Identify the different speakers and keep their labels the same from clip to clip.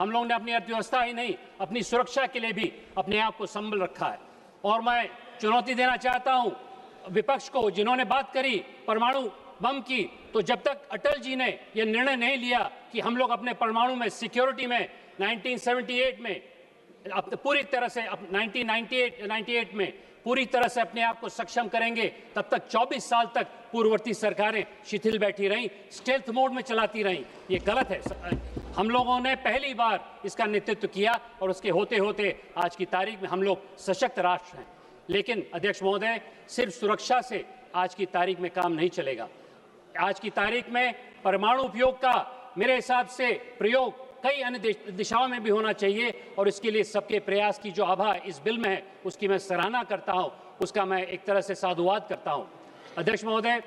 Speaker 1: हम लोगों ने अपनी अर्थव्यवस्था ही नहीं, अपनी सुरक्षा के लिए भी अपने आप को संभल रखा है। और मैं चुनौती देना चाहता हूं विपक्ष को, जिन्होंने बात करी परमाणु बम की, तो जब तक अटल जी ने यह निर्णय नहीं लिया कि हम लोग अपने परमाणु में सिक्योरिटी में 1978 में पूरी तरह से 1998 में पूरी तरह से अपने आप को सक्षम करेंगे, तब तक 24 साल तक पूर्ववर्ती सरकारें शिथिल बैठी रहीं, स्टेल्थ मोड में चलाती रहीं। ये गलत है। हम लोगों ने पहली बार इसका नेतृत्व किया और उसके होते होते आज की तारीख में हम लोग सशक्त राष्ट्र हैं। लेकिन अध्यक्ष महोदय, सिर्फ सुरक्षा से आज की तारीख में काम नहीं चलेगा। आज की तारीख में परमाणु उपयोग का मेरे हिसाब से प्रयोग कई अन्य दिशाओं में भी होना चाहिए और इसके लिए सबके प्रयास की जो आभा इस बिल में है उसकी मैं सराहना करता हूं, उसका मैं एक तरह से साधुवाद करता हूं। अध्यक्ष महोदय,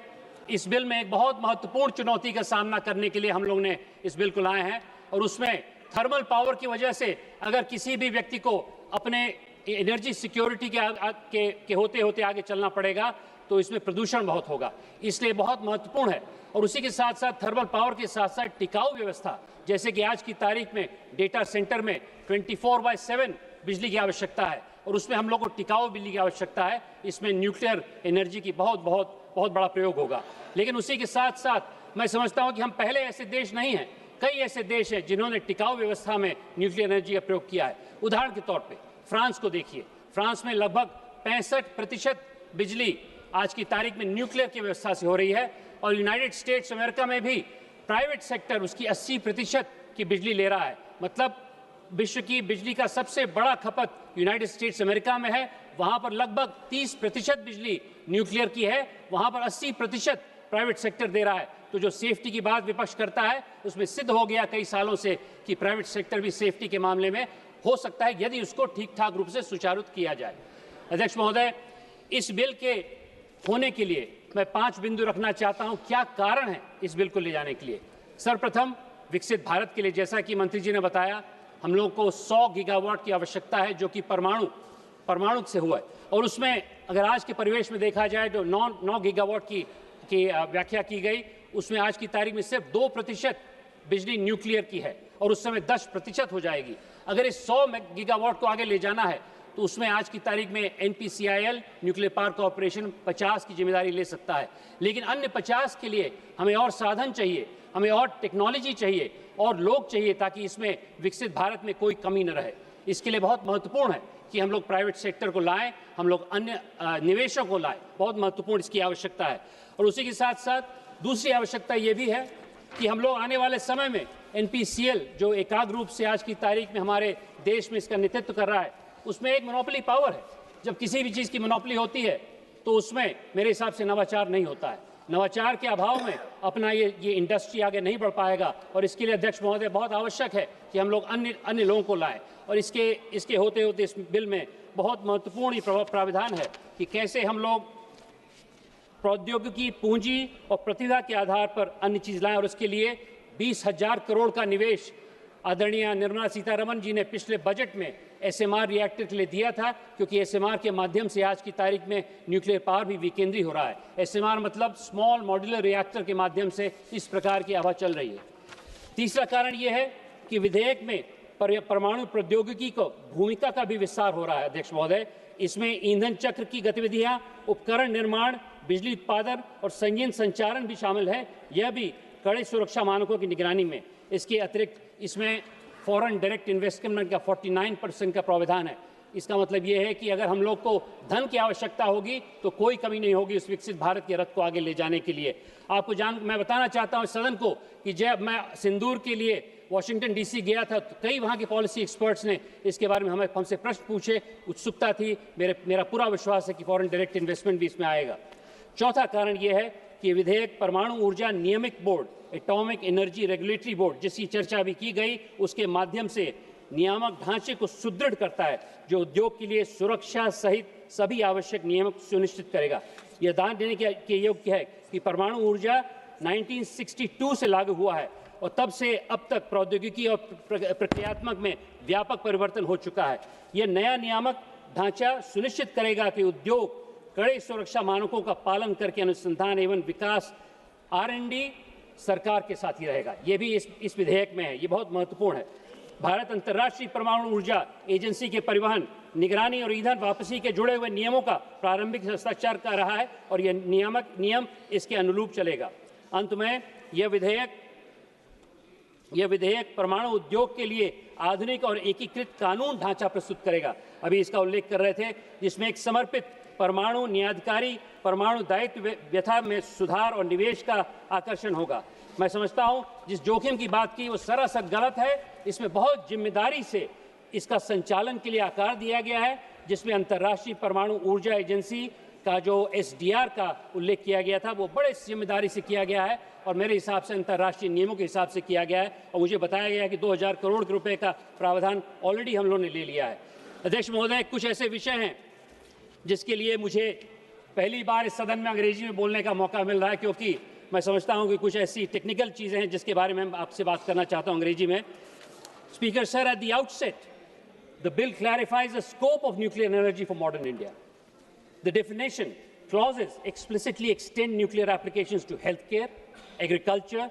Speaker 1: इस बिल में एक बहुत महत्वपूर्ण चुनौती का सामना करने के लिए हम लोग ने इस बिल को लाए हैं और उसमें थर्मल पावर की वजह से अगर किसी भी व्यक्ति को अपने एनर्जी सिक्योरिटी के होते होते आगे चलना पड़ेगा तो इसमें प्रदूषण बहुत होगा, इसलिए बहुत महत्वपूर्ण है। और उसी के साथ साथ थर्मल पावर के साथ साथ टिकाऊ व्यवस्था, जैसे कि आज की तारीख में डेटा सेंटर में 24/7 बिजली की आवश्यकता है और उसमें हम लोग को टिकाऊ बिजली की आवश्यकता है। इसमें न्यूक्लियर एनर्जी की बहुत बड़ा प्रयोग होगा। लेकिन उसी के साथ साथ मैं समझता हूं कि हम पहले ऐसे देश नहीं हैं, कई ऐसे देश हैं जिन्होंने टिकाऊ व्यवस्था में न्यूक्लियर एनर्जी का प्रयोग किया है। उदाहरण के तौर पर फ्रांस को देखिए, फ्रांस में लगभग 65% बिजली आज की तारीख में न्यूक्लियर की व्यवस्था से हो रही है और यूनाइटेड स्टेट्स अमेरिका में भी प्राइवेट सेक्टर उसकी 80% की बिजली ले रहा है। मतलब विश्व की बिजली का सबसे बड़ा खपत यूनाइटेड स्टेट्स अमेरिका में है, वहां पर लगभग 30% बिजली न्यूक्लियर की है, वहां पर 80% प्राइवेट सेक्टर दे रहा है। तो जो सेफ्टी की बात विपक्ष करता है उसमें सिद्ध हो गया कई सालों से कि प्राइवेट सेक्टर भी सेफ्टी के मामले में हो सकता है यदि उसको ठीक ठाक रूप से सुचारू किया जाए। अध्यक्ष महोदय, इस बिल के होने के लिए मैं 5 बिंदु रखना चाहता हूं। क्या कारण है इस बिल को ले जाने के लिए? सर्वप्रथम, विकसित भारत के लिए, जैसा कि मंत्री जी ने बताया, हम लोग को 100 गीगावाट की आवश्यकता है जो कि परमाणु से हुआ है। और उसमें अगर आज के परिवेश में देखा जाए जो 9 गीगावाट की व्याख्या की गई, उसमें आज की तारीख में सिर्फ 2% बिजली न्यूक्लियर की है और उस समय 10% हो जाएगी। अगर इस 100 गीगावाट को आगे ले जाना है तो उसमें आज की तारीख में NPCIL न्यूक्लियर पावर कॉर्पोरेशन 50 की जिम्मेदारी ले सकता है। लेकिन अन्य 50 के लिए हमें और साधन चाहिए, हमें और टेक्नोलॉजी चाहिए और लोग चाहिए ताकि इसमें विकसित भारत में कोई कमी न रहे। इसके लिए बहुत महत्वपूर्ण है कि हम लोग प्राइवेट सेक्टर को लाएं, हम लोग अन्य निवेशों को लाएं, बहुत महत्वपूर्ण इसकी आवश्यकता है। और उसी के साथ साथ दूसरी आवश्यकता ये भी है कि हम लोग आने वाले समय में NPCL जो एकाग्र रूप से आज की तारीख में हमारे देश में इसका नेतृत्व कर रहा है, उसमें एक मोनोपोली पावर है। जब किसी भी चीज़ की मोनोपोली होती है तो उसमें मेरे हिसाब से नवाचार नहीं होता है। नवाचार के अभाव में अपना ये इंडस्ट्री आगे नहीं बढ़ पाएगा और इसके लिए अध्यक्ष महोदय बहुत आवश्यक है कि हम लोग अन्य लोगों को लाएं। और इसके होते होते इस बिल में बहुत महत्वपूर्ण प्रावधान है कि कैसे हम लोग प्रौद्योगिकी, पूंजी और प्रतिभा के आधार पर अन्य चीज़ लाएं। और उसके लिए 20,000 करोड़ का निवेश आदरणीय निर्मला सीतारमण जी ने पिछले बजट में SMR रिएक्टर के लिए दिया था, क्योंकि SMR के माध्यम से आज की तारीख में न्यूक्लियर पावर भी विकेंद्री हो रहा है। SMR मतलब स्मॉल मॉड्यूलर रिएक्टर के माध्यम से इस प्रकार की हवा चल रही है। तीसरा कारण यह है कि विधेयक में परमाणु प्रौद्योगिकी को भूमिका का भी विस्तार हो रहा है। अध्यक्ष महोदय, इसमें ईंधन चक्र की गतिविधियां, उपकरण निर्माण, बिजली उत्पादन और संयंत्र संचालन भी शामिल है, यह भी कड़े सुरक्षा मानकों की निगरानी में। इसके अतिरिक्त इसमें फॉरेन डायरेक्ट इन्वेस्टमेंट का 49% का प्रावधान है। इसका मतलब ये है कि अगर हम लोग को धन की आवश्यकता होगी तो कोई कमी नहीं होगी उस विकसित भारत के रथ को आगे ले जाने के लिए। मैं बताना चाहता हूं सदन को कि जब मैं सिंदूर के लिए वाशिंगटन DC गया था तो कई वहाँ के पॉलिसी एक्सपर्ट्स ने इसके बारे में हमसे प्रश्न पूछे, उत्सुकता थी। मेरा पूरा विश्वास है कि फॉरेन डायरेक्ट इन्वेस्टमेंट भी इसमें आएगा। चौथा कारण यह है कि विधेयक परमाणु ऊर्जा नियामक board, atomic energy regulatory board, जिसकी चर्चा भी की गई, उसके माध्यम से नियामक ढांचे को सुदृढ़ करता है जो उद्योग के लिए सुरक्षा सहित सभी आवश्यक नियम सुनिश्चित करेगा। यह ध्यान देने के योग्य है कि परमाणु ऊर्जा 1962 से लागू हुआ है और तब से अब तक प्रौद्योगिकी और प्रक्रियात्मक में व्यापक परिवर्तन हो चुका है। यह नया नियामक ढांचा सुनिश्चित करेगा कि उद्योग कड़े सुरक्षा मानकों का पालन करके अनुसंधान एवं विकास R&D सरकार के साथ ही रहेगा। ये भी इस विधेयक में है, ये बहुत महत्वपूर्ण है। भारत अंतर्राष्ट्रीय परमाणु ऊर्जा एजेंसी के परिवहन, निगरानी और ईंधन वापसी के जुड़े हुए नियमों का प्रारंभिक हस्ताक्षर कर रहा है और यह नियम इसके अनुरूप चलेगा। अंत में यह विधेयक परमाणु उद्योग के लिए आधुनिक और एकीकृत कानून ढांचा प्रस्तुत करेगा। अभी इसका उल्लेख कर रहे थे, जिसमें एक समर्पित परमाणु न्यायाधिकारी, परमाणु दायित्व व्यवस्था में सुधार और निवेश का आकर्षण होगा। मैं समझता हूं जिस जोखिम की बात की वो सरासर गलत है। इसमें बहुत जिम्मेदारी से इसका संचालन के लिए आकार दिया गया है, जिसमें अंतर्राष्ट्रीय परमाणु ऊर्जा एजेंसी का जो SDR का उल्लेख किया गया था वो बड़े जिम्मेदारी से किया गया है और मेरे हिसाब से अंतर्राष्ट्रीय नियमों के हिसाब से किया गया है। और मुझे बताया गया है कि 2000 करोड़ रुपए का प्रावधान ऑलरेडी हम लोगों ने ले लिया है। अध्यक्ष महोदय, कुछ ऐसे विषय हैं जिसके लिए मुझे पहली बार इस सदन में अंग्रेजी में बोलने का मौका मिल रहा है, क्योंकि मैं समझता हूं कि कुछ ऐसी टेक्निकल चीज़ें हैं जिसके बारे में आपसे बात करना चाहता हूं अंग्रेजी में। Speaker sir, at the outset, the bill clarifies the scope of nuclear energy for modern India. The definition clauses explicitly extend nuclear applications to healthcare, agriculture,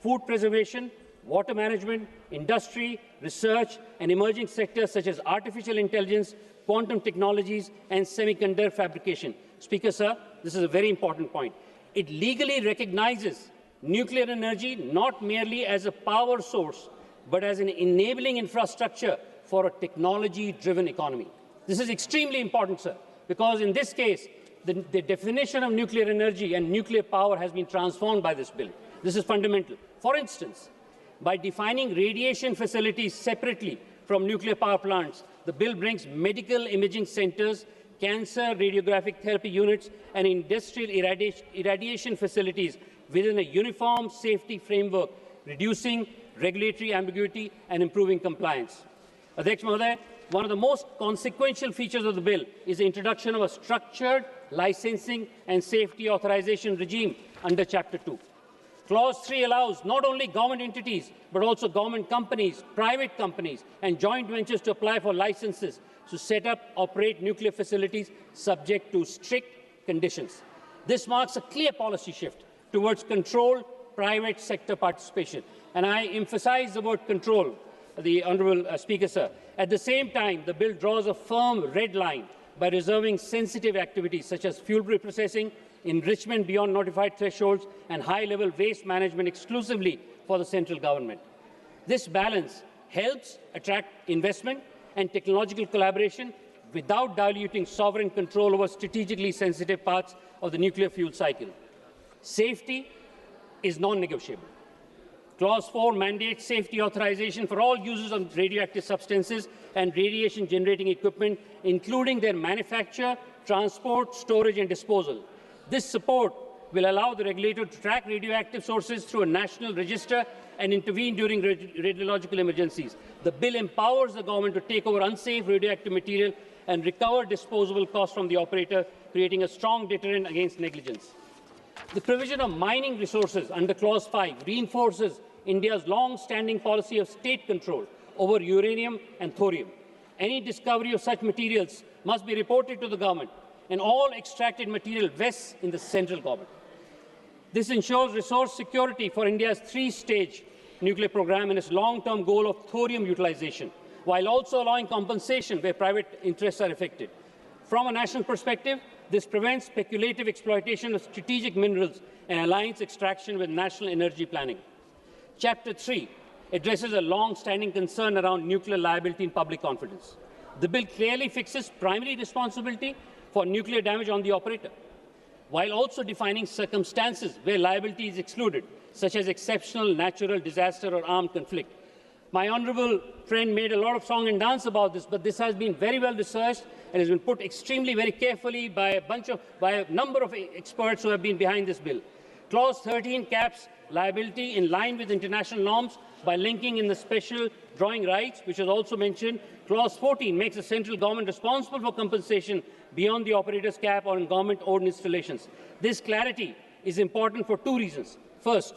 Speaker 1: food preservation, water management, industry, research, and emerging sectors such as artificial intelligence, quantum technologies, and semiconductor fabrication. Speaker, sir, this is a very important point. It legally recognizes nuclear energy not merely as a power source, but as an enabling infrastructure for a technology-driven economy. This is extremely important, sir, because in this case, the definition of nuclear energy and nuclear power has been transformed by this bill. This is fundamental. For instance, by defining radiation facilities separately from nuclear power plants, the bill brings medical imaging centers, cancer radiographic therapy units, and industrial irradiation facilities within a uniform safety framework, reducing regulatory ambiguity and improving compliance. Adhyaksh Mahoday, one of the most consequential features of the bill is the introduction of a structured licensing and safety authorization regime under Chapter 2. Clause 3 allows not only government entities, but also government companies, private companies, and joint ventures to apply for licenses to set up, operate nuclear facilities subject to strict conditions. This marks a clear policy shift towards controlled private sector participation. And I emphasize the word control, the Honourable Speaker, sir. At the same time, the bill draws a firm red line by reserving sensitive activities such as fuel reprocessing, enrichment beyond notified thresholds, and high-level waste management exclusively for the central government. This balance helps attract investment and technological collaboration without diluting sovereign control over strategically sensitive parts of the nuclear fuel cycle. Safety is non-negotiable. Clause 4 mandates safety authorization for all users of radioactive substances and radiation-generating equipment, including their manufacture, transport, storage, and disposal. This support will allow the regulator to track radioactive sources through a national register and intervene during radiological emergencies. The bill empowers the government to take over unsafe radioactive material and recover disposable costs from the operator, creating a strong deterrent against negligence. The provision of mining resources under Clause 5 reinforces India's long-standing policy of state control over uranium and thorium. Any discovery of such materials must be reported to the government, and all extracted material vests in the central government. This ensures resource security for India's three-stage nuclear program and its long-term goal of thorium utilization, while also allowing compensation where private interests are affected. From a national perspective, this prevents speculative exploitation of strategic minerals and aligns extraction with national energy planning. Chapter 3 addresses a long-standing concern around nuclear liability in public confidence. The bill clearly fixes primary responsibility for nuclear damage on the operator, while also defining circumstances where liability is excluded, such as exceptional natural disaster or armed conflict. My honourable friend made a lot of song and dance about this, but this has been very well researched and has been put extremely very carefully by a number of experts who have been behind this bill. Clause 13 caps liability in line with international norms by linking in the special drawing rights, which was also mentioned. Clause 14 makes the central government responsible for compensation beyond the operator's cap on government-owned installations. This clarity is important for two reasons. First,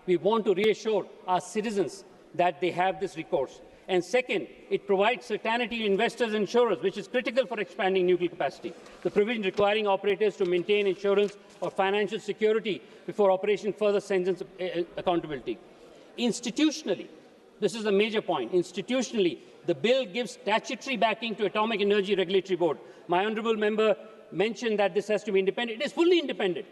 Speaker 1: we want to reassure our citizens that they have this recourse. And second, it provides certainty to investors and insurers, which is critical for expanding nuclear capacity. The provision requiring operators to maintain insurance or financial security before operation further strengthens accountability. Institutionally, This is a major point. Institutionally, the bill gives statutory backing to Atomic Energy Regulatory Board. My honourable member mentioned that this has to be independent. It is fully independent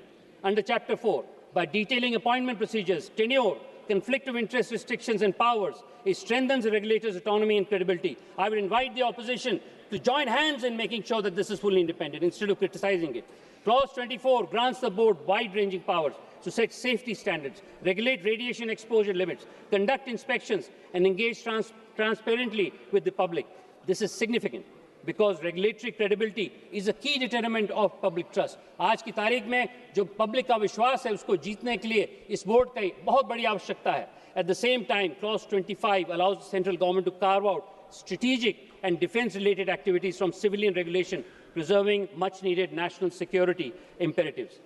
Speaker 1: under Chapter 4 by detailing appointment procedures, tenure, conflict of interest restrictions and powers. It strengthens the regulator's autonomy and credibility. I would invite the opposition to join hands in making sure that this is fully independent instead of criticizing it. Clause 24 grants the board wide-ranging powers to set safety standards, regulate radiation exposure limits, conduct inspections, and engage transparently with the public. This is significant because regulatory credibility is a key determinant of public trust. आज की तारीख में जो public का विश्वास है उसको जीतने के लिए इस बोर्ड की बहुत बड़ी आवश्यकता है. At the same time, Clause 25 allows the central government to carve out strategic and defence-related activities from civilian regulation, preserving much-needed national security imperatives.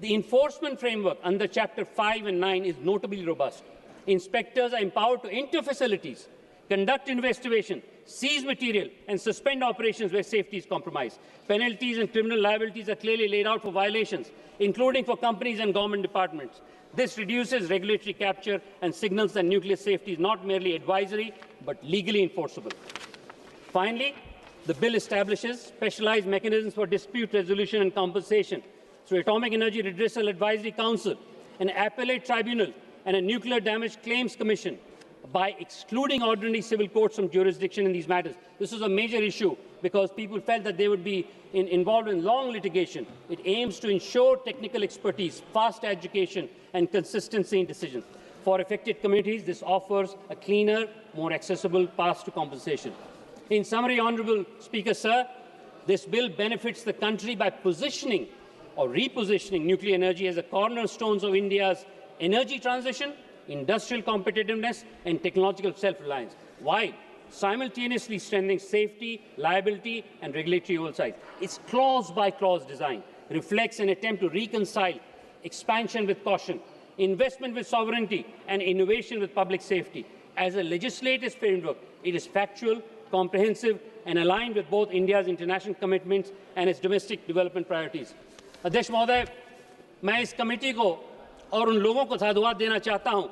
Speaker 1: The enforcement framework under Chapter 5 and 9 is notably robust. Inspectors are empowered to enter facilities, conduct investigation, seize material, and suspend operations where safety is compromised. Penalties and criminal liabilities are clearly laid out for violations, including for companies and government departments. This reduces regulatory capture and signals that nuclear safety is not merely advisory, but legally enforceable. Finally, the bill establishes specialized mechanisms for dispute resolution and compensation through Atomic Energy Redressal Advisory Council, an appellate tribunal, and a Nuclear Damage Claims Commission by excluding ordinary civil courts from jurisdiction in these matters. This is a major issue because people felt that they would be involved in long litigation. It aims to ensure technical expertise, fast education, and consistency in decisions. For affected communities, this offers a cleaner, more accessible path to compensation. In summary, Honourable Speaker, Sir, this bill benefits the country by positioning or repositioning nuclear energy as a cornerstone of India's energy transition, industrial competitiveness, and technological self-reliance, while simultaneously strengthening safety, liability, and regulatory oversight. Its clause-by-clause design reflects an attempt to reconcile expansion with caution, investment with sovereignty, and innovation with public safety. As a legislative framework, it is factual, comprehensive, and aligned with both India's international commitments and its domestic development priorities. अध्यक्ष महोदय, मैं इस committee को और उन लोगों को साधुवाद देना चाहता हूं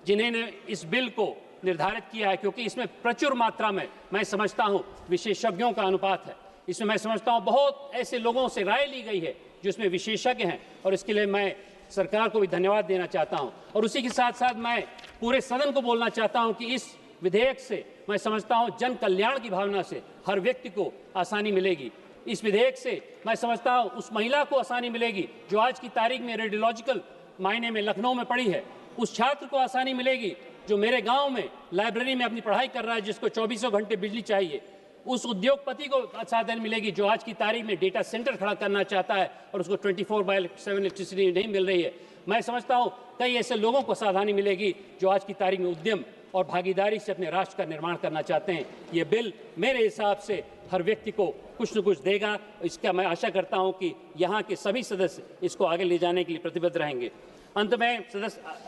Speaker 1: जिन्होंने इस बिल को निर्धारित किया है, क्योंकि इसमें प्रचुर मात्रा में मैं समझता हूं विशेषज्ञों का अनुपात है. इसमें मैं समझता हूं बहुत ऐसे लोगों से राय ली गई है जो इसमें विशेषज्ञ हैं, और इसके लिए मैं सरकार को भी धन्यवाद देना चाहता हूं. और उसी के साथ साथ मैं पूरे सदन को बोलना चाहता हूं कि इस विधेयक से मैं समझता हूं जन कल्याण की भावना से हर व्यक्ति को आसानी मिलेगी. इस विधेयक से मैं समझता हूं उस महिला को आसानी मिलेगी जो आज की तारीख में रेडियोलॉजिकल मायने में लखनऊ में पड़ी है, उस छात्र को आसानी मिलेगी जो मेरे गांव में लाइब्रेरी में अपनी पढ़ाई कर रहा है जिसको 24 घंटे बिजली चाहिए, उस उद्योगपति को साधन मिलेगी जो आज की तारीख में डेटा सेंटर खड़ा करना चाहता है और उसको 24/7 इलेक्ट्रिसिटी नहीं मिल रही है. मैं समझता हूं कई ऐसे लोगों को सावधानी मिलेगी जो आज की तारीख में उद्यम और भागीदारी से अपने राष्ट्र का निर्माण करना चाहते हैं. ये बिल मेरे हिसाब से हर व्यक्ति को कुछ न कुछ देगा. इसका मैं आशा करता हूं कि यहाँ के सभी सदस्य इसको आगे ले जाने के लिए प्रतिबद्ध रहेंगे. अंत में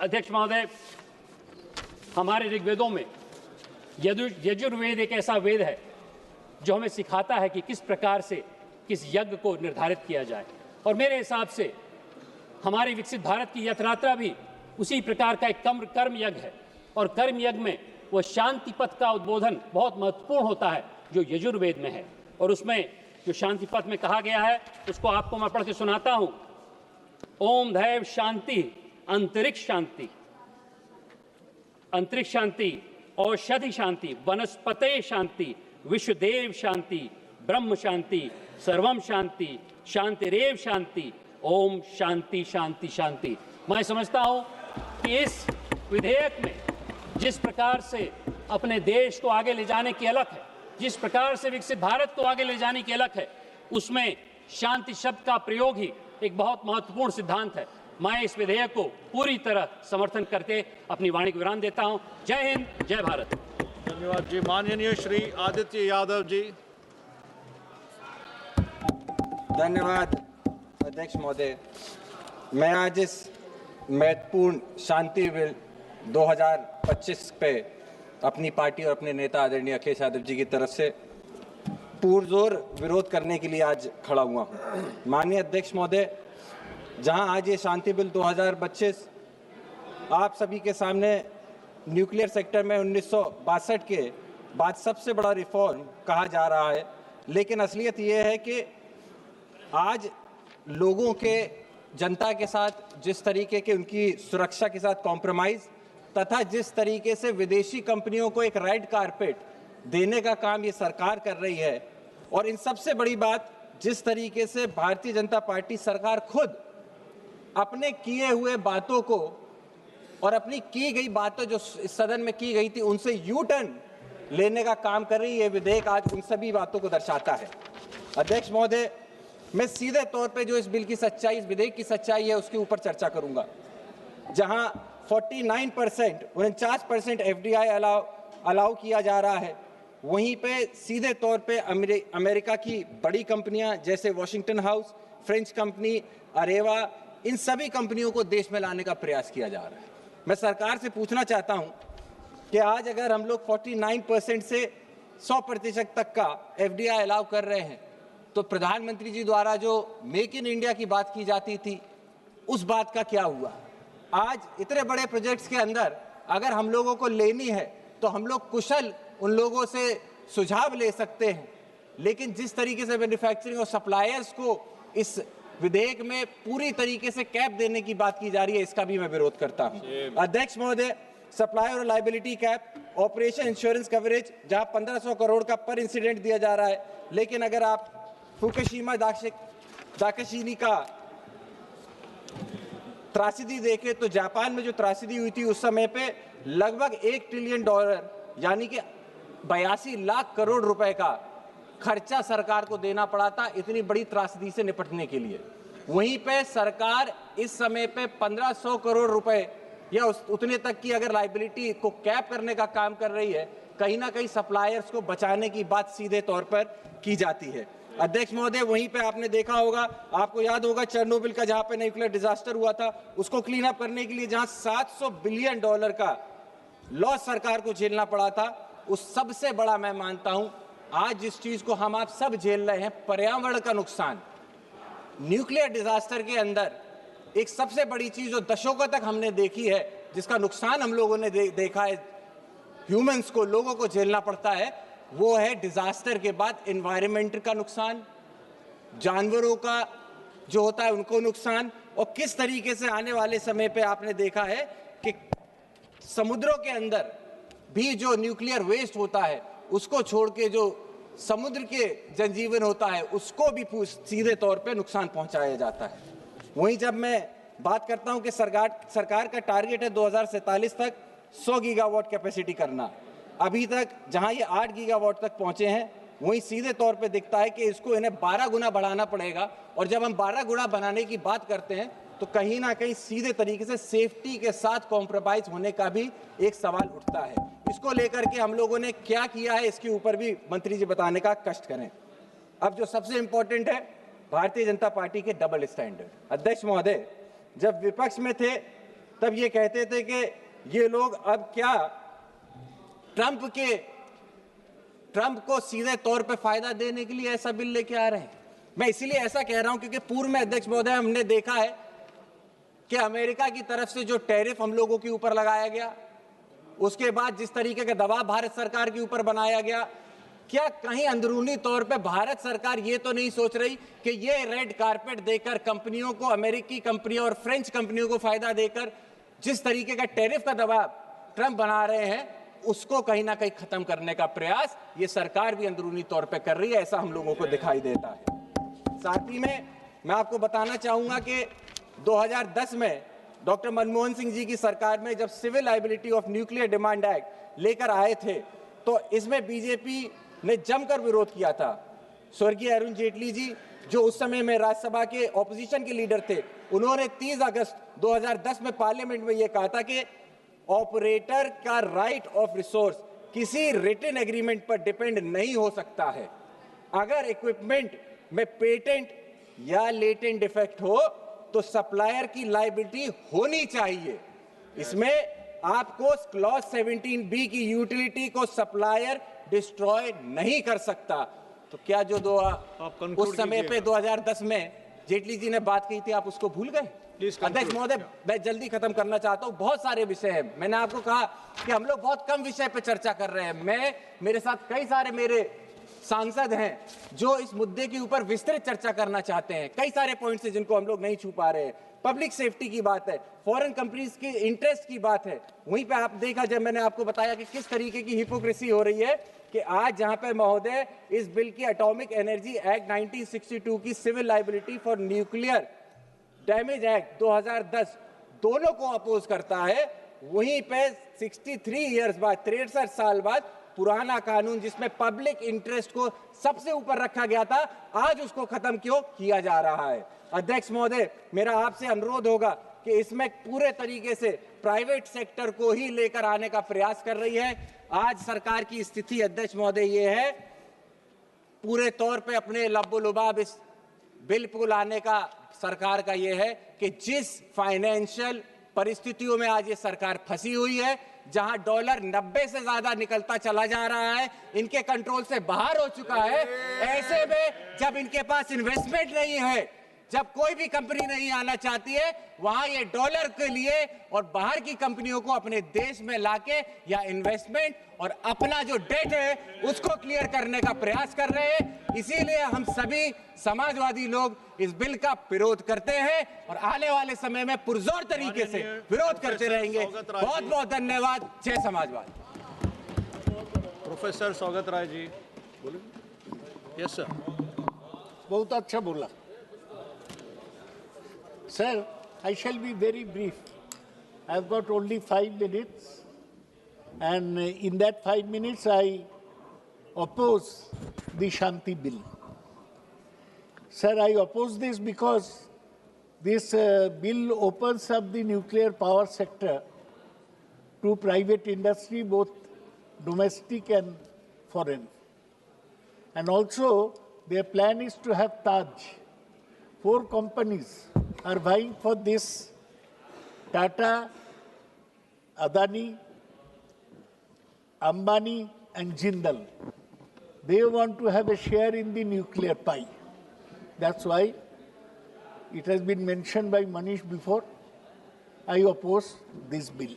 Speaker 1: अध्यक्ष महोदय, हमारे ऋग्वेदों में यजुर्वेद एक ऐसा वेद है जो हमें सिखाता है कि किस प्रकार से किस यज्ञ को निर्धारित किया जाए, और मेरे हिसाब से हमारे विकसित भारत की यात्रा भी उसी प्रकार का एक कर्म यज्ञ है. और कर्म यज्ञ में वो शांति पथ का उद्बोधन बहुत महत्वपूर्ण होता है जो यजुर्वेद में है. और उसमें जो शांति पथ में कहा गया है उसको आपको मैं पढ़ के सुनाता हूं. ओम दैव शांति, अंतरिक्ष शांति, अंतरिक्ष शांति, औषधि शांति, वनस्पते शांति, विश्वदेव शांति, ब्रह्म शांति, सर्वम शांति, शांतिरेव शांति, ओम शांति शांति शांति. मैं समझता हूं कि इस विधेयक में जिस प्रकार से अपने देश को आगे ले जाने की अलख है, जिस प्रकार से विकसित भारत को आगे ले जाने की अलख है, उसमें शांति शब्द का प्रयोग ही एक बहुत महत्वपूर्ण सिद्धांत है. मैं इस विधेयक को पूरी तरह समर्थन करके अपनी वाणी को विराम देता हूं. जय हिंद, जय भारत.
Speaker 2: धन्यवाद जी. माननीय श्री आदित्य यादव जी.
Speaker 3: धन्यवाद अध्यक्ष महोदय. मैं आज इस महत्वपूर्ण शांति बिल 2025 पे अपनी पार्टी और अपने नेता आदरणीय अखिलेश यादव जी की तरफ से पुरजोर विरोध करने के लिए आज खड़ा हुआ हूँ. माननीय अध्यक्ष महोदय, जहां आज ये शांति बिल 2025 आप सभी के सामने न्यूक्लियर सेक्टर में 1962 के बाद सबसे बड़ा रिफॉर्म कहा जा रहा है, लेकिन असलियत ये है कि आज लोगों के, जनता के साथ जिस तरीके के उनकी सुरक्षा के साथ कॉम्प्रोमाइज़ तथा जिस तरीके से विदेशी कंपनियों को एक रेड कारपेट देने का काम ये सरकार कर रही है, और इन सबसे बड़ी बात जिस तरीके से भारतीय जनता पार्टी सरकार खुद अपने किए हुए बातों को और अपनी की गई बातों जो इस सदन में की गई थी उनसे यू टर्न लेने का काम कर रही है, विधेयक आज उन सभी बातों को दर्शाता है। अध्यक्ष महोदय, मैं सीधे तौर पे जो इस बिल की सच्चाई, इस विधेयक की सच्चाई है उसके ऊपर चर्चा करूंगा। जहां 49% एफडीआई अलाउ किया जा रहा है, वहीं पे सीधे तौर पे अमेरिका की बड़ी कंपनियां जैसे Westinghouse, French company Areva, इन सभी कंपनियों को देश में लाने का प्रयास किया जा रहा है। मैं सरकार से पूछना चाहता हूं कि आज अगर हम लोग 49% से 100% तक का एफडीआई अलाउ कर रहे हैं, तो प्रधानमंत्री जी द्वारा जो मेक इन इंडिया की बात की जाती थी, उस बात का क्या हुआ? आज इतने बड़े प्रोजेक्ट्स के अंदर अगर हम लोगों को लेनी है तो हम लोग कुशल उन लोगों से सुझाव ले सकते हैं, लेकिन जिस तरीके से मैन्युफैक्चरिंग और सप्लायर्स को इस विधेयक में पूरी तरीके से कैप देने की बात की जा रही है, इसका भी मैं विरोध करता हूं। अध्यक्ष महोदय, सप्लायर और liability cap, operation insurance coverage, जहां 1500 करोड़ का पर इंसिडेंट दिया जा रहा है, लेकिन अगर आप फुकुशिमा दाकाशिनी का त्रासदी देखें तो जापान में जो त्रासदी हुई थी उस समय पे लगभग $1 ट्रिलियन यानी कि 82 लाख करोड़ रुपए का खर्चा सरकार को देना पड़ा था इतनी बड़ी त्रासदी से निपटने के लिए। वहीं पे सरकार इस समय पे 1500 करोड़ रुपए या उतने तक की अगर लायबिलिटी को कैप करने का काम कर रही है, कहीं ना कहीं सप्लायर्स को बचाने की बात सीधे तौर पर की जाती है। अध्यक्ष महोदय, वहीं पे आपने देखा होगा, आपको याद होगा चेरनोबिल का जहां पे न्यूक्लियर डिजास्टर हुआ था, उसको क्लीन अप करने के लिए जहां $700 बिलियन का लॉस सरकार को झेलना पड़ा था, उस सबसे बड़ा मैं मानता हूं आज जिस चीज को हम आप सब झेल रहे हैं, पर्यावरण का नुकसान। न्यूक्लियर डिजास्टर के अंदर एक सबसे बड़ी चीज जो दशकों तक हमने देखी है, जिसका नुकसान हम लोगों ने देखा है, ह्यूमंस को, लोगों को झेलना पड़ता है, वो है डिजास्टर के बाद एनवायरनमेंट का नुकसान, जानवरों का जो होता है उनको नुकसान, और किस तरीके से आने वाले समय पे आपने देखा है कि समुद्रों के अंदर भी जो न्यूक्लियर वेस्ट होता है उसको छोड़ के जो समुद्र के जनजीवन होता है उसको भी सीधे तौर पे नुकसान पहुंचाया जाता है। वहीं जब मैं बात करता हूं कि सरकार का टारगेट है 2047 तक 100 गीगावाट कैपेसिटी करना, अभी तक जहां ये 8 गीगावाट तक पहुंचे हैं, वहीं सीधे तौर पे दिखता है कि इसको इन्हें 12 गुना बढ़ाना पड़ेगा। और जब हम 12 गुना बनाने की बात करते हैं तो कहीं ना कहीं सीधे तरीके से सेफ्टी के साथ कॉम्प्रोमाइज होने का भी एक सवाल उठता है। इसको लेकर के हम लोगों ने क्या किया है, इसके ऊपर भी मंत्री जी बताने का कष्ट करें। अब जो सबसे इंपॉर्टेंट है, भारतीय जनता पार्टी के डबल स्टैंडर्ड। अध्यक्ष महोदय, जब विपक्ष में थे तब ये कहते थे कि ये लोग अब क्या ट्रंप को सीधे तौर पे फायदा देने के लिए ऐसा बिल लेके आ रहे हैं। मैं इसीलिए ऐसा कह रहा हूं क्योंकि पूर्व में अध्यक्ष महोदय हमने देखा है कि अमेरिका की तरफ से जो टैरिफ हम लोगों के ऊपर लगाया गया, उसके बाद जिस तरीके का दबाव भारत सरकार के ऊपर बनाया गया, क्या कहीं अंदरूनी तौर पे भारत सरकार ये तो नहीं सोच रही कि ये रेड कारपेट देकर कंपनियों को, अमेरिकी कंपनियों और फ्रेंच कंपनियों को फायदा देकर जिस तरीके का टैरिफ का दबाव ट्रंप बना रहे हैं, उसको कहीं ना कहीं खत्म करने का प्रयास ये सरकार भी अंदरूनी तौर पे कर रही है, ऐसा हम लोगों को दिखाई देता है। साथ ही में मैं आपको बताना चाहूंगा कि 2010 में डॉक्टर मनमोहन सिंह जी की सरकार में जब civil liability of nuclear demand act लेकर आए थे, तो इसमें बीजेपी ने जमकर विरोध किया था। स्वर्गीय अरुण जेटली जी, जो उस समय में राज्यसभा के ऑपोजिशन के लीडर थे, उन्होंने 30 अगस्त 2010 में पार्लियामेंट में यह कहा था कि ऑपरेटर का राइट ऑफ रिसोर्स किसी रिटन एग्रीमेंट पर डिपेंड नहीं हो सकता है। अगर इक्विपमेंट में पेटेंट या लेटेंट डिफेक्ट हो तो सप्लायर की लायबिलिटी होनी चाहिए। इसमें आपको क्लॉज 17B की यूटिलिटी को सप्लायर डिस्ट्रॉय नहीं कर सकता। तो क्या जो उस समय पे 2010 में जेटली जी ने बात की थी, आप उसको भूल गए?
Speaker 2: Please conclude.
Speaker 3: अध्यक्ष महोदय, मैं जल्दी खत्म करना चाहता हूं। बहुत सारे विषय हैं। मैंने आपको कहा कि हम लोग बहुत कम विषय पे चर्चा कर रहे हैं। मेरे साथ कई सारे मेरे सांसद हैं जो इस मुद्दे के ऊपर विस्तृत चर्चा करना चाहते हैं। कई सारे पॉइंट्स हैं जिनको हम लोग नहीं छू पा रहे हैं। पब्लिक सेफ्टी की बात है, फॉरेन कंपनीज की इंटरेस्ट की बात है। वहीं पे आप देखा, जब मैंने आपको बताया कि किस तरीके की हिपोक्रेसी हो रही है, कि आज जहां पे महोदय इस बिल की एटॉमिक एनर्जी एक्ट 1962 की civil liability for nuclear damage act 2010 दोनों को अपोज करता है, वहीं पे 63 इयर्स बाद, 63 साल बाद पुराना कानून जिसमें पब्लिक इंटरेस्ट को सबसे ऊपर रखा गया था, आज उसको खत्म क्यों किया जा रहा है? अध्यक्ष महोदय, मेरा आपसे अनुरोध होगा कि इसमें पूरे तरीके से प्राइवेट सेक्टर को ही लेकर आने का प्रयास कर रही है। आज सरकार की स्थिति अध्यक्ष महोदय ये है, पूरे तौर पे अपने लब्बो-लुबाब इस बिल को लाने का सरकार का ये है कि जिस फाइनेंशियल परिस्थितियों में आज ये सरकार फंसी हुई है, जहां डॉलर 90 से ज्यादा निकलता चला जा रहा है, इनके कंट्रोल से बाहर हो चुका है, ऐसे में जब इनके पास इन्वेस्टमेंट नहीं है, जब कोई भी कंपनी नहीं आना चाहती है, वहां ये डॉलर के लिए और बाहर की कंपनियों को अपने देश में लाके या इन्वेस्टमेंट और अपना जो डेट है उसको क्लियर करने का प्रयास कर रहे हैं। इसीलिए हम सभी समाजवादी लोग इस बिल का विरोध करते हैं और आने वाले समय में पुरजोर तरीके से विरोध करते रहेंगे। बहुत बहुत धन्यवाद। जय समाजवाद।
Speaker 2: प्रोफेसर सौगत राय जी बोले। Yes sir.
Speaker 4: बहुत अच्छा बोला sir. I shall be very brief. I've got only 5 minutes, and in that 5 minutes I oppose the Shanti bill. Sir, I oppose this because this bill opens up the nuclear power sector to private industry, both domestic and foreign. And also, their plan is to have Taj. 4 companies are vying for this: Tata, Adani, Ambani, and Jindal. They want to have a share in the nuclear pie. That's why it has been mentioned by Manish before. I oppose this bill.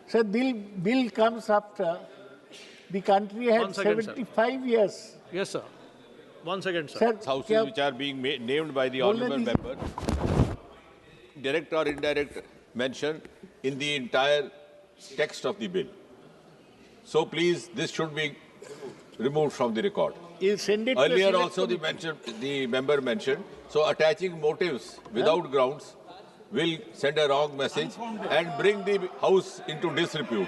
Speaker 4: So the bill comes after the country had 75 years.
Speaker 2: Yes, sir. One second, sir.
Speaker 5: Houses which are being named by the honourable member, direct or indirect mention in the entire text of the bill. So please, this should be removed from the record.
Speaker 4: You send it
Speaker 5: Earlier
Speaker 4: to
Speaker 5: also the member mentioned, so attaching motives without grounds will send a wrong message and bring the house into disrepute.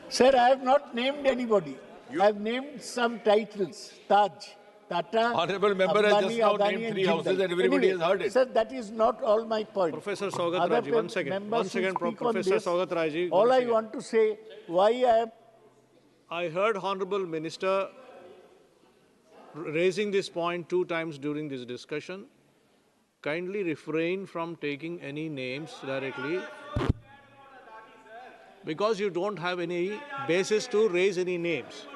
Speaker 4: Sir, I have not named anybody. I have named some titles: Taj, Tata,
Speaker 5: Honourable member has just
Speaker 4: Ambani,
Speaker 5: now
Speaker 4: Adani,
Speaker 5: named
Speaker 4: and
Speaker 5: 3 houses
Speaker 4: Jindal.
Speaker 5: and everybody
Speaker 4: Anyway,
Speaker 5: has heard it.
Speaker 4: Sir, that is not all my point.
Speaker 2: Professor Saugat
Speaker 4: Other
Speaker 2: Rai ji, one second.
Speaker 4: members
Speaker 2: One second,
Speaker 4: will speak on
Speaker 2: Professor
Speaker 4: this.
Speaker 2: Saugat Rai ji.
Speaker 4: All
Speaker 2: one
Speaker 4: I
Speaker 2: second.
Speaker 4: want to say, why I am
Speaker 2: I heard Honorable Minister raising this point 2 times during this discussion. Kindly refrain from taking any names directly, because you don't have any basis to raise any names.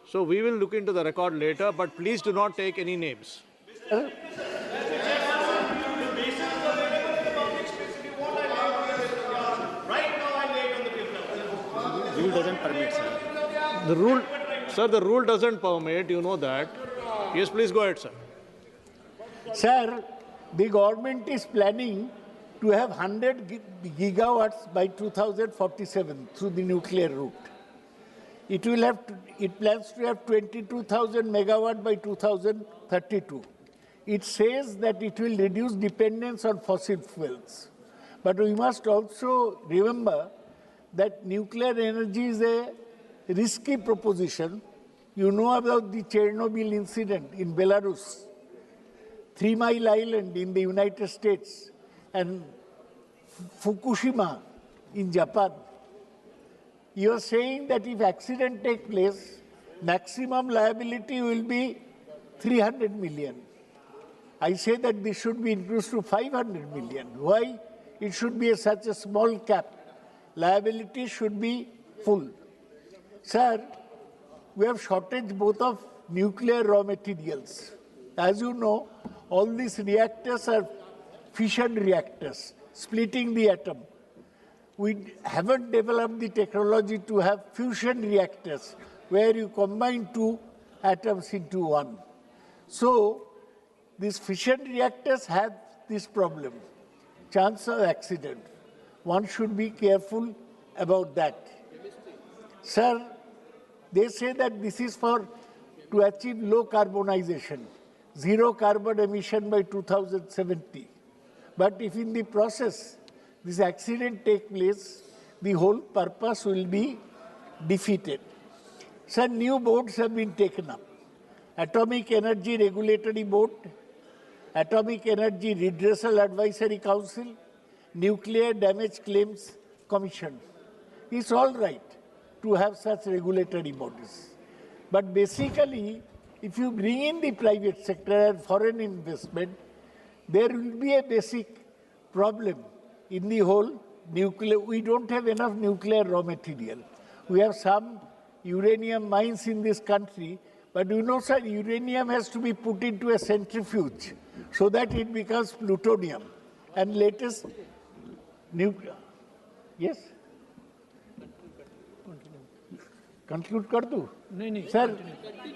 Speaker 2: So we will look into the record later, but please do not take any names.
Speaker 6: Rule doesn't permit, sir.
Speaker 2: The rule, sir, the rule doesn't permit, you know that. Yes, please go ahead, sir.
Speaker 4: Sir, the government is planning to have 100 gigawatts by 2047 through the nuclear route. It plans to have 22,000 megawatt by 2032. It says that it will reduce dependence on fossil fuels. But we must also remember that nuclear energy is a risky proposition. You know about the Chernobyl incident in Belarus, 3 Mile Island in the United States, and Fukushima in Japan. You are saying that if accident takes place, maximum liability will be 300 million. I say that this should be increased to 500 million. Why? It should be such a small cap. Liability should be full. Sir, we have shortage both of nuclear raw materials. As you know, all these reactors are fission reactors, splitting the atom. We haven't developed the technology to have fusion reactors, where you combine two atoms into one. So, these fission reactors have this problem, chance of accident. One should be careful about that. Sir, they say that this is to achieve low carbonization, zero carbon emission by 2070. But if in the process this accident takes place, the whole purpose will be defeated. Sir, new boards have been taken up. Atomic Energy Regulatory Board, Atomic Energy Redressal Advisory Council, Nuclear Damage Claims Commission. It's all right to have such regulatory bodies. But basically, if you bring in the private sector and foreign investment, there will be a basic problem in the whole nuclear. We don't have enough nuclear raw material. We have some uranium mines in this country, but you know, sir, uranium has to be put into a centrifuge so that it becomes plutonium. And latest nuclear. Yes? Conclude kar do? No. Sir,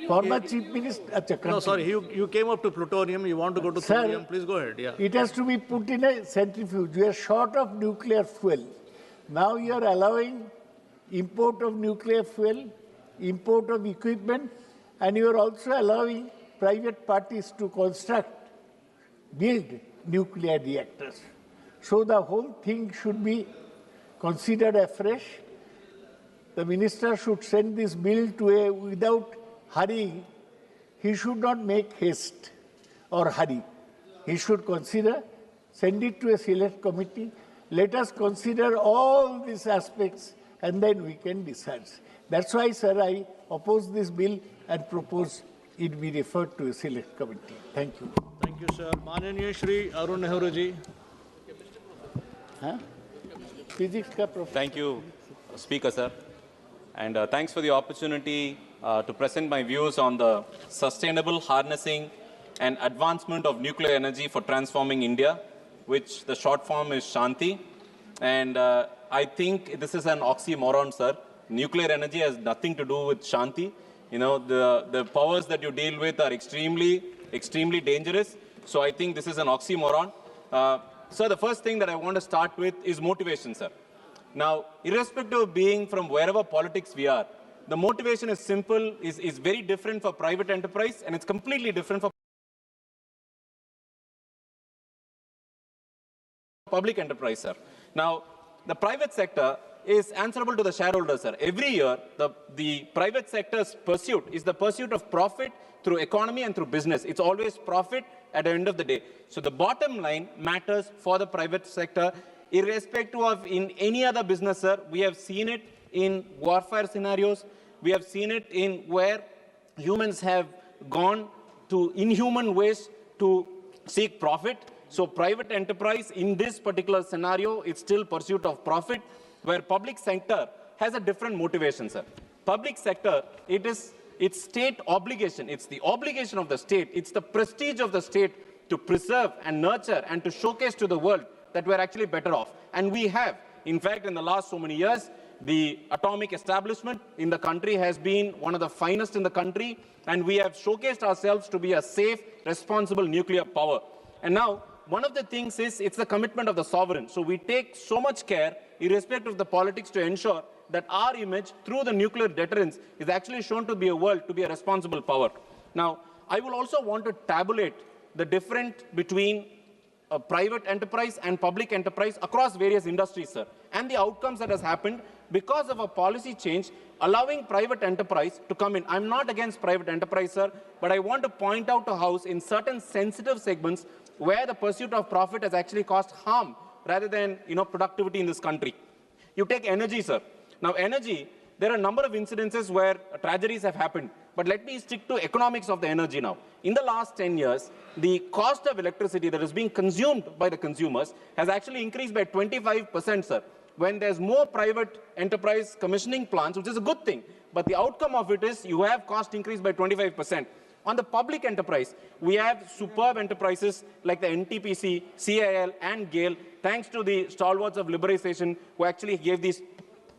Speaker 4: former Chief Minister.
Speaker 2: No, sorry, you came up to plutonium, you want to go to thorium, please go ahead. Yeah.
Speaker 4: It has to be put in a centrifuge. We are short of nuclear fuel. Now you are allowing import of nuclear fuel, import of equipment, and you are also allowing private parties to build nuclear reactors. So the whole thing should be considered afresh. The minister should send this bill to without hurrying. He should not make haste or hurry. He should send it to a select committee. Let us consider all these aspects and then we can decide. That's why, sir, I oppose this bill and propose it be referred to a select committee. Thank you.
Speaker 2: Thank you, sir. Mananiya Shri Arun Nehru ji.
Speaker 4: Physics ka professor.
Speaker 7: Thank you, Speaker, sir. And thanks for the opportunity to present my views on the sustainable harnessing and advancement of nuclear energy for transforming India, which the short form is Shanti. And I think this is an oxymoron, sir. Nuclear energy has nothing to do with Shanti. You know, the powers that you deal with are extremely dangerous. So I think this is an oxymoron. Sir, the first thing that I want to start with is motivation, sir. Now, irrespective of being from wherever politics we are, the motivation is simple, is very different for private enterprise, and it's completely different for public enterprise, sir. Now, the private sector is answerable to the shareholders, sir. Every year, the private sector's pursuit is the pursuit of profit through economy and through business. It's always profit at the end of the day. So the bottom line matters for the private sector, irrespective of in any other business, sir. We have seen it in warfare scenarios. We have seen it in where humans have gone to inhuman ways to seek profit. So private enterprise in this particular scenario, it's still pursuit of profit, where public sector has a different motivation, sir. Public sector, it's state obligation. It's the obligation of the state. It's the prestige of the state to preserve and nurture and to showcase to the world that we're actually better off. And we have. In fact, in the last so many years, the atomic establishment in the country has been one of the finest in the country, and we have showcased ourselves to be a safe, responsible nuclear power. And now, one of the things is it's the commitment of the sovereign. So we take so much care, irrespective of the politics, to ensure that our image through the nuclear deterrence is actually shown to be a responsible power. Now, I will also want to tabulate the difference between a private enterprise and public enterprise across various industries, sir, and the outcomes that has happened because of a policy change allowing private enterprise to come in. I'm not against private enterprise, sir, but I want to point out to House in certain sensitive segments where the pursuit of profit has actually caused harm rather than, productivity in this country. You take energy, sir. Now, energy, there are a number of incidences where tragedies have happened. But let me stick to economics of the energy now. In the last 10 years, the cost of electricity that is being consumed by the consumers has actually increased by 25%, sir. When there's more private enterprise commissioning plants, which is a good thing, but the outcome of it is you have cost increase by 25%. On the public enterprise, we have superb enterprises like the NTPC, CIL, and GAIL, thanks to the stalwarts of liberalization who actually gave these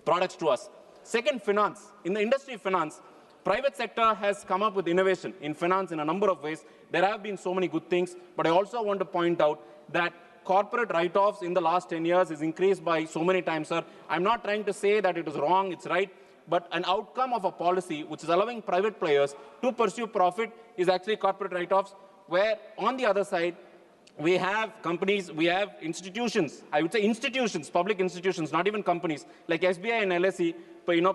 Speaker 7: products to us. Second, finance. In the industry of finance, private sector has come up with innovation in finance in a number of ways. There have been so many good things, but I also want to point out that corporate write-offs in the last 10 years is increased by so many times, sir. I'm not trying to say that it is wrong, it's right, but an outcome of a policy which is allowing private players to pursue profit is actually corporate write-offs, where on the other side, we have companies, we have institutions, I would say institutions, public institutions, not even companies, like SBI and LSE,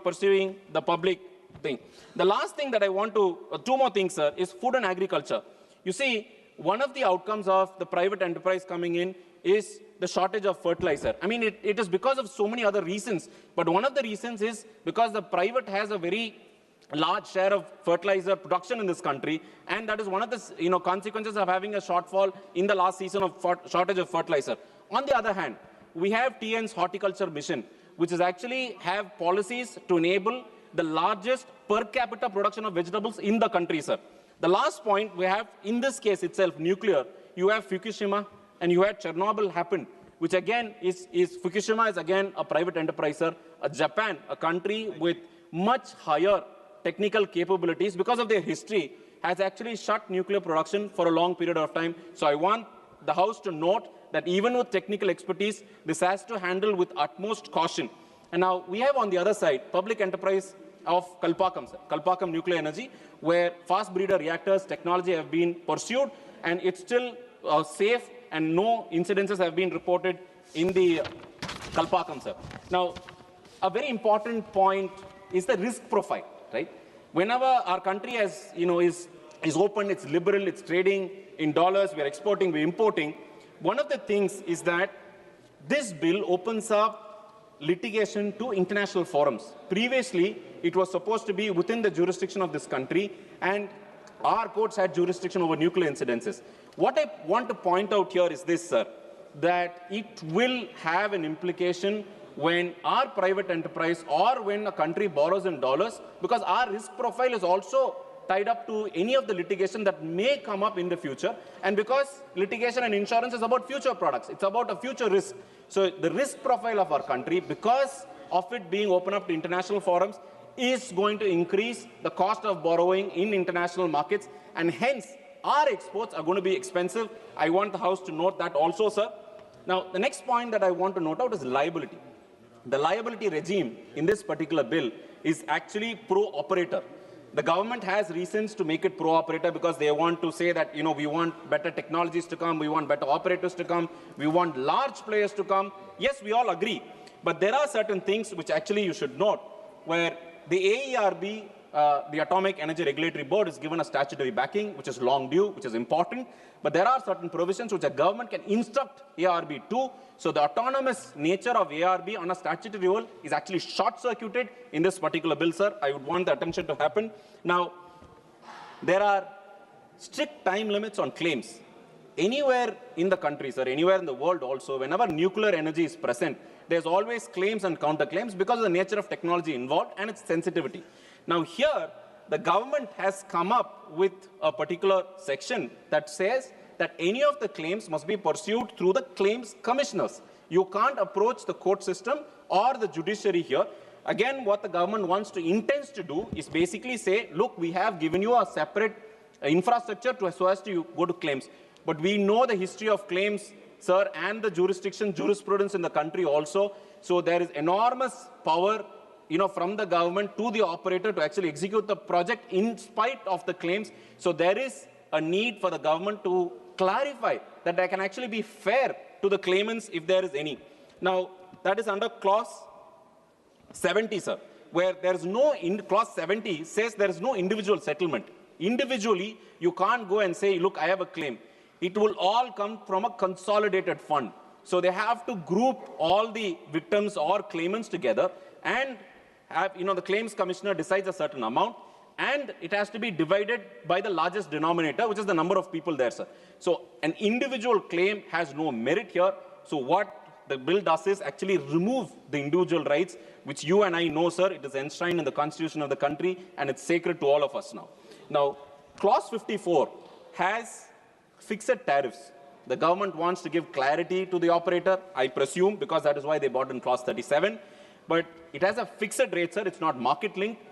Speaker 7: pursuing the public thing. The last thing that I want to, two more things, sir, is food and agriculture. You see, one of the outcomes of the private enterprise coming in is the shortage of fertilizer. I mean, it is because of so many other reasons, but one of the reasons is because the private has a very large share of fertilizer production in this country, and that is one of the consequences of having a shortfall in the last season of shortage of fertilizer. On the other hand, we have TN's horticulture mission, which is actually have policies to enable the largest per capita production of vegetables in the country, sir. The last point we have, in this case itself, nuclear, you have Fukushima and you had Chernobyl happen, which again is Fukushima is again a private enterprise, sir. Japan, a country with much higher technical capabilities because of their history, has actually shut nuclear production for a long period of time. So I want the House to note that even with technical expertise, this has to handle with utmost caution. And now we have on the other side, public enterprise of Kalpakkam, sir. Kalpakkam Nuclear Energy, where fast breeder reactors technology have been pursued, and it's still safe, and no incidences have been reported in the Kalpakkam, sir. Now, a very important point is the risk profile, right? Whenever our country has, is open, it's liberal, it's trading in dollars, we're exporting, we're importing. One of the things is that this bill opens up litigation to international forums. Previously, it was supposed to be within the jurisdiction of this country, and our courts had jurisdiction over nuclear incidences. What I want to point out here is this, sir, that it will have an implication when our private enterprise or when a country borrows in dollars, because our risk profile is also tied up to any of the litigation that may come up in the future, and because litigation and insurance is about future products, it's about a future risk. So the risk profile of our country, because of it being open up to international forums, is going to increase the cost of borrowing in international markets, and hence our exports are going to be expensive. I want the House to note that also, sir. Now, the next point that I want to note out is liability. The liability regime in this particular bill is actually pro-operator. The government has reasons to make it pro-operator because they want to say that, we want better technologies to come, we want better operators to come, we want large players to come. Yes, we all agree. But there are certain things which actually you should note, where the AERB, the Atomic Energy Regulatory Board, is given a statutory backing, which is long due, which is important. But there are certain provisions which a government can instruct ARB to. So the autonomous nature of ARB on a statutory role is actually short-circuited in this particular bill, sir. I would want the attention to happen. Now, there are strict time limits on claims. Anywhere in the country, sir, anywhere in the world also, whenever nuclear energy is present, there's always claims and counterclaims because of the nature of technology involved and its sensitivity. Now here, the government has come up with a particular section that says that any of the claims must be pursued through the claims commissioners. You can't approach the court system or the judiciary here. Again, what the government intends to do is basically say, look, we have given you a separate infrastructure so as to go to claims. But we know the history of claims, sir, and the jurisprudence in the country also. So there is enormous power, from the government to the operator to actually execute the project in spite of the claims. So there is a need for the government to clarify that they can actually be fair to the claimants if there is any. Now, that is under clause 70, sir, where there is no, clause 70 says there is no individual settlement. Individually, you can't go and say, look, I have a claim. It will all come from a consolidated fund. So they have to group all the victims or claimants together and have, the claims commissioner decides a certain amount, and it has to be divided by the largest denominator, which is the number of people there, sir. So an individual claim has no merit here. So what the bill does is actually remove the individual rights, which you and I know, sir, it is enshrined in the constitution of the country, and it's sacred to all of us now. Now, Clause 54 has fixed tariffs. The government wants to give clarity to the operator, I presume, because that is why they bought in Clause 37. But it has a fixed rate, sir. It's not market linked.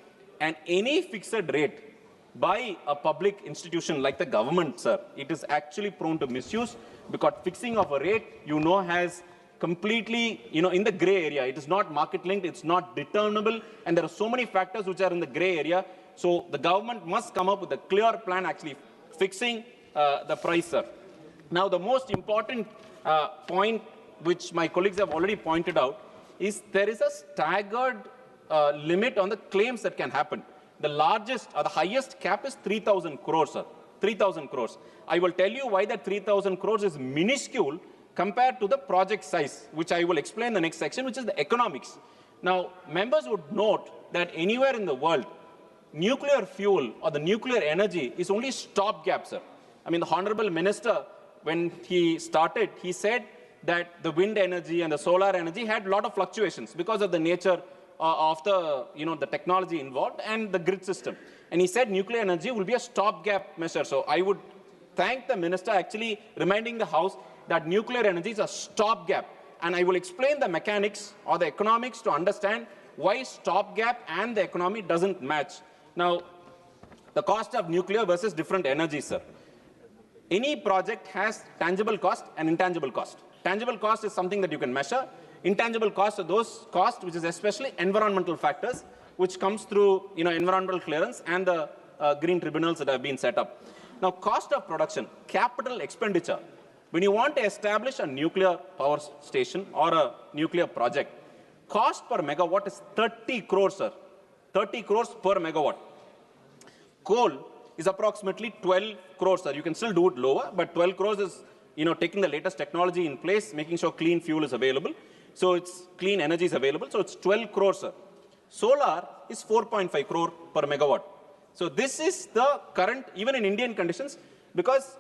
Speaker 7: And any fixed rate by a public institution like the government, sir, it is actually prone to misuse, because fixing of a rate, has completely, in the gray area. It is not market linked, it's not determinable, and there are so many factors which are in the gray area. So the government must come up with a clear plan actually fixing the price, sir. Now, the most important point, which my colleagues have already pointed out, is there is a staggered limit on the claims that can happen. The largest or the highest cap is 3,000 crores, sir. 3,000 crores. I will tell you why that 3,000 crores is minuscule compared to the project size, which I will explain in the next section, which is the economics. Now, members would note that anywhere in the world, nuclear fuel or the nuclear energy is only stopgap, sir. I mean, the Honorable Minister, when he started, he said that the wind energy and the solar energy had a lot of fluctuations because of the nature of the, the technology involved and the grid system. And he said nuclear energy will be a stopgap measure. So I would thank the minister actually reminding the House that nuclear energy is a stopgap. And I will explain the mechanics or the economics to understand why stopgap and the economy doesn't match. Now, the cost of nuclear versus different energies, sir. Any project has tangible cost and intangible cost. Tangible cost is something that you can measure. Intangible costs are those costs which is especially environmental factors, which comes through environmental clearance and the green tribunals that have been set up. Now, cost of production, capital expenditure. When you want to establish a nuclear power station or a nuclear project, cost per megawatt is 30 crores, sir. 30 crores per megawatt. Coal is approximately 12 crores, sir. You can still do it lower, but 12 crores is, taking the latest technology in place, making sure clean fuel is available. So it's clean energy is available. So it's 12 crores, sir. Solar is 4.5 crore per megawatt. So this is the current, even in Indian conditions, because,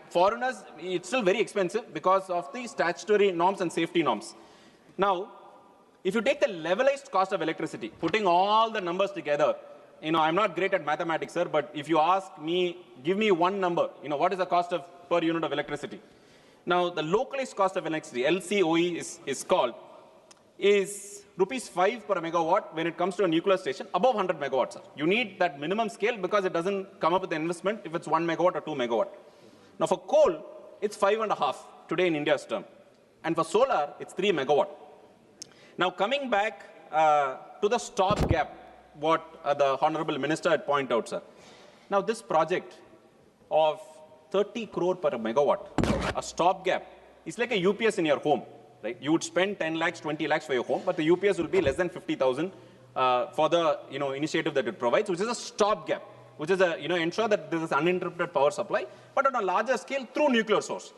Speaker 7: foreigners, it's still very expensive because of the statutory norms and safety norms. Now, if you take the levelized cost of electricity, putting all the numbers together, I'm not great at mathematics, sir, but if you ask me, give me one number, what is the cost of per unit of electricity? Now, the localized cost of electricity, LCOE is called, is rupees 5 per megawatt when it comes to a nuclear station above 100 megawatts, sir. You need that minimum scale because it doesn't come up with the investment if it's 1 megawatt or 2 megawatt. Now, for coal, it's 5.5 today in India's term. And for solar, it's 3 megawatt. Now, coming back to the stopgap, what the Honorable Minister had pointed out, sir. Now, this project of 30 crore per megawatt, a stopgap, is like a UPS in your home, right? You would spend 10 lakhs, 20 lakhs for your home, but the UPS will be less than 50,000 for the initiative that it provides, which is a stopgap, which is a ensure that there is uninterrupted power supply, but on a larger scale through nuclear source.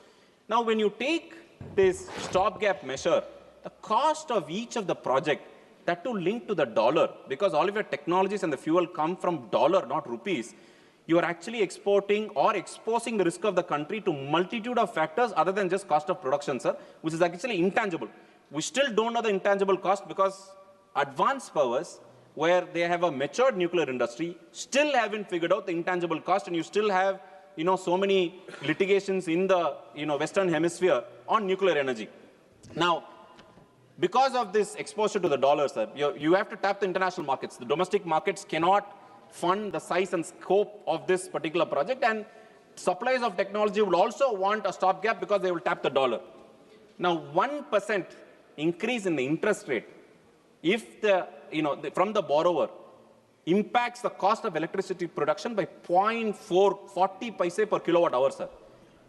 Speaker 7: Now, when you take this stopgap measure, the cost of each of the project, that to link to the dollar, because all of your technologies and the fuel come from dollar, not rupees, you are actually exporting or exposing the risk of the country to multitude of factors other than just cost of production, sir, which is actually intangible. We still don't know the intangible cost because advanced powers, where they have a matured nuclear industry, still haven't figured out the intangible cost, and you still have, so many litigations in the, Western Hemisphere on nuclear energy. Now, because of this exposure to the dollar, sir, you have to tap the international markets. The domestic markets cannot fund the size and scope of this particular project, and suppliers of technology will also want a stopgap because they will tap the dollar. Now, 1% increase in the interest rate, if the, from the borrower, impacts the cost of electricity production by 40 paise per kilowatt hour, sir.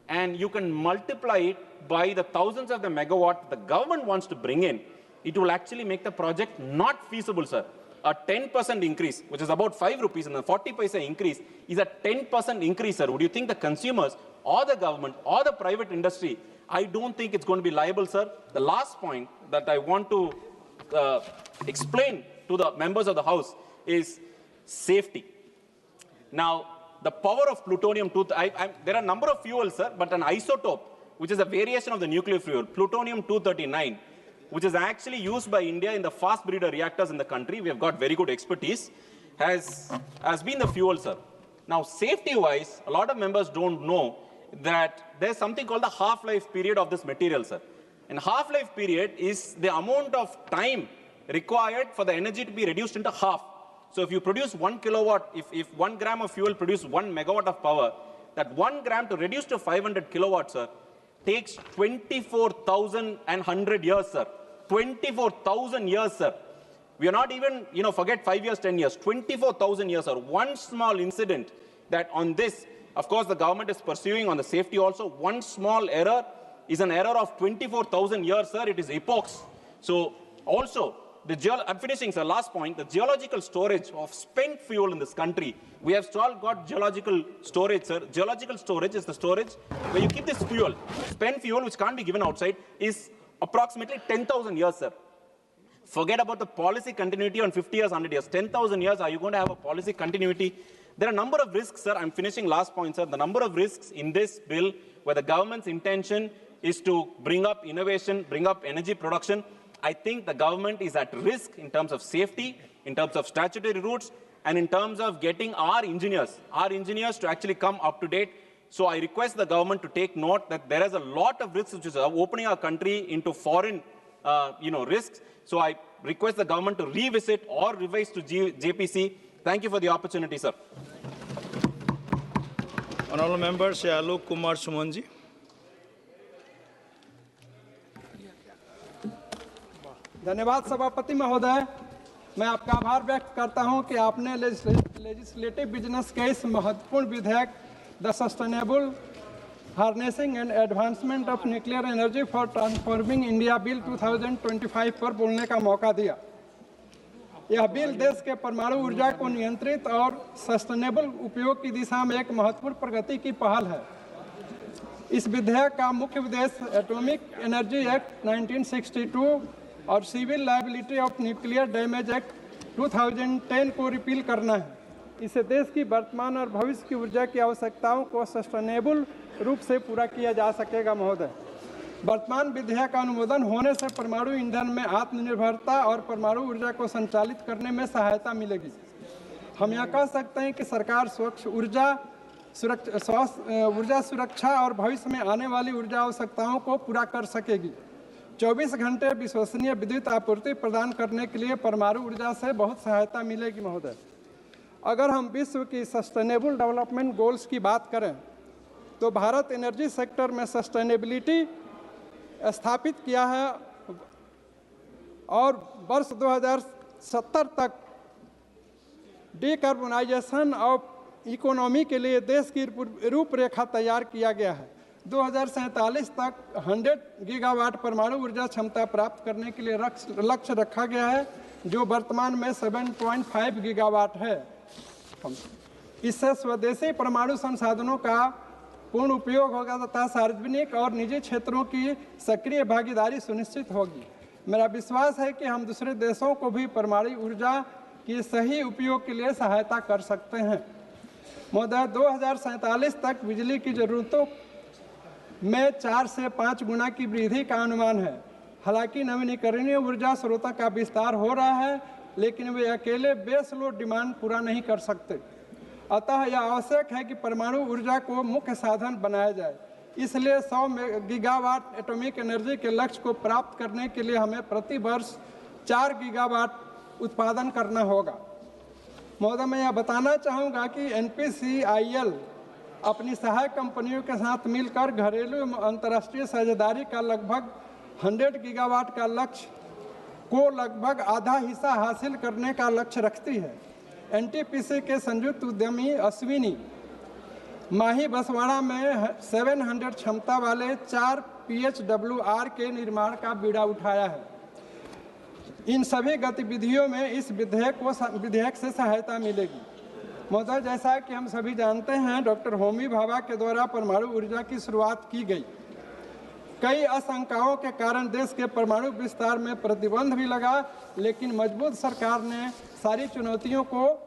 Speaker 7: And you can multiply it by the thousands of the megawatt the government wants to bring in, it will actually make the project not feasible, sir. A 10% increase, which is about 5 rupees, and a 40 paise increase is a 10% increase, sir. Would you think the consumers or the government or the private industry? I don't think it's going to be liable, sir. The last point that I want to explain to the members of the House is safety. Now, the power of plutonium-239, there are a number of fuels, sir, but an isotope, which is a variation of the nuclear fuel, plutonium-239, which is actually used by India in the fast breeder reactors in the country, we have got very good expertise, has been the fuel, sir. Now, safety-wise, a lot of members don't know that there's something called the half-life period of this material, sir. And half-life period is the amount of time required for the energy to be reduced into half. So if you produce 1 kilowatt, if 1 gram of fuel produces 1 megawatt of power, that 1 gram to reduce to 500 kilowatts, sir, takes 24,100 years, sir. 24,000 years, sir. We are not even, forget 5 years, 10 years, 24,000 years, sir. One small incident that on this, of course, the government is pursuing on the safety also. One small error is an error of 24,000 years, sir. It is epochs. So also, I'm finishing, sir. Last point, the geological storage of spent fuel in this country. We have still got geological storage, sir. Geological storage is the storage where you keep this fuel. Spent fuel, which can't be given outside, is approximately 10,000 years, sir. Forget about the policy continuity on 50 years, 100 years. 10,000 years, are you going to have a policy continuity? There are a number of risks, sir. I'm finishing last point, sir. The number of risks in this bill where the government's intention is to bring up innovation, bring up energy production. I think the government is at risk in terms of safety, in terms of statutory routes, and in terms of getting our engineers to actually come up to date. So I request the government to take note that there is a lot of risks which is opening our country into foreign risks. So I request the government to revisit or revise to JPC. Thank you for the opportunity, sir.
Speaker 6: Honorable Member, Shri Alok Kumar Sumanji.
Speaker 8: धन्यवाद सभापति महोदय, मैं आपका आभार व्यक्त करता हूं कि आपने लेजिस्लेटिव बिजनेस के इस महत्वपूर्ण विधेयक the sustainable harnessing and advancement of nuclear energy for transforming India bill 2025 पर बोलने का मौका दिया। यह बिल देश के परमाणु ऊर्जा को नियंत्रित और सस्टेनेबल उपयोग की दिशा में एक महत्वपूर्ण प्रगति की पहल है। इस विधेयक का मुख्य उद्देश्य एटॉमिक एनर्जी एक्ट 1962 और civil liability of nuclear damage act 2010 को रिपील करना है। इससे देश की वर्तमान और भविष्य की ऊर्जा की आवश्यकताओं को सस्टेनेबल रूप से पूरा किया जा सकेगा। महोदय, वर्तमान विधेयक का अनुमोदन होने से परमाणु ईंधन में आत्मनिर्भरता और परमाणु ऊर्जा को संचालित करने में सहायता मिलेगी। हम यह कह सकते हैं कि सरकार स्वच्छ ऊर्जा सुरक्षा और भविष्य में आने वाली ऊर्जा आवश्यकताओं को पूरा कर सकेगी। 24 घंटे विश्वसनीय विद्युत आपूर्ति प्रदान करने के लिए परमाणु ऊर्जा से बहुत सहायता मिलेगी। महोदय, अगर हम विश्व की सस्टेनेबल डेवलपमेंट गोल्स की बात करें तो भारत एनर्जी सेक्टर में सस्टेनेबिलिटी स्थापित किया है और वर्ष 2070 तक डिकार्बोनाइजेशन ऑफ इकोनॉमी के लिए देश की रूपरेखा तैयार किया गया है। 2047 तक 100 गीगावाट परमाणु ऊर्जा क्षमता प्राप्त करने के लिए लक्ष्य रखा गया है, जो वर्तमान में 7.5 गीगावाट है। इससे स्वदेशी परमाणु संसाधनों का पूर्ण उपयोग होगा तथा सार्वजनिक और निजी क्षेत्रों की सक्रिय भागीदारी सुनिश्चित होगी। मेरा विश्वास है कि हम दूसरे देशों को भी परमाणु ऊर्जा के सही उपयोग के लिए सहायता कर सकते हैं। महोदय, 2047 तक बिजली की ज़रूरतों में 4 से 5 गुना की वृद्धि का अनुमान है। हालांकि नवीनीकरणीय ऊर्जा स्रोतों का विस्तार हो रहा है, लेकिन वे अकेले बेस लोड डिमांड पूरा नहीं कर सकते। अतः यह आवश्यक है कि परमाणु ऊर्जा को मुख्य साधन बनाया जाए। इसलिए 100 गीगावाट एटॉमिक एनर्जी के लक्ष्य को प्राप्त करने के लिए हमें प्रति वर्ष 4 गीगावाट उत्पादन करना होगा। महोदय, मैं यह बताना चाहूँगा कि NPCIL अपनी सहायक कंपनियों के साथ मिलकर घरेलू एवं अंतर्राष्ट्रीय साझेदारी का लगभग 100 गीगावाट का लक्ष्य को लगभग आधा हिस्सा हासिल करने का लक्ष्य रखती है। NTPC के संयुक्त उद्यमी अश्विनी माही बसवाड़ा में 700 क्षमता वाले 4 PHWR के निर्माण का बीड़ा उठाया है। इन सभी गतिविधियों में इस विधेयक से सहायता मिलेगी। महोदय, जैसा कि हम सभी जानते हैं, डॉक्टर होमी भाभा के द्वारा परमाणु ऊर्जा की शुरुआत की गई। कई आशंकाओं के कारण देश के परमाणु विस्तार में प्रतिबंध भी लगा, लेकिन मजबूत सरकार ने सारी चुनौतियों को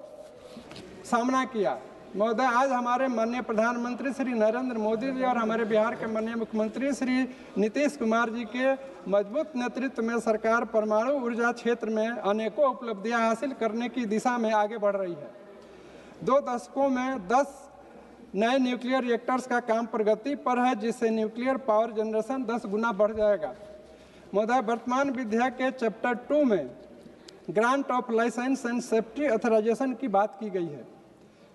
Speaker 8: सामना किया। महोदय, आज हमारे माननीय प्रधानमंत्री श्री नरेंद्र मोदी जी और हमारे बिहार के माननीय मुख्यमंत्री श्री नीतीश कुमार जी के मजबूत नेतृत्व में सरकार परमाणु ऊर्जा क्षेत्र में अनेकों उपलब्धियां हासिल करने की दिशा में आगे बढ़ रही है। 2 दशकों में 10 नए न्यूक्लियर रिएक्टर्स का काम प्रगति पर है, जिससे न्यूक्लियर पावर जनरेशन 10 गुना बढ़ जाएगा। महोदय, वर्तमान विधेयक के चैप्टर 2 में grant of licence and safety authorization की बात की गई है।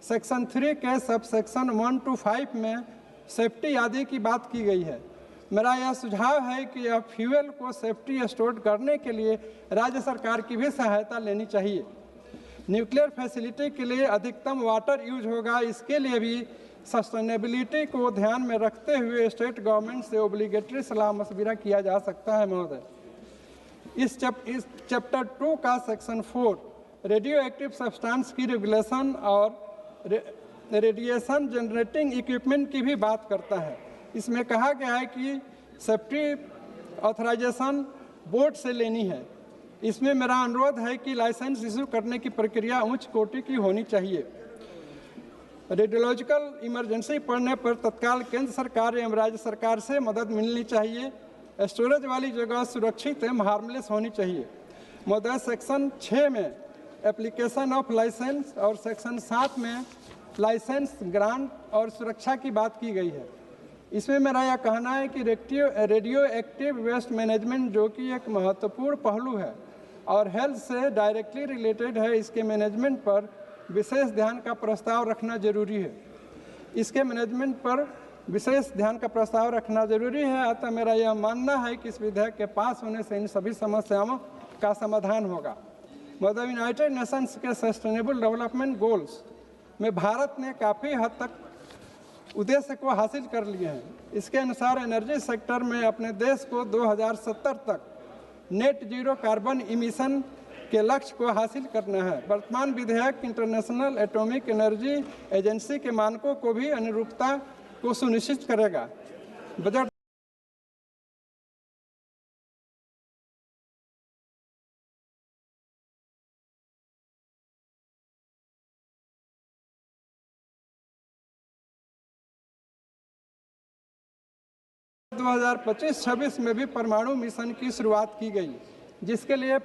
Speaker 8: सेक्शन 3 के सब सेक्शन 1 to 5 में सेफ्टी आदि की बात की गई है। मेरा यह सुझाव है कि यह फ्यूल को सेफ्टी स्टोर करने के लिए राज्य सरकार की भी सहायता लेनी चाहिए। न्यूक्लियर फैसिलिटी के लिए अधिकतम वाटर यूज होगा, इसके लिए भी सस्टेनेबिलिटी को ध्यान में रखते हुए स्टेट गवर्नमेंट से ओब्लिगेटरी सलाह मशविरा किया जा सकता है। महोदय, इस चैप्टर 2 का सेक्शन 4 रेडियो एक्टिव सब्सटेंस की रेगुलेशन और रेडिएशन जनरेटिंग इक्विपमेंट की भी बात करता है। इसमें कहा गया है कि सेफ्टी ऑथराइजेशन बोर्ड से लेनी है। इसमें मेरा अनुरोध है कि लाइसेंस इशू करने की प्रक्रिया उच्च कोटि की होनी चाहिए। रेडियोलॉजिकल इमरजेंसी पड़ने पर तत्काल केंद्र सरकार एवं राज्य सरकार से मदद मिलनी चाहिए। स्टोरेज वाली जगह सुरक्षित एवं हार्मलेस होनी चाहिए। महोदय, सेक्शन 6 में एप्लीकेशन ऑफ लाइसेंस और सेक्शन 7 में लाइसेंस ग्रांट और सुरक्षा की बात की गई है। इसमें मेरा यह कहना है कि रेडियो एक्टिव वेस्ट मैनेजमेंट, जो कि एक महत्वपूर्ण पहलू है और हेल्थ से डायरेक्टली रिलेटेड है, इसके मैनेजमेंट पर विशेष ध्यान का प्रस्ताव रखना जरूरी है। इसके मैनेजमेंट पर विशेष ध्यान का प्रस्ताव रखना जरूरी है। अतः मेरा यह मानना है कि इस विधेयक के पास होने से इन सभी समस्याओं का समाधान होगा। महोदय, यूनाइटेड नेशंस के सस्टेनेबल डेवलपमेंट गोल्स में भारत ने काफ़ी हद तक उद्देश्य को हासिल कर लिए हैं। इसके अनुसार एनर्जी सेक्टर में अपने देश को 2070 तक नेट जीरो कार्बन इमिशन के लक्ष्य को हासिल करना है। वर्तमान विधेयक इंटरनेशनल एटॉमिक एनर्जी एजेंसी के मानकों को भी अनुरूपता को सुनिश्चित करेगा। बजट दो 2025-26 में भी परमाणु मिशन की शुरुआत की गई, जिसके लिए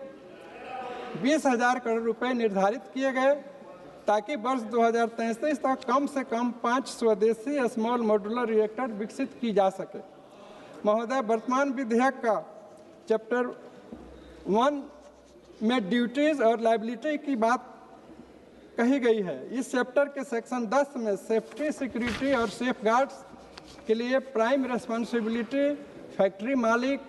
Speaker 8: 20,000 करोड़ रुपए निर्धारित किए गए, ताकि वर्ष 2033 तक कम से कम 5 स्वदेशी स्मॉल मॉड्यूलर रिएक्टर विकसित की जा सके। महोदय, वर्तमान विधेयक का चैप्टर 1 में ड्यूटीज और लायबिलिटी की बात कही गई है। इस चैप्टर के सेक्शन 10 में सेफ्टी, सिक्योरिटी और सेफ गार्ड्स के लिए प्राइम रिस्पॉन्सिबिलिटी फैक्ट्री मालिक,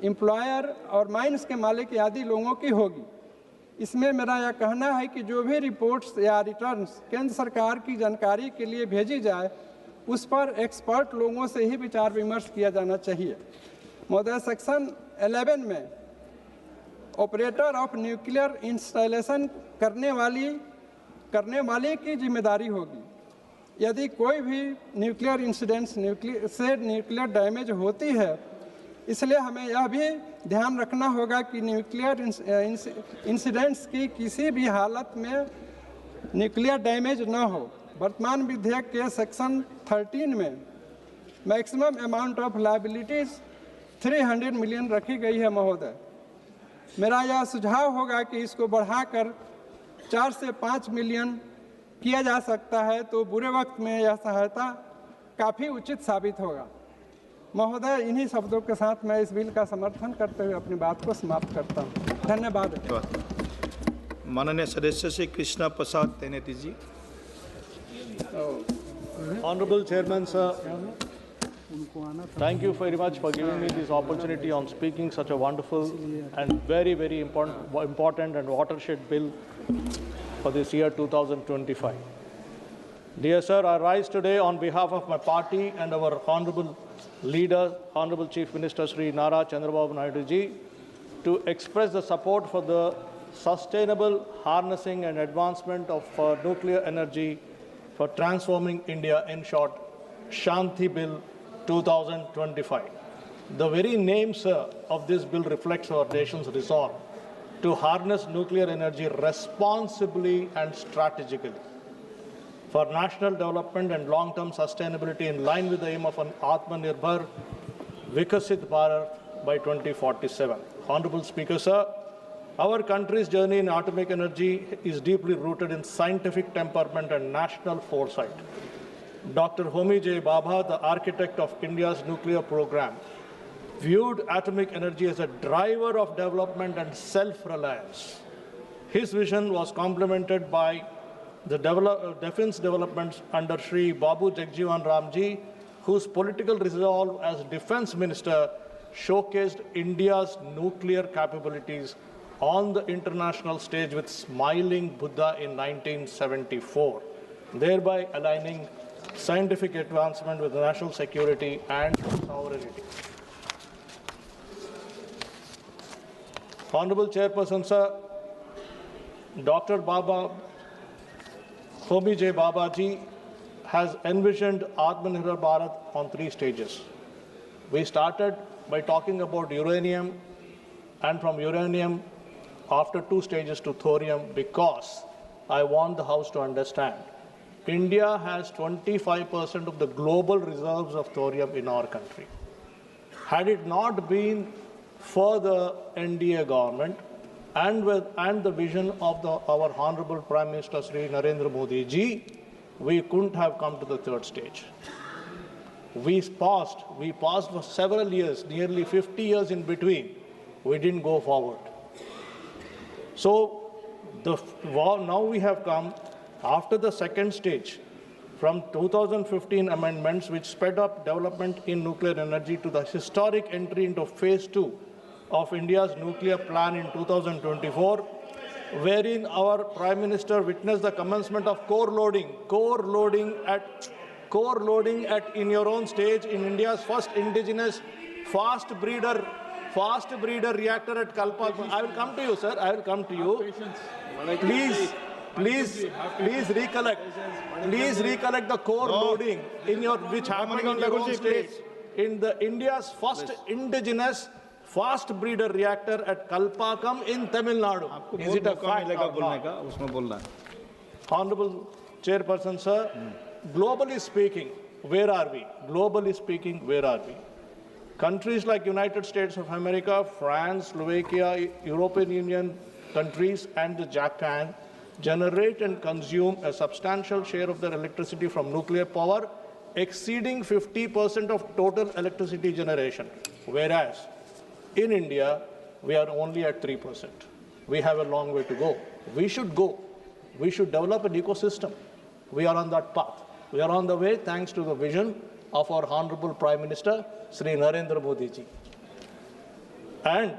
Speaker 8: एम्प्लॉयर और माइंस के मालिक आदि लोगों की होगी। इसमें मेरा यह कहना है कि जो भी रिपोर्ट्स या रिटर्न्स केंद्र सरकार की जानकारी के लिए भेजी जाए, उस पर एक्सपर्ट लोगों से ही विचार विमर्श किया जाना चाहिए। महोदय, सेक्शन 11 में ऑपरेटर ऑफ न्यूक्लियर इंस्टॉलेशन करने वाले की जिम्मेदारी होगी। यदि कोई भी न्यूक्लियर इंसिडेंट्स न्यूक्लियर डैमेज होती है, इसलिए हमें यह भी ध्यान रखना होगा कि न्यूक्लियर इंसिडेंट्स की किसी भी हालत में न्यूक्लियर डैमेज न हो। वर्तमान विधेयक के सेक्शन 13 में maximum amount of liabilities 300 million रखी गई है। महोदय, मेरा यह सुझाव होगा कि इसको बढ़ाकर 4 से 5 मिलियन किया जा सकता है, तो बुरे वक्त में यह सहायता काफ़ी उचित साबित होगा। महोदय, इन्हीं शब्दों के साथ मैं इस बिल का समर्थन करते हुए अपनी बात को समाप्त करता हूँ। धन्यवाद।
Speaker 6: माननीय सदस्य श्री कृष्णा प्रसाद तेनेती जी।
Speaker 2: Honorable Chairman, sir, thank you very much for giving me this opportunity on speaking such a wonderful and very, very important and watershed bill for this year 2025. Dear sir, I rise today on behalf of my party and our honorable leader, Honorable Chief Minister Sri Nara Chandrababu Naidu ji, to express the support for the sustainable harnessing and advancement of nuclear energy for transforming India, in short, Shanti Bill 2025. The very name, sir, of this bill reflects our nation's resolve to harness nuclear energy responsibly and strategically for national development and long-term sustainability in line with the aim of an Atmanirbhar Vikasit Bharat by 2047. Honorable Speaker, sir, Our country's journey in atomic energy is deeply rooted in scientific temperament and national foresight. Dr. Homi J. Bhabha, the architect of India's nuclear program, viewed atomic energy as a driver of development and self-reliance. His vision was complemented by the defense developments under Shri Babu Jagjivan Ramji, whose political resolve as defense minister showcased India's nuclear capabilities on the international stage with Smiling Buddha in 1974, thereby aligning scientific advancement with national security and sovereignty. Honorable Chairperson, sir, Dr. Homi J. Bhabha has envisioned Atmanirbhar Bharat on 3 stages. We started by talking about uranium, and from uranium, after 2 stages to thorium, because I want the House to understand, India has 25% of the global reserves of thorium in our country. Had it not been for the NDA government and the vision of our Honorable Prime Minister Sri Narendra Modi ji, we couldn't have come to the 3rd stage. We paused for several years, nearly 50 years in between. We didn't go forward. So now we have come after the 2nd stage, from 2015 amendments which sped up development in nuclear energy to the historic entry into phase 2 of India's nuclear plan in 2024, wherein our Prime Minister witnessed the commencement of core loading at in your own stage in India's first indigenous fast breeder reactor at Kalpakam. I will come to you, sir. I will come to you. Please recollect the core loading which happened in your own stage in the India's first indigenous fast breeder reactor at Kalpakam in Tamil Nadu. Is it a fact or not? Honorable Chairperson, sir, globally speaking, where are we? Countries like United States of America, France, Slovakia, European Union countries, and Japan generate and consume a substantial share of their electricity from nuclear power, exceeding 50% of total electricity generation. Whereas in India, we are only at 3%. We have a long way to go. We should go. We should develop an ecosystem. We are on that path. We are on the way thanks to the vision of our Honorable Prime Minister, Sri Narendra Modi ji. And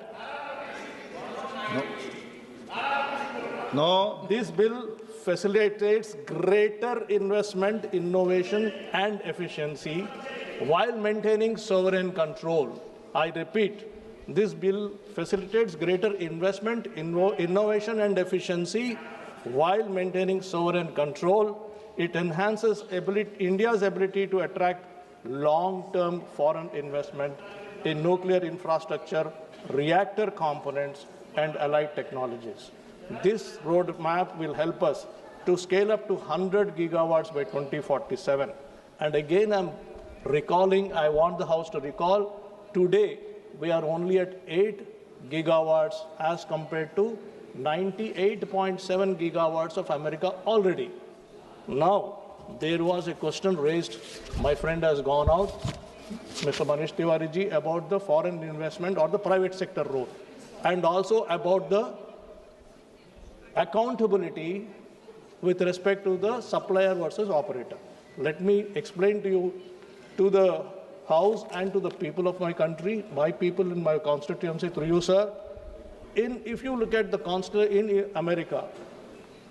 Speaker 2: this bill facilitates greater investment, innovation, and efficiency while maintaining sovereign control. I repeat, this bill facilitates greater investment, innovation, and efficiency while maintaining sovereign control. It enhances India's ability to attract long-term foreign investment in nuclear infrastructure, reactor components, and allied technologies. This roadmap will help us to scale up to 100 gigawatts by 2047. And again, I want the House to recall, today we are only at 8 gigawatts as compared to 98.7 gigawatts of America already. Now, there was a question raised, my friend has gone out, Mr. Manish Tiwari ji, about the foreign investment or the private sector role, and also about the accountability with respect to the supplier versus operator. Let me explain to you, to the House and to the people of my country, my people in my constituency, through you, sir. If you look at in America,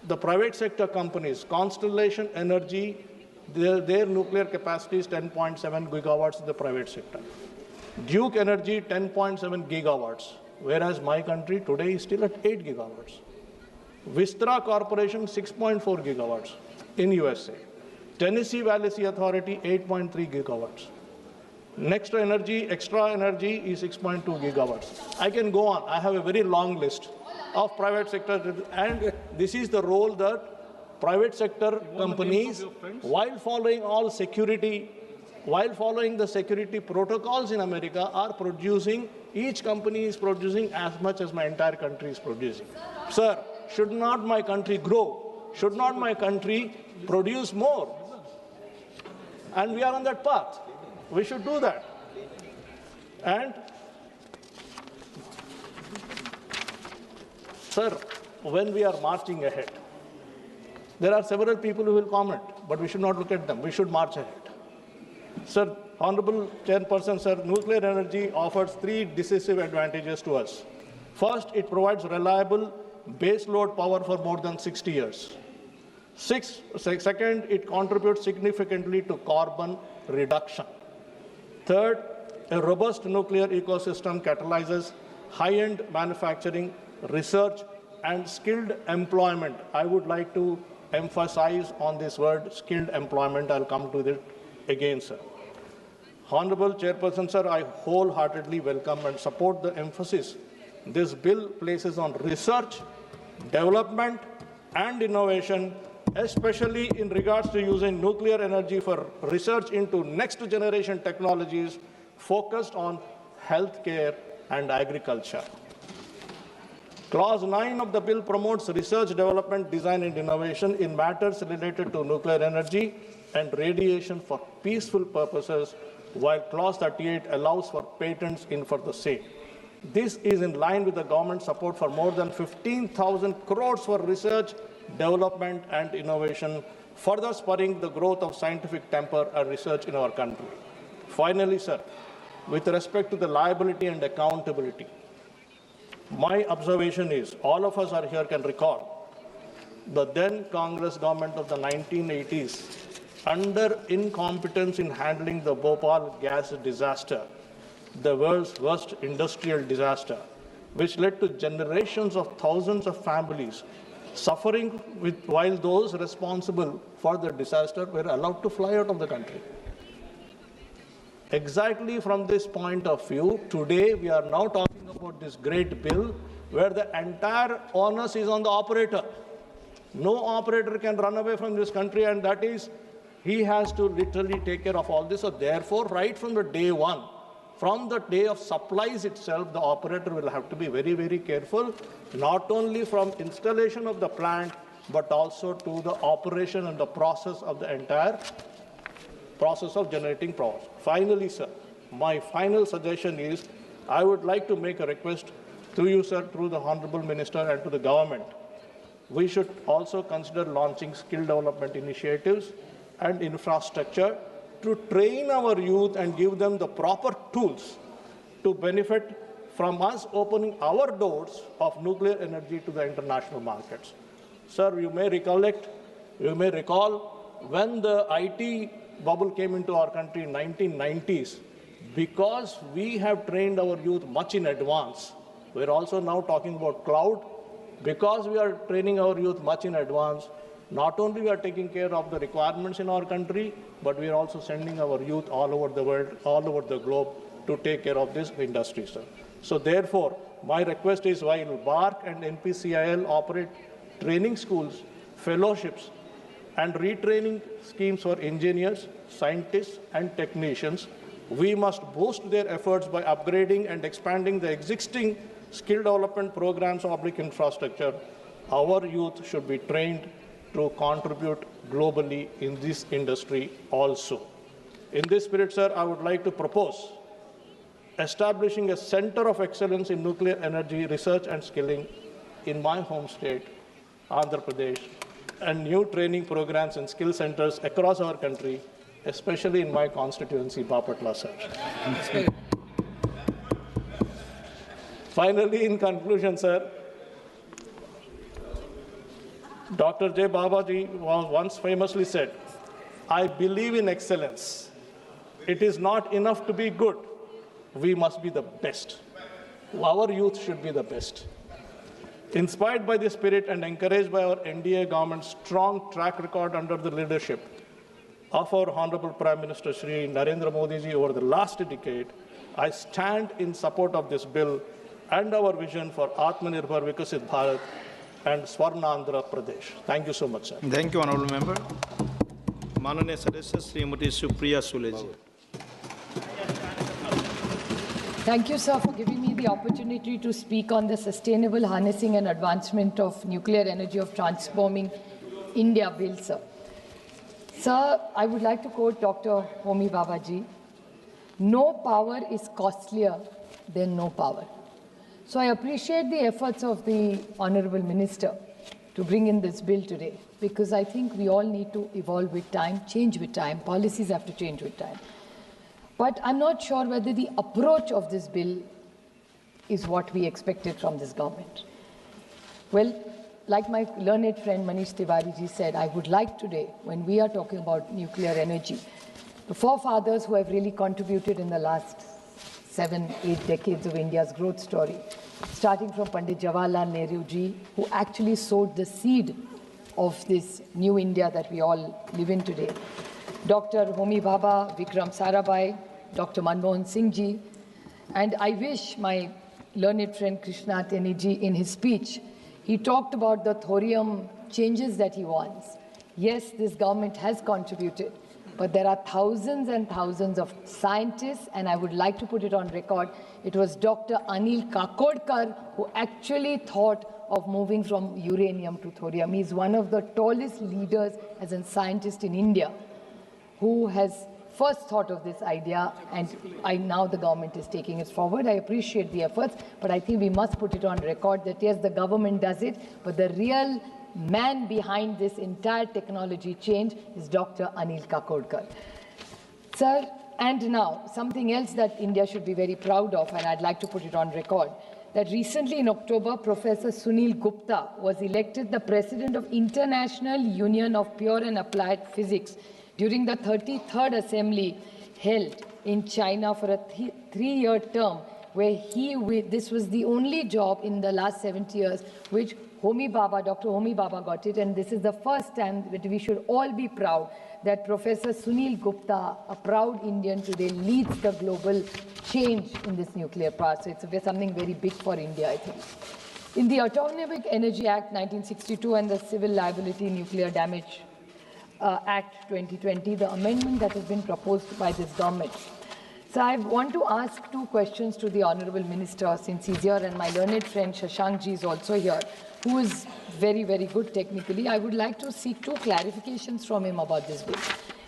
Speaker 2: the private sector companies, Constellation Energy, their nuclear capacity is 10.7 gigawatts in the private sector. Duke Energy, 10.7 gigawatts, whereas my country today is still at 8 gigawatts. Vistra Corporation, 6.4 gigawatts in USA. Tennessee Valley Authority, 8.3 gigawatts. Extra Energy is 6.2 gigawatts. I can go on. I have a very long list of private sector, and this is the role that private sector companies, while following the security protocols in America, are producing each company is producing as much as my entire country is producing. Sir, should not my country grow? Should not my country produce more? And we are on that path. We should do that. And, sir, when we are marching ahead, there are several people who will comment, but we should not look at them. We should march ahead. Sir, Honorable Chairperson, sir, nuclear energy offers three decisive advantages to us. First, it provides reliable base load power for more than 60 years. Second, it contributes significantly to carbon reduction. Third, a robust nuclear ecosystem catalyzes high-end manufacturing, research, and skilled employment. I would like to emphasize on this word, skilled employment. I'll come to it again, sir. Honorable Chairperson, sir, I wholeheartedly welcome and support the emphasis this bill places on research, development, and innovation, especially in regards to using nuclear energy for research into next-generation technologies focused on healthcare and agriculture. Clause 9 of the bill promotes research, development, design, and innovation in matters related to nuclear energy and radiation for peaceful purposes, while Clause 38 allows for patents in for the same. This is in line with the government support for more than 15,000 crores for research, development, and innovation, further spurring the growth of scientific temper and research in our country. Finally, sir, with respect to the liability and accountability, my observation is all of us are here can recall the then Congress government of the 1980s, under incompetence in handling the Bhopal gas disaster, the world's worst industrial disaster, which led to generations of thousands of families suffering while those responsible for the disaster were allowed to fly out of the country. Exactly from this point of view, today we are now talking about this great bill where the entire onus is on the operator. No operator can run away from this country, and that is, he has to literally take care of all this. So therefore, right from the day one, from the day of supplies itself, the operator will have to be very, very careful, not only from installation of the plant, but also to the operation and the process of the entire process of generating power. Finally, sir, my final suggestion is, I would like to make a request to you, sir, through the Honorable Minister and to the government. We should also consider launching skill development initiatives and infrastructure to train our youth and give them the proper tools to benefit from us opening our doors of nuclear energy to the international markets. Sir, you may recall when the IT bubble came into our country in 1990s, because we have trained our youth much in advance. We're also now talking about cloud. Because we are training our youth much in advance, not only we are taking care of the requirements in our country, but we are also sending our youth all over the world, all over the globe, to take care of this industry, sir. So therefore, my request is, while BARC and NPCIL operate training schools, fellowships, and retraining schemes for engineers, scientists, and technicians, we must boost their efforts by upgrading and expanding the existing skill development programs of public infrastructure. Our youth should be trained to contribute globally in this industry also. In this spirit, sir, I would like to propose establishing a center of excellence in nuclear energy research and skilling in my home state, Andhra Pradesh, and new training programs and skill centers across our country, especially in my constituency, Bapatla, sir. Finally, in conclusion, sir, Dr. J. Babaji once famously said, I believe in excellence. It is not enough to be good. We must be the best. Our youth should be the best. Inspired by this spirit and encouraged by our NDA government's strong track record under the leadership of our Honorable Prime Minister Shri Narendra Modi ji over the last decade, I stand in support of this bill and our vision for Atmanirbhar Vikasit Bharat and Swarnandhra Pradesh. Thank you so much, sir.
Speaker 6: Thank you, Honorable Member. माननीय सदस्य श्रीमती सुप्रिया सुले जी।
Speaker 9: Thank you, sir, for giving me the opportunity to speak on the sustainable harnessing and advancement of nuclear energy of transforming India bill, sir. Sir, I would like to quote Dr. Homi Bhabha. No power is costlier than no power. So I appreciate the efforts of the Honorable Minister to bring in this bill today, because I think we all need to evolve with time, change with time, policies have to change with time. But I'm not sure whether the approach of this bill is what we expected from this government. Well, like my learned friend Manish Tiwari ji said, I would like today, when we are talking about nuclear energy, the forefathers who have really contributed in the last 7-8 decades of India's growth story, starting from Pandit Jawaharlal Nehru ji, who actually sowed the seed of this new India that we all live in today. Dr. Homi Bhabha, Vikram Sarabhai, Dr. Manmohan Singh ji, and I wish my learned friend Krishna Teni ji, in his speech, he talked about the thorium changes that he wants. Yes, this government has contributed, but there are thousands and thousands of scientists, and I would like to put it on record, it was Dr. Anil Kakodkar who actually thought of moving from uranium to thorium. He's one of the tallest leaders as a scientist in India who has first thought of this idea, and now the government is taking it forward. I appreciate the efforts, but I think we must put it on record that yes, the government does it, but the real man behind this entire technology change is Dr. Anil Kakodkar. Sir, and now something else that India should be very proud of, and I'd like to put it on record, that recently in October, Professor Sunil Gupta was elected the President of International Union of Pure and Applied Physics during the 33rd Assembly held in China for a 3-year term, where this was the only job in the last 70 years which Dr. Homi Bhabha got it, and this is the first time that we should all be proud that Professor Sunil Gupta, a proud Indian today, leads the global change in this nuclear power. So it's something very big for India, I think. In the Atomic Energy Act 1962 and the Civil Liability Nuclear Damage Act 2020, the amendment that has been proposed by this government. So I want to ask 2 questions to the Honourable Minister, since he's here, and my learned friend Shashank ji is also here, who is very, very good technically. I would like to seek 2 clarifications from him about this bill.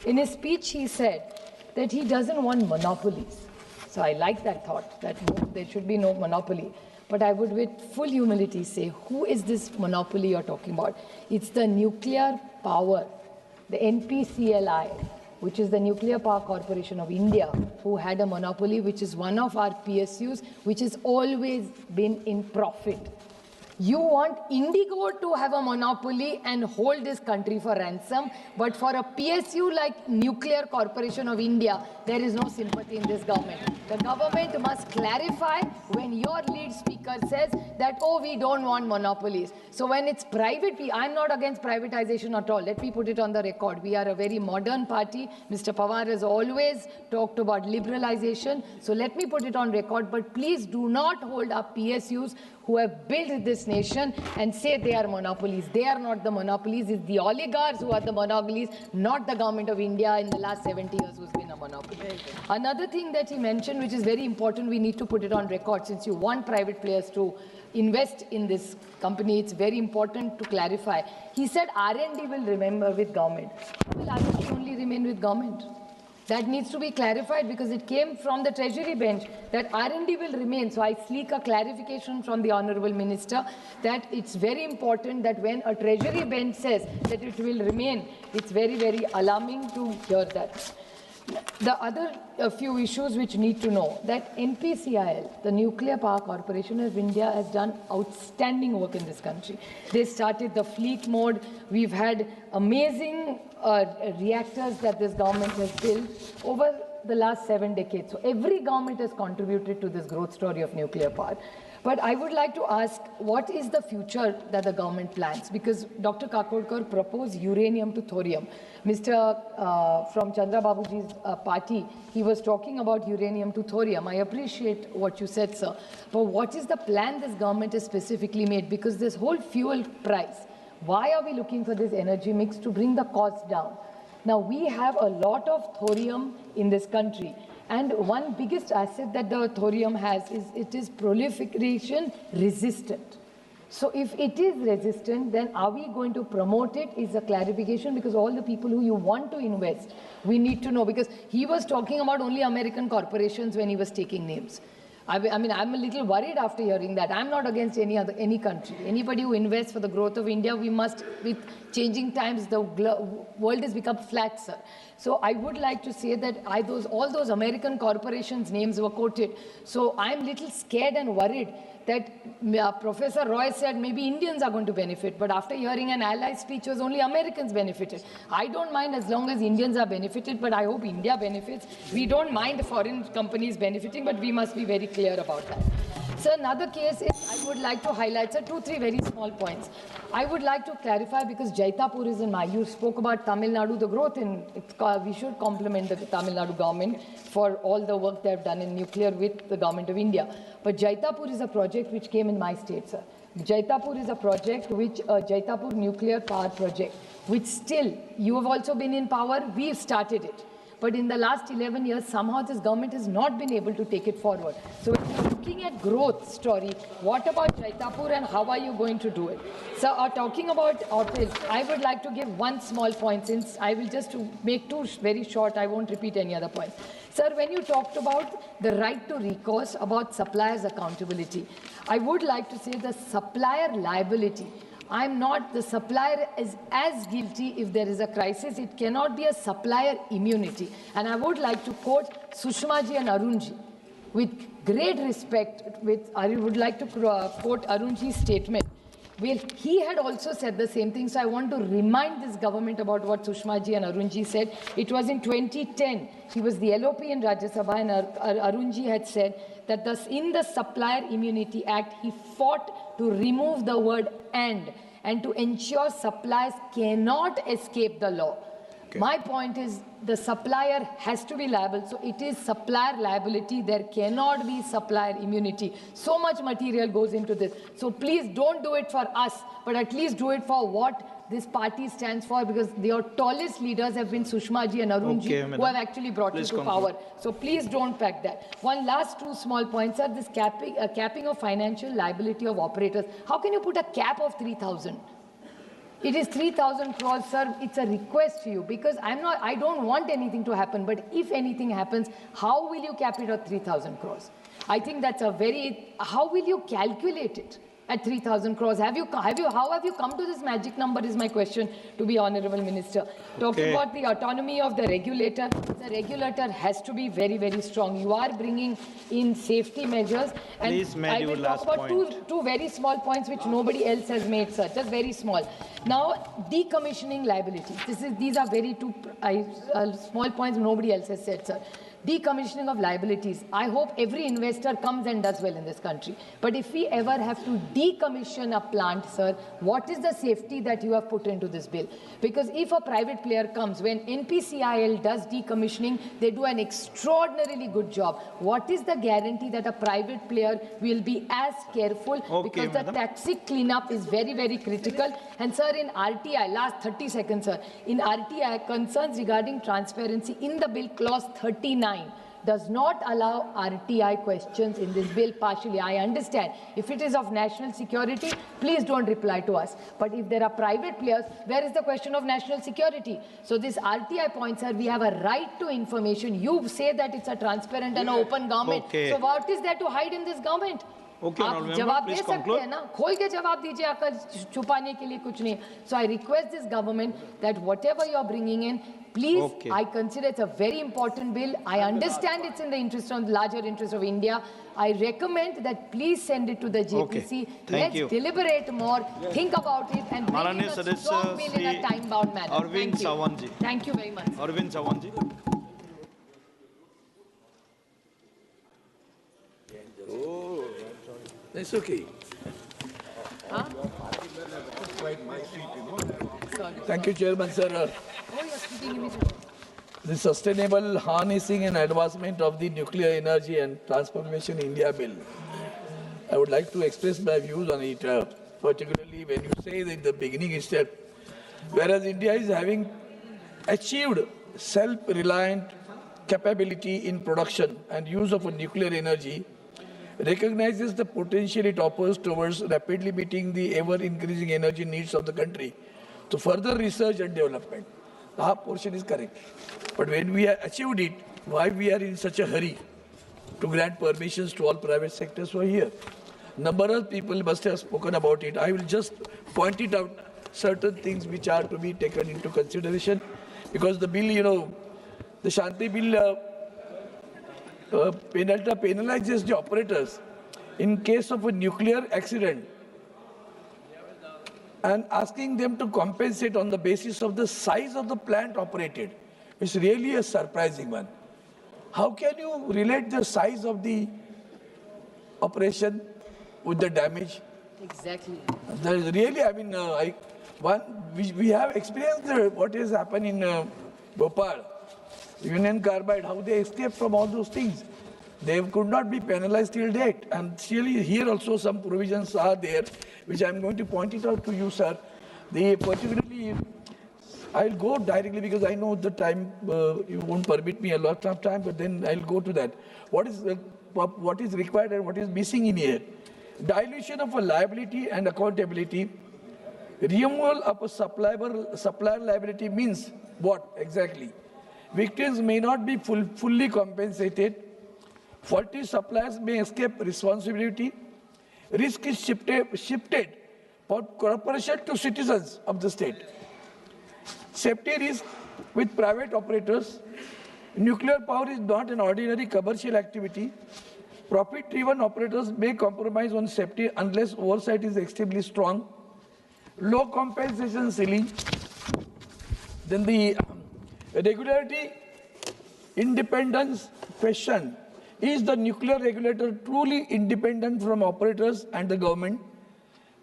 Speaker 9: In his speech, he said that he doesn't want monopolies. So I like that thought, that there should be no monopoly. But I would with full humility say, who is this monopoly you're talking about? It's the nuclear power, the NPCLI, which is the Nuclear Power Corporation of India, who had a monopoly, which is one of our PSUs, which has always been in profit. You want Indigo to have a monopoly and hold this country for ransom, but for a PSU like Nuclear Corporation of India, there is no sympathy in this government. The government must clarify when your lead speaker says that, oh, we don't want monopolies. So when it's private, I'm not against privatization at all. Let me put it on the record. We are a very modern party. Mr. Pawar has always talked about liberalization. So let me put it on record. But please do not hold up PSUs who have built this nation and say they are monopolies. They are not the monopolies. It's the oligarchs who are the monopolies, not the government of India in the last 70 years who's been a monopoly. Another thing that he mentioned, which is very important, we need to put it on record, since you want private players to invest in this company, it's very important to clarify. He said R&D will remain with government. Will R&D only remain with government? That needs to be clarified, because it came from the Treasury bench that R&D will remain. So I seek a clarification from the Honourable Minister that it's very important that when a Treasury bench says that it will remain, it's very, very alarming to hear that. The other few issues which need to know that NPCIL, the Nuclear Power Corporation of India, has done outstanding work in this country. They started the fleet mode. We've had amazing reactors that this government has built over the last 7 decades. So every government has contributed to this growth story of nuclear power. But I would like to ask, what is the future that the government plans? Because Dr. Kakodkar proposed uranium to thorium. Mr. From Chandrababu ji's party, he was talking about uranium to thorium. I appreciate what you said, sir. But what is the plan this government has specifically made? Because this whole fuel price, why are we looking for this energy mix to bring the cost down? Now, we have a lot of thorium in this country. And one biggest asset that the thorium has is it is proliferation resistant. So if it is resistant, then are we going to promote it is a clarification, because all the people who you want to invest, we need to know, because he was talking about only American corporations when he was taking names. I mean, I'm a little worried after hearing that. I'm not against any country. Anybody who invests for the growth of India, we must, with changing times, the world has become flat, sir. So I would like to say that all those American corporations' names were quoted. So I'm little scared and worried that Professor Roy said maybe Indians are going to benefit, but after hearing an ally speech was only Americans benefited. I don't mind as long as Indians are benefited, but I hope India benefits. We don't mind foreign companies benefiting, but we must be very clear about that. So another case is, I would like to highlight, sir, 2-3 very small points. I would like to clarify, because Jaitapur is in my, you spoke about Tamil Nadu, the growth in, we should compliment the Tamil Nadu government for all the work they have done in nuclear with the government of India. But Jaitapur is a project which came in my state, sir. Jaitapur is a project which, Jaitapur nuclear power project, which still, you have also been in power, we've started it. But in the last 11 years, somehow this government has not been able to take it forward. So if you're looking at growth story, what about Jaitapur and how are you going to do it? So talking about OPIL, I would like to give one small point, since I will just make two very short, I won't repeat any other points. Sir, when you talked about the right to recourse, about suppliers' accountability, I would like to say the supplier liability. I'm not, the supplier is as guilty if there is a crisis. It cannot be a supplier immunity. And I would like to quote Sushma ji and Arun ji. With great respect, I would like to quote Arun ji's statement. Well, he had also said the same thing, so I want to remind this government about what Sushma ji and Arun ji said. It was in 2010. He was the LOP in Rajya Sabha, and Arun ji had said that in the Supplier Immunity Act, he fought to remove the word and to ensure suppliers cannot escape the law. Okay. My point is the supplier has to be liable, so it is supplier liability. There cannot be supplier immunity. So much material goes into this. So please don't do it for us, but at least do it for what this party stands for, because your tallest leaders have been Sushma ji and Arun ji, who have actually brought you to power. So please don't pack that. One last two small points are this capping of financial liability of operators. How can you put a cap of 3,000? It is 3,000 crores, sir. It's a request to you, because I don't want anything to happen, but if anything happens, how will you cap it at 3,000 crores? I think that's how will you calculate it at 3,000 crores? How have you come to this magic number is my question to the Honorable Minister. Talking about the autonomy of the regulator has to be very, very strong. You are bringing in safety measures. And please, I will talk about two very small points which nobody else has made, sir, just very small. Now, decommissioning liability. These are very two small points nobody else has said, sir. Decommissioning of liabilities. I hope every investor comes and does well in this country. But if we ever have to decommission a plant, sir, what is the safety that you have put into this bill? Because if a private player comes, when NPCIL does decommissioning, they do an extraordinarily good job. What is the guarantee that a private player will be as careful? Because the toxic cleanup is very, very critical. And sir, in RTI, last 30 seconds, sir, in RTI, concerns regarding transparency in the bill, clause 39, does not allow RTI questions in this bill partially. I understand. If it is of national security, please don't reply to us. But if there are private players, where is the question of national security? So this RTI point, sir, we have a right to information. You say that it's a transparent and open government. So what is there to hide in this government? आप जवाब दे सकते हैं ना, खोल के जवाब दीजिए, आपका छुपाने के लिए कुछ नहीं. So I request this government that whatever you are bringing in, please, I consider it's a very important bill. I understand it's in the interest of larger interest of India. I recommend that please send it to the JPC. Let's deliberate more, think about it, and bring in a strong bill in a time-bound manner. Thank you. Thank you very much.
Speaker 6: Arvind Sawanji.
Speaker 10: It's okay.
Speaker 9: Huh?
Speaker 10: Thank you, Chairman, sir.
Speaker 9: You're speaking immediately.
Speaker 10: The Sustainable Harnessing and Advancement of the Nuclear Energy and Transformation India Bill. I would like to express my views on it, particularly when you say that in the beginning itself, whereas India is having achieved self-reliant capability in production and use of nuclear energy recognizes the potential it offers towards rapidly meeting the ever-increasing energy needs of the country to further research and development. The half portion is correct. But when we have achieved it, why we are in such a hurry to grant permissions to all private sectors who are here? Number of people must have spoken about it. I will just point it out, certain things which are to be taken into consideration, because the bill, the Shanti bill penalizes the operators in case of a nuclear accident and asking them to compensate on the basis of the size of the plant operated. It's really a surprising one. How can you relate the size of the operation with the damage?
Speaker 9: Exactly.
Speaker 10: There is really, we have experienced what has happened in Bhopal, Union Carbide, how they escaped from all those things. They could not be penalized till date. And really here also some provisions are there, which I'm going to point it out to you, sir. Particularly, I'll go directly because I know the time, you won't permit me a lot of time, but then I'll go to that. What is required and what is missing in here? Dilution of a liability and accountability. Removal of a supplier liability means what exactly? Victims may not be fully compensated. Faulty suppliers may escape responsibility. Risk is shifted for corporation to citizens of the state. Safety risk with private operators. Nuclear power is not an ordinary commercial activity. Profit-driven operators may compromise on safety unless oversight is extremely strong. Low compensation ceiling. Then the regularity independence question. Is the nuclear regulator truly independent from operators and the government?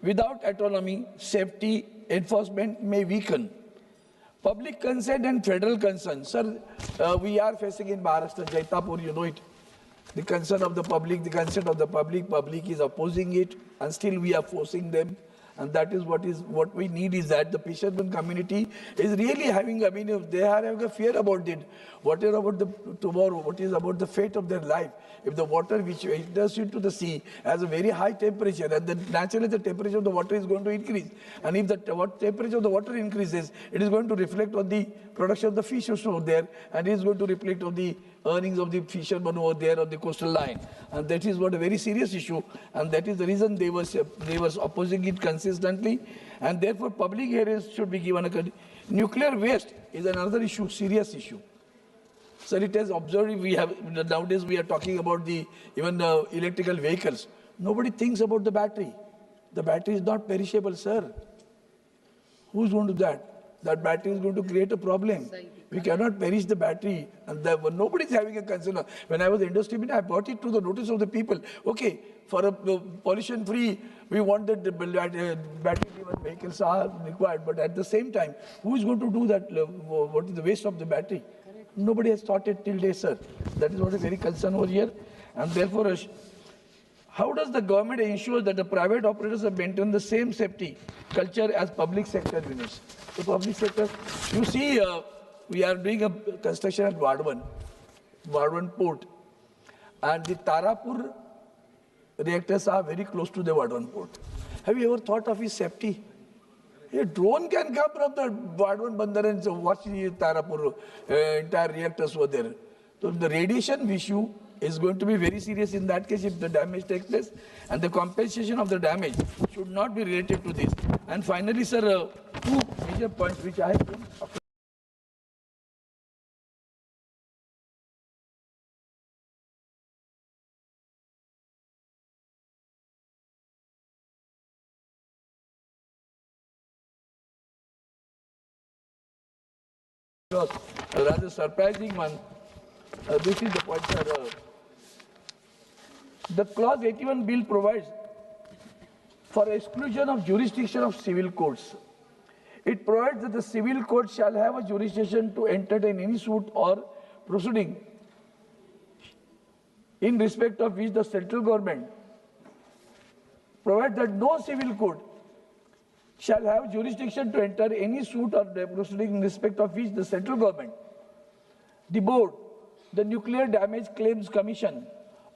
Speaker 10: Without autonomy, safety enforcement may weaken. Public consent and federal concern. Sir, we are facing in Maharashtra, Jaitapur, you know it. The concern of the public, the consent of the public is opposing it, and still we are forcing them. And that is what we need is that the fisherman community is really having, they are having a fear about it. What is about the tomorrow? What is about the fate of their life? If the water which enters into the sea has a very high temperature, and then naturally the temperature of the water is going to increase. And if the temperature of the water increases, it is going to reflect on the production of the fish over there, and it is going to reflect on the earnings of the fishermen over there on the coastal line. And that is what a very serious issue, and that is the reason they were opposing it consistently, and therefore public areas should be given a... Nuclear waste is another issue, serious issue. Sir, it has observed, nowadays we are talking about even electrical vehicles. Nobody thinks about the battery. The battery is not perishable, sir. Who's going to do that? That battery is going to create a problem. We cannot perish the battery. And nobody is having a concern. When I was industry minister, I brought it to the notice of the people. Okay, for a pollution-free, we want that the battery-driven vehicles are required. But at the same time, who is going to do that? What is the waste of the battery? Nobody has thought it till day, sir. That is what is very concern over here. And therefore, how does the government ensure that the private operators have maintained the same safety culture as public sector units? The public sector, you see, we are doing a construction at Vadhavan port, and the Tarapur reactors are very close to the Vadhavan port. Have you ever thought of his safety? A drone can come from the Vadhavan Bandar and watch the Tarapur entire reactors over there. So the radiation issue is going to be very serious in that case if the damage takes place, and the compensation of the damage should not be related to this. And finally, sir, two major points which I have been a rather surprising one. This is the point, sir. The clause 81 bill provides for exclusion of jurisdiction of civil courts. It provides that the civil court shall have a jurisdiction to entertain any suit or proceeding in respect of which the central government provides that no civil court shall have jurisdiction to enter any suit or proceeding in respect of which the central government, the board, the Nuclear Damage Claims Commission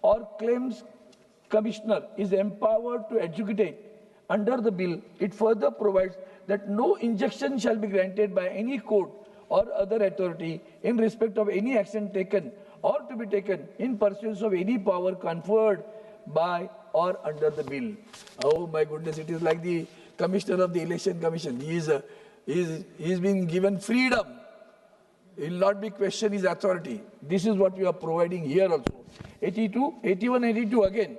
Speaker 10: or Claims Commissioner is empowered to adjudicate. Under the bill, it further provides that no injunction shall be granted by any court or other authority in respect of any action taken or to be taken in pursuance of any power conferred by or under the bill. Oh my goodness, it is like the Commissioner of the Election Commission. He is being given freedom. He will not be questioned his authority. This is what we are providing here also. 81, 82 again.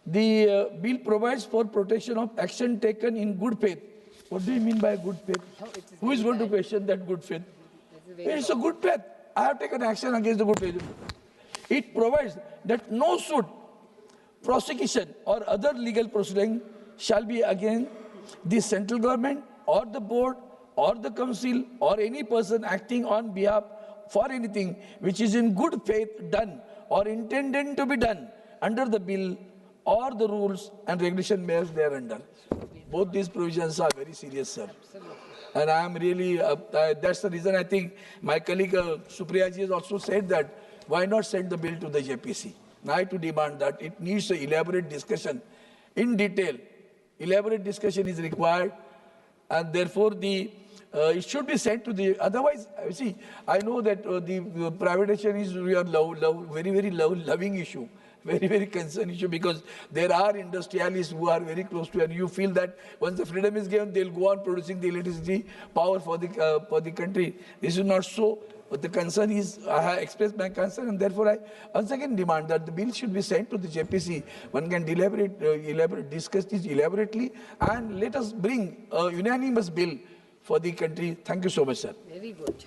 Speaker 10: The bill provides for protection of action taken in good faith. What do you mean by good faith? Who is going to question that good faith? It's a good faith. I have taken action against the good faith. It provides that no suit, prosecution or other legal proceeding shall be against the central government or the board or the council or any person acting on behalf for anything which is in good faith done or intended to be done under the bill or the rules and regulation made thereunder. Both these provisions are very serious, sir. And I am really, that's the reason I think my colleague Supriya ji has also said that why not send the bill to the JPC? I to demand that it needs an elaborate discussion in detail. Elaborate discussion is required, and therefore it should be sent to the, otherwise, see, I know that the privatization is very, very loving issue. Very, very concerned issue, because there are industrialists who are very close to, and you feel that once the freedom is given, they'll go on producing the electricity power for the country. This is not so. But the concern is, I have expressed my concern, and therefore I once again demand that the bill should be sent to the JPC. One can discuss this elaborately, and let us bring a unanimous bill for the country. Thank you so much, sir.
Speaker 9: Very good.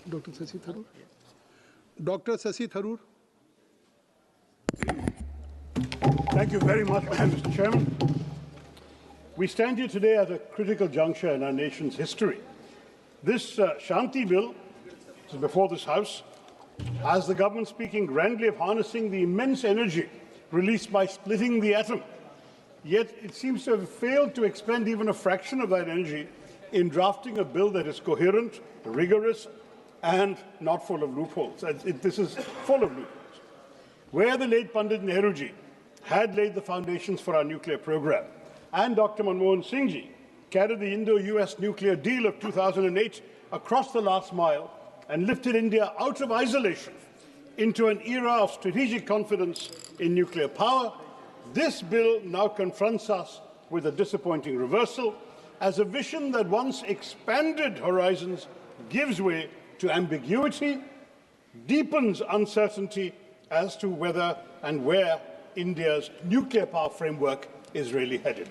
Speaker 11: Dr. Shashi Tharoor. Dr. Shashi Tharoor.
Speaker 12: Thank you very much, Mr. Chairman. We stand here today at a critical juncture in our nation's history. This Shanti Bill, which is before this House, has the government speaking grandly of harnessing the immense energy released by splitting the atom. Yet it seems to have failed to expend even a fraction of that energy in drafting a bill that is coherent, rigorous, and not full of loopholes. This is full of loopholes. Where the late Pandit Nehruji had laid the foundations for our nuclear program, and Dr. Manmohan Singh ji carried the Indo-US nuclear deal of 2008 across the last mile and lifted India out of isolation into an era of strategic confidence in nuclear power, this bill now confronts us with a disappointing reversal, as a vision that once expanded horizons gives way to ambiguity, deepens uncertainty as to whether and where India's nuclear power framework is really headed.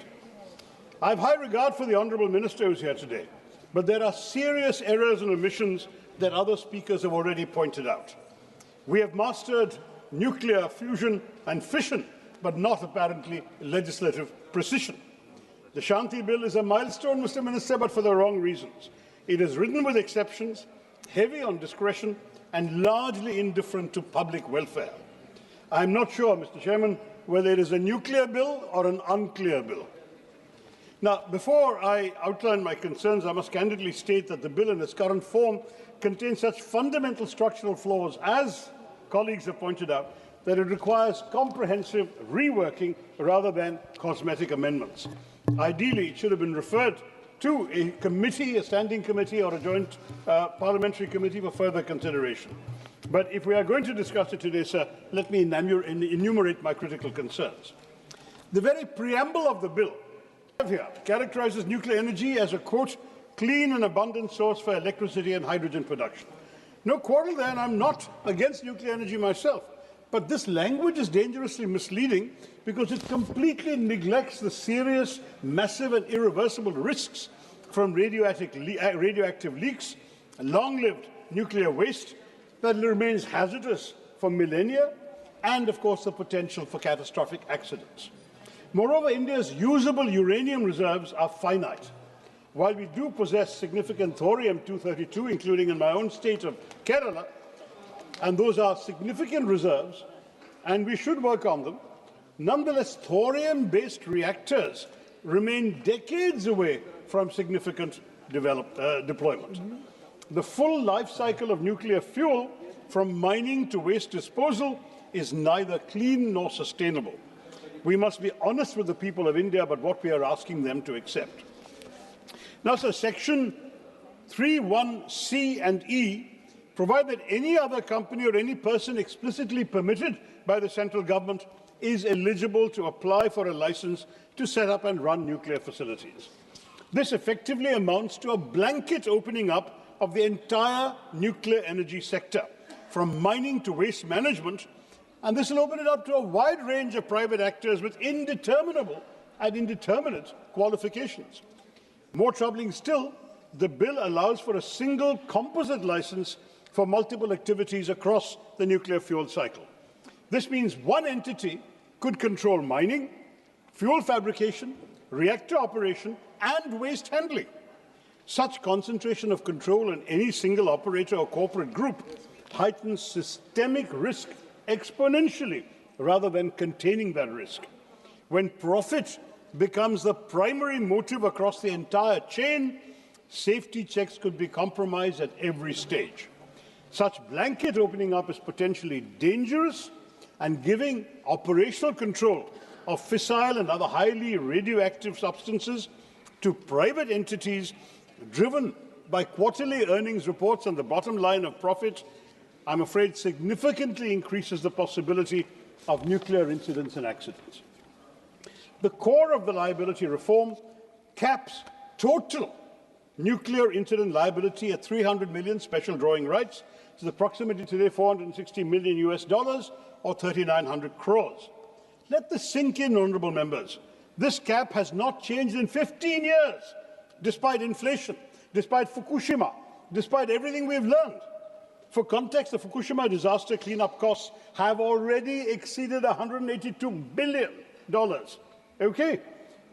Speaker 12: I have high regard for the Honourable Minister who is here today, but there are serious errors and omissions that other speakers have already pointed out. We have mastered nuclear fusion and fission, but not apparently legislative precision. The Shanti Bill is a milestone, Mr. Minister, but for the wrong reasons. It is written with exceptions, heavy on discretion, and largely indifferent to public welfare. I am not sure, Mr. Chairman, whether it is a nuclear bill or an unclear bill. Now, before I outline my concerns, I must candidly state that the bill in its current form contains such fundamental structural flaws, as colleagues have pointed out, that it requires comprehensive reworking rather than cosmetic amendments. Ideally, it should have been referred to a committee, a standing committee or a joint parliamentary committee for further consideration. But if we are going to discuss it today, sir, let me enumerate my critical concerns. The very preamble of the bill here characterizes nuclear energy as a, quote, clean and abundant source for electricity and hydrogen production. No quarrel there, and I'm not against nuclear energy myself. But this language is dangerously misleading because it completely neglects the serious, massive and irreversible risks from radioactive leaks, long-lived nuclear waste that remains hazardous for millennia, and, of course, the potential for catastrophic accidents. Moreover, India's usable uranium reserves are finite. While we do possess significant thorium-232, including in my own state of Kerala, and those are significant reserves, and we should work on them, Nonetheless, thorium-based reactors remain decades away from significant deployment. The full life cycle of nuclear fuel, from mining to waste disposal, is neither clean nor sustainable. We must be honest with the people of India about what we are asking them to accept. Now, sir, Section 3(1)(c) and E provide that any other company or any person explicitly permitted by the central government is eligible to apply for a license to set up and run nuclear facilities. This effectively amounts to a blanket opening up of the entire nuclear energy sector, from mining to waste management, and this will open it up to a wide range of private actors with indeterminate qualifications. More troubling still, the bill allows for a single composite license for multiple activities across the nuclear fuel cycle. This means one entity could control mining, fuel fabrication, reactor operation, and waste handling. Such concentration of control in any single operator or corporate group heightens systemic risk exponentially rather than containing that risk. When profit becomes the primary motive across the entire chain, safety checks could be compromised at every stage. Such blanket opening up is potentially dangerous, and giving operational control of fissile and other highly radioactive substances to private entities driven by quarterly earnings reports and the bottom line of profit, I'm afraid significantly increases the possibility of nuclear incidents and accidents. The core of the liability reform caps total nuclear incident liability at 300 million special drawing rights, which is approximately today $460 million or 3,900 crores. Let this sink in, honourable members. This cap has not changed in 15 years, despite inflation, despite Fukushima, despite everything we've learned. For context, the Fukushima disaster cleanup costs have already exceeded $182 billion. Okay?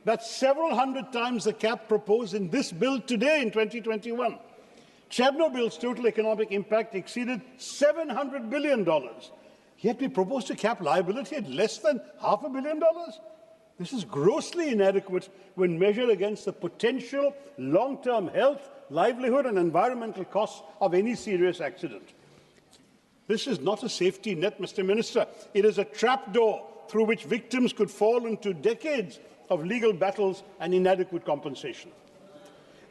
Speaker 12: That's several hundred times the cap proposed in this bill today in 2021. Chernobyl's total economic impact exceeded $700 billion. Yet we propose to cap liability at less than $500 million? This is grossly inadequate when measured against the potential long-term health, livelihood and environmental costs of any serious accident. This is not a safety net, Mr. Minister. It is a trapdoor through which victims could fall into decades of legal battles and inadequate compensation.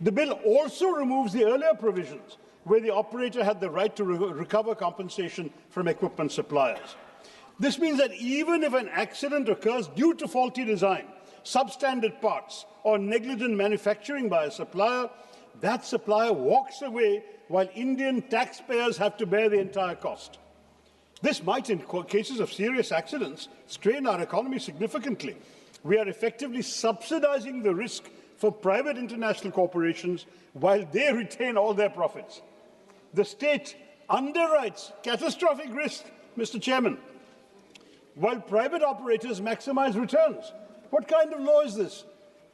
Speaker 12: The bill also removes the earlier provisions where the operator had the right to recover compensation from equipment suppliers. This means that even if an accident occurs due to faulty design, substandard parts, or negligent manufacturing by a supplier, that supplier walks away while Indian taxpayers have to bear the entire cost. This might, in cases of serious accidents, strain our economy significantly. We are effectively subsidizing the risk for private international corporations while they retain all their profits. The state underwrites catastrophic risk, Mr. Chairman, while private operators maximize returns. What kind of law is this?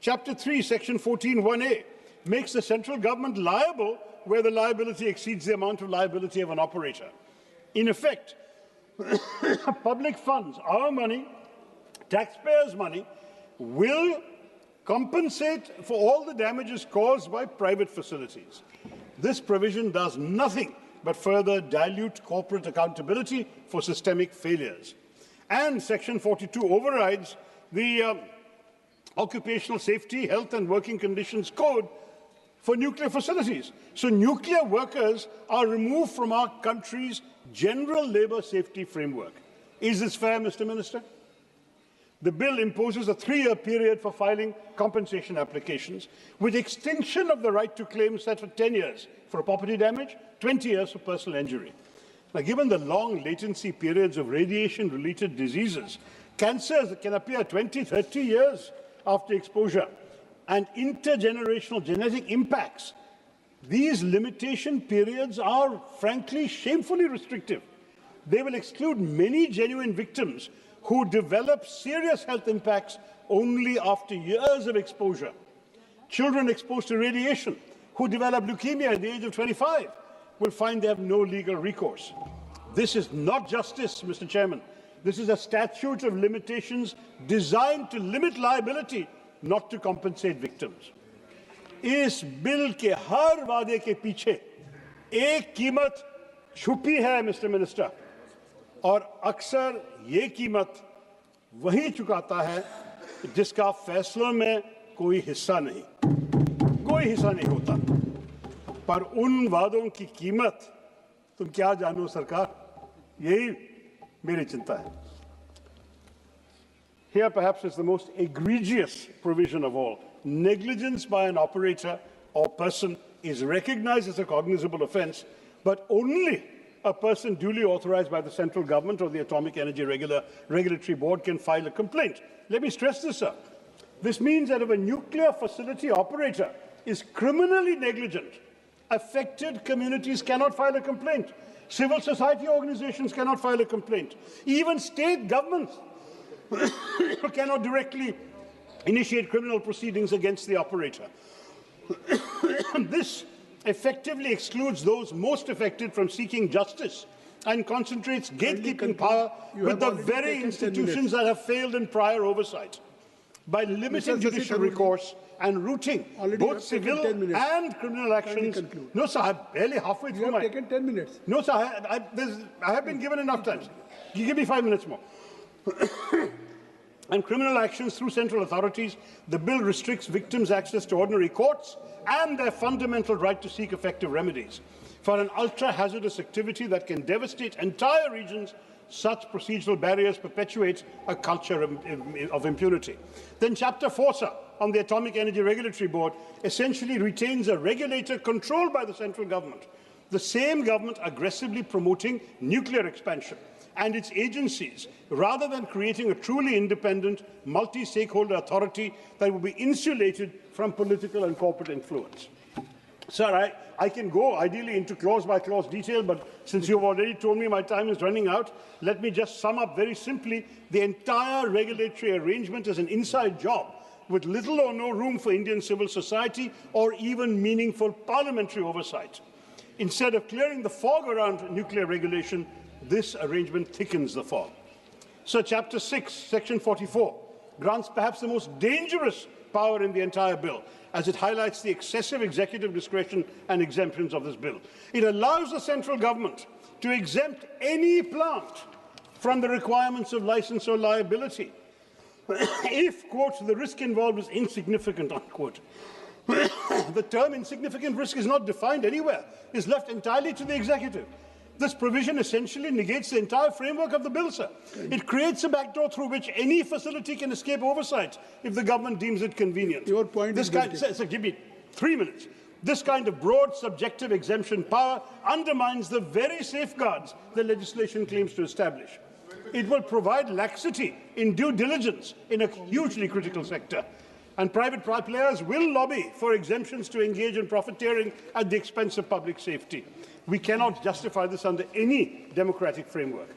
Speaker 12: Chapter 3, Section 14(1)(a) makes the central government liable where the liability exceeds the amount of liability of an operator. In effect, public funds, our money, taxpayers' money, will compensate for all the damages caused by private facilities. This provision does nothing but further dilute corporate accountability for systemic failures. And Section 42 overrides the Occupational Safety, Health and Working Conditions Code for nuclear facilities. So nuclear workers are removed from our country's general labour safety framework. Is this fair, Mr. Minister? The bill imposes a 3-year period for filing compensation applications, with extension of the right to claim set for 10 years for property damage, 20 years for personal injury. Now, given the long latency periods of radiation-related diseases, cancers can appear 20, 30 years after exposure, and intergenerational genetic impacts, these limitation periods are, frankly, shamefully restrictive. They will exclude many genuine victims who develop serious health impacts only after years of exposure. Children exposed to radiation who develop leukemia at the age of 25 will find they have no legal recourse. This is not justice, Mr. Chairman. This is a statute of limitations designed to limit liability, not to compensate victims. इस bill के हर वादे के पीछे एक कीमत छुपी है, mister minister, और अक्सर ये कीमत वही चुकाता है जिसका फैसलों में कोई हिस्सा नहीं होता। पर उन वादों की कीमत तुम क्या जानो सरकार, यही मेरी चिंता है। Here perhaps is the most egregious provision of all. Negligence by an operator or person is recognized as a cognizable offence, but only a person duly authorized by the central government or the Atomic Energy Regulatory Board can file a complaint. Let me stress this, sir. This means that if a nuclear facility operator is criminally negligent, affected communities cannot file a complaint. Civil society organizations cannot file a complaint. Even state governments cannot directly initiate criminal proceedings against the operator. This effectively excludes those most affected from seeking justice and concentrates gatekeeping power with the very institutions that have failed in prior oversight. By limiting judicial recourse and routing both civil and criminal actions. No, sir, I'm barely halfway through.
Speaker 11: You have taken 10 minutes.
Speaker 12: No, sir, I have been given enough time. You give me 5 minutes more. And criminal actions through central authorities, the bill restricts victims' access to ordinary courts and their fundamental right to seek effective remedies. For an ultra-hazardous activity that can devastate entire regions, such procedural barriers perpetuate a culture of impunity. Then Chapter 4, sir, on the Atomic Energy Regulatory Board, essentially retains a regulator controlled by the central government, the same government aggressively promoting nuclear expansion and its agencies, rather than creating a truly independent, multi-stakeholder authority that will be insulated from political and corporate influence. Sir, I can go ideally into clause-by-clause detail, but since you've already told me my time is running out, let me just sum up very simply. The entire regulatory arrangement is an inside job with little or no room for Indian civil society or even meaningful parliamentary oversight. Instead of clearing the fog around nuclear regulation, this arrangement thickens the fog. So Chapter 6, Section 44, grants perhaps the most dangerous power in the entire bill, as it highlights the excessive executive discretion and exemptions of this bill. It allows the central government to exempt any plant from the requirements of license or liability if, quote, the risk involved is insignificant, unquote. The term insignificant risk is not defined anywhere. It's left entirely to the executive. This provision essentially negates the entire framework of the bill, sir. It creates a backdoor through which any facility can escape oversight if the government deems it convenient.
Speaker 11: Your point is
Speaker 12: sir, give me 3 minutes. This kind of broad subjective exemption power undermines the very safeguards the legislation claims to establish. It will provide laxity in due diligence in a hugely critical sector. And private players will lobby for exemptions to engage in profiteering at the expense of public safety. We cannot justify this under any democratic framework.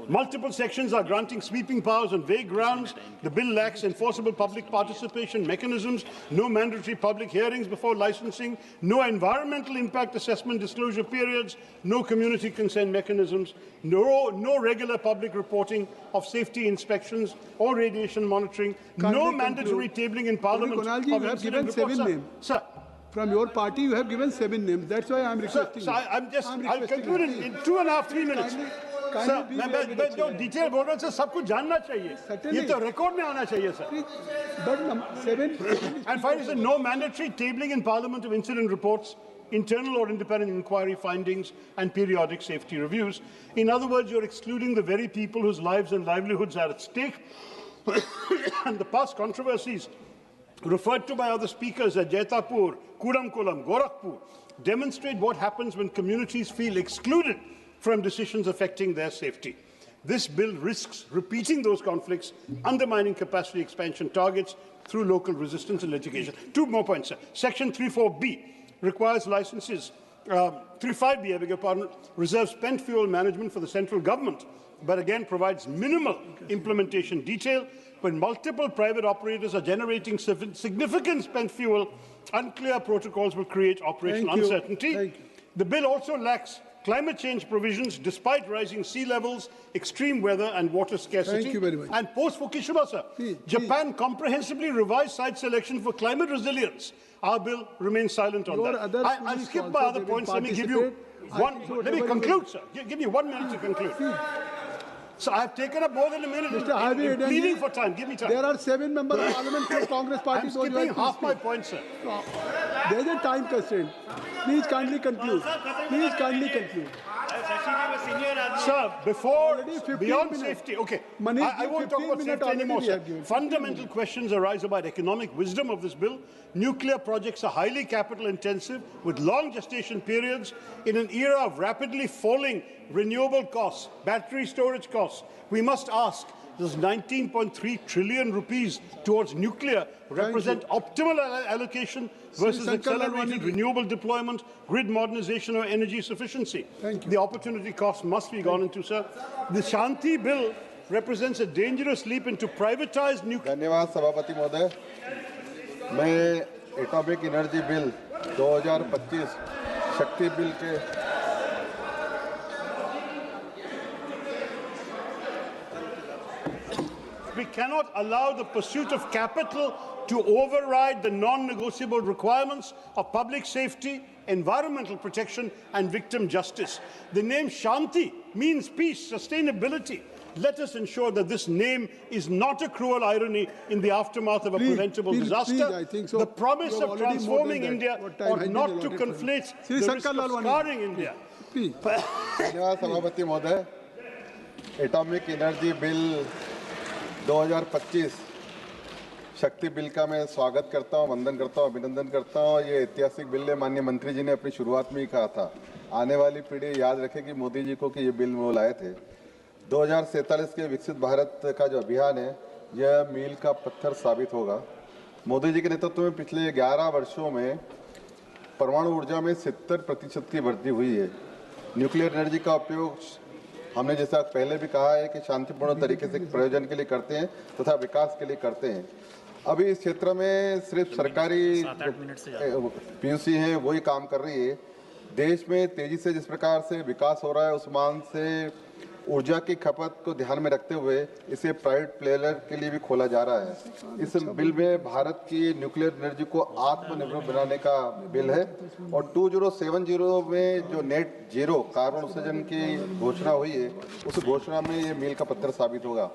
Speaker 12: Multiple sections are granting sweeping powers on vague grounds. The bill lacks enforceable public participation mechanisms, no mandatory public hearings before licensing, no environmental impact assessment disclosure periods, no community consent mechanisms, no regular public reporting of safety inspections or radiation monitoring, no mandatory tabling in Parliament.
Speaker 11: Kunalji, you have given 7 names.
Speaker 12: Sir,
Speaker 11: from your party, you have given 7 names. That's why I am requesting.
Speaker 12: Sir, I'll conclude in 2.5 3 minutes. Sir, मैं जो detail बोल रहा हूँ sir सब कुछ जानना चाहिए ये तो रिकॉर्ड में आना चाहिए sir
Speaker 11: But 7
Speaker 12: and finally sir, no mandatory tabling in Parliament of incident reports, internal or independent inquiry findings and periodic safety reviews. In other words, you're excluding the very people whose lives and livelihoods are at stake. And the past controversies referred to by other speakers at Jaitapur, Kuramkolam, Gorakhpur demonstrate what happens when communities feel excluded from decisions affecting their safety. This bill risks repeating those conflicts, undermining capacity expansion targets through local resistance and litigation. 2 more points, sir. Section 34B requires licenses. 35B, I beg your pardon, reserves spent fuel management for the central government, but again provides minimal implementation detail. When multiple private operators are generating significant spent fuel, unclear protocols will create operational uncertainty. The bill also lacks climate change provisions despite rising sea levels, extreme weather and water scarcity.
Speaker 11: Thank you very much.
Speaker 12: And post-Fukushima, sir, Japan comprehensively revised site selection for climate resilience. Our bill remains silent on that. I'll skip my other points. Let me give you one. Let me conclude, sir. Give me 1 minute to conclude. So I've taken up more than a minute in pleading for time. Give me time.
Speaker 11: There are 7 members of parliament from Congress party.
Speaker 12: I'm skipping half my point, sir.
Speaker 11: There is a time constraint. Please kindly conclude. Please kindly conclude.
Speaker 12: Sir, beyond safety, okay, I won't talk about safety anymore, sir. Fundamental questions arise about economic wisdom of this bill. Nuclear projects are highly capital intensive with long gestation periods in an era of rapidly falling renewable costs, battery storage costs. We must ask, does 19.3 trillion rupees towards nuclear represent optimal allocation versus accelerated renewable deployment, grid modernization or energy sufficiency? The opportunity cost must be gone into, sir. The Shanti bill represents a dangerous leap into privatized nuclear.
Speaker 13: धन्यवाद सभापति महोदय। मैं atomic energy bill 2025 शक्ति bill के
Speaker 12: We cannot allow the pursuit of capital to override the non-negotiable requirements of public safety, environmental protection and victim justice. The name Shanti means peace, sustainability. Let us ensure that this name is not a cruel irony in the aftermath of a preventable disaster.
Speaker 11: I think so.
Speaker 12: The promise of transforming India ought not to conflate the risk of scarring India.
Speaker 13: धन्यवाद सभापति महोदय। Atomic energy bill 2025 शक्ति bill का मैं स्वागत करता हूं, वंदन करता हूं, अभिनंदन करता हूं। ये ऐतिहासिक बिल है। माननीय मंत्री जी ने अपनी शुरुआत में ही कहा था, आने वाली पीढ़ी याद रखेगी मोदी जी को कि ये बिल वो लाए थे। 2047 के विकसित भारत का जो अभियान है, यह मील का पत्थर साबित होगा। मोदी जी के नेतृत्व में पिछले 11 वर्षों में परमाणु ऊर्जा में 70% की वृद्धि हुई है। न्यूक्लियर एनर्जी का उपयोग हमने जैसा पहले भी कहा है कि शांतिपूर्ण तरीके से प्रयोजन के लिए करते हैं तथा विकास के लिए करते हैं। अभी इस क्षेत्र में सिर्फ सरकारी पीयूसी हैं वही काम कर रही है। देश में तेजी से जिस प्रकार से विकास हो रहा है, उस मान से ऊर्जा की खपत को ध्यान में रखते हुए इसे प्राइवेट प्लेयर के लिए भी खोला जा रहा है। इस बिल में भारत की न्यूक्लियर एनर्जी को आत्मनिर्भर बनाने का बिल है और 2070 में जो नेट जीरो कार्बन उत्सर्जन की घोषणा हुई है, उस घोषणा में ये मील का पत्थर साबित होगा।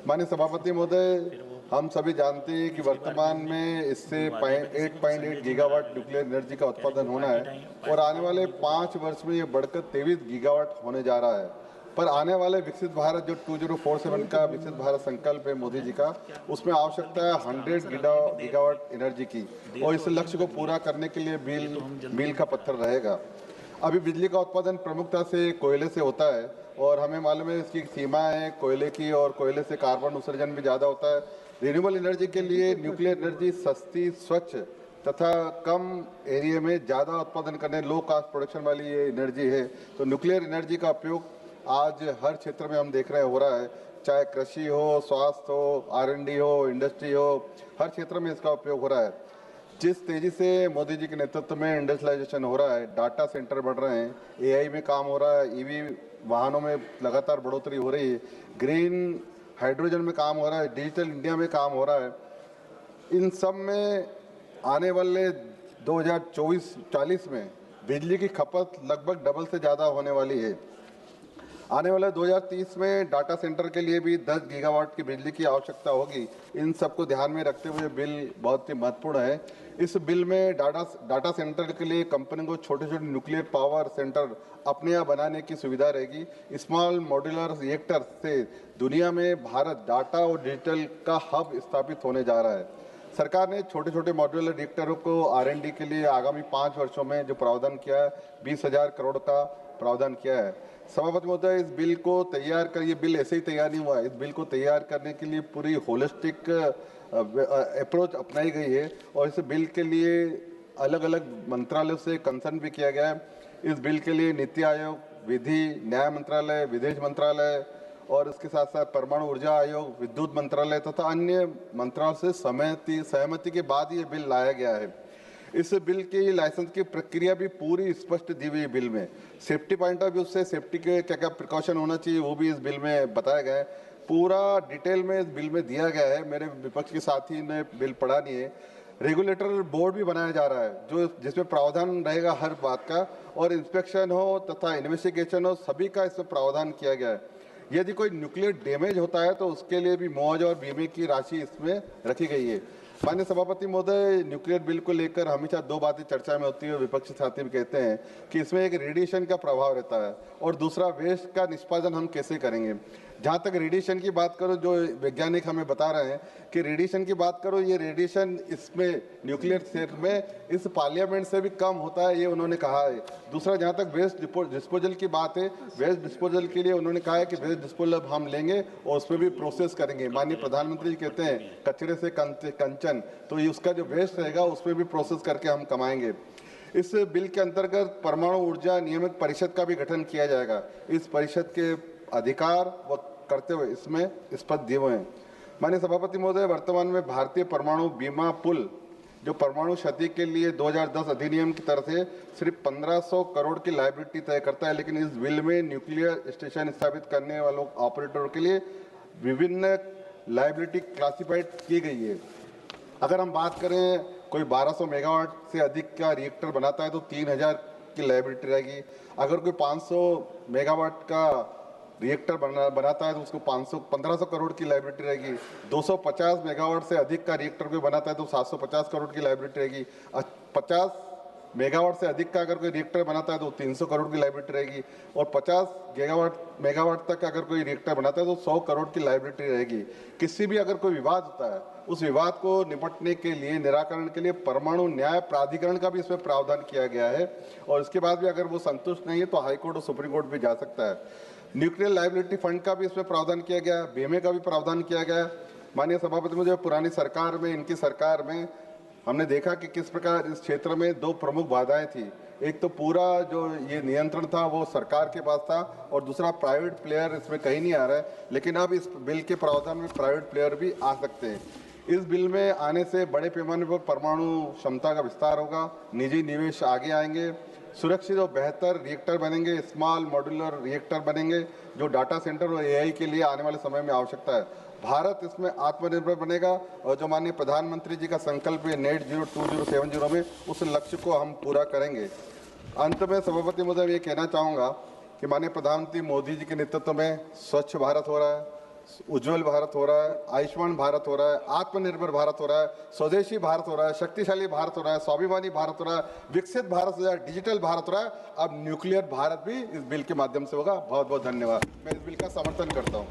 Speaker 13: माननीय सभापति महोदय, हम सभी जानते हैं कि वर्तमान में इससे 8.8 गीगावाट न्यूक्लियर एनर्जी का उत्पादन होना है और आने वाले 5 वर्ष में ये बढ़कर 23 गीगावाट होने जा रहा है। पर आने वाले विकसित भारत जो 2047 का विकसित भारत संकल्प है मोदी जी का, उसमें आवश्यकता है 100 गीगावाट एनर्जी की और इस लक्ष्य को पूरा करने के लिए मील का पत्थर रहेगा। अभी बिजली का उत्पादन प्रमुखता से कोयले से होता है और हमें मालूम है इसकी सीमाएं हैं कोयले की, और कोयले से कार्बन उत्सर्जन भी ज़्यादा होता है। रिन्यूएबल एनर्जी के लिए न्यूक्लियर एनर्जी सस्ती, स्वच्छ तथा कम एरिया में ज़्यादा उत्पादन करने, लो कास्ट प्रोडक्शन वाली ये एनर्जी है। तो न्यूक्लियर एनर्जी का उपयोग आज हर क्षेत्र में हम देख रहे हैं हो रहा है, चाहे कृषि हो, स्वास्थ्य हो, R&D हो, इंडस्ट्री हो, हर क्षेत्र में इसका उपयोग हो रहा है। जिस तेजी से मोदी जी के नेतृत्व में इंडस्ट्रियलाइजेशन हो रहा है, डाटा सेंटर बढ़ रहे हैं, AI में काम हो रहा है, EV वाहनों में लगातार बढ़ोतरी हो रही है, ग्रीन हाइड्रोजन में काम हो रहा है, डिजिटल इंडिया में काम हो रहा है, इन सब में आने वाले 2040 में बिजली की खपत लगभग डबल से ज़्यादा होने वाली है। आने वाले 2030 में डाटा सेंटर के लिए भी 10 गीगावाट की बिजली की आवश्यकता होगी। इन सबको ध्यान में रखते हुए बिल बहुत ही महत्वपूर्ण है। इस बिल में डाटा सेंटर के लिए कंपनी को छोटे छोटे न्यूक्लियर पावर सेंटर अपने यहाँ बनाने की सुविधा रहेगी। स्मॉल मॉड्यूलर रिएक्टर से दुनिया में भारत डाटा और डिजिटल का हब स्थापित होने जा रहा है। सरकार ने छोटे छोटे मॉड्यूलर रिएक्टरों को R&D के लिए आगामी 5 वर्षों में जो प्रावधान किया है, 20,000 करोड़ का प्रावधान किया है। सभापति महोदय, इस बिल को तैयार कर, ये बिल ऐसे ही तैयार नहीं हुआ है, इस बिल को तैयार करने के लिए पूरी होलिस्टिक अप्रोच अपनाई गई है और इस बिल के लिए अलग अलग मंत्रालयों से कंसर्न भी किया गया है। इस बिल के लिए नीति आयोग, विधि न्याय मंत्रालय, विदेश मंत्रालय और इसके साथ साथ परमाणु ऊर्जा आयोग, विद्युत मंत्रालय तथा अन्य मंत्रालयों से सहमति के बाद ये बिल लाया गया है। इस बिल की लाइसेंस की प्रक्रिया भी पूरी स्पष्ट दी हुई है बिल में। सेफ्टी पॉइंट ऑफ व्यू से सेफ्टी के क्या क्या प्रिकॉशन होना चाहिए वो भी इस बिल में बताया गया है, पूरा डिटेल में इस बिल में दिया गया है। मेरे विपक्ष के साथी ने बिल पढ़ा नहीं है। रेगुलेटर बोर्ड भी बनाया जा रहा है जो जिसमें प्रावधान रहेगा हर बात का, और इंस्पेक्शन हो तथा इन्वेस्टिगेशन हो, सभी का इसमें प्रावधान किया गया है। यदि कोई न्यूक्लियर डैमेज होता है तो उसके लिए भी मुआवजा और बीमे की राशि इसमें रखी गई है। माननीय सभापति महोदय, न्यूक्लियर बिल को लेकर हमेशा दो बातें चर्चा में होती है। विपक्षी साथी भी कहते हैं कि इसमें एक रेडिएशन का प्रभाव रहता है और दूसरा वेस्ट का निष्पादन हम कैसे करेंगे। जहाँ तक रेडिएशन की बात करो, जो वैज्ञानिक हमें बता रहे हैं कि रेडिएशन की बात करो, ये रेडिएशन इसमें न्यूक्लियर क्षेत्र में इस पार्लियामेंट से भी कम होता है, ये उन्होंने कहा है। दूसरा, जहाँ तक वेस्ट डिस्पोजल की बात है, वेस्ट डिस्पोजल के लिए उन्होंने कहा है कि वेस्ट डिस्पोजल हम लेंगे और उसमें भी प्रोसेस करेंगे। माननीय प्रधानमंत्री जी कहते हैं कचरे से कंचन, तो ये उसका जो वेस्ट रहेगा उसमें भी प्रोसेस करके हम कमाएंगे। इस बिल के अंतर्गत परमाणु ऊर्जा नियामक परिषद का भी गठन किया जाएगा। इस परिषद के अधिकार व करते हुए इसमें पद दिए हुए हैं। माननीय सभापति महोदय, वर्तमान में भारतीय परमाणु बीमा पुल जो परमाणु क्षति के लिए 2010 अधिनियम की तरफ से सिर्फ 1500 करोड़ की लायबिलिटी तय करता है, लेकिन इस बिल में न्यूक्लियर स्टेशन स्थापित करने वालों ऑपरेटरों के लिए विभिन्न लायबिलिटी क्लासिफाइड की गई है। अगर हम बात करें कोई 1200 मेगावाट से अधिक का रिएक्टर बनाता है तो 3000 की लायबिलिटी रहेगी। अगर कोई 500 मेगावाट का रिएक्टर बनाता है तो उसको 1500 करोड़ की लायबिलिटी रहेगी। 250 मेगावाट से अधिक का रिएक्टर कोई बनाता है तो 750 करोड़ की लायबिलिटी रहेगी। 50 मेगावाट से अधिक का अगर कोई रिएक्टर बनाता है तो 300 करोड़ की लायबिलिटी रहेगी, और 50 मेगावाट तक अगर कोई रिएक्टर बनाता है तो 100 करोड़ की लायबिलिटी रहेगी। किसी भी अगर कोई विवाद होता है, उस विवाद को निपटने के लिए, निराकरण के लिए परमाणु न्याय प्राधिकरण का भी इसमें प्रावधान किया गया है, और इसके बाद भी अगर वो संतुष्ट नहीं है तो हाईकोर्ट और सुप्रीम कोर्ट भी जा सकता है। न्यूक्लियर लायबिलिटी फंड का भी इसमें प्रावधान किया गया है, बीमे का भी प्रावधान किया गया है। माननीय सभापति, मुझे पुरानी सरकार में, इनकी सरकार में हमने देखा कि किस प्रकार इस क्षेत्र में दो प्रमुख बाधाएं थी। एक तो पूरा जो ये नियंत्रण था वो सरकार के पास था, और दूसरा प्राइवेट प्लेयर इसमें कहीं नहीं आ रहा है। लेकिन अब इस बिल के प्रावधान में प्राइवेट प्लेयर भी आ सकते हैं। इस बिल में आने से बड़े पैमाने पर परमाणु क्षमता का विस्तार होगा, निजी निवेश आगे आएंगे, सुरक्षित और बेहतर रिएक्टर बनेंगे, स्मॉल मॉड्यूलर रिएक्टर बनेंगे जो डाटा सेंटर और एआई के लिए आने वाले समय में आवश्यकता है। भारत इसमें आत्मनिर्भर बनेगा, और जो माननीय प्रधानमंत्री जी का संकल्प है नेट जीरो 2070 में, उस लक्ष्य को हम पूरा करेंगे। अंत में सभापति महोदय, ये कहना चाहूँगा कि माननीय प्रधानमंत्री मोदी जी के नेतृत्व में स्वच्छ भारत हो रहा है, उज्जवल भारत हो रहा है, आयुष्मान भारत हो रहा है, आत्मनिर्भर भारत हो रहा है, स्वदेशी भारत हो रहा है, शक्तिशाली भारत हो रहा है, स्वाभिमानी भारत हो रहा है, विकसित भारत हो रहा है, डिजिटल भारत हो रहा है। अब न्यूक्लियर भारत भी इस बिल के माध्यम से होगा। बहुत बहुत धन्यवाद। मैं इस बिल का समर्थन करता हूँ।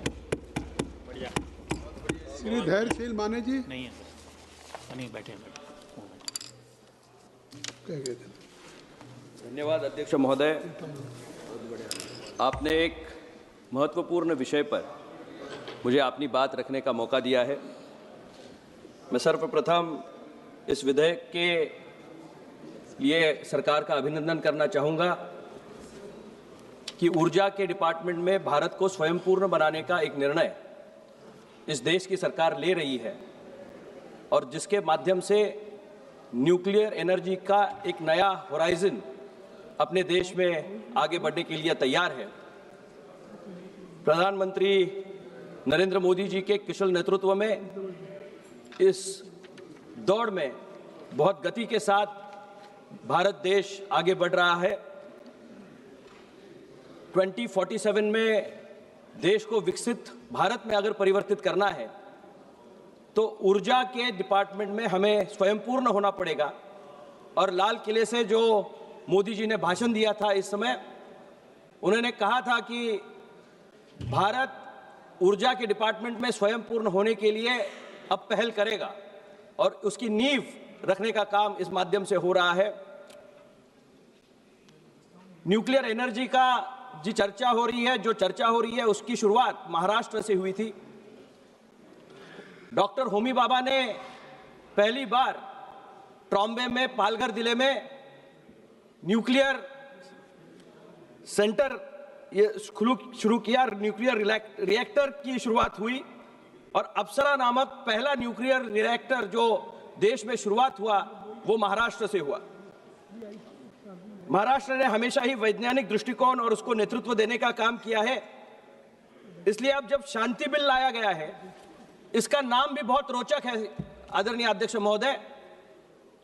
Speaker 11: बढ़िया। श्री धैर्यशील माने जी
Speaker 14: नहीं है, नहीं बैठे।
Speaker 15: धन्यवाद अध्यक्ष महोदय। आपने एक महत्वपूर्ण विषय पर मुझे अपनी बात रखने का मौका दिया है। मैं सर्वप्रथम इस विधेयक के लिए सरकार का अभिनंदन करना चाहूँगा कि ऊर्जा के डिपार्टमेंट में भारत को स्वयंपूर्ण बनाने का एक निर्णय इस देश की सरकार ले रही है, और जिसके माध्यम से न्यूक्लियर एनर्जी का एक नया होराइजन अपने देश में आगे बढ़ने के लिए तैयार है। प्रधानमंत्री नरेंद्र मोदी जी के कुशल नेतृत्व में इस दौड़ में बहुत गति के साथ भारत देश आगे बढ़ रहा है। 2047 में देश को विकसित भारत में अगर परिवर्तित करना है तो ऊर्जा के डिपार्टमेंट में हमें स्वयंपूर्ण होना पड़ेगा। और लाल किले से जो मोदी जी ने भाषण दिया था इस समय, उन्होंने कहा था कि भारत ऊर्जा के डिपार्टमेंट में स्वयंपूर्ण होने के लिए अब पहल करेगा, और उसकी नींव रखने का काम इस माध्यम से हो रहा है। न्यूक्लियर एनर्जी का जो चर्चा हो रही है उसकी शुरुआत महाराष्ट्र से हुई थी। डॉक्टर होमी बाबा ने पहली बार ट्रॉम्बे में, पालघर जिले में न्यूक्लियर सेंटर ये शुरू किया। न्यूक्लियर रिएक्टर की शुरुआत हुई, और अप्सरा नामक पहला न्यूक्लियर रिएक्टर जो देश में शुरुआत हुआ वो महाराष्ट्र से हुआ। महाराष्ट्र ने हमेशा ही वैज्ञानिक दृष्टिकोण और उसको नेतृत्व देने का काम किया है, इसलिए अब जब शांति बिल लाया गया है, इसका नाम भी बहुत रोचक है आदरणीय अध्यक्ष महोदय।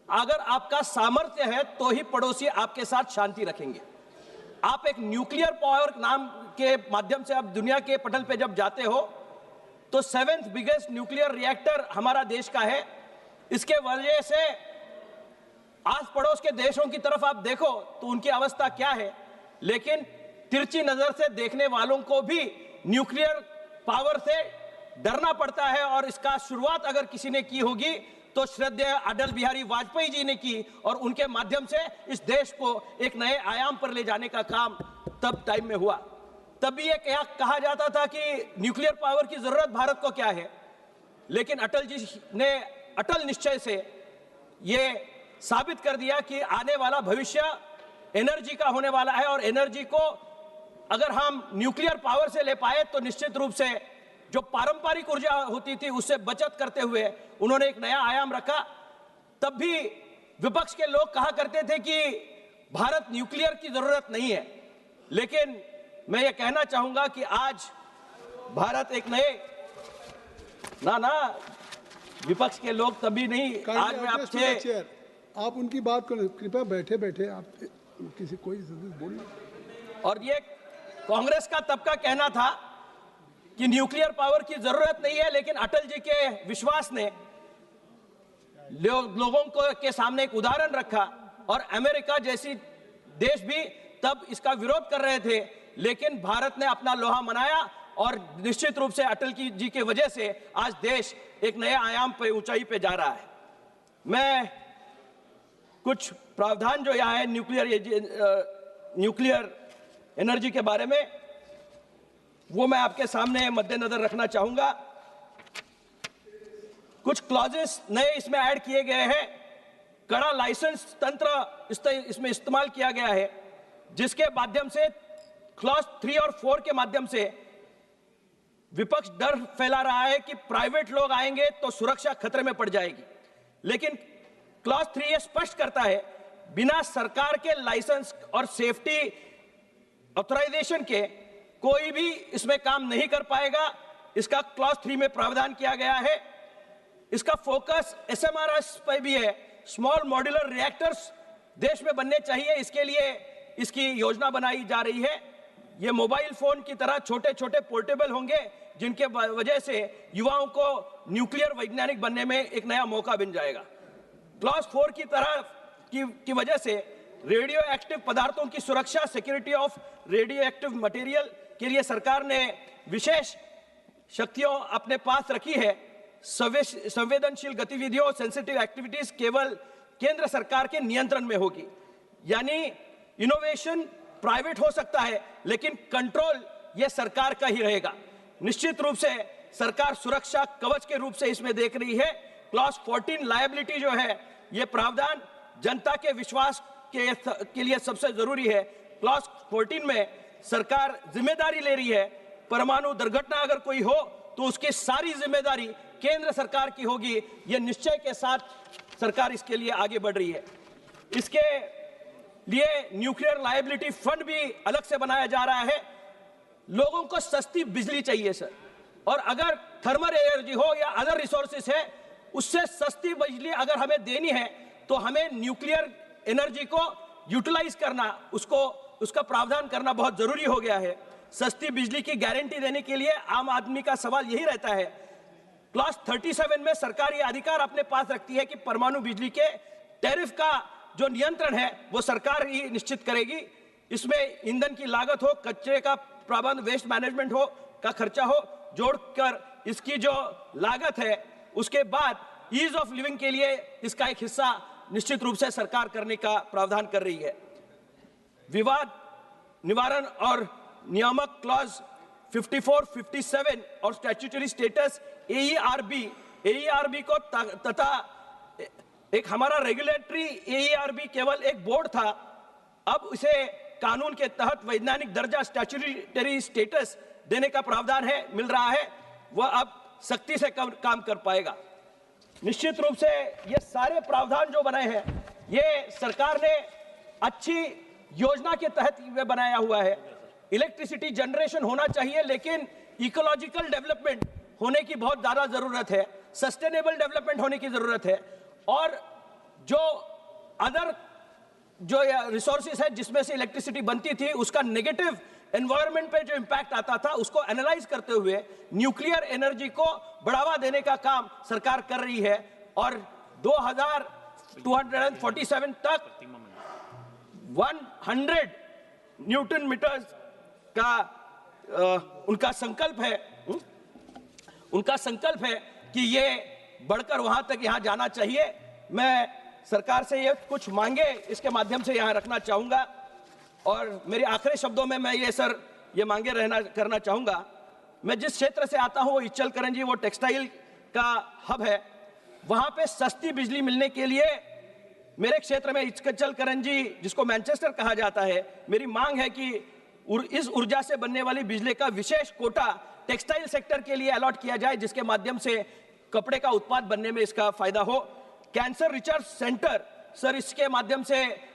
Speaker 15: अगर आपका सामर्थ्य है तो ही पड़ोसी आपके साथ शांति रखेंगे। आप एक न्यूक्लियर पावर नाम के माध्यम से आप दुनिया के पटल पे जब जाते हो तो 7th बिगेस्ट न्यूक्लियर रिएक्टर हमारा देश का है। इसके वजह से आस पड़ोस के देशों की तरफ आप देखो तो उनकी अवस्था क्या है, लेकिन तिरछी नजर से देखने वालों को भी न्यूक्लियर पावर से डरना पड़ता है। और इसका शुरुआत अगर किसी ने की होगी तो श्रद्धेय अटल बिहारी वाजपेयी जी ने की, और उनके माध्यम से इस देश को एक नए आयाम पर ले जाने का काम तब टाइम में हुआ। तब भी ये कहा जाता था कि न्यूक्लियर पावर की जरूरत भारत को क्या है, लेकिन अटल जी ने अटल निश्चय से ये साबित कर दिया कि आने वाला भविष्य एनर्जी का होने वाला है, और एनर्जी को अगर हम न्यूक्लियर पावर से ले पाए तो निश्चित रूप से जो पारंपरिक ऊर्जा होती थी उससे बचत करते हुए उन्होंने एक नया आयाम रखा। तब भी विपक्ष के लोग कहा करते थे कि भारत न्यूक्लियर की जरूरत नहीं है, लेकिन मैं ये कहना चाहूंगा कि आज भारत एक नए ना विपक्ष के लोग तभी नहीं, आज मैं आपसे
Speaker 11: आप उनकी बात करें, कृपया बैठे बैठे आप किसी कोई बोलिए।
Speaker 15: और ये कांग्रेस का तब का कहना था कि न्यूक्लियर पावर की जरूरत नहीं है, लेकिन अटल जी के विश्वास ने लोगों को के सामने एक उदाहरण रखा, और अमेरिका जैसी देश भी तब इसका विरोध कर रहे थे, लेकिन भारत ने अपना लोहा मनाया, और निश्चित रूप से अटल जी की वजह से आज देश एक नए आयाम पे ऊंचाई पे जा रहा है। मैं कुछ प्रावधान जो यहाँ है न्यूक्लियर एनर्जी के बारे में, वो मैं आपके सामने मद्देनजर रखना चाहूंगा। कुछ क्लॉजेस नए इसमें ऐड किए गए हैं। कड़ा लाइसेंस तंत्र इसमें इस्तेमाल किया गया है, जिसके माध्यम से क्लॉज 3 और 4 के माध्यम से विपक्ष डर फैला रहा है कि प्राइवेट लोग आएंगे तो सुरक्षा खतरे में पड़ जाएगी, लेकिन क्लॉज 3 ये स्पष्ट करता है बिना सरकार के लाइसेंस और सेफ्टी ऑथराइजेशन के कोई भी इसमें काम नहीं कर पाएगा। इसका क्लॉज 3 में प्रावधान किया गया है। इसका फोकस SMRs पर भी है। स्मॉल मॉड्यूलर रिएक्टर्स देश में बनने चाहिए, इसके लिए इसकी योजना बनाई जा रही है। ये मोबाइल फोन की तरह छोटे छोटे पोर्टेबल होंगे, जिनके वजह से युवाओं को न्यूक्लियर वैज्ञानिक बनने में एक नया मौका बन जाएगा। क्लॉज 4 की तरह की वजह से रेडियो एक्टिव पदार्थों की सुरक्षा, security of radio active material के लिए सरकार ने विशेष शक्तियों अपने पास रखी है। संवेदनशील गतिविधियों, सेंसिटिव एक्टिविटीज केवल केंद्र सरकार के नियंत्रण में होगी, यानी इनोवेशन प्राइवेट हो सकता है, लेकिन कंट्रोल यह सरकार का ही रहेगा। निश्चित रूप से सरकार सुरक्षा कवच के रूप से इसमें देख रही है। क्लॉज 14 लायबिलिटी जो है, यह प्रावधान जनता के विश्वास के लिए सबसे जरूरी है। क्लॉज 14 में सरकार जिम्मेदारी ले रही है, परमाणु दुर्घटना अगर कोई हो तो उसकी सारी जिम्मेदारी केंद्र सरकार की होगी। यह निश्चय के साथ सरकार इसके लिए आगे बढ़ रही है। इसके लिए न्यूक्लियर लायबिलिटी फंड भी अलग से बनाया जा रहा है। लोगों को सस्ती बिजली चाहिए सर, और अगर थर्मल एनर्जी हो या अदर रिसोर्सेस है, उससे सस्ती बिजली अगर हमें देनी है तो हमें न्यूक्लियर एनर्जी को यूटिलाइज करना, उसका प्रावधान करना बहुत जरूरी हो गया है। सस्ती बिजली की गारंटी देने के लिए आम आदमी का सवाल यही रहता है। क्लॉज 37 में सरकार ये अधिकार अपने पास रखती है कि परमाणु बिजली के टैरिफ का जो नियंत्रण है वो सरकार ही निश्चित करेगी। इसमें ईंधन की लागत हो, कचरे का प्रबंध, वेस्ट मैनेजमेंट हो का खर्चा हो, जोड़कर इसकी जो लागत है उसके बाद ईज ऑफ लिविंग के लिए इसका एक हिस्सा निश्चित रूप से सरकार करने का प्रावधान कर रही है। विवाद निवारण और नियामक क्लॉज 54, 57 और स्टैट्यूटरी स्टेटस AERB को तथा एक हमारा रेगुलेटरी AERB केवल एक बोर्ड था, अब इसे कानून के तहत वैज्ञानिक दर्जा स्टैट्यूटरी स्टेटस देने का प्रावधान है, मिल रहा है। वह अब सख्ती से काम कर पाएगा। निश्चित रूप से ये सारे प्रावधान जो बनाए हैं, ये सरकार ने अच्छी योजना के तहत ये बनाया हुआ है। इलेक्ट्रिसिटी जनरेशन होना चाहिए, लेकिन इकोलॉजिकल डेवलपमेंट होने की बहुत ज़्यादा ज़रूरत है, सस्टेनेबल डेवलपमेंट होने की ज़रूरत है, और जो अदर जो रिसोर्सेज है जिसमें से इलेक्ट्रिसिटी बनती थी, उसका नेगेटिव एनवायरनमेंट पे जो इम्पैक्ट आता था, उसको एनालाइज करते हुए न्यूक्लियर एनर्जी को बढ़ावा देने का काम सरकार कर रही है। और 2247 तक 100 न्यूटन मीटर्स का उनका संकल्प है कि ये बढ़कर वहां तक यहाँ जाना चाहिए। मैं सरकार से ये कुछ मांगे इसके माध्यम से यहाँ रखना चाहूंगा, और मेरे आखिरी शब्दों में मैं ये मांगे करना चाहूंगा। मैं जिस क्षेत्र से आता हूँ वो इच्चल करंजी, वो टेक्सटाइल का हब है। वहां पे सस्ती बिजली मिलने के लिए मेरे क्षेत्र में इच्चल करंजी, जिसको मैनचेस्टर कहा जाता है, मेरी मांग है कि इस ऊर्जा से बनने वाली बिजली का विशेष कोटा टेक्सटाइल सेक्टर के लिए अलॉट किया जाए, जिसके माध्यम से कपड़े का उत्पाद बनने में इसका फायदा हो। कैंसर रिसर्च सेंटर सर, इसके माध्यम से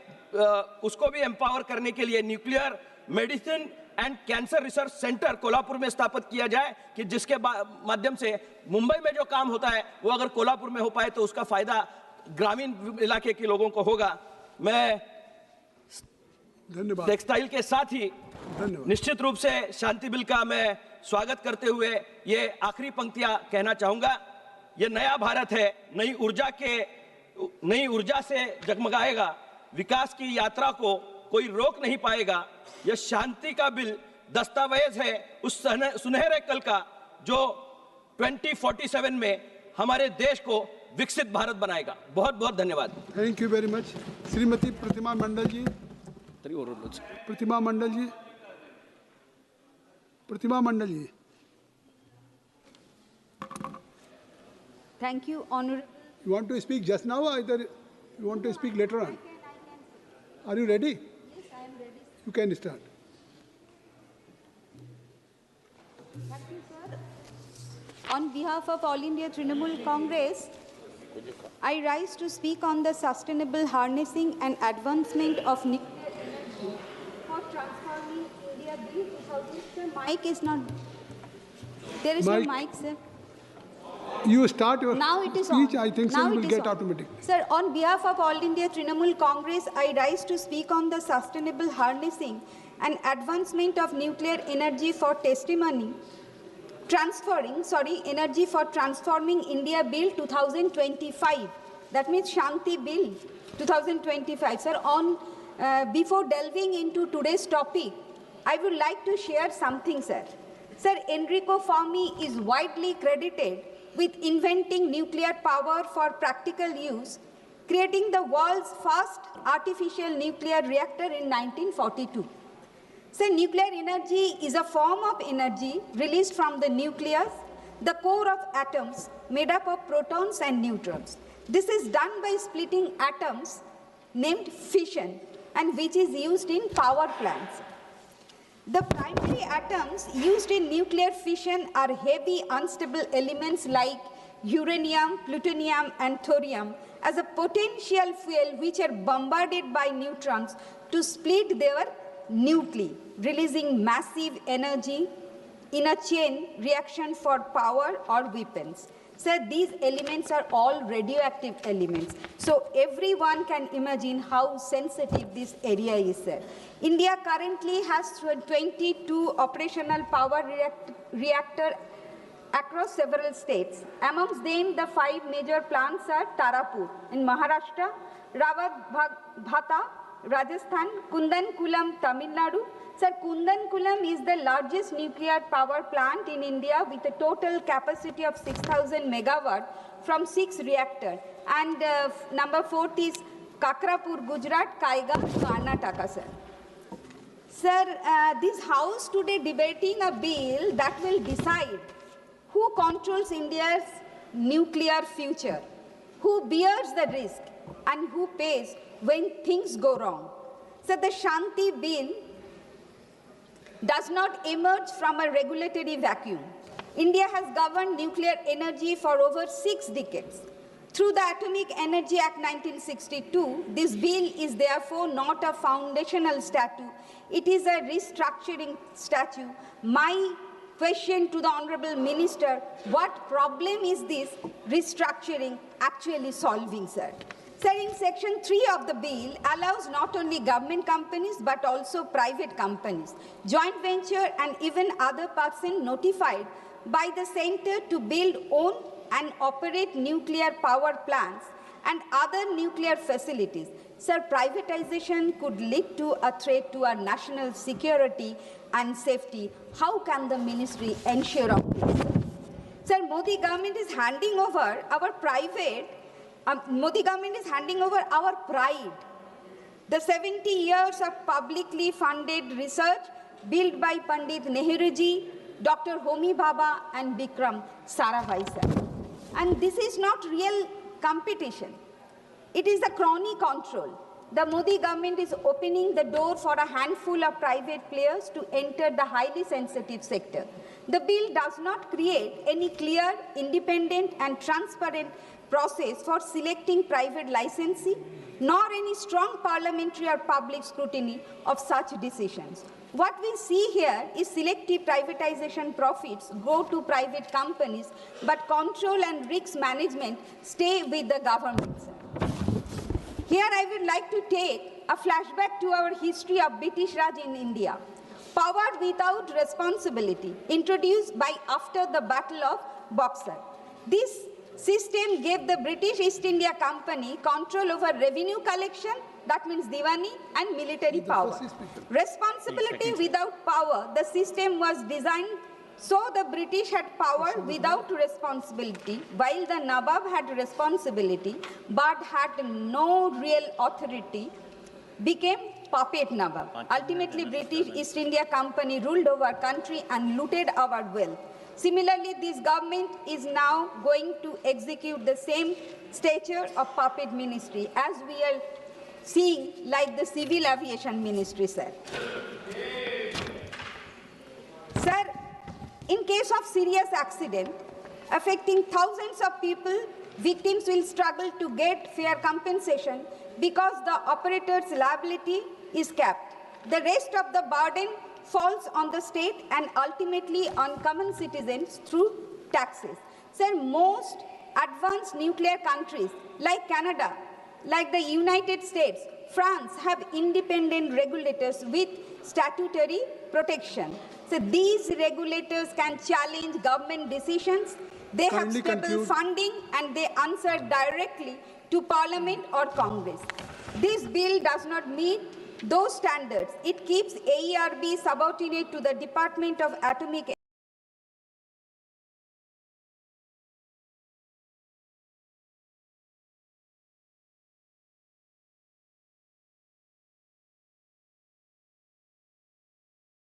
Speaker 15: उसको भी एम्पावर करने के लिए nuclear medicine and cancer research centre Kolhapur में स्थापित किया जाए, कि जिसके माध्यम से मुंबई में जो काम होता है वो अगर कोल्हापुर में हो पाए तो उसका फायदा ग्रामीण इलाके के लोगों को होगा। मैं टेक्सटाइल के साथ ही निश्चित रूप से शांति बिल का मैं स्वागत करते हुए ये आखिरी पंक्तियां कहना चाहूंगा। ये नया भारत है, नई ऊर्जा से जगमगाएगा, विकास की यात्रा को कोई रोक नहीं पाएगा। यह शांति का बिल दस्तावेज है उस सुनहरे कल का जो 2047 में हमारे देश को विकसित भारत बनाएगा। बहुत बहुत धन्यवाद।
Speaker 11: Thank you very much. Shrimati Pratima Mandal ji. Pratima Mandal ji.
Speaker 16: Thank you, Honorable.
Speaker 11: You want to speak just now, or either you want to speak later on? Are you ready?
Speaker 16: Yes, I am ready.
Speaker 11: You can start.
Speaker 16: Thank you, sir. On behalf of All India Trinamool Congress, I rise to speak on the sustainable harnessing and advancement of nuclear energy for transforming India Bill 2000. Sir, mic is not. There is no mic, sir.
Speaker 11: You start your speech,
Speaker 16: on.
Speaker 11: I think so you will get automatic.
Speaker 16: Sir, on behalf of All India Trinamool Congress, I rise to speak on the sustainable harnessing and advancement of nuclear energy for energy for transforming India Bill 2025. That means Shanti Bill 2025. Sir, before delving into today's topic, I would like to share something, sir. Sir, Enrico Fermi is widely credited with inventing nuclear power for practical use, creating the world's first artificial nuclear reactor in 1942. So nuclear energy is a form of energy released from the nucleus, the core of atoms made up of protons and neutrons. This is done by splitting atoms named fission, and which is used in power plants. The primary atoms used in nuclear fission are heavy unstable elements like uranium, plutonium, and thorium as a potential fuel which are bombarded by neutrons to split their nuclei, releasing massive energy in a chain reaction for power or weapons. So these elements are all radioactive elements. So everyone can imagine how sensitive this area is, sir. India currently has 22 operational power reactors across several states. Amongst them, the 5 major plants are Tarapur in Maharashtra, Rawat-Bhata, Rajasthan, Kudankulam, Tamil Nadu. Sir, Kudankulam is the largest nuclear power plant in India with a total capacity of 6,000 megawatt from 6 reactors. And number 4th is Kakrapur, Gujarat, Kaiga, Karnataka, sir. Sir, this House today debating a bill that will decide who controls India's nuclear future, who bears the risk, and who pays when things go wrong. So the Shanti Bill does not emerge from a regulatory vacuum. India has governed nuclear energy for over 6 decades. Through the Atomic Energy Act 1962, this bill is therefore not a foundational statute. It is a restructuring statute. My question to the Honorable Minister, what problem is this restructuring actually solving, sir? Sir, in Section 3 of the bill allows not only government companies but also private companies, joint venture and even other persons notified by the center to build, own and operate nuclear power plants and other nuclear facilities. Sir, privatization could lead to a threat to our national security and safety. How can the ministry ensure of this? Sir, Modi government is handing over our our pride. The 70 years of publicly funded research built by Pandit Nehruji, Dr. Homi Bhabha and Vikram Sarabhai, sir. And this is not real competition. It is a crony control. The Modi government is opening the door for a handful of private players to enter the highly sensitive sector. The bill does not create any clear, independent and transparent process for selecting private licensee, nor any strong parliamentary or public scrutiny of such decisions. What we see here is selective privatization profits go to private companies, but control and risk management stay with the government. Here I would like to take a flashback to our history of British Raj in India. Power without responsibility, introduced by after the Battle of Buxar. This system gave the British East India Company control over revenue collection, that means Diwani, and military power. Responsibility without power, the system was designed so the British had power without responsibility, while the Nawab had responsibility but had no real authority, became puppet Nawab. Ultimately, British East India Company ruled over country and looted our wealth. Similarly, this government is now going to execute the same stature of puppet ministry as we are seeing like the Civil Aviation Ministry, sir. Sir, in case of serious accident affecting thousands of people, victims will struggle to get fair compensation because the operator's liability is capped. The rest of the burden falls on the state and ultimately on common citizens through taxes. Sir, most advanced nuclear countries like Canada, like the United States, France have independent regulators with statutory protection. So these regulators can challenge government decisions. They have stable funding and they answer directly to Parliament or Congress. This bill does not meet those standards. It keeps AERB subordinate to the Department of Atomic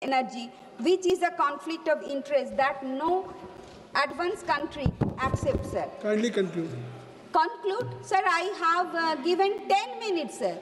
Speaker 16: Energy, which is a conflict of interest that no advanced country accepts, sir.
Speaker 11: Kindly conclude.
Speaker 16: Conclude, sir, I have given 10 minutes, sir.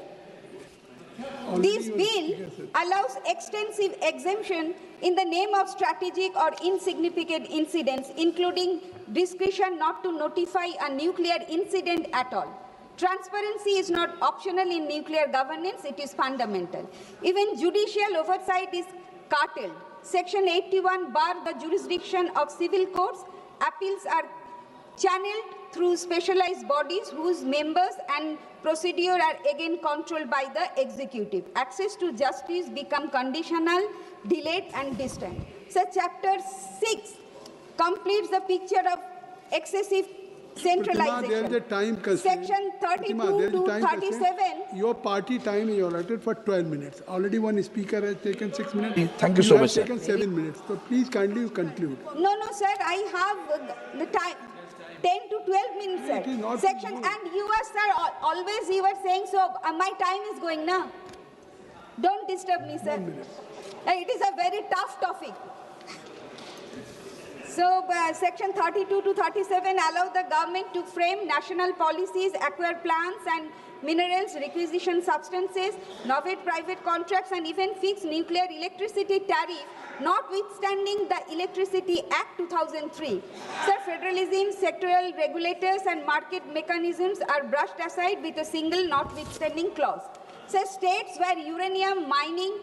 Speaker 16: This bill allows extensive exemption in the name of strategic or insignificant incidents, including discretion not to notify a nuclear incident at all. Transparency is not optional in nuclear governance, it is fundamental. Even judicial oversight is curtailed. Section 81 bar the jurisdiction of civil courts. Appeals are channeled through specialized bodies whose members and procedure are again controlled by the executive. Access to justice become conditional, delayed and distant. So chapter 6 completes the picture of excessive centralization.
Speaker 11: There is a time constraint.
Speaker 16: Section 32 to 37.
Speaker 11: Your party time is allotted for 12 minutes. Already one speaker has taken 6 minutes.
Speaker 10: Thank you so much, sir.
Speaker 11: You have taken 7 minutes. So please kindly conclude.
Speaker 16: No, sir, I have the time. 10 to 12 minutes, sir. Section, and you are, sir, always you were saying so. My time is going now. Don't disturb me, sir. It is a very tough topic. So, Section 32 to 37 allow the government to frame national policies, acquire plants and minerals, requisition substances, novate private contracts, and even fix nuclear electricity tariff, notwithstanding the Electricity Act 2003. Sir, federalism, sectoral regulators, and market mechanisms are brushed aside with a single notwithstanding clause. Sir, states where uranium mining,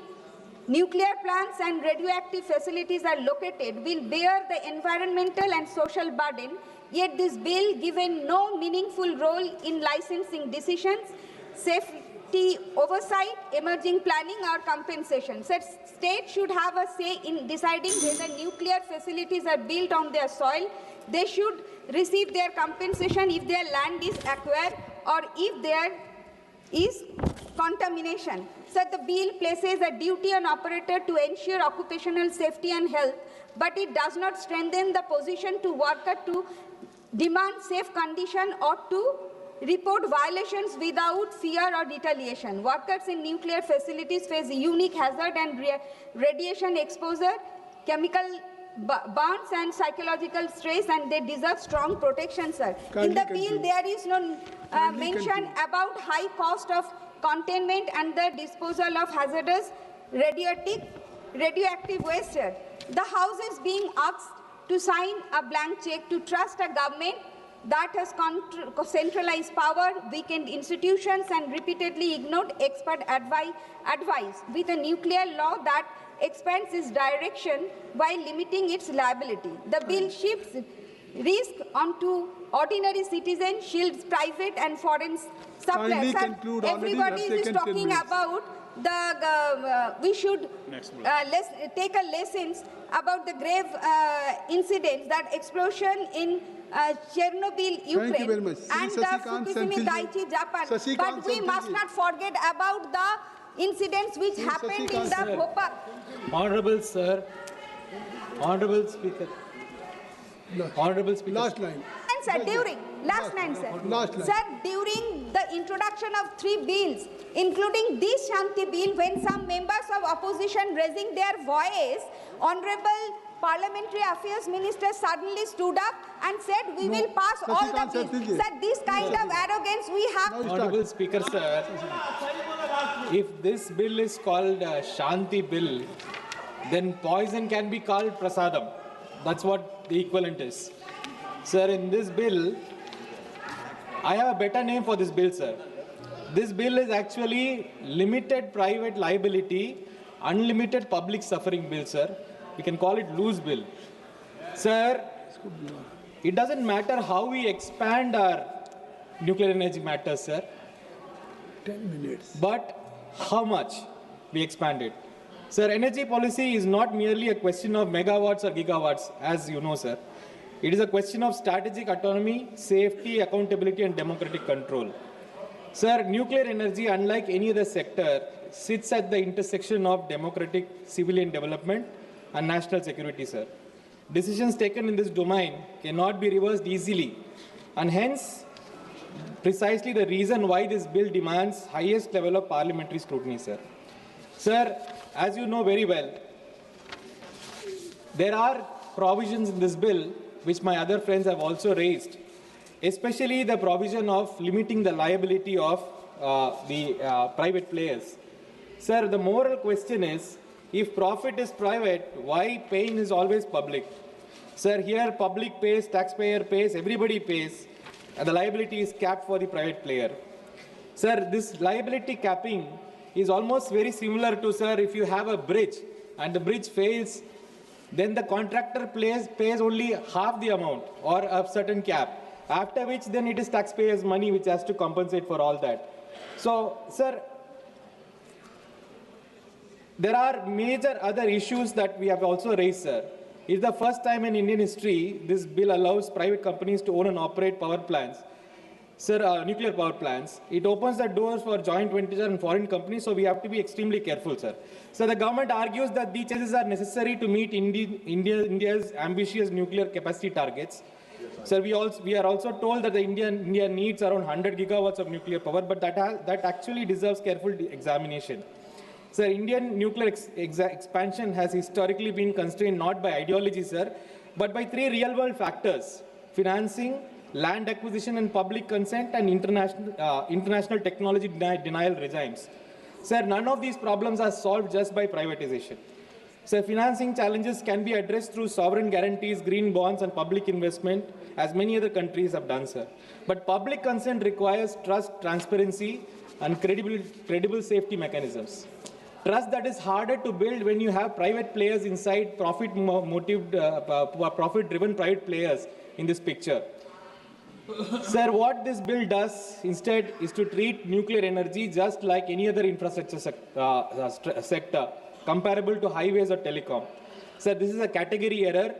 Speaker 16: nuclear plants and radioactive facilities are located will bear the environmental and social burden, yet this bill given no meaningful role in licensing decisions, safety oversight, emerging planning or compensation. So states should have a say in deciding whether nuclear facilities are built on their soil. They should receive their compensation if their land is acquired or if there is contamination. So the bill places a duty on operator to ensure occupational safety and health, but it does not strengthen the position to worker to demand safe condition or to report violations without fear or retaliation. Workers in nuclear facilities face unique hazard and radiation exposure, chemical burns and psychological stress, and they deserve strong protection, sir. In the bill, there is no mention about high cost of containment and the disposal of hazardous radioactive waste, sir. The House is being asked to sign a blank check to trust a government that has centralized power, weakened institutions, and repeatedly ignored expert advice with a nuclear law that expands its direction while limiting its liability. The bill shifts risk onto ordinary citizens, shields private and foreign suppliers. Everybody is talking about the we should take a lessons about the grave incidents, that explosion in Chernobyl, Ukraine, and the Fukushima Daiichi, Japan. But we must not forget about the incidents which happened in the Bhopal.
Speaker 17: Honorable Sir, Honorable Speaker. Honorable Speaker.
Speaker 11: Last line.
Speaker 16: Sir, during the introduction of 3 bills, including this Shanti bill, when some members of opposition raising their voice, Honorable Parliamentary Affairs Minister suddenly stood up and said, we will pass all the bills. Sir, this kind of arrogance we have.
Speaker 17: Honorable Speaker, sir, if this bill is called Shanti bill, then poison can be called Prasadam. That's what the equivalent is. Sir, in this bill, I have a better name for this bill, sir. This bill is actually limited private liability, unlimited public suffering bill, sir. We can call it loose bill. Sir, it doesn't matter how we expand our nuclear energy matters, sir.
Speaker 11: 10 minutes.
Speaker 17: But how much we expand it. Sir, energy policy is not merely a question of megawatts or gigawatts, as you know, sir. It is a question of strategic autonomy, safety, accountability, and democratic control. Sir, nuclear energy, unlike any other sector, sits at the intersection of democratic civilian development and national security, sir. Decisions taken in this domain cannot be reversed easily, and hence, precisely the reason why this bill demands highest level of parliamentary scrutiny, sir. Sir, as you know very well, there are provisions in this bill which my other friends have also raised, especially the provision of limiting the liability of the private players. Sir, the moral question is, if profit is private, why pain is always public? Sir, here public pays, taxpayer pays, everybody pays, and the liability is capped for the private player. Sir, this liability capping is almost very similar to, sir, if you have a bridge and the bridge fails, then the contractor pays only half the amount or a certain cap, after which then it is taxpayers' money which has to compensate for all that. So, sir, there are major other issues that we have also raised, sir. It's the first time in Indian history this bill allows private companies to own and operate power plants. Sir, nuclear power plants. It opens the doors for joint ventures and foreign companies, so we have to be extremely careful, sir. So the government argues that these changes are necessary to meet India's ambitious nuclear capacity targets. Sir, we are also told that India needs around 100 gigawatts of nuclear power, but that actually deserves careful examination. Sir, Indian nuclear expansion has historically been constrained not by ideology, sir, but by three real-world factors: financing, land acquisition and public consent, and international technology denial regimes. Sir, none of these problems are solved just by privatization. Sir, financing challenges can be addressed through sovereign guarantees, green bonds, and public investment, as many other countries have done, sir. But public consent requires trust, transparency, and credible safety mechanisms. Trust that is harder to build when you have private players inside, profit-driven private players in this picture. Sir, what this bill does instead is to treat nuclear energy just like any other infrastructure sector, comparable to highways or telecom. Sir, this is a category error.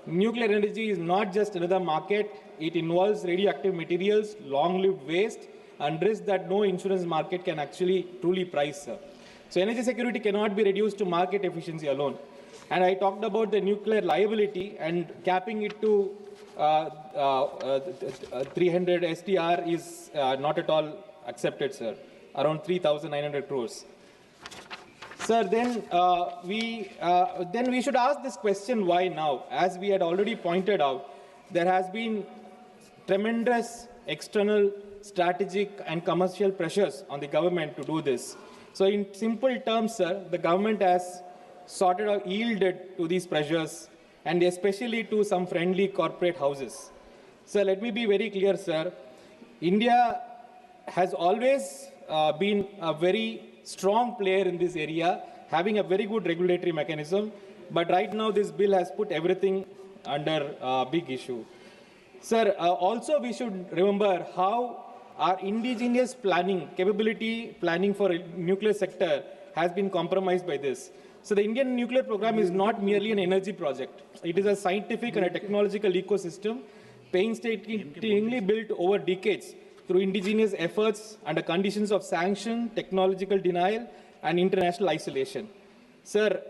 Speaker 17: Nuclear energy is not just another market. It involves radioactive materials, long-lived waste, and risks that no insurance market can actually truly price, sir. So energy security cannot be reduced to market efficiency alone. And I talked about the nuclear liability, and capping it to 300 STR is not at all accepted, sir. Around 3,900 crores. Sir, then we should ask this question: why now? As we had already pointed out, there has been tremendous external, strategic, and commercial pressures on the government to do this. So, in simple terms, sir, the government has sorted or yielded to these pressures, and especially to some friendly corporate houses. Sir, let me be very clear, sir. India has always been a very strong player in this area, having a very good regulatory mechanism. But right now, this bill has put everything under a big issue. Sir, also we should remember how our indigenous capability planning for a nuclear sector has been compromised by this. So the Indian nuclear program is not merely an energy project. It is a scientific and a technological ecosystem painstakingly built over decades through indigenous efforts under conditions of sanction, technological denial, and international isolation. Sir,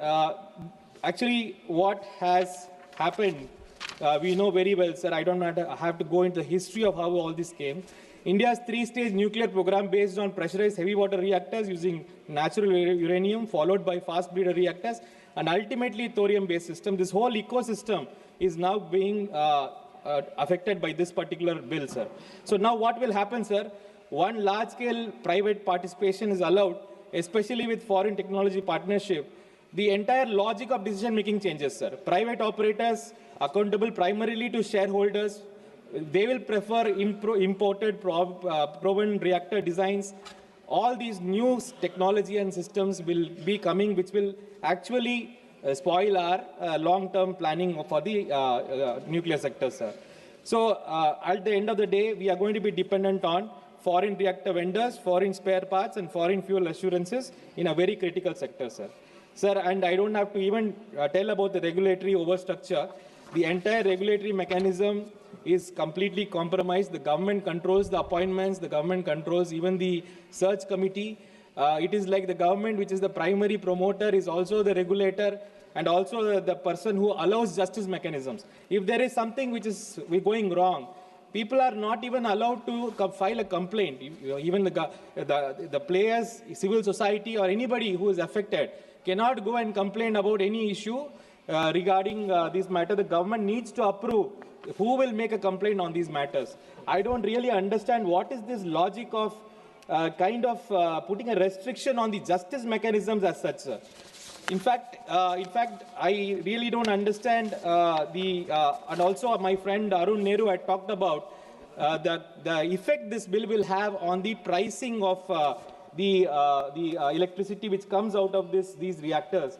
Speaker 17: actually what has happened, we know very well, sir. I don't have to go into the history of how all this came. India's three-stage nuclear program based on pressurized heavy water reactors using natural uranium, followed by fast breeder reactors, and ultimately thorium-based system. This whole ecosystem is now being affected by this particular bill, sir. So now what will happen, sir? One large-scale private participation is allowed, especially with foreign technology partnership. The entire logic of decision-making changes, sir. Private operators accountable primarily to shareholders. They will prefer imported proven reactor designs. All these new technology and systems will be coming, which will actually spoil our long-term planning for the nuclear sector, sir. So at the end of the day, we are going to be dependent on foreign reactor vendors, foreign spare parts, and foreign fuel assurances in a very critical sector, sir. Sir, and I don't have to even tell about the regulatory overstructure. The entire regulatory mechanism is completely compromised. The government controls the appointments. The government controls even the search committee. It is like the government, which is the primary promoter, is also the regulator and also the person who allows justice mechanisms. If there is something which is going wrong, people are not even allowed to file a complaint. Even the players, civil society, or anybody who is affected cannot go and complain about any issue regarding this matter. The government needs to approve who will make a complaint on these matters. I don't really understand what is this logic of putting a restriction on the justice mechanisms as such, sir. In fact, I really don't understand and also my friend Arun Nehru had talked about the effect this bill will have on the pricing of the electricity which comes out of these reactors.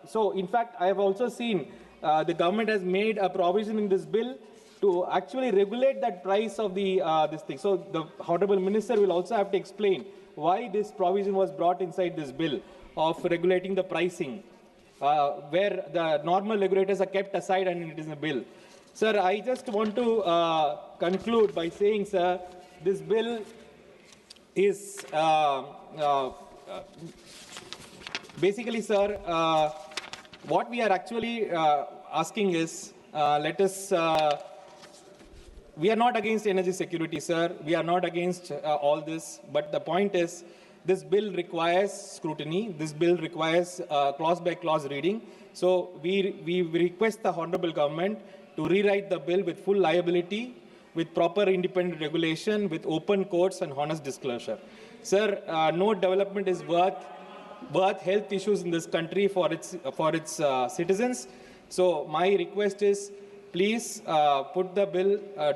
Speaker 17: So, in fact, I have also seen the government has made a provision in this bill to actually regulate that price of this thing. So, the Honorable Minister will also have to explain why this provision was brought inside this bill of regulating the pricing, where the normal regulators are kept aside and it is in a bill. Sir, I just want to conclude by saying, sir, this bill is basically, sir, what we are actually asking is, we are not against energy security, sir. We are not against all this. But the point is, this bill requires scrutiny. This bill requires clause-by-clause reading. So we request the Honorable Government to rewrite the bill with full liability, with proper independent regulation, with open courts and honest disclosure. Sir, no development is worth health issues in this country for its citizens. So my request is, please put the bill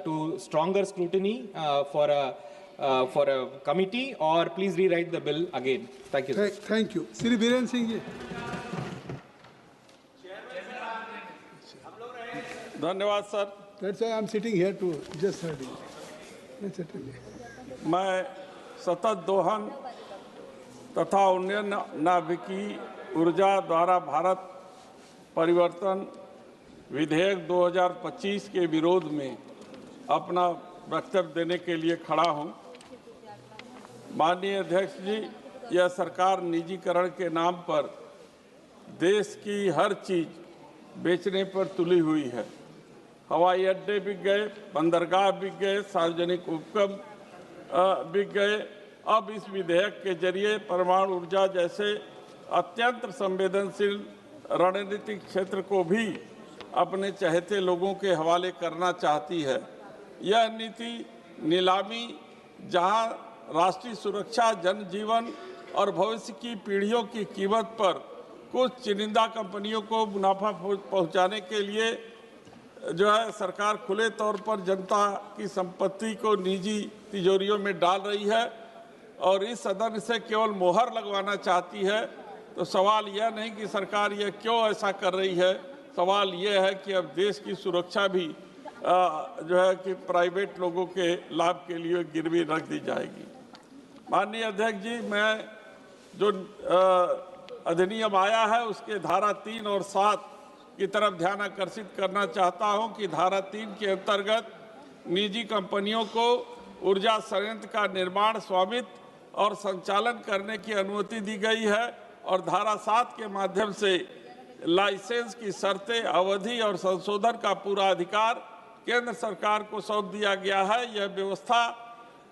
Speaker 17: to stronger scrutiny for a committee, or please rewrite the bill again. Thank you.
Speaker 11: Thank you. Sri Biren Singh ji.
Speaker 18: धन्यवाद sir.
Speaker 11: That's why I'm sitting here to just heard you.
Speaker 18: मैं सतत दोहन तथा उन्नयन नाभिकीय ऊर्जा द्वारा भारत परिवर्तन विधेयक 2025 के विरोध में अपना वक्तव्य देने के लिए खड़ा हूं। माननीय अध्यक्ष जी, यह सरकार निजीकरण के नाम पर देश की हर चीज बेचने पर तुली हुई है। हवाई अड्डे बिक गए, बंदरगाह बिक गए, सार्वजनिक उपक्रम बिक गए। अब इस विधेयक के जरिए परमाणु ऊर्जा जैसे अत्यंत संवेदनशील रणनीतिक क्षेत्र को भी अपने चहेते लोगों के हवाले करना चाहती है। यह नीति नीलामी, जहां राष्ट्रीय सुरक्षा, जनजीवन और भविष्य की पीढ़ियों की कीमत पर कुछ चुनिंदा कंपनियों को मुनाफा पहुंचाने के लिए जो है सरकार खुले तौर पर जनता की संपत्ति को निजी तिजोरियों में डाल रही है और इस सदन से केवल मोहर लगवाना चाहती है। तो सवाल यह नहीं कि सरकार यह क्यों ऐसा कर रही है, सवाल यह है कि अब देश की सुरक्षा भी जो है कि प्राइवेट लोगों के लाभ के लिए गिरवी रख दी जाएगी। माननीय अध्यक्ष जी, मैं जो अधिनियम आया है उसके धारा 3 और 7 की तरफ ध्यान आकर्षित करना चाहता हूं कि धारा 3 के अंतर्गत निजी कंपनियों को ऊर्जा संयंत्र का निर्माण, स्वामित्व और संचालन करने की अनुमति दी गई है और धारा 7 के माध्यम से लाइसेंस की शर्तें, अवधि और संशोधन का पूरा अधिकार केंद्र सरकार को सौंप दिया गया है। यह व्यवस्था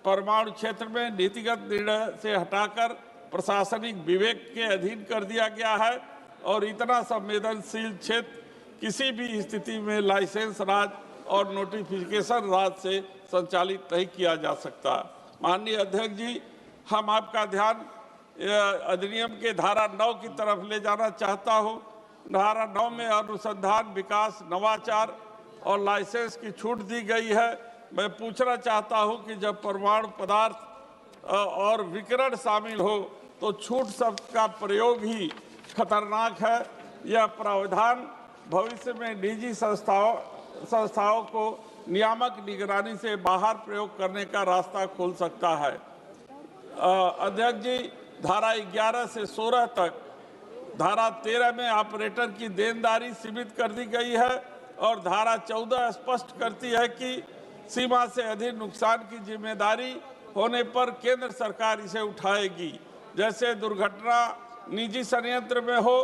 Speaker 18: परमाणु क्षेत्र में नीतिगत निर्णय से हटाकर प्रशासनिक विवेक के अधीन कर दिया गया है और इतना संवेदनशील क्षेत्र किसी भी स्थिति में लाइसेंस राज और नोटिफिकेशन राज से संचालित नहीं किया जा सकता। माननीय अध्यक्ष जी, हम आपका ध्यान अधिनियम के धारा 9 की तरफ ले जाना चाहता हूं। धारा 9 में अनुसंधान, विकास, नवाचार और लाइसेंस की छूट दी गई है। मैं पूछना चाहता हूं कि जब परमाणु पदार्थ और विकिरण शामिल हो तो छूट शब्द का प्रयोग ही खतरनाक है। यह प्रावधान भविष्य में निजी संस्थाओं को नियामक निगरानी से बाहर प्रयोग करने का रास्ता खोल सकता है। अध्यक्ष जी, धारा 11 से 16 तक धारा 13 में ऑपरेटर की देनदारी सीमित कर दी गई है और धारा 14 स्पष्ट करती है कि सीमा से अधिक नुकसान की जिम्मेदारी होने पर केंद्र सरकार इसे उठाएगी। जैसे दुर्घटना निजी संयंत्र में हो,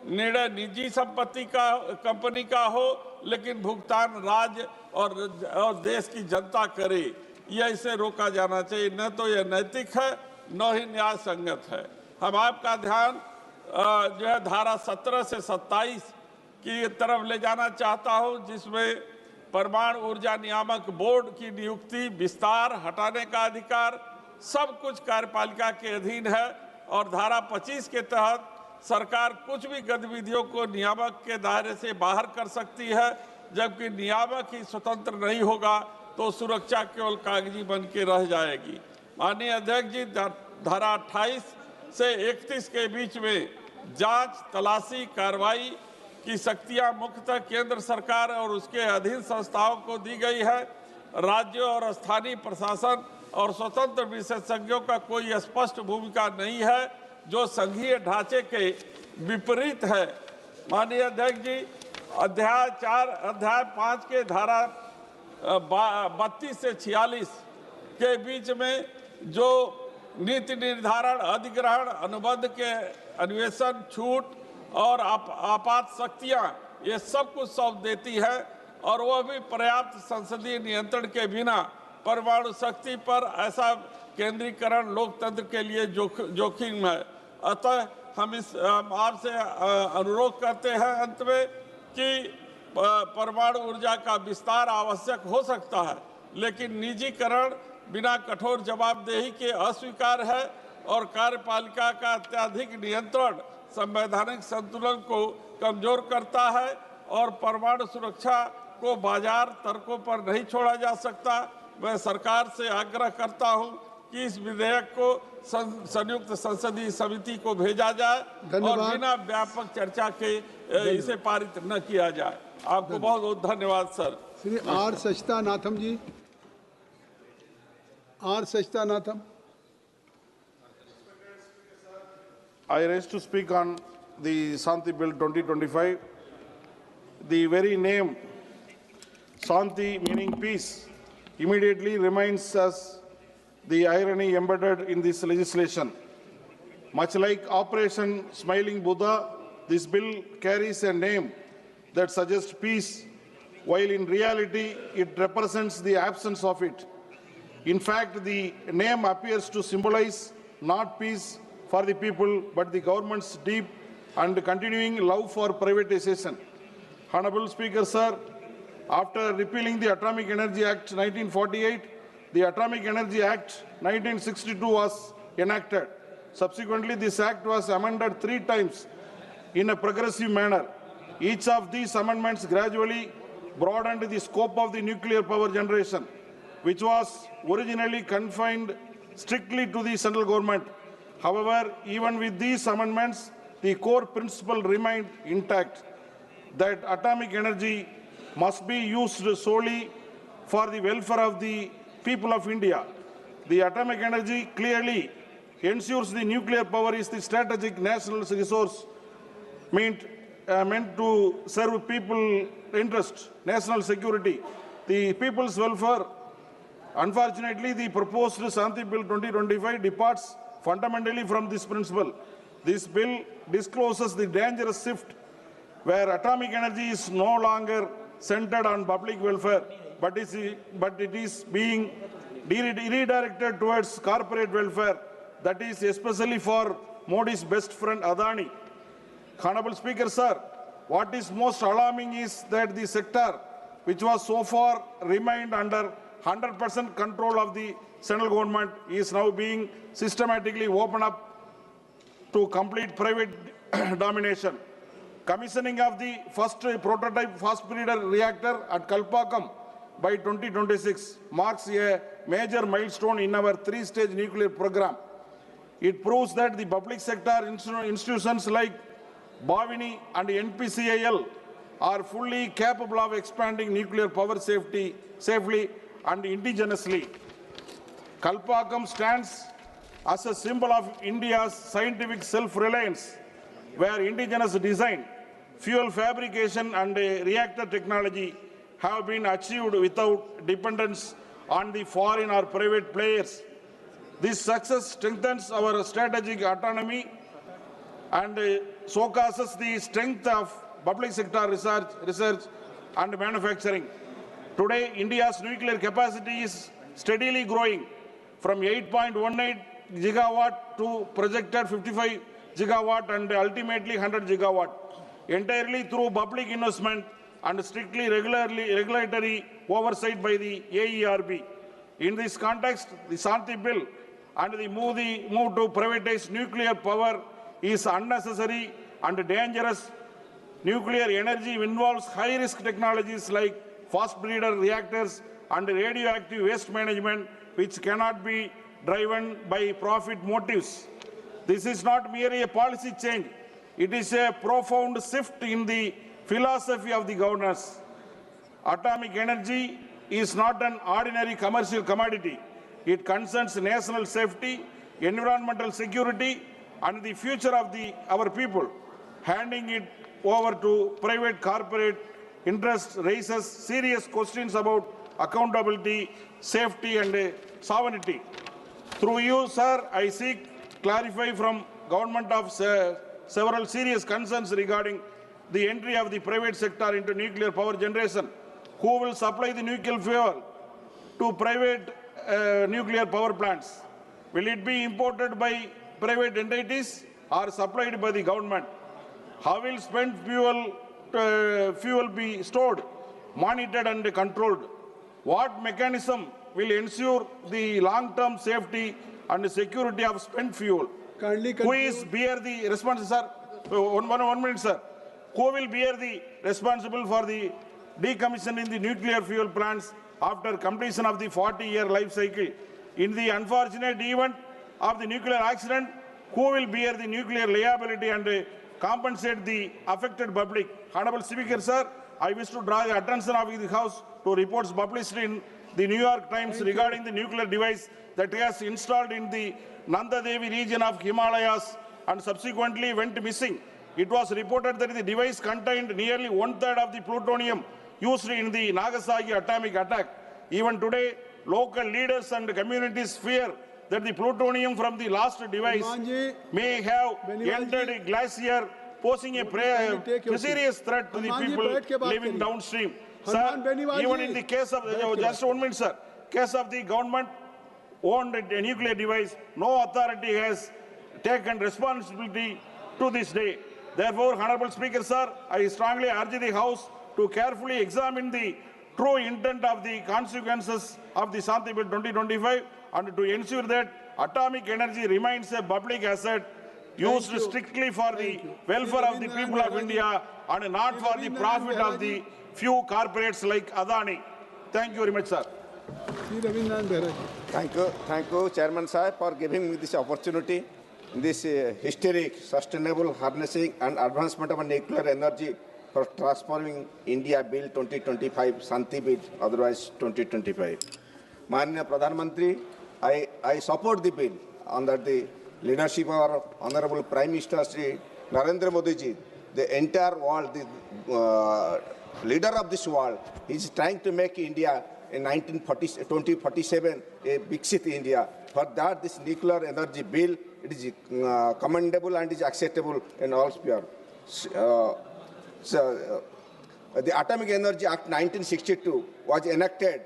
Speaker 18: निर्णय निजी संपत्ति का कंपनी का हो, लेकिन भुगतान राज्य और देश की जनता करे, यह इसे रोका जाना चाहिए। न तो यह नैतिक है, न ही न्याय संगत है। हम आपका ध्यान जो है धारा 17 से 27 की तरफ ले जाना चाहता हूं, जिसमें परमाणु ऊर्जा नियामक बोर्ड की नियुक्ति, विस्तार, हटाने का अधिकार सब कुछ कार्यपालिका के अधीन है और धारा 25 के तहत सरकार कुछ भी गतिविधियों को नियामक के दायरे से बाहर कर सकती है। जबकि नियामक ही स्वतंत्र नहीं होगा तो सुरक्षा केवल कागजी बन के रह जाएगी। माननीय अध्यक्ष जी, धारा 28 से 31 के बीच में जांच, तलाशी, कार्रवाई की शक्तियां मुख्यतः केंद्र सरकार और उसके अधीन संस्थाओं को दी गई है। राज्यों और स्थानीय प्रशासन और स्वतंत्र विशेषज्ञों का कोई स्पष्ट भूमिका नहीं है, जो संघीय ढांचे के विपरीत है। माननीय अध्यक्ष जी, अध्याय 5 के धारा 32 से 46 के बीच में जो नीति निर्धारण, अधिग्रहण, अनुबंध के अन्वेषण, छूट और आपात शक्तियां, ये सब कुछ सौंप देती है और वह भी पर्याप्त संसदीय नियंत्रण के बिना परमाणु शक्ति पर ऐसा केंद्रीकरण लोकतंत्र के लिए जोखिम है। अतः हम आपसे अनुरोध करते हैं अंत में कि परमाणु ऊर्जा का विस्तार आवश्यक हो सकता है, लेकिन निजीकरण बिना कठोर जवाबदेही के अस्वीकार है और कार्यपालिका का अत्यधिक नियंत्रण संवैधानिक संतुलन को कमजोर करता है और परमाणु सुरक्षा को बाजार तर्कों पर नहीं छोड़ा जा सकता। मैं सरकार से आग्रह करता हूं कि इस विधेयक को संयुक्त संसदीय समिति को भेजा जाए और बिना व्यापक चर्चा के इसे पारित न किया जाए। आपको बहुत बहुत धन्यवाद sir.
Speaker 11: Shri R Sachidanandam ji, R Sachidanandam.
Speaker 19: I rise to speak on the Shanti Bill 2025. The very name Shanti, meaning peace, immediately reminds us the irony embedded in this legislation. Much like Operation Smiling Buddha, this bill carries a name that suggests peace, while in reality it represents the absence of it. In fact, the name appears to symbolize not peace for the people, but the government's deep and continuing love for privatization. Honorable Speaker, sir, after repealing the Atomic Energy Act 1948, the Atomic Energy Act 1962 was enacted. Subsequently, this act was amended 3 times in a progressive manner. Each of these amendments gradually broadened the scope of the nuclear power generation, which was originally confined strictly to the central government. However, even with these amendments, the core principle remained intact, that atomic energy must be used solely for the welfare of the people of India. The atomic energy clearly ensures the nuclear power is the strategic national resource meant to serve people interest, national security, the people's welfare. Unfortunately, the proposed Shanti Bill 2025 departs fundamentally from this principle. This bill discloses the dangerous shift where atomic energy is no longer centered on public welfare, but it is being redirected towards corporate welfare, that is especially for Modi's best friend Adani. Honorable Speaker, sir, what is most alarming is that the sector, which was so far remained under 100% control of the central government, is now being systematically opened up to complete private domination. Commissioning of the first prototype fast breeder reactor at Kalpakkam by 2026 marks a major milestone in our 3-stage nuclear program. It proves that the public sector institutions like Bhavini and NPCIL are fully capable of expanding nuclear power safely and indigenously. Kalpakkam stands as a symbol of India's scientific self-reliance, where indigenous design, fuel fabrication and reactor technology have been achieved without dependence on the foreign or private players. This success strengthens our strategic autonomy and showcases the strength of public sector research and manufacturing. Today, India's nuclear capacity is steadily growing from 8.18 gigawatt to projected 55 gigawatt and ultimately 100 gigawatt, entirely through public investment and strictly regulatory oversight by the AERB. In this context, the Shanti Bill and the move to privatize nuclear power is unnecessary and dangerous. Nuclear energy involves high-risk technologies like fast breeder reactors and radioactive waste management, which cannot be driven by profit motives. This is not merely a policy change. It is a profound shift in the philosophy of the governance. Atomic energy is not an ordinary commercial commodity. It concerns national safety, environmental security, and the future of our people. Handing it over to private corporate interests raises serious questions about accountability, safety, and sovereignty. Through you, sir, I seek clarify from government of several serious concerns regarding the entry of the private sector into nuclear power generation. Who will supply the nuclear fuel to private nuclear power plants? Will it be imported by private entities or supplied by the government? How will spent fuel be stored, monitored and controlled? What mechanism will ensure the long-term safety and security of spent fuel? Who is bear the responsibility, sir? One minute, sir. Who will bear the responsible for the decommissioning the nuclear fuel plants after completion of the 40-year life cycle? In the unfortunate event of the nuclear accident, who will bear the nuclear liability and compensate the affected public? Honorable Speaker, sir, I wish to draw the attention of the House to reports published in the New York Times regarding the nuclear device that was installed in the Nanda Devi region of Himalayas and subsequently went missing. It was reported that the device contained nearly 1/3 of the plutonium used in the Nagasaki atomic attack. Even today, local leaders and communities fear that the plutonium from the last device may have entered a glacier, posing a serious threat to the people living downstream. Sir, even in the case of, just 1 minute, sir, case of the government-owned a nuclear device, no authority has taken responsibility to this day. Therefore, Honorable Speaker, sir, I strongly urge the House to carefully examine the true intent of the consequences of the Shanti Bill 2025 and to ensure that atomic energy remains a public asset used strictly for the welfare of the people of India and not for the profit of the few corporates like Adani. Thank you very much, sir.
Speaker 20: Thank you, Chairman Sahib, for giving me this opportunity. This historic, sustainable harnessing and advancement of nuclear energy for transforming India Bill 2025, Shanti Bill, otherwise 2025. Manya Pradhan Mantri, I support the bill under the leadership of our Honorable Prime Minister Shri Narendra Modi ji. The entire world, the leader of this world, is trying to make India in 2047 a Viksit India. For that, this nuclear energy bill, it is commendable and is acceptable in all sphere. The Atomic Energy Act 1962 was enacted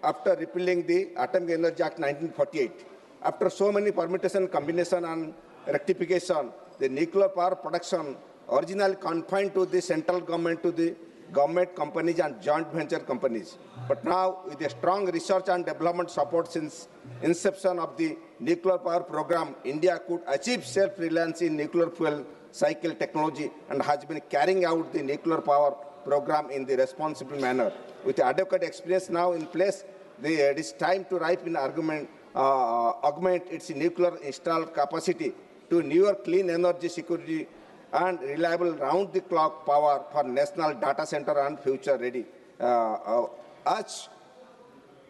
Speaker 20: after repealing the Atomic Energy Act 1948. After so many permutation, combination and rectification, the nuclear power production originally confined to the central government, to the government companies and joint venture companies. But now, with a strong research and development support since inception of the nuclear power program, India could achieve self-reliance in nuclear fuel cycle technology and has been carrying out the nuclear power program in the responsible manner. With adequate experience now in place, it is time to ripen argument, augment its nuclear installed capacity to newer clean energy security and reliable round-the-clock power for national data center and future-ready. As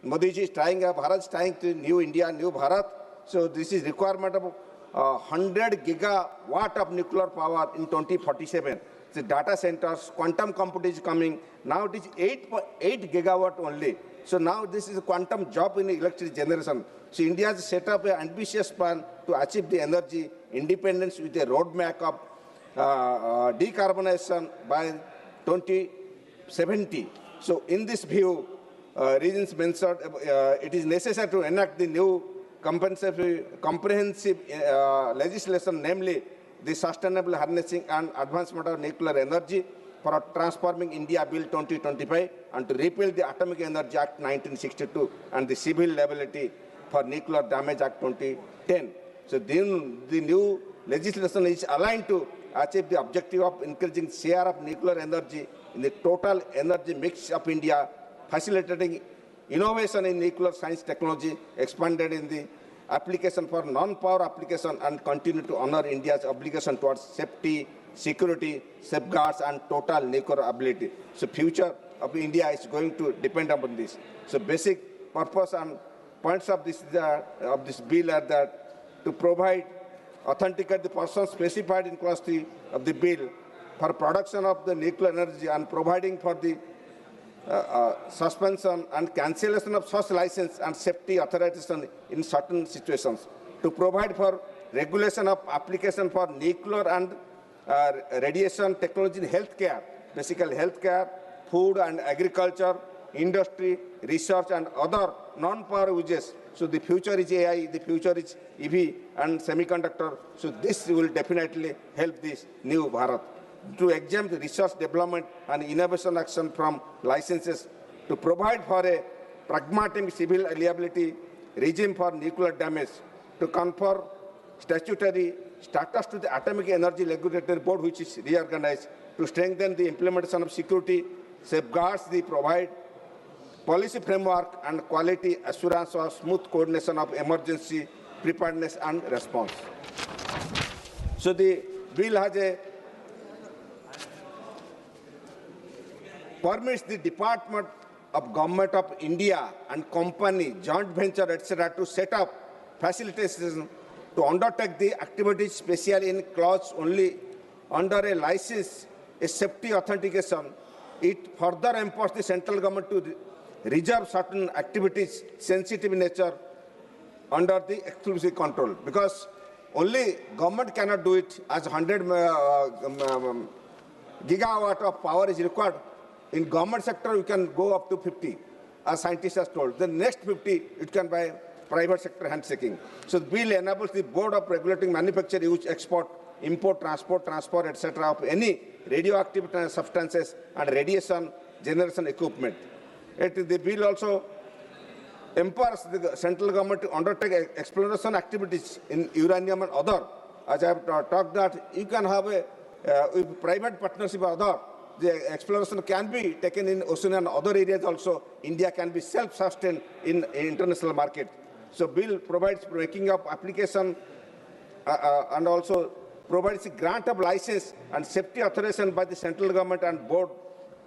Speaker 20: Modi ji is trying, Bharat is trying to new India, new Bharat. So this is requirement of 100 gigawatt of nuclear power in 2047. The data centers, quantum computing is coming. Now it is 8 gigawatt only. So now this is a quantum job in electric generation. So India has set up an ambitious plan to achieve the energy independence with a roadmap of decarbonization by 2070. So in this view, reasons mentioned, it is necessary to enact the new comprehensive legislation, namely the Sustainable Harnessing and Advancement of Nuclear Energy for Transforming India Bill 2025 and to repeal the Atomic Energy Act 1962 and the Civil Liability for Nuclear Damage Act 2010. So the new legislation is aligned to achieve the objective of increasing share of nuclear energy in the total energy mix of India, facilitating innovation in nuclear science technology, expanded in the application for non-power application, and continue to honor India's obligation towards safety, security, safeguards, and total nuclear ability. So future of India is going to depend upon this. So basic purpose and points of this bill are that to provide, authenticate the persons specified in clause 3 of the bill for production of the nuclear energy and providing for the suspension and cancellation of such license and safety authorization in certain situations. To provide for regulation of application for nuclear and radiation technology in healthcare, basically healthcare, food and agriculture, industry, research, and other non-power uses. So the future is AI, the future is EV and semiconductor. So this will definitely help this new Bharat to exempt research, development, and innovation action from licenses, to provide for a pragmatic civil liability regime for nuclear damage, to confer statutory status to the Atomic Energy Regulatory Board, which is reorganized, to strengthen the implementation of security safeguards, the provide policy framework and quality assurance of smooth coordination of emergency preparedness and response. So the bill has a permits the Department of Government of India and company, joint venture, etc., to set up facilitation to undertake the activities specially in clause only under a license, a safety authentication. It further empowers the central government to reserve certain activities sensitive in nature under the exclusive control, because only government cannot do it, as 100 gigawatt of power is required. In government sector, you can go up to 50, as scientists have told. The next 50, it can by private sector handshaking. So the bill enables the Board of Regulating Manufacture, Use, Export, Import, Transport, Transfer, etc. of any radioactive substances and radiation generation equipment. The bill also empowers the central government to undertake exploration activities in uranium and other. As I have talked that you can have a private partnership or other. The exploration can be taken in ocean and other areas also. India can be self-sustained in international market. So bill provides making up application and also provides a grant of license and safety authorization by the central government and board,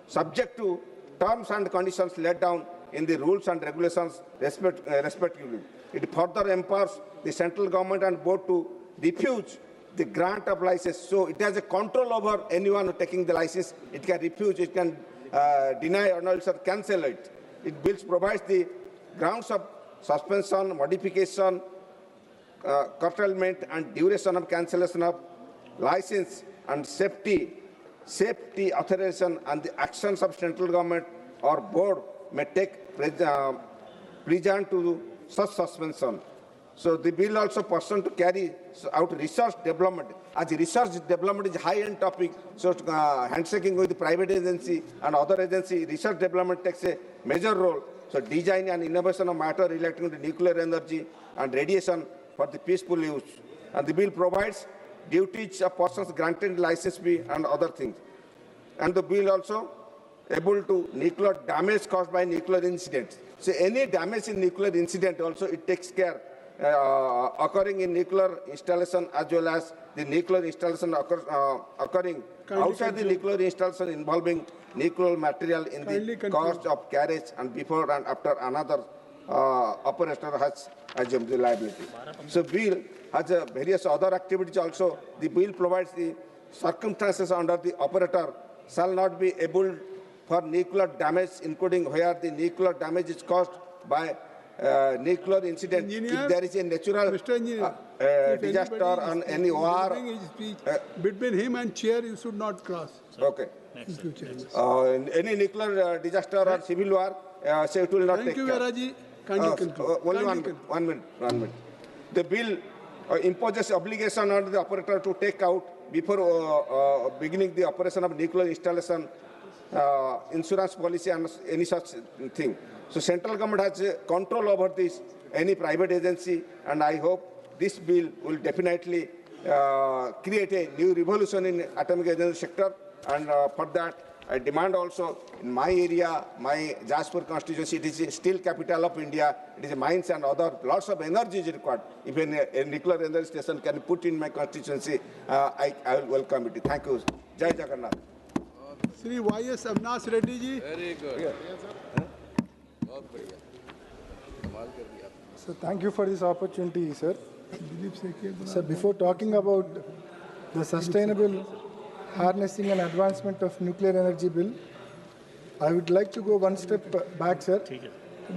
Speaker 20: subject to terms and conditions laid down in the rules and regulations respectively. It further empowers the central government and board to refuse the grant of license. So it has a control over anyone taking the license. It can refuse, it can deny or also cancel it. It bills provides the grounds of suspension, modification, curtailment and duration of cancellation of license and safety authorization, and the actions of central government or board may take precedent to such suspension. So the bill also pursues to carry out research development. As research development is a high-end topic, so handshaking with the private agency and other agency, research development takes a major role. So design and innovation of matter relating to nuclear energy and radiation for the peaceful use. And the bill provides duties of persons granted license fee and other things. And the bill also able to nuclear damage caused by nuclear incidents. So any damage in nuclear incident also it takes care occurring in nuclear installation as well as the nuclear installation occurring outside the nuclear installation involving nuclear material in the cost of carriage and before and after another operator has assumed the liability. So bill has various other activities also. The bill provides the circumstances under the operator shall not be able for nuclear damage, including where the nuclear damage is caused by nuclear incident. If there is a natural disaster on any war,
Speaker 11: between him and chair, you should not cross.
Speaker 20: Okay. Any nuclear disaster or civil war, so it will not take care.
Speaker 11: Thank you, Veraji.
Speaker 20: Only one minute. The bill imposes obligation on the operator to take out before beginning the operation of nuclear installation insurance policy and any such thing. So central government has control over this, any private agency, and I hope this bill will definitely create a new revolution in atomic energy sector. And for that, I demand also in my area, my Jashpur constituency, it is a steel capital of India. It is a mines and other lots of energy is required. If a nuclear energy station can be put in my constituency, I will welcome it. Thank you. Jai Jagannath.
Speaker 11: Sri Y.S. Avinash Reddy ji.
Speaker 5: Very good.
Speaker 21: So thank you for this opportunity, sir. So before talking about the sustainable harnessing and advancement of nuclear energy bill, I would like to go one step back, sir.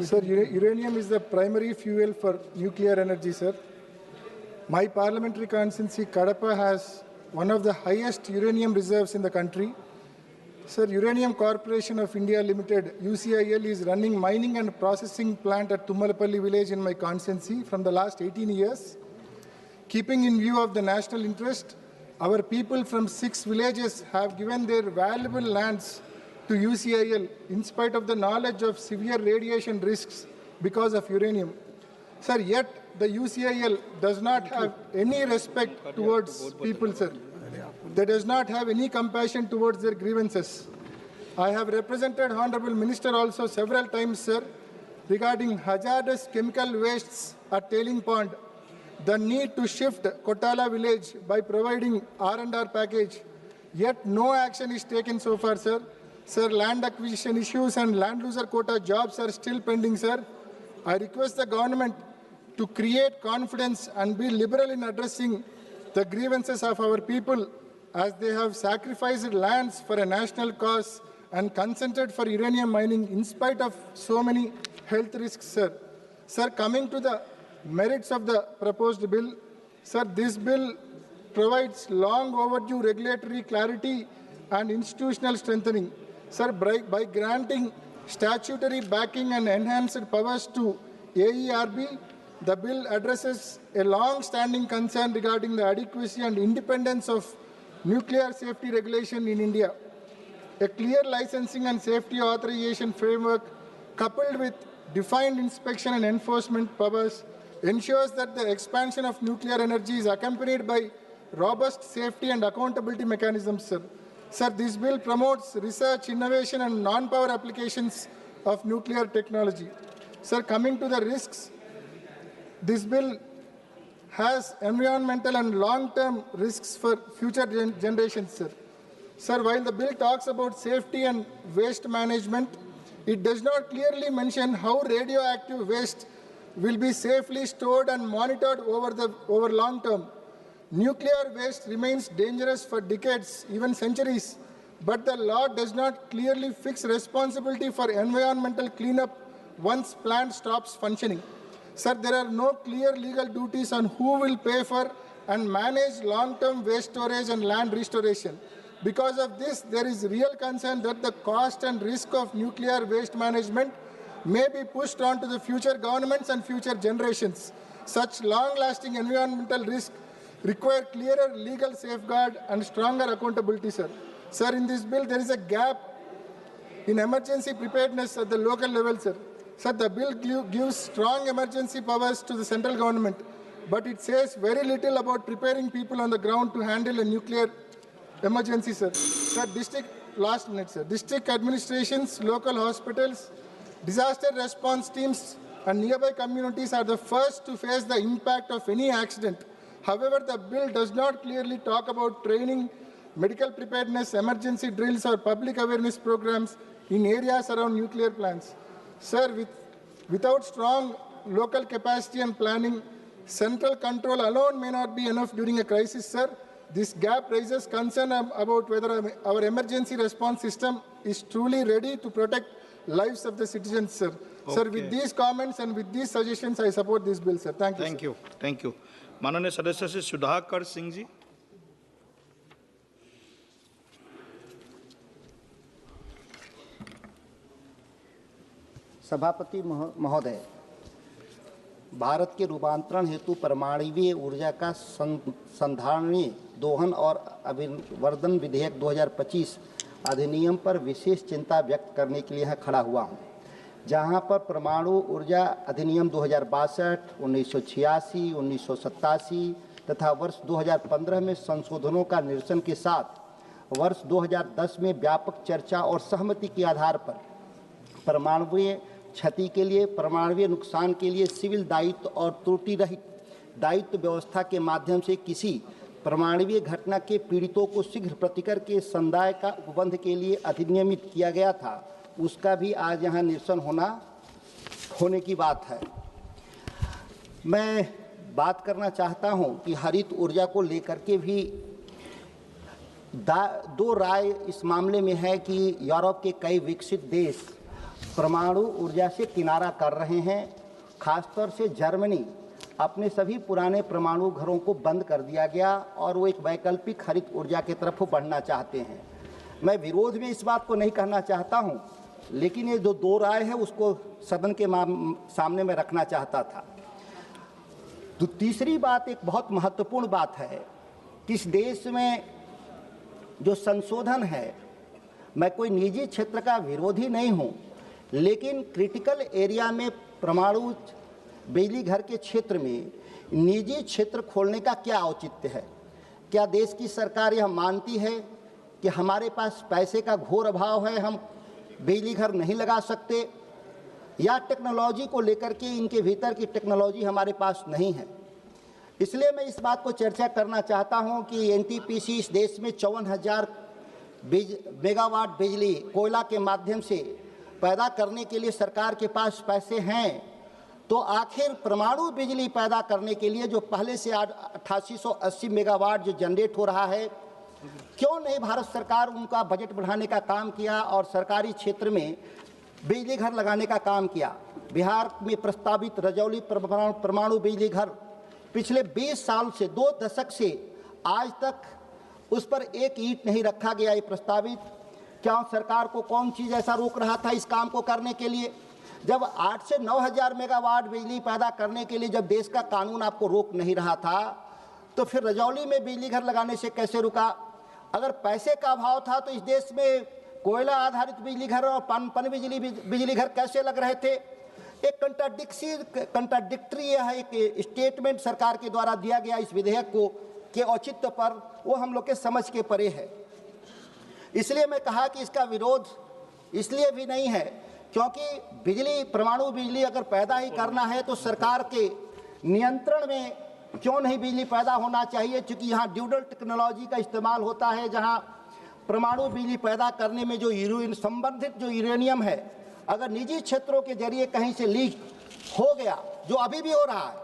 Speaker 21: Sir, uranium is the primary fuel for nuclear energy, sir. My parliamentary constituency, Kadapa, has one of the highest uranium reserves in the country. Sir, Uranium Corporation of India Limited, UCIL, is running mining and processing plant at Tummalapalli village in my constituency from the last 18 years. Keeping in view of the national interest, our people from 6 villages have given their valuable lands to UCIL in spite of the knowledge of severe radiation risks because of uranium. Sir, yet the UCIL does not have any respect towards people, sir. They does not have any compassion towards their grievances. I have represented Honorable Minister also several times, sir, regarding hazardous chemical wastes at Tailing Pond, the need to shift Kotala village by providing R&R package. Yet no action is taken so far, sir. Sir, land acquisition issues and land loser quota jobs are still pending, sir. I request the government to create confidence and be liberal in addressing the grievances of our people, as they have sacrificed lands for a national cause and consented for uranium mining in spite of so many health risks, sir. Sir, coming to the merits of the proposed bill, sir, this bill provides long overdue regulatory clarity and institutional strengthening. Sir, by granting statutory backing and enhanced powers to AERB, the bill addresses a long-standing concern regarding the adequacy and independence of nuclear safety regulation in India. A clear licensing and safety authorization framework coupled with defined inspection and enforcement powers ensures that the expansion of nuclear energy is accompanied by robust safety and accountability mechanisms, sir. Sir, this bill promotes research, innovation and non-power applications of nuclear technology. Sir, coming to the risks, this bill has environmental and long-term risks for future generations, sir. Sir, while the bill talks about safety and waste management, it does not clearly mention how radioactive waste will be safely stored and monitored over long term. Nuclear waste remains dangerous for decades, even centuries, but the law does not clearly fix responsibility for environmental cleanup once plant stops functioning. Sir, there are no clear legal duties on who will pay for and manage long-term waste storage and land restoration. Because of this, there is real concern that the cost and risk of nuclear waste management may be pushed on to the future governments and future generations. Such long-lasting environmental risk require clearer legal safeguard and stronger accountability, sir. Sir, in this bill, there is a gap in emergency preparedness at the local level, sir. Sir, the bill gives strong emergency powers to the central government, but it says very little about preparing people on the ground to handle a nuclear emergency, sir. Sir, district administrations, local hospitals, disaster response teams, and nearby communities are the first to face the impact of any accident. However, the bill does not clearly talk about training, medical preparedness, emergency drills, or public awareness programs in areas around nuclear plants. Sir, without strong local capacity and planning, central control alone may not be enough during a crisis, sir. This gap raises concern about whether our emergency response system is truly ready to protect lives of the citizens, sir. Okay. Sir, with these comments and with these suggestions, I support this bill, sir. Thank you.
Speaker 6: Thank you. Thank you. माननीय सदस्य श्री सुधाकर सिंह जी.
Speaker 1: सभापति महोदय, भारत के रूपांतरण हेतु परमाणु ऊर्जा का संधारणीय दोहन और अभिवर्धन विधेयक 2025 अधिनियम पर विशेष चिंता व्यक्त करने के लिए यहाँ खड़ा हुआ हूँ, जहाँ पर परमाणु ऊर्जा अधिनियम 2062, 1986, 1987 तथा वर्ष 2015 में संशोधनों का निरसन के साथ वर्ष 2010 में व्यापक चर्चा और सहमति के आधार पर परमाणुीय क्षति के लिए, परमाणुीय नुकसान के लिए सिविल दायित्व और त्रुटि रहित दायित्व व्यवस्था के माध्यम से किसी परमाणुीय घटना के पीड़ितों को शीघ्र प्रतिकर के संदाय का उपबंध के लिए अधिनियमित किया गया था, उसका भी आज यहाँ निरसन होने की बात है। मैं बात करना चाहता हूँ कि हरित ऊर्जा को लेकर के भी दो राय इस मामले में है कि यूरोप के कई विकसित देश परमाणु ऊर्जा से किनारा कर रहे हैं। खासतौर से जर्मनी अपने सभी पुराने परमाणु घरों को बंद कर दिया गया और वो एक वैकल्पिक हरित ऊर्जा की तरफ बढ़ना चाहते हैं। मैं विरोध में इस बात को नहीं कहना चाहता हूं, लेकिन ये जो दो राय है उसको सदन के सामने में रखना चाहता था। तो तीसरी बात एक बहुत महत्वपूर्ण बात है कि इस देश में जो संशोधन है, मैं कोई निजी क्षेत्र का विरोधी नहीं हूं, लेकिन क्रिटिकल एरिया में परमाणु बिजली घर के क्षेत्र में निजी क्षेत्र खोलने का क्या औचित्य है? क्या देश की सरकार यह मानती है कि हमारे पास पैसे का घोर अभाव है, हम बिजली घर नहीं लगा सकते, या टेक्नोलॉजी को लेकर के इनके भीतर की टेक्नोलॉजी हमारे पास नहीं है? इसलिए मैं इस बात को चर्चा करना चाहता हूं कि एनटीपीसी इस देश में 54,000 मेगावाट बिजली कोयला के माध्यम से पैदा करने के लिए सरकार के पास पैसे हैं, तो आखिर परमाणु बिजली पैदा करने के लिए जो पहले से 8880 मेगावाट जो जनरेट हो रहा है, क्यों नहीं भारत सरकार उनका बजट बढ़ाने का काम किया और सरकारी क्षेत्र में बिजली घर लगाने का काम किया? बिहार में प्रस्तावित रजौली परमाणु बिजली घर पिछले 20 साल से, 2 दशक से आज तक उस पर एक ईंट नहीं रखा गया। ये प्रस्तावित, क्या सरकार को कौन चीज़ ऐसा रोक रहा था इस काम को करने के लिए? जब 8 से 9,000 मेगावाट बिजली पैदा करने के लिए जब देश का कानून आपको रोक नहीं रहा था, तो फिर रजौली में बिजली घर लगाने से कैसे रुका? अगर पैसे का अभाव था तो इस देश में कोयला आधारित बिजली घर और पन बिजली घर कैसे लग रहे थे? एक कंट्राडिक्टरी है, एक स्टेटमेंट सरकार के द्वारा दिया गया इस विधेयक को के औचित्य पर, वो हम लोग के समझ के परे है। इसलिए मैं कहा कि इसका विरोध इसलिए भी नहीं है क्योंकि बिजली, परमाणु बिजली अगर पैदा ही करना है तो सरकार के नियंत्रण में क्यों नहीं बिजली पैदा होना चाहिए? क्योंकि यहाँ ड्यूडल टेक्नोलॉजी का इस्तेमाल होता है, जहाँ परमाणु बिजली पैदा करने में जो संबंधित जो यूरेनियम है, अगर निजी क्षेत्रों के जरिए कहीं से लीक हो गया, जो अभी भी हो रहा है,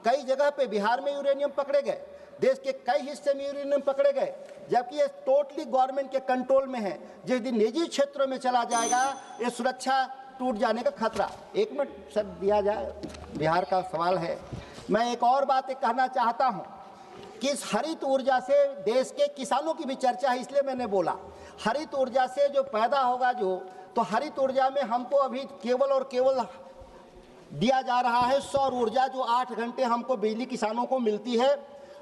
Speaker 1: कई जगह पे बिहार में यूरेनियम पकड़े गए, देश के कई हिस्से में यूरेनियम पकड़े गए, जबकि ये टोटली गवर्नमेंट के कंट्रोल में है। जिस दिन निजी क्षेत्रों में चला जाएगा, ये सुरक्षा टूट जाने का खतरा। 1 मिनट सर दिया जाए, बिहार का सवाल है। मैं एक और बात कहना चाहता हूँ कि इस हरित ऊर्जा से देश के किसानों की भी चर्चा है, इसलिए मैंने बोला हरित ऊर्जा से जो पैदा होगा तो हरित ऊर्जा में हमको अभी केवल और केवल दिया जा रहा है सौर ऊर्जा, जो 8 घंटे हमको बिजली किसानों को मिलती है।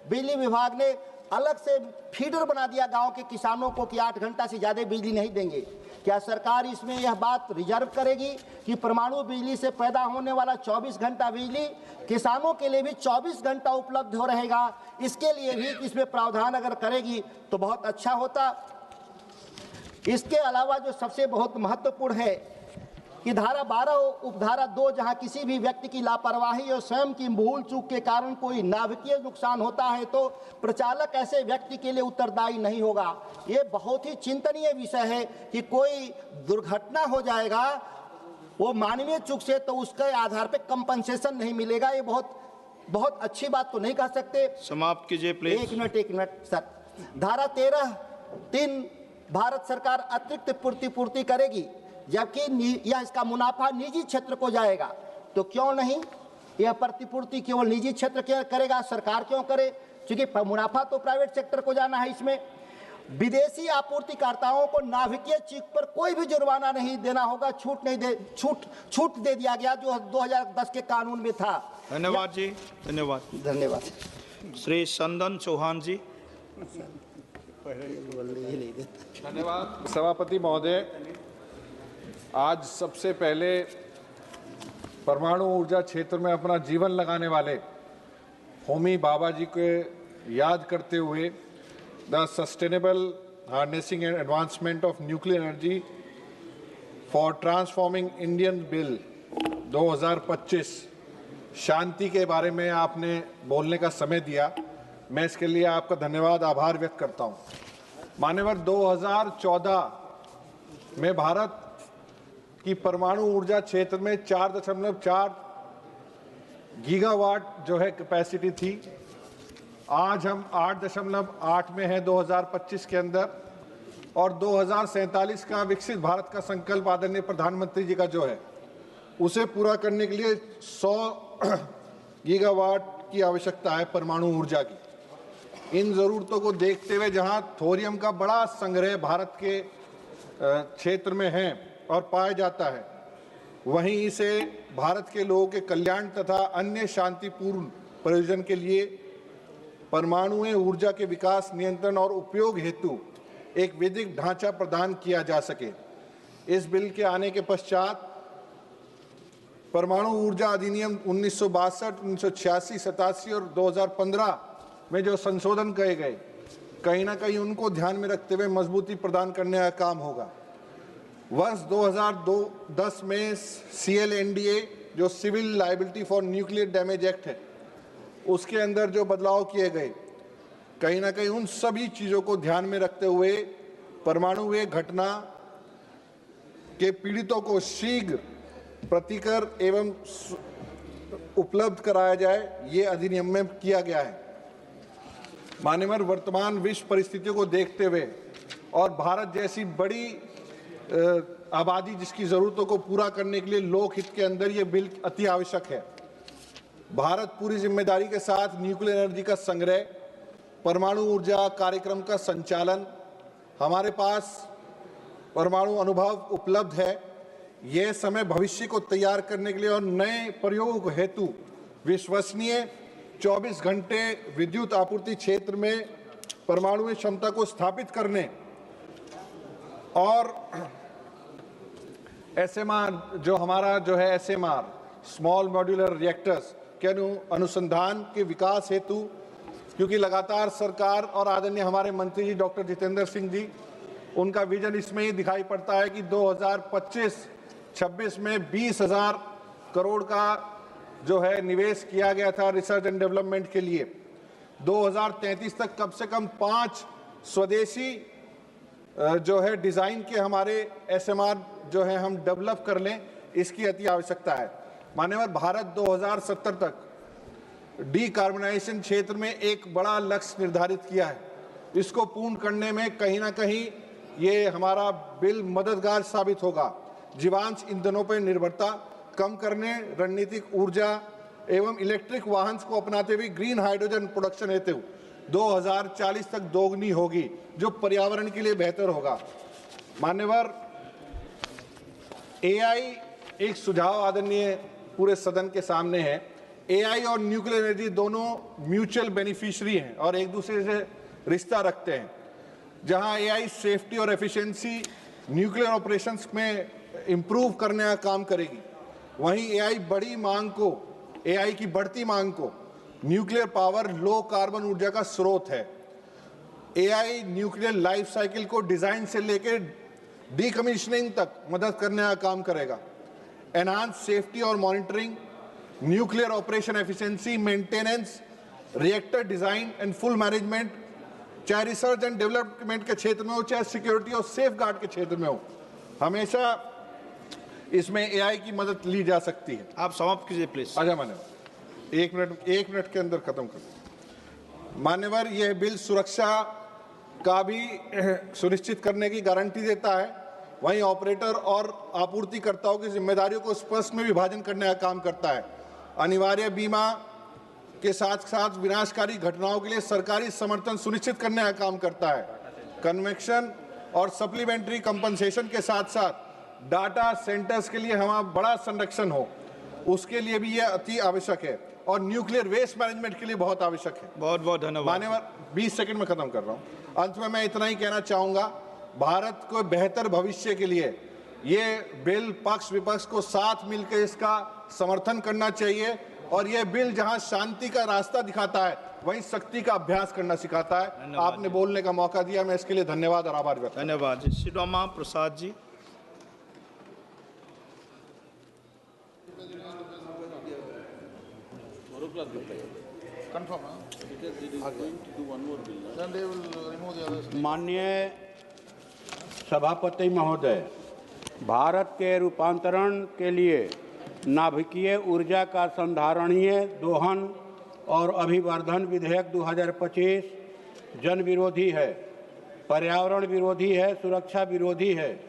Speaker 1: बिजली विभाग ने अलग से फीडर बना दिया गांव के किसानों को कि 8 घंटा से ज़्यादा बिजली नहीं देंगे। क्या सरकार इसमें यह बात रिजर्व करेगी कि परमाणु बिजली से पैदा होने वाला 24 घंटा बिजली किसानों के लिए भी 24 घंटा उपलब्ध हो रहेगा? इसके लिए भी इसमें प्रावधान अगर करेगी तो बहुत अच्छा होता। इसके अलावा जो सबसे बहुत महत्वपूर्ण है कि धारा 12 उपधारा 2, जहां किसी भी व्यक्ति की लापरवाही और स्वयं की भूल चूक के कारण कोई नाभिकीय नुकसान होता है तो प्रचालक ऐसे व्यक्ति के लिए उत्तरदायी नहीं होगा। ये बहुत ही चिंतनीय विषय है कि कोई दुर्घटना हो जाएगा वो मानवीय चूक से, तो उसके आधार पर कंपनसेशन नहीं मिलेगा। ये बहुत अच्छी बात तो नहीं कह सकते।
Speaker 6: समाप्त कीजिए प्लीज।
Speaker 1: एक मिनट सर। धारा 13(3) भारत सरकार अतिरिक्त पूर्ति करेगी, जबकि यह इसका मुनाफा निजी क्षेत्र को जाएगा। तो क्यों नहीं यह प्रतिपूर्ति केवल निजी क्षेत्र करेगा, सरकार क्यों करे? क्योंकि मुनाफा तो प्राइवेट सेक्टर को जाना है। इसमें विदेशी आपूर्तिकर्ताओं को नाभिकीय चूक पर कोई भी जुर्माना नहीं देना होगा, छूट दे दिया गया जो 2010 के कानून में था।
Speaker 6: धन्यवाद जी, धन्यवाद। श्री संदन चौहान जी।
Speaker 3: धन्यवाद सभापति महोदय। आज सबसे पहले परमाणु ऊर्जा क्षेत्र में अपना जीवन लगाने वाले होमी बाबा जी को याद करते हुए the sustainable harnessing and advancement of nuclear energy for transforming Indian bill 2025 शांति के बारे में आपने बोलने का समय दिया। मैं इसके लिए आपका धन्यवाद, आभार व्यक्त करता हूं। मान्यवर, 2014 में भारत की परमाणु ऊर्जा क्षेत्र में 4.4 गीगावाट जो है कैपेसिटी थी। आज हम 8.8 में हैं 2025 के अंदर, और 2047 का विकसित भारत का संकल्प आदरणीय प्रधानमंत्री जी का जो है उसे पूरा करने के लिए 100 गीगावाट की आवश्यकता है परमाणु ऊर्जा की। इन जरूरतों को देखते हुए जहां थोरियम का बड़ा संग्रह भारत के क्षेत्र में है और पाया जाता है, वहीं इसे भारत के लोगों के कल्याण तथा अन्य शांतिपूर्ण प्रयोजन के लिए परमाणु ऊर्जा के विकास, नियंत्रण और उपयोग हेतु एक विधिक ढांचा प्रदान किया जा सके। इस बिल के आने के पश्चात परमाणु ऊर्जा अधिनियम 1962, 1986, 87 और 2015 में जो संशोधन किए गए, कहीं ना कहीं उनको ध्यान में रखते हुए मजबूती प्रदान करने का काम होगा। वर्ष 2010 में CLNDA जो civil liability for nuclear damage act है, उसके अंदर जो बदलाव किए गए, कहीं ना कहीं उन सभी चीज़ों को ध्यान में रखते हुए परमाणु घटना के पीड़ितों को शीघ्र प्रतिकर एवं उपलब्ध कराया जाए, ये अधिनियम में किया गया है। मान्यवर, वर्तमान विश्व परिस्थितियों को देखते हुए और भारत जैसी बड़ी आबादी जिसकी ज़रूरतों को पूरा करने के लिए लोकहित के अंदर ये बिल अति आवश्यक है। भारत पूरी जिम्मेदारी के साथ न्यूक्लियर एनर्जी का संग्रह, परमाणु ऊर्जा कार्यक्रम का संचालन, हमारे पास परमाणु अनुभव उपलब्ध है। यह समय भविष्य को तैयार करने के लिए और नए प्रयोगों हेतु विश्वसनीय 24 घंटे विद्युत आपूर्ति क्षेत्र में परमाणु क्षमता को स्थापित करने और SMR जो हमारा जो है SMR स्मॉल मॉड्यूलर रिएक्टर्स के अनुसंधान के विकास हेतु, क्योंकि लगातार सरकार और आदरणीय हमारे मंत्री जी डॉक्टर जितेंद्र सिंह जी, उनका विजन इसमें ही दिखाई पड़ता है कि 2025-26 में 20,000 करोड़ का जो है निवेश किया गया था रिसर्च एंड डेवलपमेंट के लिए। 2033 तक कम से कम 5 स्वदेशी जो है डिज़ाइन के हमारे SMR जो है हम डेवलप कर लें, इसकी अति आवश्यकता है। मान्यवर, भारत 2070 तक डीकार्बोनाइजेशन क्षेत्र में एक बड़ा लक्ष्य निर्धारित किया है। इसको पूर्ण करने में कहीं ना कहीं ये हमारा बिल मददगार साबित होगा। जीवांश ईंधनों पर निर्भरता कम करने, रणनीतिक ऊर्जा एवं इलेक्ट्रिक वाहन को अपनाते हुए ग्रीन हाइड्रोजन प्रोडक्शन हेतु 2040 तक दोगुनी होगी, जो पर्यावरण के लिए बेहतर होगा। मान्यवर, AI एक सुझाव आदरणीय पूरे सदन के सामने है। AI और न्यूक्लियर एनर्जी दोनों म्यूचुअल बेनिफिशियरी हैं और एक दूसरे से रिश्ता रखते हैं। जहां AI सेफ्टी और एफिशिएंसी न्यूक्लियर ऑपरेशंस में इंप्रूव करने का काम करेगी, वहीं AI की बढ़ती मांग को न्यूक्लियर पावर लो कार्बन ऊर्जा का स्रोत है। AI न्यूक्लियर लाइफ साइकिल को डिजाइन से लेकर डीकमीशनिंग तक मदद करने का काम करेगा। एनहांस सेफ्टी और monitoring, nuclear operation efficiency, maintenance, reactor design and full management, चाहे रिसर्च एंड डेवलपमेंट के क्षेत्र में हो, चाहे सिक्योरिटी और सेफ गार्ड के क्षेत्र में हो, हमेशा इसमें AI की मदद ली जा सकती है।
Speaker 6: आप समाप्त कीजिए प्लीज।
Speaker 3: आजा मान्यवर, एक मिनट के अंदर खत्म कर। मान्यवर, यह बिल सुरक्षा का भी सुनिश्चित करने की गारंटी देता है, वहीं ऑपरेटर और आपूर्तिकर्ताओं की जिम्मेदारियों को स्पष्ट में विभाजन करने का काम करता है। अनिवार्य बीमा के साथ साथ विनाशकारी घटनाओं के लिए सरकारी समर्थन सुनिश्चित करने का काम करता है। कन्वेक्शन और सप्लीमेंट्री कंपनसेशन के साथ साथ डाटा सेंटर्स के लिए हमारा बड़ा संरक्षण हो, उसके लिए भी यह अति आवश्यक है और न्यूक्लियर वेस्ट मैनेजमेंट के लिए बहुत आवश्यक है।
Speaker 6: बहुत बहुत धन्यवाद।
Speaker 3: मान्यवर, 20 सेकंड में खत्म कर रहा हूं। अंत में मैं इतना ही कहना चाहूंगा, भारत को बेहतर भविष्य के लिए ये बिल पक्ष विपक्ष को साथ मिलकर इसका समर्थन करना चाहिए और यह बिल जहां शांति का रास्ता दिखाता है, वहीं शक्ति का अभ्यास करना सिखाता है। आपने बोलने का मौका दिया, मैं इसके लिए धन्यवाद और आभार व्यक्त।
Speaker 6: धन्यवाद। शिरोमा प्रसाद जी।
Speaker 4: माननीय सभापति महोदय, भारत के रूपांतरण के लिए नाभिकीय ऊर्जा का संधारणीय दोहन और अभिवर्धन विधेयक 2025 जन विरोधी है, पर्यावरण विरोधी है, सुरक्षा विरोधी है।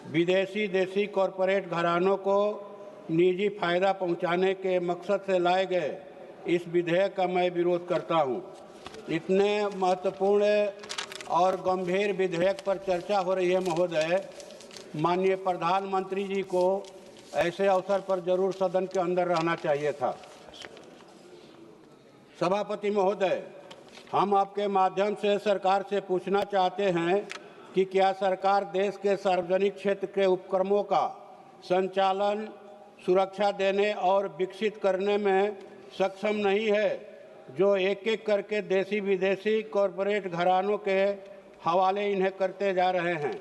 Speaker 4: विदेशी देशी कॉरपोरेट घरानों को निजी फायदा पहुंचाने के मकसद से लाए गए इस विधेयक का मैं विरोध करता हूं। इतने महत्वपूर्ण और गंभीर विधेयक पर चर्चा हो रही है महोदय, माननीय प्रधानमंत्री जी को ऐसे अवसर पर जरूर सदन के अंदर रहना चाहिए था। सभापति महोदय, हम आपके माध्यम से सरकार से पूछना चाहते हैं कि क्या सरकार देश के सार्वजनिक क्षेत्र के उपक्रमों का संचालन, सुरक्षा देने और विकसित करने में सक्षम नहीं है, जो एक एक करके देसी विदेशी कॉरपोरेट घरानों के हवाले इन्हें करते जा रहे हैं।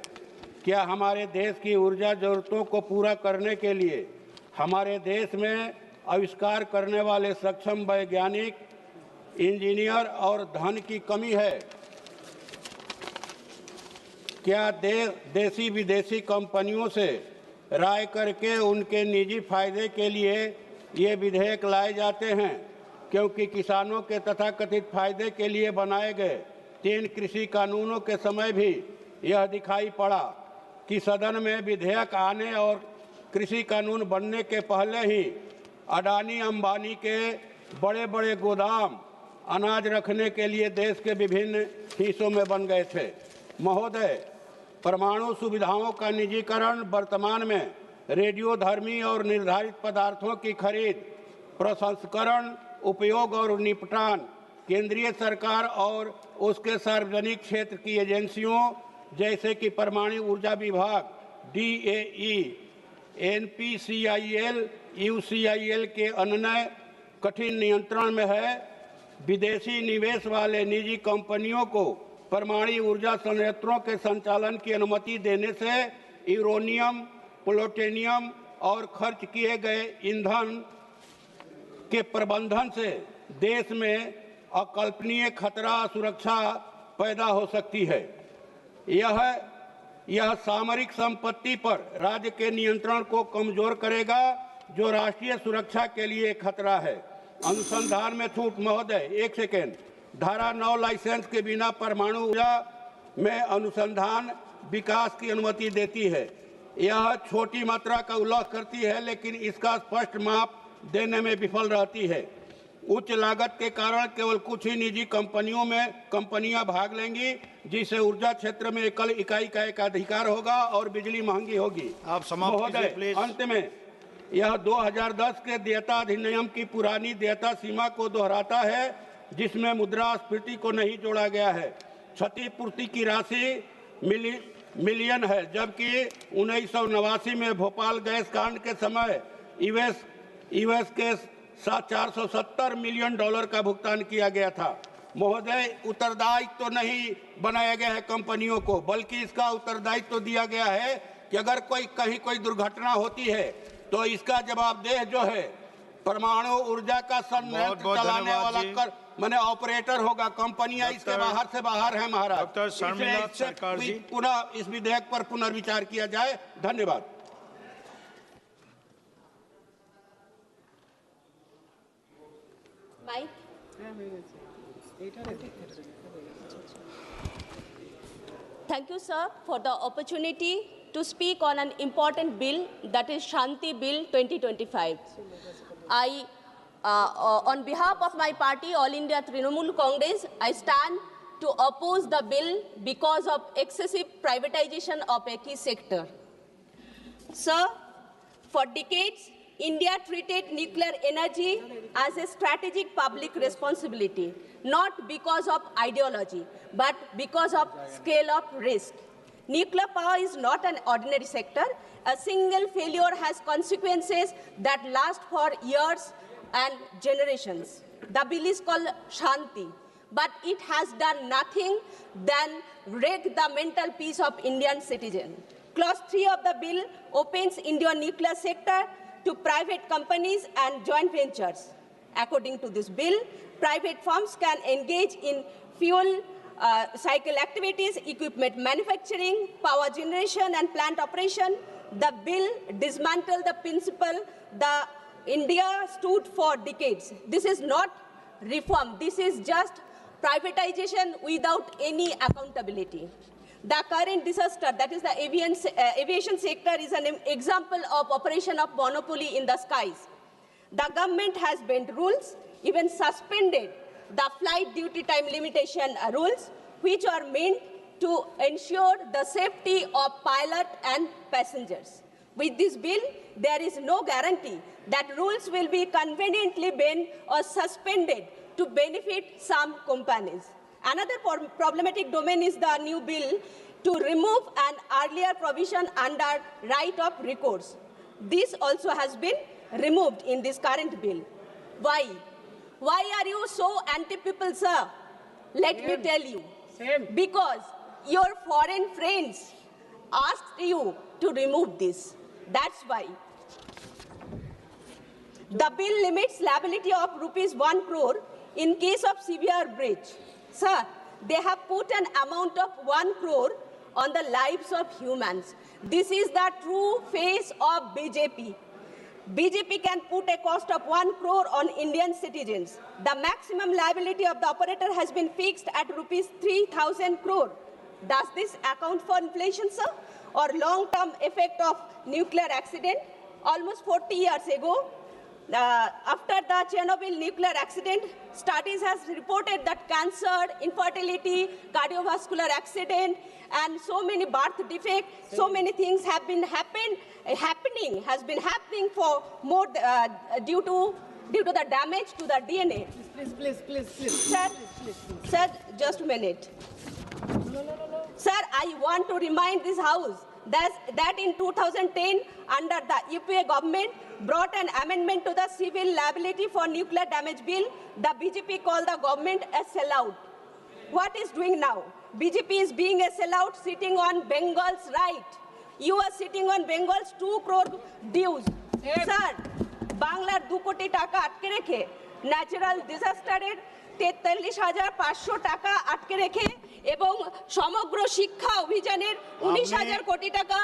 Speaker 4: क्या हमारे देश की ऊर्जा जरूरतों को पूरा करने के लिए हमारे देश में आविष्कार करने वाले सक्षम वैज्ञानिक, इंजीनियर और धन की कमी है? क्या देसी विदेशी कंपनियों से राय करके उनके निजी फायदे के लिए ये विधेयक लाए जाते हैं? क्योंकि किसानों के तथाकथित फायदे के लिए बनाए गए 3 कृषि कानूनों के समय भी यह दिखाई पड़ा कि सदन में विधेयक आने और कृषि कानून बनने के पहले ही अडानी अंबानी के बड़े बड़े गोदाम अनाज रखने के लिए देश के विभिन्न हिस्सों में बन गए थे। महोदय, परमाणु सुविधाओं का निजीकरण वर्तमान में रेडियोधर्मी और निर्धारित पदार्थों की खरीद, प्रसंस्करण, उपयोग और निपटान केंद्रीय सरकार और उसके सार्वजनिक क्षेत्र की एजेंसियों जैसे कि परमाणु ऊर्जा विभाग, DAE, NPCIL, UCIL के अन्य कठिन नियंत्रण में है। विदेशी निवेश वाले निजी कंपनियों को परमाणु ऊर्जा संयंत्रों के संचालन की अनुमति देने से यूरेनियम, प्लूटोनियम और खर्च किए गए ईंधन के प्रबंधन से देश में अकल्पनीय खतरा सुरक्षा पैदा हो सकती है। यह सामरिक संपत्ति पर राज्य के नियंत्रण को कमजोर करेगा, जो राष्ट्रीय सुरक्षा के लिए खतरा है। अनुसंधान में छूट महोदय, 1 सेकेंड। धारा 9 लाइसेंस के बिना परमाणु ऊर्जा में अनुसंधान विकास की अनुमति देती है। यह छोटी मात्रा का उल्लेख करती है, लेकिन इसका स्पष्ट माप देने में विफल रहती है। उच्च लागत के कारण केवल कुछ ही निजी कंपनियां भाग लेंगी, जिससे ऊर्जा क्षेत्र में एकल इकाई का एकाधिकार होगा और बिजली महंगी होगी।
Speaker 6: आप समाप्त कीजिए प्लीज।
Speaker 4: अंत में यह 2010 के देयता अधिनियम की पुरानी देयता सीमा को दोहराता है, जिसमें मुद्रास्फीति को नहीं जोड़ा गया है। क्षतिपूर्ति की राशि मिलियन है, जबकि 1989 में भोपाल गैस कांड के समय यूएस के साथ $470 मिलियन का भुगतान किया गया था। महोदय, उत्तरदायित्व तो नहीं बनाया गया है कंपनियों को, बल्कि इसका उत्तरदायित्व तो दिया गया है कि अगर कहीं कोई दुर्घटना होती है तो इसका जवाबदेह जो है परमाणु ऊर्जा का संयंत्र चलाने वाला मैंने ऑपरेटर होगा। कंपनियां इसके बाहर से बाहर है महाराज।
Speaker 6: डॉक्टर शर्मिला सरकार जी,
Speaker 4: पुनः इस विधेयक पर पुनर्विचार किया जाए। धन्यवाद।
Speaker 7: Thank you, sir, for the opportunity to speak on an important bill, that is Shanti Bill 2025. On behalf of my party, All India Trinamool Congress, I stand to oppose the bill because of excessive privatization of a key sector. Sir, for decades, India treated nuclear energy as a strategic public responsibility, not because of ideology, but because of scale of risk. Nuclear power is not an ordinary sector. A single failure has consequences that last for years and generations. The bill is called Shanti, but it has done nothing than wreck the mental peace of Indian citizens. Clause 3 of the bill opens Indian nuclear sector to private companies and joint ventures. According to this bill, private firms can engage in fuel cycle activities, equipment manufacturing, power generation and plant operation. The bill dismantled the principle that India stood for decades. This is not reform. This is just privatization without any accountability. The current disaster, that is the aviation sector, is an example of operation of monopoly in the skies. The government has bent rules, even suspended the flight duty time limitation rules, which are meant to ensure the safety of pilot and passengers. With this bill, there is no guarantee that rules will be conveniently bent or suspended to benefit some companies. Another problematic domain is the new bill to remove an earlier provision under right of recourse. This also has been removed in this current bill. Why? Why are you so anti-people, sir? Let me tell you. Because your foreign friends asked you to remove this. That's why. The bill limits liability of ₹1 crore in case of severe breach. Sir, they have put an amount of 1 crore on the lives of humans. This is the true face of BJP. BJP can put a cost of 1 crore on Indian citizens. The maximum liability of the operator has been fixed at ₹3,000 crore. Does this account for inflation, sir? Or long-term effect of nuclear accident? Almost 40 years ago, after the Chernobyl nuclear accident, studies has reported that cancer, infertility, cardiovascular accident, and so many birth defects, so many things have been happening for more due to the damage to the DNA. Please. Sir, just a minute. Sir, I want to remind this House that in 2010, under the UPA government, brought an amendment to the Civil Liability for Nuclear Damage Bill. The BJP called the government a sellout. What is doing now? BJP is being a sellout, sitting on Bengal's right. You are sitting on Bengal's 2 crore dues. Sir, Banglar 2 কোটি টাকা আটকে রেখে natural ডিজাস্টারের 43,500 টাকা আটকে রেখে এবং সমগ্র শিক্ষা অভিযানের 19,000 কোটি টাকা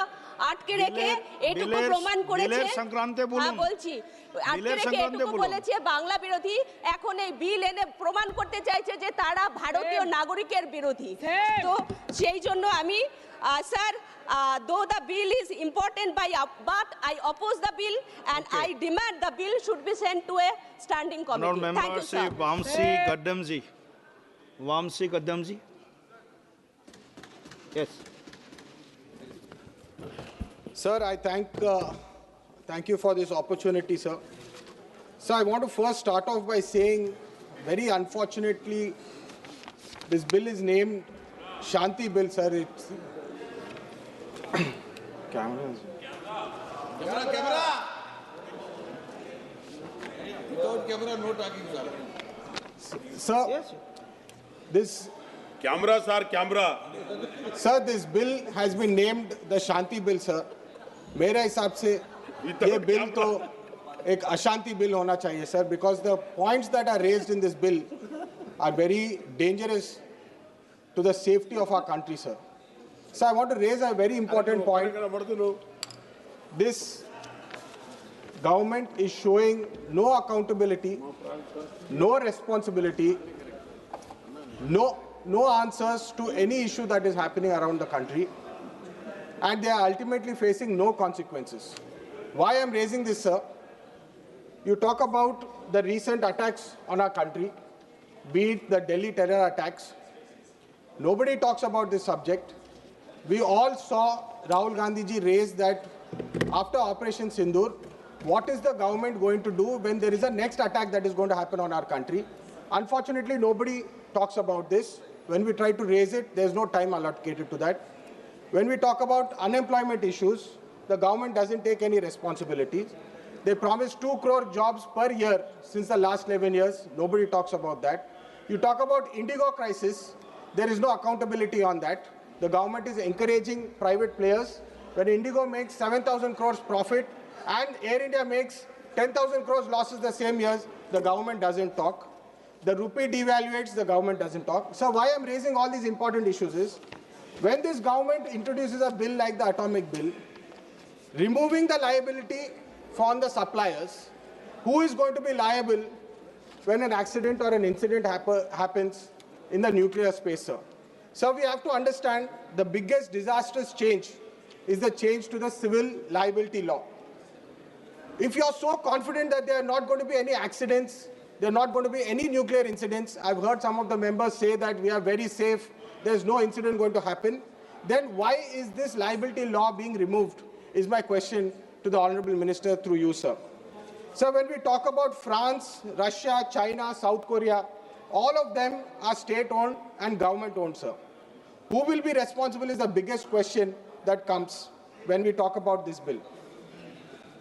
Speaker 7: আটকে রেখে এটুকু প্রমাণ করেছে বলছি আটকে রেখে এটুকু বলেছে বাংলা বিরোধী এখন এই বিল এনে প্রমাণ করতে চাইছে যে তারা ভারতীয় নাগরিকের বিরোধী তো সেই জন্য আমি sir though the bill is important but I oppose the bill and I demand the bill should be sent to a standing committee. Thank you, sir.
Speaker 6: Vamsi Gaddamji. Yes.
Speaker 8: Sir, I thank you for this opportunity, sir. So I want to first start off by saying, very unfortunately, this bill is named Shanti Bill, sir. It's camera.
Speaker 3: Without camera, no talking, sir.
Speaker 8: Sir, this
Speaker 19: camera, sir, camera.
Speaker 8: Sir, this bill has been named the Shanti Bill, sir. मेरे हिसाब से ये bill तो एक अशांति bill होना चाहिए, sir, because the points that are raised in this bill are very dangerous to the safety of our country, sir. So I want to raise a very important point. This government is showing no accountability, no responsibility, no answers to any issue that is happening around the country, and they are ultimately facing no consequences. Why I'm raising this, sir? You talk about the recent attacks on our country, be it the Delhi terror attacks. Nobody talks about this subject. We all saw Rahul Gandhi ji raise that after Operation Sindoor, what is the government going to do when there is a next attack that is going to happen on our country? Unfortunately, nobody talks about this. When we try to raise it, there's no time allocated to that. When we talk about unemployment issues, the government doesn't take any responsibilities. They promised 2 crore jobs per year since the last 11 years. Nobody talks about that. You talk about Indigo crisis, there is no accountability on that. The government is encouraging private players. When Indigo makes 7,000 crores profit and Air India makes 10,000 crores losses the same years, the government doesn't talk. The rupee devaluates, the government doesn't talk. So why I'm raising all these important issues is, when this government introduces a bill like the atomic bill, removing the liability from the suppliers, who is going to be liable when an accident or an incident happens in the nuclear space, sir? So we have to understand the biggest disastrous change is the change to the civil liability law. If you're so confident that there are not going to be any accidents, There are not going to be any nuclear incidents. I've heard some of the members say that we are very safe, there's no incident going to happen. Then why is this liability law being removed, is my question to the Honorable Minister through you, sir. Sir, when we talk about France, Russia, China, South Korea, all of them are state-owned and government-owned, sir. Who will be responsible is the biggest question that comes when we talk about this bill.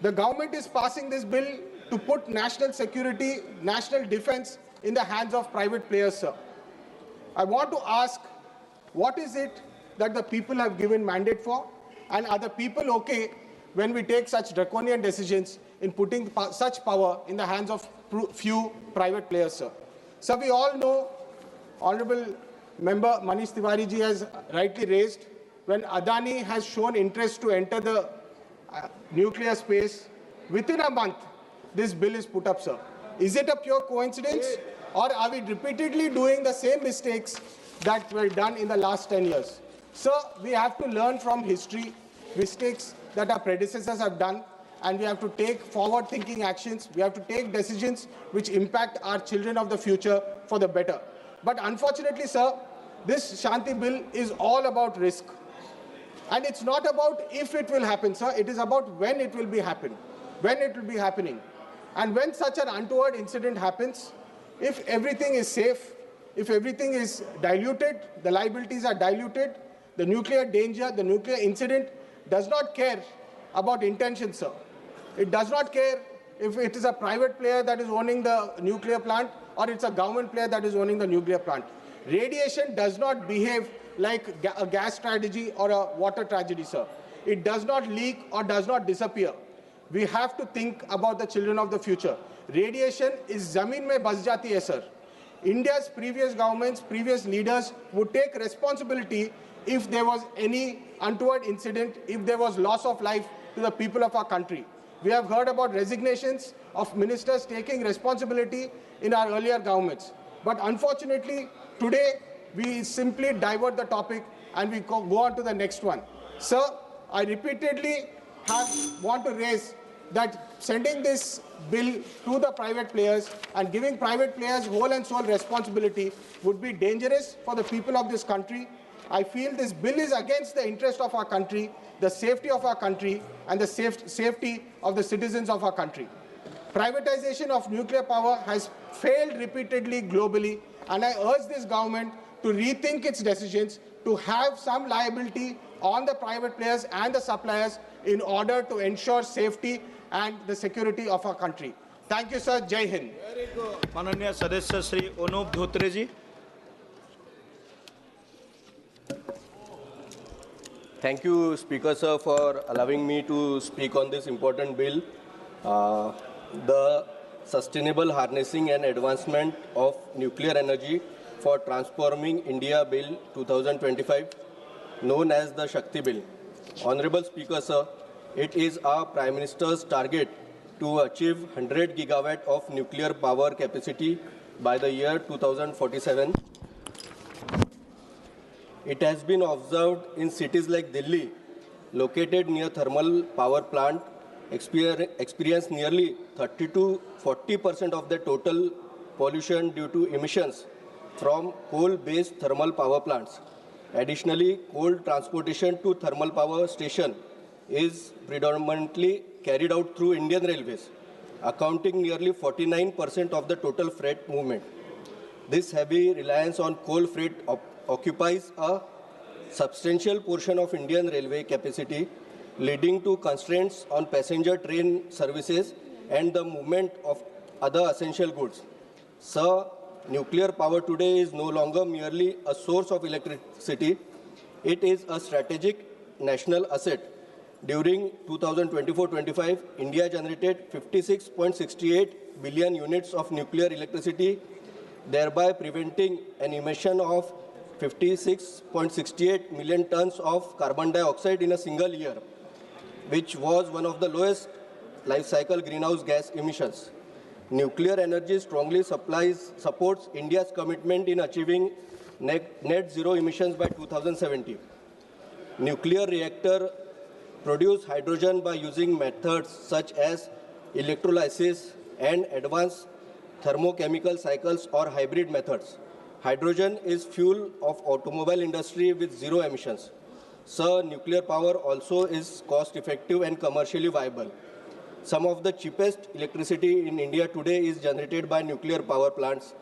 Speaker 8: The government is passing this bill to put national security, national defense in the hands of private players, sir. I want to ask, what is it that the people have given mandate for? And are the people okay when we take such draconian decisions in putting such power in the hands of few private players, sir? So we all know, Honorable Member Manish Tiwari ji has rightly raised, when Adani has shown interest to enter the nuclear space, within a month, this bill is put up, sir. Is it a pure coincidence, or are we repeatedly doing the same mistakes that were done in the last 10 years? Sir, we have to learn from history, mistakes that our predecessors have done, and we have to take forward-thinking actions. We have to take decisions which impact our children of the future for the better. But unfortunately, sir, this Shanti bill is all about risk. And it's not about if it will happen, sir. It is about when it will be happening. And when such an untoward incident happens, if everything is safe, if everything is diluted, the liabilities are diluted, the nuclear danger, the nuclear incident does not care about intention, sir. It does not care if it is a private player that is owning the nuclear plant or it's a government player that is owning the nuclear plant. Radiation does not behave like a gas tragedy or a water tragedy, sir. It does not leak or does not disappear. We have to think about the children of the future. Radiation is zameen mein bas jati hai, sir. India's previous governments, previous leaders would take responsibility if there was any untoward incident, if there was loss of life to the people of our country. We have heard about resignations of ministers taking responsibility in our earlier governments. But unfortunately, today, we simply divert the topic and we go on to the next one. Sir, I repeatedly want to raise that sending this bill to the private players and giving private players whole and sole responsibility would be dangerous for the people of this country. I feel this bill is against the interest of our country, the safety of our country, and the safety of the citizens of our country. Privatization of nuclear power has failed repeatedly globally, and I urge this government to rethink its decisions, to have some liability on the private players and the suppliers in order to ensure safety and the security of our country. Thank you, sir. Jai Hind.
Speaker 6: Very good. माननीय सदस्य श्री अनूप धोत्रे जी.
Speaker 2: Thank you, Speaker Sir, for allowing me to speak on this important bill. The Sustainable Harnessing and Advancement of Nuclear Energy for Transforming India Bill 2025, known as the Shakti Bill. Honorable Speaker Sir, it is our Prime Minister's target to achieve 100 gigawatt of nuclear power capacity by the year 2047. It has been observed in cities like Delhi, located near thermal power plant, experience nearly 30 to 40% of the total pollution due to emissions from coal-based thermal power plants. Additionally, coal transportation to thermal power station is predominantly carried out through Indian Railways, accounting nearly 49% of the total freight movement. This heavy reliance on coal freight occupies a substantial portion of Indian railway capacity, leading to constraints on passenger train services and the movement of other essential goods. Sir, nuclear power today is no longer merely a source of electricity. It is a strategic national asset. During 2024-25, India generated 56.68 billion units of nuclear electricity, thereby preventing an emission of 56.68 million tons of carbon dioxide in a single year, which was one of the lowest life cycle greenhouse gas emissions. Nuclear energy strongly supports India's commitment in achieving net zero emissions by 2070. Nuclear reactor produce hydrogen by using methods such as electrolysis and advanced thermochemical cycles or hybrid methods. Hydrogen is fuel of automobile industry with zero emissions. Sir, nuclear power also is cost effective and commercially viable. Some of the cheapest electricity in India today is generated by nuclear power plants.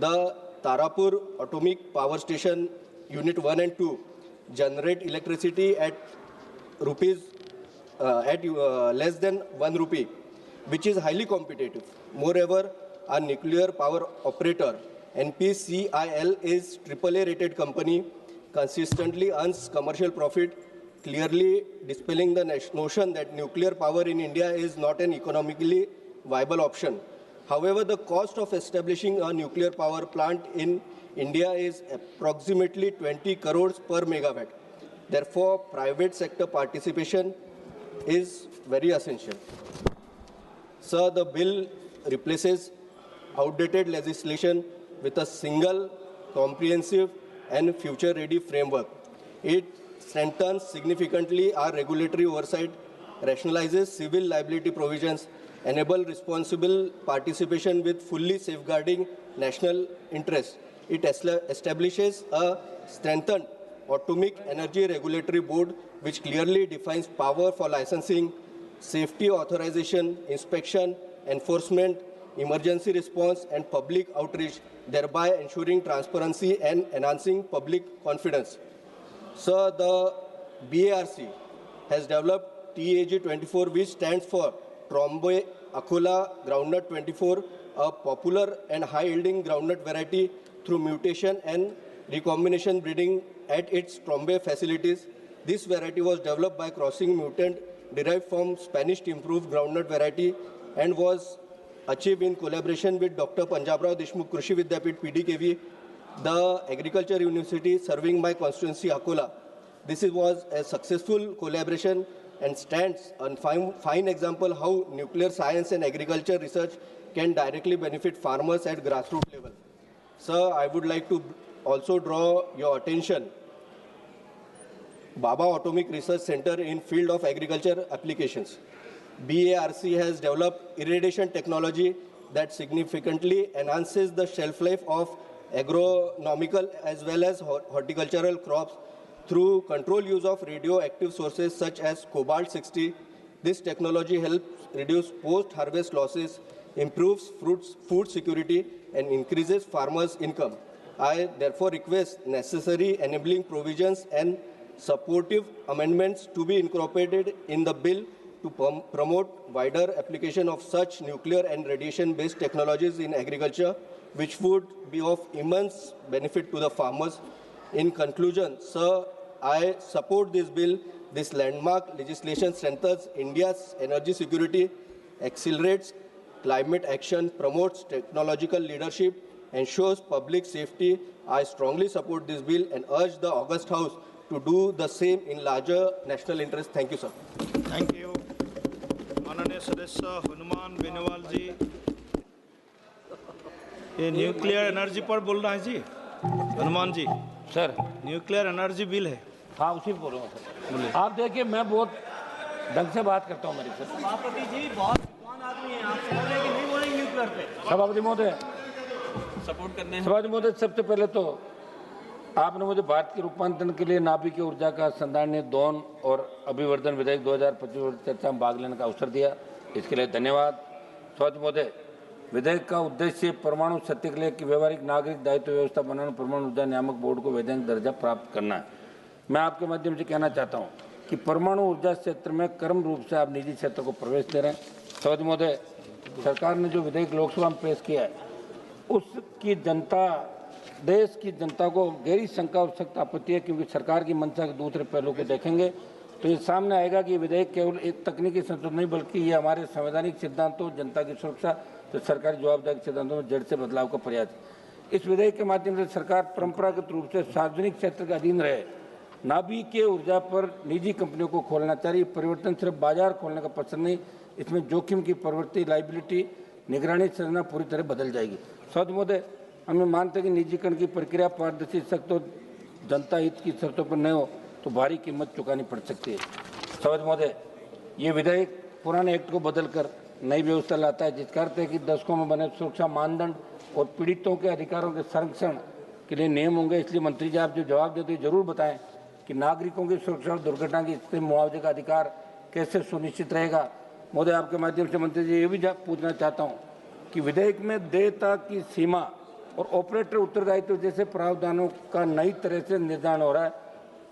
Speaker 2: The Tarapur Atomic Power Station Unit 1 and 2 generate electricity at less than 1 rupee, which is highly competitive. Moreover, our nuclear power operator, NPCIL, is AAA rated company, consistently earns commercial profit, clearly dispelling the notion that nuclear power in India is not an economically viable option. However, the cost of establishing a nuclear power plant in India is approximately 20 crores per megawatt. Therefore, private sector participation is very essential. Sir, the bill replaces outdated legislation with a single, comprehensive and future-ready framework. It strengthens significantly our regulatory oversight, rationalizes civil liability provisions, enable responsible participation with fully safeguarding national interests. It establishes a strengthened Atomic Energy Regulatory Board which clearly defines power for licensing, safety authorization, inspection, enforcement, emergency response and public outreach, thereby ensuring transparency and enhancing public confidence. Sir, the BARC has developed TAG24, which stands for Trombe Akola Groundnut 24, a popular and high-yielding groundnut variety through mutation and recombination breeding at its Trombe facilities. This variety was developed by crossing mutant derived from Spanish improved groundnut variety and was achieved in collaboration with Dr. Panjabrao Deshmukh Krishi Vidyapith PDKV, the Agriculture University serving my constituency Akola. This was a successful collaboration and stands a fine example how nuclear science and agriculture research can directly benefit farmers at grassroots level. Sir, I would like to also draw your attention Baba Atomic Research Center in field of agriculture applications. BARC has developed irradiation technology that significantly enhances the shelf life of agronomical as well as horticultural crops through controlled use of radioactive sources such as cobalt-60. This technology helps reduce post-harvest losses, improves food security, and increases farmers' income. I therefore request necessary enabling provisions and supportive amendments to be incorporated in the bill to promote wider application of such nuclear and radiation-based technologies in agriculture, which would be of immense benefit to the farmers. In conclusion, sir, I support this bill. This landmark legislation strengthens India's energy security, accelerates climate action, promotes technological leadership, ensures public safety. I strongly support this bill and urge the August House to do the same in larger national interest. Thank you, sir.
Speaker 6: Thank you. माननीय सदस्य हनुमान बेनीवाल जी, ये nuclear energy पर बोल रहा है जी, Hanuman ji.
Speaker 9: Sir,
Speaker 6: nuclear energy bill है।
Speaker 9: हाँ, उसी पर बोल रहा हूँ सर। आप देखिए, मैं बहुत ढंग से बात करता हूँ मेरे से।
Speaker 14: सभापति जी बहुत विद्वान आदमी हैं, आप बोल रहे हैं कि नहीं बोलेंगे न्यूक्लियर पे।
Speaker 9: सभापति महोदय,
Speaker 14: सपोर्ट करने हैं।
Speaker 9: सभापति महोदय, सबसे पहले तो आपने मुझे भारत के रूपांतरण के लिए नाभिकीय ऊर्जा का संधारणीय दोहन और अभिवर्धन विधेयक 2025 चर्चा में भाग लेने का अवसर दिया, इसके लिए धन्यवाद। सभापति महोदय, विधेयक का उद्देश्य परमाणु शक्ति के लिए की व्यवहारिक नागरिक दायित्व व्यवस्था बनाना, परमाणु ऊर्जा नियामक बोर्ड को वैधानिक दर्जा प्राप्त करना है। मैं आपके माध्यम से कहना चाहता हूँ कि परमाणु ऊर्जा क्षेत्र में क्रम रूप से आप निजी क्षेत्र को प्रवेश दे रहे हैं। सभापति महोदय, सरकार ने जो विधेयक लोकसभा में पेश किया है, उसकी जनता, देश की जनता को गहरी शंका और सख्त आपत्ति है, क्योंकि सरकार की मंशा के दूसरे पहलू को देखेंगे तो ये सामने आएगा कि विधेयक केवल एक तकनीकी संशोधन नहीं, बल्कि ये हमारे संवैधानिक सिद्धांतों, जनता की सुरक्षा तो सरकारी जवाबदारी सिद्धांतों में जड़ से बदलाव का प्रयास है। इस विधेयक के माध्यम से सरकार परंपरागत रूप से सार्वजनिक क्षेत्र के अधीन रहे नाभिकीय ऊर्जा पर निजी कंपनियों को खोलना चाह रही। परिवर्तन सिर्फ बाजार खोलने का पसंद नहीं, इसमें जोखिम की प्रवृत्ति, लाइबिलिटी, निगरानी संरचना पूरी तरह बदल जाएगी। सभापति महोदय, हमें मानते हैं कि निजीकरण की प्रक्रिया पारदर्शी, सख्त और जनता हित की शर्तों पर न हो तो भारी कीमत चुकानी पड़ सकती है। सभापति महोदय, ये विधेयक पुराने एक्ट को बदलकर नई व्यवस्था लाता है जिसका अर्थ है कि दशकों में बने सुरक्षा मानदंड और पीड़ितों के अधिकारों के संरक्षण के लिए नियम होंगे। इसलिए मंत्री जी आप जो जवाब देते हैं जरूर बताएं कि नागरिकों की सुरक्षा और दुर्घटना की स्थिति में मुआवजे का अधिकार कैसे सुनिश्चित रहेगा। महोदय, आपके माध्यम से मंत्री जी ये भी पूछना चाहता हूँ कि विधेयक में देयता की सीमा और ऑपरेटर उत्तरदायित्व जैसे प्रावधानों का नई तरह से निर्धारण हो रहा है।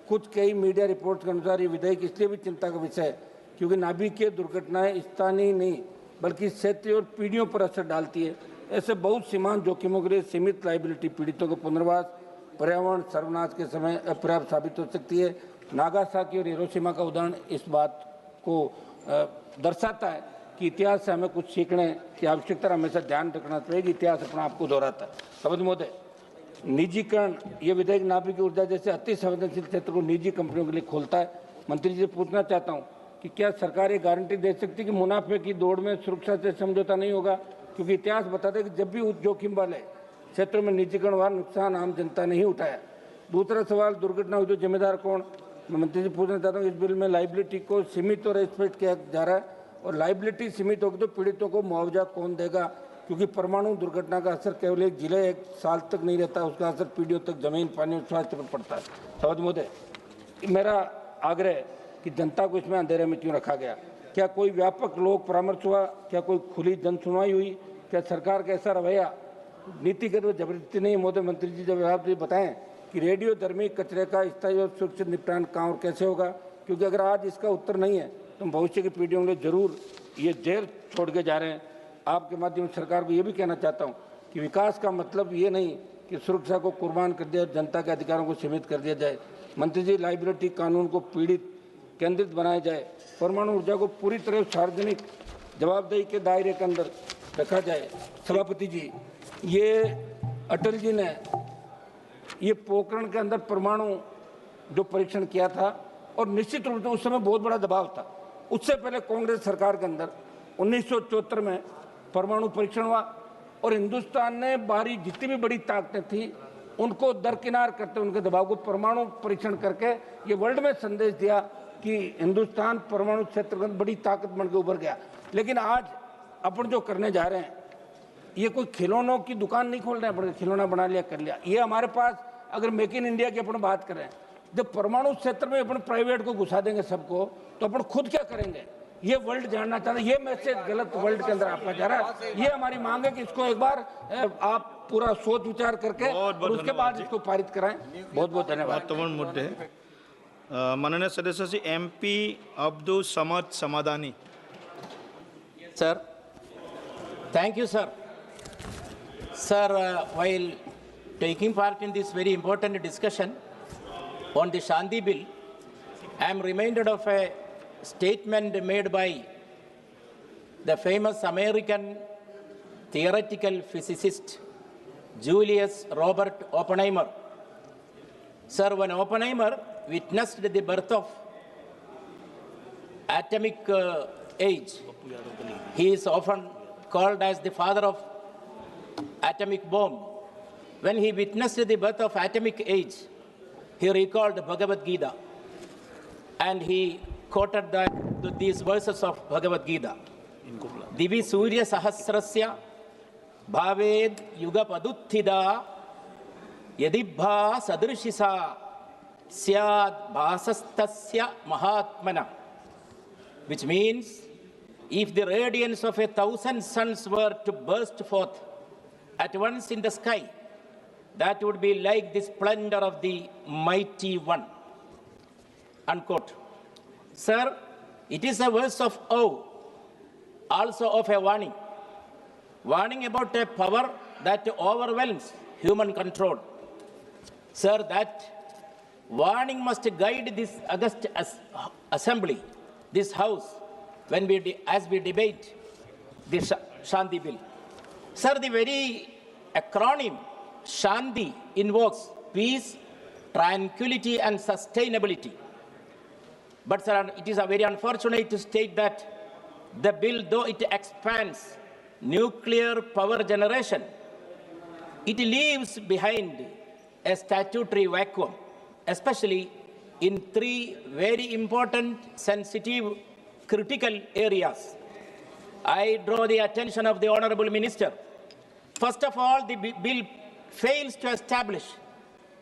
Speaker 9: कुछ कई मीडिया रिपोर्ट्स के अनुसार ये विधेयक इसलिए भी चिंता का विषय है क्योंकि नाभिकीय दुर्घटनाएं स्थानीय नहीं बल्कि क्षेत्रीय और पीढ़ियों पर असर डालती है। ऐसे बहुत सीमांत जोखिमों के लिए सीमित लाइबिलिटी पीड़ितों के पुनर्वास, पर्यावरण सर्वनाश के समय अपर्याप्त साबित हो सकती है। नागासाकी और हिरोशिमा का उदाहरण इस बात को दर्शाता है कि इतिहास से हमें कुछ सीखने की आवश्यकता हमेशा ध्यान रखना चाहिए। इतिहास अपने आप को दोहराता है। सभापति महोदय, निजीकरण ये विधेयक नाभिकीय ऊर्जा जैसे अति संवेदनशील क्षेत्र को निजी कंपनियों के लिए खोलता है। मंत्री जी से पूछना चाहता हूँ कि क्या सरकार ये गारंटी दे सकती है कि मुनाफे की दौड़ में सुरक्षा से समझौता नहीं होगा, क्योंकि इतिहास बताता है कि जब भी उच्च जोखिम वाले क्षेत्रों में निजीकरण हुआ नुकसान आम जनता ने ही उठाया। दूसरा सवाल, दुर्घटना हुई तो जिम्मेदार कौन। मैं मंत्री जी पूछना चाहता हूँ इस बिल में लाइबिलिटी को सीमित और स्पष्ट किया जा रहा है और लाइबिलिटी सीमित होगी तो पीड़ितों को मुआवजा कौन देगा, क्योंकि परमाणु दुर्घटना का असर केवल एक जिले एक साल तक नहीं रहता, उसका असर पीढ़ियों तक जमीन पानी और स्वास्थ्य पर पड़ता है। सभापति महोदय, मेरा आग्रह है कि जनता को इसमें अंधेरे में क्यों रखा गया। क्या कोई व्यापक लोक परामर्श हुआ, क्या कोई खुली जन सुनवाई हुई, क्या सरकार का ऐसा रवैया नीतिगत व जबरदस्ती नहीं। महोदय मंत्री जी जब आप ये बताएं कि रेडियो धर्मी कचरे का स्थायी और सुरक्षित निपटान कहाँ और कैसे होगा, क्योंकि अगर आज इसका उत्तर नहीं है तो हम भविष्य की पीढ़ियों के लिए जरूर ये जेल छोड़ के जा रहे हैं। आपके माध्यम से सरकार को ये भी कहना चाहता हूँ कि विकास का मतलब ये नहीं कि सुरक्षा को कुर्बान कर दिया, जनता के अधिकारों को सीमित कर दिया जाए। मंत्री जी, लाइबिलिटी कानून को पीड़ित केंद्रित बनाया जाए, परमाणु ऊर्जा को पूरी तरह सार्वजनिक जवाबदेही के दायरे के अंदर रखा जाए। सभापति जी, ये अटल जी ने ये पोखरण के अंदर परमाणु जो परीक्षण किया था और निश्चित रूप से उस समय बहुत बड़ा दबाव था। उससे पहले कांग्रेस सरकार के अंदर 1974 में परमाणु परीक्षण हुआ और हिंदुस्तान ने बाहरी जितनी भी बड़ी ताकतें थी उनको दरकिनार करते उनके दबाव को परमाणु परीक्षण करके ये वर्ल्ड में संदेश दिया कि हिंदुस्तान परमाणु क्षेत्र में बड़ी ताकत बन के उभर गया। लेकिन आज अपन जो करने जा रहे हैं ये कोई खिलौनों की दुकान नहीं खोल रहे हैं, अपन खिलौना बना लिया कर लिया। ये हमारे पास अगर मेक इन इंडिया की अपन बात करें, जब परमाणु क्षेत्र में अपन प्राइवेट को घुसा देंगे सबको, तो अपन खुद क्या करेंगे ये वर्ल्ड जानना चाहता है। ये मैसेज गलत वर्ल्ड के अंदर आपका जा रहा है। ये हमारी मांग है कि इसको एक बार आप पूरा सोच विचार करके और उसके बाद इसको पारित कराएं। बहुत बहुत धन्यवाद।
Speaker 6: महत्वपूर्ण मुद्दे हैं। माननीय सदस्य Shri MP Abdul Samad समादानी।
Speaker 12: Sir, thank you, sir. Sir, while taking part in this very important discussion on the Shanti Bill, I am reminded of a statement made by the famous American theoretical physicist Julius Robert Oppenheimer. Sir, when Oppenheimer witnessed the birth of atomic age, he is often called as the father of atomic bomb. When he witnessed the birth of atomic age, he recalled Bhagavad Gita and he quoted these verses of Bhagavad Gita. Divi Surya Sahasrasya Bhaved Yuga Paduttida Yadibha Sadrishisa Syad Bhasastasya Mahatmana, which means if the radiance of 1,000 suns were to burst forth at once in the sky, that would be like the splendor of the mighty one. Unquote. Sir, it is a verse of awe, also of a warning. Warning about a power that overwhelms human control. Sir, that warning must guide this august assembly, this house, when as we debate this Shanti Bill. Sir, the very acronym Shanti invokes peace, tranquility and sustainability. But sir, it is a very unfortunate to state that the bill, though it expands nuclear power generation, it leaves behind a statutory vacuum, especially in 3 very important, sensitive, critical areas. I draw the attention of the Honorable Minister. First of all, the bill fails to establish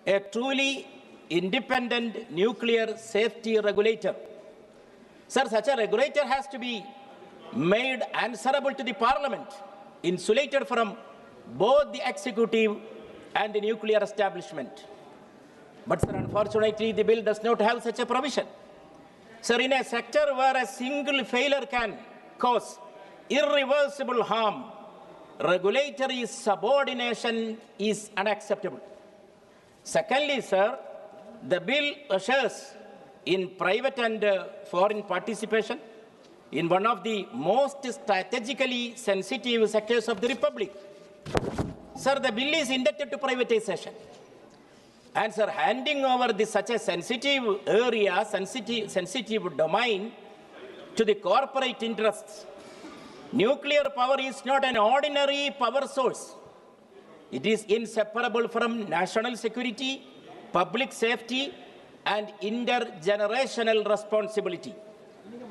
Speaker 12: a truly independent nuclear safety regulator. Sir, such a regulator has to be made answerable to the Parliament, insulated from both the executive and the nuclear establishment. But, sir, unfortunately, the bill does not have such a provision. Sir, in a sector where a single failure can cause irreversible harm, regulatory subordination is unacceptable. Secondly, sir, the bill ushers in private and foreign participation in one of the most strategically sensitive sectors of the Republic. Sir, the bill is indebted to privatization. And, sir, handing over such a sensitive area, sensitive domain to the corporate interests. Nuclear power is not an ordinary power source. It is inseparable from national security, public safety, and intergenerational responsibility.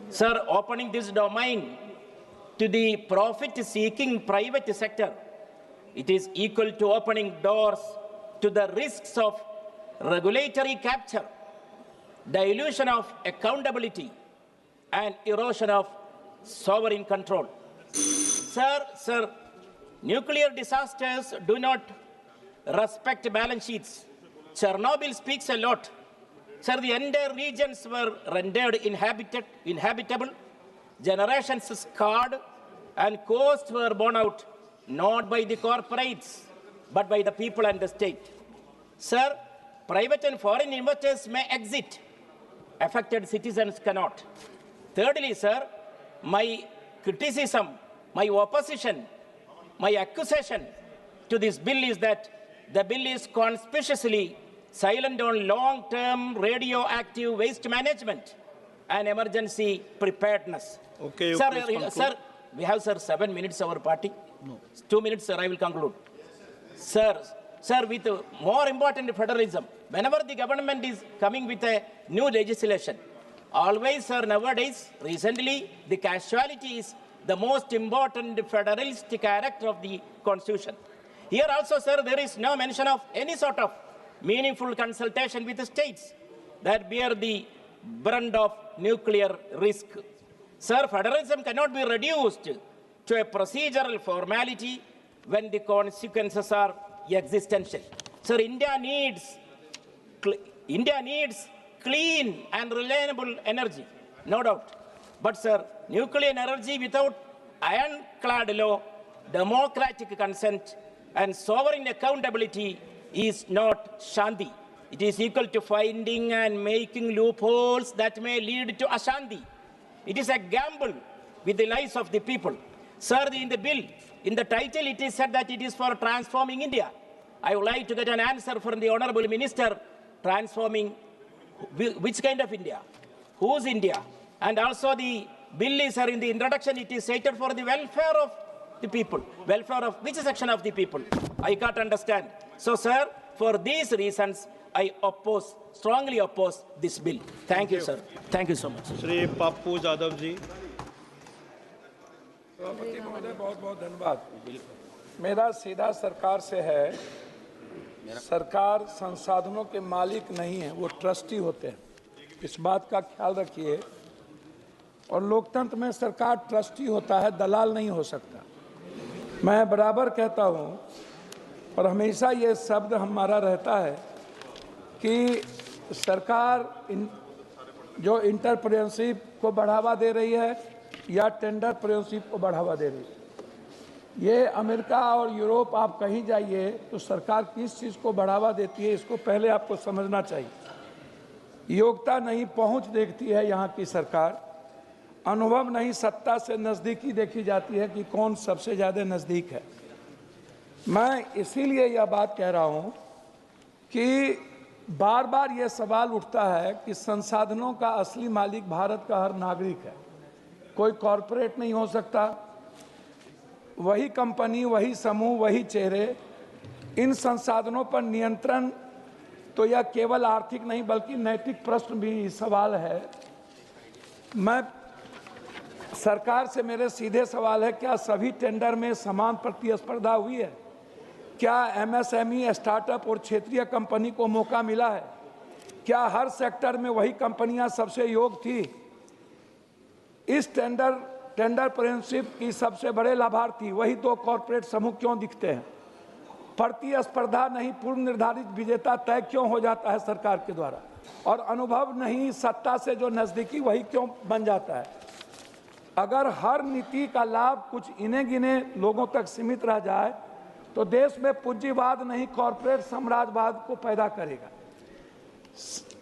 Speaker 12: Sir, opening this domain to the profit-seeking private sector, it is equal to opening doors to the risks of regulatory capture, dilution of accountability, and erosion of sovereign control. Sir, nuclear disasters do not respect balance sheets. Chernobyl speaks a lot. Sir, the entire regions were rendered inhabitable, generations scarred, and costs were borne out not by the corporates, but by the people and the state. Sir, private and foreign investors may exit. Affected citizens cannot. Thirdly, sir, my criticism, my opposition, my accusation to this bill is that the bill is conspicuously silent on long-term radioactive waste management and emergency preparedness.
Speaker 6: Okay,
Speaker 12: sir, we have, sir, 7 minutes, our party. No. 2 minutes, sir, I will conclude. Sir, with more important federalism, whenever the government is coming with a new legislation, always, sir, nowadays, recently, the casualty is the most important federalist character of the Constitution. Here also, sir, there is no mention of any sort of meaningful consultation with the states that bear the brunt of nuclear risk. Sir, federalism cannot be reduced to a procedural formality when the consequences are existential. Sir, India needs clean and reliable energy, no doubt. But, sir, nuclear energy without ironclad law, democratic consent, and sovereign accountability is not Shanti. It is equal to finding and making loopholes that may lead to Ashanti. It is a gamble with the lives of the people. Sir, in the bill, in the title, it is said that it is for transforming India. I would like to get an answer from the Honorable Minister, transforming which kind of India? Whose India? And also the bill is, sir, in the introduction, it is stated for the welfare of the people. Welfare of which section of the people? I can't understand. So, sir, for these reasons, I strongly oppose this bill. Thank you, sir. Thank you so much.
Speaker 6: Shri Pappu Jadhav ji.
Speaker 10: सभापति महोदय, बहुत बहुत धन्यवाद। मेरा सीधा सरकार से है। सरकार संसाधनों के मालिक नहीं है, वो ट्रस्टी होते हैं। इस बात का ख्याल रखिए। और लोकतंत्र में सरकार ट्रस्टी होता है, दलाल नहीं हो सकता। मैं बराबर कहता हूँ और हमेशा ये शब्द हमारा रहता है कि सरकार जो इंटरप्रेन्योरशिप को बढ़ावा दे रही है या टेंडरप्रेन्योरशिप को बढ़ावा दे रही है। ये अमेरिका और यूरोप आप कहीं जाइए तो सरकार किस चीज़ को बढ़ावा देती है, इसको पहले आपको समझना चाहिए। योग्यता नहीं, पहुंच देखती है यहाँ की सरकार। अनुभव नहीं, सत्ता से नज़दीकी देखी जाती है कि कौन सबसे ज़्यादा नज़दीक है। मैं इसीलिए यह बात कह रहा हूँ कि बार बार ये सवाल उठता है कि संसाधनों का असली मालिक भारत का हर नागरिक है, कोई कॉरपोरेट नहीं हो सकता। वही कंपनी, वही समूह, वही चेहरे। इन संसाधनों पर नियंत्रण तो यह केवल आर्थिक नहीं बल्कि नैतिक प्रश्न भी सवाल है। मैं सरकार से मेरे सीधे सवाल है, क्या सभी टेंडर में समान प्रतिस्पर्धा हुई है? क्या एमएसएमई, स्टार्टअप और क्षेत्रीय कंपनी को मौका मिला है? क्या हर सेक्टर में वही कंपनियां सबसे योग्य थी? इस टेंडर फ्रेंडशिप की सबसे बड़े लाभार्थी वही दो कॉरपोरेट समूह क्यों दिखते हैं? प्रतिस्पर्धा नहीं, पूर्व निर्धारित विजेता तय क्यों हो जाता है सरकार के द्वारा? और अनुभव नहीं, सत्ता से जो नजदीकी वही क्यों बन जाता है? अगर हर नीति का लाभ कुछ इने गिने लोगों तक सीमित रह जाए तो देश में पूंजीवाद नहीं, कॉरपोरेट साम्राज्यवाद को पैदा करेगा।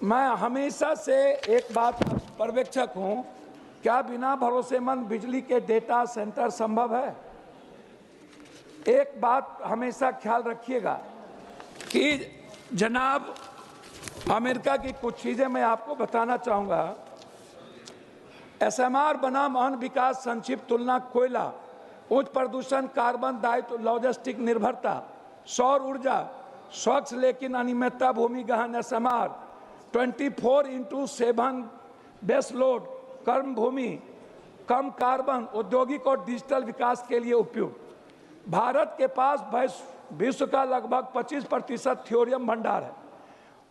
Speaker 10: मैं हमेशा से एक बात पर्यवेक्षक हूं, क्या बिना भरोसेमंद बिजली के डेटा सेंटर संभव है? एक बात हमेशा ख्याल रखिएगा कि जनाब, अमेरिका की कुछ चीजें मैं आपको बताना चाहूंगा। एसएमआर बनाम अन विकास, संक्षिप्त तुलना, कोयला, उच्च प्रदूषण, कार्बन दायित्व, लॉजिस्टिक निर्भरता, सौर ऊर्जा, स्वच्छ लेकिन अनियमितता, भूमि गहन, एसएमआर, 24/7 बेस लोड, कर्म भूमि, कम कार्बन, औद्योगिक और डिजिटल विकास के लिए उपयुक्त। भारत के पास विश्व का लगभग 25% थ्योरियम भंडार है।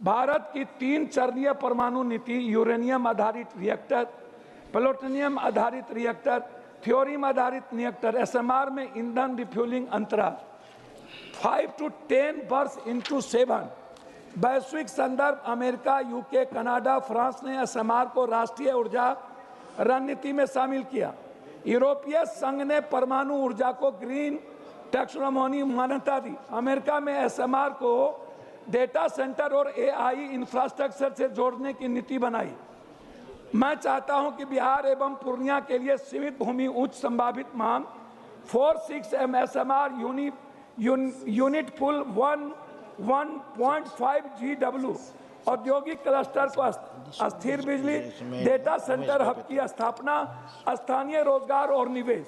Speaker 10: भारत की 3 चरणीय परमाणु नीति, यूरेनियम आधारित रिएक्टर, प्लूटोनियम आधारित रिएक्टर, थ्योरियम आधारित रिएक्टर, एसएमआर में ईंधन रिफ्यूलिंग अंतराल 5 to 10 वर्ष into 7। वैश्विक संदर्भ, अमेरिका, यूके, कनाडा, फ्रांस ने एसएमआर को राष्ट्रीय ऊर्जा रणनीति में शामिल किया। यूरोपीय संघ ने परमाणु ऊर्जा को ग्रीन टैक्सोनॉमी मान्यता दी। अमेरिका में एसएमआर को डेटा सेंटर और एआई इंफ्रास्ट्रक्चर से जोड़ने की नीति बनाई। मैं चाहता हूं कि बिहार एवं पूर्णिया के लिए सीमित भूमि उच्च संभावित मांग 4-6 एसएमआर यूनिट फुल 1.5 GW, औद्योगिक क्लस्टर को अस्थिर बिजली, डेटा सेंटर हब की स्थापना, स्थानीय रोजगार और निवेश।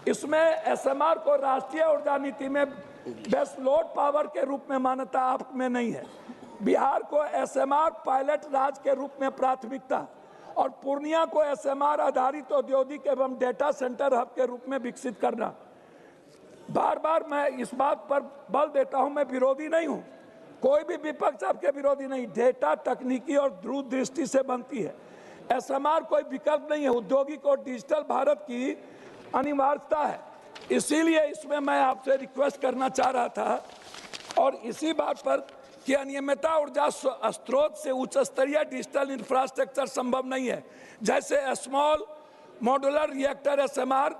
Speaker 10: इसमें एसएमआर को राष्ट्रीय ऊर्जा नीति में बेस लोड पावर के रूप में मान्यता आप में नहीं है। बिहार को एसएमआर पायलट राज्य के रूप में प्राथमिकता और पूर्णिया को एसएमआर आधारित औद्योगिक एवं डेटा सेंटर हब के रूप में विकसित करना। बार बार मैं इस बात पर बल देता हूं, मैं विरोधी नहीं हूं, कोई भी विपक्ष आपके विरोधी नहीं। डेटा तकनीकी और दूरदृष्टि से बनती है। एसएमआर कोई विकल्प नहीं है, औद्योगिक और डिजिटल भारत की अनिवार्यता है। इसीलिए इसमें मैं आपसे रिक्वेस्ट करना चाह रहा था और इसी बात पर कि अनियमितता ऊर्जा स्रोत से उच्च स्तरीय डिजिटल इंफ्रास्ट्रक्चर संभव नहीं है, जैसे स्मॉल मॉड्यूलर रिएक्टर एसएमआर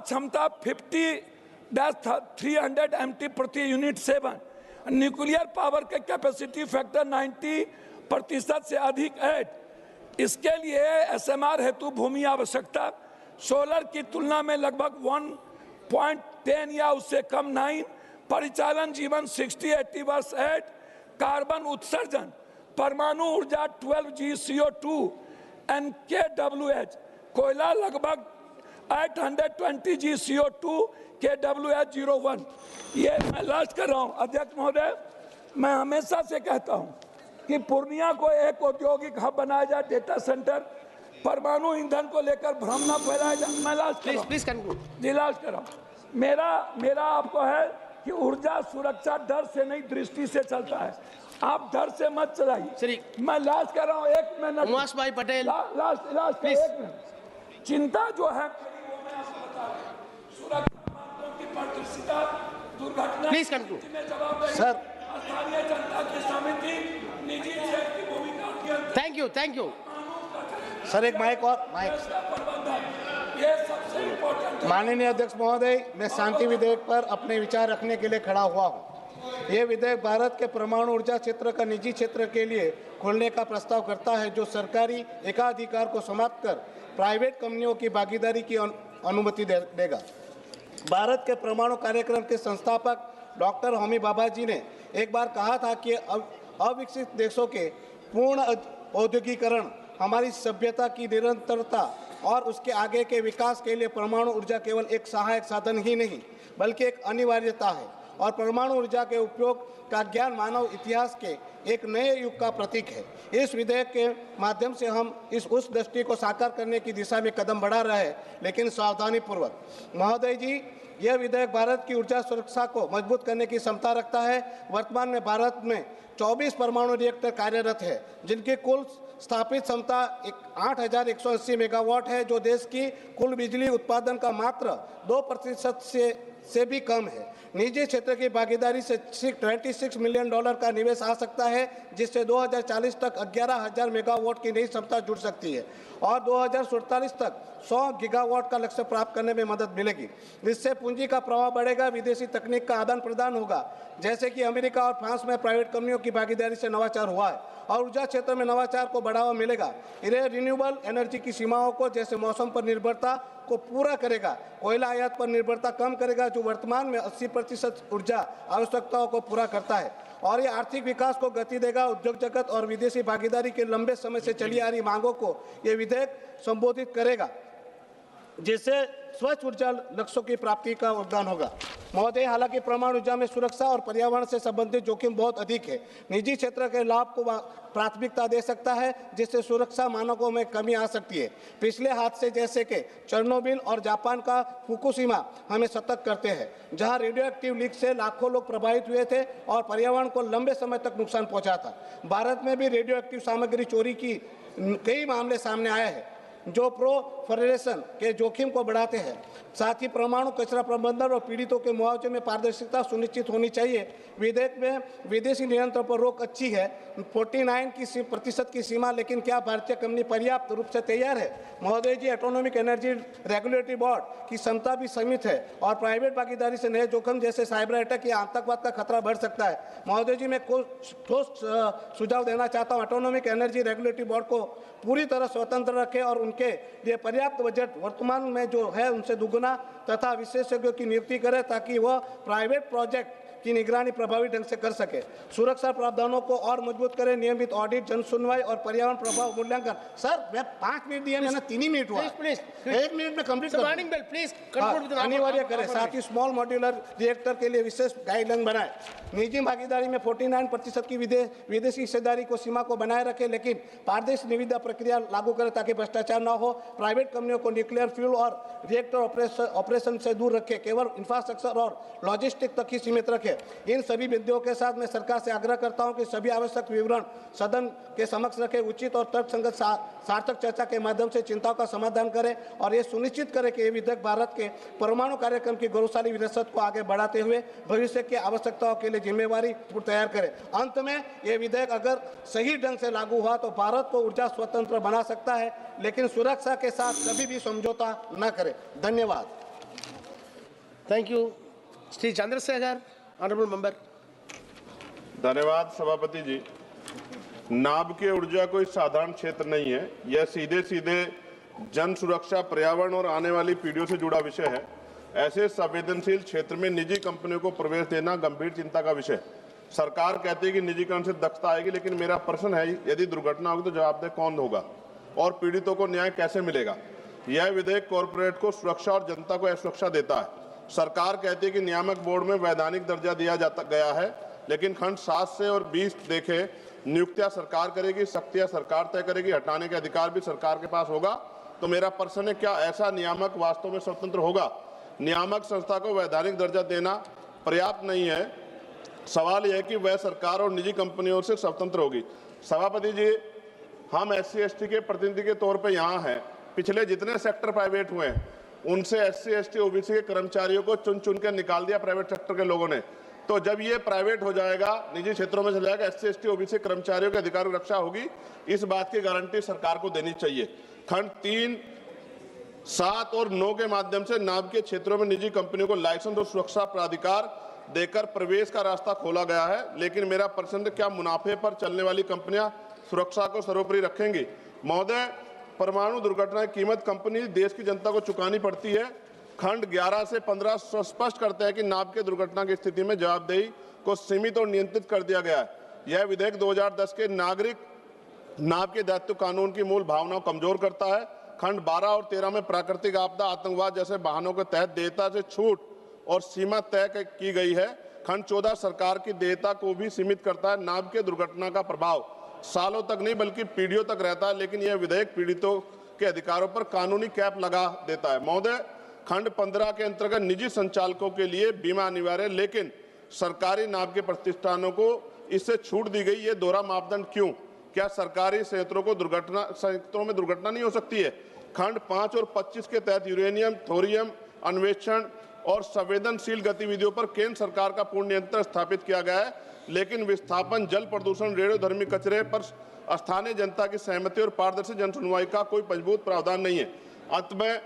Speaker 10: क्षमता 50-300 MT प्रति यूनिट 7, न्यूक्लियर पावर के कैपेसिटी फैक्टर 90% से अधिक 8। इसके लिए एसएमआर हेतु भूमि आवश्यकता सोलर की तुलना में लगभग 1.10 या उससे कम 9, परिचालन जीवन 60-80 वर्ष 8, कार्बन उत्सर्जन परमाणु ऊर्जा 12G CO2 NKWH, कोयला लगभग 820G CO2 KWH 01। ये मैं लास्ट कर रहा हूँ अध्यक्ष महोदय, मैं हमेशा से कहता हूँ कि पूर्णिया को एक औद्योगिक हब बनाया जाए, डेटा सेंटर, परमाणु ईंधन को लेकर भ्रम न फैलाया जाए। मैं लास्ट कर रहा हूँ। मेरा आपको है कि ऊर्जा सुरक्षा डर से नहीं दृष्टि से चलता है। आप डर से मत चलाइए। मैं लास्ट कर रहा हूँ, 1 मिनट।
Speaker 13: उमास भाई पटेल,
Speaker 10: लास्ट 1 मिनट। चिंता जो है दुर्घटना
Speaker 1: सर,
Speaker 10: स्थानीय जनता की समिति, निजी क्षेत्र की भूमिका।
Speaker 13: थैंक यू
Speaker 1: सर, एक माइक और माननीय अध्यक्ष महोदय, मैं शांति विधेयक पर अपने विचार रखने के लिए खड़ा हुआ हूँ। ये विधेयक भारत के परमाणु ऊर्जा क्षेत्र का निजी क्षेत्र के लिए खोलने का प्रस्ताव करता है, जो सरकारी एकाधिकार को समाप्त कर प्राइवेट कंपनियों की भागीदारी की अनुमति देगा। भारत के परमाणु कार्यक्रम के संस्थापक डॉक्टर होमी भाभा जी ने एक बार कहा था कि अविकसित देशों के पूर्ण औद्योगिकीकरण हमारी सभ्यता की निरंतरता और उसके आगे के विकास के लिए परमाणु ऊर्जा केवल एक सहायक साधन ही नहीं बल्कि एक अनिवार्यता है।
Speaker 15: और परमाणु ऊर्जा के उपयोग का ज्ञान मानव इतिहास के एक नए युग का प्रतीक है। इस विधेयक के माध्यम से हम उस दृष्टि को साकार करने की दिशा में कदम बढ़ा रहे हैं, लेकिन सावधानी पूर्वक। महोदय जी, यह विधेयक भारत की ऊर्जा सुरक्षा को मजबूत करने की क्षमता रखता है। वर्तमान में भारत में 24 परमाणु रिएक्टर कार्यरत है, जिनकी कुल स्थापित क्षमता 8,180 मेगावाट है, जो देश की कुल बिजली उत्पादन का मात्र 2% से भी कम है। निजी क्षेत्र की भागीदारी से $26 मिलियन का निवेश आ सकता है, जिससे 2040 तक 11,000 मेगावाट की नई क्षमता जुड़ सकती है और 2047 तक 100 गीगावाट का लक्ष्य प्राप्त करने में मदद मिलेगी। इससे पूंजी का प्रवाह बढ़ेगा, विदेशी तकनीक का आदान प्रदान होगा, जैसे कि अमेरिका और फ्रांस में प्राइवेट कंपनियों की भागीदारी से नवाचार हुआ है, और ऊर्जा क्षेत्र में नवाचार को बढ़ावा मिलेगा। यह रिन्यूएबल एनर्जी की सीमाओं को, जैसे मौसम पर निर्भरता को पूरा करेगा, कोयला आयात पर निर्भरता कम करेगा, जो वर्तमान में 80% ऊर्जा आवश्यकताओं को पूरा करता है, और ये आर्थिक विकास को गति देगा। उद्योग जगत और विदेशी भागीदारी के लंबे समय से चली आ रही मांगों को ये विधेयक संबोधित करेगा, जिससे स्वच्छ ऊर्जा लक्ष्यों की प्राप्ति का योगदान होगा। महोदय, हालांकि परमाणु ऊर्जा में सुरक्षा और पर्यावरण से संबंधित जोखिम बहुत अधिक है। निजी क्षेत्र के लाभ को प्राथमिकता दे सकता है, जिससे सुरक्षा मानकों में कमी आ सकती है। पिछले हादसे जैसे कि चेरनोबिल और जापान का फुकुशिमा हमें सतर्क करते हैं, जहां रेडियो एक्टिव लीक से लाखों लोग प्रभावित हुए थे और पर्यावरण को लंबे समय तक नुकसान पहुंचा था। भारत में भी रेडियो एक्टिव सामग्री चोरी की कई मामले सामने आए हैं, जो प्रोफरेशन के जोखिम को बढ़ाते हैं। साथ ही परमाणु कचरा प्रबंधन और पीड़ितों के मुआवजे में पारदर्शिता सुनिश्चित होनी चाहिए। विधेयक में विदेशी नियंत्रण पर रोक अच्छी है, 49% की सीमा, लेकिन क्या भारतीय कंपनी पर्याप्त रूप से तैयार है? महोदय जी, ऑटोनॉमिक एनर्जी रेगुलेटरी बोर्ड की क्षमता भी सीमित है और प्राइवेट भागीदारी से नए जोखिम जैसे साइबर अटैक या आतंकवाद का खतरा बढ़ सकता है। महोदय जी, मैं ठोस सुझाव देना चाहता हूँ, ऑटोनॉमिक एनर्जी रेगुलेटरी बोर्ड को पूरी तरह स्वतंत्र रखें और उनके लिए पर्याप्त बजट वर्तमान में जो है उनसे दुगुना तथा विशेषज्ञों की नियुक्ति करें, ताकि वह प्राइवेट प्रोजेक्ट की निगरानी प्रभावी ढंग से कर सके। सुरक्षा प्रावधानों को और मजबूत करें, नियमित ऑडिट, जन सुनवाई और पर्यावरण प्रभाव मूल्यांकन। सर, मैं 5 मिनट दिए, मैंने 3 ही मिनट हुआ, 1 मिनट में कंप्लीट अनिवार्य करें। साथ ही स्मॉल मॉड्यूलर रिएक्टर के लिए विशेष गाइडलाइन बनाए। निजी भागीदारी में 49% की विदेशी हिस्सेदारी को सीमा को बनाए रखें, लेकिन पारदर्शी निविदा प्रक्रिया लागू करें ताकि भ्रष्टाचार न हो। प्राइवेट कंपनियों को न्यूक्लियर फ्यूल और रिएक्टर ऑपरेशन से दूर रखें, केवल इंफ्रास्ट्रक्चर और लॉजिस्टिक तक ही सीमित रखें। इन सभी बिंदुओं के साथ मैं सरकार से आग्रह करता हूं कि सभी आवश्यक विवरण सदन के समक्ष रखें, उचित और तर्कसंगत सार्थक चर्चा के माध्यम से चिंताओं का समाधान करें और ये सुनिश्चित करें कि ये विधेयक भारत के परमाणु कार्यक्रम की गौरवशाली विरासत को आगे बढ़ाते हुए भविष्य की आवश्यकताओं के लिए जिम्मेवारी तैयार करें। अंत में ये विधेयक अगर सही ढंग से लागू हुआ तो भारत को ऊर्जा स्वतंत्र बना सकता है, लेकिन सुरक्षा के साथ कभी भी समझौता न करे। धन्यवाद।
Speaker 13: Thank you. Shri Chandrashekhar, honourable member.
Speaker 19: धन्यवाद सभापति जी। नाभिकीय ऊर्जा कोई साधारण क्षेत्र नहीं है, यह सीधे सीधे जन सुरक्षा, पर्यावरण और आने वाली पीढ़ियों से जुड़ा विषय है। ऐसे संवेदनशील क्षेत्र में निजी कंपनियों को प्रवेश देना गंभीर चिंता का विषय। सरकार कहती है कि निजीकरण से दक्षता आएगी, लेकिन मेरा प्रश्न है, यदि दुर्घटना होगी तो जवाबदेह कौन होगा और पीड़ितों को न्याय कैसे मिलेगा? यह विधेयक कॉरपोरेट को सुरक्षा और जनता को असुरक्षा देता है। सरकार कहती है कि नियामक बोर्ड में वैधानिक दर्जा दिया गया है, लेकिन खंड 7 से और 20 देखें, नियुक्तियां सरकार करेगी, शक्तियां सरकार तय करेगी, हटाने के अधिकार भी सरकार के पास होगा। तो मेरा प्रश्न है, क्या ऐसा नियामक वास्तव में स्वतंत्र होगा? नियामक संस्था को वैधानिक दर्जा देना पर्याप्त नहीं है। सवाल यह है कि वह सरकार और निजी कंपनियों से स्वतंत्र होगी। सभापति जी, हम SC/ST के प्रतिनिधि के तौर पर यहाँ हैं। पिछले जितने सेक्टर प्राइवेट हुए हैं उनसे SC/ST OBC के कर्मचारियों को चुन चुन कर निकाल दिया प्राइवेट सेक्टर के लोगों ने। तो जब ये प्राइवेट हो जाएगा, निजी क्षेत्रों में चला जाएगा, SC/ST OBC कर्मचारियों के अधिकारों की रक्षा होगी, इस बात की गारंटी सरकार को देनी चाहिए। खंड 3, 7 और 9 के माध्यम से नाभिकीय क्षेत्रों में निजी कंपनियों को लाइसेंस और सुरक्षा प्राधिकार देकर प्रवेश का रास्ता खोला गया है, लेकिन मेरा प्रश्न, क्या मुनाफे पर चलने वाली कंपनियां सुरक्षा को सर्वोपरि रखेंगी? महोदय, परमाणु दुर्घटना की कीमत कंपनी देश की जनता को चुकानी पड़ती है। खंड 11 से 15 स्पष्ट करते हैं कि नाभिकीय दुर्घटना की स्थिति में जवाबदेही को सीमित और नियंत्रित कर दिया गया है। यह विधेयक 2010 के नाभिकीय दायित्व कानून की मूल भावनाओं को कमजोर करता है। खंड 12 और 13 में प्राकृतिक आपदा, आतंकवाद जैसे वाहनों के तहत देयता से छूट और सीमा तय की गई है, खंड 14 सरकार की देयता को भी सीमित करता है। नाभिकीय दुर्घटना का प्रभाव सालों तक नहीं बल्कि पीढ़ियों तक रहता है, लेकिन यह विधेयक पीड़ितों के अधिकारों पर कानूनी कैप लगा देता है। महोदय, खंड 15 के अंतर्गत निजी संचालकों के लिए बीमा अनिवार्य है, लेकिन सरकारी नाभिकीय प्रतिष्ठानों को इससे छूट दी गई। ये दोहरा मापदंड क्यों? क्या सरकारी संयंत्रों में दुर्घटना नहीं हो सकती है? खंड 5 और 25 के तहत यूरेनियम, थोरियम अन्वेषण और संवेदनशील गतिविधियों पर केंद्र सरकार का पूर्ण नियंत्रण स्थापित किया गया है, लेकिन विस्थापन, जल प्रदूषण, रेडियोधर्मी कचरे पर स्थानीय जनता की सहमति और पारदर्शी जन सुनवाई का कोई मजबूत प्रावधान नहीं है। अंत में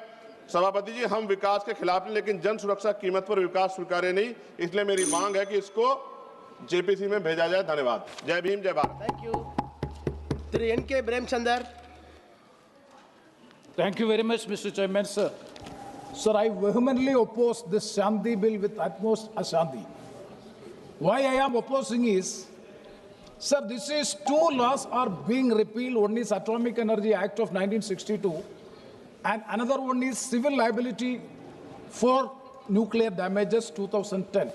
Speaker 19: सभापति जी, हम विकास के खिलाफ नहीं, लेकिन जन सुरक्षा कीमत पर विकास स्वीकार्य नहीं। इसलिए मेरी मांग है कि इसको जेपीसी में भेजा जाए। धन्यवाद। जय भीम, जय Bharat.
Speaker 13: Thank you. Shri N.K. Premchandar.
Speaker 16: Thank you very much, Mr. Chairman, sir. Sir, I vehemently oppose this Shanti bill with utmost ashanti. Why I am opposing is, sir, this is two laws are being repealed. One is Atomic Energy Act of 1962 and another one is Civil Liability for Nuclear Damages 2010.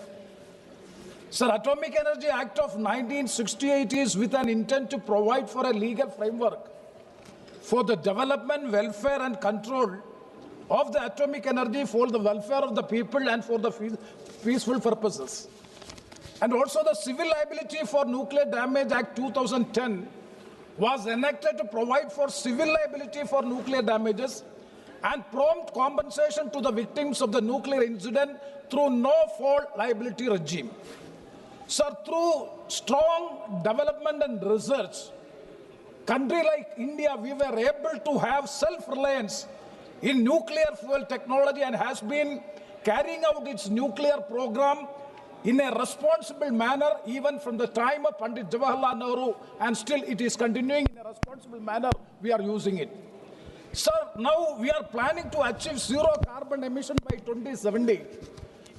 Speaker 16: Sir, Atomic Energy Act of 1968 is with an intent to provide for a legal framework for the development, welfare and control of the atomic energy for the welfare of the people and for the peaceful purposes. And also the Civil Liability for Nuclear Damage Act 2010 was enacted to provide for civil liability for nuclear damages and prompt compensation to the victims of the nuclear incident through no-fault liability regime. Sir, through strong development and research, country like India, we were able to have self-reliance in nuclear fuel technology and has been carrying out its nuclear program in a responsible manner even from the time of Pandit Jawaharlal Nehru, and still it is continuing in a responsible manner. We are using it. Sir, now we are planning to achieve zero carbon emission by 2070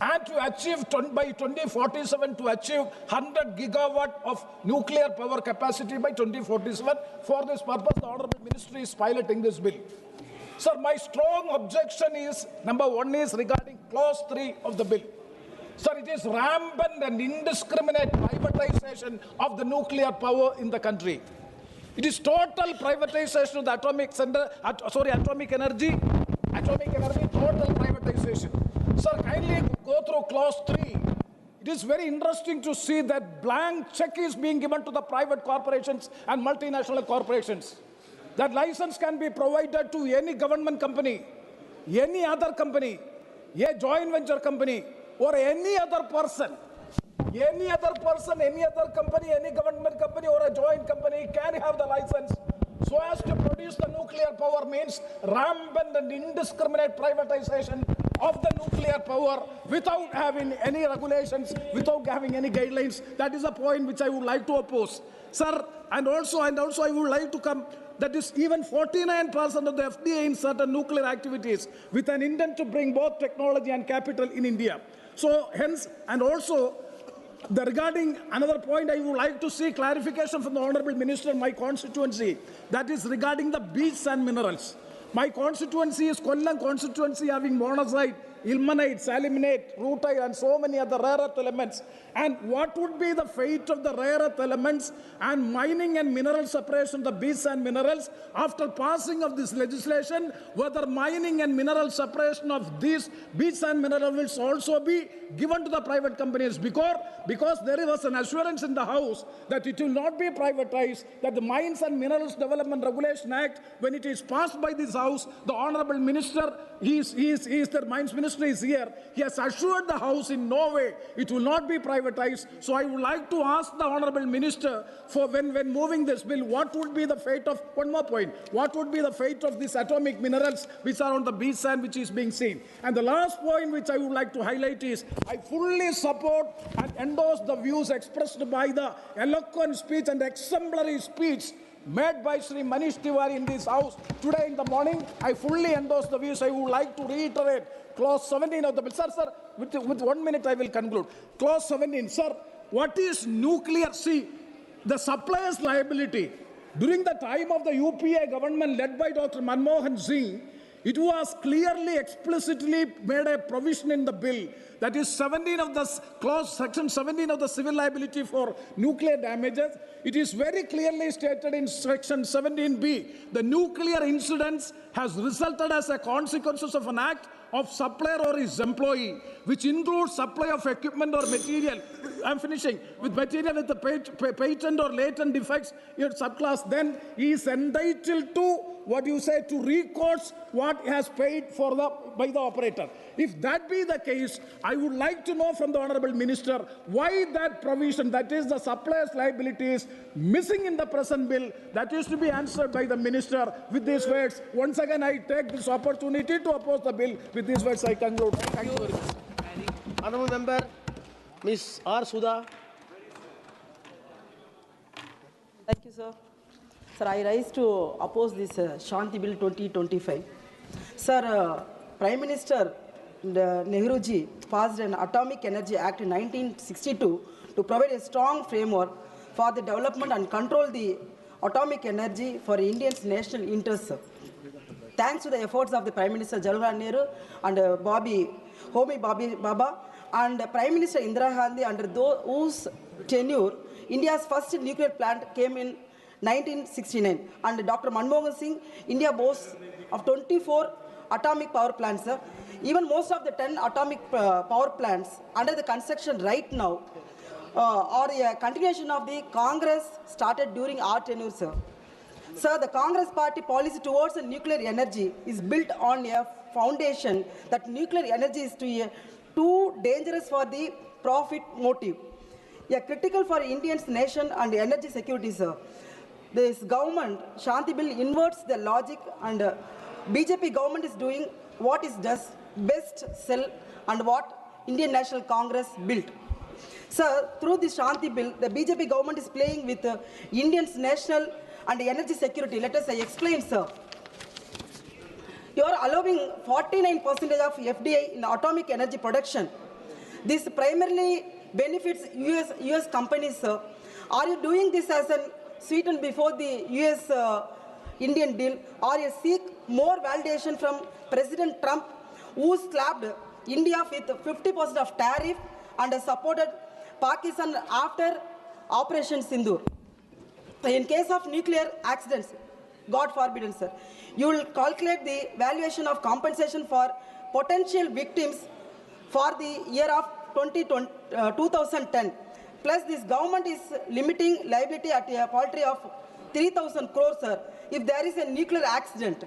Speaker 16: and to achieve by 2047 to achieve 100 gigawatt of nuclear power capacity by 2047. For this purpose, the Honorable Ministry is piloting this bill. Sir, my strong objection is, number one is regarding clause 3 of the bill. Sir, it is rampant and indiscriminate privatization of the nuclear power in the country. It is total privatization of the atomic energy, total privatization. Sir, kindly go through clause 3. It is very interesting to see that blank check is being given to the private corporations and multinational corporations. That license can be provided to any government company, any other company, a joint venture company, or any other person. Any other person, any other company, any government company or a joint company can have the license so as to produce the nuclear power. Means rampant and indiscriminate privatization of the nuclear power without having any regulations, without having any guidelines. That is a point which I would like to oppose. Sir, and also I would like to come, that is even 49% of the FDI in certain nuclear activities with an intent to bring both technology and capital in India. So hence, and also regarding another point, I would like to see clarification from the Honorable Minister in my constituency, that is regarding the beach and minerals. My constituency is Kollam constituency, having monazite, ilmenite, salinite, rutile and so many other rare earth elements. And what would be the fate of the rare earth elements and mining and mineral separation of the beach and minerals after passing of this legislation? Whether mining and mineral separation of these beach and minerals will also be given to the private companies, because there was an assurance in the House that it will not be privatized, that the Mines and Minerals Development Regulation Act, when it is passed by this House, the Honorable Minister, the Mines Ministry is here, he has assured the House in no way it will not be privatized. So I would like to ask the Honorable Minister, for when moving this bill, what would be the fate of, one more point, what would be the fate of these atomic minerals which are on the beach sand which is being seen? And the last point which I would like to highlight is, I fully support and endorse the views expressed by the eloquent speech and exemplary speech made by Sri Manish Tiwari in this House today in the morning. I fully endorse the views. I would like to reiterate clause 17 of the bill. Sir, with 1 minute I will conclude. Clause 17, sir, what is nuclear? See, the supplier's liability. During the time of the UPA government led by Dr. Manmohan Singh, It was clearly, explicitly made a provision in the bill. That is 17 of the clause, section 17 of the civil liability for nuclear damages. It is very clearly stated in section 17B. The nuclear incidents has resulted as a consequence of an act of supplier or his employee, which includes supply of equipment or material. I'm finishing. With material with the patent or latent defects in subclass, then he is entitled to to recourse what he has paid for by the operator. If that be the case, I would like to know from the Honorable Minister why that provision, that is the supplier's liability, is missing in the present bill. That is to be answered by the Minister with these words. Once again, I take this opportunity to oppose the bill. With these words, I conclude. Thank you very much.
Speaker 13: Honorable Member, Ms. R. Sudha.
Speaker 17: Thank you, sir. Sir, I rise to oppose this Shanti Bill 2025. Sir, Prime Minister Nehruji passed an Atomic Energy Act in 1962 to provide a strong framework for the development and control the atomic energy for India's national interests. Thanks to the efforts of the Prime Minister Jawaharlal Nehru and Homi Bhabha and Prime Minister Indira Gandhi, under whose tenure India's first nuclear plant came in 1969, and Dr. Manmohan Singh, India boasts of 24 atomic power plants. Even most of the 10 atomic power plants under the construction right now are a continuation of the Congress started during our tenure, sir. Sir, the Congress party policy towards nuclear energy is built on a foundation that nuclear energy is too dangerous for the profit motive. Yeah, critical for Indians' nation and energy security, sir. This government, Shanti Bill, inverts the logic, and BJP government is doing what is best sell and what Indian National Congress built. Sir, through this Shanti Bill, the BJP government is playing with Indians' national and energy security. Let us explain, sir. You are allowing 49% of FDI in atomic energy production. This primarily benefits US companies, sir. Are you doing this as a sweeten before the US-Indian deal, or you seek more validation from President Trump, who slapped India with 50% of tariff and supported Pakistan after Operation Sindoor? In case of nuclear accidents, God forbid, sir, you will calculate the valuation of compensation for potential victims for the year of 2010. Plus, this government is limiting liability at a paltry of 3,000 crores, sir, if there is a nuclear accident.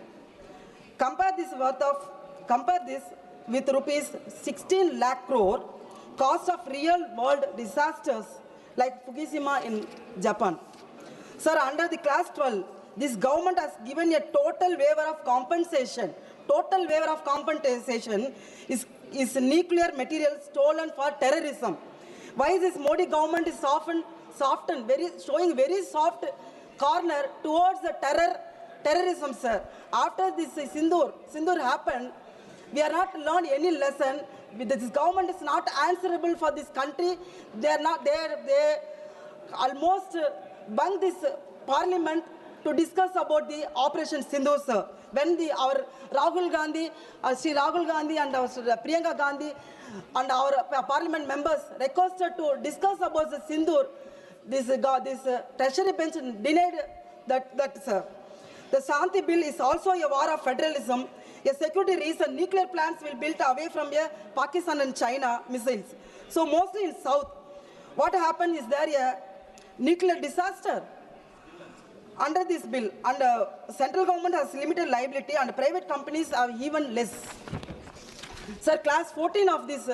Speaker 17: Compare this with rupees 16 lakh crore cost of real-world disasters like Fukushima in Japan. Sir, under the Class 12, this government has given a total waiver of compensation. Total waiver of compensation is nuclear material stolen for terrorism. Why this Modi government is showing very soft corner towards the terrorism, sir? After this Sindoor happened, we are not learned any lesson. This government is not answerable for this country. They almost bunged this parliament to discuss about the Operation Sindoor, sir. When our Rahul Gandhi and our Priyanka Gandhi and our parliament members requested to discuss about the Sindoor, this treasury bench denied that, sir. The Shanti Bill is also a war of federalism. A security reason, nuclear plants will be built away from Pakistan and China missiles. So mostly in South, what happened is there a nuclear disaster. Under this bill, and central government has limited liability, and private companies have even less. Sir, class 14 of this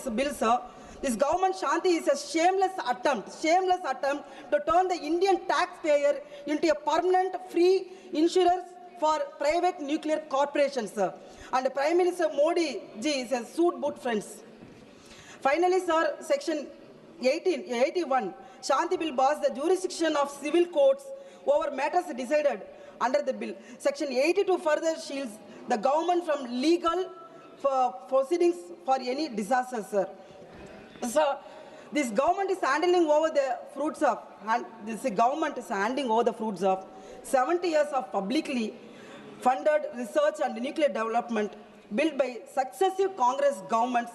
Speaker 17: bill, sir, this government Shanti is a shameless attempt to turn the Indian taxpayer into a permanent free insurers for private nuclear corporations, sir. And Prime Minister Modi ji is a suit boot friends. Finally, sir, Section 81. Shanti Bill bars the jurisdiction of civil courts over matters decided under the bill. Section 82 further shields the government from legal proceedings for any disaster, sir. So, this government is handing over the fruits of 70 years of publicly funded research and nuclear development built by successive Congress governments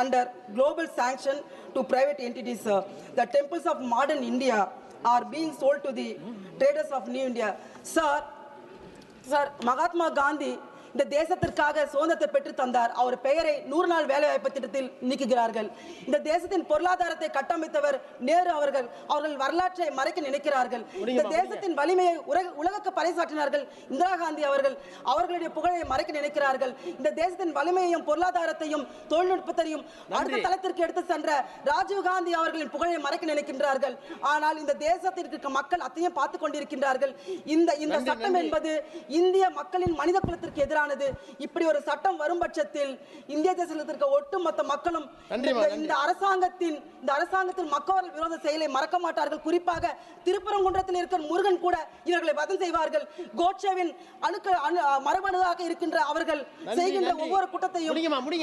Speaker 17: under global sanction to private entities. The temples of modern India are being sold to the traders of New India. Sir, Mahatma Gandhi இந்த தேசத்திற்காக சுதந்திரத்தை பெற்று தந்தார். அவர் பெயரை 100 நாள் வேலைவாய்ப்பு திட்டத்தில் நீக்குகிறார்கள். இந்த தேசத்தின் பொருளாதாரத்தை கட்டமைத்தவர் நேரு அவர்கள். அவர்கள் வரலாற்றை மறைக்க நினைக்கிறார்கள். இந்த தேசத்தின் வலிமையை உலகுக்கு பறைசாற்றினார்கள் இந்திரா காந்தி அவர்கள். அவர்களுடைய புகழை மறைக்க நினைக்கிறார்கள். இந்த தேசத்தின் வலிமையையும் பொருளாதாரத்தையும் தொழில்நுட்பத்தையும் அடுத்த தளத்திற்கு எடுத்து சென்ற ராஜீவ் காந்தி அவர்களின் புகழை மறைக்க நினைக்கின்றார்கள். ஆனால் இந்த தேசத்திற்கு மக்கள் அத்தையும் பார்த்து கொண்டிருக்கின்றார்கள். இந்த சட்டம் என்பது இந்திய மக்களின் மனித குலத்திற்கு எதிரானது. இப்படி ஒரு சட்டம் வரும் பட்சத்தில் இந்திய தேசத்திற்கு ஒட்டுமொத்த மக்களும் இந்த அரசாங்கத்தின் மக்கள் விரோத செயலை மறக்க மாட்டார்கள். குறிப்பாக திருப்பரங்குன்றத்தில் இருக்கிற முருகன் கூட இவர்களை வதம் செய்வார்கள். கோட்சேவின் மரபணுவாக இருக்கின்ற அவர்கள் செய்கின்ற ஒவ்வொரு குற்றத்தையும்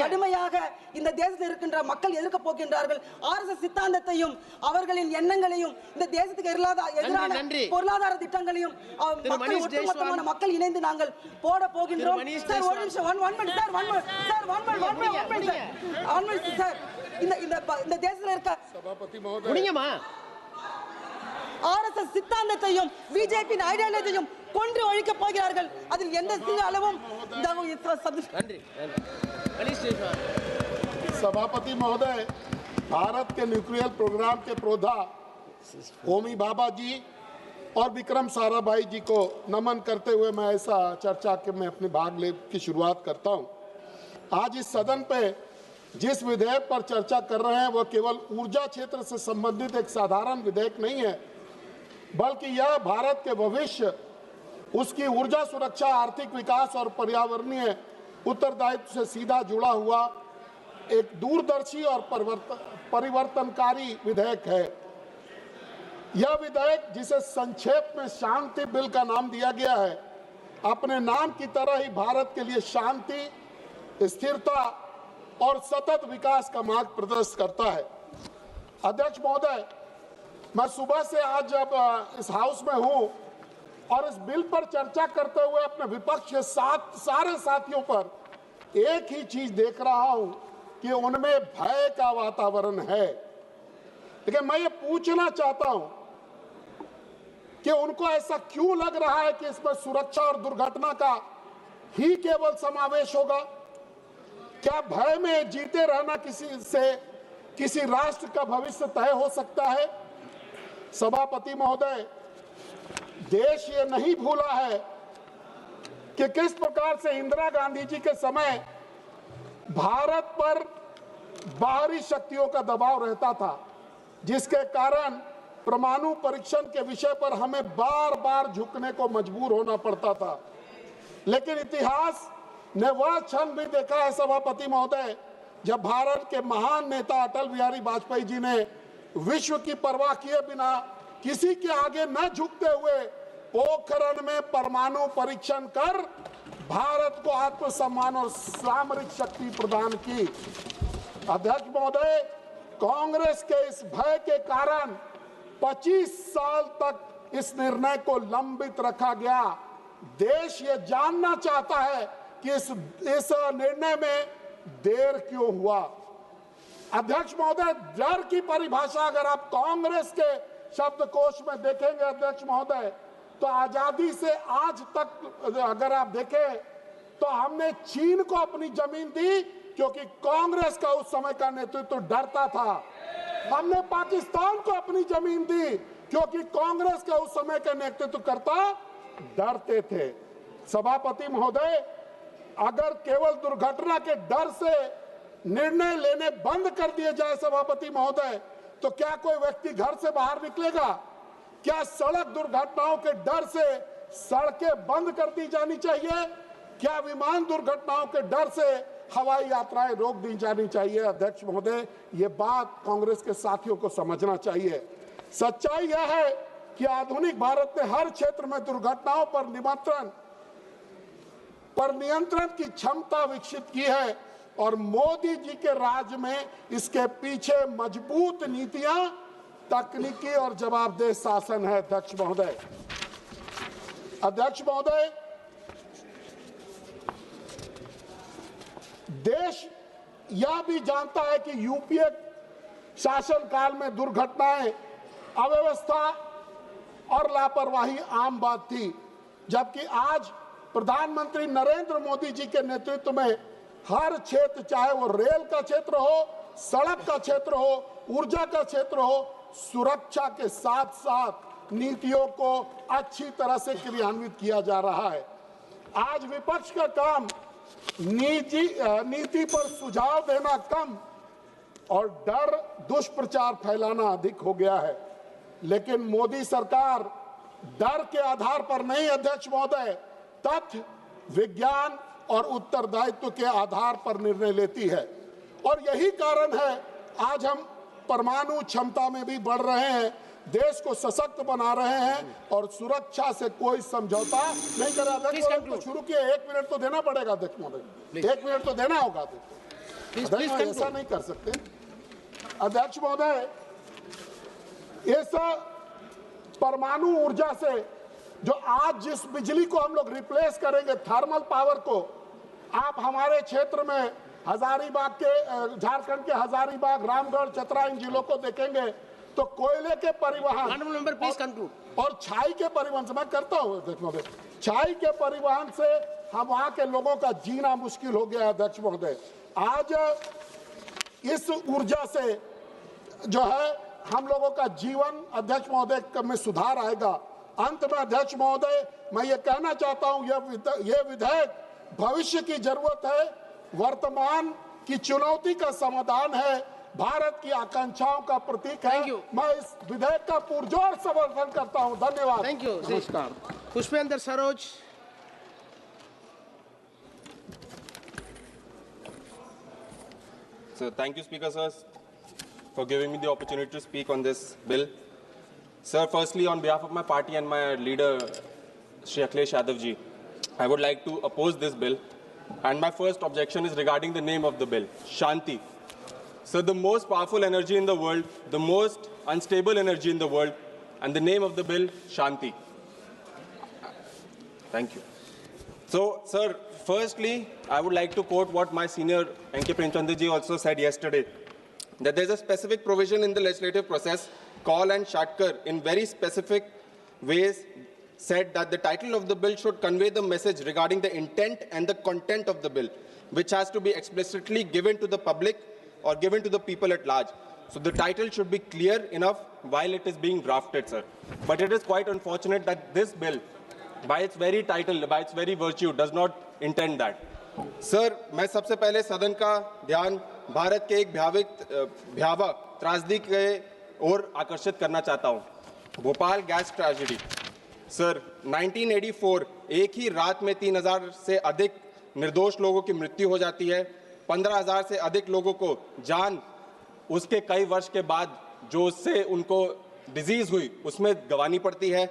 Speaker 17: கடுமையாக இந்த தேசத்தில் இருக்கின்ற மக்கள் எதிர்க்க போகின்றார்கள். RSS சித்தாந்தத்தையும் அவர்களின் எண்ணங்களையும் இந்த தேசத்துக்கு எதிரான பொருளாதார திட்டங்களையும் ஒட்டுமொத்தமான மக்கள் இணைந்து நாங்கள் போட போகின்றோம். சார் ஒரு நிமிஷம் சார் இந்த தேசத்தில் இருக்க RSS சித்தாந்தத்தையும் பிஜேபி ஐடியாலஜியையும் கொன்று ஒழிக்க போகிறார்கள். அதில் எந்த சிறு அளவும்
Speaker 19: सभापति महोदय, भारत के न्यूक्लियर प्रोग्राम के प्रोधा होमी भाभा जी और विक्रम साराभाई जी को नमन करते हुए मैं ऐसा चर्चा के में अपने भाग ले की शुरुआत करता हूं। आज इस सदन पे जिस विधेयक पर चर्चा कर रहे हैं वह केवल ऊर्जा क्षेत्र से संबंधित एक साधारण विधेयक नहीं है, बल्कि यह भारत के भविष्य, उसकी ऊर्जा सुरक्षा, आर्थिक विकास और पर्यावरणीय उत्तरदायित्व से सीधा जुड़ा हुआ एक दूरदर्शी और परिवर्तनकारी विधेयक है। यह विधेयक, जिसे संक्षेप में शांति बिल का नाम दिया गया है, अपने नाम की तरह ही भारत के लिए शांति, स्थिरता और सतत विकास का मार्ग प्रदर्शित करता है। अध्यक्ष महोदय, मैं सुबह से आज जब इस हाउस में हूं और इस बिल पर चर्चा करते हुए अपने विपक्ष के सारे साथियों पर एक ही चीज देख रहा हूं कि उनमें भय का वातावरण है। लेकिन मैं ये पूछना चाहता हूं कि उनको ऐसा क्यों लग रहा है कि इसमें सुरक्षा और दुर्घटना का ही केवल समावेश होगा? क्या भय में जीते रहना किसी राष्ट्र का भविष्य तय हो सकता है? सभापति महोदय, देश ये नहीं भूला है कि किस प्रकार से इंदिरा गांधी जी के समय भारत पर बाहरी शक्तियों का दबाव रहता था, जिसके कारण परमाणु परीक्षण के विषय पर हमें बार बार झुकने को मजबूर होना पड़ता था। लेकिन इतिहास ने वह क्षण भी देखा है सभापति महोदय, जब भारत के महान नेता अटल बिहारी वाजपेयी जी ने विश्व की परवाह किए बिना, किसी के आगे न झुकते हुए पोखरण में परमाणु परीक्षण कर भारत को आत्मसम्मान और सामरिक शक्ति प्रदान की। अध्यक्ष महोदय, कांग्रेस के इस भय के कारण 25 साल तक इस निर्णय को लंबित रखा गया। देश ये जानना चाहता है कि इस निर्णय में देर क्यों हुआ। अध्यक्ष महोदय, डर की परिभाषा अगर आप कांग्रेस के शब्दकोश में देखेंगे अध्यक्ष महोदय, तो आजादी से आज तक अगर आप देखें तो हमने चीन को अपनी जमीन दी क्योंकि कांग्रेस का उस समय का नेतृत्व डरता था। हमने पाकिस्तान को अपनी जमीन दी क्योंकि कांग्रेस का उस समय के नेतृत्व करता डरते थे। सभापति महोदय, अगर केवल दुर्घटना के डर से निर्णय लेने बंद कर दिए जाए सभापति महोदय, तो क्या कोई व्यक्ति घर से बाहर निकलेगा? क्या सड़क दुर्घटनाओं के डर से सड़कें बंद कर दी जानी चाहिए? क्या विमान दुर्घटनाओं के डर से हवाई यात्राएं रोक दी जानी चाहिए? अध्यक्ष महोदय, ये बात कांग्रेस के साथियों को समझना चाहिए। सच्चाई यह है कि आधुनिक भारत ने हर क्षेत्र में दुर्घटनाओं पर नियंत्रण की क्षमता विकसित की है और मोदी जी के राज में इसके पीछे मजबूत नीतियां, तकनीकी और जवाबदेह शासन है। अध्यक्ष महोदय,
Speaker 18: देश यह भी जानता है कि यूपीए शासन काल में दुर्घटनाएं, अव्यवस्था और लापरवाही आम बात थी, जबकि आज प्रधानमंत्री नरेंद्र मोदी जी के नेतृत्व में हर क्षेत्र, चाहे वो रेल का क्षेत्र हो, सड़क का क्षेत्र हो, ऊर्जा का क्षेत्र हो, सुरक्षा के साथ साथ नीतियों को अच्छी तरह से क्रियान्वित किया जा रहा है। आज विपक्ष का काम नीति पर सुझाव देना कम और डर दुष्प्रचार फैलाना अधिक हो गया है, लेकिन मोदी सरकार डर के आधार पर नहीं अध्यक्ष महोदय, तथ्य, विज्ञान और उत्तरदायित्व के आधार पर निर्णय लेती है। और यही कारण है आज हम परमाणु क्षमता में भी बढ़ रहे हैं, देश को सशक्त बना रहे हैं और सुरक्षा से कोई समझौता नहीं कर रहा। अध्यक्ष शुरू किए, 1 मिनट तो देना पड़ेगा अध्यक्ष महोदय, 1 मिनट तो देना होगा अध्यक्ष, ऐसा नहीं कर सकते अध्यक्ष महोदय। इस परमाणु ऊर्जा से जो आज जिस बिजली को हम लोग रिप्लेस करेंगे, थर्मल पावर को, आप हमारे क्षेत्र में हजारीबाग के, झारखंड के हजारीबाग, रामगढ़, चतरा इन जिलों को देखेंगे तो कोयले के परिवहन और छाई के परिवहन से, मैं करता हूँ अध्यक्ष महोदय, छाई के परिवहन से हम वहाँ के लोगों का जीना मुश्किल हो गया अध्यक्ष महोदय। आज इस ऊर्जा से जो है हम लोगों का जीवन अध्यक्ष महोदय में सुधार आएगा। अंत में अध्यक्ष महोदय मैं ये कहना चाहता हूँ, यह विधेयक भविष्य की जरूरत है, वर्तमान की चुनौती का समाधान है, भारत की आकांक्षाओं का प्रतीक है। मैं इस विधेयक का पुरजोर समर्थन करता हूं। धन्यवाद।
Speaker 13: Thank you.
Speaker 18: नमस्कार।
Speaker 13: Pushpendra Saroj.
Speaker 2: So thank you, Speaker sir, for giving me the opportunity to speak on this bill. Sir, firstly, on behalf of my party and my leader, Shri Akhilesh Yadav ji, I would like to oppose this bill. And my first objection is regarding the name of the bill, Shanti. So the most powerful energy in the world, the most unstable energy in the world, and the name of the bill, Shanti. Thank you. So, sir, firstly, I would like to quote what my senior N.K. Premchandra ji also said yesterday, that there's a specific provision in the legislative process, Kaul and Shatkar, in very specific ways, said that the title of the bill should convey the message regarding the intent and the content of the bill, which has to be explicitly given to the public or given to the people at large. So the title should be clear enough while it is being drafted, sir. But it is quite unfortunate that this bill, by its very title, by its very virtue, does not intend that. Sir, मैं सबसे पहले सदन का ध्यान भारत के एक भयावह त्रासदी के ओर आकर्षित करना चाहता हूँ। Bhopal gas tragedy. सर, 1984 एक ही रात में 3,000 से अधिक निर्दोष लोगों की मृत्यु हो जाती है, 15,000 से अधिक लोगों को जान उसके कई वर्ष के बाद जो उससे उनको डिजीज हुई उसमें गंवानी पड़ती है,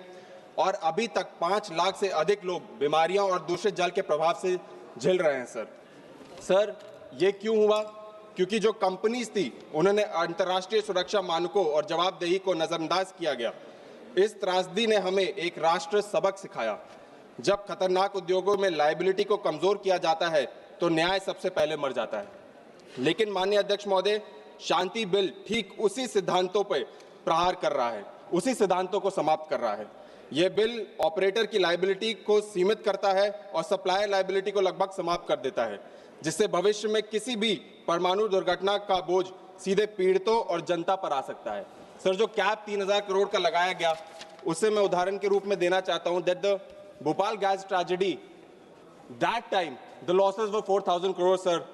Speaker 2: और अभी तक 5 लाख से अधिक लोग बीमारियां और दूषित जल के प्रभाव से झेल रहे हैं। सर, ये क्यों हुआ? क्योंकि जो कंपनीज थी उन्होंने अंतर्राष्ट्रीय सुरक्षा मानकों और जवाबदेही को नजरअंदाज किया गया। इस त्रासदी ने हमें एक राष्ट्र सबक सिखाया। जब खतरनाक उद्योगों में लायबिलिटी को कमजोर किया जाता है तो न्याय सबसे पहले मर जाता है। लेकिन माननीय अध्यक्ष महोदय, शांति बिल ठीक उसी सिद्धांतों पर प्रहार कर रहा है, उसी सिद्धांतों को समाप्त कर रहा है। यह बिल ऑपरेटर की लायबिलिटी को सीमित करता है और सप्लायर लायबिलिटी को लगभग समाप्त कर देता है, जिससे भविष्य में किसी भी परमाणु दुर्घटना का बोझ सीधे पीड़ितों और जनता पर आ सकता है। सर, जो कैप 3,000 करोड़ का लगाया गया, उससे मैं उदाहरण के रूप में देना चाहता हूं that the Bhopal gas tragedy, that time the losses were 4,000 crore sir,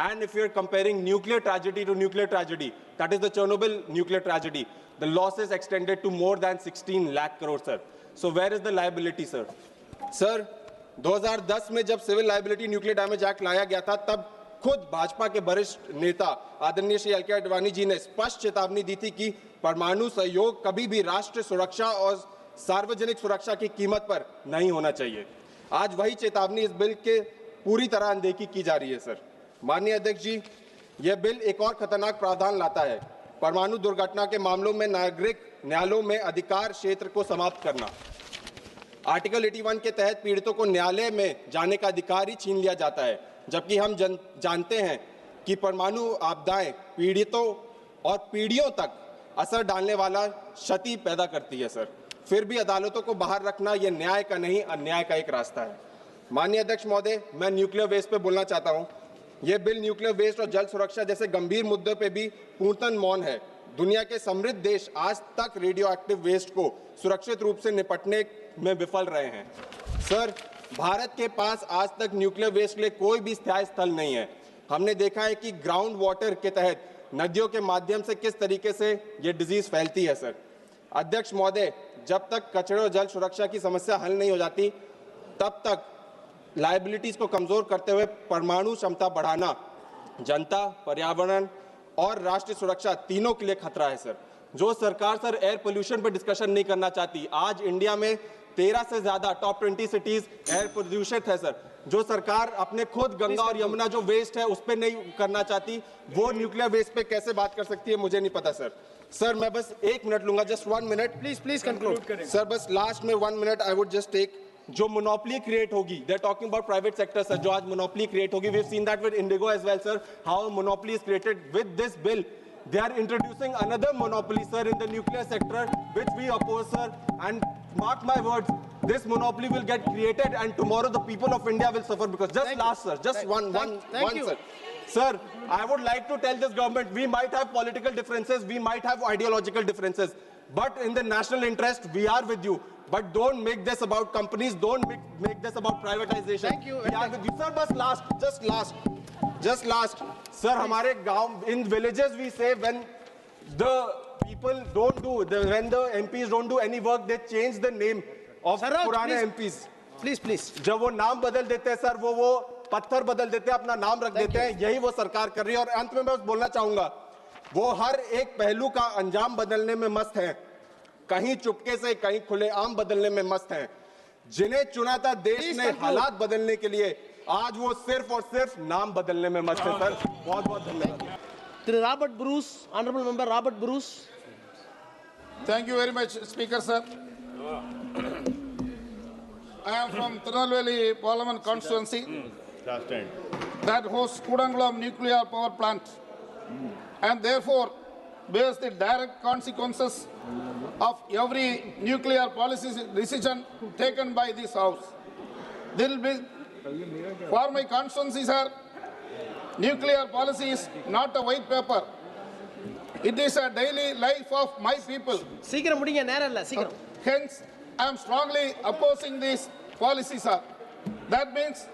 Speaker 2: and if you're comparing nuclear tragedy to nuclear tragedy, that is the Chernobyl nuclear tragedy, the losses extended to more than 16 lakh crore sir. So where is the liability sir? Sir, 2010 में जब civil liability nuclear damage act लाया गया था, तब खुद भाजपा के वरिष्ठ नेता आदरणीय श्री एल.के. आडवाणी जी ने स्पष्ट चेतावनी दी थी कि परमाणु सहयोग कभी भी राष्ट्र सुरक्षा और सार्वजनिक सुरक्षा की कीमत पर नहीं होना चाहिए। आज वही चेतावनी इस बिल के पूरी तरह अनदेखी की जा रही है सर। माननीय अध्यक्ष जी, यह बिल एक और खतरनाक प्रावधान लाता है, परमाणु दुर्घटना के मामलों में नागरिक न्यायालयों में अधिकार क्षेत्र को समाप्त करना। आर्टिकल 81 के तहत पीड़ितों को न्यायालय में जाने का अधिकार ही छीन लिया जाता है।
Speaker 20: जबकि हम जानते हैं कि परमाणु आपदाएं पीड़ितों और पीढ़ियों तक असर डालने वाला क्षति पैदा करती है सर। फिर भी अदालतों को बाहर रखना यह न्याय का नहीं अन्याय का एक रास्ता है। माननीय अध्यक्ष महोदय, मैं न्यूक्लियर वेस्ट पे बोलना चाहता हूं। यह बिल न्यूक्लियर वेस्ट और जल सुरक्षा जैसे गंभीर मुद्दों पे भी पूर्णतः मौन है। दुनिया के समृद्ध देश आज तक रेडियो एक्टिव वेस्ट को सुरक्षित रूप से निपटने में विफल रहे हैं। सर, भारत के पास आज तक न्यूक्लियर वेस्ट के लिए कोई भी स्थायी स्थल नहीं है। हमने देखा है कि ग्राउंड वाटर के तहत नदियों के माध्यम से किस तरीके से ये डिजीज फैलती है सर। अध्यक्ष महोदय, जब तक कचरे और जल सुरक्षा की समस्या हल नहीं हो जाती, तब तक लायबिलिटीज को कमजोर करते हुए परमाणु क्षमता बढ़ाना जनता, पर्यावरण और राष्ट्रीय सुरक्षा तीनों के लिए खतरा है सर। जो सरकार सर एयर पोल्यूशन पर डिस्कशन नहीं करना चाहती, आज इंडिया में 13 से ज्यादा टॉप 20 सिटीज एयर पोल्यूशन है सर। जो सरकार अपने खुद गंगा और यमुना जो वेस्ट है उस पर नहीं करना चाहती, वो न्यूक्लियर वेस्ट पे कैसे बात कर सकती है, मुझे नहीं पता सर। सर, मैं बस 1 मिनट लूंगा, just 1 minute please conclude sir. बस लास्ट में 1 minute I would just take. जो मोनोपोली क्रिएट होगी, they are talking about private sector sir, जो आज मोनोपोली क्रिएट होगी, we have seen that with IndiGo as well sir, how monopoly is created with this bill. They are introducing another monopoly, sir, in the nuclear sector, which we oppose, sir. And mark my words, this monopoly will get created, and tomorrow the people of India will suffer because sir. Sir, I would like to tell this government, we might have political differences, we might have ideological differences, but in the national interest, we are with you. But don't make this about companies. Don't make this about privatization.
Speaker 13: Thank you.
Speaker 20: We are with you, sir. But just last. Sir, हमारे गांव, in villages we say when the people don't do, when the MPs don't do any work, they change the name of पुराने MPs.
Speaker 13: Please.
Speaker 20: जब वो नाम बदल देते हैं sir, वो पत्थर बदल देते हैं, अपना नाम रख देते हैं। यही वो सरकार कर रही है। और अंत में मैं बस बोलना चाहूंगा, वो हर एक पहलू का अंजाम बदलने में मस्त है, कहीं चुपके से कहीं खुलेआम बदलने में मस्त है। जिन्हें चुना था देश ने हालात बदलने के लिए, आज वो सिर्फ और सिर्फ नाम बदलने में मस्त है सर। बहुत बहुत धन्यवाद।
Speaker 13: Robert Bruce, Honorable Member Robert Bruce.
Speaker 19: Thank you very much, Speaker sir. I am from Tirunelveli Parliament constituency that hosts Kudangulam nuclear power plant, and therefore bears the direct consequences of every nuclear policy decision taken by this House. There will be, for my constituency, sir, nuclear policy is not a white paper. It is a daily life of my people. Hence, I am strongly opposing this policy, sir. That means,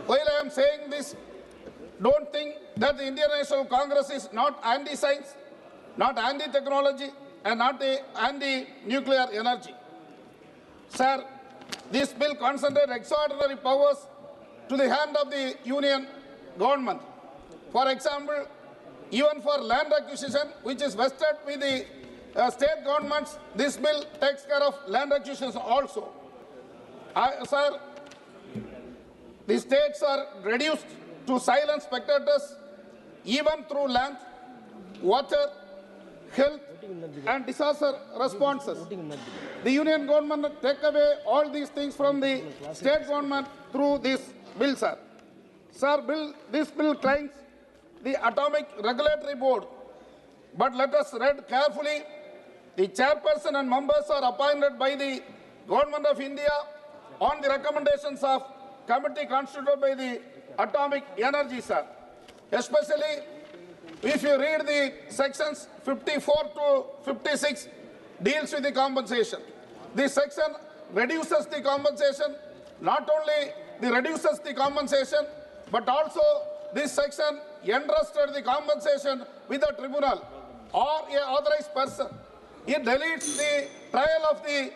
Speaker 19: while I am saying this, don't think that the Indian National Congress is not anti-science, not anti-technology, and not anti-nuclear energy. Sir, this bill concentrates extraordinary powers to the hand of the union government. For example, even for land acquisition, which is vested with the state governments, this bill takes care of land acquisitions also. Sir, the states are reduced to silent spectators, even through land, water, health, and disaster responses. The union government take away all these things from the state government through this bill, sir. Sir, this bill claims the Atomic Regulatory Board, but let us read carefully. The chairperson and members are appointed by the Government of India on the recommendations of committee constituted by the Atomic Energy, sir. Especially if you read the sections 54 to 56 deals with the compensation. This section reduces the compensation, not only reduces the compensation, but also this section entrusted the compensation with the tribunal or an authorized person. It deletes the trial of the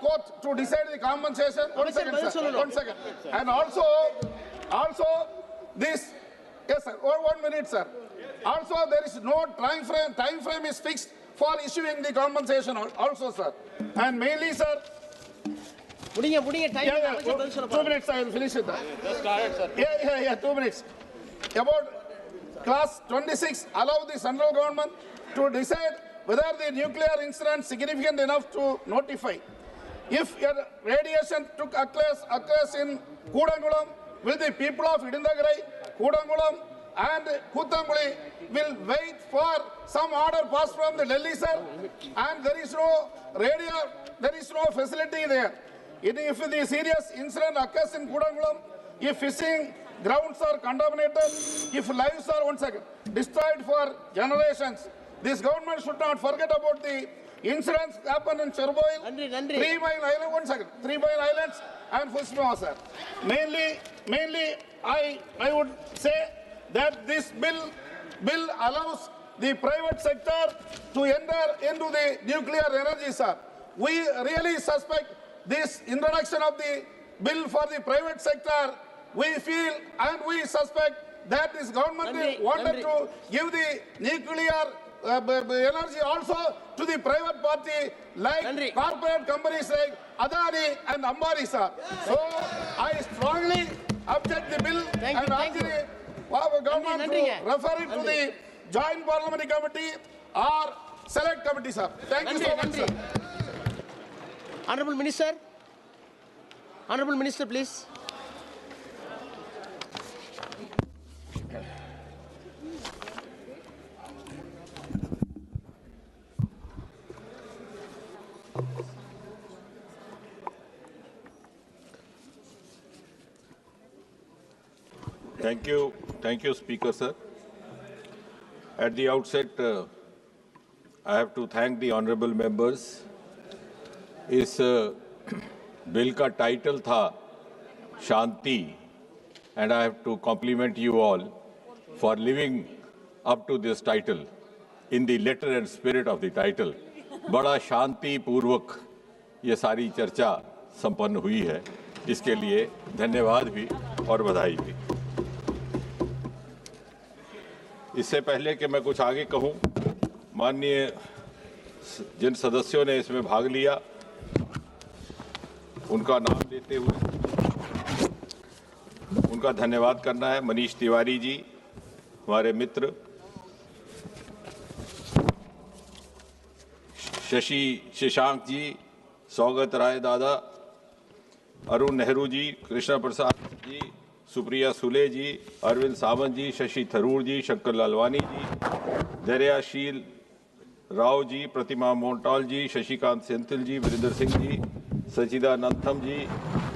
Speaker 19: court to decide the compensation. One second. And also this, yes sir, 1 minute sir. Also there is no time frame is fixed for issuing the compensation also sir. And mainly sir,
Speaker 13: 2
Speaker 19: minutes I will finish it.
Speaker 13: Just started, sir.
Speaker 19: Yeah, 2 minutes. About class 26 allow the central government to decide whether the nuclear incident is significant enough to notify. If radiation occurs in Kudangulam,
Speaker 18: will the people of Idindagirai, Kudangulam and Kuttanguli will wait for some order passed from the Delhi, sir, and there is no radio, there is no facility there. If the serious incident occurs in Kudangulam, if fishing grounds are contaminated, if lives are destroyed for generations, this government should not forget about the incidents happen in Chernobyl, 3 Mile Island, 3 Mile Islands and Fukushima, sir. Mainly, I would say that this bill allows the private sector to enter into the nuclear energy, sir. We really suspect this introduction of the bill for the private sector. We feel and we suspect that this government wanted to give the nuclear energy also to the private party like corporate companies like Adani and Ambani, sir. So I strongly object the bill and ask the government to refer it to the Joint Parliamentary Committee or Select Committee, sir. Thank you so much, sir.
Speaker 13: Honorable Minister. Honorable Minister, please.
Speaker 5: Thank you, Speaker, sir. At the outset, I have to thank the honorable members. इस bill का title था शांति, and I have to compliment you all for living up to this title in the letter and spirit of the title. बड़ा शांति पूर्वक ये सारी चर्चा संपन्न हुई है, इसके लिए धन्यवाद भी और बधाई भी। इससे पहले कि मैं कुछ आगे कहूं, माननीय जिन सदस्यों ने इसमें भाग लिया उनका नाम लेते हुए उनका धन्यवाद करना है। मनीष तिवारी जी, हमारे मित्र, शशि शशांक जी, सौगत राय दादा, अरुण नेहरू जी, कृष्णा प्रसाद जी, सुप्रिया सुले जी, अरविंद सावंत जी, शशि थरूर जी, शंकर लालवानी जी, दरियाशील राव जी, प्रतिमा मोंटाल जी, शशिकांत सेंथिल जी, वीरेंद्र सिंह जी, सचिदानंदम जी,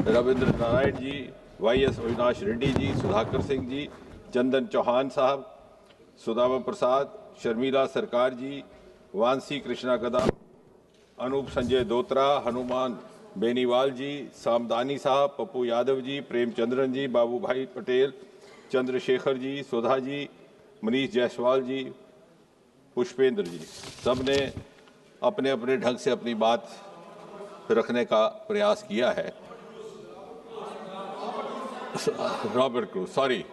Speaker 5: रविंद्र नारायण जी, वाईएस अविनाश रेड्डी जी, सुधाकर सिंह जी, चंदन चौहान साहब, सुदामा प्रसाद, शर्मिला सरकार जी, वांसी कृष्णा कदम, अनूप संजय दोत्रा, हनुमान बेनीवाल जी, सामदानी साहब, पप्पू यादव जी, प्रेमचंद्रन जी, बाबू भाई पटेल, चंद्रशेखर जी, सुधा जी, मनीष जायसवाल जी, पुष्पेंद्र जी, सब ने अपने अपने ढंग से अपनी बात रखने का प्रयास किया है। रॉबर्ट क्रूज, सॉरी,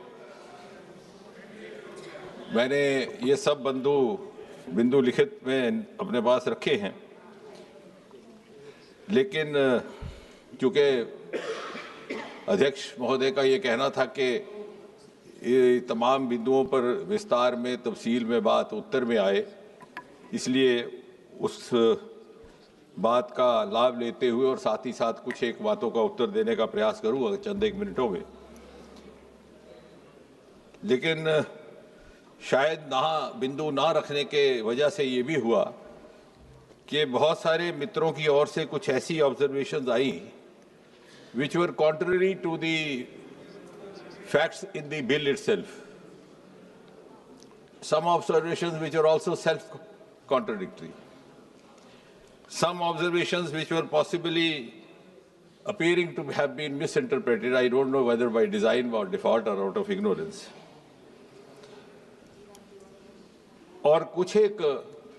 Speaker 5: मैंने ये सब बिंदु लिखित में अपने पास रखे हैं, लेकिन चूंकि अध्यक्ष महोदय का ये कहना था कि ये तमाम बिंदुओं पर विस्तार में तफसील में बात उत्तर में आए, इसलिए उस बात का लाभ लेते हुए और साथ ही साथ कुछ एक बातों का उत्तर देने का प्रयास करूंगा चंद एक मिनटों में। लेकिन शायद बिंदु ना रखने के वजह से ये भी हुआ कि बहुत सारे मित्रों की ओर से कुछ ऐसी observations I which were contrary to the facts in the bill itself. Some observations which are also self-contradictory. Some observations which were possibly appearing to have been misinterpreted. I don't know whether by design or default or out of ignorance. और कुछ एक,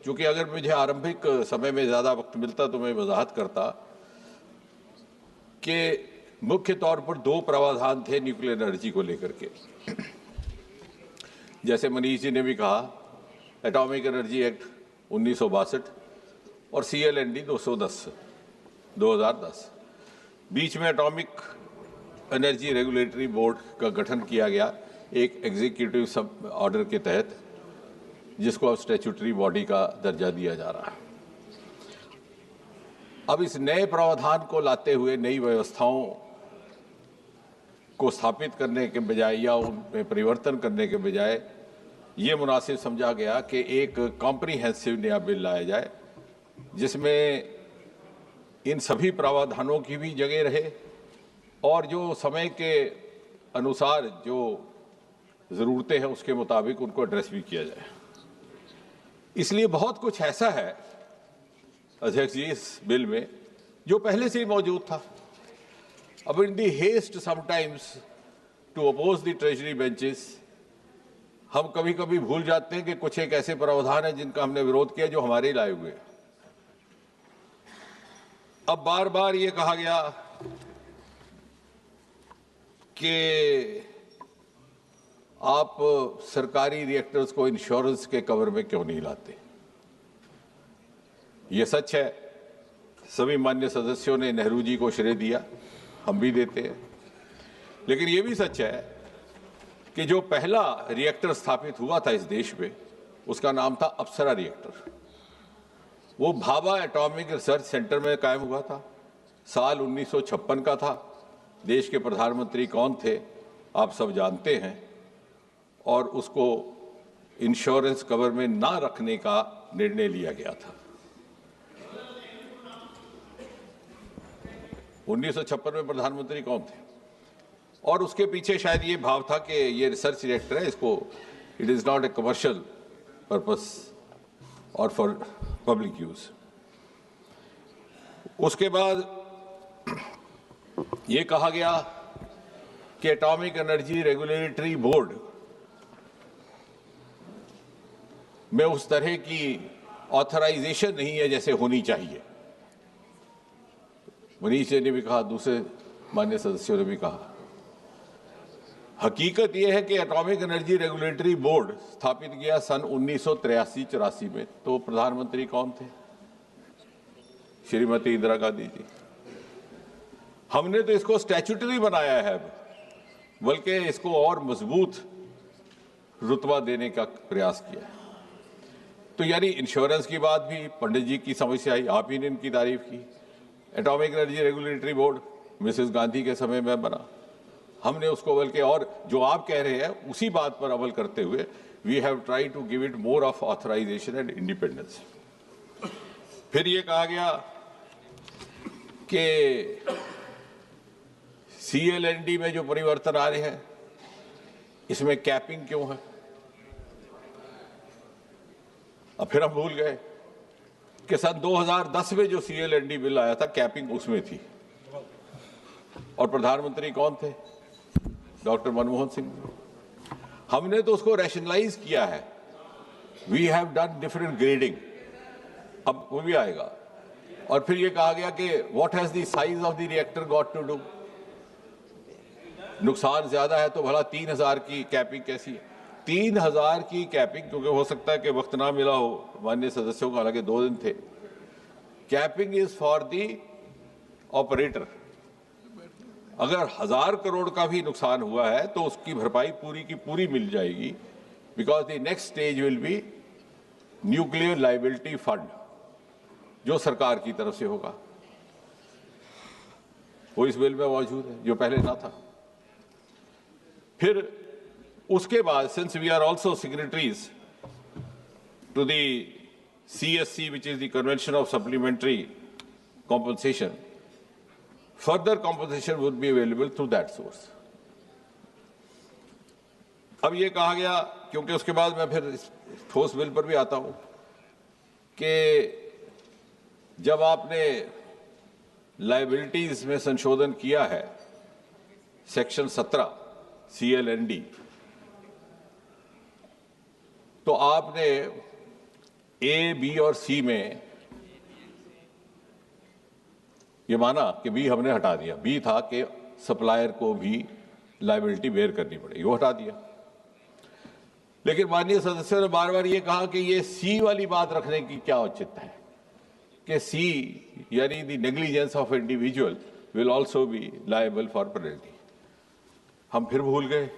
Speaker 5: चूंकि अगर मुझे आरंभिक समय में ज़्यादा वक्त मिलता तो मैं वजाहत करता कि मुख्य तौर पर दो प्रावधान थे न्यूक्लियर एनर्जी को लेकर के। जैसे मनीष जी ने भी कहा, एटॉमिक एनर्जी एक्ट 1962 और CLND 2010। बीच में एटॉमिक एनर्जी रेगुलेटरी बोर्ड का गठन किया गया एक एग्जीक्यूटिव सब ऑर्डर के तहत, जिसको अब स्टैट्यूटरी बॉडी का दर्जा दिया जा रहा है। अब इस नए प्रावधान को लाते हुए, नई व्यवस्थाओं को स्थापित करने के बजाय या उनमें परिवर्तन करने के बजाय ये मुनासिब समझा गया कि एक कॉम्प्रिहेंसिव नया बिल लाया जाए जिसमें इन सभी प्रावधानों की भी जगह रहे और जो समय के अनुसार जो ज़रूरतें हैं उसके मुताबिक उनको एड्रेस भी किया जाए। इसलिए बहुत कुछ ऐसा है अध्यक्ष जी इस बिल में जो पहले से ही मौजूद था। अब in the haste sometimes to oppose the treasury benches हम कभी कभी भूल जाते हैं कि कुछ एक ऐसे प्रावधान है जिनका हमने विरोध किया जो हमारे ही लाए हुए। अब बार बार ये कहा गया कि आप सरकारी रिएक्टर्स को इंश्योरेंस के कवर में क्यों नहीं लाते। ये सच है, सभी मान्य सदस्यों ने नेहरू जी को श्रेय दिया, हम भी देते हैं, लेकिन ये भी सच है कि जो पहला रिएक्टर स्थापित हुआ था इस देश में उसका नाम था अप्सरा रिएक्टर। वो भाभा एटॉमिक रिसर्च सेंटर में कायम हुआ था, साल 1956 का था। देश के प्रधानमंत्री कौन थे आप सब जानते हैं, और उसको इंश्योरेंस कवर में ना रखने का निर्णय लिया गया था। 1956 में प्रधानमंत्री कौन थे, और उसके पीछे शायद ये भाव था कि ये रिसर्च रिएक्टर है, इसको it is not a commercial purpose और फॉर पब्लिक यूज। उसके बाद ये कहा गया कि एटॉमिक एनर्जी रेगुलेटरी बोर्ड में उस तरह की ऑथराइजेशन नहीं है जैसे होनी चाहिए। मनीष जी ने भी कहा, दूसरे मान्य सदस्यों ने भी कहा। हकीकत यह है कि एटॉमिक एनर्जी रेगुलेटरी बोर्ड स्थापित किया सन 1983-84 में। तो प्रधानमंत्री कौन थे? श्रीमती इंदिरा गांधी जी। हमने तो इसको स्टैट्यूटरी बनाया है, बल्कि इसको और मजबूत रुतबा देने का प्रयास किया है। तो यानी इंश्योरेंस की बात भी पंडित जी की समझ से आई, आप ही ने इनकी तारीफ की। Atomic energy regulatory board Mrs Gandhi के समय में बना, हमने उसको बल्कि और जो आप कह रहे हैं उसी बात पर अमल करते हुए we have try to give it more of authorization and independence. फिर ये कहा गया कि CLND में जो परिवर्तन आ रहे हैं इसमें कैपिंग क्यों है। अब फिर हम भूल गए कि सन 2010 में जो CLND बिल आया था कैपिंग उसमें थी, और प्रधानमंत्री कौन थे? डॉक्टर मनमोहन सिंह। हमने तो उसको रैशनलाइज किया है, we have done different grading, अब वो भी आएगा। और फिर ये कहा गया कि what has the size of the reactor got to do. नुकसान ज्यादा है तो भला 3000 की कैपिंग कैसी है? 3000 की कैपिंग, क्योंकि हो सकता है कि वक्त ना मिला हो माननीय सदस्यों को, हालांकि 2 दिन थे। Capping is for the operator. अगर 1000 करोड़ का भी नुकसान हुआ है तो उसकी भरपाई पूरी की पूरी मिल जाएगी, because the next stage will be nuclear liability fund जो सरकार की तरफ से होगा। वो इस बिल में मौजूद है जो पहले ना था। फिर उसके बाद since we are also signatories to the CSC which is the Convention of Supplementary Compensation, further compensation would be available through that source. अब ये कहा गया, क्योंकि उसके बाद मैं फिर ठोस बिल पर भी आता हूं, कि जब आपने लायबिलिटीज में संशोधन किया है सेक्शन 17 CLND, तो आपने A, B और C में ये माना कि B हमने हटा दिया। B था कि सप्लायर को भी लायबिलिटी बेयर करनी पड़ेगी, वो हटा दिया। लेकिन माननीय सदस्यों ने बार बार ये कहा कि ये C वाली बात रखने की क्या औचित्य है कि C यानी the negligence of individual will also be liable for penalty. हम फिर भूल गए,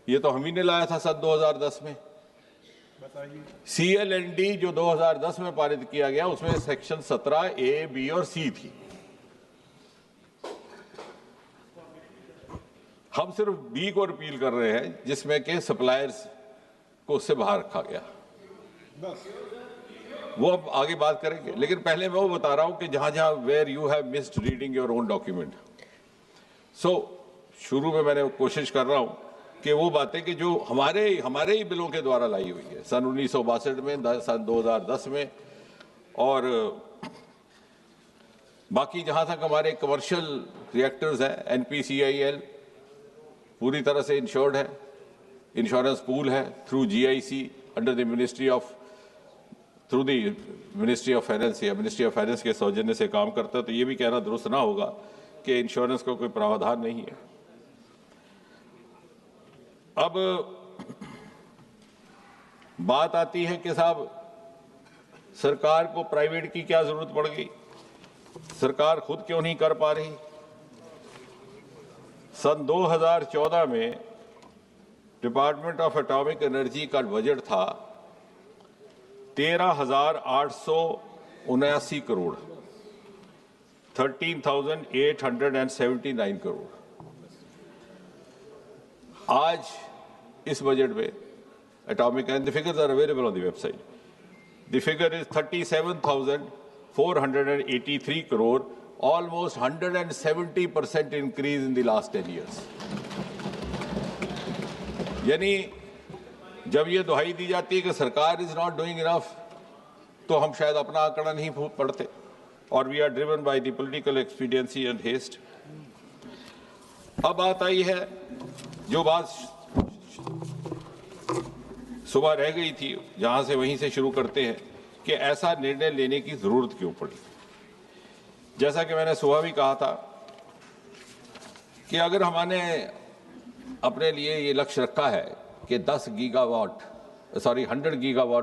Speaker 5: ये तो हम ही ने लाया था सन 2010 में। CLND जो 2010 में पारित किया गया उसमें सेक्शन 17 A, B और C थी। हम सिर्फ बी को रिपील कर रहे हैं, जिसमें के सप्लायर्स को उससे बाहर रखा गया। वो अब आगे बात करेंगे, लेकिन पहले मैं वो बता रहा हूं कि जहां जहां where you have missed reading your own document. So शुरू में मैंने कोशिश कर रहा हूं कि वो बातें कि जो हमारे ही बिलों के द्वारा लाई हुई है सन 1962 में, सन 2010 में, और बाकी जहां तक हमारे कमर्शियल रिएक्टर्स हैं, NPCIL पूरी तरह से इंश्योर्ड है, इंश्योरेंस पूल है through GIC under the ministry of finance या मिनिस्ट्री ऑफ फाइनेंस के सौजन्य से काम करता है। तो ये भी कहना दुरुस्त ना होगा कि इंश्योरेंस का कोई प्रावधान नहीं है। अब बात आती है कि साहब सरकार को प्राइवेट की क्या जरूरत पड़ गई, सरकार खुद क्यों नहीं कर पा रही। सन 2014 में डिपार्टमेंट ऑफ एटॉमिक एनर्जी का बजट था 13,879 करोड़, 13,879 करोड़। आज इस बजट में atomic, and the figures are available on the website, the figure is 37,483 crore, almost 170% increase in the last 10 years। यानी जब ये दुहाई दी जाती है कि सरकार इज नॉट डूइंग इनफ, तो हम शायद अपना आंकड़ा नहीं पढ़ते, और we are driven by the political expediency and haste. अब बात आई है जो बात सुबह रह गई थी, जहां से वहीं से शुरू करते हैं कि ऐसा निर्णय लेने की जरूरत क्यों पड़ी। जैसा कि मैंने सुबह भी कहा था कि अगर हमने अपने लिए ये लक्ष्य रखा है कि 100 gigawatt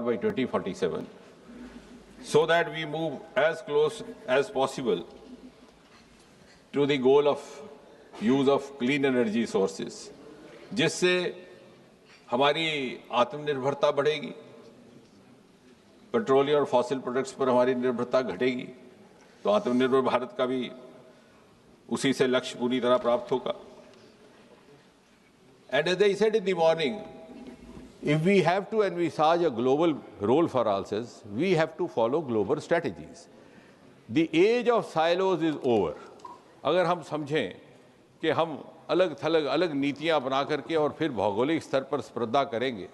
Speaker 5: by 2047, so that we move as close as possible to the goal of use of clean energy sources, जिससे हमारी आत्मनिर्भरता बढ़ेगी, पेट्रोलियम और फॉसिल प्रोडक्ट्स पर हमारी निर्भरता घटेगी, तो आत्मनिर्भर भारत का भी उसी से लक्ष्य पूरी तरह प्राप्त होगा। And as I said in the morning, if we have to envisage a global role for ourselves, we have to follow global strategies. The age of silos is over. अगर हम समझें कि हम अलग नीतियां बना करके और फिर भौगोलिक स्तर पर स्पर्धा करेंगे,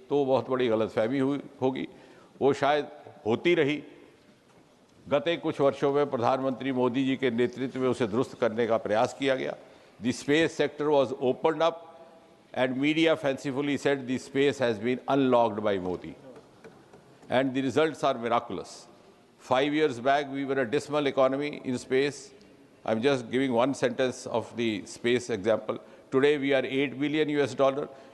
Speaker 5: तो बहुत बड़ी गलतफहमी होगी। वो शायद होती रही। गत कुछ वर्षों में प्रधानमंत्री मोदी जी के नेतृत्व में उसे दुरुस्त करने का प्रयास किया गया। The space sector was opened up and media fancifully said the space has been unlocked by Modi, and the results are miraculous. 5 years back we were a dismal economy in space. I'm just giving one sentence of the space example. Today we are $8 billion.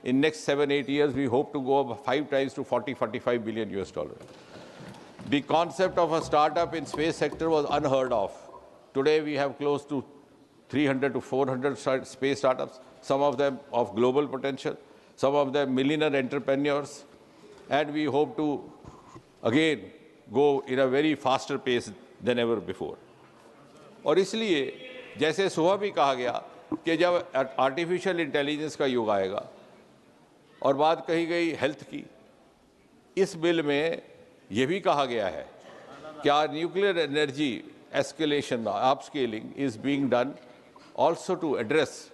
Speaker 5: In next 7-8 years we hope to go up 5 times to $40-45 billion. The concept of a startup in space sector was unheard of. Today we have close to 300 to 400 space startups, some of them of global potential, some of them millionaire entrepreneurs, and we hope to again go in a very faster pace than ever before. और इसलिए जैसे सुबह भी कहा गया कि जब artificial intelligence का युग आएगा और बात कही गई हेल्थ की, इस बिल में ये भी कहा गया है कि our nuclear energy escalation, upscaling is being done also to address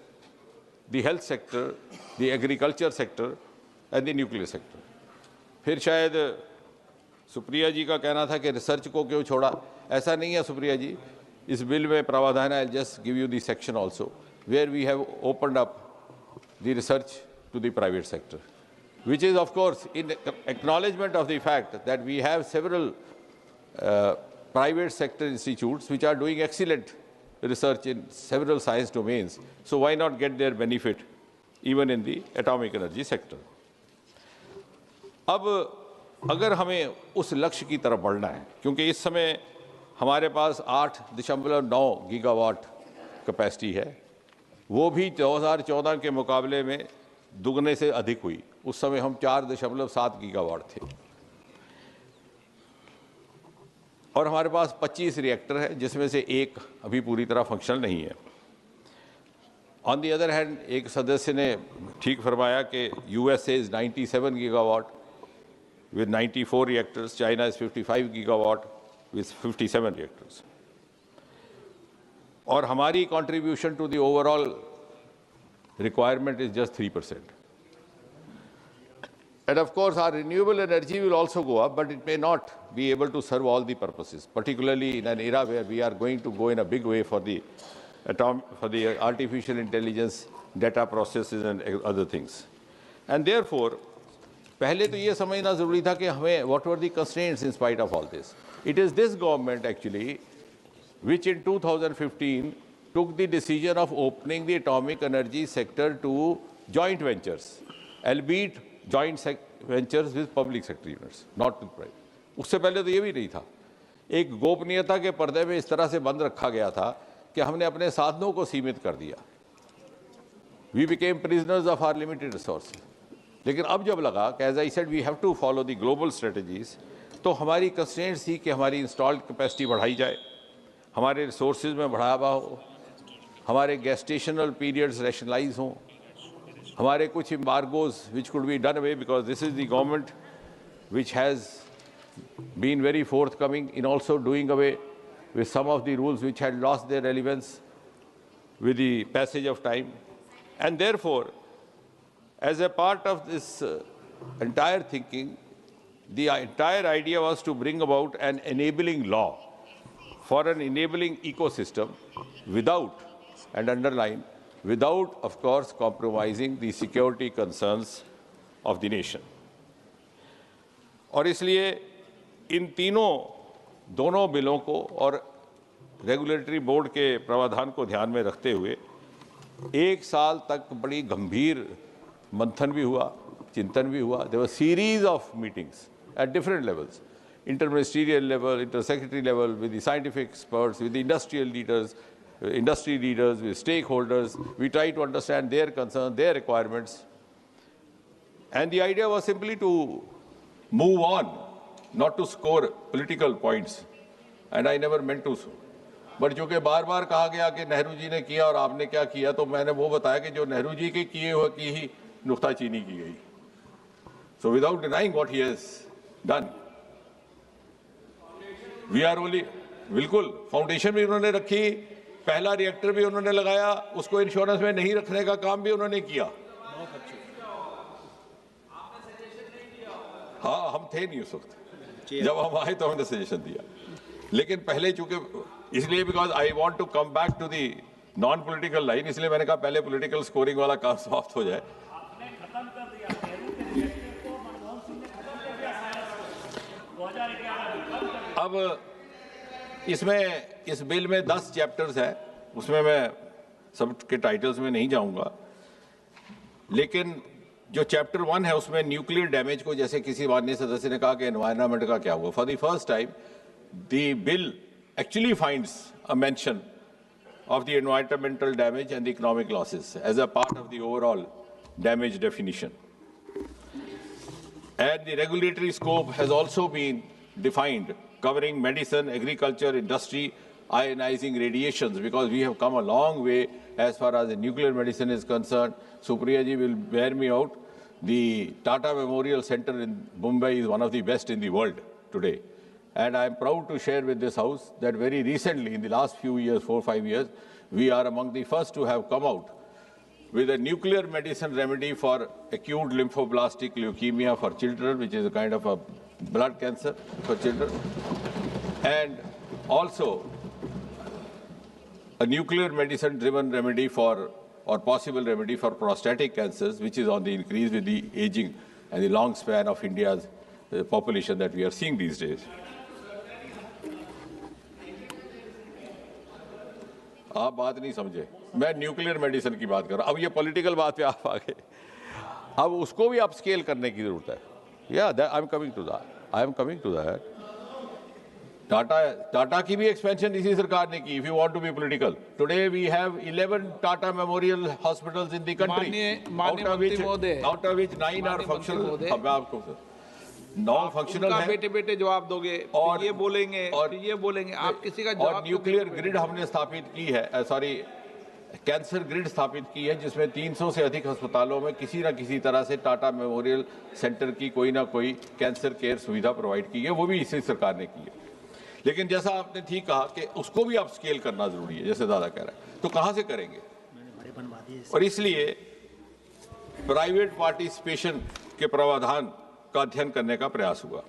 Speaker 5: the health sector, the agriculture sector and the nuclear sector. फिर शायद सुप्रिया जी का कहना था कि रिसर्च को क्यों छोड़ा। ऐसा नहीं है सुप्रिया जी, इस बिल में प्रावधान है, I'll just give you the section also, where we have opened up the research to the private sector, which is of course in acknowledgement of the fact that we have several private sector institutes which are doing excellent research in several science domains. So why not get their benefit even in the atomic energy sector? अब अगर हमें उस लक्ष्य की तरफ बढ़ना है, क्योंकि इस समय हमारे पास 8.9 गीगावाट कैपेसिटी है, वो भी 2014 के मुकाबले में दुगने से अधिक हुई। उस समय हम 4.7 गीगावाट थे और हमारे पास 25 रिएक्टर है, जिसमें से एक अभी पूरी तरह फंक्शनल नहीं है। ऑन दी अदर हैंड, एक सदस्य ने ठीक फरमाया कि USA is 97 gigawatt with 94 reactors, China is 55 gigawatt with 57 reactors. और हमारी contribution to the overall requirement is just 3%. And of course, our renewable energy will also go up, but it may not be able to serve all the purposes, particularly in an era where we are going to go in a big way for the artificial intelligence, data processes and other things. And therefore, पहले तो ये समझना ज़रूरी था कि हमें what were the constraints in spite of all this. It is this government actually which in 2015 took the decision of opening the atomic energy sector to joint ventures, albeit joint ventures with public sector units, not with private. उससे पहले तो ये भी नहीं था. एक गोपनीयता के पर्दे में इस तरह से बंद रखा गया था कि हमने अपने साधनों को सीमित कर दिया. We became prisoners of our limited resources. लेकिन अब जब लगा कि as I said we have to follow the global strategies, तो हमारी कंस्ट्रेंट्स थी कि हमारी इंस्टॉल्ड कैपेसिटी बढ़ाई जाए, हमारे रिसोर्सेज में बढ़ावा हो, हमारे गेस्टेशनल पीरियड्स रैशनलाइज हों, हमारे कुछ embargoes which could be done away, because this is the government which has been very forthcoming in also doing away with some of the rules which had lost their relevance with the passage of time. And therefore, as a part of this entire thinking, the entire idea was to bring about an enabling law for an enabling ecosystem without, and underline, without, of course, compromising the security concerns of the nation. और इसलिए इन दोनों बिलों को और regulatory board के प्रावधान को ध्यान में रखते हुए एक साल तक बड़ी गंभीर मंथन भी हुआ, चिंतन भी हुआ. There were series of meetings at different levels, interministerial level, intersecretary level, with the scientific experts, with the industrial leaders, industry leaders, with stakeholders. We try to understand their concerns, their requirements. And the idea was simply to move on, not to score political points. And I never meant to so. But चूँकि बार बार कहा गया कि नेहरू जी ने किया और आपने क्या किया, तो मैंने वो बताया कि जो नेहरू जी के किए हुए की ही नुक्ताचीनी की गई. So without denying what he has done, we are only, बिल्कुल फाउंडेशन भी उन्होंने रखी, पहला रिएक्टर भी उन्होंने लगाया, उसको इंश्योरेंस में नहीं रखने का काम भी उन्होंने किया. हाँ, हम थे नहीं उस वक्त, जब हम आए तो हमने सजेशन दिया. लेकिन पहले चूंकि इसलिए because I want to come back to the non political line, इसलिए मैंने कहा पहले पॉलिटिकल स्कोरिंग वाला काम समाप्त हो जाए. अब इसमें इस बिल में 10 चैप्टर्स हैं, उसमें मैं सब के टाइटल्स में नहीं जाऊंगा, लेकिन जो चैप्टर 1 है उसमें न्यूक्लियर डैमेज को, जैसे किसी माननीय सदस्य ने कहा कि एनवायरनमेंट का क्या हुआ, for the first time the bill actually finds a mention of the environmental damage and the economic losses as a part of the overall damage definition. And the regulatory scope has also been defined, covering medicine, agriculture, industry, ionizing radiations, because we have come a long way as far as the nuclear medicine is concerned. Supriya ji will bear me out. The Tata Memorial Center in Mumbai is one of the best in the world today. And I am proud to share with this House that very recently, in the last few years, 4 or 5 years, we are among the first to have come out with a nuclear medicine remedy for acute lymphoblastic leukemia for children, which is a kind of a blood cancer for children, and also a nuclear medicine-driven remedy for, or possible remedy for prostatic cancers, which is on the increase with the aging and the long span of India's population that we are seeing these days. आप बात नहीं समझे, मैं nuclear medicine की बात कर रहा हूँ. अब ये पॉलिटिकल बात पे आप आ गए, अब उसको भी आप स्केल करने की जरूरत है. या I am coming to that. Tata की भी एक्सपेंशन इसी सरकार ने की. If you want to be political, today we have 11 Tata memorial hospitals in the country, out of which 9 are functional. अब आपको 9 फंक्शनल है.
Speaker 3: बेटे जवाब दोगे और ये बोलेंगे और ये बोलेंगे, आप किसी का जवाब.
Speaker 5: और न्यूक्लियर ग्रिड हमने स्थापित की है, सॉरी कैंसर ग्रिड स्थापित की है, जिसमें 300 से अधिक अस्पतालों में किसी न किसी तरह से टाटा मेमोरियल सेंटर की कोई ना कोई कैंसर केयर सुविधा प्रोवाइड की है, वो भी इसी सरकार ने की है। लेकिन जैसा आपने ठीक कहा कि उसको भी आप स्केल करना जरूरी है, जैसे दादा कह रहा है, तो कहां से करेंगे? और इसलिए प्राइवेट पार्टिसिपेशन के प्रावधान का अध्ययन करने का प्रयास हुआ।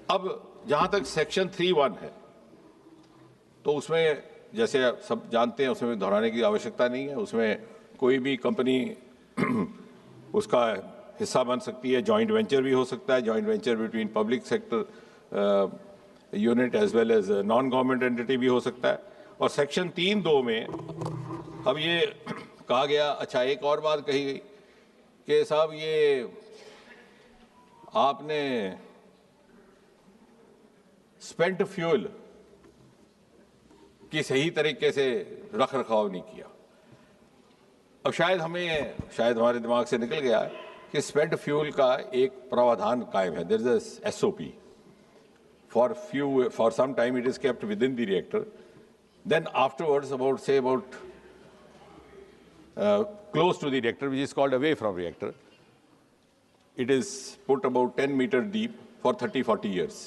Speaker 5: अब जहां तक सेक्शन 3(1) है, तो उसमें जैसे आप सब जानते हैं, उसमें दोहराने की आवश्यकता नहीं है। उसमें कोई भी कंपनी उसका हिस्सा बन सकती है, जॉइंट वेंचर भी हो सकता है, joint venture between public sector unit as well as non government entity भी हो सकता है। और सेक्शन 3(2) में अब ये कहा गया, अच्छा एक और बात कही गई कि साहब ये आपने स्पेंट फ्यूल की सही तरीके से रख रखाव नहीं किया। अब शायद हमारे दिमाग से निकल गया है कि स्पेंट फ्यूल का एक प्रावधान कायम है, there is a SOP for some time it is kept within the reactor, then afterwards about close to the reactor, which is called away from reactor, it is put about 10 meter deep for 30-40 years,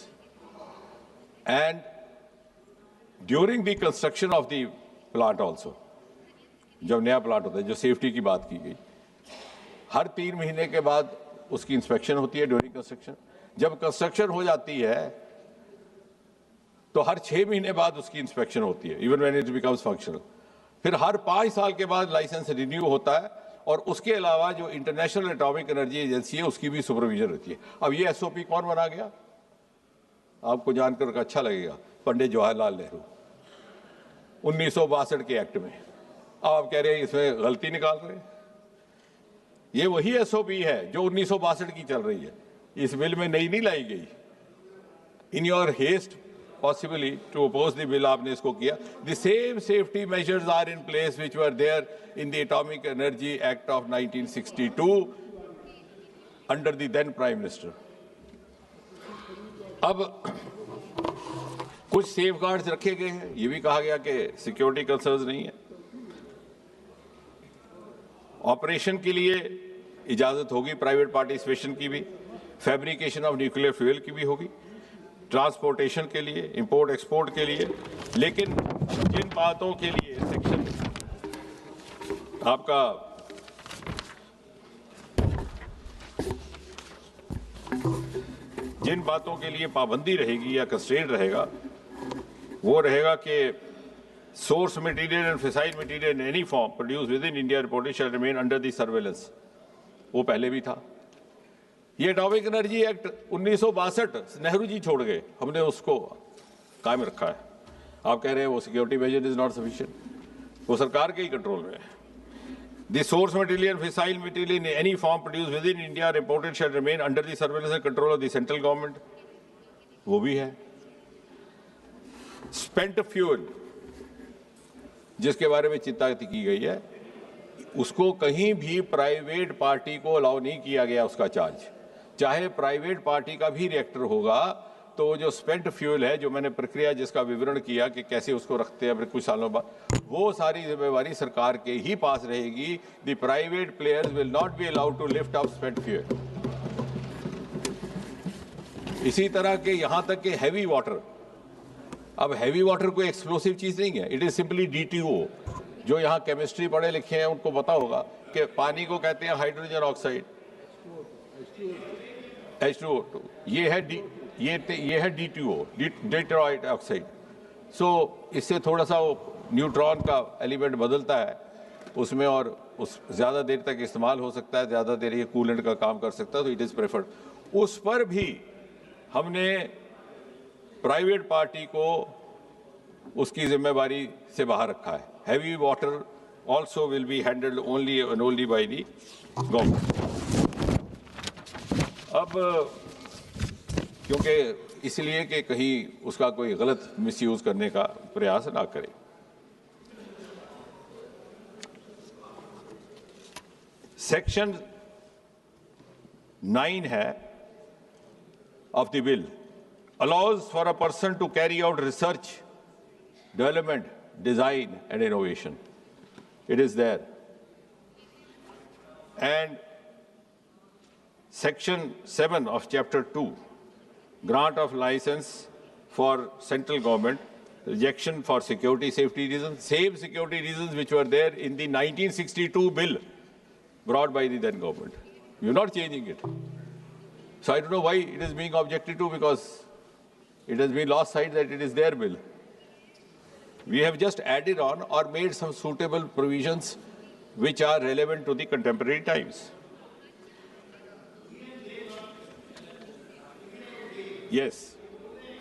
Speaker 5: and during the construction of the plant also, जब नया plant होता है, जो safety की बात की गई, हर 3 महीने के बाद उसकी इंस्पेक्शन होती है ड्यूरिंग कंस्ट्रक्शन। जब कंस्ट्रक्शन हो जाती है तो हर 6 महीने बाद उसकी इंस्पेक्शन होती है, even when it becomes functional. फिर हर 5 साल के बाद लाइसेंस रिन्यू होता है, और उसके अलावा जो इंटरनेशनल एटॉमिक एनर्जी एजेंसी है उसकी भी सुपरविजन रहती है। अब ये SOP कौन बना गया? आपको जानकर अच्छा लगेगा, पंडित जवाहरलाल नेहरू 1962 के एक्ट में। अब आप कह रहे हैं इसमें गलती निकाल रहे हैं। ये वही SOP है जो 1962 की चल रही है, इस बिल में नई नहीं लाई गई। In your haste possibly to oppose the bill आपने इसको किया। The same safety measures are in place which were there in the Atomic Energy Act of 1962 under the then Prime Minister। अब कुछ सेफगार्ड्स रखे गए हैं, ये भी कहा गया कि सिक्योरिटी कंसर्न्स नहीं है। ऑपरेशन के लिए इजाजत होगी प्राइवेट पार्टिसिपेशन की भी, फैब्रिकेशन ऑफ न्यूक्लियर फ्यूल की भी होगी, ट्रांसपोर्टेशन के लिए, इंपोर्ट एक्सपोर्ट के लिए। लेकिन जिन बातों के लिए सेक्शन आपका जिन बातों के लिए पाबंदी रहेगी या कंस्ट्रेंट रहेगा, वो रहेगा कि source material and fissile material in any form produce within India reported shall remain under the surveillance. वो पहले भी था। ये atomic energy act 1962 Nehru ji छोड़ गए, हमने उसको कायम रखा है। आप कह रहे हैं वो security measure is not sufficient, वो सरकार के ही कंट्रोल में है। The source material fissile material in any form produce within India reported shall remain under the surveillance and control of the central government, वो भी है। स्पेंट फ्यूल जिसके बारे में चिंता की गई है, उसको कहीं भी प्राइवेट पार्टी को अलाउ नहीं किया गया उसका चार्ज। चाहे प्राइवेट पार्टी का भी रिएक्टर होगा तो जो स्पेंट फ्यूल है, जो मैंने प्रक्रिया जिसका विवरण किया कि कैसे उसको रखते हैं फिर कुछ सालों बाद, वो सारी जिम्मेवारी सरकार के ही पास रहेगी। The private players will not be allowed to lift up spent fuel. इसी तरह के यहां तक कि हैवी वाटर, अब हैवी वाटर कोई एक्सप्लोसिव चीज नहीं है, इट इज सिंपली DTO। जो यहाँ केमिस्ट्री पढ़े लिखे हैं उनको पता होगा कि पानी को कहते हैं हाइड्रोजन ऑक्साइड, H2O2। ये है DTO, डेट्रॉइड ऑक्साइड। सो इससे थोड़ा सा वो न्यूट्रॉन का एलिमेंट बदलता है उसमें, और उस ज़्यादा देर तक इस्तेमाल हो सकता है, ज़्यादा देर ये कूलेंट का काम कर सकता है, तो इट इज़ प्रेफर्ड। उस पर भी हमने प्राइवेट पार्टी को उसकी जिम्मेवारी से बाहर रखा है। Heavy water also will be handled only and only by the government. अब क्योंकि इसलिए कि कहीं उसका कोई गलत मिसयूज करने का प्रयास ना करे। सेक्शन 9 है of the bill allows for a person to carry out research, development, design and innovation. It is there. And Section 7 of Chapter 2, grant of license for central government, rejection for security safety reasons, same security reasons which were there in the 1962 bill brought by the then government. You're not changing it. So I don't know why it is being objected to, because it has been lost sight that it is their bill. We have just added on or made some suitable provisions which are relevant to the contemporary times. Yes,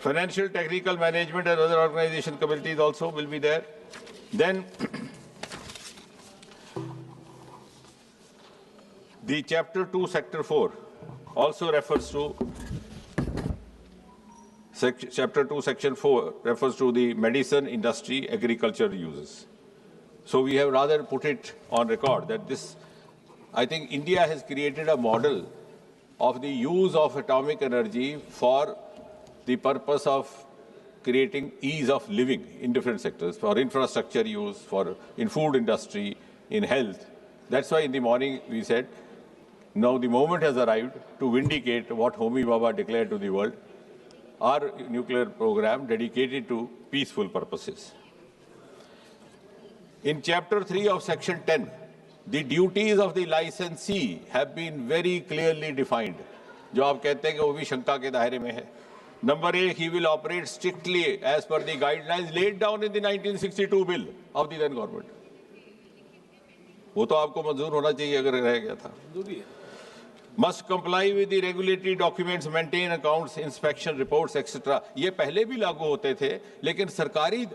Speaker 5: financial, technical management and other organization committees also will be there. Then the Chapter 2, Sector 4 also refers to, Chapter 2, Section 4 refers to the medicine, industry, agriculture uses. So we have rather put it on record that this, I think India has created a model of the use of atomic energy for the purpose of creating ease of living in different sectors, for infrastructure use, in food industry, in health. That's why in the morning we said, now the moment has arrived to vindicate what Homi Bhabha declared to the world, our nuclear program dedicated to peaceful purposes. In Chapter 3 of Section 10, the duties of the licensee have been very clearly defined. जो आप कहते हैं कि वो भी शंका के दायरे में है. Number 1, he will operate strictly as per the guidelines laid down in the 1962 bill of the then government. वो तो आपको मंजूर होना चाहिए अगर रह गया था. Must comply with the regulatory documents, maintain accounts, inspection reports, etc. ये पहले भी लागू होते थे, लेकिन सरकारी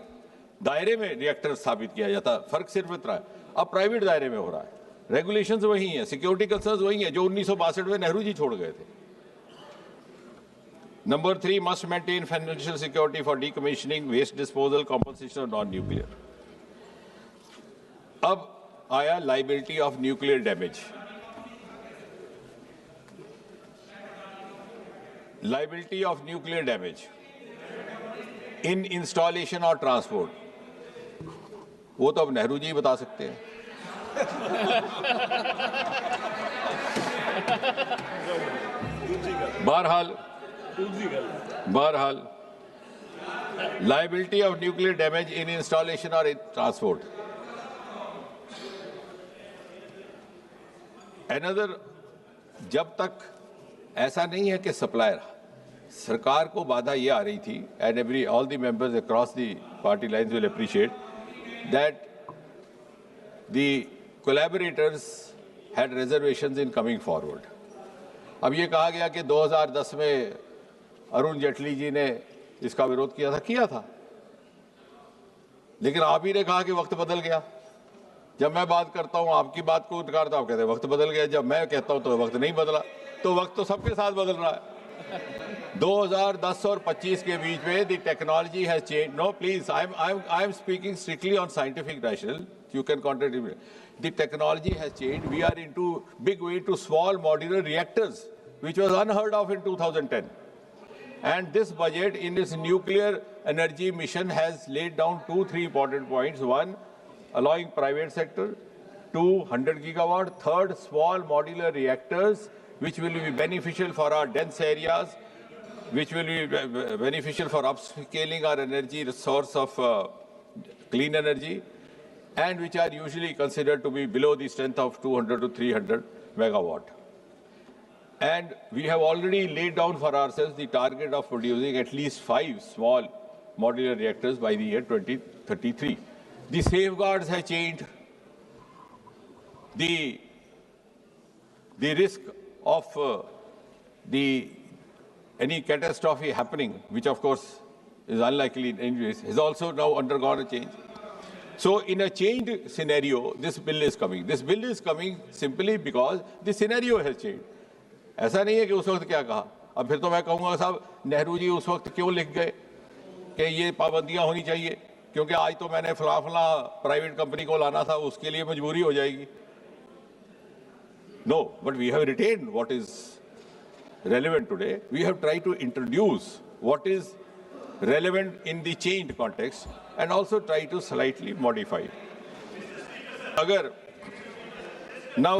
Speaker 5: दायरे में रिएक्टर स्थापित किया जाता. फर्क सिर्फ इतना है, अब प्राइवेट दायरे में हो रहा है. रेगुलेशंस वही हैं, सिक्योरिटी कंसर्न्स वही हैं जो 1962 में नेहरू जी छोड़ गए थे. Number 3, must maintain financial security for decommissioning, waste disposal, compensation of non-nuclear. अब आया liability of nuclear damage. Liability of nuclear damage in installation or transport. वो तो अब नेहरू जी बता सकते हैं. बहरहाल liability of nuclear damage in installation or in transport. Another, जब तक ऐसा नहीं है कि सप्लायर, सरकार को बाधा ये आ रही थी, and all the members across the party lines will appreciate that the collaborators had reservations in coming forward. अब ये कहा गया कि 2010 में अरुण जेटली जी ने इसका विरोध किया था, लेकिन आप ही ने कहा कि वक्त बदल गया. जब मैं बात करता हूं आपकी बात को नकारता हूं, कहते हैं वक्त बदल गया. जब मैं कहता हूं तो वक्त नहीं बदला. तो वक्त तो सबके साथ बदल रहा है. 2010 और 25 के बीच में the technology has changed. No, please, I am speaking strictly on scientific rationale. You can contradict me. The technology has changed. We are into big way to small modular reactors, which was unheard of in 2010. And this budget in its nuclear energy mission has laid down 2-3 important points. 1, allowing private sector. 2, 100 gigawatt. 3rd, small modular reactors, which will be beneficial for our dense areas, which will be beneficial for upscaling our energy source of clean energy, and which are usually considered to be below the strength of 200 to 300 megawatt. And we have already laid down for ourselves the target of producing at least 5 small modular reactors by the year 2033. The safeguards have changed. The risk of any catastrophe happening, which of course is unlikely in any case, has also now undergone a change. So in a changed scenario, this bill is coming. This bill is coming simply because the scenario has changed. ऐसा नहीं है कि उस वक्त क्या कहा. अब फिर तो मैं कहूँगा साहब, नेहरू जी उस वक्त क्यों लिख गए कि ये पाबंदियाँ होनी चाहिए, क्योंकि आज तो मैंने फला प्राइवेट कंपनी को लाना था, उसके लिए मजबूरी हो जाएगी. No, but we have retained what is relevant today. We have tried to introduce what is relevant in the changed context and also try to slightly modify. अगर now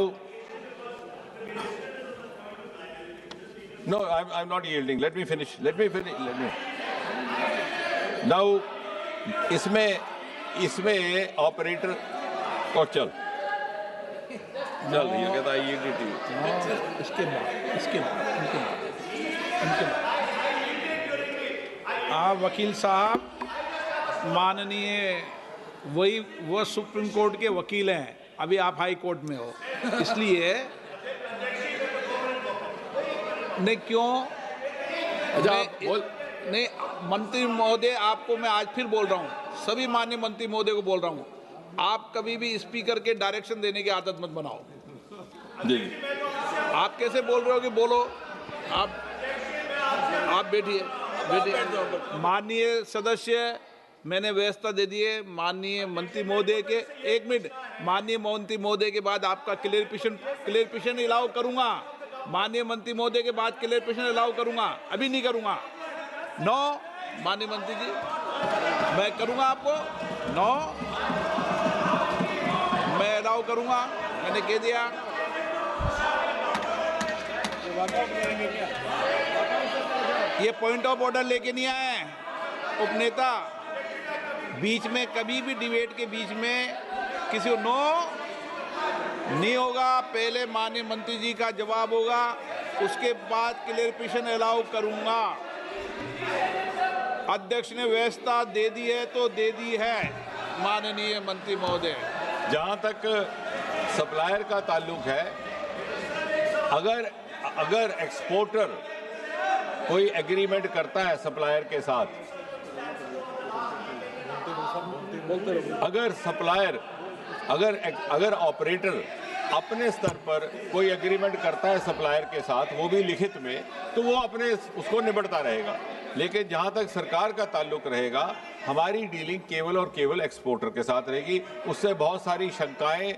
Speaker 5: no, I'm not yielding. Let me finish. Now इसमें operator को चल ये कहता है
Speaker 16: इसके बाद आप वकील साहब माननीय वो सुप्रीम कोर्ट के वकील हैं, अभी आप हाई कोर्ट में हो, इसलिए नहीं क्यों नहीं मंत्री महोदय, आपको मैं आज फिर बोल रहा हूँ, सभी माननीय मंत्री महोदय को बोल रहा हूँ, आप कभी भी स्पीकर के डायरेक्शन देने की आदत मत बनाओ।
Speaker 5: जी
Speaker 16: आप कैसे बोल रहे हो कि बोलो, आप बैठिए। माननीय सदस्य, मैंने व्यवस्था दे दी है माननीय मंत्री महोदय के। एक मिनट, माननीय मंत्री महोदय के बाद आपका क्लियरफिकेशन अलाउ करूंगा। माननीय मंत्री महोदय के बाद क्लियरफिकेशन अलाउ करूंगा, अभी नहीं करूंगा। 9 माननीय मंत्री जी, मैं करूंगा आपको 9 मैं अलाउ करूंगा, मैंने कह दिया। ये पॉइंट ऑफ ऑर्डर लेके नहीं आए उपनेता, बीच में कभी भी डिबेट के बीच में किसी को नो नहीं होगा। पहले माननीय मंत्री जी का जवाब होगा, उसके बाद क्लियरफिकेशन अलाउ करूंगा। अध्यक्ष ने व्यवस्था दे दी है तो दे दी है माननीय मंत्री महोदय।
Speaker 5: जहां तक सप्लायर का ताल्लुक है, अगर एक्सपोर्टर कोई एग्रीमेंट करता है सप्लायर के साथ, अगर सप्लायर अगर ऑपरेटर अपने स्तर पर कोई एग्रीमेंट करता है सप्लायर के साथ, वो भी लिखित में, तो वो अपने उसको निबटता रहेगा। लेकिन जहां तक सरकार का ताल्लुक रहेगा, हमारी डीलिंग केवल और केवल एक्सपोर्टर के साथ रहेगी। उससे बहुत सारी शंकाएं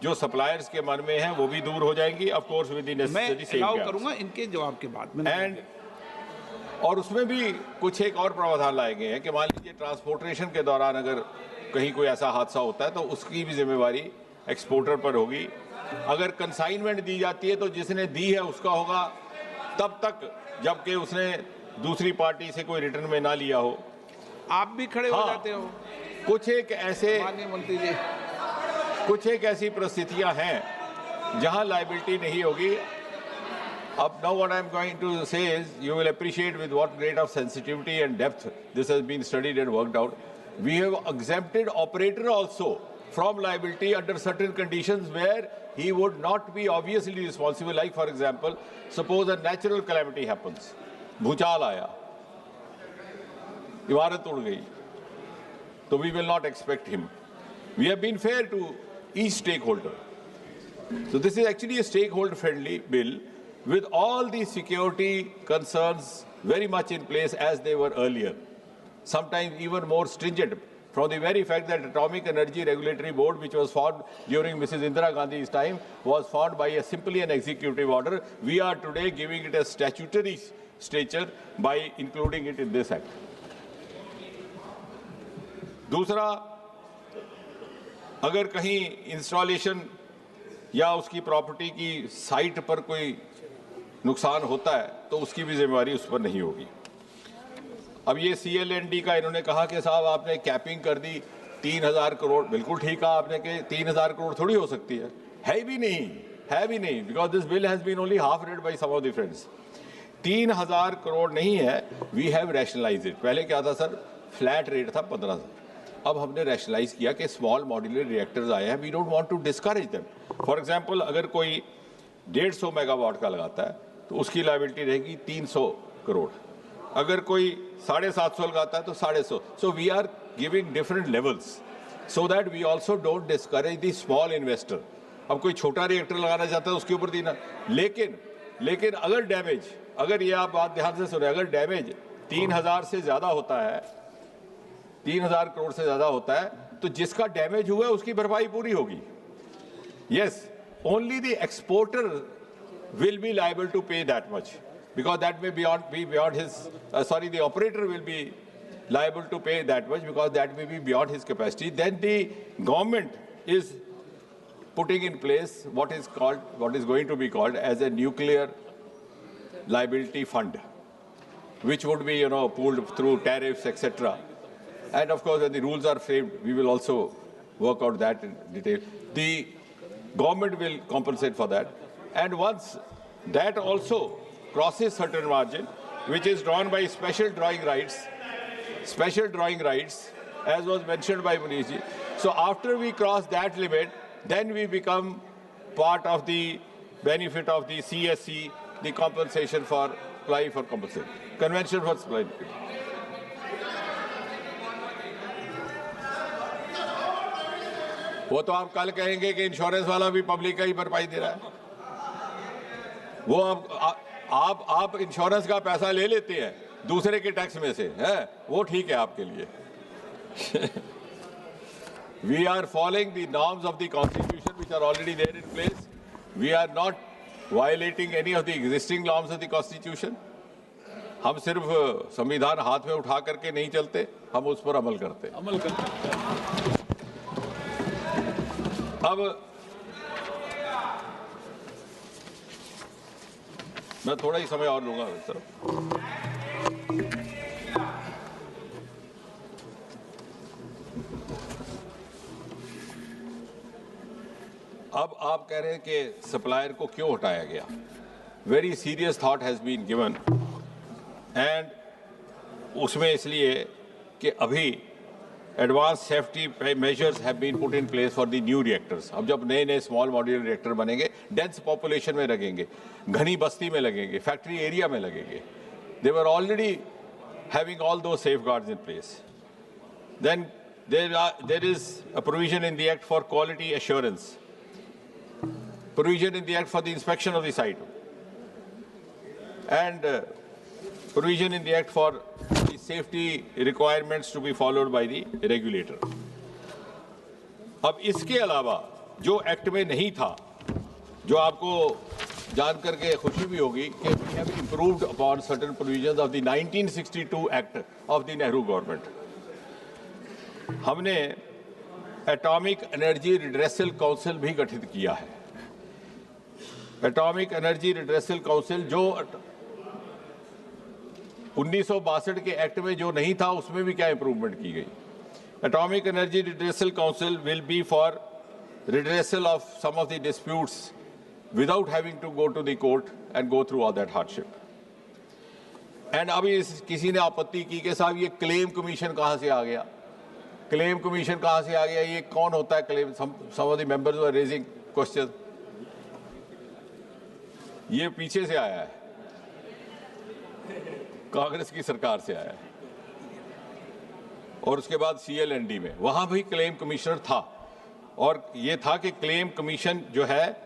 Speaker 5: जो सप्लायर्स के मन में हैं वो भी दूर हो जाएंगी। Of course with the necessary safeguards.
Speaker 16: मैं करूंगा इनके जवाब के बाद
Speaker 5: और उसमें भी कुछ एक और प्रावधान लाए गए हैं कि मान लीजिए ट्रांसपोर्टेशन के दौरान अगर कहीं कोई ऐसा हादसा होता है तो उसकी भी जिम्मेवारी एक्सपोर्टर पर होगी। अगर कंसाइनमेंट दी जाती है तो जिसने दी है उसका होगा, तब तक जबकि उसने दूसरी पार्टी से कोई रिटर्न में ना लिया हो।
Speaker 16: आप भी खड़े हो जाते हो।
Speaker 5: कुछ एक ऐसे
Speaker 16: माननीय मंत्री जी,
Speaker 5: कुछ एक ऐसी परिस्थितियां हैं जहां लायबिलिटी नहीं होगी। Up now what I am going to say is, you will appreciate with what grade of sensitivity and depth this has been studied and worked out. We have exempted operator also from liability under certain conditions where he would not be obviously responsible. Like for example, suppose a natural calamity happens, भूचाल आया, इमारत उड़ गई, तो we will not expect him. We have been fair to each stakeholder. So this is actually a stakeholder-friendly bill, with all the security concerns very much in place as they were earlier, sometimes even more stringent, from the very fact that Atomic Energy Regulatory Board, which was formed during Mrs. Indira Gandhi's time, was formed by simply an executive order. We are today giving it a statutory stature by including it in this act. दूसरा, अगर कहीं installation या उसकी property की site पर कोई नुकसान होता है तो उसकी भी जिम्मेवारी उस पर नहीं होगी। अब ये CLND का इन्होंने कहा कि साहब आपने कैपिंग कर दी 3000 करोड़, बिल्कुल ठीक कहा आपने कि 3000 करोड़ थोड़ी हो सकती है भी नहीं, because this bill has been only half read by some of the friends. 3000 crore नहीं है, वी हैव रैशनलाइज्ड इट। पहले क्या था सर, फ्लैट रेट था 15,000, अब हमने रैशनलाइज किया कि स्मॉल मॉड्यूलर रिएक्टर्स आए हैं, we don't want to discourage them. For example, अगर कोई 150 मेगावाट का लगाता है तो उसकी लायबिलिटी रहेगी 300 करोड़, अगर कोई 750 लगाता है तो 150। So we are giving different levels so that we also don't discourage the small investor. अब कोई छोटा रिएक्टर लगाना चाहता है उसके ऊपर देना, लेकिन अगर डैमेज, अगर ये आप बात ध्यान से सुने, अगर डैमेज 3000 से ज्यादा होता है, 3000 करोड़ से ज्यादा होता है, तो जिसका डैमेज हुआ है उसकी भरपाई पूरी होगी। Yes, only the exporter will be liable to pay that much, because that may be beyond his, the operator will be liable to pay that much because that may be beyond his capacity. Then the government is putting in place what is going to be called as a nuclear liability fund, which would be, pooled through tariffs, etc. And of course, when the rules are framed, we will also work out that in detail. The government will compensate for that. And once that also crosses certain margin, which is drawn by special drawing rights, as was mentioned by Munishji. So after we cross that limit, then we become part of the benefit of the CSC, the compensation for supply for compensation, convention for supply. वो तो आप कल कहेंगे कि insurance वाला भी public का ही भरपाई दे रहा है। वो आप इंश्योरेंस का पैसा ले लेते हैं दूसरे के टैक्स में से, है वो ठीक है आपके लिए। We are following the norms of the Constitution which are already there in place. We are not violating any of the existing norms of the Constitution. हम सिर्फ संविधान हाथ में उठा करके नहीं चलते, हम उस पर अमल करते। अब मैं थोड़ा ही समय और लूंगा सर। अब आप कह रहे हैं कि सप्लायर को क्यों हटाया गया? Very serious thought has been given and उसमें इसलिए कि अभी advance safety measures have been put in place for the new reactors. अब जब नए नए स्मॉल मॉड्यूलर रिएक्टर बनेंगे, डेंस पॉपुलेशन में लगेंगे, घनी बस्ती में लगेंगे, फैक्ट्री एरिया में लगेंगे। They were already having all those safeguards in place. Then there is a provision in the act for quality assurance, provision in the act for the inspection of the site, and provision in the act for the safety requirements to be followed by the regulator. अब इसके अलावा जो act में नहीं था, जो आपको जान करके खुशी भी होगी कि we have improved upon certain provisions of the 1962 Act of the Nehru government. हमने एटॉमिक एनर्जी रिड्रेसल काउंसिल भी गठित किया है। एटॉमिक एनर्जी रिड्रेसल काउंसिल जो 1962 के एक्ट में जो नहीं था, उसमें भी क्या इंप्रूवमेंट की गई। Atomic energy redressal council will be for redressal of some of the disputes without having to go to the court and go through all that hardship. And अभी किसी ने आपत्ति की कि साहब ये क्लेम कमीशन कहाँ से आ गया, क्लेम कमीशन कहाँ से आ गया, ये कौन होता है claim? Some of the members were raising question. ये पीछे से आया है, कांग्रेस की सरकार से आया है, और उसके बाद CLND में वहां भी क्लेम कमिश्नर था, और ये था कि क्लेम कमीशन जो है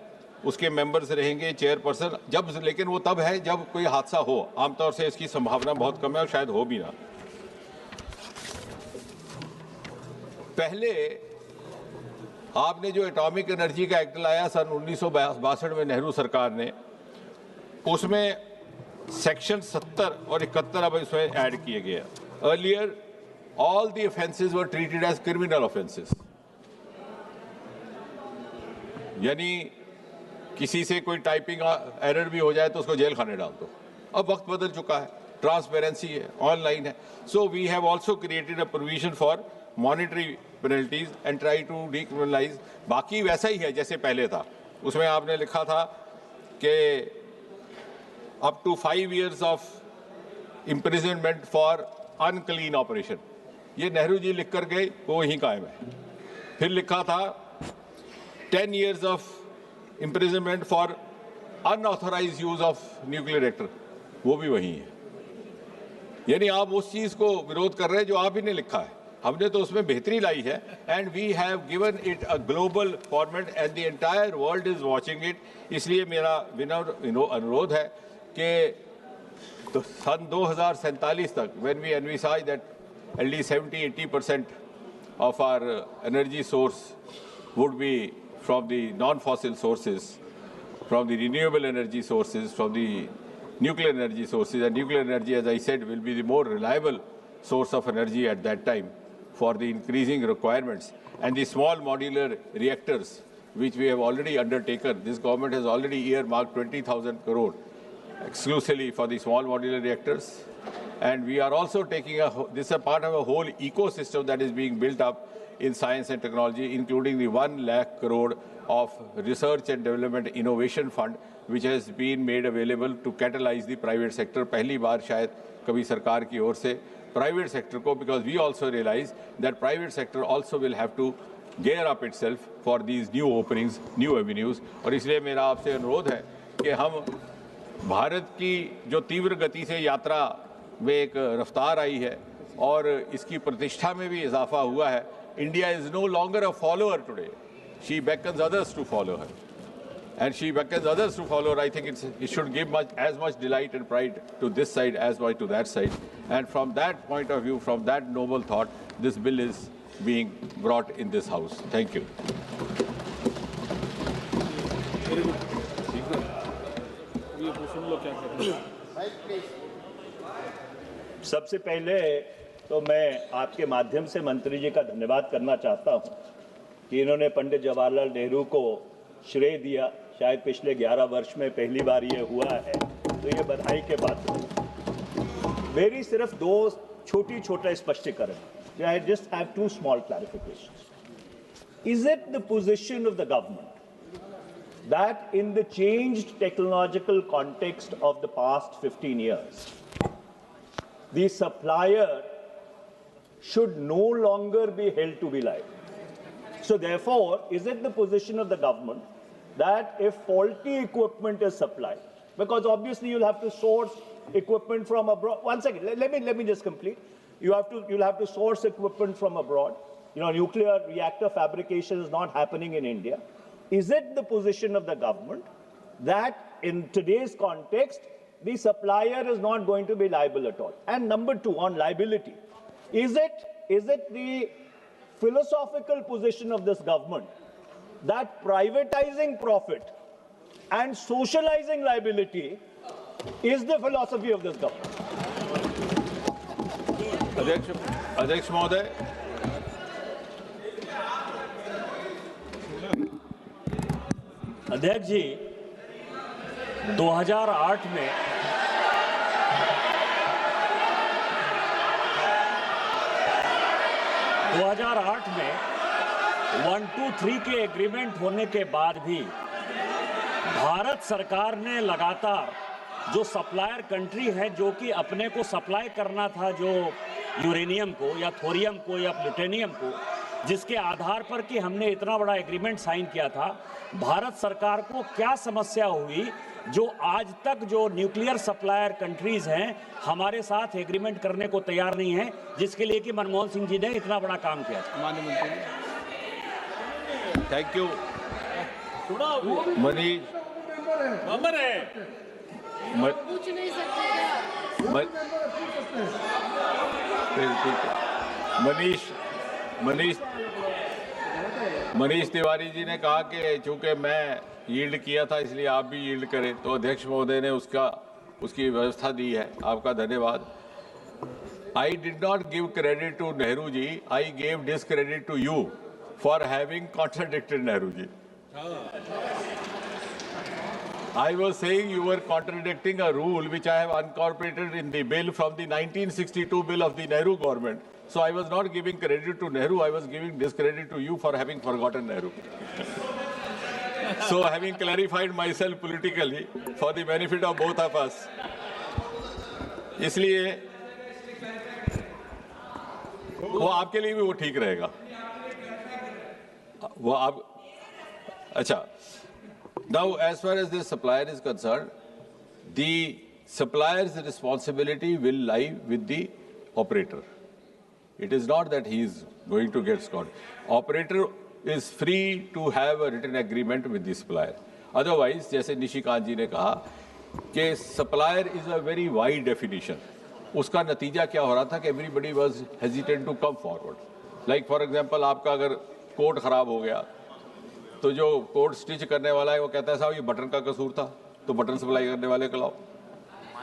Speaker 5: उसके मेंबर्स रहेंगे चेयरपर्सन, जब लेकिन वो तब है जब कोई हादसा हो। आमतौर से इसकी संभावना बहुत कम है और शायद हो भी ना। पहले आपने जो एटॉमिक एनर्जी का एक्ट लाया सन 1962 में नेहरू सरकार ने, उसमें सेक्शन 70 और 71 अब इसमें ऐड किए गए। Earlier all the offences were treated as criminal offences, यानी किसी से कोई टाइपिंग एरर भी हो जाए तो उसको जेल खाने डाल दो। अब वक्त बदल चुका है, ट्रांसपेरेंसी है, ऑनलाइन है। So we have also created a provision for monetary penalties and try to decriminalise. बाकी वैसा ही है जैसे पहले था। उसमें आपने लिखा था कि up to 5 years of imprisonment for unclean operation. ये नेहरू जी लिख कर गए, वो वहीं कायम है। फिर लिखा था 10 years of imprisonment for unauthorise use of nuclear reactor, वो भी वही है। यानी आप उस चीज को विरोध कर रहे हैं जो आप ही ने लिखा है। हमने तो उसमें बेहतरी लाई है, and we have given it a global format and the entire world is watching it. इसलिए मेरा विनम्र अनुरोध है कि तो सन 2047 तक, when we envisage that at least 70-80% of our energy source would be from the non-fossil sources, from the renewable energy sources, from the nuclear energy sources. And nuclear energy, as I said, will be the more reliable source of energy at that time for the increasing requirements. And the small modular reactors which we have already undertaken. This government has already earmarked 20,000 crore exclusively for the small modular reactors. And we are also taking this is a part of a whole ecosystem that is being built up in science and technology, including the 1 lakh crore of research and development innovation fund, which has been made available to catalyze the private sector. पहली बार शायद कभी सरकार की ओर से private sector को, because we also realize that private sector also will have to gear up itself for these new openings, new avenues. और इसलिए मेरा आपसे अनुरोध है कि हम भारत की जो तीव्र गति से यात्रा में एक रफ्तार आई है और इसकी प्रतिष्ठा में भी इजाफा हुआ है. India is no longer a follower today. She beckons others to follow her. And she beckons others to follow her. I think it should give as much delight and pride to this side as much to that side. And from that point of view, from that noble thought, this bill is being brought in this House. Thank you.
Speaker 11: सबसे पहले तो मैं आपके माध्यम से मंत्री जी का धन्यवाद करना चाहता हूं कि इन्होंने पंडित जवाहरलाल नेहरू को श्रेय दिया. शायद पिछले 11 वर्ष में पहली बार ये हुआ है, तो ये बधाई के बात है. मेरी सिर्फ 2 छोटे स्पष्टीकरण. I just have 2 small clarifications. Is it the position of the government that in the changed technological context of the past 15 years, the supplier should no longer be held to be liable? So therefore, is it the position of the government that if faulty equipment is supplied, because obviously you'll have to source equipment from abroad. One second, let me just complete. You'll have to source equipment from abroad. Nuclear reactor fabrication is not happening in India. Is it the position of the government that in today's context, the supplier is not going to be liable at all? And number 2, on liability, is it the philosophical position of this government that privatizing profit and socializing liability is the philosophy of this government?
Speaker 5: अध्यक्ष महोदय,
Speaker 22: अध्यक्ष जी, 2008 में one two three के agreement होने के बाद भी भारत सरकार ने लगातार जो सप्लायर कंट्री है जो कि अपने को सप्लाई करना था, जो यूरेनियम को या थोरियम को या प्लूटोनियम को, जिसके आधार पर कि हमने इतना बड़ा एग्रीमेंट साइन किया था, भारत सरकार को क्या समस्या हुई जो आज तक जो न्यूक्लियर सप्लायर कंट्रीज हैं हमारे साथ एग्रीमेंट करने को तैयार नहीं है, जिसके लिए कि मनमोहन सिंह जी ने इतना बड़ा काम किया था? माननीय मंत्री,
Speaker 5: थैंक यू. मनीष पूछ नहीं सकते मनीष तिवारी जी ने कहा कि चूंकि मैं यील्ड किया था इसलिए आप भी यील्ड करें, तो अध्यक्ष महोदय ने उसकी व्यवस्था दी है. आपका धन्यवाद. I did not give credit to Nehru ji, I gave discredit to you for having contradicted Nehru ji. I was saying you were contradicting a rule which I have incorporated in the bill from the 1962 bill of the Nehru government. So I was not giving credit to Nehru, I was giving discredit to you for having forgotten Nehru. So having clarified myself politically for the benefit of both of us, इसलिए वो आपके लिए भी वो ठीक रहेगा. वो आप अच्छा. Now, as far as the supplier is concerned, the supplier's responsibility will lie with the operator. It is not that he is going to get scored. Operator is free to have a written agreement with the supplier. Otherwise, जैसे निशिकांत जी ने कहा कि supplier is a very wide definition. उसका नतीजा क्या हो रहा था कि everybody was hesitant to come forward. Like for example, आपका अगर कोट खराब हो गया, तो जो कोट स्टिच करने वाला है वो कहता है साहब ये बटन का कसूर था, तो बटन सप्लाई करने वाले को लाओ.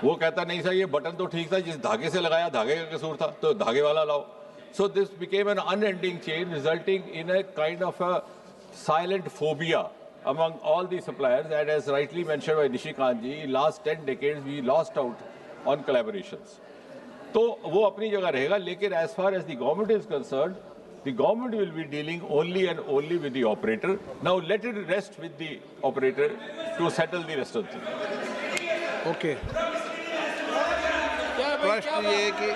Speaker 5: वो कहता नहीं साहब ये बटन तो ठीक था, जिस धागे से लगाया धागे का कसूर था, तो धागे वाला लाओ. So this became an unending chain resulting in a kind of a silent phobia among all the suppliers, and as rightly mentioned by Nishikant ji, last 10 decades we lost out on collaborations. तो वो अपनी जगह रहेगा, लेकिन as far as the government is concerned, the government will be dealing only and only with the operator. Now let it rest with the operator to settle the rest of the thing.
Speaker 3: Okay. प्रश्न ये है कि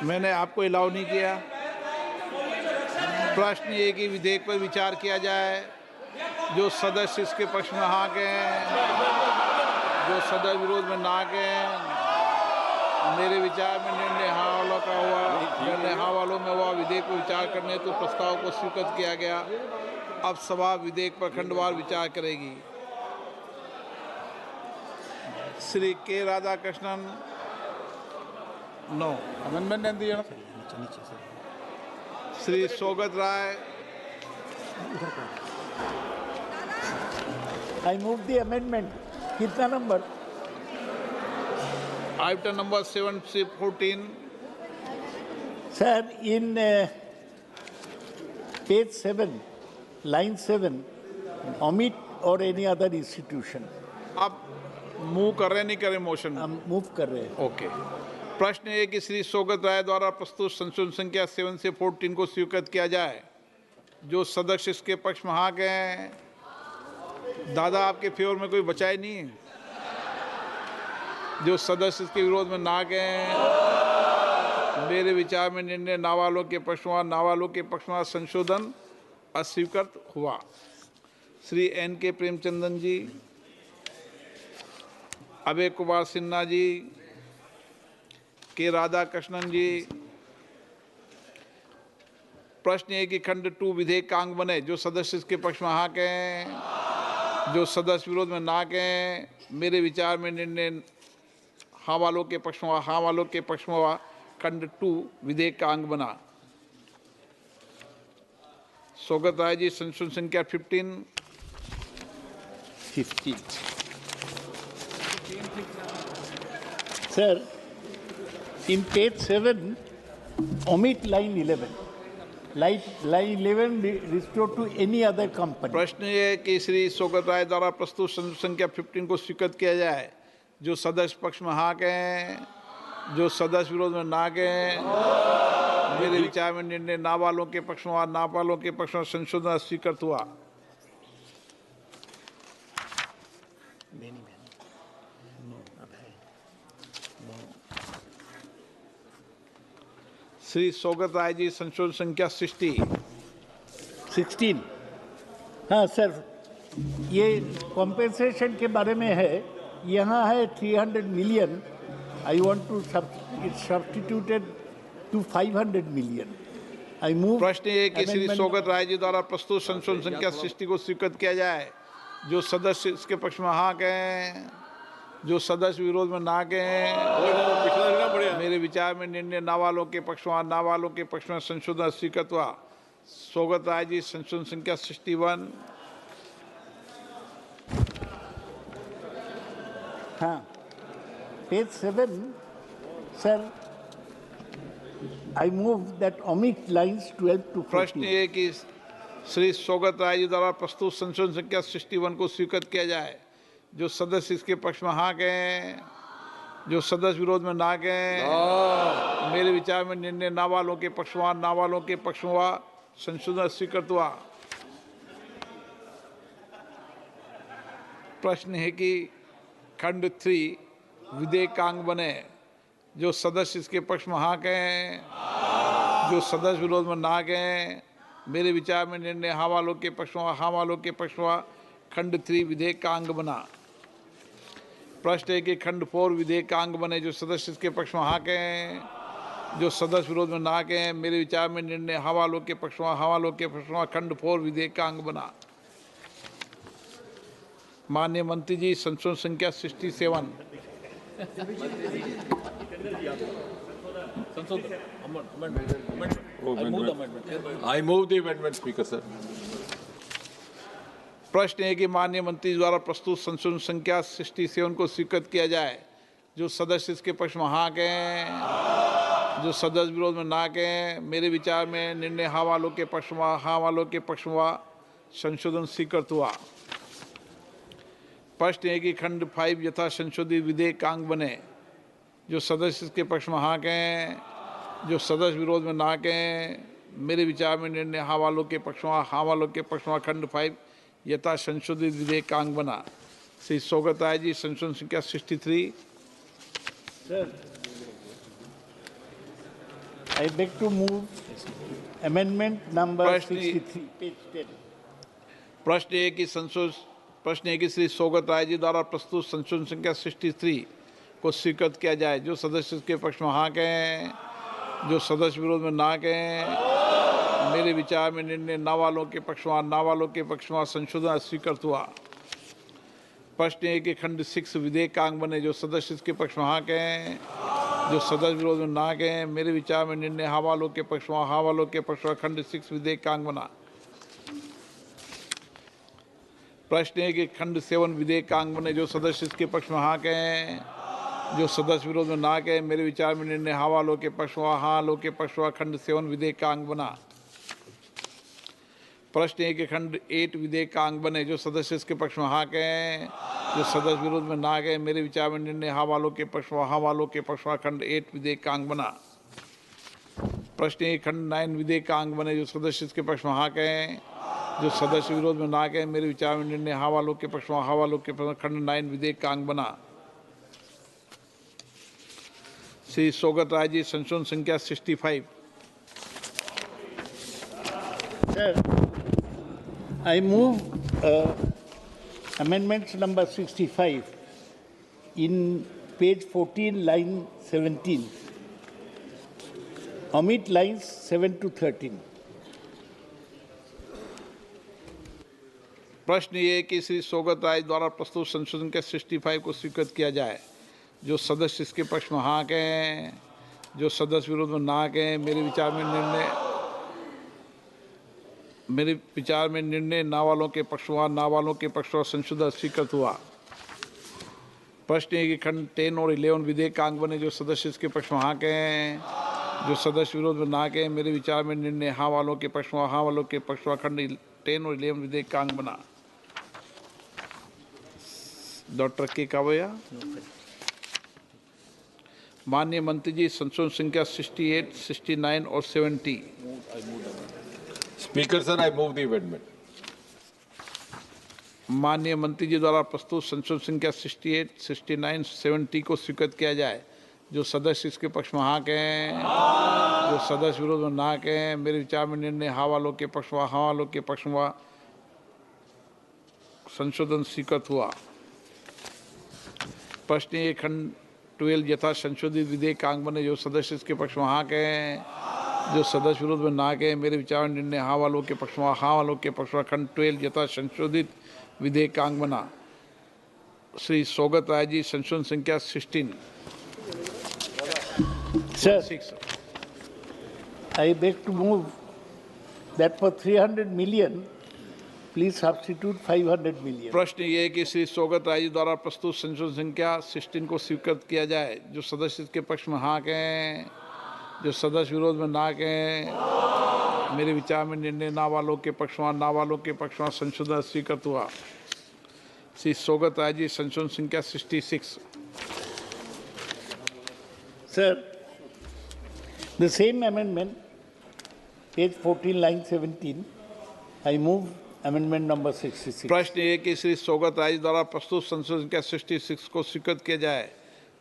Speaker 3: मैंने आपको allow नहीं किया। प्रश्न ये कि विधेयक पर विचार किया जाए, जो सदस्य इसके पक्ष में हाँ कहें, जो सदस्य विरोध में ना कहें। मेरे विचार में निर्णय हाँ वालों का हुआ, निर्णय हाँ वालों में हुआ। विधेयक पर विचार करने तो प्रस्ताव को स्वीकृत किया गया। अब सभा विधेयक पर खंडवार विचार करेगी। Shri K Radhakrishnan, no amendment and the Shri Saugata Roy,
Speaker 4: I move the amendment. कितना number?
Speaker 3: Item number 714.
Speaker 4: Sir, in page 7, line 7, omit or any other institution.
Speaker 3: आप मूव कर रहे नहीं करे मोशन?
Speaker 4: हम मूव कर रहे हैं।
Speaker 3: ओके। प्रश्न है कि श्री सोगत राय द्वारा प्रस्तुत संशोधन संख्या 7 से 14 को स्वीकृत किया जाए। जो सदस्य इसके पक्ष में हाँ गए। दादा आपके फेवर में कोई बचा ही नहीं है। जो सदस्य इसके विरोध में ना गए। मेरे विचार में निर्णय नावालों के पक्ष में, नावालों के पक्ष में संशोधन अस्वीकृत हुआ। श्री N.K. प्रेमचंदन जी, अभय कुमार सिन्हा जी, के राधाकृष्णन जी। प्रश्न है कि खंड 2 विधेयक का अंग बने। जो सदस्य इसके पक्ष में हाँ कहें, जो सदस्य विरोध में ना कहें। मेरे विचार में निर्णय हाँ वालों के पक्ष में, हाँ वालों के पक्ष में खंड 2 विधेयक का अंग बना। सोगत राय जी, संशोधन संख्या 15।
Speaker 4: Sir, in page 7, omit line 11. Line 11 restored to any other company.
Speaker 3: प्रश्न ये है कि श्री सोगत राय द्वारा प्रस्तुत संशोधन संख्या 15 को स्वीकृत किया जाए। जो सदस्य पक्ष में हाँ कहें, जो सदस्य विरोध में ना कहें। मेरे विचार में निर्णय ना वालों के पक्ष में, ना वालों के पक्ष में संशोधन स्वीकृत हुआ। श्री सोगत राय जी, संशोधन संख्या
Speaker 4: 16। हाँ सर, ये कॉम्पेंसेशन के बारे में है। यहाँ है 300 million. I want to substituted to 500 million. I move.
Speaker 3: प्रश्न ये कि श्री सोगत राय जी द्वारा प्रस्तुत संशोधन संख्या 60 को स्वीकृत किया जाए। जो सदस्य इसके पक्ष में हाँ कहें, जो सदस्य विरोध में ना कहें। मेरे विचार में निर्णय ना वालों के पक्ष में, ना वालों के पक्ष में संशोधन स्वीकृत हुआ। सोगत राय जी, संशोधन संख्या 61।
Speaker 4: हाँ, page 7, sir, I move that omit lines 12 to 14.
Speaker 3: प्रश्न ये कि श्री सोगत राय जी द्वारा प्रस्तुत संशोधन संख्या 61 को स्वीकृत किया जाए। जो सदस्य इसके पक्ष में हाँ कहें, जो सदस्य विरोध में ना कहें। मेरे विचार में निर्णय ना वालों के पक्ष में, ना वालों के पक्ष में संशोधन स्वीकृत हुआ। प्रश्न है कि खंड 3 विधेयक का अंग बने। जो सदस्य इसके पक्ष में हाँ कहें, जो सदस्य विरोध में ना कहें। मेरे विचार में निर्णय हाँ वालों के पक्ष में, हाँ वालों के पक्ष में खंड 3 विधेयक का अंग बना। प्रश्न है कि खंड 4 विधेयक का अंग बने। जो सदस्य इसके पक्ष में हाँ कहें, जो सदस्य विरोध में ना कहें। मेरे विचार में निर्णय हाँ वालों के पक्ष में, हाँ वालों के पक्ष में खंड 4 विधेयक का अंग बना। माननीय मंत्री जी, संशोधन संख्या 67।
Speaker 5: संशोधन I move the amendment, Speaker, sir.
Speaker 3: प्रश्न है कि माननीय मंत्री द्वारा प्रस्तुत संशोधन संख्या 67 को स्वीकृत किया जाए। जो सदस्य इसके पक्ष में हाँ कहें, जो सदस्य विरोध में ना कहें। मेरे विचार में निर्णय हाँ वालों के पक्ष में, हाँ वालों के पक्ष में संशोधन स्वीकृत हुआ। प्रश्न है कि खंड 5 यथा संशोधित विधेयक का अंग बने। जो सदस्य इसके पक्ष में हाँ कहें, जो सदस्य विरोध में ना कहें। मेरे विचार में निर्णय हाँ वालों के पक्ष में, हाँ वालों के पक्ष में खंड 5 यथा संशोधित विधेयक का अंग बना। श्री सौगत राय जी, संशोधन संख्या 63।
Speaker 4: Sir, I beg to move amendment number 63, page 10.
Speaker 3: प्रश्न है कि श्री सौगत राय जी द्वारा प्रस्तुत संशोधन संख्या 63 को स्वीकृत किया जाए। जो सदस्य इसके पक्ष में हाँ कहें, जो सदस्य विरोध में ना कहें। मेरे विचार में निर्णय ना वालों के पक्ष में, ना वालों के पक्ष में संशोधन स्वीकृत हुआ। प्रश्न है कि खंड 6 विधेयक का अंग बने। जो सदस्य इसके पक्ष में हाँ कहें, जो सदस्य विरोध में ना कहें। मेरे विचार में निर्णय हाँ वालों के पक्ष में, हाँ वालों के पक्ष में खंड 6 विधेयक का अंग बना। प्रश्न है कि खंड 7 विधेयक का अंग बने। जो सदस्य इसके पक्ष में हाँ कहें, जो सदस्य विरोध में ना कहें। मेरे विचार में निर्णय हाँ वालों के पक्ष में, हाँ वालों के पक्ष में खंड 7 विधेयक का अंग बना। प्रश्न है कि खंड 8 विधेयक का अंग बने। जो सदस्य इसके पक्ष में हाँ कहें, जो सदस्य विरोध में ना कहें। मेरे विचार में निर्णय हाँ वालों के पक्ष में, हाँ वालों के पक्ष में खंड 8 विधेयक का अंग बना। प्रश्न है कि खंड 9 विधेयक का अंग बने। जो सदस्य इसके पक्ष में हाँ कहें, जो सदस्य विरोध में ना कहें। मेरे विचार में निर्णय हाँ वालों के पक्ष में, हाँ वालों के पक्ष में खंड 9 विधेयक का अंग बना। श्री सौगत राय जी, संशोधन संख्या 65।
Speaker 4: Sir, I move amendments number 65 in page 14, line 17. Omit lines 7 to 13.
Speaker 3: प्रश्न ये है कि श्री सौगत राय द्वारा प्रस्तुत संशोधन के 65 को स्वीकृत किया जाए। जो सदस्य इसके पक्ष में हाँ कहें, जो सदस्य विरोध में ना कहें। मेरे विचार में निर्णय ना वालों के पक्ष में, ना वालों के पक्ष में संशोधन स्वीकृत हुआ। प्रश्न है कि खंड 10 और 11 विधेयक का अंग बने। जो सदस्य इसके पक्ष में हाँ कहें, जो सदस्य विरोध में ना कहें। मेरे विचार में निर्णय हाँ वालों के पक्ष में, हाँ वालों के पक्ष में खंड 10 और 11 विधेयक का अंग बना। डॉक्टर के कावया। माननीय मंत्री जी, संशोधन संख्या 68, 69 और 70।
Speaker 5: Speaker, sir, I move the amendment.
Speaker 3: माननीय मंत्री जी द्वारा प्रस्तुत संशोधन संख्या 68, 69, 70 को स्वीकृत किया जाए। जो सदस्य इसके पक्ष में हाँ कहें, जो सदस्य विरोध में ना कहें। मेरे विचार में निर्णय हाँ वालों के पक्ष में, हाँ वालों के पक्ष में संशोधन स्वीकृत हुआ। प्रश्न ये खंड 12 यथा संशोधित विधेयक का अंग बने। जो सदस्य इसके पक्ष में हाँ कहें, जो सदस्य विरोध में ना कहें। मेरे विचार में निर्णय हाँ वालों के पक्ष में, हाँ वालों के पक्ष में खंड 12 यथा संशोधित विधेयक का अंग बना। श्री सौगत राय जी, संशोधन संख्या 16।
Speaker 4: Sir, I beg to move that for 300 million, please substitute 500 million.
Speaker 3: प्रश्न ये है कि श्री सौगत राय जी द्वारा प्रस्तुत संशोधन संख्या 16 को स्वीकृत किया जाए। जो सदस्य इसके पक्ष में हाँ कहें, जो सदस्य विरोध में ना कहें। मेरे विचार में निर्णय ना वालों के पक्ष में, ना वालों के पक्ष में संशोधन स्वीकृत हुआ। श्री सौगत राय जी, संशोधन संख्या 66।
Speaker 4: Sir, the same amendment, page 14, line 17, I move amendment number 66.
Speaker 3: प्रश्न ये कि श्री सौगत राय द्वारा प्रस्तुत संशोधन संख्या 66 को स्वीकृत किया जाए।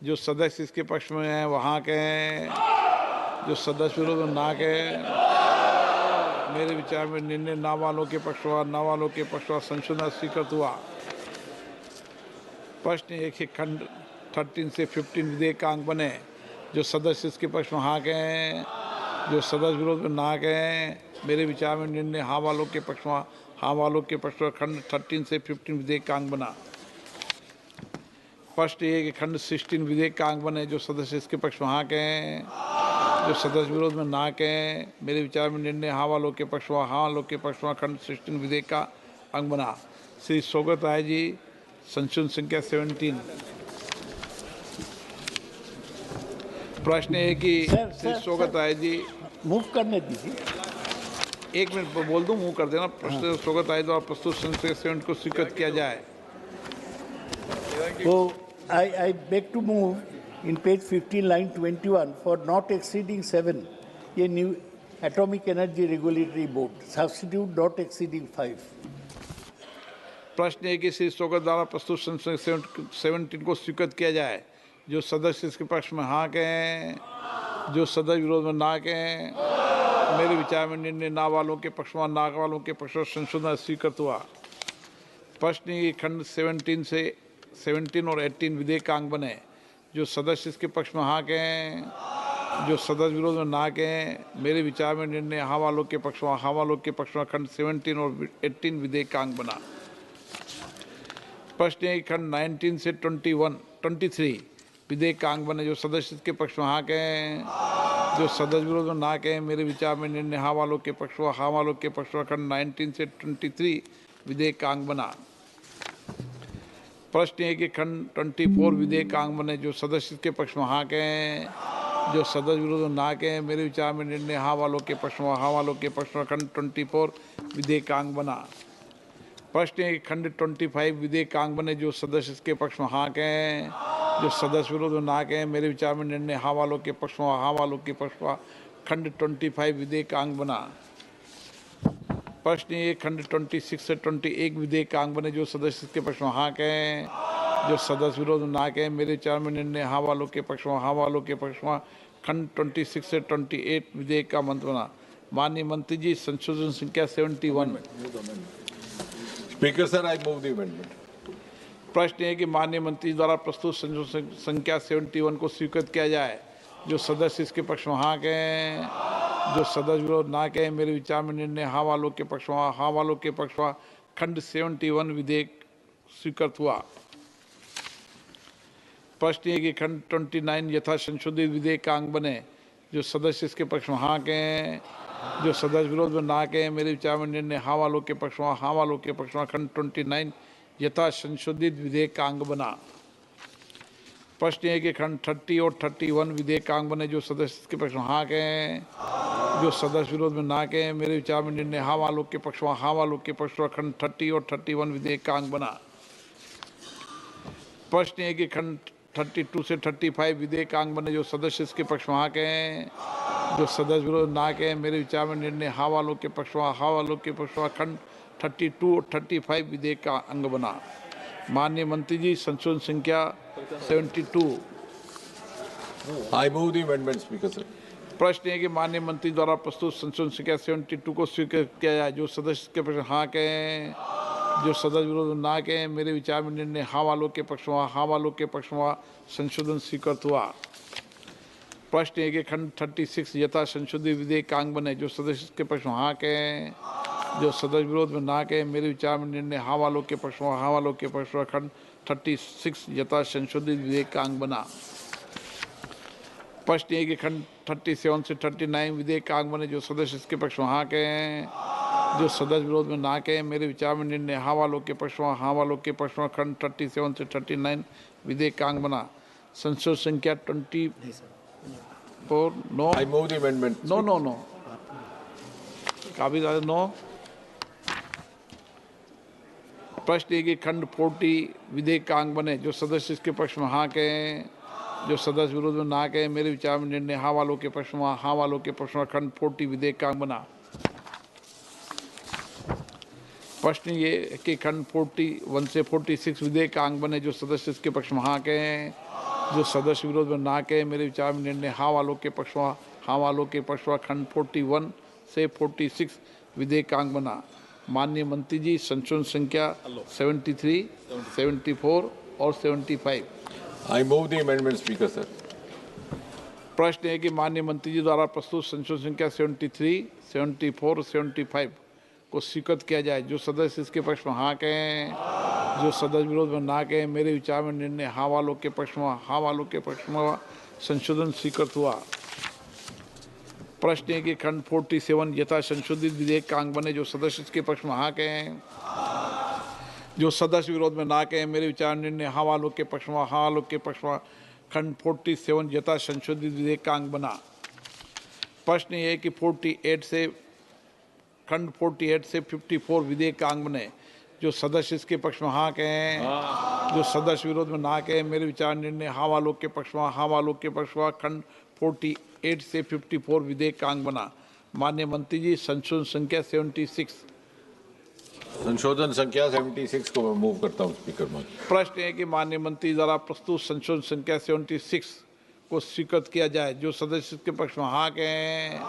Speaker 3: जो सदस्य इसके पक्ष में हैं वहाँ कहें, जो सदस्य विरोध में ना कहें। मेरे विचार में निर्णय ना वालों के पक्ष में, ना वालों के पक्ष में संशोधन स्वीकृत हुआ। प्रश्न एक ही खंड 13 से 15 विधेयक का अंग बने। जो सदस्य इसके पक्ष में हाँ कहें, जो सदस्य विरोध में ना कहें। मेरे विचार में निर्णय हाँ वालों के पक्ष में, हाँ वालों के पक्ष में खंड 13 से 15 विधेयक का अंग बना। प्रश्न ये कि खंड 16 विधेयक का अंग बने। जो सदस्य इसके पक्ष में हाँ कहें, जो सदस्य विरोध में ना कहें, मेरे विचार में निर्णय हाँ वालों के पक्ष में, हाँ वालों के पक्ष में खंड 16 विधेयक का अंग बना। श्री सौगत राय जी, संशोधन संख्या 17। प्रश्न है कि श्री सौगत राय जी
Speaker 4: मूव करने दीजिए।
Speaker 3: एक मिनट बोल दूं, मूव कर देना। प्रश्न सौगत राय द्वारा प्रस्तुत संशोधन 7 को स्वीकृत किया जाए।
Speaker 4: So I beg to move in page 15 line 21 for not exceeding 7 a new atomic energy regulatory board, substitute not exceeding 5.
Speaker 3: प्रश्न है कि श्री सौगत द्वारा प्रस्तुत संशोधन 17 को स्वीकृत किया जाए। जो सदस्य इसके पक्ष में हाँ कहें, जो सदस्य विरोध में ना कहें। मेरे विचार में निर्णय ना वालों के पक्ष में, ना वालों के पक्ष में संशोधन स्वीकृत हुआ। प्रश्न है कि खंड 17 और 18 विधेयक का अंग बने। जो सदस्य इसके पक्ष में हाँ कहें, जो सदस्य विरोध में ना कहें। मेरे विचार में निर्णय हाँ वालों के पक्ष में, हाँ वालों के पक्ष में खंड 17 और 18 विधेयक का अंग बना। प्रश्न है खंड 19 से 23 विधेयक का अंग बने। जो सदस्य इसके पक्ष में हाँ कहें, जो सदस्य विरोध में ना कहें। मेरे विचार में निर्णय हाँ वालों के पक्ष में, हाँ वालों के पक्ष में खंड 19 से 23 विधेयक का अंग बना। प्रश्न है कि खंड 24 विधेयक का अंग बने। जो सदस्य इसके पक्ष में हाँ कहें, जो सदस्य विरोध में ना कहें। मेरे विचार में निर्णय हाँ वालों के पक्ष में, हाँ वालों के पक्ष में खंड 24 विधेयक का अंग बना। प्रश्न है कि खंड 25 विधेयक का अंग बने। जो सदस्य इसके पक्ष में हाँ कहें, जो सदस्य विरोध में ना कहें। मेरे विचार में निर्णय हाँ वालों के पक्ष में, हाँ वालों के पक्ष में खंड 25 विधेयक का अंग बना। प्रश्न ये खंड 26 से 21 विधेयक का अंग बने। जो सदस्य इसके पक्ष में हाँ कहें, जो सदस्य विरोध में ना कहें। मेरे विचार में निर्णय हाँ वालों के पक्ष में, हाँ वालों के पक्ष में खंड 26 से 28 विधेयक का मंत्र बना। माननीय मंत्री जी, संशोधन संख्या 71।
Speaker 5: Speaker sir, I move the amendment.
Speaker 3: प्रश्न है कि माननीय मंत्री द्वारा प्रस्तुत संशोधन संख्या 71 को स्वीकृत किया जाए। जो सदस्य इसके पक्ष में हाँ कहें, जो सदस्य विरोध ना कहें। मेरे विचार में निर्णय हाँ वालों के पक्ष में, हाँ वालों के पक्ष में खंड 71 विधेयक स्वीकृत हुआ। प्रश्न है कि खंड 29 यथा संशोधित विधेयक का अंग बने। जो सदस्य इसके पक्ष में हाँ कहें, जो सदस्य विरोध में ना कहें। मेरे विचार में निर्णय हाँ वालों के पक्ष में, हाँ वालों के पक्ष में खंड 29 यथा संशोधित विधेयक का अंग बना। प्रश्न है कि खंड 30 और 31 विधेयक का अंग बने। जो सदस्य इसके पक्ष में हाँ कहें, जो सदस्य विरोध में ना कहें। मेरे विचार में निर्णय हाँ वालों के पक्ष में, हाँ वालों के पक्ष में खंड 30 और 31 विधेयक का अंग बना। प्रश्न है कि खंड 32 से 35 विधेयक का अंग बने। जो सदस्य इसके पक्ष में हाँ कहें, जो सदस्य विरोध ना कहें। मेरे विचार में निर्णय हाँ वालों के पक्ष में, हाँ वालों के पक्ष में खंड 32 और 35 विधेयक का अंग बना। माननीय मंत्री जी, संशोधन संख्या 72।
Speaker 5: I move the amendment, Speaker sir.
Speaker 3: प्रश्न है कि माननीय मंत्री द्वारा प्रस्तुत संशोधन संख्या 72 को स्वीकृत किया जाए। जो सदस्य के पक्ष हाँ कहें, जो सदस्य विरोध ना कहें। मेरे विचार में निर्णय हाँ वालों के पक्ष में, हाँ वालों के पक्ष में संशोधन स्वीकृत हुआ। प्रश्न है कि खंड 36 यथा संशोधित विधेयक का अंग बने। जो सदस्य के पक्ष में हाँ कहें, जो सदस्य विरोध में ना कहें। मेरे विचार में निर्णय हाँ वालों के पक्ष में, हाँ वालों के पक्ष में खंड 36 यथा संशोधित विधेयक का अंग बना। प्रश्न है कि खंड 37 से 39 विधेयक का अंग बने। जो सदस्य इसके पक्ष में हाँ कहें, जो सदस्य विरोध में ना कहें। मेरे विचार में निर्णय हाँ वालों के पक्ष में, हाँ वालों के पक्ष में खंड 37 से 39 विधेयक का अंग बना। संशोधन संख्या 24। No,
Speaker 5: I move the amendment.
Speaker 3: नो काबिल नो। प्रश्न है कि खंड 40 विधेयक का अंग बने। जो सदस्य इसके पक्ष में हाँ कहें, जो सदस्य विरोध में ना कहें। मेरे विचार में निर्णय हाँ वालों के पक्ष में, हाँ वालों के पक्ष में खंड 40 विधेयक का अंग बना। प्रश्न ये कि खंड 41 से 46 विधेयक का अंग बने। जो सदस्य इसके पक्ष में हाँ कहें, जो सदस्य विरोध में ना कहें। मेरे विचार में निर्णय हाँ वालों के पक्ष में, हाँ वालों के पक्ष में खंड 41 से 46 विधेयक का अंग बना। माननीय मंत्री जी, संशोधन संख्या 73, 74 और 75।
Speaker 5: I move the amendment, Speaker sir.
Speaker 3: प्रश्न है कि माननीय मंत्री जी द्वारा प्रस्तुत संशोधन संख्या 73, 74 और 75 को स्वीकृत किया जाए। जो सदस्य इसके पक्ष में हाँ कहें, जो सदस्य विरोध में ना कहें। मेरे विचार में निर्णय हाँ वालों के पक्ष में, हाँ वालों के पक्ष में संशोधन स्वीकृत हुआ। प्रश्न है कि खंड 47 यथा संशोधित विधेयक का अंग बने। जो सदस्य इसके पक्ष में हाँ कहें, जो सदस्य विरोध में ना कहें। मेरे विचार निर्णय हाँ वालों के पक्ष में, हाँ वालों के पक्ष में खंड 47 यथा संशोधित विधेयक का अंग बना। प्रश्न ये है कि 48 से खंड 48 से 54 विधेयक का अंग बने। जो सदस्य इसके पक्ष में हाँ कहें, जो सदस्य विरोध में ना कहें। मेरे विचार निर्णय हाँ वालों के पक्ष में, हाँ वालों के पक्ष में खंड 48 से 54 विधेयक का अंग बना। माननीय मंत्री जी, संशोधन संख्या 76।
Speaker 5: संशोधन संख्या 76 को मैं मूव करता हूं स्पीकर महोदय।
Speaker 3: प्रश्न है कि माननीय मंत्री द्वारा प्रस्तुत संशोधन संख्या 76 को स्वीकृत किया जाए। जो सदस्य के पक्ष में हाँ कहें,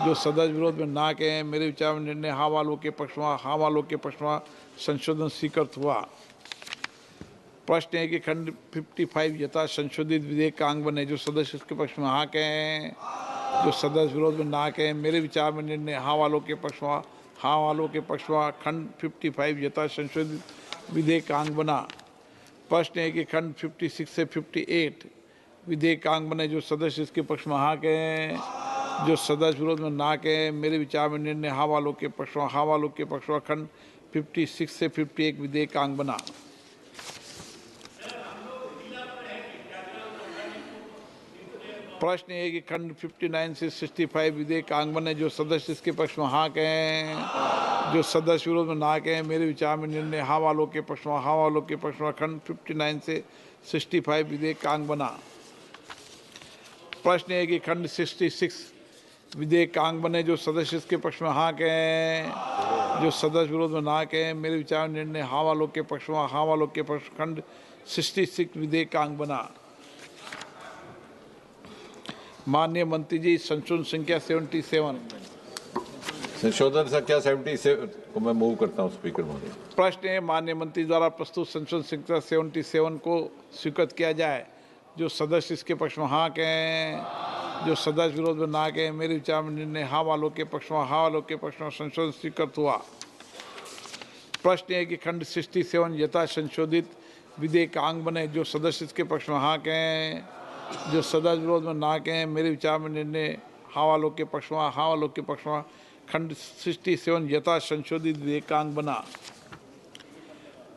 Speaker 3: जो सदस्य विरोध में ना कहें। मेरे विचार में निर्णय हाँ वालों के पक्ष में, हाँ वालों के पक्ष में संशोधन स्वीकृत हुआ। प्रश्न है कि खंड 55 यथा संशोधित विधेयक का अंग बने। जो सदस्य इसके पक्ष में हाँ कहें, जो सदस्य विरोध में ना कहें। मेरे विचार में निर्णय हाँ वालों के पक्ष में, हाँ वालों के पक्ष में खंड 55 यथा संशोधित विधेयक का अंग बना। प्रश्न है कि खंड 56 से 58 विधेयक का अंग बने। जो सदस्य इसके पक्ष में हाँ कहें, जो सदस्य विरोध में ना कहें। मेरे विचार में निर्णय हाँ वालों के पक्ष में, हाँ वालों के पक्ष में खंड 56 से 51 विधेयक का अंग बना। प्रश्न है कि खंड 59 से 65 विधेयक का अंग बने। जो सदस्य इसके पक्ष में हाँ कहें, जो सदस्य विरोध में ना कहें। मेरे विचार में निर्णय हाँ वालों के पक्ष में, हाँ वालों के पक्ष में खंड 59 से 65 विधेयक का अंग बना। प्रश्न है कि खंड 66 विधेयक का अंग बने। जो सदस्य इसके पक्ष में हाँ कहें, जो सदस्य विरोध में ना कहें। मेरे विचार में निर्णय हाँ वालों के पक्ष में, हाँ वालों के पक्ष खंड 66 विधेयक का अंग बना। माननीय मंत्री जी, संशोधन संख्या 77।
Speaker 5: संशोधन संख्या 77 को मैं मूव करता हूं स्पीकर महोदय।
Speaker 3: प्रश्न है माननीय मंत्री द्वारा प्रस्तुत संशोधन संख्या 77 को स्वीकृत किया जाए। जो सदस्य इसके पक्ष में हाँ कहें, जो सदस्य विरोध में ना कहें। मेरे विचार में निर्णय हाँ वालों के पक्ष में, हाँ वालों के पक्ष में संशोधन स्वीकृत हुआ। प्रश्न है कि खंड 67 यथा संशोधित विधेयक का अंग बने। जो सदस्य इसके पक्ष में हाँ कहें, जो सदस्य विरोध में ना कहें। मेरे विचार में निर्णय हाँ वालों के पक्ष में, हाँ वालों के पक्ष में खंड 67 यथा संशोधित विधेयक का अंग बना।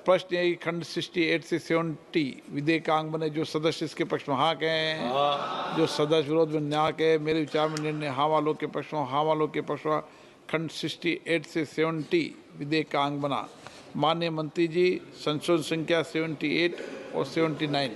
Speaker 3: प्रश्न है कि खंड 68 से 70 विधेयक का अंग बने। जो सदस्य इसके पक्ष में हाँ कहें, जो सदस्य विरोध में ना कहें। मेरे विचार में निर्णय हाँ वालों के पक्ष में, हाँ वालों के पक्ष में खंड 68 से 70 विधेयक का अंग बना। माननीय मंत्री जी, संशोधन संख्या 78 और 79।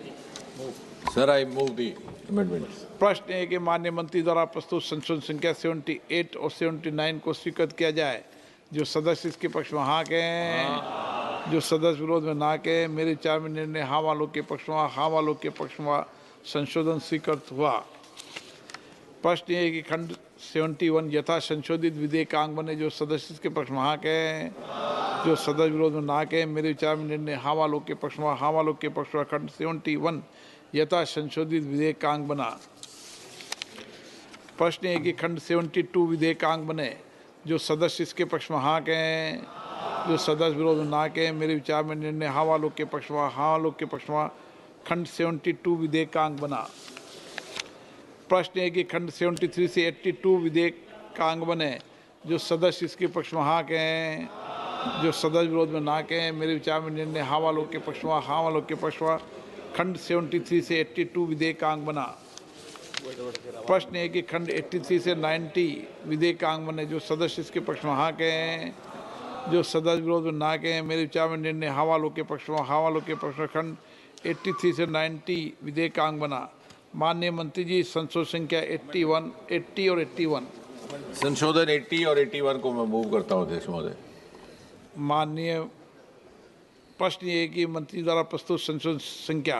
Speaker 5: Sir, I move the amendments.
Speaker 3: प्रश्न है कि माननीय मंत्री द्वारा प्रस्तुत संशोधन संख्या 78 और 79 को स्वीकृत किया जाए। जो सदस्य इसके पक्ष में हाँ कहें, जो सदस्य विरोध में ना कहें। मेरे विचार में निर्णय हाँ वालों के पक्ष में, हाँ वालों के पक्ष में संशोधन स्वीकृत हुआ। प्रश्न है कि खंड 71 यथा संशोधित विधेयक का अंग बने। जो सदस्य इसके पक्ष में हाँ कहें, जो सदस्य विरोध में ना कहें। मेरे विचार में निर्णय हाँ वालों के पक्ष में, हाँ वालों के पक्ष में खंड 71 यथा संशोधित विधेयक का अंग बना। प्रश्न है कि खंड 72 विधेयक का अंग बने। जो सदस्य इसके पक्ष में हाँ कहें, जो सदस्य विरोध में ना कहें। मेरे विचार में निर्णय हाँ वालों के पक्ष में, हाँ वालों के पक्ष में खंड 72 विधेयक का अंग बना। प्रश्न है कि खंड 73 से 82 विधेयक का अंग बने। जो सदस्य इसके पक्ष में हाँ कहें, जो सदस्य विरोध में ना कहें। मेरे विचार में निर्णय हाँ वालों के पक्ष में, हाँ वालों के पक्ष में खंड 73 से 82 विधेयक का अंग बना। प्रश्न है कि खंड 83 से 90 विधेयक का अंग बने। जो सदस्य इसके पक्ष में हाँ कहें, जो सदस्य विरोध में ना कहें। मेरे विचार में निर्णय हाँ वालों के पक्ष में, हाँ वालों के पक्ष में खंड 83 से 90 विधेयक का अंग बना। माननीय मंत्री जी, संशोधन संख्या 80 और 81।
Speaker 5: संशोधन 80 और 81 को मैं मूव करता हूं अध्यक्ष महोदय।
Speaker 3: माननीय प्रश्न ये है कि मंत्री द्वारा प्रस्तुत संशोधन संख्या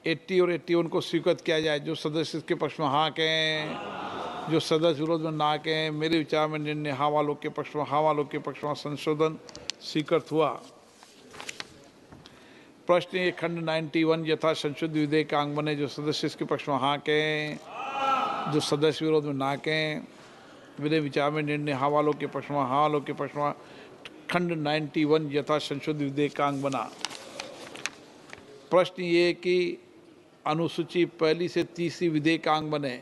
Speaker 3: 80 और 81 को स्वीकृत किया जाए। जो सदस्य इसके पक्ष में हाँ कहें, जो सदस्य विरोध में ना कहें। मेरे विचार में निर्णय हाँ वालों के पक्ष में, हाँ वालों के पक्ष में संशोधन स्वीकृत हुआ। प्रश्न ये खंड 91 यथा संशोधित विधेयक का अंग बने। जो सदस्य इसके पक्ष में हाँ कहें, जो सदस्य विरोध में ना कहें। मेरे विचार में निर्णय हाँ वालों के पक्ष में, हाँ वालों के पक्ष में खंड 91 यथा संशोधित विधेयक का अंग बना। प्रश्न ये कि अनुसूची 1 से 30 विधेयक का अंग बने।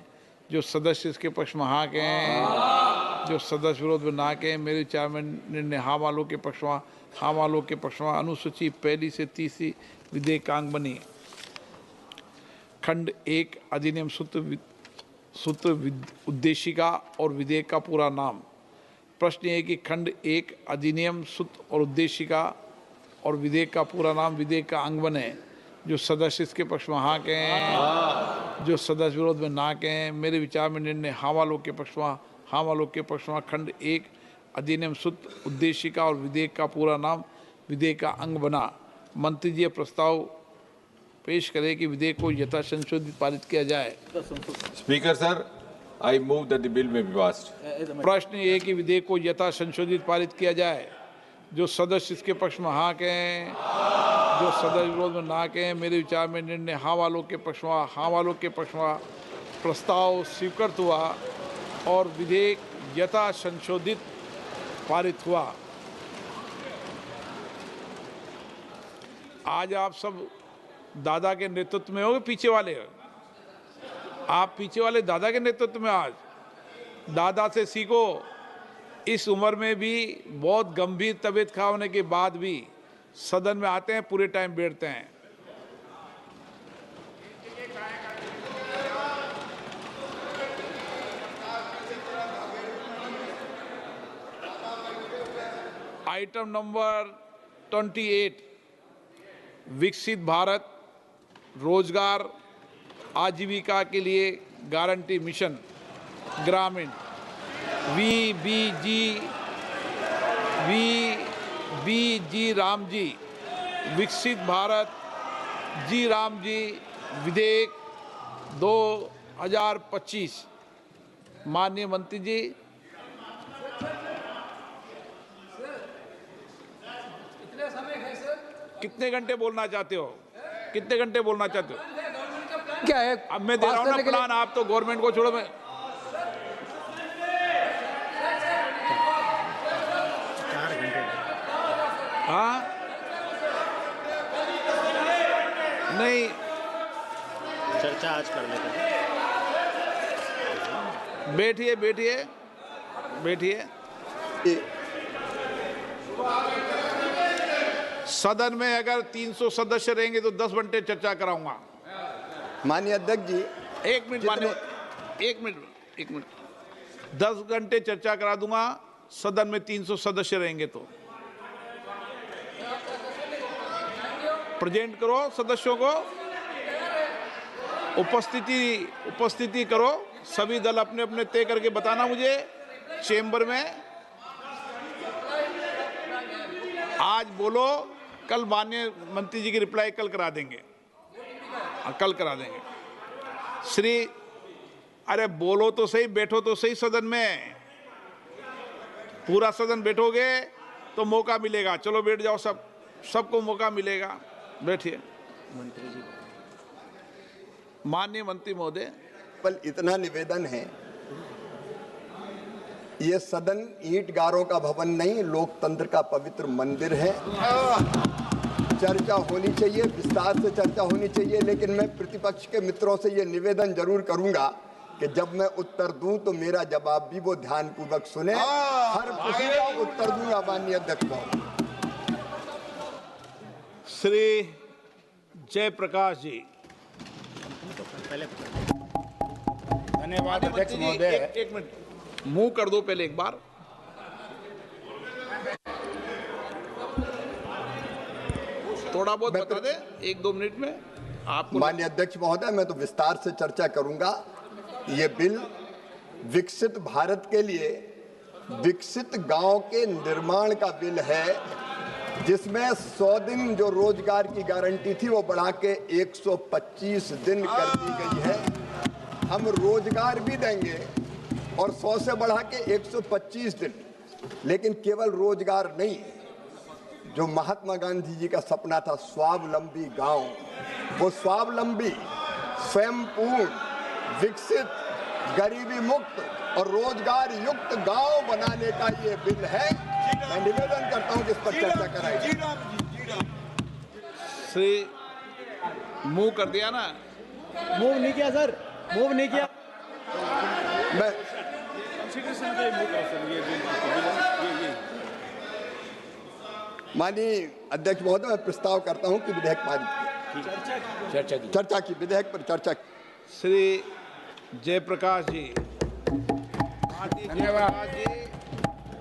Speaker 3: जो सदस्य इसके पक्ष में हाँ कहें, जो सदस्य विरोध में ना कहें। मेरे विचार में निर्णय हाँ वालों के पक्ष में, हाँ वालों के पक्ष में। अनुसूची 1 से 30 विधेयक का अंग बनी। खंड 1 अधिनियम सूत्र उद्देशिका और विधेयक का पूरा नाम। प्रश्न ये है कि खंड 1 अधिनियम सूत्र और उद्देशिका और विधेयक का पूरा नाम विधेयक का अंग बने। जो सदस्य इसके पक्ष में हाँ कहें, जो सदस्य विरोध में ना कहें। मेरे विचार में निर्णय हाँ वालों के पक्ष में, हाँ वालों के पक्ष में। खंड 1 अधिनियम सूत्र उद्देशिका और विधेयक का पूरा नाम विधेयक का अंग बना। मंत्री जी प्रस्ताव पेश करें कि विधेयक को यथा संशोधित पारित किया जाए।
Speaker 5: Speaker sir, I move that the bill में बी पास्ड।
Speaker 3: प्रश्न ये है कि विधेयक को यथा संशोधित पारित किया जाए। जो सदस्य इसके पक्ष में हाँ कहें, जो सदस्य विरोध में ना कहें। मेरे विचार में निर्णय हाँ वालों के पक्ष में, हाँ वालों के पक्ष में। प्रस्ताव स्वीकृत हुआ और विधेयक यथा संशोधित पारित हुआ। आज आप सब दादा के नेतृत्व में हो, पीछे वाले आप पीछे वाले दादा के नेतृत्व में। आज दादा से सीखो। इस उम्र में भी बहुत गंभीर तबीयत खराब होने के बाद भी सदन में आते हैं, पूरे टाइम बैठते हैं। आइटम नंबर 28 विकसित भारत रोजगार आजीविका के लिए गारंटी मिशन ग्रामीण वी राम जी विकसित भारत जी राम जी विधेयक 2025। माननीय मंत्री जी, कितने घंटे बोलना चाहते हो? कितने घंटे बोलना चाहते हो?
Speaker 7: क्या है?
Speaker 3: अब मैं दे रहा हूँ ना प्लान, आप तो गवर्नमेंट को छोड़ो। मैं हाँ नहीं,
Speaker 14: चर्चा आज कर लेते हैं।
Speaker 3: बैठिए बैठिए बैठिए। सदन में अगर 300 सदस्य रहेंगे तो 10 घंटे चर्चा कराऊंगा।
Speaker 21: माननीय अध्यक्ष जी,
Speaker 3: एक मिनट 10 घंटे चर्चा करा दूंगा सदन में 300 सदस्य रहेंगे तो। प्रेजेंट करो सदस्यों को, उपस्थिति करो। सभी दल अपने अपने तय करके बताना मुझे चेंबर में। आज बोलो, कल माननीय मंत्री जी की रिप्लाई कल करा देंगे, कल करा देंगे। श्री अरे बोलो तो सही, बैठो तो सही सदन में। पूरा सदन बैठोगे तो मौका मिलेगा। चलो बैठ जाओ, सबको मौका मिलेगा। बैठिए।
Speaker 21: मंत्री जी,
Speaker 3: माननीय मंत्री महोदय,
Speaker 21: केवल इतना निवेदन है, ये सदन ईंट गारों का भवन नहीं, लोकतंत्र का पवित्र मंदिर है। चर्चा होनी चाहिए, विस्तार से चर्चा होनी चाहिए। लेकिन मैं प्रतिपक्ष के मित्रों से ये निवेदन जरूर करूंगा कि जब मैं उत्तर दूं तो मेरा जवाब भी वो ध्यानपूर्वक सुने। हर प्रश्न का उत्तर दूंगा माननीय अध्यक्ष महोदय।
Speaker 3: श्री जयप्रकाश जी।
Speaker 23: धन्यवाद अध्यक्ष महोदय।
Speaker 3: एक मिनट मुंह कर दो पहले एक बार। थोड़ा बहुत बता दे 1-2 मिनट में आपको।
Speaker 21: माननीय अध्यक्ष महोदय, मैं तो विस्तार से चर्चा करूंगा। ये बिल विकसित भारत के लिए विकसित गांव के निर्माण का बिल है, जिसमें 100 दिन जो रोजगार की गारंटी थी वो बढ़ा के 125 दिन कर दी गई है। हम रोजगार भी देंगे और 100 से बढ़ा के 125 दिन। लेकिन केवल रोजगार नहीं, जो महात्मा गांधी जी का सपना था स्वावलंबी गांव, वो स्वावलंबी, स्वयंपूर्ण, विकसित, गरीबी मुक्त और रोजगार युक्त गांव बनाने का ये बिल है। मैं निवेदन करता हूं कि इस पर चर्चा कराई।
Speaker 3: श्री मूव कर दिया ना?
Speaker 14: मूव नहीं किया सर, मूव नहीं किया।
Speaker 21: मैं माननीय अध्यक्ष महोदय, मैं प्रस्ताव करता हूं कि विधेयक पारित किया। चर्चा की विधेयक पर चर्चा की।
Speaker 3: श्री जयप्रकाश जी।
Speaker 23: धन्यवाद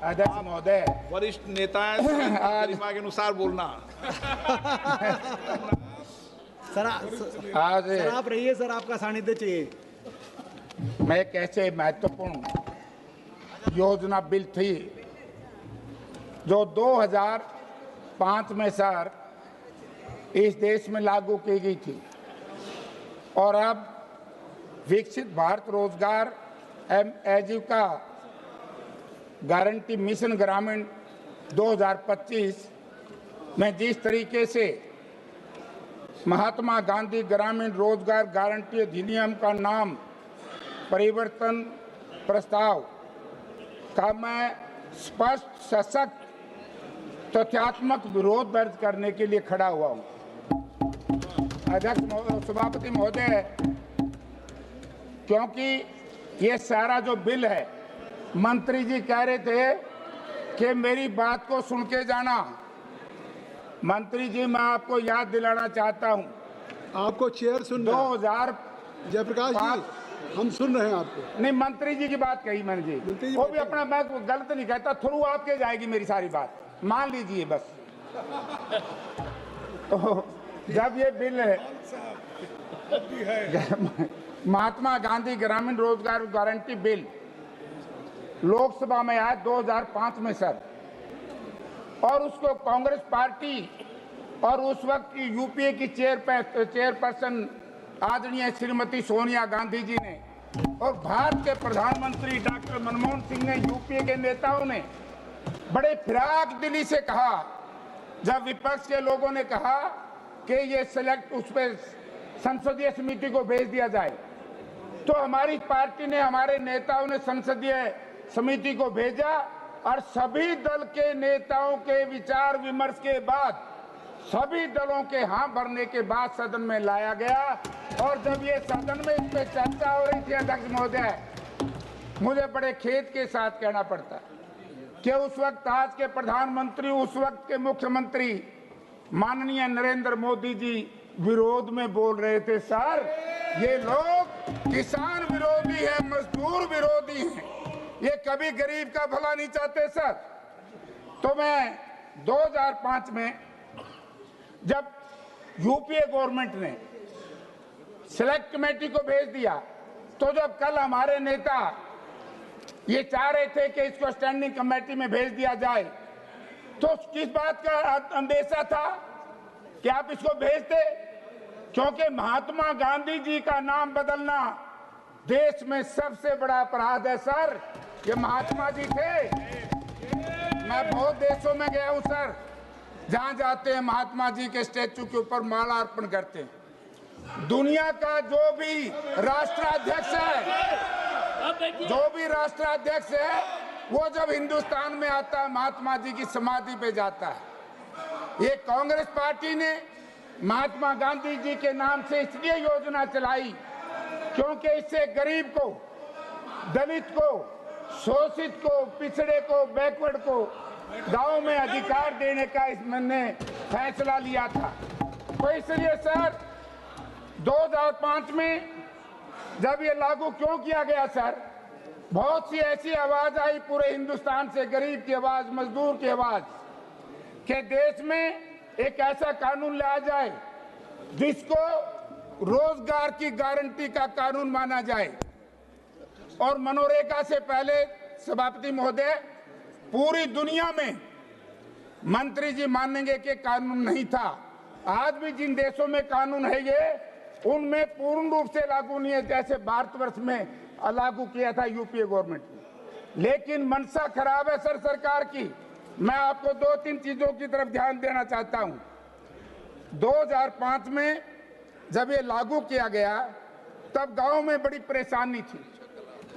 Speaker 23: अध्यक्ष महोदय।
Speaker 3: वरिष्ठ नेता है, गरिमा के अनुसार बोलना।
Speaker 23: सर आप रहिए सर, आपका सानिध्य चाहिए।
Speaker 18: मैं एक ऐसे महत्वपूर्ण योजना बिल थी जो 2005 में सर इस देश में लागू की गई थी और अब विकसित भारत रोजगार आजीविका गारंटी मिशन ग्रामीण 2025 में जिस तरीके से महात्मा गांधी ग्रामीण रोजगार गारंटी अधिनियम का नाम परिवर्तन प्रस्ताव का मैं स्पष्ट सशक्त तथ्यात्मक विरोध दर्ज करने के लिए खड़ा हुआ हूं। अध्यक्ष सभापति महोदय, क्योंकि ये सारा जो बिल है, मंत्री जी कह रहे थे कि मेरी बात को सुन के जाना। मंत्री जी, मैं आपको याद दिलाना चाहता हूं,
Speaker 23: आपको चेयर सुन
Speaker 18: 2000
Speaker 23: जयप्रकाश जी, हम सुन रहे हैं आपको।
Speaker 18: नहीं, मंत्री जी की बात कही मैंने जी, वो भी अपना, मैं गलत नहीं कहता, थ्रू आपके जाएगी मेरी सारी बात, मान लीजिए बस। तो जब ये बिल महात्मा गांधी ग्रामीण रोजगार गारंटी बिल लोकसभा में आया 2005 में सर, और उसको कांग्रेस पार्टी और उस वक्त की यूपीए की चेयरपर्सन आदरणीय श्रीमती सोनिया गांधी जी ने और भारत के प्रधानमंत्री डॉक्टर मनमोहन सिंह ने, यूपीए के नेताओं ने बड़े फिराक दिली से कहा, जब विपक्ष के लोगों ने कहा कि ये सिलेक्ट उस पर संसदीय समिति को भेज दिया जाए, तो हमारी पार्टी ने, हमारे नेताओं ने संसदीय समिति को भेजा और सभी दल के नेताओं के विचार विमर्श के बाद, सभी दलों के हाँ भरने के बाद सदन में लाया गया। और जब ये सदन में इस पे चर्चा हो रही थी अध्यक्ष महोदय, मुझे बड़े खेद के साथ कहना पड़ता कि उस वक्त आज के प्रधानमंत्री, उस वक्त के मुख्यमंत्री माननीय नरेंद्र मोदी जी विरोध में बोल रहे थे, सर ये लोग किसान विरोधी है, मजदूर विरोधी हैं, ये कभी गरीब का भला नहीं चाहते सर। तो मैं 2005 में जब यूपीए गवर्नमेंट ने सिलेक्ट कमेटी को भेज दिया, तो जब कल हमारे नेता ये चाह रहे थे कि इसको स्टैंडिंग कमेटी में भेज दिया जाए, तो किस बात का अंदेशा था कि आप इसको भेजते? क्योंकि महात्मा गांधी जी का नाम बदलना देश में सबसे बड़ा अपराध है सर। ये महात्मा जी थे, मैं बहुत देशों में गया हूं सर, जहां जाते हैं महात्मा जी के स्टैचू के ऊपर माला अर्पण करते हैं। दुनिया का जो भी राष्ट्राध्यक्ष है, वो जब हिंदुस्तान में आता है महात्मा जी की समाधि पे जाता है। ये कांग्रेस पार्टी ने महात्मा गांधी जी के नाम से इसलिए योजना चलाई क्योंकि इससे गरीब को, दलित को, शोषित को, पिछड़े को, बैकवर्ड को गांव में अधिकार देने का इसने फैसला लिया था। तो इसलिए सर 2005 में जब ये लागू क्यों किया गया सर, बहुत सी ऐसी आवाज आई पूरे हिंदुस्तान से, गरीब की आवाज, मजदूर की आवाज, कि देश में एक ऐसा कानून लाया जाए जिसको रोजगार की गारंटी का कानून माना जाए। और मनरेगा से पहले सभापति महोदय, पूरी दुनिया में मंत्री जी मानेंगे कि कानून नहीं था। आज भी जिन देशों में कानून है ये, उनमें पूर्ण रूप से लागू नहीं है, जैसे भारतवर्ष में लागू किया था यूपीए गवर्नमेंट ने। लेकिन मनसा खराब है सर सरकार की। मैं आपको 2-3 चीजों की तरफ ध्यान देना चाहता हूं। 2005 में जब ये लागू किया गया, तब गांव में बड़ी परेशानी थी,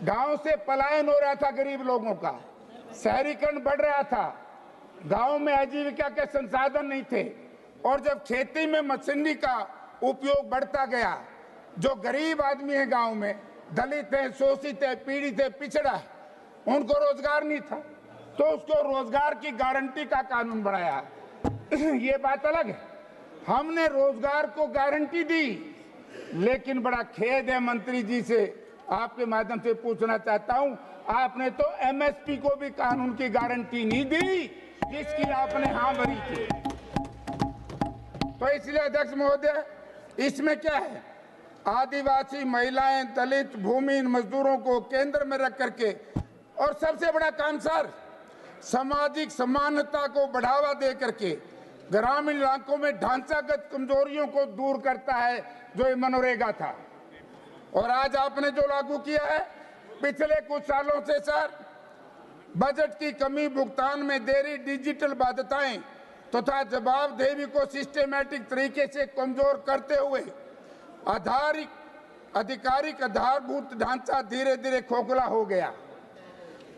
Speaker 18: गांव से पलायन हो रहा था गरीब लोगों का, शहरीकरण बढ़ रहा था, गांव में आजीविका के संसाधन नहीं थे। और जब खेती में मशीनरी का उपयोग बढ़ता गया, जो गरीब आदमी है गांव में,
Speaker 7: दलित है, शोषित है, पीड़ित है, पिछड़ा है, उनको रोजगार नहीं था, तो उसको रोजगार की गारंटी का कानून बनाया। ये बात अलग है। हमने रोजगार को गारंटी दी, लेकिन बड़ा खेद है मंत्री जी से आपके माध्यम से पूछना चाहता हूं, आपने तो एमएसपी को भी कानून की गारंटी नहीं दी जिसकी आपने हाँ भरी थी। तो इसलिए अध्यक्ष महोदय, इसमें क्या है, आदिवासी महिलाएं, दलित, भूमिहीन मजदूरों को केंद्र में रख करके, और सबसे बड़ा काम सर, सामाजिक समानता को बढ़ावा दे करके ग्रामीण इलाकों में ढांचागत कमजोरियों को दूर करता है, जो ये मनरेगा था। और आज आपने जो लागू किया है, पिछले कुछ सालों से सर, बजट की कमी, भुगतान में देरी, डिजिटल बाध्यताएं तथा जवाबदेही को सिस्टमैटिक तरीके से कमजोर करते हुए आधिकारिक आधारभूत ढांचा धीरे धीरे खोखला हो गया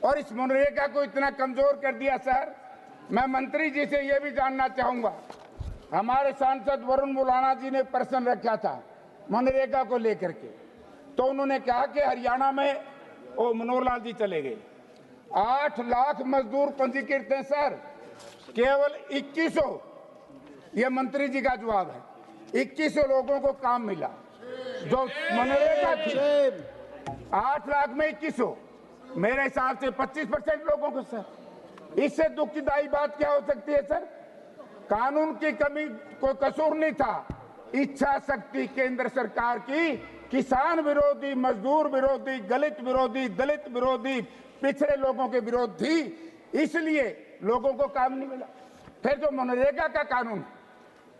Speaker 7: और इस मनरेगा को इतना कमजोर कर दिया। सर, मैं मंत्री जी से यह भी जानना चाहूंगा, हमारे सांसद वरुण मुलाना जी ने प्रश्न रखा था मनरेगा को लेकर के, तो उन्होंने कहा कि हरियाणा में वो मनोहर लाल जी चले गए, 8 लाख मजदूर पंजीकृत हैं सर, केवल 2100, ये मंत्री जी का जवाब है, 2100 लोगों को काम मिला। जो मनरेगा थी 8 लाख में 2100, मेरे हिसाब से 25% लोगों को सर। इससे दुखदायी बात क्या हो सकती है सर? कानून की कमी कोई कसूर नहीं था, इच्छा शक्ति केंद्र सरकार की किसान विरोधी, मजदूर विरोधी, दलित विरोधी, पिछड़े लोगों के विरोध थी, इसलिए लोगों को काम नहीं मिला। फिर जो मनरेगा का कानून,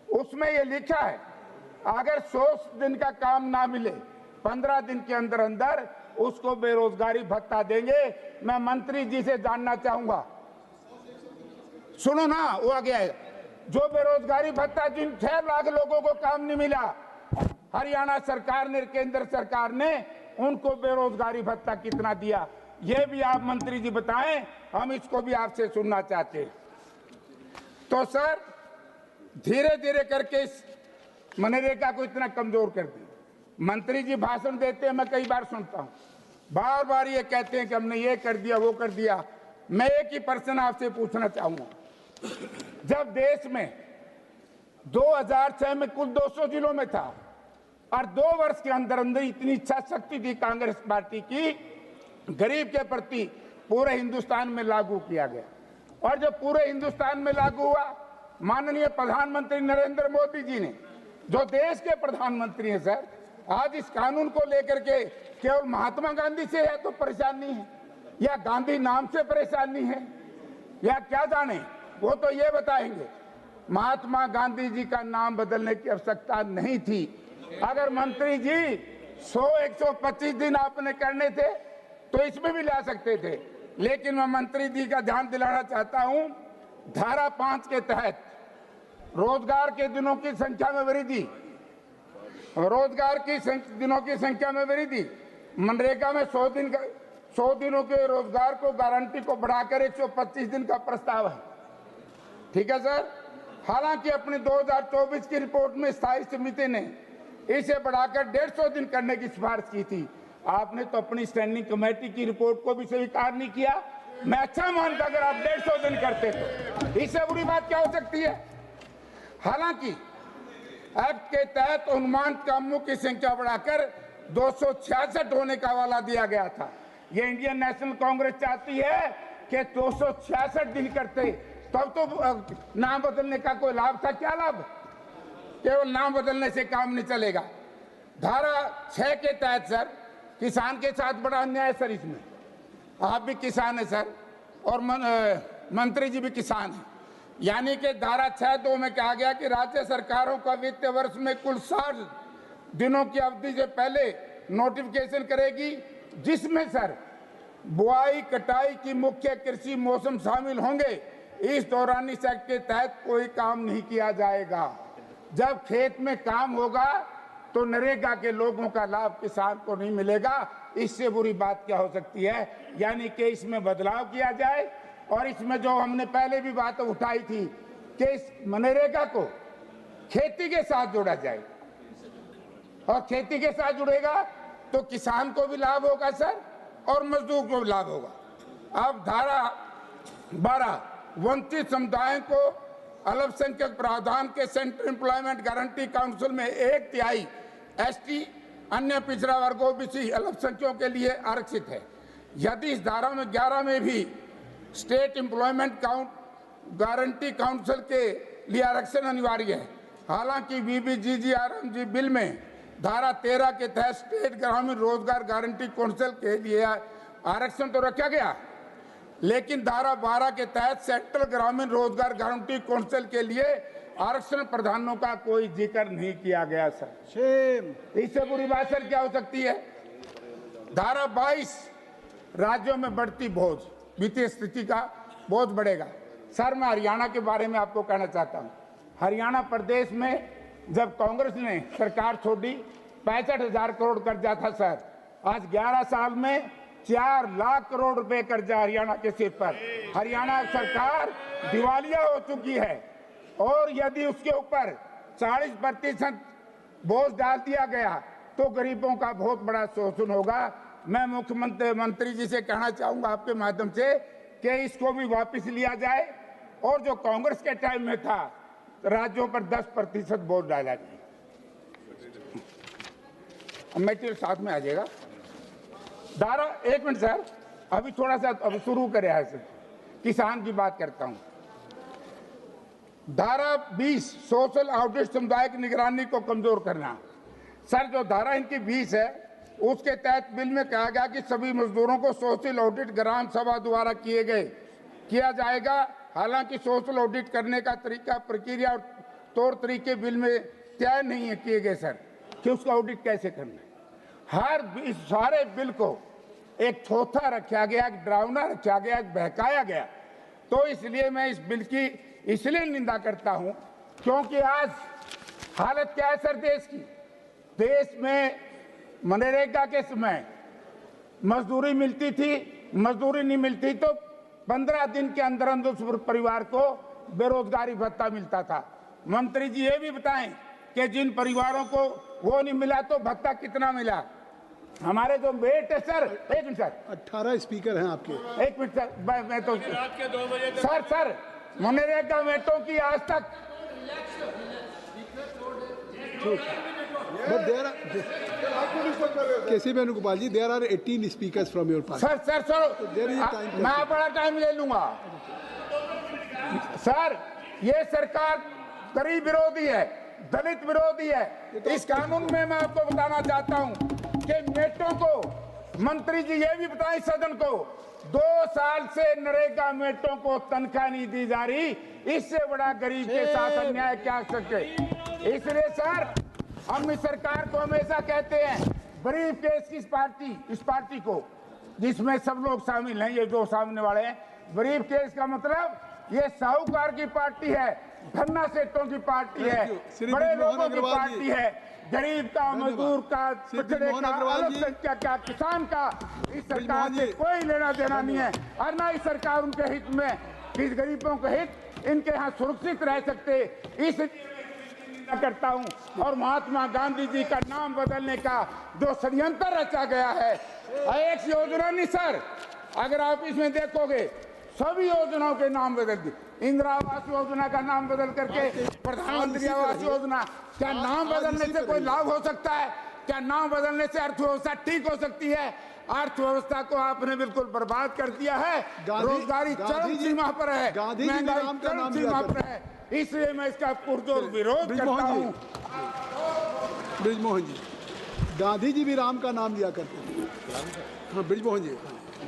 Speaker 7: उसमें ये लिखा है अगर 100 दिन का काम ना मिले 15 दिन के अंदर अंदर उसको बेरोजगारी भत्ता देंगे। मैं मंत्री जी से जानना चाहूंगा, सुनो ना, वो आ गया है, जो बेरोजगारी भत्ता, जिन 6 लाख लोगों को काम नहीं मिला, हरियाणा सरकार ने, केंद्र सरकार ने उनको बेरोजगारी भत्ता कितना दिया, ये भी आप मंत्री जी बताएं, हम इसको भी आपसे सुनना चाहते हैं। तो सर, धीरे धीरे करके इस मनरेगा को इतना कमजोर कर दिया। मंत्री जी भाषण देते हैं, मैं कई बार सुनता हूं, बार बार ये कहते हैं कि हमने ये कर दिया, वो कर दिया। मैं एक ही प्रश्न आपसे पूछना चाहूंगा, जब देश में 2006 में कुल 200 जिलों में था और 2 वर्ष के अंदर अंदर इतनी इच्छा शक्ति थी कांग्रेस पार्टी की, गरीब के प्रति पूरे हिंदुस्तान में लागू किया गया, और जब पूरे हिंदुस्तान में लागू हुआ, माननीय प्रधानमंत्री नरेंद्र मोदी जी ने, जो देश के प्रधानमंत्री हैं सर, आज इस कानून को लेकर के केवल महात्मा गांधी से है तो परेशानी है, या गांधी नाम से परेशानी है, या क्या जाने, वो तो ये बताएंगे। महात्मा गांधी जी का नाम बदलने की आवश्यकता नहीं थी। अगर मंत्री जी 100-125 दिन आपने करने थे तो इसमें भी ला सकते थे, लेकिन मैं मंत्री जी का ध्यान दिलाना चाहता हूं, धारा 5 के तहत रोजगार के दिनों की संख्या में वृद्धि, दिनों की संख्या में वृद्धि, मनरेगा में 100 दिनों के रोजगार को गारंटी को बढ़ाकर 125 दिन का प्रस्ताव है। ठीक है सर। हालांकि अपनी 2024 की रिपोर्ट में स्थायी समिति ने इसे बढ़ाकर 150 दिन करने की सिफारिश की थी। आपने तो अपनी स्टैंडिंग कमेटी की रिपोर्ट को भी स्वीकार नहीं किया। मैं अच्छा मानता अगर आप 150 दिन करते तो, इससे बुरी बात क्या हो सकती है। हालांकि एक्ट के तहत अनुमानित कामों की संख्या बढ़ाकर 266 होने का हवाला दिया गया था। ये इंडियन नेशनल कांग्रेस चाहती है कि 266 दिन करते, तब तो नाम बदलने का कोई लाभ था। क्या लाभ? केवल नाम बदलने से काम नहीं चलेगा। धारा 6 के तहत सर, किसान के साथ बड़ा अन्याय है सर। इसमें आप भी किसान है सर, और मंत्री जी भी किसान है। यानी कि धारा 6(2) में कहा गया कि राज्य सरकारों का वित्तीय वर्ष में कुल 60 दिनों की अवधि से पहले नोटिफिकेशन करेगी, जिसमें सर बुआई कटाई की मुख्य कृषि मौसम शामिल होंगे। इस दौरान इस एक्ट के तहत कोई काम नहीं किया जाएगा। जब खेत में काम होगा तो नरेगा के लोगों का लाभ किसान को नहीं मिलेगा। इससे बुरी बात क्या हो सकती है। यानी कि इसमें बदलाव किया जाए, और इसमें जो हमने पहले भी बात उठाई थी कि इस मनरेगा को खेती के साथ जोड़ा जाए, और खेती के साथ जुड़ेगा तो किसान को भी लाभ होगा सर और मजदूर को भी लाभ होगा। अब धारा 12 वंचित समुदायों को अल्पसंख्यक प्रावधान के सेंट्रल एम्प्लॉयमेंट गारंटी काउंसिल में 1/3 एसटी अन्य पिछड़ा वर्ग ओबीसी अल्पसंख्यकों के लिए आरक्षित है। यदि इस धारा में 11 में भी स्टेट एम्प्लॉयमेंट गारंटी काउंसिल के लिए आरक्षण अनिवार्य है। हालांकि बीबीजीजीआरएमजी बिल में धारा 13 के तहत स्टेट ग्रामीण रोजगार गारंटी काउंसिल के लिए आरक्षण तो रखा गया, लेकिन धारा 12 के तहत सेंट्रल ग्रामीण रोजगार गारंटी काउंसिल के लिए आरक्षण प्रावधानों का कोई जिक्र नहीं किया गया सर। इससे बुरी बात सर क्या हो सकती है? धारा 22 राज्यों में बढ़ती बोझ, वित्तीय स्थिति का बोझ बढ़ेगा। सर मैं हरियाणा के बारे में आपको कहना चाहता हूँ। हरियाणा प्रदेश में जब कांग्रेस ने सरकार छोड़ी 65,000 करोड़ कर्जा था सर। आज 11 साल में 4 लाख करोड़ रुपए कर्जा हरियाणा के सिर पर। हरियाणा सरकार दिवालिया हो चुकी है और यदि उसके ऊपर 40% बोझ डाल दिया गया तो गरीबों का बहुत बड़ा शोषण होगा। मैं मुख्यमंत्री जी से कहना चाहूंगा आपके माध्यम से कि इसको भी वापस लिया जाए और जो कांग्रेस के टाइम में था राज्यों पर 10% बोझ डाला जाए। मेटेरियल साथ में आ जाएगा। धारा 1 मिनट सर, अभी थोड़ा सा अभी शुरू करे है सर, किसान की बात करता हूं। धारा 20 सोशल ऑडिट समुदाय की निगरानी को कमजोर करना। सर जो धारा इनकी 20 है उसके तहत बिल में कहा गया कि सभी मजदूरों को सोशल ऑडिट ग्राम सभा द्वारा किया जाएगा। हालांकि सोशल ऑडिट करने का तरीका, प्रक्रिया और तौर तरीके बिल में तय नहीं है किए गए सर कि उसका ऑडिट कैसे करना है। सारे बिल को एक थोथा रखा गया, एक डरावना रखा गया, एक बहकाया गया। तो इसलिए मैं इस बिल की इसलिए निंदा करता हूं क्योंकि आज हालत क्या है सर देश की। देश में मनरेगा के समय मजदूरी मिलती थी, मजदूरी नहीं मिलती तो 15 दिन के अंदर अंदर उस परिवार को बेरोजगारी भत्ता मिलता था। मंत्री जी ये भी बताएं कि जिन परिवारों को वो नहीं मिला तो भत्ता कितना मिला। हमारे जो मेट है सर, 1 मिनट सर,
Speaker 8: 18 स्पीकर हैं आपके।
Speaker 7: 1 मिनट सर, मैं तो सर मनरेगा मेटों की आज तक
Speaker 8: KC Venugopal ji, there are 18 speakers from your party.
Speaker 7: Sir मैं बड़ा टाइम ले लूंगा सर। ये सरकार गरीब विरोधी है, दलित विरोधी है। इस कानून में मैं आपको बताना चाहता हूं कि मेटों को मंत्री जी ये भी बताएं सदन को 2 साल से नरेगा मेटों को तनख्वाह नहीं दी जा रही। इससे बड़ा गरीब के साथ अन्याय क्या सके। इसलिए सर हम इस सरकार को हमेशा कहते हैं ब्रीफ केस की इस पार्टी को जिसमें सब लोग शामिल हैं, ये जो सामने वाले हैं, ब्रीफ केस का मतलब ये साहूकार की पार्टी है, धन्ना सेठों की पार्टी है, बड़े लोगों की पार्टी है, गरीब का, मजदूर का, पिछड़े का, अल्पसंख्यक का, किसान का इस सरकार से कोई लेना देना नहीं है। और ना इस सरकार उनके हित में, इस गरीबों के हित इनके यहाँ सुरक्षित रह सकते। इस करता हूं और महात्मा गांधी जी का नाम बदलने का जो षड्यंत्र रचा गया है, एक योजना नहीं सर, अगर आप इसमें देखोगे सभी योजनाओं के नाम बदल दिए। इंदिरा आवास योजना का नाम बदल करके प्रधानमंत्री आवास योजना। क्या नाम बदलने से कोई लाभ हो सकता है? क्या नाम बदलने से अर्थव्यवस्था ठीक हो सकती है? अर्थव्यवस्था को आपने बिल्कुल बर्बाद कर दिया है। रोजगारी चरम सीमा पर है, महंगाई चरम सीमा पर है। इसलिए मैं इसका पुरजोर विरोध करता हूं।
Speaker 8: ब्रिजमोहन जी, गांधी जी भी राम का नाम लिया करते थे। ब्रिजमोहन जी।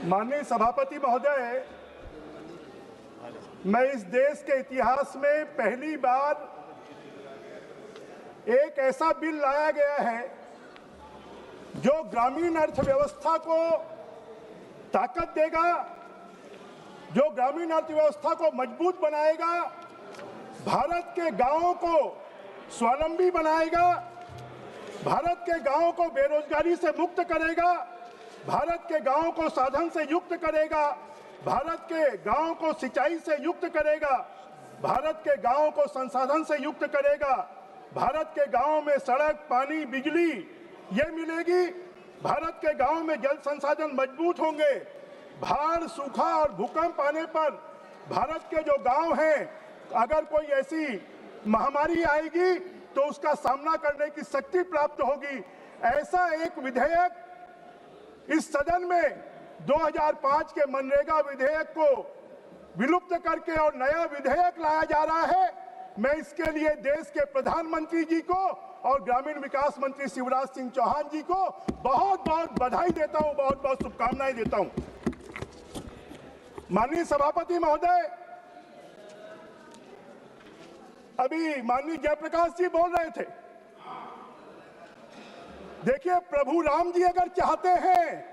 Speaker 9: माननीय सभापति महोदय, मैं इस देश के इतिहास में पहली बार एक ऐसा बिल लाया गया है जो ग्रामीण अर्थव्यवस्था को ताकत देगा, जो ग्रामीण अर्थव्यवस्था को मजबूत बनाएगा, भारत के गांवों को स्वावलंबी बनाएगा, भारत के गांवों को बेरोजगारी से मुक्त करेगा, भारत के गांवों को साधन से युक्त करेगा, भारत के गांवों को सिंचाई से युक्त करेगा, भारत के गांवों को संसाधन से युक्त करेगा, भारत के गांवों में सड़क, पानी, बिजली ये मिलेगी भारत के गांव में जल संसाधन मजबूत होंगे। बाढ़, सूखा और भूकंप आने पर भारत के जो गांव हैं, अगर कोई ऐसी महामारी आएगी तो उसका सामना करने की शक्ति प्राप्त होगी। ऐसा एक विधेयक इस सदन में 2005 के मनरेगा विधेयक को विलुप्त करके और नया विधेयक लाया जा रहा है। मैं इसके लिए देश के प्रधानमंत्री जी को और ग्रामीण विकास मंत्री शिवराज सिंह चौहान जी को बहुत बहुत बधाई देता हूं, बहुत बहुत शुभकामनाएं देता हूं। माननीय सभापति महोदय, अभी माननीय जयप्रकाश जी बोल रहे थे, देखिए प्रभु राम जी अगर चाहते हैं,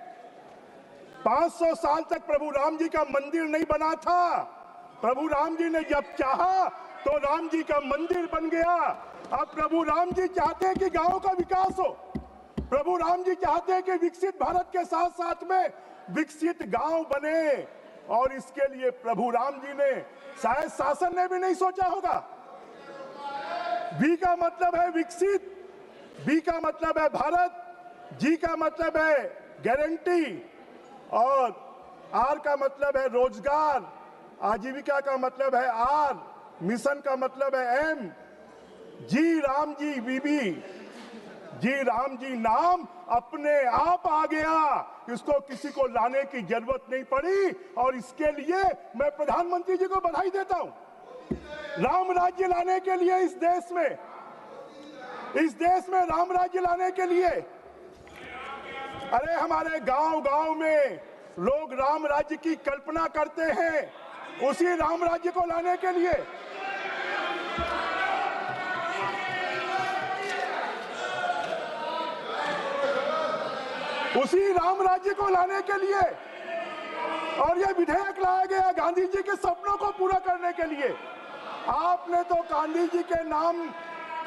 Speaker 9: 500 साल तक प्रभु राम जी का मंदिर नहीं बना था। प्रभु राम जी ने जब चाहा तो राम जी का मंदिर बन गया। अब प्रभु राम जी चाहते हैं कि गांव का विकास हो। प्रभु राम जी चाहते हैं कि विकसित भारत के साथ साथ में विकसित गांव बने, और इसके लिए प्रभु राम जी ने, शायद शासन ने भी नहीं सोचा होगा। वी का मतलब है विकसित, बी का मतलब है भारत, जी का मतलब है गारंटी, और आर का मतलब है रोजगार, आजीविका का मतलब है आर, मिशन का मतलब है एम। जी राम जी बीबी, जी राम जी नाम अपने आप आ गया, इसको किसी को लाने की जरूरत नहीं पड़ी, और इसके लिए मैं प्रधानमंत्री जी को बधाई देता हूं। राम राज्य लाने के लिए इस देश में राम राज्य लाने के लिए, अरे हमारे गांव-गांव में लोग राम राज्य की कल्पना करते हैं, उसी राम राज्य को लाने के लिए और यह विधेयक लाया गया गांधी जी के सपनों को पूरा करने के लिए। आपने तो गांधी जी के नाम,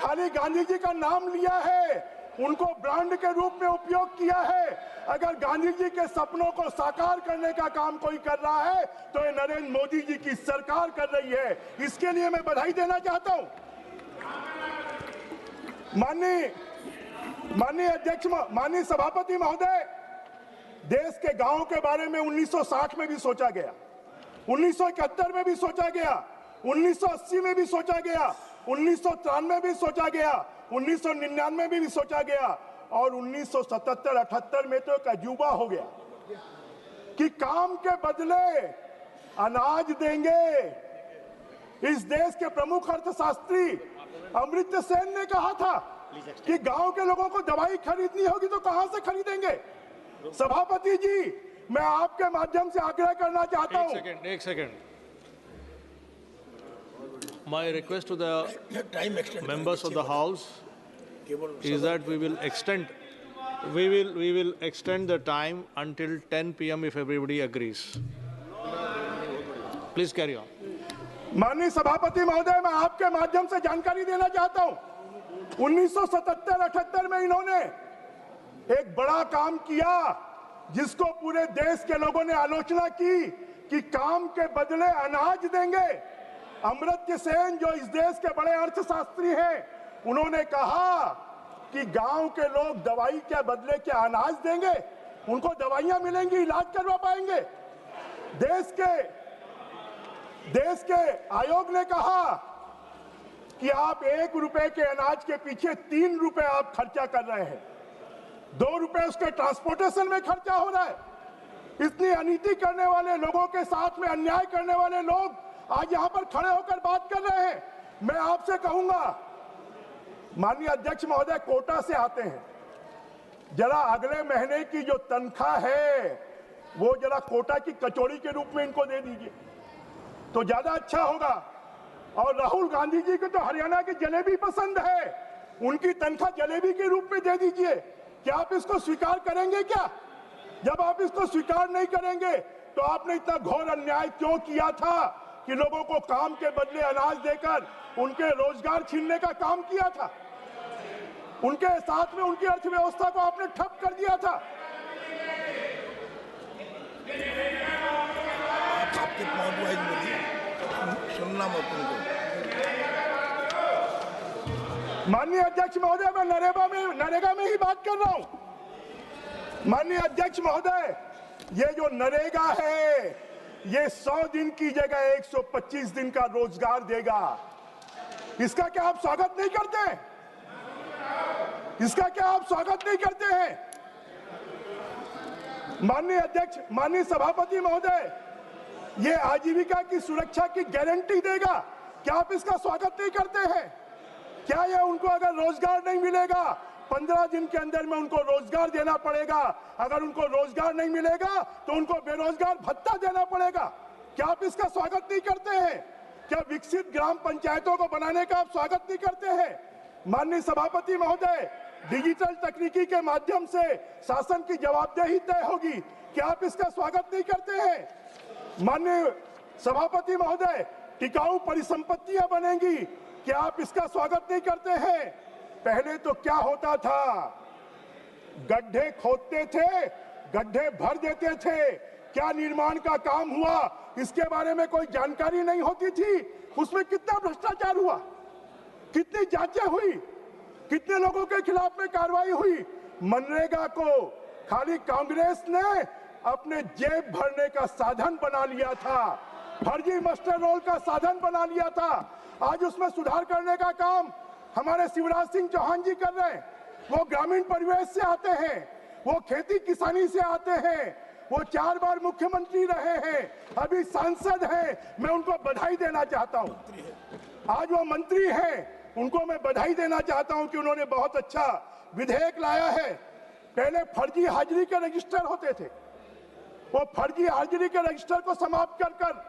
Speaker 9: खाली गांधी जी का नाम लिया है, उनको ब्रांड के रूप में उपयोग किया है। अगर गांधी जी के सपनों को साकार करने का काम कोई कर रहा है तो ये नरेंद्र मोदी जी की सरकार कर रही है। इसके लिए मैं बधाई देना चाहता हूं। माननीय अध्यक्ष, माननीय सभापति महोदय, देश के गांवों के बारे में 1960 में भी सोचा गया, 1971 में भी सोचा गया, 1980 में भी सोचा गया, 1993 में भी सोचा गया, 1999 में भी सोचा गया, और 1977-78 में तो एक अजूबा हो गया कि काम के बदले अनाज देंगे। इस देश के प्रमुख अर्थशास्त्री अमर्त्य सेन ने कहा था कि गांव के लोगों को दवाई खरीदनी होगी तो कहां से खरीदेंगे। सभापति जी, मैं आपके माध्यम से आग्रह करना चाहता हूं।
Speaker 6: एक second. My request to the members of the House is that we will extend the time until 10 p.m. if everybody agrees. Please carry on.
Speaker 9: माननीय सभापति महोदय, मैं आपके माध्यम से जानकारी देना चाहता हूं। 1977-78 में इन्होंने एक बड़ा काम किया जिसको पूरे देश के लोगों ने आलोचना की कि काम के बदले अनाज देंगे। अमर्त्य सेन जो इस देश के बड़े अर्थशास्त्री हैं, उन्होंने कहा कि गांव के लोग दवाई के बदले क्या अनाज देंगे, उनको दवाइयां मिलेंगी, इलाज करवा पाएंगे। देश के आयोग ने कहा कि आप 1 रुपए के अनाज के पीछे 3 रुपए आप खर्चा कर रहे हैं, 2 रुपए उसके ट्रांसपोर्टेशन में खर्चा हो रहा है। इतनी अनीति करने वाले लोगों के साथ में अन्याय करने वाले लोग आज यहां पर खड़े होकर बात कर रहे हैं। मैं आपसे कहूंगा, माननीय अध्यक्ष महोदय कोटा से आते हैं, जरा अगले महीने की जो तनख्वाह है वो जरा कोटा की कचौड़ी के रूप में इनको दे दीजिए तो ज्यादा अच्छा होगा। और राहुल गांधी जी को तो हरियाणा की जलेबी पसंद है, उनकी तनख्वाह जलेबी के रूप में दे दीजिए। क्या आप इसको स्वीकार करेंगे क्या? जब आप इसको स्वीकार नहीं करेंगे तो आपने इतना घोर अन्याय क्यों किया था कि लोगों को काम के बदले अनाज देकर उनके रोजगार छीनने का काम किया था, उनके साथ में उनकी अर्थव्यवस्था को आपने ठप कर दिया था।
Speaker 10: आपके पॉइंट वाइज बोलिए, सुनना मत उनको।
Speaker 9: माननीय अध्यक्ष महोदय, मैं नरेगा में ही बात कर रहा हूं। माननीय अध्यक्ष महोदय, ये जो नरेगा है, ये 100 दिन की जगह 125 दिन का रोजगार देगा। इसका क्या आप स्वागत नहीं करते? इसका क्या आप स्वागत नहीं करते हैं? माननीय अध्यक्ष, माननीय सभापति महोदय, ये आजीविका की सुरक्षा की गारंटी देगा। क्या आप इसका स्वागत नहीं करते हैं? क्या ये उनको अगर रोजगार नहीं मिलेगा, 15 दिन के अंदर में उनको रोजगार देना पड़ेगा। अगर उनको रोजगार नहीं मिलेगा तो उनको बेरोजगार भत्ता देना पड़ेगा। क्या आप इसका स्वागत नहीं करते हैं? क्या विकसित ग्राम पंचायतों को बनाने का आप स्वागत नहीं करते हैं? माननीय सभापति महोदय, डिजिटल तकनीकी के माध्यम से शासन की जवाबदेही तय होगी। क्या आप इसका स्वागत नहीं करते हैं? माननीय सभापति महोदय, टिकाऊ परिसंपत्तियां बनेंगी। क्या आप इसका स्वागत नहीं करते हैं? पहले तो क्या होता था, गड्ढे खोदते थे, गड्ढे भर देते थे, क्या निर्माण का काम हुआ इसके बारे में कोई जानकारी नहीं होती थी। उसमें कितना भ्रष्टाचार हुआ, कितनी जांचें हुई, कितने लोगों के खिलाफ में कार्रवाई हुई। मनरेगा को खाली कांग्रेस ने अपने जेब भरने का साधन बना लिया था, फर्जी मास्टर रोल का साधन बना लिया था। आज उसमें सुधार करने का काम हमारे शिवराज सिंह चौहान जी कर रहे हैं। वो ग्रामीण परिवेश से आते हैं, वो खेती किसानी से आते हैं, वो 4 बार मुख्यमंत्री रहे हैं, अभी सांसद हैं। मैं उनको बधाई देना चाहता हूं। आज वो मंत्री हैं, उनको मैं बधाई देना चाहता हूं कि उन्होंने बहुत अच्छा विधेयक लाया है। पहले फर्जी हाजिरी के रजिस्टर होते थे, वो फर्जी हाजिरी के रजिस्टर को समाप्त कर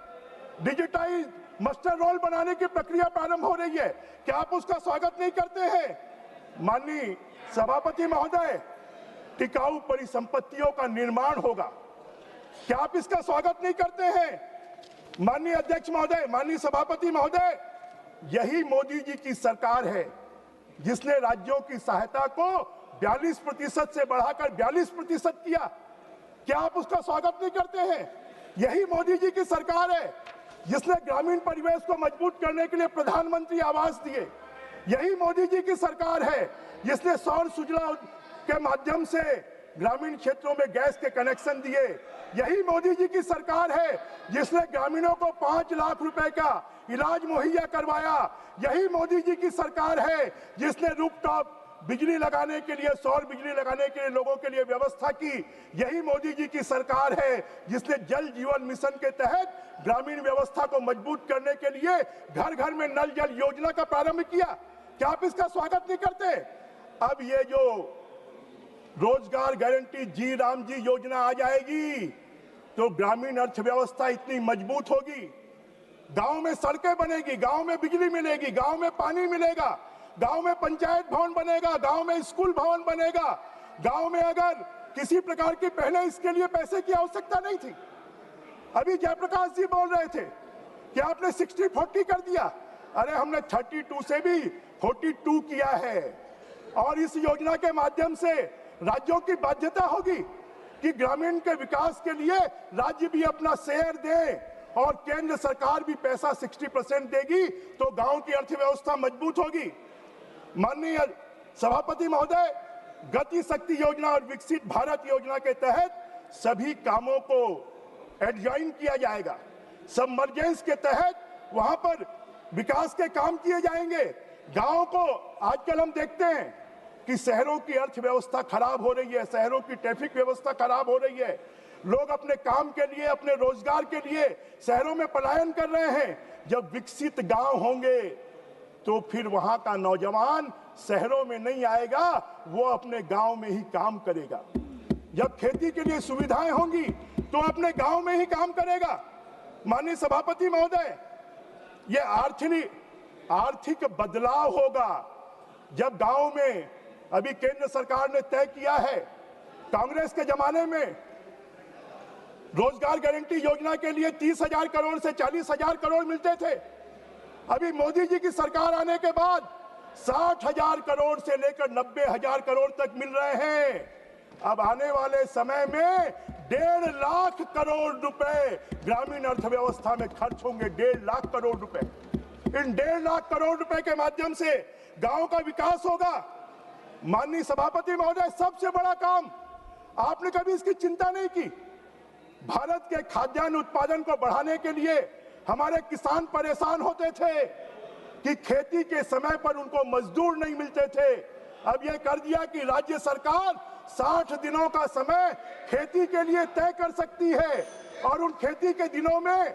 Speaker 9: डिजिटाइज मास्टर रोल बनाने की प्रक्रिया प्रारंभ हो रही है। क्या आप उसका स्वागत नहीं करते हैं? माननीय सभापति महोदय, टिकाऊ परिसंपत्तियों का निर्माण होगा। क्या आप इसका स्वागत नहीं करते हैं? माननीय अध्यक्ष महोदय, माननीय सभापति महोदय, यही मोदी जी की सरकार है जिसने राज्यों की सहायता को 42% से बढ़ाकर 42% किया। क्या आप उसका स्वागत नहीं करते हैं? यही मोदी जी की सरकार है जिसने ग्रामीण परिवेश को मजबूत करने के लिए प्रधानमंत्री आवास दिए। यही मोदी जी की सरकार है जिसने सौर सुजला के माध्यम से ग्रामीण क्षेत्रों में गैस के कनेक्शन दिए। यही मोदी जी की सरकार है जिसने ग्रामीणों को 5 लाख रुपए का इलाज मुहैया करवाया। यही मोदी जी की सरकार है जिसने रूफटॉप बिजली लगाने के लिए, सौर बिजली लगाने के लिए लोगों के लिए व्यवस्था की। यही मोदी जी की सरकार है जिसने जल जीवन मिशन के तहत ग्रामीण व्यवस्था को मजबूत करने के लिए घर घर में नल जल योजना का प्रारंभ किया। क्या आप इसका स्वागत नहीं करते? अब ये जो रोजगार गारंटी जी राम जी योजना आ जाएगी तो ग्रामीण अर्थव्यवस्था इतनी मजबूत होगी, गांव में सड़कें बनेगी, गांव में बिजली मिलेगी, गांव में पानी मिलेगा, गांव में पंचायत भवन बनेगा, गांव में स्कूल भवन बनेगा। गांव में अगर किसी प्रकार की पहले इसके लिए पैसे की आवश्यकता नहीं थी। अभी जयप्रकाश जी बोल रहे थे कि आपने 60-40 कर दिया। अरे हमने 32 से भी 42 किया है। और इस योजना के माध्यम से राज्यों की बाध्यता होगी कि ग्रामीण के विकास के लिए राज्य भी अपना शेयर दे और केंद्र सरकार भी पैसा 60% देगी तो गांव की अर्थव्यवस्था मजबूत होगी। माननीय सभापति महोदय, गति शक्ति योजना और विकसित भारत योजना के तहत सभी कामों को एडजॉइन किया जाएगा। सबमर्जेंस के तहत वहां पर विकास के काम किए जाएंगे। गांव को आजकल हम देखते हैं कि शहरों की अर्थव्यवस्था खराब हो रही है, शहरों की ट्रैफिक व्यवस्था खराब हो रही है। लोग अपने काम के लिए, अपने रोजगार के लिए शहरों में पलायन कर रहे हैं। जब विकसित गांव होंगे तो फिर वहां का नौजवान शहरों में नहीं आएगा, वो अपने गांव में ही काम करेगा। जब खेती के लिए सुविधाएं होंगी तो अपने गांव में ही काम करेगा। माननीय सभापति महोदय, ये आर्थिक बदलाव होगा जब गांव में, अभी केंद्र सरकार ने तय किया है, कांग्रेस के जमाने में रोजगार गारंटी योजना के लिए 30,000 करोड़ से 40,000 करोड़ मिलते थे। अभी मोदी जी की सरकार आने के बाद 60,000 करोड़ से लेकर 90,000 करोड़ तक मिल रहे हैं। अब आने वाले समय में 1.5 लाख करोड़ रुपए ग्रामीण अर्थव्यवस्था में खर्च होंगे। 1.5 लाख करोड़ रुपए। इन 1.5 लाख करोड़ रुपए के माध्यम से गांव का विकास होगा। माननीय सभापति महोदय, सबसे बड़ा काम आपने कभी इसकी चिंता नहीं की। भारत के खाद्यान्न उत्पादन को बढ़ाने के लिए हमारे किसान परेशान होते थे कि खेती के समय पर उनको मजदूर नहीं मिलते थे। अब यह कर दिया कि राज्य सरकार 60 दिनों का समय खेती के लिए तय कर सकती है और उन खेती के दिनों में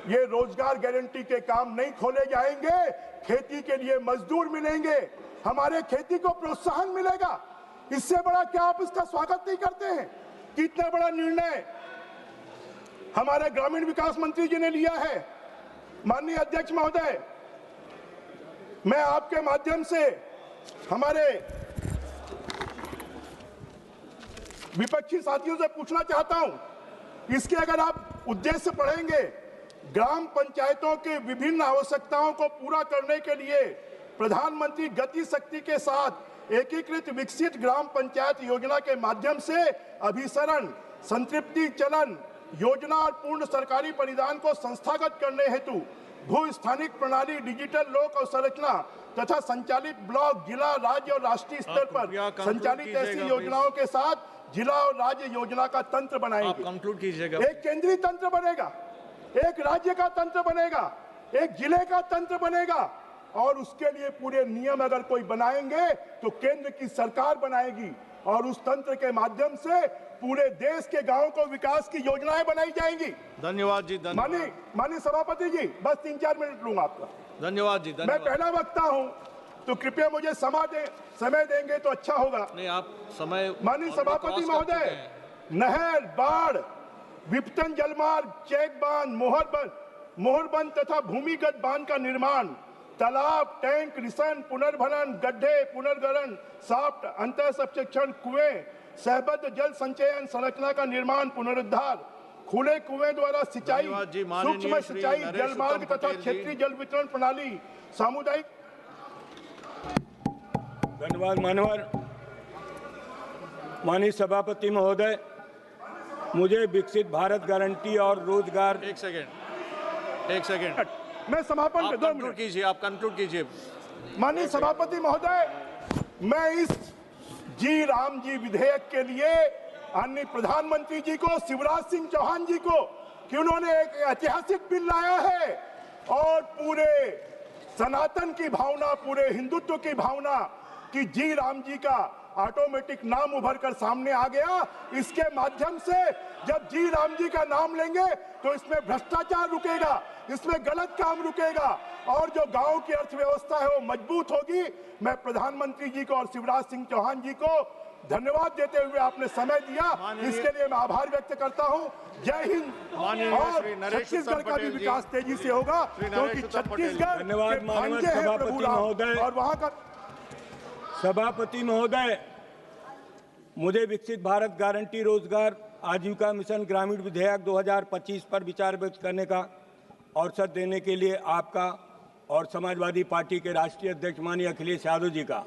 Speaker 9: ये रोजगार गारंटी के काम नहीं खोले जाएंगे, खेती के लिए मजदूर मिलेंगे, हमारे खेती को प्रोत्साहन मिलेगा। इससे बड़ा क्या आप इसका स्वागत नहीं करते हैं? कितना बड़ा निर्णय हमारे ग्रामीण विकास मंत्री जी ने लिया है। माननीय अध्यक्ष महोदय, मैं आपके माध्यम से हमारे विपक्षी साथियों से पूछना चाहता हूं, इसके अगर आप उद्देश्य पढ़ेंगे, ग्राम पंचायतों के विभिन्न आवश्यकताओं को पूरा करने के लिए प्रधानमंत्री गति शक्ति के साथ एकीकृत विकसित ग्राम पंचायत योजना के माध्यम से अभिसरण, संतृप्ति चलन योजना और पूर्ण सरकारी परिधान को संस्थागत करने हेतु भू स्थानिक प्रणाली, डिजिटल लोक अवसंरचना तथा संचालित ब्लॉक, जिला, राज्य और राष्ट्रीय स्तर पर संचालित ऐसी योजनाओं के साथ जिला और राज्य योजना का तंत्र बनाएंगे।
Speaker 6: कंक्लूड कीजिएगा।
Speaker 9: एक केंद्रीय तंत्र बनेगा, एक राज्य का तंत्र बनेगा, एक जिले का तंत्र बनेगा और उसके लिए पूरे नियम अगर कोई बनाएंगे तो केंद्र की सरकार बनाएगी और उस तंत्र के माध्यम से पूरे देश के गांवों को विकास की योजनाएं बनाई जाएंगी।
Speaker 6: धन्यवाद जी।
Speaker 9: माननीय सभापति जी, बस 3-4 मिनट लूंगा आपका।
Speaker 6: धन्यवाद जी।
Speaker 9: मैं पहला वक्ता हूं तो कृपया मुझे समय देंगे तो अच्छा होगा।
Speaker 6: नहीं, आप समय।
Speaker 9: माननीय सभापति महोदय, नहर, बाढ़, विपतन जलमार्ग, चेक बांध, मोहरबंद तथा भूमिगत बांध का निर्माण, तालाब, टैंक, रिसन, पुनर्भरण, गड्ढे, पुनर्गरण, साफ्ट, अंतर सबसेक्शन, कुएं, सहबद्ध जल संचयन संरचना का निर्माण, पुनरुद्धार, खुले कुएं द्वारा सिंचाई, सूक्ष्म सिंचाई, जलमार्ग तथा क्षेत्रीय जल वितरण प्रणाली, सामुदायिक।
Speaker 1: धन्यवाद मानवर। माननीय सभापति महोदय, मुझे विकसित भारत गारंटी और रोजगार।
Speaker 6: एक सेकेंड
Speaker 9: मैं समापन
Speaker 6: कंक्लूड कीजिए। आप कंक्लूड कीजिए।
Speaker 9: माननीय सभापति महोदय, मैं इस जी राम जी विधेयक के लिए अन्य प्रधानमंत्री जी को, शिवराज सिंह चौहान जी को, कि उन्होंने एक ऐतिहासिक बिल लाया है और पूरे सनातन की भावना, पूरे हिंदुत्व की भावना कि जी राम जी का ऑटोमेटिक नाम उभर कर सामने आ गया। इसके माध्यम से जब जी राम जी का नाम लेंगे तो इसमें भ्रष्टाचार रुकेगा, इसमें गलत काम रुकेगा और जो गांव की अर्थव्यवस्था है वो मजबूत होगी। मैं प्रधानमंत्री जी को और शिवराज सिंह चौहान जी को धन्यवाद देते हुए आपने समय दिया, इसके लिए मैं आभार व्यक्त करता हूं। जय हिंद। और छत्तीसगढ़ का भी विकास तेजी से होगा क्योंकि छत्तीसगढ़
Speaker 1: धन्यवाद माननीय सभापति महोदय।
Speaker 9: और वहां का
Speaker 1: सभापति महोदय, मुझे विकसित भारत गारंटी रोजगार आजीविका मिशन ग्रामीण विधेयक 2025 पर विचार व्यक्त करने का अवसर देने के लिए आपका और समाजवादी पार्टी के राष्ट्रीय अध्यक्ष माननीय अखिलेश यादव जी का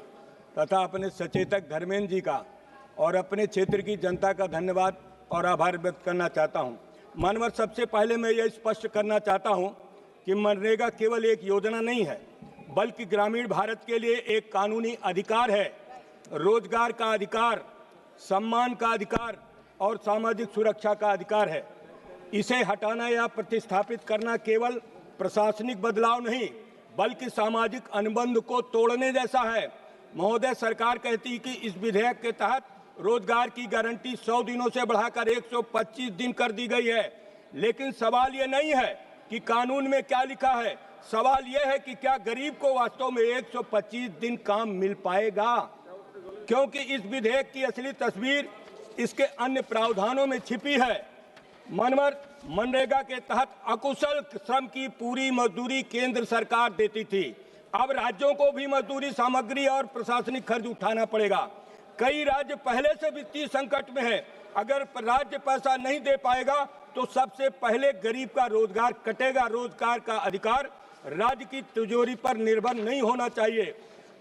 Speaker 1: तथा अपने सचेतक धर्मेंद्र जी का और अपने क्षेत्र की जनता का धन्यवाद और आभार व्यक्त करना चाहता हूं। मानवर, सबसे पहले मैं ये स्पष्ट करना चाहता हूं कि मनरेगा केवल एक योजना नहीं है, बल्कि ग्रामीण भारत के लिए एक कानूनी अधिकार है। रोजगार का अधिकार, सम्मान का अधिकार और सामाजिक सुरक्षा का अधिकार है। इसे हटाना या प्रतिस्थापित करना केवल प्रशासनिक बदलाव नहीं, बल्कि सामाजिक अनुबंध को तोड़ने जैसा है। महोदय, सरकार कहती है कि इस विधेयक के तहत रोजगार की गारंटी 100 दिनों से बढ़ाकर 125 दिन कर दी गई है, लेकिन सवाल ये नहीं है कि कानून में क्या लिखा है। सवाल यह है कि क्या गरीब को वास्तव में 125 दिन काम मिल पाएगा, क्योंकि इस विधेयक की असली तस्वीर इसके अन्य प्रावधानों में छिपी है। मनवर, मनरेगा के तहत अकुशल श्रम की पूरी मजदूरी केंद्र सरकार देती थी। अब राज्यों को भी मजदूरी सामग्री और प्रशासनिक खर्च उठाना पड़ेगा। कई राज्य पहले से वित्तीय संकट में है। अगर राज्य पैसा नहीं दे पाएगा तो सबसे पहले गरीब का रोजगार कटेगा। रोजगार का अधिकार राज्य की तिजोरी पर निर्भर नहीं होना चाहिए।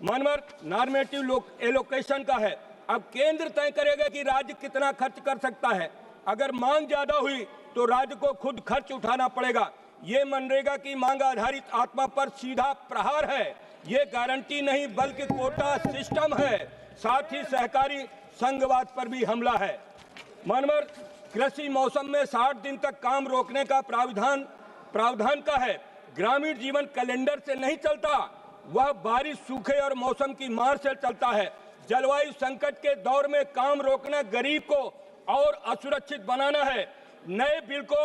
Speaker 1: मनवर, नॉर्मेटिव एलोकेशन का है। अब केंद्र तय करेगा कि राज्य कितना खर्च कर सकता है। अगर मांग ज्यादा हुई तो राज्य को खुद खर्च उठाना पड़ेगा। ये मनरेगा की मांग आधारित आत्मा पर सीधा प्रहार है। ये गारंटी नहीं बल्कि कोटा सिस्टम है। साथ ही सहकारी संघवाद पर भी हमला है। मानवर कृषि मौसम में 60 दिन तक काम रोकने का प्रावधान का है। ग्रामीण जीवन कैलेंडर से नहीं चलता, वह बारिश, सूखे और मौसम की मार से चलता है। जलवायु संकट के दौर में काम रोकना गरीब को और असुरक्षित बनाना है। नए बिल को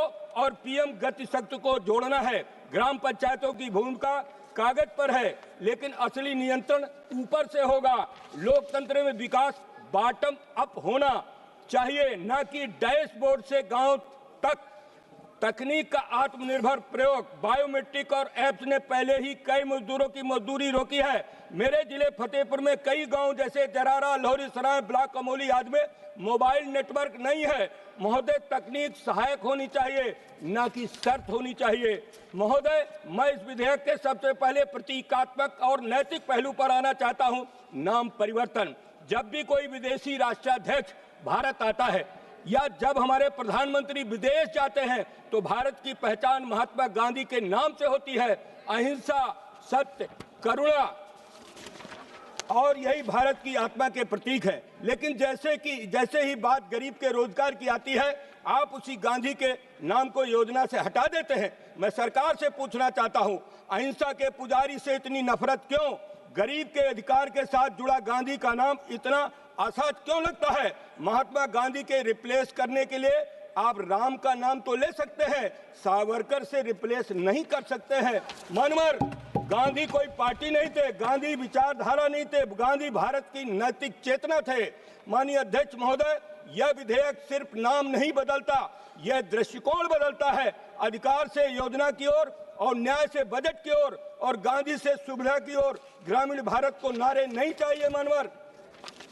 Speaker 1: और पीएम गति शक्ति को जोड़ना है। ग्राम पंचायतों की भूमिका कागज पर है, लेकिन असली नियंत्रण ऊपर से होगा। लोकतंत्र में विकास बॉटम अप होना चाहिए, न कि डैशबोर्ड से गांव तक। तकनीक का आत्मनिर्भर प्रयोग, बायोमेट्रिक और ऐप्स ने पहले ही कई मजदूरों की मजदूरी रोकी है। मेरे जिले फतेहपुर में कई गांव जैसे जरारा, लोहरी सराय, ब्लॉक कमोली आदि में मोबाइल नेटवर्क नहीं है। महोदय, तकनीक सहायक होनी चाहिए, न कि शर्त होनी चाहिए। महोदय, मैं इस विधेयक के सबसे पहले प्रतीकात्मक और नैतिक पहलू पर आना चाहता हूं, नाम परिवर्तन। जब भी कोई विदेशी राष्ट्राध्यक्ष भारत आता है या जब हमारे प्रधानमंत्री विदेश जाते हैं तो भारत की पहचान महात्मा गांधी के नाम से होती है। अहिंसा, सत्य, करुणा और यही भारत की आत्मा के प्रतीक है। लेकिन जैसे ही बात गरीब के रोजगार की आती है, आप उसी गांधी के नाम को योजना से हटा देते हैं। मैं सरकार से पूछना चाहता हूं, अहिंसा के पुजारी से इतनी नफरत क्यों? गरीब के अधिकार के साथ जुड़ा गांधी का नाम इतना असहज क्यों लगता है? महात्मा गांधी के रिप्लेस करने के लिए आप राम का नाम तो ले सकते हैं, सावरकर से रिप्लेस नहीं कर सकते हैं। मनवर, गांधी कोई पार्टी नहीं थे, गांधी विचारधारा नहीं थे, गांधी भारत की नैतिक चेतना थे। माननीय अध्यक्ष महोदय, यह विधेयक सिर्फ नाम नहीं बदलता, यह दृष्टिकोण बदलता है। अधिकार से योजना की ओर और न्याय से बजट की ओर और गांधी से सुविधा की ओर। ग्रामीण भारत को नारे नहीं चाहिए मनवर,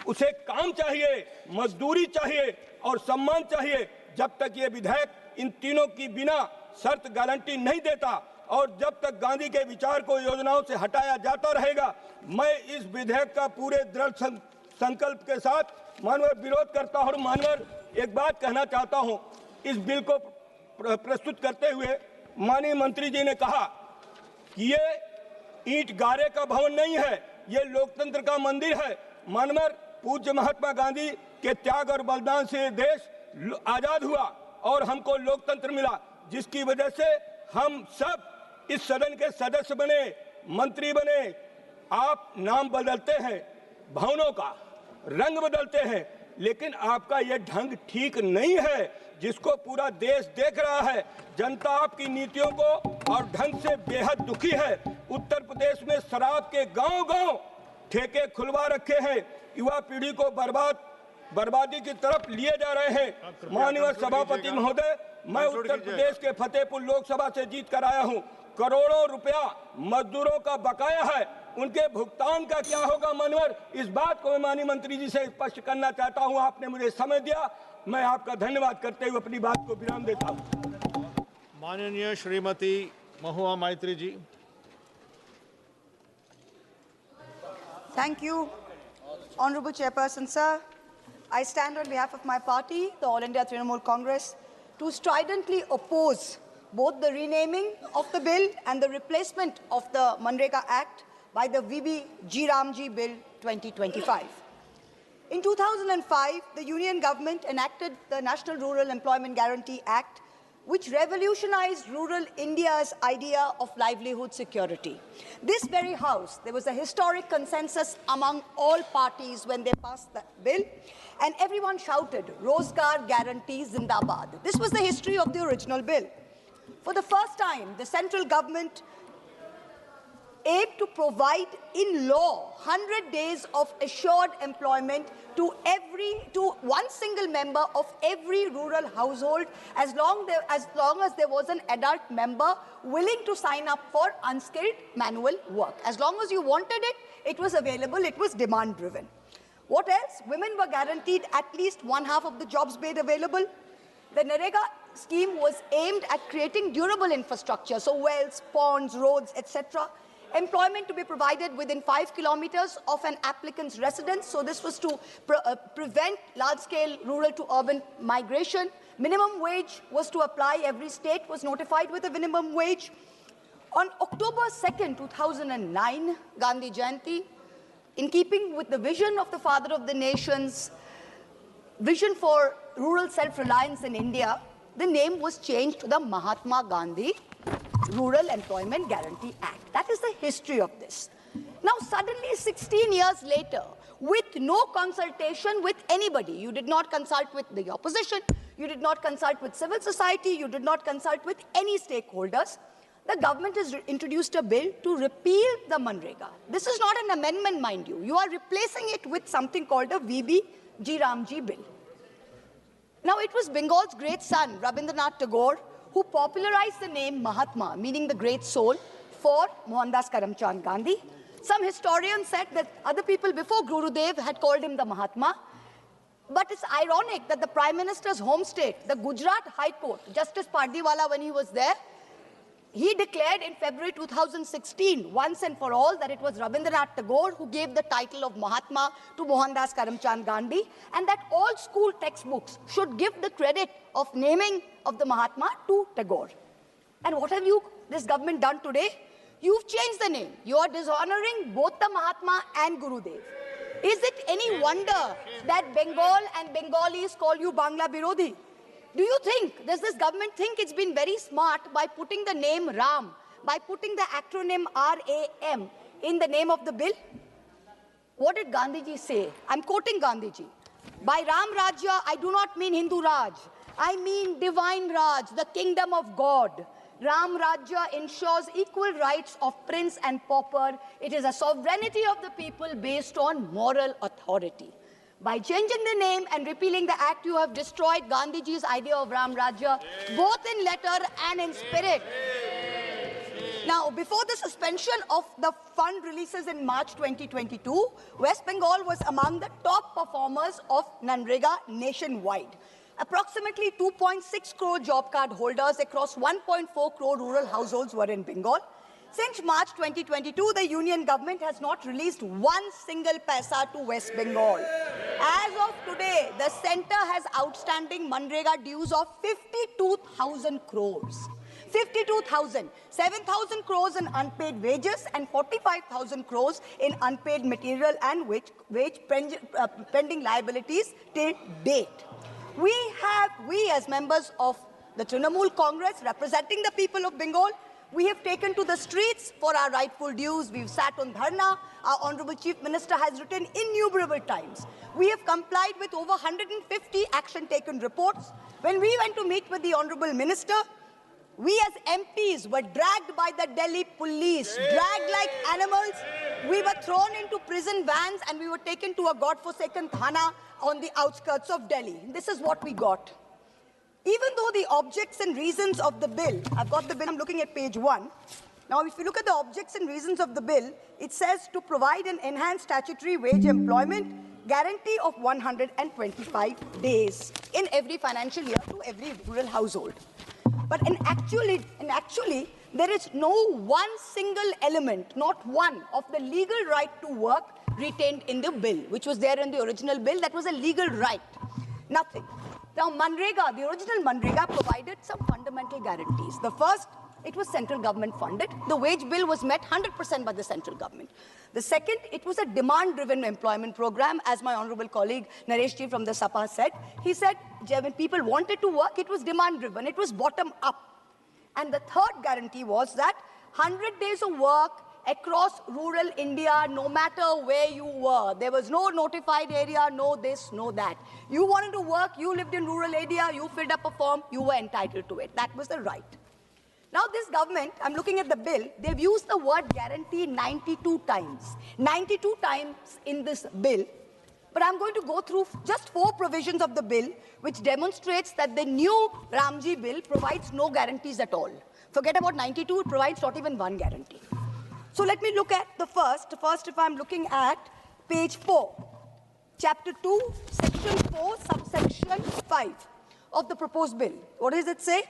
Speaker 1: उसे काम चाहिए, मजदूरी चाहिए और सम्मान चाहिए। जब तक ये विधेयक इन तीनों की बिना शर्त गारंटी नहीं देता और जब तक गांधी के विचार को योजनाओं से हटाया जाता रहेगा, मैं इस विधेयक का पूरे दृढ़ संकल्प के साथ मानवर विरोध करता हूं। मानवर, एक बात कहना चाहता हूं, इस बिल को प्रस्तुत करते हुए माननीय मंत्री जी ने कहा कि ये ईंट गारे का भवन नहीं है, ये लोकतंत्र का मंदिर है। मानवर, पूज्य महात्मा गांधी के त्याग और बलिदान से देश आजाद हुआ और हमको लोकतंत्र मिला, जिसकी वजह से हम सब इस सदन के सदस्य बने, मंत्री बने। आप नाम बदलते हैं, भवनों का रंग बदलते हैं, लेकिन आपका यह ढंग ठीक नहीं है, जिसको पूरा देश देख रहा है। जनता आपकी नीतियों को और ढंग से बेहद दुखी है। उत्तर प्रदेश में शराब के गांव-गांव ठेके खुलवा रखे हैं, युवा पीढ़ी को बर्बादी की तरफ लिए जा रहे हैं। माननीय सभापति महोदय, मैं उत्तर प्रदेश के फतेहपुर लोकसभा से जीत कर आया हूं। करोड़ों रुपया मजदूरों का बकाया है, उनके भुगतान का क्या होगा? मनवर, इस बात को मैं माननीय मंत्री जी से स्पष्ट करना चाहता हूं। आपने मुझे समय दिया, मैं आपका धन्यवाद करते हुए अपनी बात को विराम देता हूं।
Speaker 6: माननीय श्रीमती महुआ मैत्री जी।
Speaker 12: Thank you, Honorable Chairperson, sir. I stand on behalf of my party, the All India Trinamool Congress, to stridently oppose both the renaming of the bill and the replacement of the Manrega Act by the VB G. Ramji Bill 2025. In 2005, the Union government enacted the National Rural Employment Guarantee Act, which revolutionized rural India's idea of livelihood security. This very house, there was a historic consensus among all parties when they passed the bill, and everyone shouted, "Rozgar Guarantee Zindabad." This was the history of the original bill. For the first time, the central government aimed to provide in law 100 days of assured employment to one single member of every rural household, as long as there was an adult member willing to sign up for unskilled manual work. As long as you wanted it, it was available, it was demand driven. What else? Women were guaranteed at least one half of the jobs made available. The NREGA scheme was aimed at creating durable infrastructure, so wells, ponds, roads, etc. Employment to be provided within 5 kilometers of an applicant's residence. So this was to prevent large-scale rural to urban migration. Minimum wage was to apply. Every state was notified with a minimum wage. On October 2nd, 2009, Gandhi Jayanti, in keeping with the vision of the father of the nation's vision for rural self-reliance in India, the name was changed to the Mahatma Gandhi Rural Employment Guarantee Act. That is the history of this. Now, suddenly, 16 years later, with no consultation with anybody, you did not consult with the opposition, you did not consult with civil society, you did not consult with any stakeholders, the government has introduced a bill to repeal the Manrega. This is not an amendment, mind you. You are replacing it with something called a VB-G Ramji bill. Now, it was Bengal's great son, Rabindranath Tagore, who popularized the name Mahatma, meaning the great soul, for Mohandas Karamchand Gandhi. Some historians said that other people before Gurudev had called him the Mahatma. But it's ironic that the Prime Minister's home state, the Gujarat High Court, Justice Pardiwala, when he was there, he declared in February 2016, once and for all, that it was Rabindranath Tagore who gave the title of Mahatma to Mohandas Karamchand Gandhi, and that all school textbooks should give the credit of naming of the Mahatma to Tagore. And what have this government done today? You've changed the name. You are dishonoring both the Mahatma and Gurudev. Is it any wonder that Bengal and Bengalis call you Bangla Birodhi? Do you think, does this government think it's been very smart by putting the name Ram, by putting the acronym RAM in the name of the bill? What did Gandhiji say? I'm quoting Gandhiji. By Ram Rajya, I do not mean Hindu Raj. I mean divine Raj, the kingdom of God. Ram Rajya ensures equal rights of prince and pauper. It is a sovereignty of the people based on moral authority. By changing the name and repealing the act, you have destroyed Gandhiji's idea of Ram Rajya, both in letter and in spirit. Now, before the suspension of the fund releases in March 2022, West Bengal was among the top performers of Manrega nationwide. Approximately 2.6 crore job card holders across 1.4 crore rural households were in Bengal. Since March 2022, the union government has not released one single paisa to West Bengal. As of today, the centre has outstanding Manrega dues of 52,000 crores. 52,000, 7,000 crores in unpaid wages and 45,000 crores in unpaid material and wage pending liabilities till date. We as members of the Trinamool Congress representing the people of Bengal, we have taken to the streets for our rightful dues. We've sat on dharna. Our Honorable Chief Minister has written innumerable times. We have complied with over 150 action taken reports. When we went to meet with the Honorable Minister, we as MPs were dragged by the Delhi police, dragged like animals. We were thrown into prison vans and we were taken to a godforsaken thana on the outskirts of Delhi. This is what we got. Even though the objects and reasons of the bill, I've got the bill, I'm looking at page 1. Now, if you look at the objects and reasons of the bill, it says to provide an enhanced statutory wage employment guarantee of 125 days in every financial year to every rural household. But actually, there is no one single element, not one, of the legal right to work retained in the bill, which was there in the original bill. That was a legal right. Nothing. Now, Manrega, the original Manrega, provided some fundamental guarantees. The first, it was central government funded. The wage bill was met 100% by the central government. The second, it was a demand-driven employment program, as my honorable colleague Naresh Ji from the SAPA said. He said when people wanted to work, it was demand-driven. It was bottom-up. And the third guarantee was that 100 days of work across rural India, no matter where you were. There was no notified area, no this, no that. You wanted to work, you lived in rural area, you filled up a form, you were entitled to it. That was the right. Now this government, I'm looking at the bill, they've used the word guarantee 92 times. 92 times in this bill. But I'm going to go through just 4 provisions of the bill, which demonstrates that the new Ramji bill provides no guarantees at all. Forget about 92, it provides not even one guarantee. So let me look at the first. First, if I'm looking at page 4, chapter 2, section 4, subsection 5 of the proposed bill. What does it say?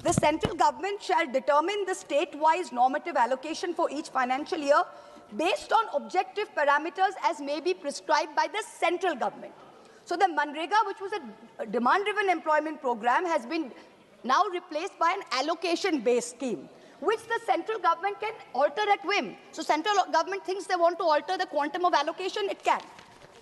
Speaker 12: The central government shall determine the state-wise normative allocation for each financial year based on objective parameters as may be prescribed by the central government. So the Manrega, which was a demand-driven employment program, has been now replaced by an allocation-based scheme. which the central government can alter at whim. So central government thinks they want to alter the quantum of allocation, it can.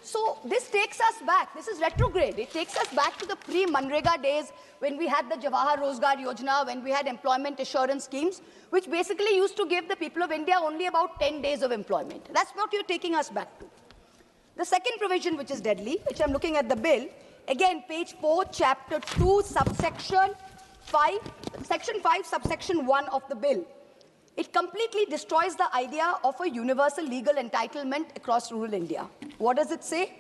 Speaker 12: So this takes us back. This is retrograde. It takes us back to the pre-Manrega days when we had the Jawahar Rozgar Yojana, when we had employment assurance schemes, which basically used to give the people of India only about 10 days of employment. That's what you're taking us back to. The second provision, which is deadly, which I'm looking at the bill, again, page 4, chapter 2, subsection 5, section 5, subsection 1 of the bill. It completely destroys the idea of a universal legal entitlement across rural India. What does it say?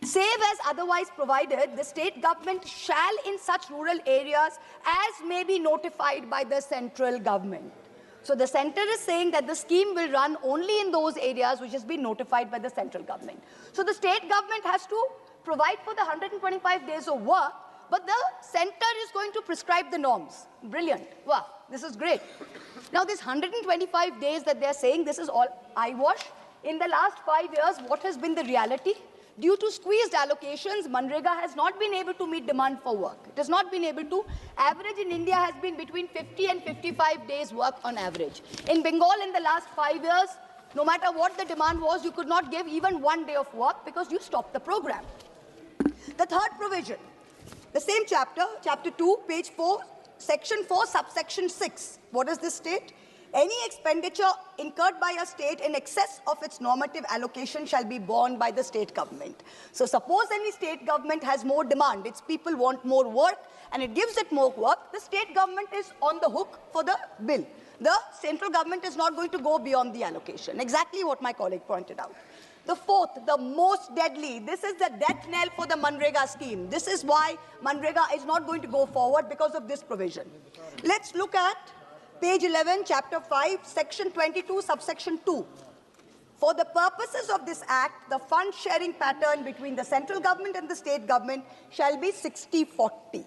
Speaker 12: Save as otherwise provided, the state government shall in such rural areas as may be notified by the central government. So the center is saying that the scheme will run only in those areas which has been notified by the central government. So the state government has to provide for the 125 days of work, but the center is going to prescribe the norms. Brilliant. Wow, this is great. Now, this 125 days that they're saying, this is all eyewash. In the last 5 years, what has been the reality? Due to squeezed allocations, Manrega has not been able to meet demand for work. It has not been able to. Average in India has been between 50 and 55 days work on average. In Bengal, in the last 5 years, no matter what the demand was, you could not give even 1 day of work because you stopped the program. The third provision, the same chapter, chapter 2, page 4, section 4, subsection 6. What does this state? Any expenditure incurred by a state in excess of its normative allocation shall be borne by the state government. So suppose any state government has more demand, its people want more work, and it gives it more work, the state government is on the hook for the bill. The central government is not going to go beyond the allocation. Exactly what my colleague pointed out. The fourth, the most deadly, this is the death knell for the Manrega scheme. This is why Manrega is not going to go forward because of this provision. Let's look at page 11, chapter 5, section 22, subsection 2. For the purposes of this act, the fund sharing pattern between the central government and the state government shall be 60-40.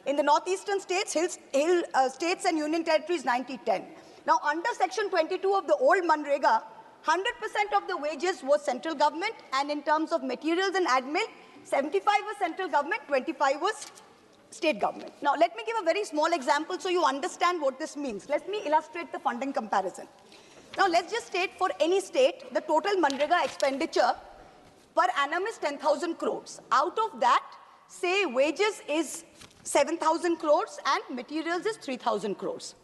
Speaker 12: In the northeastern states, states and union territories, 90-10. Now, under section 22 of the old Manrega, 100% of the wages was central government, and in terms of materials and admin, 75 was central government, 25 was state government. Now, let me give a very small example so you understand what this means. Let me illustrate the funding comparison. Now, let's just state for any state, the total Manrega expenditure per annum is 10,000 crores. Out of that, say wages is 7,000 crores and materials is 3,000 crores.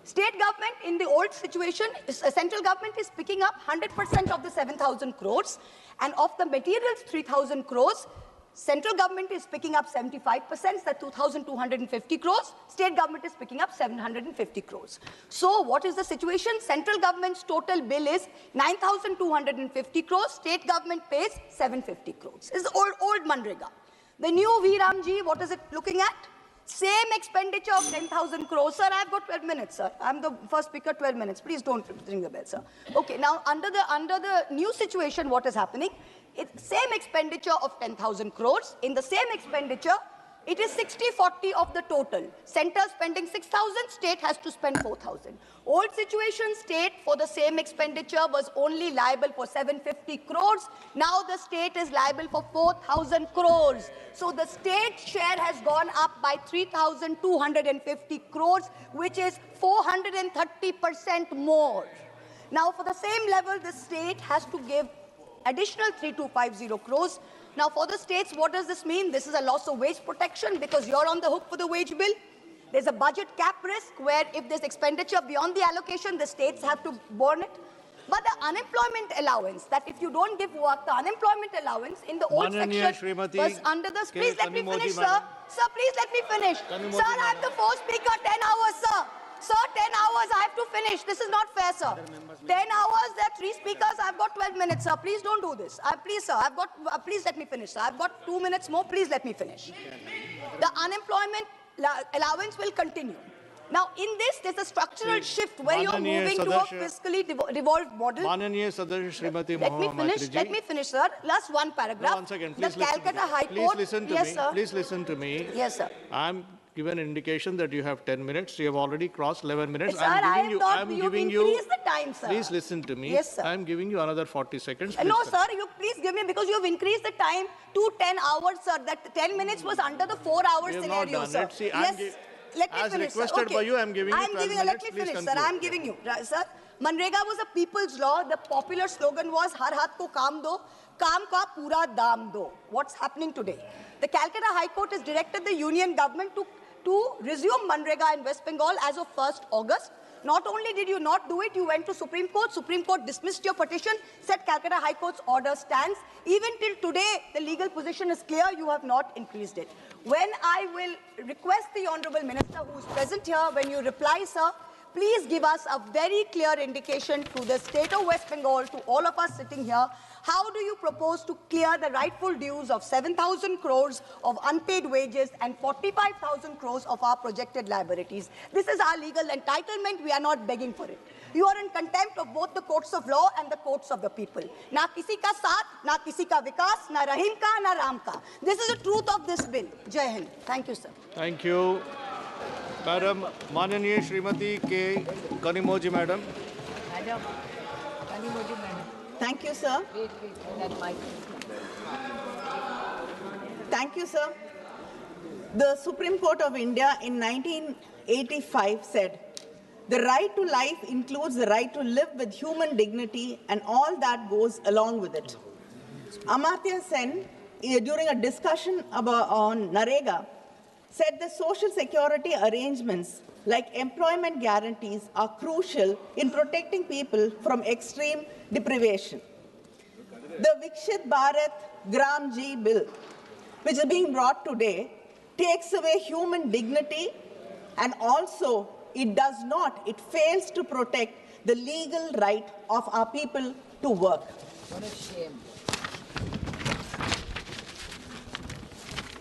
Speaker 12: State government in the old situation, central government is picking up 100% of the 7,000 crores, and of the materials 3,000 crores, central government is picking up 75%, that's 2,250 crores. State government is picking up 750 crores. So what is the situation? Central government's total bill is 9,250 crores. State government pays 750 crores. It's the old Manrega. The new VRAMG, what is it looking at? Same expenditure of 10,000 crores. Sir, I've got 12 minutes, sir. I'm the first speaker, 12 minutes. Please don't ring the bell, sir. Okay, now under the new situation, what is happening? It's same expenditure of 10,000 crores. In the same expenditure, it is 60-40 of the total. Center spending 6,000, state has to spend 4,000. Old situation, state for the same expenditure was only liable for 750 crores. Now the state is liable for 4,000 crores. So the state share has gone up by 3,250 crores, which is 430% more. Now for the same level, the state has to give additional 3,250 crores. Now, for the states, what does this mean? This is a loss of wage protection because you're on the hook for the wage bill. There's a budget cap risk where if there's expenditure beyond the allocation, the states have to borne it. But the unemployment allowance, that if you don't give work, the unemployment allowance in the old section was under the... Please let me finish, sir. Sir, please let me finish. Sir, I'm the fourth speaker, 10 hours, sir. Sir, 10 hours, I have to finish. This is not fair, sir. 10 hours, there are 3 speakers. I've got 12 minutes, sir. Please don't do this. Please, sir, please let me finish, sir. I've got 2 minutes more. Please let me finish. The unemployment allowance will continue. Now, in this, there's a structural shift where you're moving to a fiscally devolved model. Let me finish, sir. Last one paragraph.
Speaker 6: No, 1 second. Please
Speaker 12: the Calcutta High Court.
Speaker 6: Please listen to me. Please listen to me.
Speaker 12: Yes, sir.
Speaker 6: I'm given an indication that you have 10 minutes. You have already crossed 11 minutes.
Speaker 12: Sir, I'm giving you the time, sir.
Speaker 6: Please listen to me.
Speaker 12: Yes, sir.
Speaker 6: I'm giving you another 40 seconds.
Speaker 12: No, sir, you please give me, because you have increased the time to 10 hours, sir. That 10 minutes was under the 4-hour scenario, sir.
Speaker 6: See,
Speaker 12: yes. let me
Speaker 6: As
Speaker 12: finish,
Speaker 6: requested
Speaker 12: okay.
Speaker 6: by you, I am giving you 12 minutes.
Speaker 12: Let me
Speaker 6: Please
Speaker 12: finish, sir.
Speaker 6: conclude.
Speaker 12: I am giving you, sir. Manrega was a people's law. The popular slogan was "Har haath ko kaam do, kaam ka pura daam do." What's happening today? The Calcutta High Court has directed the union government to resume Manrega in West Bengal as of 1st August. Not only did you not do it, you went to Supreme Court. Supreme Court dismissed your petition, said Calcutta High Court's order stands. Even till today, the legal position is clear. You have not increased it. When I will request the Honourable Minister who is present here, when you reply, sir, please give us a very clear indication to the state of West Bengal, to all of us sitting here. How do you propose to clear the rightful dues of 7,000 crores of unpaid wages and 45,000 crores of our projected liabilities? This is our legal entitlement. We are not begging for it. You are in contempt of both the courts of law and the courts of the people. Na kisi ka saath, na kisi ka vikas, na Rahim ka, na Ram ka. This is the truth of this bill. Jai Hind. Thank you, sir.
Speaker 6: Thank you. Madam, Mananiya Srimati K. Kanimoji, Madam.
Speaker 2: Madam, Kanimoji, Madam.
Speaker 15: Thank you, sir.
Speaker 2: Wait, that mic.
Speaker 15: Thank you, sir. The Supreme Court of India in 1985 said, "The right to life includes the right to live with human dignity and all that goes along with it." Amartya Sen, during a discussion on Narega, said the social security arrangements like employment guarantees are crucial in protecting people from extreme deprivation. The Viksit Bharat Gramji bill, which is being brought today, takes away human dignity, and also it fails to protect the legal right of our people to work.
Speaker 2: What a shame.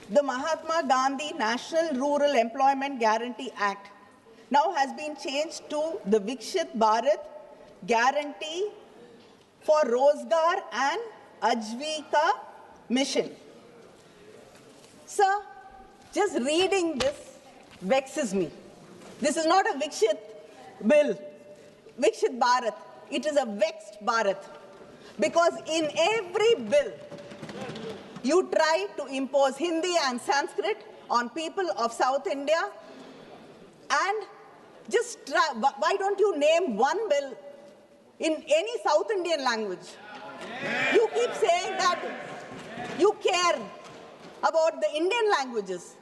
Speaker 15: The Mahatma Gandhi National Rural Employment Guarantee Act now has been changed to the Viksit Bharat Guarantee for Rozgar and Ajivika Mission. Sir, just reading this vexes me. This is not a Viksit bill, Viksit Bharat. It is a vexed Bharat. Because in every bill, you try to impose Hindi and Sanskrit on people of South India, and just try, why don't you name one bill in any South Indian language? You keep saying that you care about the Indian languages.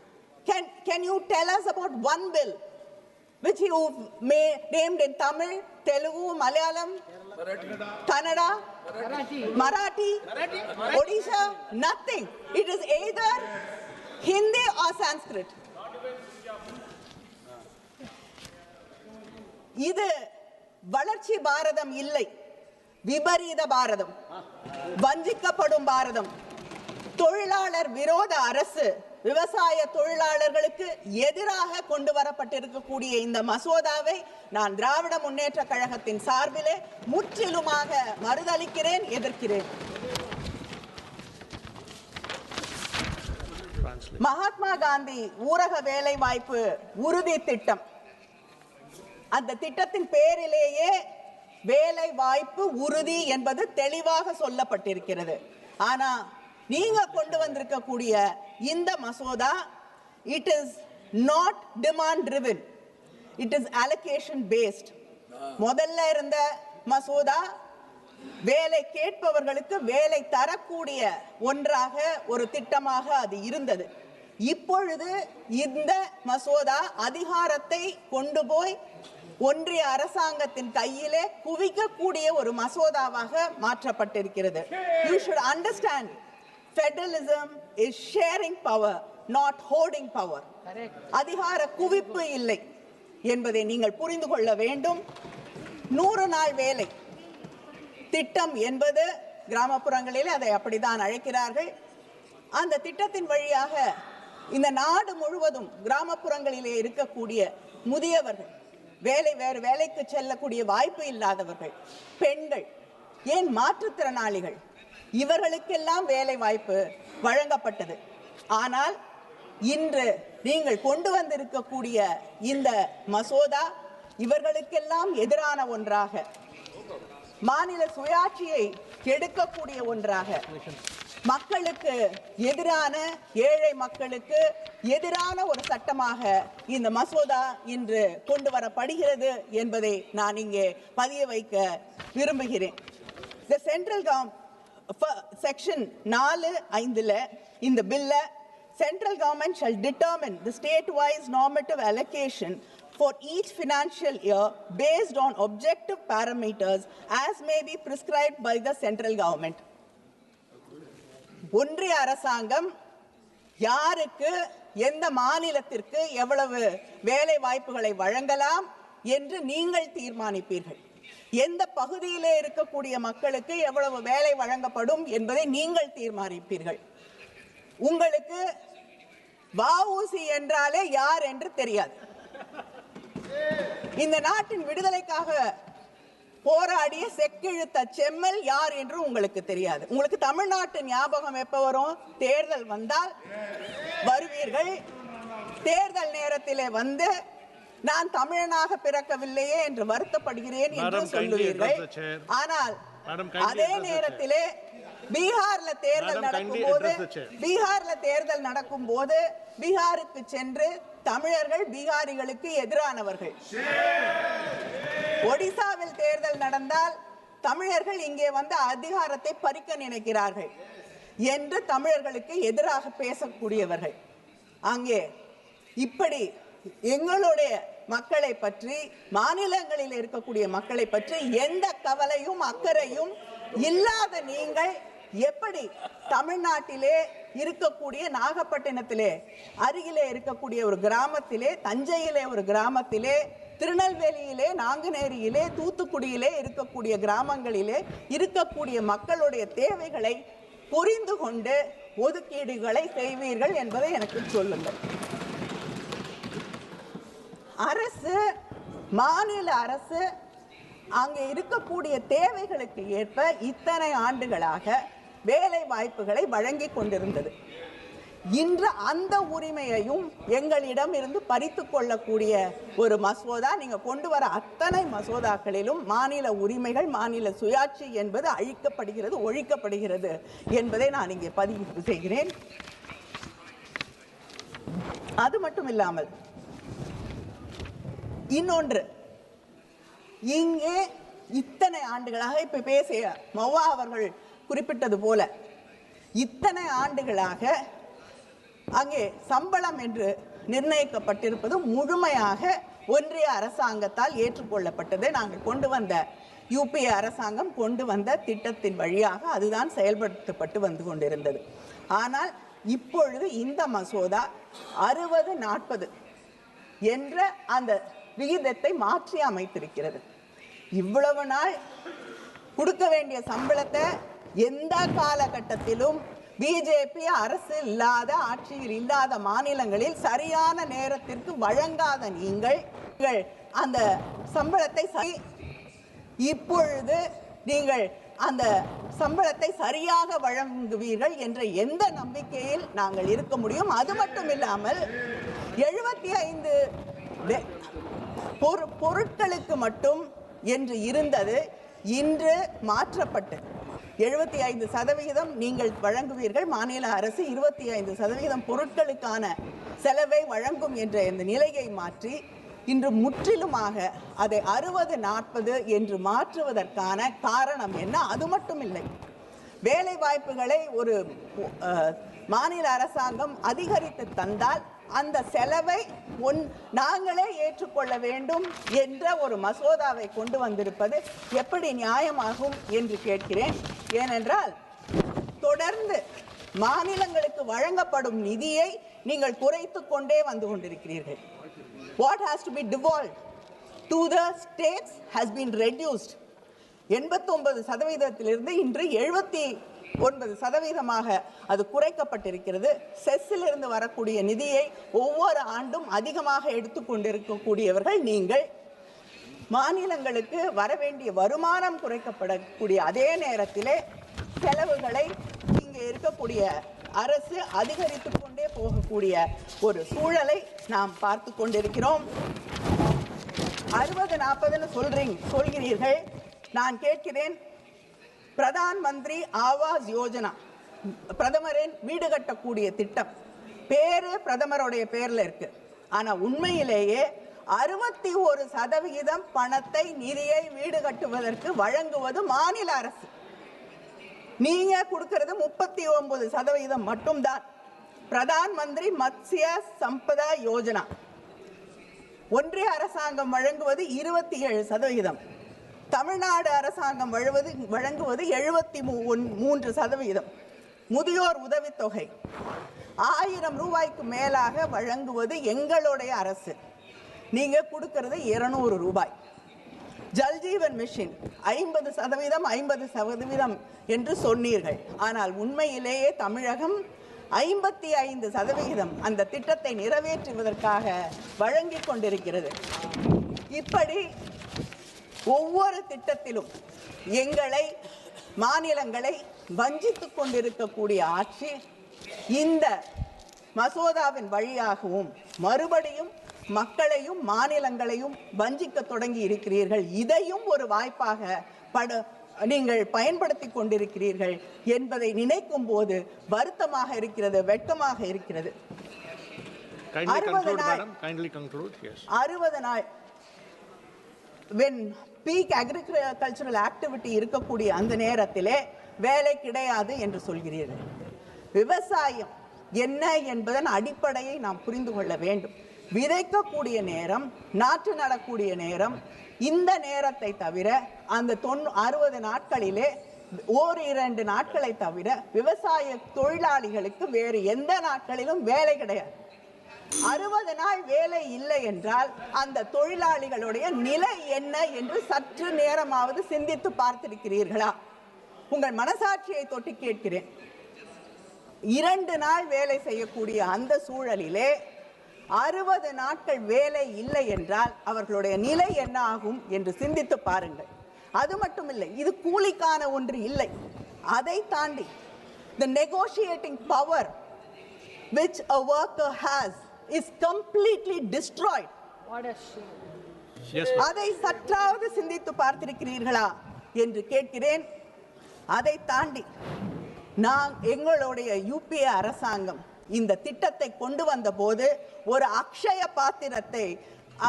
Speaker 15: Can you tell us about one bill which you named in Tamil, Telugu, Malayalam, Kannada, Marathi, Odisha? Nothing. It is either Hindi or Sanskrit. இது வளர்ச்சி பாரதம் இல்லை, விபரீத பாரதம், வஞ்சிக்கப்படும் பாரதம். தொழிலாளர் விரோத அரசு விவசாய தொழிலாளர்களுக்கு எதிராக கொண்டு வரப்பட்டிருக்கக்கூடிய இந்த மசோதாவை நான் திராவிட முன்னேற்ற கழகத்தின் சார்பிலே முற்றிலுமாக மறுதலிக்கிறேன், எதிர்க்கிறேன். மகாத்மா காந்தி ஊரக வேலை வாய்ப்பு உறுதி திட்டம், அந்த திட்டத்தின் பேரிலேயே வேலை வாய்ப்பு உறுதி என்பது தெளிவாக சொல்லப்பட்டிருக்கிறது. ஆனா நீங்க கொண்டு வந்திருக்கக்கூடிய இந்த மசோதா, it is not demand driven, it is allocation based. முதல்ல இருந்த மசோதா வேலை கேட்பவர்களுக்கு வேலை தரக்கூடிய ஒன்றாக ஒரு திட்டமாக அது இருந்தது. இப்பொழுது இந்த மசோதா அதிகாரத்தை கொண்டு போய் ஒன்றிய அரசாங்கத்தின் கையிலே குவிக்கக்கூடிய ஒரு மசோதாவாக மாற்றப்பட்டிருக்கிறது. You should understand, federalism is sharing power, not hoarding power. அதிகார குவிப்பு இல்லை என்பதை நீங்கள் புரிந்து கொள்ள வேண்டும். 100 நாள் வேலை திட்டம் என்பது கிராமப்புறங்களிலே அதை அப்படித்தான் அழைக்கிறார்கள். அந்த திட்டத்தின் வழியாக இந்த நாடு முழுவதும் கிராமப்புறங்களிலே இருக்கக்கூடிய முதியவர்கள், வேறு வேலைக்கு செல்லக்கூடிய வாய்ப்பு இல்லாதவர்கள், பெண்கள், ஏன் மாற்றுத்திறனாளிகள், இவர்களுக்கெல்லாம் வேலை வாய்ப்பு வழங்கப்பட்டது. ஆனால் இன்று நீங்கள் கொண்டு வந்திருக்கக்கூடிய இந்த மசோதா இவர்களுக்கெல்லாம் எதிரான ஒன்றாக, மாநில சுயாட்சியை கெடுக்கக்கூடிய ஒன்றாக, மக்களுக்கு எதிரான, ஏழை மக்களுக்கு எதிரான ஒரு சட்டமாக இந்த மசோதா இன்று கொண்டு வரப்படுகிறது என்பதை நான் இங்கே பதிய வைக்க விரும்புகிறேன். The central government section 4(5) இந்த பில்ல central government shall determine the state-wise normative allocation for each financial year based on objective parameters as may be prescribed by the central government. ஒன்றிய அரசாங்கம் யாருக்கு, எந்த மாநிலத்திற்கு எவ்வளவு வேலை வாய்ப்புகளை வழங்கலாம் என்று நீங்கள் தீர்மானிப்பீர்கள். எந்த பகுதியிலே இருக்கக்கூடிய மக்களுக்கு எவ்வளவு வேலை வழங்கப்படும் என்பதை நீங்கள் தீர்மானிப்பீர்கள். உங்களுக்கு வஉசி என்றாலே யார் என்று தெரியாது. இந்த நாட்டின் விடுதலைக்காக போராடிய செக்கிழுத்த செம்மல் யார் என்று உங்களுக்கு தெரியாது. உங்களுக்கு தமிழ்நாட்டு ஞாபகம் எப்ப வரும்? தேர்தல் வந்தால் வருவீர்கள். தேர்தல் நேரத்திலே வந்து நான் தமிழனாக பிறக்கவில்லையே என்று வருத்தப்படுகிறேன் என்று சொல்லுவீர்கள். ஆனால் அதே நேரத்திலே பீகார்ல தேர்தல் நடக்கும்போது பீகாருக்கு சென்று தமிழர்கள் பீகாரிகளுக்கு எதிரானவர்கள். ஒடிசாவில் தேர்தல் நடந்தால் தமிழர்கள் இங்கே வந்து அதிகாரத்தை பறிக்க நினைக்கிறார்கள் என்று தமிழர்களுக்கு எதிராக பேசக்கூடியவர்கள். அங்கே இப்படி எங்களுடைய மக்களை பற்றி, மாநிலங்களில் இருக்கக்கூடிய மக்களை பற்றி எந்த கவலையும் அக்கறையும் இல்லாத நீங்கள் எப்படி தமிழ்நாட்டிலே இருக்கக்கூடிய நாகப்பட்டினத்திலே அருகிலே இருக்கக்கூடிய ஒரு கிராமத்திலே, தஞ்சையிலே ஒரு கிராமத்திலே, திருநெல்வேலியிலே, நாங்குநேரியிலே, தூத்துக்குடியிலே இருக்கக்கூடிய கிராமங்களிலே இருக்கக்கூடிய மக்களுடைய தேவைகளை புரிந்து கொண்டு ஒதுக்கீடுகளை செய்வீர்கள் என்பதை எனக்கு சொல்லுங்கள். அரசு, மாநில அரசு அங்கே இருக்கக்கூடிய தேவைகளுக்கு ஏற்ப இத்தனை ஆண்டுகளாக வேலை வாய்ப்புகளை வழங்கி கொண்டிருந்தது. இன்று அந்த உரிமையையும் எங்களிடம் இருந்து பறித்து கொள்ளக்கூடிய ஒரு மசோதா, நீங்க கொண்டு வர அத்தனை மசோதாக்களிலும் மாநில உரிமைகள், மாநில சுயாட்சி என்பது அழிக்கப்படுகிறது, ஒழிக்கப்படுகிறது என்பதை நான் இங்கே பதிவு செய்கிறேன். அது மட்டும் இல்லாமல் இன்னொன்று, இங்கே இத்தனை ஆண்டுகளாக இப்ப பேசிய மௌவா அவர்கள் குறிப்பிட்டது போல இத்தனை ஆண்டுகளாக அங்கே சம்பளம் என்று நிர்ணயிக்கப்பட்டிருப்பது முழுமையாக ஒன்றிய அரசாங்கத்தால் ஏற்றுக்கொள்ளப்பட்டது. நாங்கள் கொண்டு வந்த யூபிஏ அரசாங்கம் கொண்டு வந்த திட்டத்தின் வழியாக அதுதான் செயல்படுத்தப்பட்டு வந்து கொண்டிருந்தது. ஆனால் இப்பொழுது இந்த மசோதா 60-40 என்ற அந்த விகிதத்தை மாற்றி அமைத்திருக்கிறது. இவ்வளவு நாள் கொடுக்க வேண்டிய சம்பளத்தை எந்த காலகட்டத்திலும் பிஜேபி அரசு இல்லாத, ஆட்சியில் இல்லாத மாநிலங்களில் சரியான நேரத்திற்கு வழங்காத நீங்கள் அந்த சம்பளத்தை இப்பொழுது நீங்கள் அந்த சம்பளத்தை சரியாக வழங்குவீர்கள் என்ற எந்த நம்பிக்கையில் நாங்கள் இருக்க முடியும்? அது மட்டும் இல்லாமல் 75 பொருட்களுக்கு மட்டும் என்று இருந்தது இன்று மாற்றப்பட்டு 75% நீங்கள் வழங்குவீர்கள். மாநில அரசு 25% பொருட்களுக்கான செலவை வழங்கும் என்ற இந்த நிலையை மாற்றி இன்று முற்றிலுமாக அதை 60-40 என்று மாற்றுவதற்கான காரணம் என்ன? அது மட்டும் இல்லை, வேலை வாய்ப்புகளை ஒரு மாநில அரசாங்கம் அதிகரித்து தந்தால் அந்த செலவை நாங்களே ஏற்றுக்கொள்ள வேண்டும் என்ற ஒரு மசோதாவை கொண்டு வந்திருப்பது எப்படி நியாயமாகும் என்று கேட்கிறேன். ஏனென்றால் தொடர்ந்து மாநிலங்களுக்கு வழங்கப்படும் நிதியை நீங்கள் குறைத்து கொண்டே வந்து கொண்டிருக்கிறீர்கள். What has to be devolved to the states has been reduced. 89% இன்று 79% அது குறைக்கப்பட்டிருக்கிறது. செஸ்ஸிலிருந்து வரக்கூடிய நிதியை ஒவ்வொரு ஆண்டும் அதிகமாக எடுத்துக்கொண்டிருக்கக்கூடியவர்கள் நீங்கள். மாநிலங்களுக்கு வரவேண்டிய வருமானம் குறைக்கப்படக்கூடிய அதே நேரத்திலே செலவுகளை இங்கே இருக்கக்கூடிய அரசு அதிகரித்து கொண்டே போகக்கூடிய ஒரு சூழலை நாம் பார்த்து கொண்டிருக்கிறோம். 60-40 சொல்கிறீர்கள். நான் கேட்கிறேன், பிரதான் மந்திரி ஆவாஸ் யோஜனா பிரதமரின் வீடு கட்டக்கூடிய திட்டம். பேரு பிரதமருடைய பேர்ல இருக்கு. ஆனா உண்மையிலேயே 61% பணத்தை நிதியை வீடு கட்டுவதற்கு வழங்குவது மாநில அரசு. நீங்க கொடுக்கிறது 39% மட்டும்தான். பிரதான் மந்திரி மத்ஸ்ய சம்பதா யோஜனா ஒன்றிய அரசாங்கம் வழங்குவது 27%. தமிழ்நாடு அரசாங்கம் வழங்குவது 73%. முதியோர் உதவித்தொகை 1000 ரூபாய்க்கு மேலாக வழங்குவது எங்களுடைய அரசு. நீங்க கொடுக்கிறது 200 ரூபாய். ஜல்ஜீவன் மிஷன் 50% 50% என்று சொன்னீர்கள். ஆனால் உண்மையிலேயே தமிழகம் 55% அந்த திட்டத்தை நிறைவேற்றுவதற்காக வழங்கிக் கொண்டிருக்கிறது. இப்படி ஒவ்வொரு திட்டத்திலும் எங்களை மாநிலங்களை வஞ்சித்துக் கொண்டிருக்கக்கூடிய ஆட்சி இந்த மசோதாவின் வழியாகவும் மறுபடியும் மக்களையும் மாநிலங்களையும் வஞ்சிக்க தொடங்கி இருக்கிறீர்கள். இதையும் ஒரு வாய்ப்பாக நீங்கள் பயன்படுத்தி கொண்டிருக்கிறீர்கள் என்பதை நினைக்கும் போது வருத்தமாக இருக்கிறது, வெட்கமாக இருக்கிறது. 60 நாள் when peak agricultural activity இருக்கக்கூடிய அந்த நேரத்திலே வேலை கிடையாது என்று சொல்கிறீர்கள். விவசாயம் என்ன என்பதன் அடிப்படையை நாம் புரிந்து கொள்ள வேண்டும். விதைக்கக்கூடிய நேரம், நாற்று நடக்கூடிய நேரம், இந்த நேரத்தை தவிர அந்த 60 நாட்களிலே 1-2 நாட்களை தவிர விவசாய தொழிலாளிகளுக்கு வேறு எந்த நாட்களிலும் வேலை கிடையாது. 60 நாள் வேலை இல்லை என்றால் அந்த தொழிலாளிகளுடைய நிலை என்ன என்று சற்று நேரமாவது சிந்தித்து பார்த்திருக்கிறீர்களா? உங்கள் மனசாட்சியை தொட்டு கேட்கிறேன். 2 நாள் வேலை செய்யக்கூடிய அந்த சூழலிலே 60 நாட்கள் வேலை இல்லை என்றால் அவர்களுடைய நிலை என்ன ஆகும் என்று சிந்தித்து பாருங்கள். அது மட்டும் இல்லை, இது கூலிக்கான ஒன்று இல்லை. அதை தாண்டி the negotiating power which a worker has is completely destroyed. அதை சற்றாவது சிந்தித்து பார்த்திருக்கிறீர்களா என்று கேட்கிறேன். அதை தாண்டி எங்களுடைய யூபிஏ அரசாங்கம் இந்த திட்டத்தை கொண்டு வந்த போது ஒரு அக்ஷய பாத்திரத்தை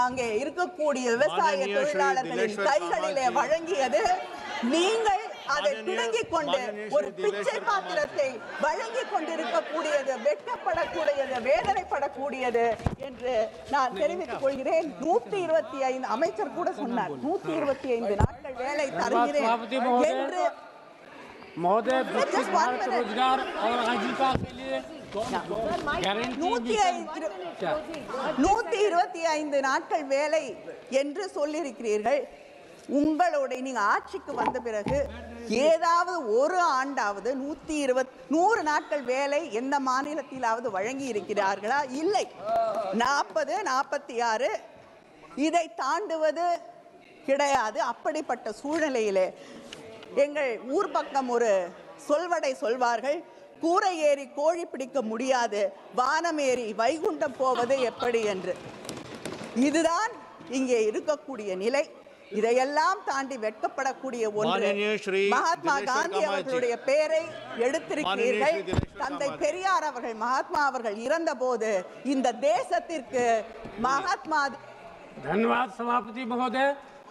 Speaker 15: அங்கே இருக்கக்கூடிய விவசாய தொழிலாளர்களின் கைகளிலே வழங்கியது. நீங்கள் அதை பிடுங்கிக் கொண்டு ஒரு பிச்சை பாத்திரத்தை வழங்கிக் கொண்டிருக்கக்கூடியது வெட்கப்படக்கூடியது, வேதனைப்படக்கூடியது என்று நான் தெரிவித்துக் கொள்கிறேன். 125 அமைச்சர் கூட சொன்னார் 125 நாட்கள் வேலை தருகிறேன் என்று. 125 நாட்கள் வேலை என்று சொல்லியிருக்கிறீர்கள். உங்களுடைய நீங்க ஆட்சிக்கு வந்த பிறகு ஏதாவது ஒரு ஆண்டாவது 100 நாட்கள் வேலை எந்த மாநிலத்திலாவது வழங்கி இருக்கிறார்களா? இல்லை. 40, 46 இதை தாண்டுவது கிடையாது. அப்படிப்பட்ட சூழ்நிலையிலே எங்கள் ஊர் பக்கம் ஒரு சொல்வடை சொல்வார்கள், கூரை ஏறி கோழி பிடிக்க முடியாது, வானம் ஏறி வைகுண்டம் போவது எப்படி என்று. இதுதான் இங்கே இருக்கக்கூடிய நிலை. இதையெல்லாம் தாண்டி வெட்கப்படக்கூடிய ஒன்று, மகாத்மா காந்தி அவர்களுடைய பெயரை எடுத்திருக்கிறீர்கள். தந்தை பெரியார் அவர்கள், மகாத்மா அவர்கள் இறந்த போது இந்த தேசத்திற்கு மகாத்மா.
Speaker 17: धन्यवाद सभापति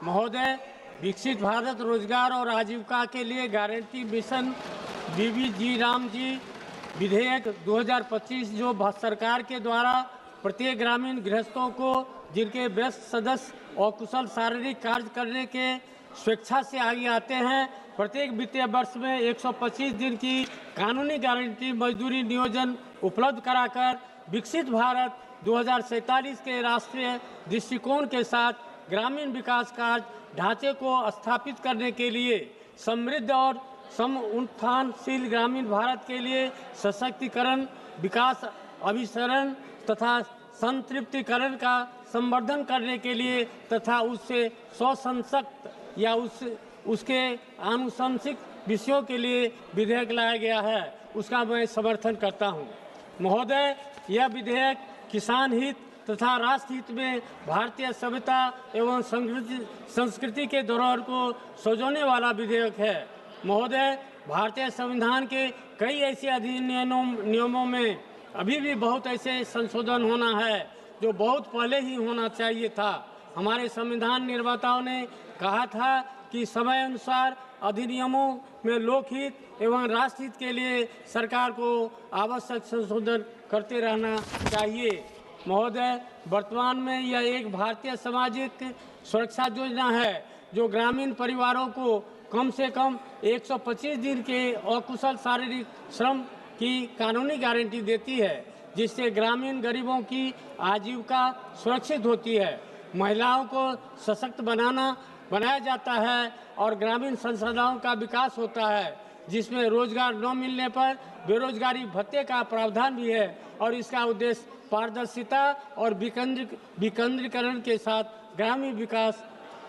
Speaker 17: महोदय। विकसित भारत रोजगार और आजीविका के लिए गारंटी मिशन बीबी राम जी विधेयक 2025 जो सरकार के द्वारा प्रत्येक ग्रामीण गृहस्थों को जिनके व्यस्त सदस्य और कुशल शारीरिक कार्य करने के स्वेच्छा से आगे आते हैं, प्रत्येक वित्तीय वर्ष में 125 दिन की कानूनी गारंटी मजदूरी नियोजन उपलब्ध कराकर विकसित भारत 2047 के राष्ट्रीय दृष्टिकोण के साथ ग्रामीण विकास कार्य ढांचे को स्थापित करने के लिए समृद्ध और समुत्थानशील ग्रामीण भारत के लिए सशक्तिकरण, विकास, अभिसरण तथा संतृप्तिकरण का संवर्धन करने के लिए तथा उससे स्वसंशक्त या उसके आनुशंसिक विषयों के लिए विधेयक लाया गया है, उसका मैं समर्थन करता हूं। महोदय, यह विधेयक किसान हित तथा राष्ट्र हित में भारतीय सभ्यता एवं संस्कृति के धरोहर को सजोने वाला विधेयक है। महोदय, भारतीय संविधान के कई ऐसे नियमों में अभी भी बहुत ऐसे संशोधन होना है जो बहुत पहले ही होना चाहिए था। हमारे संविधान निर्माताओं ने कहा था कि समय अनुसार अधिनियमों में लोकहित एवं राष्ट्रहित के लिए सरकार को आवश्यक संशोधन करते रहना चाहिए। महोदय, वर्तमान में यह एक भारतीय सामाजिक सुरक्षा योजना है जो ग्रामीण परिवारों को कम से कम 125 दिन के अकुशल शारीरिक श्रम की कानूनी गारंटी देती है, जिससे ग्रामीण गरीबों की आजीविका सुरक्षित होती है, महिलाओं को सशक्त बनाया जाता है और ग्रामीण संसाधनों का विकास होता है, जिसमें रोजगार न मिलने पर बेरोजगारी भत्ते का प्रावधान भी है और इसका उद्देश्य पारदर्शिता और विकेंद्रीकरण के साथ ग्रामीण विकास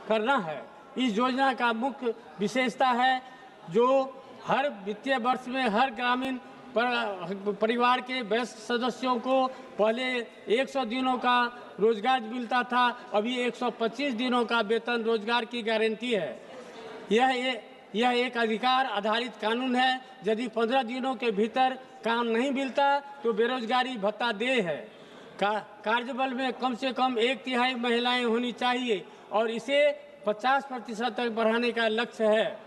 Speaker 17: करना है। इस योजना का मुख्य विशेषता है जो हर वित्तीय वर्ष में हर ग्रामीण परिवार के वयस्क सदस्यों को पहले 100 दिनों का रोजगार मिलता था, अभी 125 दिनों का वेतन रोजगार की गारंटी है। यह एक अधिकार आधारित कानून है। यदि 15 दिनों के भीतर काम नहीं मिलता तो बेरोजगारी भत्ता देय है। कार्यबल में कम से कम 1/3 महिलाएं होनी चाहिए और इसे 50% तक बढ़ाने का लक्ष्य है।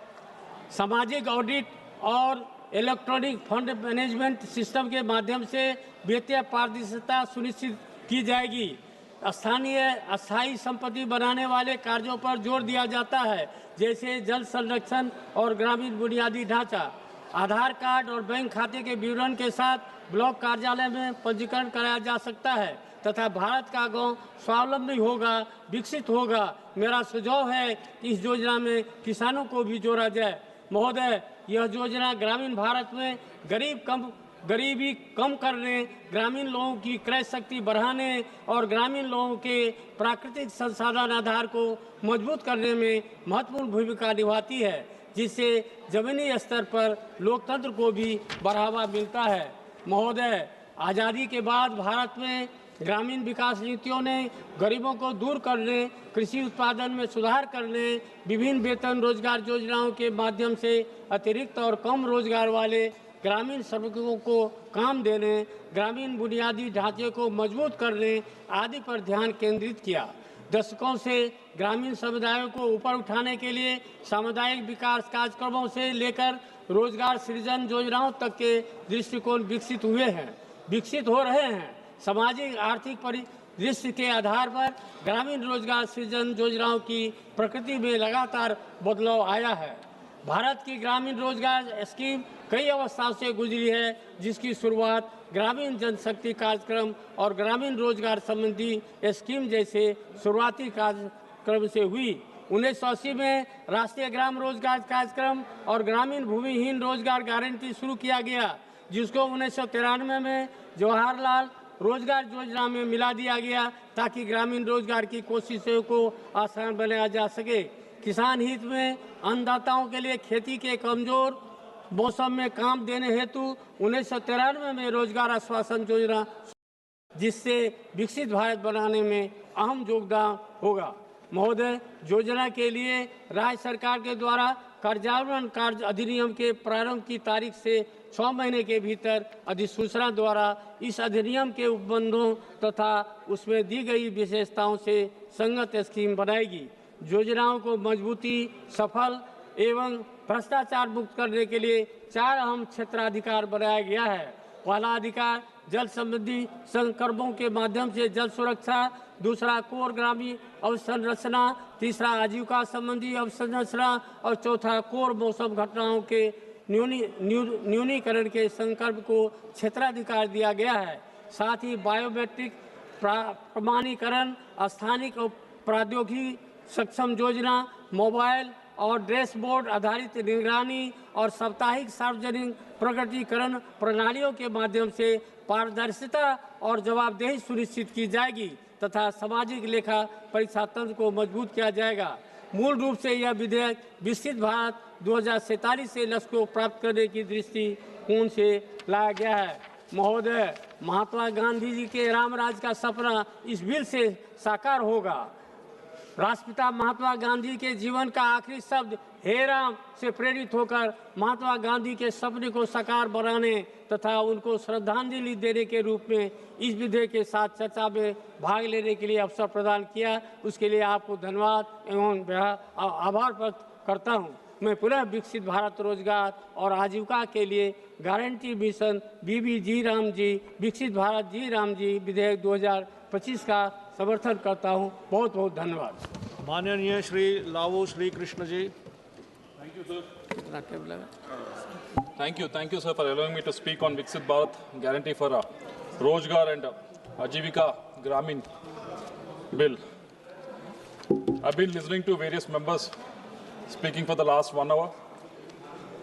Speaker 17: सामाजिक ऑडिट और इलेक्ट्रॉनिक फंड मैनेजमेंट सिस्टम के माध्यम से वित्तीय पारदर्शिता सुनिश्चित की जाएगी। अस्थायी संपत्ति बनाने वाले कार्यों पर जोर दिया जाता है, जैसे जल संरक्षण और ग्रामीण बुनियादी ढांचा। आधार कार्ड और बैंक खाते के विवरण के साथ ब्लॉक कार्यालय में पंजीकरण कराया जा सकता है तथा भारत का गांव स्वावलंबी होगा, विकसित होगा। मेरा सुझाव है कि इस योजना में किसानों को भी जोड़ा जाए। महोदय, यह योजना ग्रामीण भारत में गरीबी कम करने, ग्रामीण लोगों की क्रय शक्ति बढ़ाने और ग्रामीण लोगों के प्राकृतिक संसाधन आधार को मजबूत करने में महत्वपूर्ण भूमिका निभाती है, जिससे जमीनी स्तर पर लोकतंत्र को भी बढ़ावा मिलता है। महोदय, आज़ादी के बाद भारत में ग्रामीण विकास नीतियों ने गरीबों को दूर करने, कृषि उत्पादन में सुधार करने, विभिन्न वेतन रोजगार योजनाओं के माध्यम से अतिरिक्त और कम रोजगार वाले ग्रामीण श्रमिकों को काम देने, ग्रामीण बुनियादी ढांचे को मजबूत करने आदि पर ध्यान केंद्रित किया। दशकों से ग्रामीण समुदायों को ऊपर उठाने के लिए सामुदायिक विकास कार्यक्रमों से लेकर रोजगार सृजन योजनाओं तक के दृष्टिकोण विकसित हो रहे हैं। सामाजिक आर्थिक परिदृश्य के आधार पर ग्रामीण रोजगार सृजन योजनाओं की प्रकृति में लगातार बदलाव आया है। भारत की ग्रामीण रोजगार स्कीम कई अवस्थाओं से गुजरी है, जिसकी शुरुआत ग्रामीण जनशक्ति कार्यक्रम और ग्रामीण रोजगार संबंधी स्कीम जैसे शुरुआती कार्यक्रम से हुई। 1980 में राष्ट्रीय ग्राम रोजगार कार्यक्रम और ग्रामीण भूमिहीन रोजगार गारंटी शुरू किया गया, जिसको 1993 में जवाहरलाल रोजगार योजना में मिला दिया गया ताकि ग्रामीण रोजगार की कोशिशों को आसान बनाया जा सके। किसान हित में अन्नदाताओं के लिए खेती के कमजोर मौसम में काम देने हेतु 1993 में रोजगार आश्वासन योजना, जिससे विकसित भारत बनाने में अहम योगदान होगा। महोदय, योजना के लिए राज्य सरकार के द्वारा कार्यान्वयन कार्य अधिनियम के प्रारंभ की तारीख से 6 महीने के भीतर अधिसूचना द्वारा इस अधिनियम के उपबंधों तथा उसमें दी गई विशेषताओं से संगत स्कीम बनाएगी। योजनाओं को मजबूती, सफल एवं भ्रष्टाचार मुक्त करने के लिए 4 अहम क्षेत्राधिकार बनाया गया है। पहला अधिकार जल संबंधी संकल्पों के माध्यम से जल सुरक्षा, दूसरा कोर ग्रामीण अवसंरचना, तीसरा आजीविका संबंधी अवसंरचना और चौथा कोर मौसम घटनाओं के न्यूनीकरण के संकल्प को क्षेत्राधिकार दिया गया है। साथ ही बायोमेट्रिक प्रमाणीकरण, स्थानीय प्रौद्योगिकी सक्षम योजना, मोबाइल और डैशबोर्ड आधारित निगरानी और साप्ताहिक सार्वजनिक प्रकटीकरण प्रणालियों के माध्यम से पारदर्शिता और जवाबदेही सुनिश्चित की जाएगी तथा सामाजिक लेखा परीक्षा तंत्र को मजबूत किया जाएगा। मूल रूप से यह विधेयक विकसित भारत 2047 से लक्ष्य को प्राप्त करने की दृष्टिकोण से लाया गया है। महोदय, महात्मा गांधी जी के राम राज्य का सपना इस बिल से साकार होगा। राष्ट्रपिता महात्मा गांधी के जीवन का आखिरी शब्द हे राम से प्रेरित होकर महात्मा गांधी के सपने को साकार बनाने तथा उनको श्रद्धांजलि देने के रूप में इस विधेयक के साथ चर्चा में भाग लेने के लिए अवसर प्रदान किया, उसके लिए आपको धन्यवाद एवं आभार व्यक्त करता हूं। मैं पुनः विकसित भारत रोजगार और आजीविका के लिए गारंटी मिशन बीबी राम जी विकसित भारत जी राम जी विधेयक 2025 का समर्थन करता हूं। बहुत बहुत धन्यवाद।
Speaker 6: माननीय श्री लावू Shri Krishna ji.
Speaker 13: Thank you, sir, for allowing me to speak on Viksit Bharat Guarantee for Rozgar and Ajivika Gramin Bill. I've been listening to various members speaking for the last 1 hour.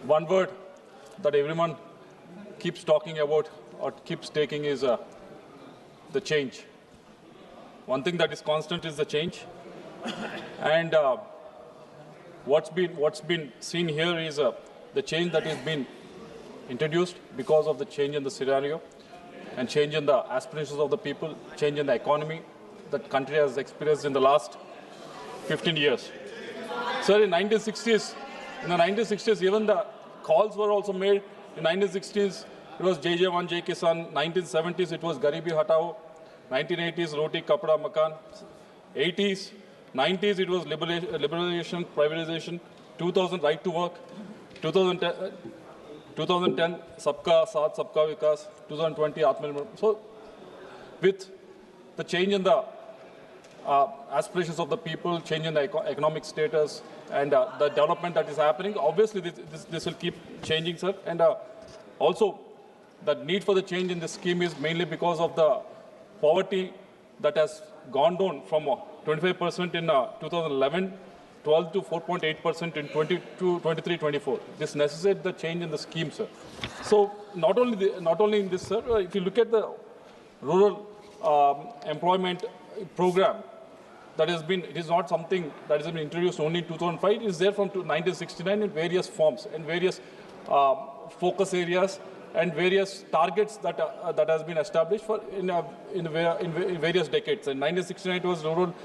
Speaker 13: One word that everyone keeps talking about or keeps taking is the change. One thing that is constant is the change. And what's been seen here is the change that has been introduced because of the change in the scenario and change in the aspirations of the people, change in the economy that country has experienced in the last 15 years. Sir, in the 1960s, even the calls were also made. In 1960s, it was Jai Jawan, Jai Kisan. 1970s, it was Garibi Hatao. 1980s, Roti, Kapda, Makan. 80s, 90s, it was liberalization, privatization. 2000, right to work. 2010, Sabka Saath, Sabka Vikas. 2020, Atmanirbhar. So, with the change in the aspirations of the people, change in the economic status, and the development that is happening, obviously this will keep changing, sir. And also, the need for the change in this scheme is mainly because of the poverty that has gone down from 25% in 2011, 12 to 4.8% in 23-24. This necessitates the change in the scheme, sir. So not only in this, sir, if you look at the rural employment program, that has been, it is not something that has been introduced only in 2005. It is there from 1969 in various forms and various focus areas and various targets that has been established for in various decades. In 1969, it was rural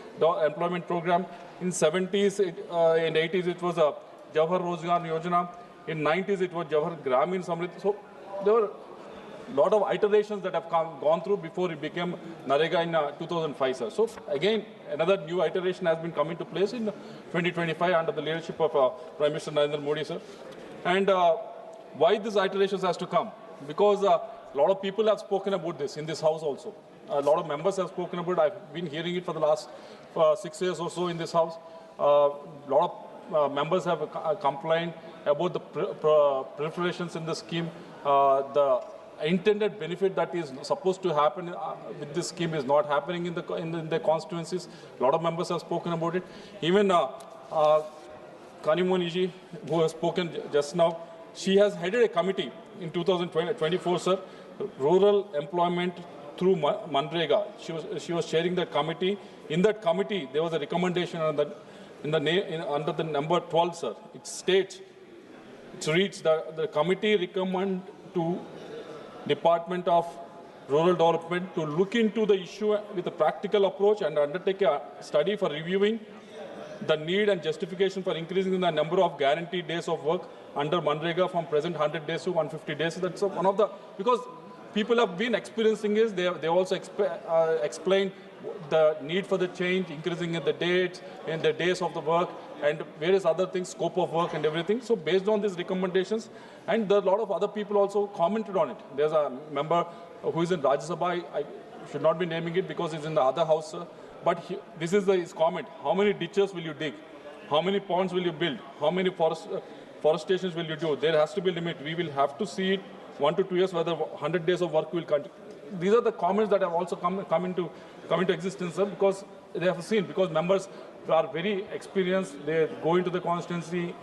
Speaker 13: employment program. In 70s and 80s, it was a Jawahar Rozgar Yojana. In 90s, it was Jawahar Gramin Samriddhi. So there were a lot of iterations that have gone through before it became Narega in 2005, sir. So again, another new iteration has been come into place in 2025 under the leadership of Prime Minister Narendra Modi, sir. And why these iterations has to come? Because a lot of people have spoken about this in this house also. A lot of members have spoken about it. I've been hearing it for the last 6 years or so in this house. A lot of members have complained about the proliferations in the scheme. The intended benefit that is supposed to happen with this scheme is not happening in the constituencies. A lot of members have spoken about it. Even Kanimoni ji, who has spoken just now, she has headed a committee in 2024, sir, rural employment through Manrega. She was chairing that committee. In that committee, there was a recommendation under the number 12, sir. It states, it reads that the committee recommend to Department of Rural Development to look into the issue with a practical approach and undertake a study for reviewing the need and justification for increasing the number of guaranteed days of work under Manrega from present 100 days to 150 days. That's one of the, because people have been experiencing is, they also explained the need for the change, increasing in the dates and the days of the work and various other things, scope of work and everything. So based on these recommendations, and a lot of other people also commented on it. There's a member who is in Rajya Sabha, I should not be naming it because he's in the other house, sir. But this is his comment. How many ditches will you dig? How many ponds will you build? How many forestations will you do? There has to be a limit. We will have to see it 1 to 2 years whether 100 days of work will continue. These are the comments that have also come into existence, sir, because they have seen, because members are very experienced. They go into the constituency,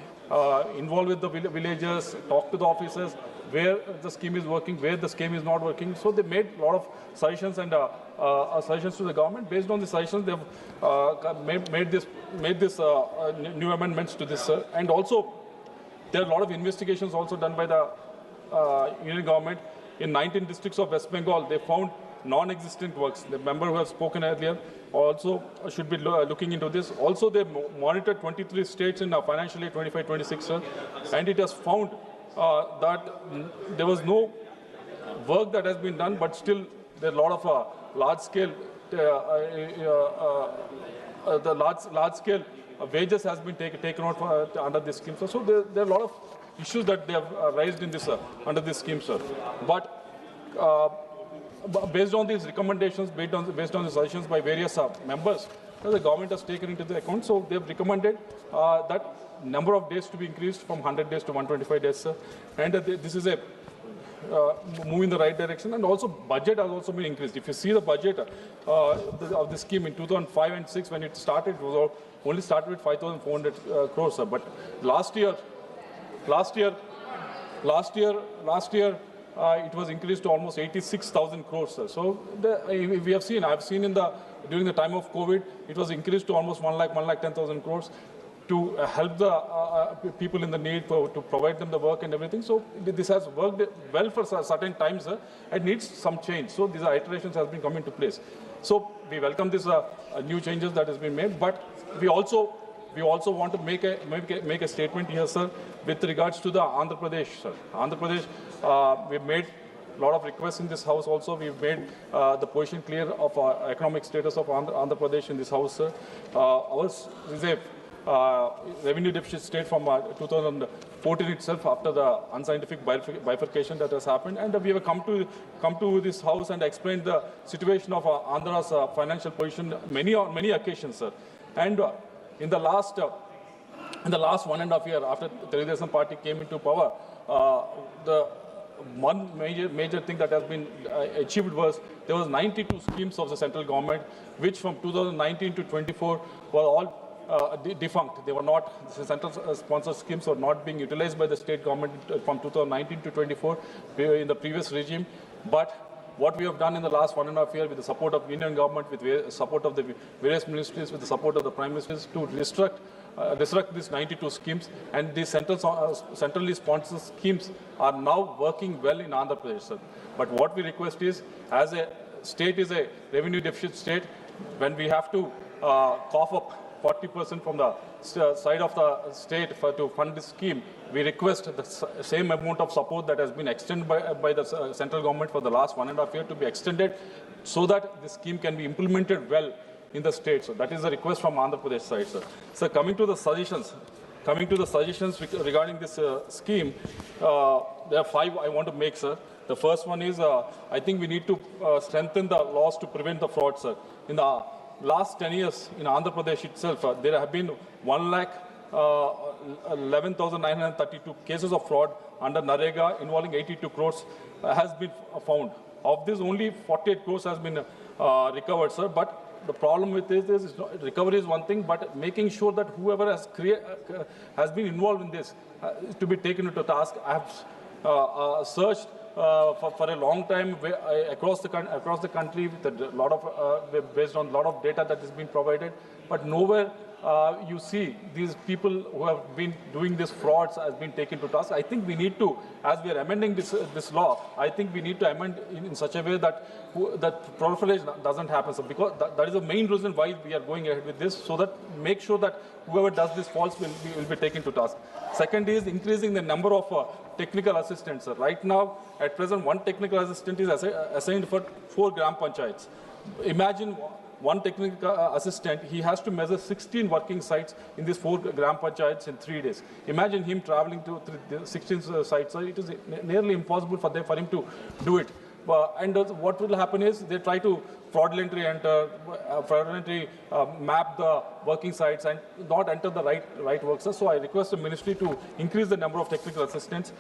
Speaker 13: involved with the villagers, talk to the officers, where the scheme is working, where the scheme is not working. So they made a lot of suggestions and suggestions to the government. Based on the suggestions, they have made this new amendments to this, sir. And also, there are a lot of investigations also done by the union government. In 19 districts of West Bengal, they found non-existent works. The member who has spoken earlier also should be looking into this. Also, they monitored 23 states in financial year 25-26, and it has found that there was no work that has been done, but still there are a lot of large-scale large-scale wages has been taken out under this scheme. So there are a lot of issues that they have raised in this under this scheme, sir. But based on these recommendations, based on the suggestions by various members, the government has taken into the account. So they have recommended that number of days to be increased from 100 days to 125 days, sir. And this is a move in the right direction, and also budget has also been increased. If you see the budget of the scheme in 2005 and 6, when it started, it was only started with 5,400 crores, sir. But last year, it was increased to almost 86,000 crores, sir. So we have seen, I've seen during the time of COVID, it was increased to almost 1,10,000 crores. To help the people in the need, to provide them the work and everything. So this has worked well for certain times, and needs some change. So these iterations has been coming into place. So we welcome this new changes that has been made, but we also want to make a statement here, sir, with regards to the Andhra Pradesh, sir. Andhra Pradesh, we've made a lot of requests in this house also. We've made the position clear of economic status of Andhra Pradesh in this house, sir. Ours is a revenue deficit state from 2014 itself, after the unscientific bifurcation that has happened, and we have come to this house and explained the situation of Andhra's financial position on many occasions, sir. And in the last 1.5 years after the Telangana Party came into power, the one major thing that has been achieved was there was 92 schemes of the central government, which from 2019 to 24 were all defunct. They were not, the central sponsored schemes were not being utilized by the state government from 2019 to 24 in the previous regime. But what we have done in the last 1.5 years with the support of Union government, with the support of the various ministries, with the support of the Prime Ministers, to restruct these 92 schemes, and these centrally sponsored schemes are now working well in Andhra Pradesh, sir. But what we request is, as a state is a revenue deficit state, when we have to cough up 40% from the side of the state to fund this scheme, we request the same amount of support that has been extended by the central government for the last 1.5 years to be extended, so that the scheme can be implemented well in the state. So that is the request from Andhra Pradesh side, sir. So coming to the suggestions regarding this scheme, there are 5 I want to make, sir. The first one is, I think we need to strengthen the laws to prevent the fraud, sir. In the last 10 years in Andhra Pradesh itself, there have been 1,11,932 cases of fraud under NREGA involving 82 crores has been found. Of this, only 48 crores has been recovered, sir. But the problem with this is recovery is one thing, but making sure that whoever has been involved in this to be taken into task. I have searched for a long time across the country with a lot of based on a lot of data that has been provided, but nowhere you see these people who have been doing these frauds has been taken to task. I think we need to, as we are amending this law, I think we need to amend in such a way that proliferation doesn't happen. So because that is the main reason why we are going ahead with this, so that make sure that whoever does this false will be taken to task. Second is increasing the number of technical assistants. Right now, at present, one technical assistant is assigned for 4 gram panchayats. Imagine one technical assistant, he has to measure 16 working sites in these 4 gram panchayats in 3 days. Imagine him traveling to 16 sites. It is nearly impossible for him to do it. And what will happen is they try to fraudulently map the working sites and not enter the right works. So I request the ministry to increase the number of technical assistants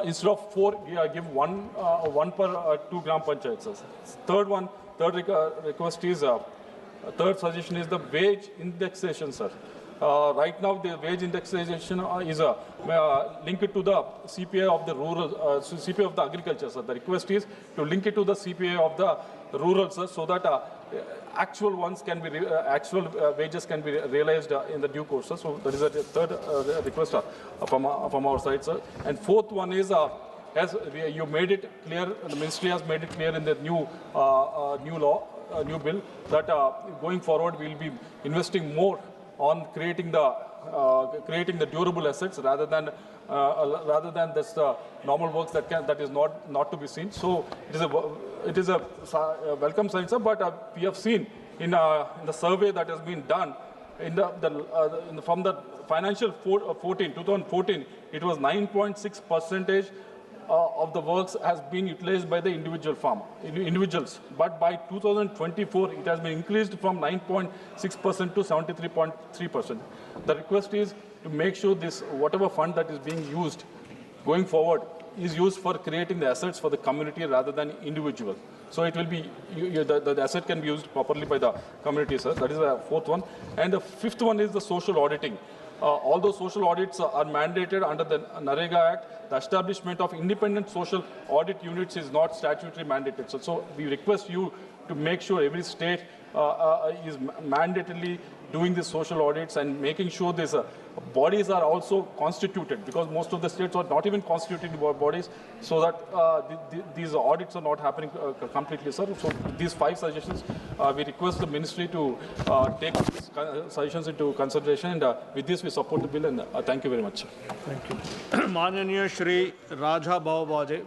Speaker 13: instead of 4, give one per 2 gram panchayats. Third request is, third suggestion is the wage indexation, sir. Right now, the wage indexation is linked to the CPI of the rural, CPI of the agriculture, sir. The request is to link it to the CPI of the rural, sir, so that actual ones can be actual wages can be realized in the due course, sir. So that is a third request from our side, sir. And fourth one is as you made it clear, the ministry has made it clear in the new new bill that going forward we will be investing more on creating the durable assets rather than this normal works that is not to be seen. So it is a welcome sign, sir. But we have seen in the survey that has been done from the financial 2014, it was 9.6% of the works has been utilized by the individuals. But by 2024, it has been increased from 9.6% to 73.3%. The request is to make sure this whatever fund that is being used going forward is used for creating the assets for the community rather than individual. So it will be, the asset can be used properly by the community, sir. That is the fourth one. And the fifth one is the social auditing. Although social audits are mandated under the NREGA Act, the establishment of independent social audit units is not statutorily mandated. So we request you to make sure every state is mandatorily doing the social audits and making sure these bodies are also constituted, because most of the states are not even constituting bodies, so that these audits are not happening completely, sir. So these 5 suggestions, we request the ministry to take these suggestions into consideration, and with this we support the bill, and thank you very much, sir.
Speaker 6: Thank you. Mananiya Shri Raja Bhawabaje.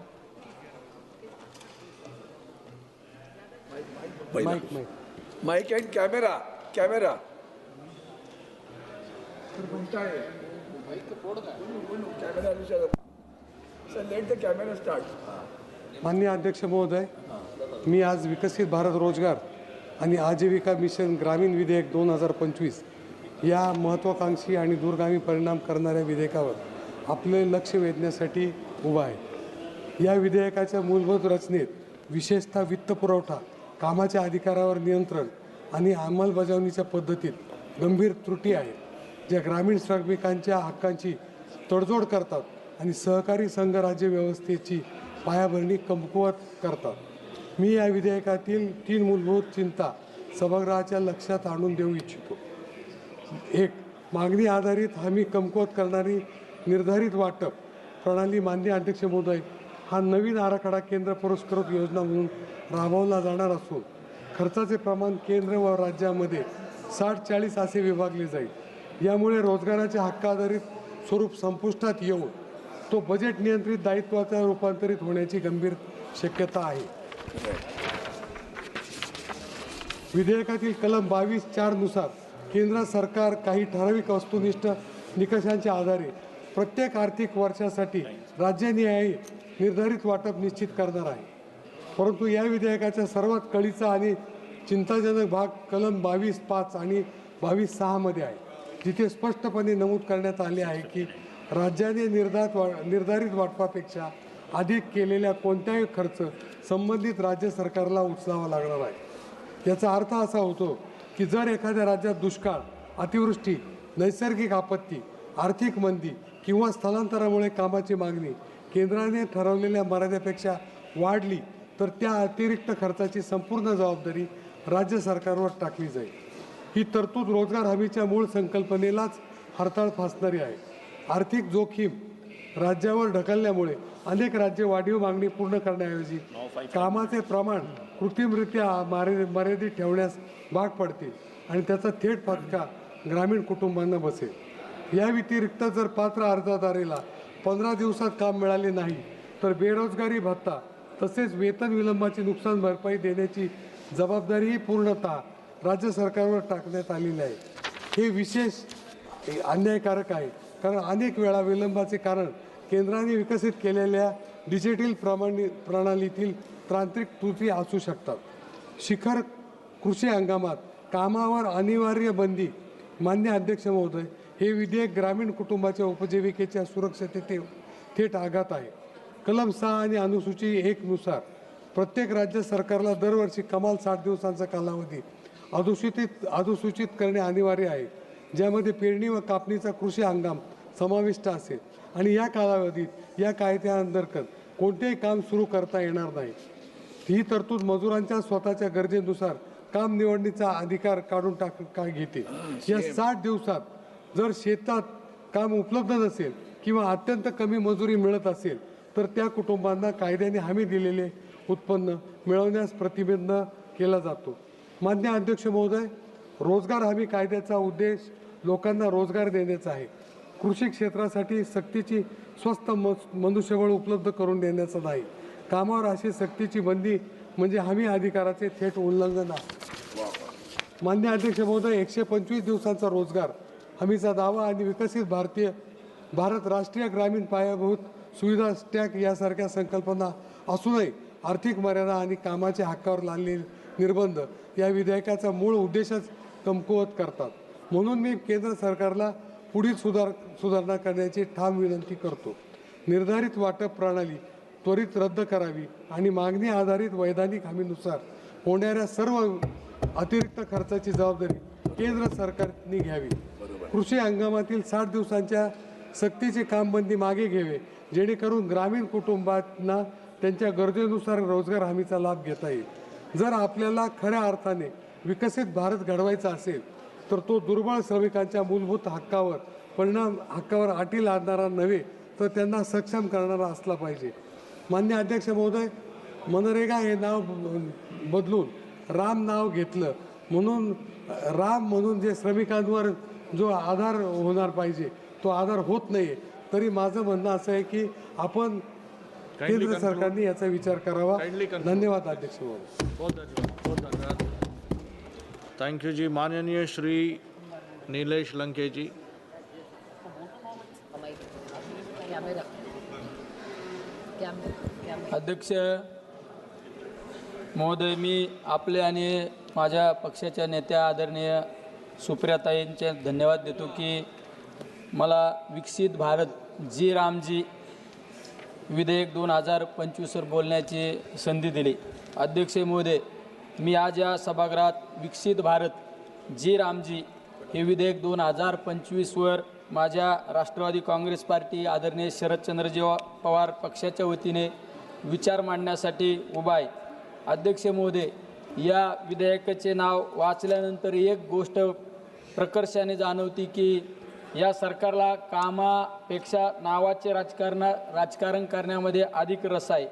Speaker 10: Mic and camera. Camera. So let the camera start.
Speaker 16: माननीय अध्यक्ष महोदय, मी आज विकसित भारत रोजगार आणि आजीविका mission ग्रामीण विधेयक 2025 या महत्त्वाकांक्षी आणि दूरगामी परिणाम करणाऱ्या विधेयकावर आपले लक्ष वेधण्यासाठी उभा आहे. या विधेयकाच्या मूलभूत रचनेत विशेषतः वित्तपुरवठा, कामाच्या अधिकारावर नियंत्रण आणि अंमलबजावणीच्या पद्धतीत गंभीर त्रुटी आहेत, ज्या ग्रामीण श्रमिकांच्या हक्कांची तडजोड करतात आणि सहकारी संघ राज्य व्यवस्थेची पायाभरणी कमकुवत करतात. मी या विधेयकातील 3 मूलभूत चिंता सभागृहाच्या लक्षात आणून देऊ इच्छितो. 1. मागणी आधारित हमी कमकुवत करणारी निर्धारित वाटप प्रणाली. माननीय अध्यक्ष महोदय, हा नवीन आराखडा केंद्र पुरस्कृत योजना म्हणून राबवला जाणार असून खर्चाचे प्रमाण केंद्र व राज्यामध्ये 60-40 असे विभागले जाईल. यामुळे रोजगाराच्या हक्क आधारित स्वरूप संपुष्टात येऊन तो बजेट नियंत्रित दायित्वाचा रूपांतरित होण्याची गंभीर शक्यता आहे. विधेयकातील कलम 22(4) नुसार केंद्र सरकार काही ठराविक वस्तुनिष्ठ निकषांच्या आधारे प्रत्येक आर्थिक वर्षासाठी राज्यनिहाय निर्धारित वाटप निश्चित करणार आहे. परंतु या विधेयकाचा सर्वात कळीचा आणि चिंताजनक भाग कलम 22(5) आणि 22(6) मध्ये आहे, जिथे स्पष्टपणे नमूद करण्यात आले आहे की राज्याने निर्धारित वाटपापेक्षा अधिक केलेल्या कोणत्याही खर्च संबंधित राज्य सरकारला उचलावा लागणार आहे. याचा अर्थ असा होतो की जर एखाद्या राज्यात दुष्काळ, अतिवृष्टी, नैसर्गिक आपत्ती, आर्थिक मंदी किंवा स्थलांतरामुळे कामाची मागणी केंद्राने ठरवलेल्या मर्यादेपेक्षा वाढली, तर त्या अतिरिक्त खर्चाची संपूर्ण जबाबदारी राज्य सरकारवर टाकली जाईल. ही तरतूद रोजगार हमीच्या मूळ संकल्पनेलाच हरताळ फासणारी आहे. आर्थिक जोखीम राज्यावर ढकलल्यामुळे अनेक राज्ये वाढीव मागणी पूर्ण करण्याऐवजी कामाचे प्रमाण कृत्रिमरित्या मर्यादित ठेवण्यास भाग पडतील आणि त्याचा थेट फटका ग्रामीण कुटुंबांना बसेल. या व्यतिरिक्त जर पात्र अर्जदाराला 15 दिवसात काम मिळाले नाही तर बेरोजगारी भत्ता तसेच वेतन विलंबाची नुकसान भरपाई देण्याची जबाबदारीही पूर्णतः राज्य सरकारवर टाकण्यात आलेली आहे. हे विशेष अन्यायकारक आहे, कारण अनेक वेळा विलंबाचे कारण केंद्राने विकसित केलेल्या डिजिटल प्रणालीतील तांत्रिक त्रुटी असू शकतात. शिखर कृषी हंगामात कामावर अनिवार्य बंदी. मान्य अध्यक्ष महोदय, हे विधेयक ग्रामीण कुटुंबाच्या उपजीविकेच्या सुरक्षिततेत थेट आघात आहे. कलम 6 आणि अनुसूची 1 नुसार प्रत्येक राज्य सरकारला दरवर्षी कमाल 60 दिवसांचा कालावधी अधिसूचित करणे अनिवार्य आहे, ज्यामध्ये पेरणी व कापणीचा कृषी हंगाम समाविष्ट असेल आणि या कालावधीत या कायद्याअंतर्गत कोणतेही काम सुरू करता येणार नाही. ही तरतूद मजुरांच्या स्वतःच्या गरजेनुसार काम निवडणीचा अधिकार काढून घेते. या 60 दिवसात जर शेतात काम उपलब्ध नसेल किंवा अत्यंत कमी मजुरी मिळत असेल तर त्या कुटुंबांना कायद्याने हमी दिलेले उत्पन्न मिळवण्यास प्रतिबंध केला जातो. मान्य अध्यक्ष महोदय, रोजगार हमी कायद्याचा उद्देश लोकांना रोजगार देण्याचा आहे. कृषी क्षेत्रासाठी सक्तीची स्वस्त मनुष्यबळ उपलब्ध करून देण्याचा नाही. कामावर अशी सक्तीची बंदी म्हणजे हमी अधिकाराचे थेट उल्लंघन आहे. मान्य अध्यक्ष महोदय, 125 दिवसांचा रोजगार हमीचा दावा आणि विकसित भारत राष्ट्रीय ग्रामीण पायाभूत सुविधा स्टॅक यासारख्या संकल्पना असूनही आर्थिक मर्यादा आणि कामाच्या हक्कावर लादलेले निर्बंध या विधेयकाचा मूळ उद्देशच कमकुवत करतात. म्हणून मी केंद्र सरकारला पुढील सुधारणा करण्याची ठाम विनंती करतो. निर्धारित वाटप प्रणाली त्वरित रद्द करावी आणि मागणी आधारित वैधानिक हमीनुसार होणाऱ्या सर्व अतिरिक्त खर्चाची जबाबदारी केंद्र सरकारने घ्यावी. कृषी हंगामातील 60 दिवसांच्या सक्तीचे कामबंदी मागे घ्यावे, जेणेकरून ग्रामीण कुटुंबांना त्यांच्या गरजेनुसार रोजगार हमीचा लाभ घेता येईल. जर आपल्याला खऱ्या अर्थाने विकसित भारत घडवायचा असेल तर तो दुर्बळ श्रमिकांच्या मूलभूत हक्कावर अटी लादणारा नव्हे तर त्यांना सक्षम करणारा असला पाहिजे. मान्य अध्यक्ष महोदय, मनरेगा हे नाव बदलून राम नाव घेतलं म्हणून जे श्रमिकांवर जो आधार होणार पाहिजे तो आधार होत नाही. तरी माझं म्हणणं असं आहे की आपण केंद्र सरकारने याचा विचार करावा. धन्यवाद अध्यक्ष महोदय.
Speaker 6: बहुत धन्यवाद. थैंक यू जी. माननीय श्री नीलेश लंके जी.
Speaker 11: अध्यक्ष महोदय, मी आपले आणि माझ्या पक्षाच्या नेत्या आदरणीय सुप्रियाताईंचे धन्यवाद देतो की मला विकसित भारत जी रामजी विधेयक 2025 वर बोलण्याची संधी दिली. अध्यक्ष महोदय, मी आज या सभागृहात विकसित भारत जी रामजी हे विधेयक 2025 वर माझ्या राष्ट्रवादी काँग्रेस पार्टी आदरणीय शरदचंद्रजी पवार पक्षाच्या वतीने विचार मांडण्यासाठी उभा आहे. अध्यक्ष महोदय, या विधेयकाचे नाव वाचल्यानंतर एक गोष्ट प्रकर्षाने जाणवती की या सरकारला कामापेक्षा नावाचे राजकारण करण्यामध्ये अधिक रस आहे.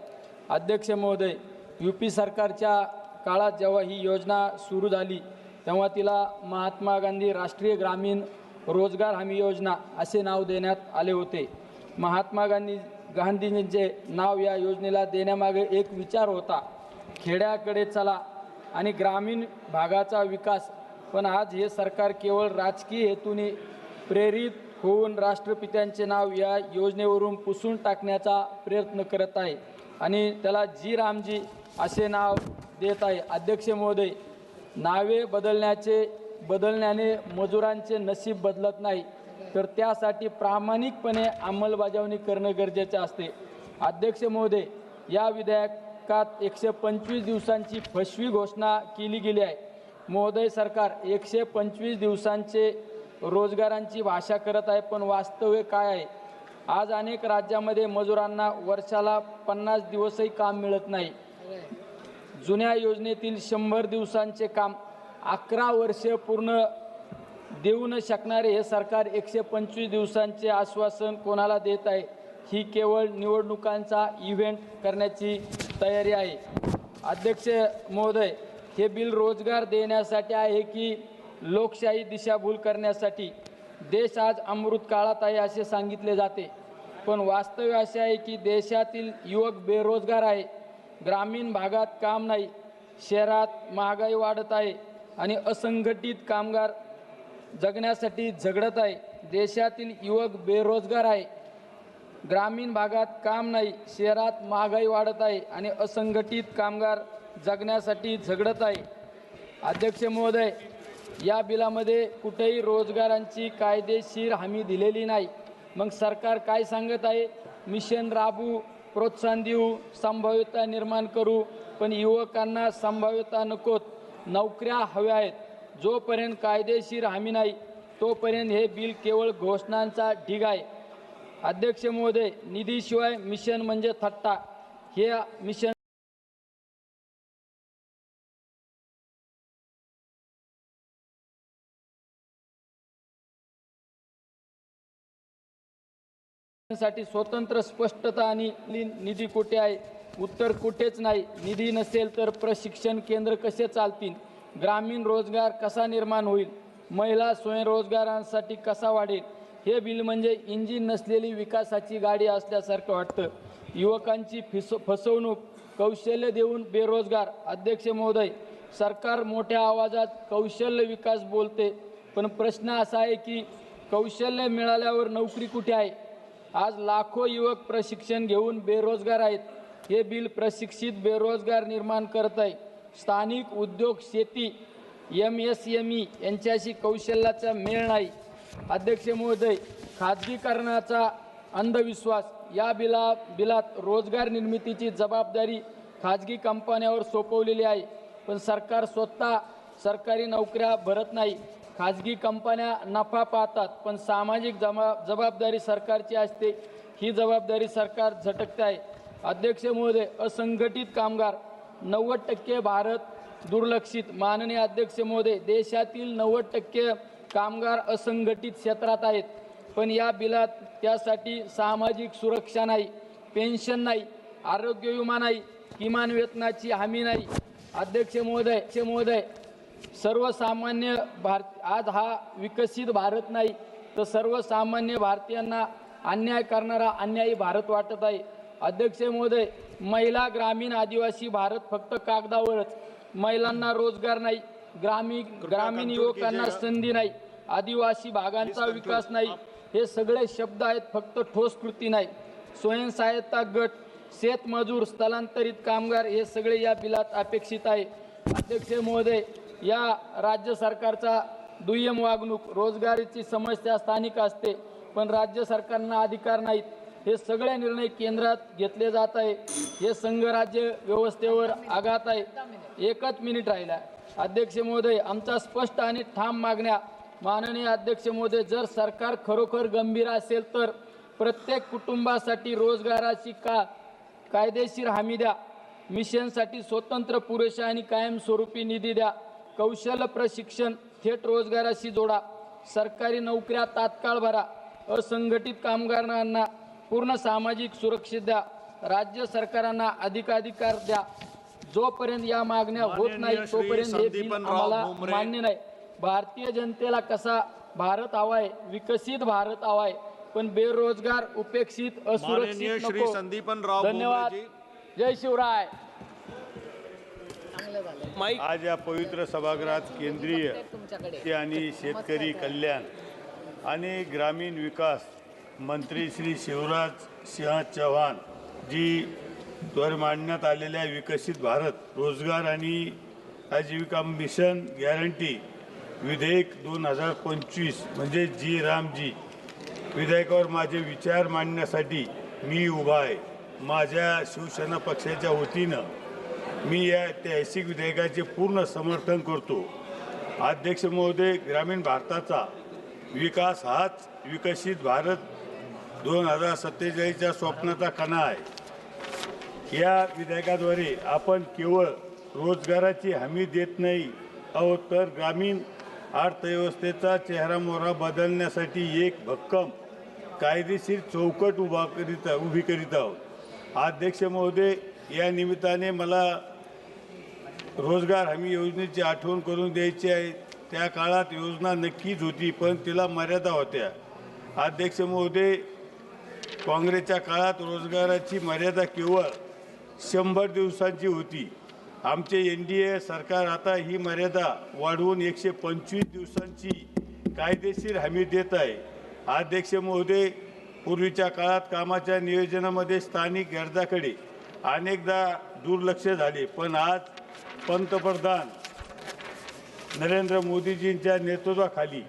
Speaker 11: अध्यक्ष महोदय, UP सरकारच्या काळात जेव्हा ही योजना सुरू झाली तेव्हा तिला महात्मा गांधी राष्ट्रीय ग्रामीण रोजगार हमी योजना असे नाव देण्यात आले होते. महात्मा गांधींचे नाव या योजनेला देण्यामागे एक विचार होता, खेड्याकडे चला आणि ग्रामीण भागाचा विकास. पण आज हे सरकार केवळ राजकीय हेतूने प्रेरित होऊन राष्ट्रपित्यांचे नाव या योजनेवरून पुसून टाकण्याचा प्रयत्न करत आहे आणि त्याला जी रामजी असे नाव देत आहे. अध्यक्ष महोदय, नावे बदलण्याने मजुरांचे नशीब बदलत नाही, तर त्यासाठी प्रामाणिकपणे अंमलबजावणी करणं गरजेचे असते. अध्यक्ष महोदय, या विधेयकात 125 दिवसांची फसवी घोषणा केली गेली आहे. महोदय, सरकार 125 दिवसांचे रोजगारांची भाषा करत आहे, पण वास्तव काय आहे? आज अनेक राज्यामध्ये मजुरांना वर्षाला 50 दिवसही काम मिळत नाही. जुन्या योजनेतील 100 दिवसांचे काम 11 वर्षे पूर्ण देऊ न शकणारे हे सरकार 125 दिवसांचे आश्वासन कोणाला देत आहे? ही केवळ निवडणुकांचा इव्हेंट करण्याची तयारी आहे. अध्यक्ष महोदय, हे बिल रोजगार देण्यासाठी आहे की लोकशाही दिशाभूल करण्यासाठी? देश आज अमृत काळात आहे असे सांगितले जाते, पण वास्तव असे आहे की देशातील युवक बेरोजगार आहे. ग्रामीण भागात काम नाही, शहरात महागाई वाढत आहे आणि असंघटित कामगार जगण्यासाठी झगडत आहे. देशातील युवक बेरोजगार आहे, ग्रामीण भागात काम नाही, शहरात महागाई वाढत आहे आणि असंघटित कामगार जगण्यासाठी झगडत आहे. अध्यक्ष महोदय, या बिलामध्ये कुठेही रोजगारांची कायदेशीर हमी दिलेली नाही. मग सरकार काय सांगत आहे? मिशन राबवू, प्रोत्साहन देऊ, संभाव्यता निर्माण करू, पण युवकांना संभाव्यता नकोत, नोकऱ्या हव्या आहेत. जोपर्यंत कायदेशीर हमी नाही तोपर्यंत हे बिल केवळ घोषणांचा ढीग आहे. अध्यक्ष महोदय, निधीशिवाय मिशन म्हणजे थट्टा. हे मिशन साठी स्वतंत्र स्पष्टता आणि निधी कुठे आहे? उत्तर कुठेच नाही. निधी नसेल तर प्रशिक्षण केंद्र कसे चालतील? ग्रामीण रोजगार कसा निर्माण होईल? महिला स्वयंरोजगारांसाठी कसा वाढेल? हे बिल म्हणजे इंजिन नसलेली विकासाची गाडी असल्यासारखं वाटतं. युवकांची फसवणूक, कौशल्य देऊन बेरोजगार. अध्यक्ष महोदय, सरकार मोठ्या आवाजात कौशल्य विकास बोलते, पण प्रश्न असा आहे की कौशल्य मिळाल्यावर नोकरी कुठे आहे? आज लाखो युवक प्रशिक्षण घेऊन बेरोजगार आहेत. हे बिल प्रशिक्षित बेरोजगार निर्माण करत आहे. स्थानिक उद्योग, शेती, MSME यांच्याशी कौशल्याचा मेळ नाही. अध्यक्ष महोदय, खाजगीकरणाचा अंधविश्वास. या बिलात रोजगार निर्मितीची जबाबदारी खाजगी कंपन्यांवर सोपवलेली आहे, पण सरकार स्वतः सरकारी नोकऱ्या भरत नाही. खाजगी कंपन्या नफा पाहतात, पण सामाजिक जबाबदारी सरकारची असते. ही जबाबदारी सरकार झटकते आहे. अध्यक्ष महोदय, असंघटित कामगार 90% भारत दुर्लक्षित. माननीय अध्यक्ष महोदय, देशातील 90% कामगार असंघटित क्षेत्रात आहेत, पण या बिलात त्यासाठी सामाजिक सुरक्षा नाही, पेन्शन नाही, आरोग्य विमा नाही, किमान वेतनाची हमी नाही. अध्यक्ष महोदय, सर्वसामान्य आज हा विकसित भारत नाही, तर सर्वसामान्य भारतीयांना अन्याय करणारा अन्यायी भारत वाटत आहे. अध्यक्ष महोदय, महिला, ग्रामीण, आदिवासी भारत फक्त कागदावरच. महिलांना रोजगार नाही, ग्रामीण युवकांना संधी नाही, आदिवासी भागांचा विकास नाही. हे सगळे शब्द आहेत, फक्त ठोस कृती नाही. स्वयंसहायता गट, शेतमजूर, स्थलांतरित कामगार हे सगळे या बिलात अपेक्षित आहे. अध्यक्ष महोदय, या राज्य सरकारचा दुय्यम वागणूक. रोजगारीची समस्या स्थानिक असते, पण राज्य सरकारना अधिकार नाहीत. हे सगळे निर्णय केंद्रात घेतले जात आहे. हे संघराज्य व्यवस्थेवर आघात आहे. एकच मिनिट राहिला. अध्यक्ष महोदय, आमचा स्पष्ट आणि ठाम मागण्या. माननीय अध्यक्ष महोदय, जर सरकार खरोखर गंभीर असेल तर प्रत्येक कुटुंबासाठी रोजगाराची कायदेशीर हमी द्या. मिशनसाठी स्वतंत्र, पुरेशा आणि कायमस्वरूपी निधी द्या. कौशल्य प्रशिक्षण थेट रोजगाराशी जोडा. सरकारी नोकऱ्या तात्काळ भरा. असंघटित कामगारांना पूर्ण सामाजिक सुरक्षा द्या. राज्य सरकारांना अधिकार द्या. जोपर्यंत या मागण्या होत नाही तोपर्यंत हे बिल आम्हाला मान्य नाही. भारतीय जनतेला कसा भारत हवा आहे? विकसित भारत हवा आहे, पण बेरोजगार, उपेक्षित, असुरक्षित नको. धन्यवाद. जय शिवराय.
Speaker 19: आज या पवित्र सभागृहात केंद्रीय आणि शेतकरी कल्याण आणि ग्रामीण विकास मंत्री श्री शिवराज सिंह चौहान जी द्वारे मांडण्यात आलेल्या विकसित भारत रोजगार आणि आजीविका मिशन गॅरंटी विधेयक 2025 म्हणजे जी रामजी विधेयकावर माझे विचार मांडण्यासाठी मी उभा आहे. माझ्या शिवसेना पक्षाच्या वतीनं मी या ऐतिहासिक विधेयकाचे पूर्ण समर्थन करतो. अध्यक्ष महोदय, ग्रामीण भारताचा विकास हाच विकसित भारत 2047च्या स्वप्नाचा कणा आहे. या विधेयकाद्वारे आपण केवळ रोजगाराची हमी देत नाही आहोत, तर ग्रामीण अर्थव्यवस्थेचा चेहरामोहरा बदलण्यासाठी एक भक्कम कायदेशीर चौकट उभी करीत आहोत. अध्यक्ष महोदय, या निमित्ताने मला रोजगार हमी योजनेची आठवण करून द्यायची आहे. त्या काळात योजना नक्कीच होती, पण तिला मर्यादा होत्या. अध्यक्ष महोदय, काँग्रेसच्या काळात रोजगाराची मर्यादा केवळ 100 दिवसांची होती. आमचे NDA सरकार आता ही मर्यादा वाढवून 125 दिवसांची कायदेशीर हमी देत आहे. अध्यक्ष महोदय, पूर्वीच्या काळात कामाच्या नियोजनामध्ये स्थानिक गरजाकडे अनेकदा दुर्लक्ष झाले, पण आज पंतप्रधान नरेंद्र मोदीजींच्या नेतृत्वाखाली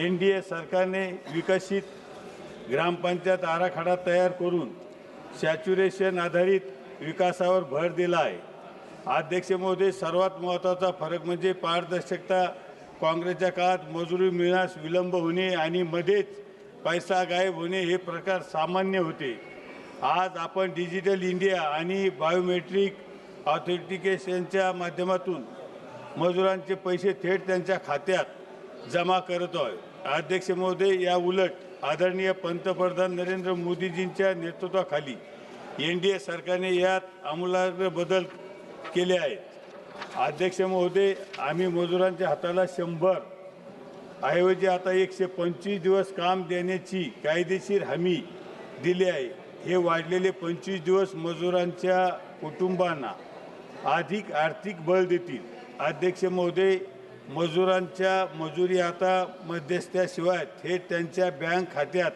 Speaker 19: NDA सरकारने विकसित ग्रामपंचायत आराखडा तयार करून सॅच्युरेशन आधारित विकासावर भर दिला आहे. अध्यक्ष महोदय, सर्वात महत्त्वाचा फरक म्हणजे पारदर्शकता. काँग्रेसच्या काळात मजुरी मिळण्यास विलंब होणे आणि मध्येच पैसा गायब होणे हे प्रकार सामान्य होते. आज आपण डिजिटल इंडिया आणि बायोमेट्रिक ऑथेंटिकेशनच्या माध्यमातून मजुरांचे पैसे थेट त्यांच्या खात्यात जमा करत आहोत. अध्यक्ष महोदय, या उलट आदरणीय पंतप्रधान नरेंद्र मोदीजींच्या नेतृत्वाखाली NDA सरकारने यात आमूलाग्र बदल केले आहेत। अध्यक्ष महोदय, आम्ही मजुरांच्या हाताला 100 ऐवजी आता 125 दिवस काम देण्याची कायदेशीर हमी दिली आहे। हे वाढलेले 25 दिवस मजुरांच्या कुटुंबांना अधिक आर्थिक बळ देतील। अध्यक्ष महोदय, मजुरांच्या मजुरी आता मध्यस्थाशिवाय थेट त्यांच्या बँक खात्यात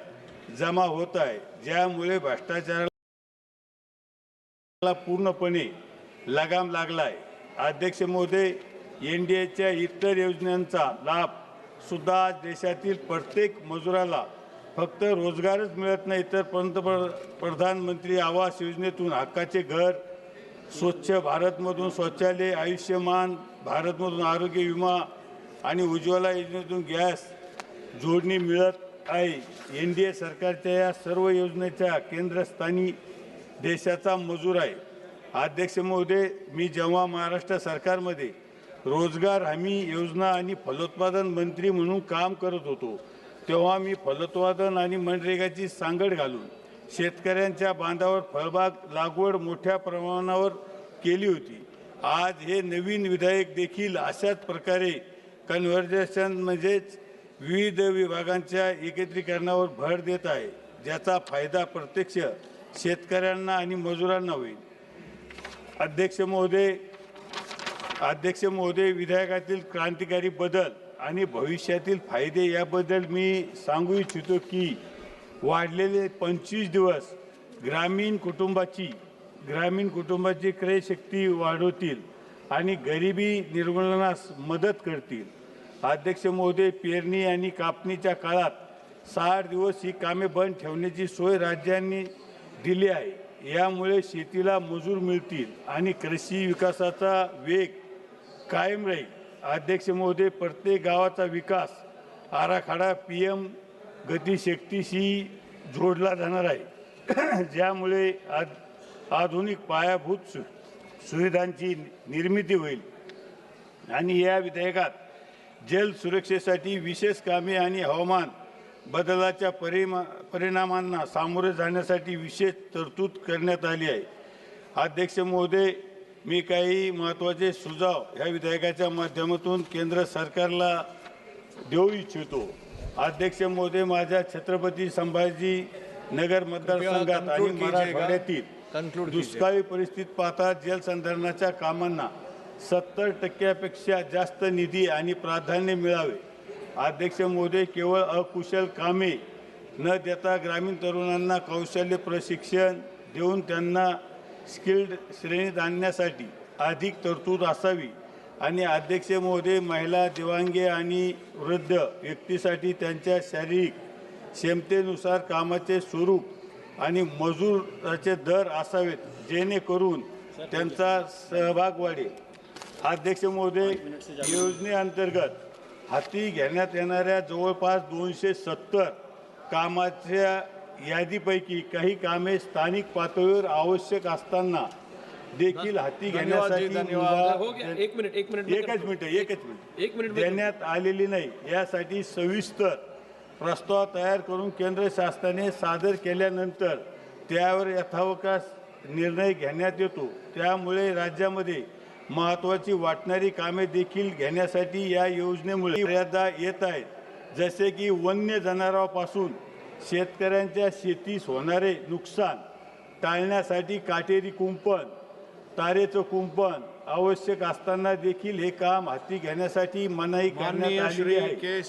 Speaker 19: जमा होत आहे, ज्यामुळे भ्रष्टाचाराला पूर्णपणे लगाम लागला आहे। अध्यक्ष महोदय, NDAच्या इतर योजनांचा लाभ सुद्धा आज देशातील प्रत्येक मजुराला फक्त रोजगारच मिळत नाही, तर प्रधानमंत्री आवास योजनेतून हक्काचे घर, स्वच्छ भारतमधून शौचालय, आयुष्यमान भारतमधून आरोग्य विमा आणि उज्ज्वला योजनेतून गॅस जोडणी मिळत आहे। NDA सरकारच्या या सर्व योजनेच्या केंद्रस्थानी देशाचा मजूर आहे। अध्यक्ष महोदय, मी जेव्हा महाराष्ट्र सरकारमध्ये रोजगार हमी योजना आणि फलोत्पादन मंत्री म्हणून काम करत होतो, तेव्हा मी फलोत्पादन आणि मनरेगाची सांगड घालून शेतकऱ्यांच्या बांधावर फळबाग लागवड मोठ्या प्रमाणावर केली होती। आज हे नवीन विधेयक देखील अशाच प्रकारे कन्व्हर्जन म्हणजेच विविध विभागांच्या एकत्रीकरणावर भर देत आहे, ज्याचा फायदा प्रत्यक्ष शेतकऱ्यांना आणि मजुरांना होईल। अध्यक्ष महोदय, विधेयकातील क्रांतिकारी बदल आणि भविष्यातील फायदे याबद्दल मी सांगू इच्छितो की वाढलेले 25 दिवस ग्रामीण कुटुंबाची क्रयशक्ती वाढवतील आणि गरिबी निर्मूलनास मदत करतील। अध्यक्ष महोदय, पेरणी आणि कापणीच्या काळात 60 दिवस ही कामे बंद ठेवण्याची सोय राज्यांनी दिली आहे। यामुळे शेतीला मजूर मिळतील आणि कृषी विकासाचा वेग कायम राहील। अध्यक्ष महोदय, प्रत्येक गावाचा विकास आराखडा PM गतिशक्तीशी जोडला जाणार आहे, ज्यामुळे आधुनिक पायाभूत सुविधांची निर्मिती होईल आणि या विधेयकात जल सुरक्षेसाठी विशेष कामे आणि हवामान बदलाच्या परिणामांना सामोरे जाण्यासाठी विशेष तरतूद करण्यात आली आहे। अध्यक्ष महोदय, मी काही महत्त्वाचे सुझाव या विधेयकाच्या माध्यमातून केंद्र सरकारला देऊ इच्छितो। अध्यक्ष महोदय, माझ्या छत्रपती संभाजी नगर मतदारसंघात आणि मराठवाड्यातील दुष्काळी परिस्थिती पाहता जलसंधारणाच्या कामांना 70% जास्त निधी आणि प्राधान्य मिळावे। अध्यक्ष महोदय, केवळ अकुशल कामे न देता ग्रामीण तरुणांना कौशल्य प्रशिक्षण देऊन त्यांना स्किल्ड श्रेणीत आणण्यासाठी अधिक तरतूद असावी आणि अध्यक्ष महोदय, महिला, दिव्यांग आणि वृद्ध व्यक्तीसाठी त्यांच्या शारीरिक क्षमतेनुसार कामाचे स्वरूप आणि मजुराचे दर असावेत, जेणेकरून त्यांचा सहभाग वाढेल। अध्यक्ष महोदय, योजनेअंतर्गत हाती घेण्यात येणाऱ्या जवळपास 270 कामाच्या यादीपैकी काही कामे स्थानिक पातळीवर आवश्यक असताना देखील हाती घेण्यासाठी देण्यात आलेली नाही। यासाठी सविस्तर प्रस्ताव तयार करून केंद्र शासनाने सादर केल्यानंतर त्यावर यथावकाश निर्णय घेण्यात येतो। त्यामुळे राज्यामध्ये महत्त्वाची वाटणारी कामे देखील घेण्यासाठी या योजनेमुळे मर्यादा येत आहेत, जसे की वन्य जनावरांपासून शेतकऱ्यांच्या शेतीस होणारे नुकसान टाळण्यासाठी काटेरी कुंपण, तारेचं कुंपण आवश्यक असताना देखील हे काम हाती घेण्यासाठी मनाई करण्यात आली आहे।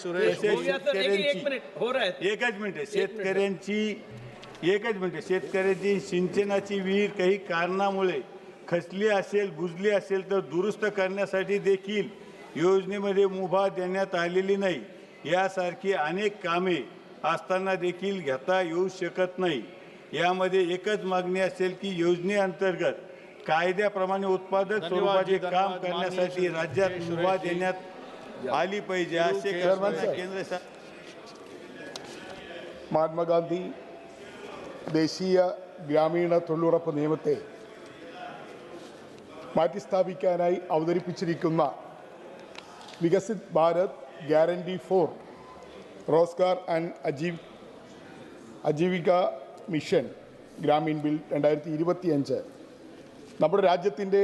Speaker 19: शेतकऱ्यांची सिंचनाची विहीर काही कारणामुळे खचली असेल, बुजली असेल तर दुरुस्त करण्यासाठी देखील योजनेमध्ये मुभा देण्यात आलेली नाही। यासारखी अनेक कामे असताना देखील घेता येऊ शकत नाही। यामध्ये एकच मागणी असेल की योजनेअंतर्गत कायद्याप्रमाणे उत्पादक स्वरूपाचे काम करण्यासाठी राज्यात मुभा देण्यात आली पाहिजे असे केंद्र सरकार
Speaker 18: മഹാത്മാ ഗാന്ധി ദേശീയ ഗ്രാമീണ തൊഴിലുറപ്പ് നിയമത്തെ മാറ്റിസ്ഥാപിക്കാനായി അവതരിപ്പിച്ചിരിക്കുന്ന Viksit Bharat guarantee for Rozgar and
Speaker 9: Aajeevika mission Gramin bill 2025 നമ്മുടെ രാജ്യത്തിൻ്റെ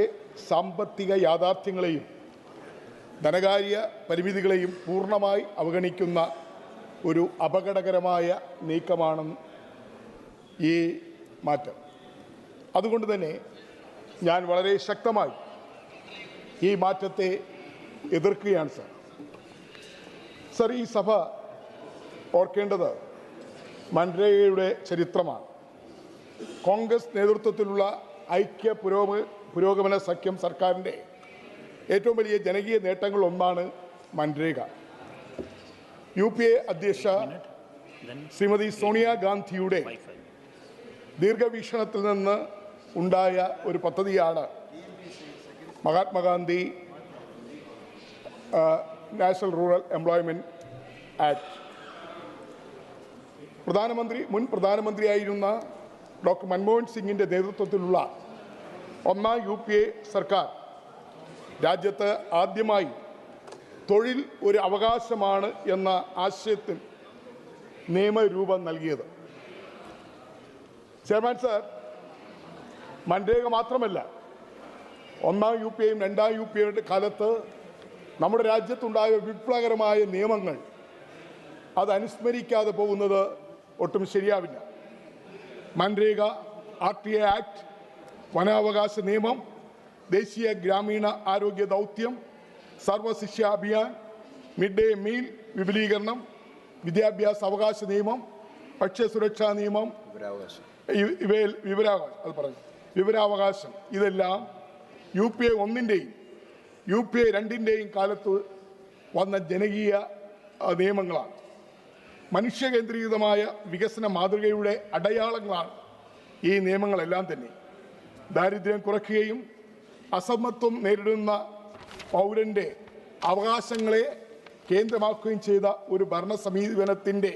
Speaker 9: സാമ്പത്തിക യാഥാർത്ഥ്യങ്ങളെയും ധനകാര്യ പരിമിതികളെയും പൂർണ്ണമായി അവഗണിക്കുന്ന ഒരു അപകടകരമായ നീക്കമാണ് ഈ മാറ്റം. അതുകൊണ്ട് തന്നെ ഞാൻ വളരെ ശക്തമായി ഈ മാറ്റത്തെ എതിർക്കുകയാണ് സർ. സർ, ഈ സഭ ഓർക്കേണ്ടത് മൻരേഗയുടെ ചരിത്രമാണ്. കോൺഗ്രസ് നേതൃത്വത്തിലുള്ള ഐക്യ പുരോഗമന സഖ്യം സർക്കാരിൻ്റെ ഏറ്റവും വലിയ ജനകീയ നേട്ടങ്ങളൊന്നാണ് മൻരേഗ. UPA അധ്യക്ഷ ശ്രീമതി സോണിയാഗാന്ധിയുടെ ദീർഘവീക്ഷണത്തിൽ നിന്ന് ഉണ്ടായ ഒരു പദ്ധതിയാണ് Mahatma Gandhi national rural employment act. മുൻ പ്രധാനമന്ത്രിയായിരുന്ന ഡോക്ടർ മൻമോഹൻ സിംഗിൻ്റെ നേതൃത്വത്തിലുള്ള ഒന്നാം UPA സർക്കാർ രാജ്യത്ത് ആദ്യമായി തൊഴിൽ ഒരു അവകാശമാണ് എന്ന ആശയത്തിൽ നിയമരൂപം നൽകിയത്. ചെയർമാൻ സർ, മൻരേഗ മാത്രമല്ല, ഒന്നാം UPAയും രണ്ടാം UPAയുടെ കാലത്ത് നമ്മുടെ രാജ്യത്തുണ്ടായ വിപ്ലവകരമായ നിയമങ്ങൾ അത് അനുസ്മരിക്കാതെ പോകുന്നത് ഒട്ടും ശരിയാവില്ല. മൻരേഗ, RTA ആക്ട്, വനാവകാശ നിയമം, ദേശീയ ഗ്രാമീണ ആരോഗ്യ ദൗത്യം, Sarva Shiksha Abhiyan, mid day meal വിപുലീകരണം, വിദ്യാഭ്യാസ അവകാശ നിയമം, ഭക്ഷ്യസുരക്ഷാ നിയമം, വിവരാവകാശം, ഇതെല്ലാം UPA 1-ൻ്റെയും UPA 2-ൻ്റെയും കാലത്ത് വന്ന ജനകീയ നിയമങ്ങളാണ്. മനുഷ്യകേന്ദ്രീകൃതമായ വികസന മാതൃകയുടെ അടയാളങ്ങളാണ് ഈ നിയമങ്ങളെല്ലാം തന്നെ. ദാരിദ്ര്യം കുറയ്ക്കുകയും അസമത്വം നേരിടുന്ന പൗരൻ്റെ അവകാശങ്ങളെ കേന്ദ്രമാക്കുകയും ചെയ്ത ഒരു ഭരണ സമീപനത്തിൻ്റെ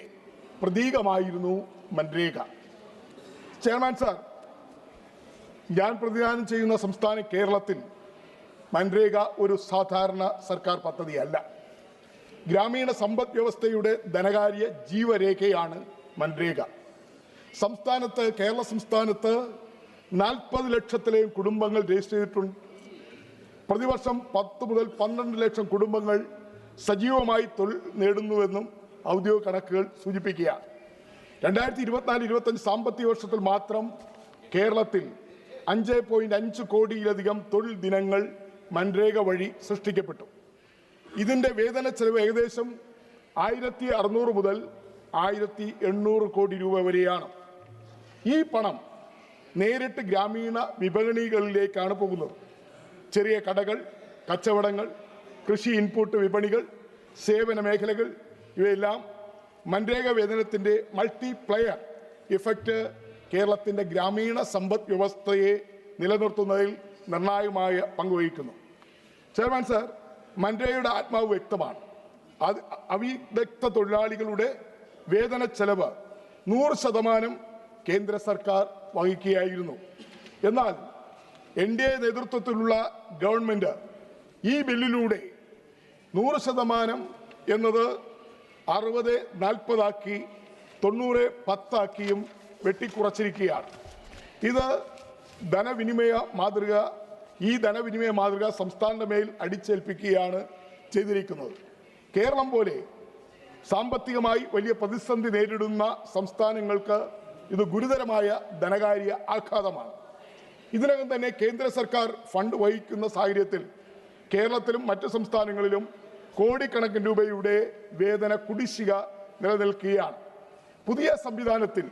Speaker 9: പ്രതീകമായിരുന്നു മൻരേഗ. ചെയർമാൻ സാർ, ഞാൻ പ്രതിദാനം ചെയ്യുന്ന സംസ്ഥാന കേരളത്തിൽ മൻരേഗ ഒരു സാധാരണ സർക്കാർ പദ്ധതിയല്ല. ഗ്രാമീണ സമ്പദ് വ്യവസ്ഥയുടെ ധനകാര്യ ജീവരേഖയാണ് മൻരേഗ. കേരള സംസ്ഥാനത്ത് 40 ലക്ഷത്തിലെയും കുടുംബങ്ങൾ രജിസ്റ്റർ ചെയ്തിട്ടുണ്ട്. പ്രതിവർഷം 10 മുതൽ 12 ലക്ഷം കുടുംബങ്ങൾ സജീവമായി തൊഴിൽ നേടുന്നുവെന്നും ഔദ്യോഗിക കണക്കുകൾ സൂചിപ്പിക്കുകയാണ്. 2024-25 സാമ്പത്തിക വർഷത്തിൽ മാത്രം കേരളത്തിൽ 5.5 കോടിയിലധികം തൊഴിൽ ദിനങ്ങൾ മൻരേഗ വഴി സൃഷ്ടിക്കപ്പെട്ടു. ഇതിൻ്റെ വേതന ചെലവ് ഏകദേശം 1600 മുതൽ 1800 കോടി രൂപ വരെയാണ്. ഈ പണം നേരിട്ട് ഗ്രാമീണ വിപണികളിലേക്കാണ് പോകുന്നത്. ചെറിയ കടകൾ, കച്ചവടങ്ങൾ, കൃഷി ഇൻപുട്ട് വിപണികൾ, സേവന മേഖലകൾ, ഇവയെല്ലാം മൻരേഗ വേതനത്തിൻ്റെ മൾട്ടിപ്ലയർ ഇഫക്റ്റ് കേരളത്തിൻ്റെ ഗ്രാമീണ സമ്പദ് വ്യവസ്ഥയെ നിലനിർത്തുന്നതിൽ നിർണായകമായ പങ്കുവഹിക്കുന്നു. ചെയർമാൻ സാർ, മൻരേഗയുടെ ആത്മാവ് വ്യക്തമാണ്. അവിദഗ്ധ തൊഴിലാളികളുടെ വേതന ചെലവ് 100% കേന്ദ്ര സർക്കാർ വഹിക്കുകയായിരുന്നു. എന്നാൽ NDA നേതൃത്വത്തിലുള്ള ഗവൺമെൻറ് ഈ ബില്ലിലൂടെ 100% എന്നത് 60-40 90-10 വെട്ടിക്കുറച്ചിരിക്കുകയാണ്. ഈ ധനവിനിമയ മാതൃക സംസ്ഥാനങ്ങളുടെ മേൽ അടിച്ചേൽപ്പിക്കുകയാണ് ചെയ്തിരിക്കുന്നത്. കേരളം പോലെ സാമ്പത്തികമായി വലിയ പ്രതിസന്ധി നേരിടുന്ന സംസ്ഥാനങ്ങൾക്ക് ഇത് ഗുരുതരമായ ധനകാര്യ ആഘാതമാണ്. ഇതിനകം തന്നെ കേന്ദ്ര സർക്കാർ ഫണ്ട് വഹിക്കുന്ന സാഹചര്യത്തിൽ കേരളത്തിലും മറ്റ് സംസ്ഥാനങ്ങളിലും കോടിക്കണക്കിന് രൂപയുടെ വേതന കുടിശ്ശിക നിലനിൽക്കുകയാണ്. പുതിയ സംവിധാനത്തിൽ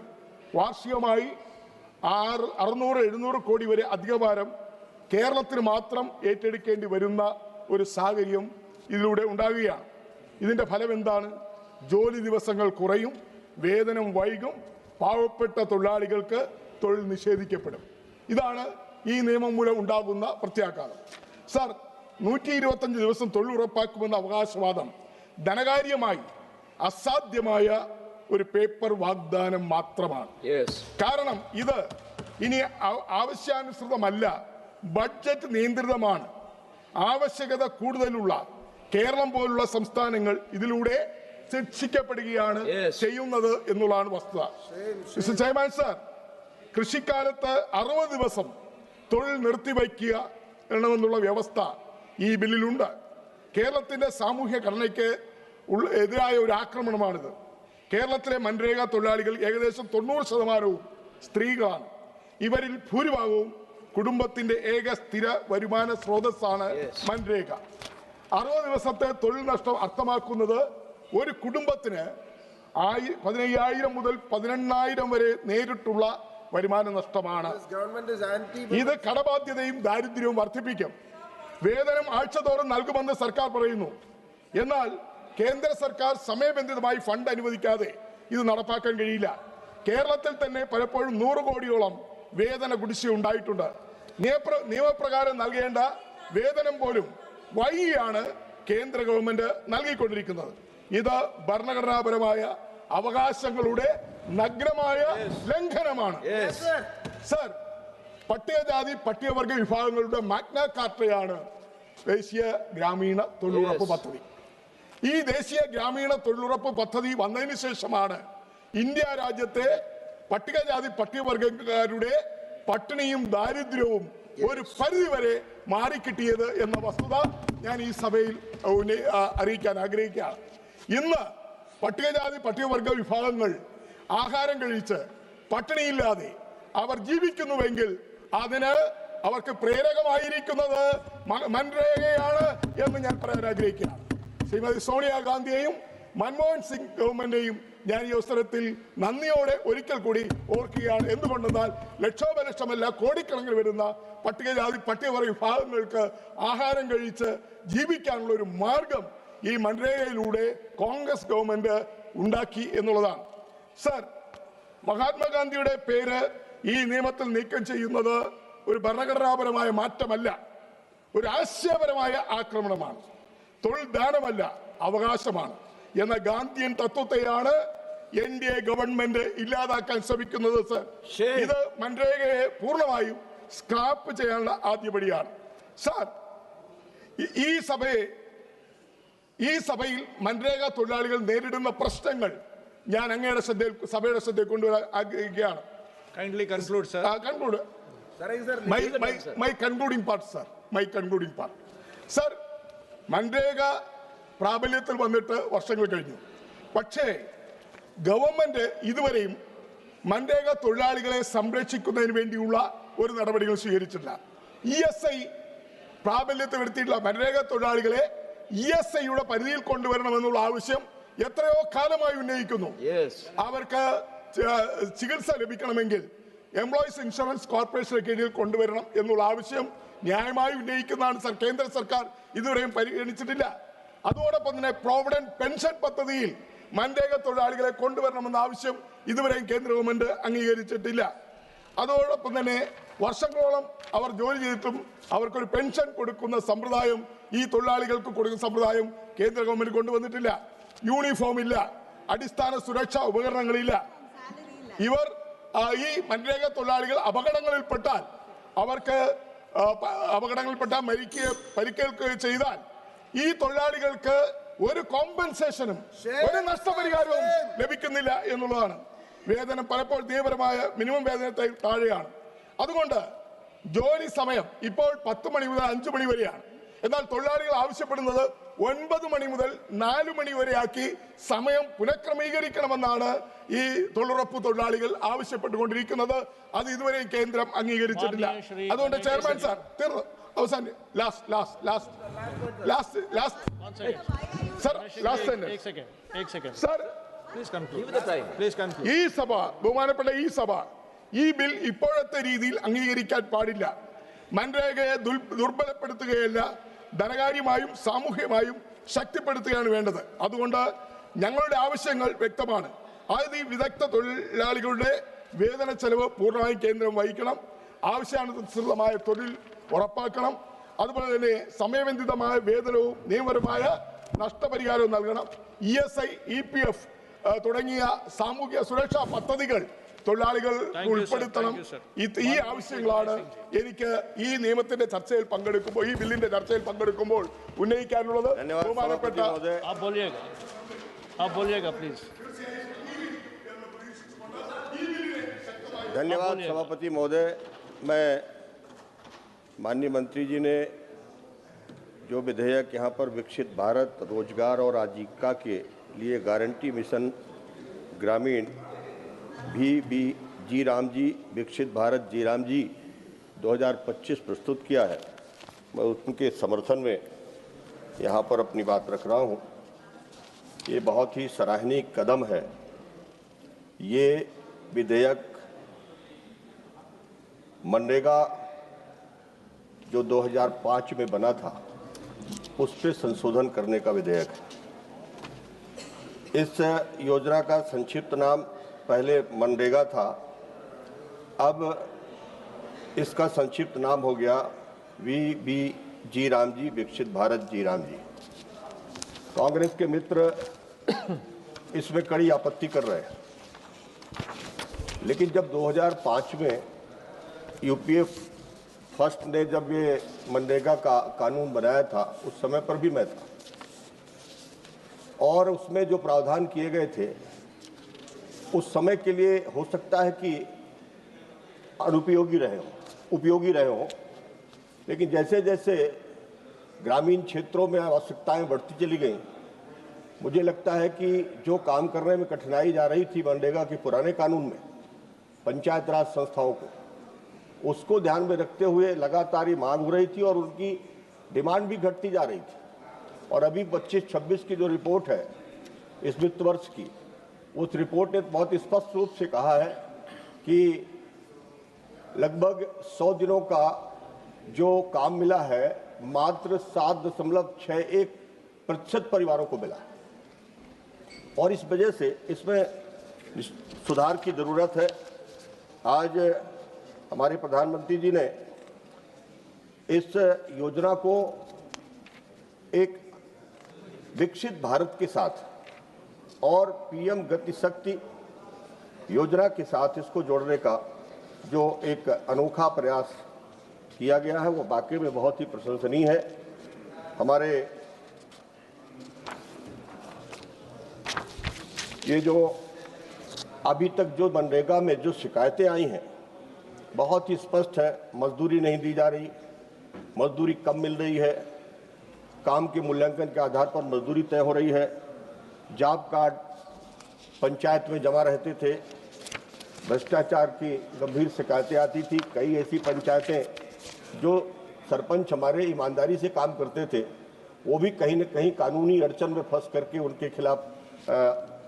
Speaker 9: വാർഷികമായി 600-700 കോടി വരെ അധികഭാരം കേരളത്തിന് മാത്രം ഏറ്റെടുക്കേണ്ടി വരുന്ന ഒരു സാഹചര്യം ഇതിലൂടെ ഉണ്ടാകുകയാണ്. ഇതിൻ്റെ ഫലം എന്താണ്? ജോലി ദിവസങ്ങൾ കുറയും, വേതനം വൈകും, പാവപ്പെട്ട തൊഴിലാളികൾക്ക് തൊഴിൽ നിഷേധിക്കപ്പെടും. ഇതാണ് ഈ നിയമം മൂലം ഉണ്ടാകുന്ന പ്രത്യാഘാതം. സാർ, 125 ദിവസം തൊഴിൽ ഉറപ്പാക്കുമെന്ന അവകാശവാദം ധനകാര്യമായി അസാധ്യമായ ഒരു പേപ്പർ വാഗ്ദാനം മാത്രമാണ്. കാരണം ഇത് ഇനി ആവശ്യാനുസൃതമല്ല, ബഡ്ജറ്റ് നിയന്ത്രിതമാണ്. ആവശ്യകത കൂടുതലുള്ള കേരളം പോലുള്ള സംസ്ഥാനങ്ങൾ ഇതിലൂടെ
Speaker 18: ശിക്ഷിക്കപ്പെടുകയാണ് ചെയ്യുന്നത് എന്നുള്ളതാണ് വസ്തുത. മിസ്റ്റർ ചെയർമാൻ സർ, കൃഷിക്കാലത്ത് 60 ദിവസം തൊഴിൽ നിർത്തിവയ്ക്കുക എന്നുള്ളെന്നുള്ള വ്യവസ്ഥ ഈ ബില്ലിലുണ്ട്. കേരളത്തിന്റെ സാമൂഹ്യ ഘടനയ്ക്ക് എതിരായ ഒരു ആക്രമണമാണിത്. കേരളത്തിലെ മൻരേഗ തൊഴിലാളികൾ ഏകദേശം 90% സ്ത്രീകളാണ്. ഇവരിൽ ഭൂരിഭാഗവും കുടുംബത്തിന്റെ ഏക സ്ഥിര വരുമാന സ്രോതസ്സാണ് മൻരേഗ. 60 ദിവസത്തെ തൊഴിൽ നഷ്ടം അർത്ഥമാക്കുന്നത് ഒരു കുടുംബത്തിന് 15,000 മുതൽ 18,000 വരെ നേരിട്ടുള്ള വരുമാന നഷ്ടമാണ്. ഇത് കടബാധ്യതയും ദാരിദ്ര്യവും വർദ്ധിപ്പിക്കും. വേതനം ആഴ്ചതോറും നൽകുമെന്ന് സർക്കാർ പറയുന്നു. എന്നാൽ കേന്ദ്ര സർക്കാർ സമയബന്ധിതമായി ഫണ്ട് അനുവദിക്കാതെ ഇത് നടപ്പാക്കാൻ കഴിയില്ല. കേരളത്തിൽ തന്നെ പലപ്പോഴും 100 കോടിയോളം വേതന കുടിശ്ശിക ഉണ്ടായിട്ടുണ്ട്. നിയമപ്രകാരം നൽകേണ്ട വേതനം പോലും വൈകിയാണ് കേന്ദ്ര ഗവൺമെന്റ് നൽകിക്കൊണ്ടിരിക്കുന്നത്. ഇത് ഭരണഘടനാപരമായ അവകാശങ്ങളുടെ നഗ്നമായ ലംഘനമാണ്. സർ, പട്ടികജാതി പട്ടികവർഗ വിഭാഗങ്ങളുടെ മാഗ്ന കാർട്ടയാണ് ദേശീയ ഗ്രാമീണ തൊഴിലുറപ്പ് പദ്ധതി. ഈ ദേശീയ ഗ്രാമീണ തൊഴിലുറപ്പ് പദ്ധതി വന്നതിന് ശേഷമാണ് ഇന്ത്യ രാജ്യത്തെ പട്ടികജാതി പട്ടികവർഗക്കാരുടെ പട്ടിണിയും ദാരിദ്ര്യവും ഒരു പരിധിവരെ മാറിക്കിട്ടിയത് എന്ന വസ്തുത ഞാൻ ഈ സഭയിൽ അറിയിക്കാൻ ആഗ്രഹിക്കുകയാണ്. ഇന്ന് പട്ടികജാതി പട്ടികവർഗ വിഭാഗങ്ങൾ ആഹാരം കഴിച്ച് പട്ടിണിയില്ലാതെ അവർ ജീവിക്കുന്നുവെങ്കിൽ അതിന് അവർക്ക് പ്രേരകമായിരിക്കുന്നത് മൻരേഗയാണ് എന്ന് ഞാൻ പറയാൻ ആഗ്രഹിക്കുകയാണ്. ശ്രീമതി സോണിയാഗാന്ധിയെയും മൻമോഹൻ സിംഗ് ഗവൺമെന്റിനെയും ഞാൻ ഈ അവസരത്തിൽ നന്ദിയോടെ ഒരിക്കൽ കൂടി ഓർക്കുകയാണ്. എന്തുകൊണ്ടെന്നാൽ ലക്ഷോപലക്ഷമല്ല കോടിക്കണക്കിന് വരുന്ന പട്ടികജാതി പട്ടികവർഗ വിഭാഗങ്ങൾക്ക് ആഹാരം കഴിച്ച് ജീവിക്കാനുള്ള ഒരു മാർഗം ഈ മൻരേഗയിലൂടെ കോൺഗ്രസ് ഗവൺമെന്റ് ഉണ്ടാക്കി എന്നുള്ളതാണ്. സർ, മഹാത്മാഗാന്ധിയുടെ പേര് ഈ നിയമത്തിൽ നീക്കം ചെയ്യുന്നത് ഒരു ഭരണഘടനാപരമായ മാറ്റമല്ല, ഒരു ആശയപരമായ ആക്രമണമാണ്. തൊഴിൽ ദാനമല്ല, അവകാശമാണ് എന്ന ഗാന്ധിയൻ തത്വത്തെയാണ് NDA ഗവൺമെന്റ് ഇല്ലാതാക്കാൻ ശ്രമിക്കുന്നത്. സർ, ഇത് മൻരേഗയെ പൂർണ്ണമായും സ്ക്രാപ്പ് ചെയ്യാനുള്ള ആദ്യപടിയാണ്. സർ, ഈ സഭയിൽ മൻരേഗ തൊഴിലാളികൾ നേരിടുന്ന പ്രശ്നങ്ങൾ ഞാൻ അങ്ങയുടെ സഭയുടെ ശ്രദ്ധയിൽ കൊണ്ടുവരാൻ ആഗ്രഹിക്കുകയാണ്.
Speaker 6: Kindly conclude, sir.
Speaker 18: Conclude. My concluding part, sir. My concluding part. Sir, MNREGA പ്രാബല്യത്തിൽ വന്നിട്ട് വർഷങ്ങൾ കഴിഞ്ഞു. പക്ഷേ ഗവൺമെന്റ് ഇതുവരെയും മൻരേഗ തൊഴിലാളികളെ സംരക്ഷിക്കുന്നതിന് വേണ്ടിയുള്ള ഒരു നടപടികൾ സ്വീകരിച്ചിട്ടില്ല. ESI പ്രാബല്യത്തിൽ വരുത്തിയിട്ടുള്ള മൻരേഗ തൊഴിലാളികളെ ESIയുടെ പരിധിയിൽ കൊണ്ടുവരണമെന്നുള്ള ആവശ്യം എത്രയോ കാലമായി ഉന്നയിക്കുന്നു. അവർക്ക് ചികിത്സ ലഭിക്കണമെങ്കിൽ എംപ്ലോയീസ് ഇൻഷുറൻസ് കോർപ്പറേഷന് കീഴിൽ കൊണ്ടുവരണം എന്നുള്ള ആവശ്യം ന്യായമായി ഉന്നയിക്കുന്നതാണ്. സർ, കേന്ദ്ര സർക്കാർ ഇതുവരെയും പരിഗണിച്ചിട്ടില്ല. അതോടൊപ്പം തന്നെ പ്രോവിഡന്റ് പെൻഷൻ പദ്ധതിയിൽ മൻരേഗ തൊഴിലാളികളെ കൊണ്ടുവരണമെന്ന ആവശ്യം ഇതുവരെയും കേന്ദ്ര ഗവൺമെന്റ് അംഗീകരിച്ചിട്ടില്ല. അതോടൊപ്പം തന്നെ വർഷങ്ങളോളം അവർ ജോലി ചെയ്തിട്ടും അവർക്കൊരു പെൻഷൻ കൊടുക്കുന്ന സമ്പ്രദായം, ഈ തൊഴിലാളികൾക്ക് കൊടുക്കുന്ന സമ്പ്രദായം കേന്ദ്ര ഗവൺമെന്റ് കൊണ്ടുവന്നിട്ടില്ല. യൂണിഫോം ഇല്ല, അടിസ്ഥാന സുരക്ഷാ ഉപകരണങ്ങളില്ല. ഇവർ ഈ മൻരേഗ തൊഴിലാളികൾ അപകടങ്ങളിൽപ്പെട്ടാൽ പരിക്കേൽക്കുകയോ ചെയ്താൽ ഈ തൊഴിലാളികൾക്ക് ഒരു കോമ്പൻസേഷനും ഒരു നഷ്ടപരിഹാരവും ലഭിക്കുന്നില്ല എന്നുള്ളതാണ്. വേതനം പലപ്പോഴും നിയമപരമായ മിനിമം വേതനത്തിൽ താഴെയാണ്. അതുകൊണ്ട് ജോലി സമയം ഇപ്പോൾ 10 മണി മുതൽ 5 മണി വരെയാണ്. എന്നാൽ തൊഴിലാളികൾ ആവശ്യപ്പെടുന്നത് 9 മണി മുതൽ 4 മണി വരെയാക്കി സമയം പുനഃക്രമീകരിക്കണമെന്നാണ് ഈ തൊഴിലുറപ്പ് തൊഴിലാളികൾ ആവശ്യപ്പെട്ടുകൊണ്ടിരിക്കുന്നത്. അത് ഇതുവരെയും കേന്ദ്രം അംഗീകരിച്ചിട്ടില്ല. അതുകൊണ്ട് ചെയർമാൻ സാർ, അവസാനം ഈ സഭ, ബഹുമാനപ്പെട്ട ഈ സഭ, ഈ ബിൽ ഇപ്പോഴത്തെ രീതിയിൽ അംഗീകരിക്കാൻ പാടില്ല. മൻരേഗയെ ദുർബലപ്പെടുത്തുകയല്ല, ധനകാര്യമായും സാമൂഹ്യമായും ശക്തിപ്പെടുത്തുകയാണ് വേണ്ടത്. അതുകൊണ്ട് ഞങ്ങളുടെ ആവശ്യങ്ങൾ വ്യക്തമാണ്. അതായത് ഈ വിദഗ്ധ തൊഴിലാളികളുടെ വേതന ചെലവ് പൂർണ്ണമായും കേന്ദ്രം വഹിക്കണം, ആവശ്യാനുസൃതമായ തൊഴിൽ ഉറപ്പാക്കണം, അതുപോലെ തന്നെ സമയബന്ധിതമായ വേതനവും നിയമപരമായ നഷ്ടപരിഹാരവും നൽകണം. ESI, EPF തുടങ്ങിയ സാമൂഹ്യ സുരക്ഷാ പദ്ധതികൾ തൊഴിലാളികൾ ഉൾപ്പെടുത്തണം. ഈ ആവശ്യങ്ങളാണ് എനിക്ക് ഈ നിയമത്തിന്റെ ചർച്ചയിൽ പങ്കെടുക്കുമ്പോൾ, ഈ ബില്ലിന്റെ ചർച്ചയിൽ പങ്കെടുക്കുമ്പോൾ ഉന്നയിക്കാനുള്ളത്. ബഹുമാനപ്പെട്ട
Speaker 6: आप बोलिएगा प्लीज।
Speaker 4: धन्यवाद सभापति महोदय। मैं माननीय मंत्री जी ने जो विधेयक यहाँ पर विकसित भारत रोजगार और आजीविका के लिए गारंटी मिशन ग्रामीण जी राम जी विकसित भारत जी राम जी 2025 प्रस्तुत किया है, मैं उनके समर्थन में यहाँ पर अपनी बात रख रहा हूँ। ये बहुत ही सराहनीय कदम है। ये विधेयक मनरेगा जो 2005 में बना था उस पर संशोधन करने का विधेयक है। इस योजना का संक्षिप्त नाम पहले मनरेगा था, अब इसका संक्षिप्त नाम हो गया जी राम जी विकसित भारत जी राम जी। कांग्रेस के मित्र इसमें कड़ी आपत्ति कर रहे हैं, लेकिन जब 2005 में यूपीए फर्स्ट ने जब ये मनरेगा का कानून बनाया था उस समय पर भी मैं था, और उसमें जो प्रावधान किए गए थे उस समय के लिए हो सकता है कि अनुपयोगी रहे हों, उपयोगी रहे हों, लेकिन जैसे जैसे ग्रामीण क्षेत्रों में आवश्यकताएं बढ़ती चली गई, मुझे लगता है कि जो काम करने में कठिनाई जा रही थी मनरेगा के पुराने कानून में पंचायत राज संस्थाओं को, उसको ध्यान में रखते हुए लगातार ये मांग हो रही थी और उनकी डिमांड भी घटती जा रही थी। और अभी 25-26 की जो रिपोर्ट है इस वित्त वर्ष की, उस रिपोर्ट ने बहुत स्पष्ट रूप से कहा है कि लगभग 100 दिनों का जो काम मिला है मात्र 7.61% परिवारों को मिला, और इस वजह से इसमें सुधार की जरूरत है। आज हमारे प्रधानमंत्री जी ने इस योजना को एक विकसित भारत के साथ और पीएम गति शक्ति योजना के साथ इसको जोड़ने का जो एक अनोखा प्रयास किया गया है वो वाकई में बहुत ही प्रशंसनीय है। हमारे ये जो अभी तक जो मनरेगा में जो शिकायतें आई हैं बहुत ही स्पष्ट है। मजदूरी नहीं दी जा रही, मजदूरी कम मिल रही है, काम के मूल्यांकन के आधार पर मजदूरी तय हो रही है, जॉब कार्ड पंचायत में जमा रहते थे, भ्रष्टाचार की गंभीर शिकायतें आती थी। कई ऐसी पंचायतें जो सरपंच हमारे ईमानदारी से काम करते थे वो भी कहीं न कहीं कानूनी अड़चन में फंस करके उनके खिलाफ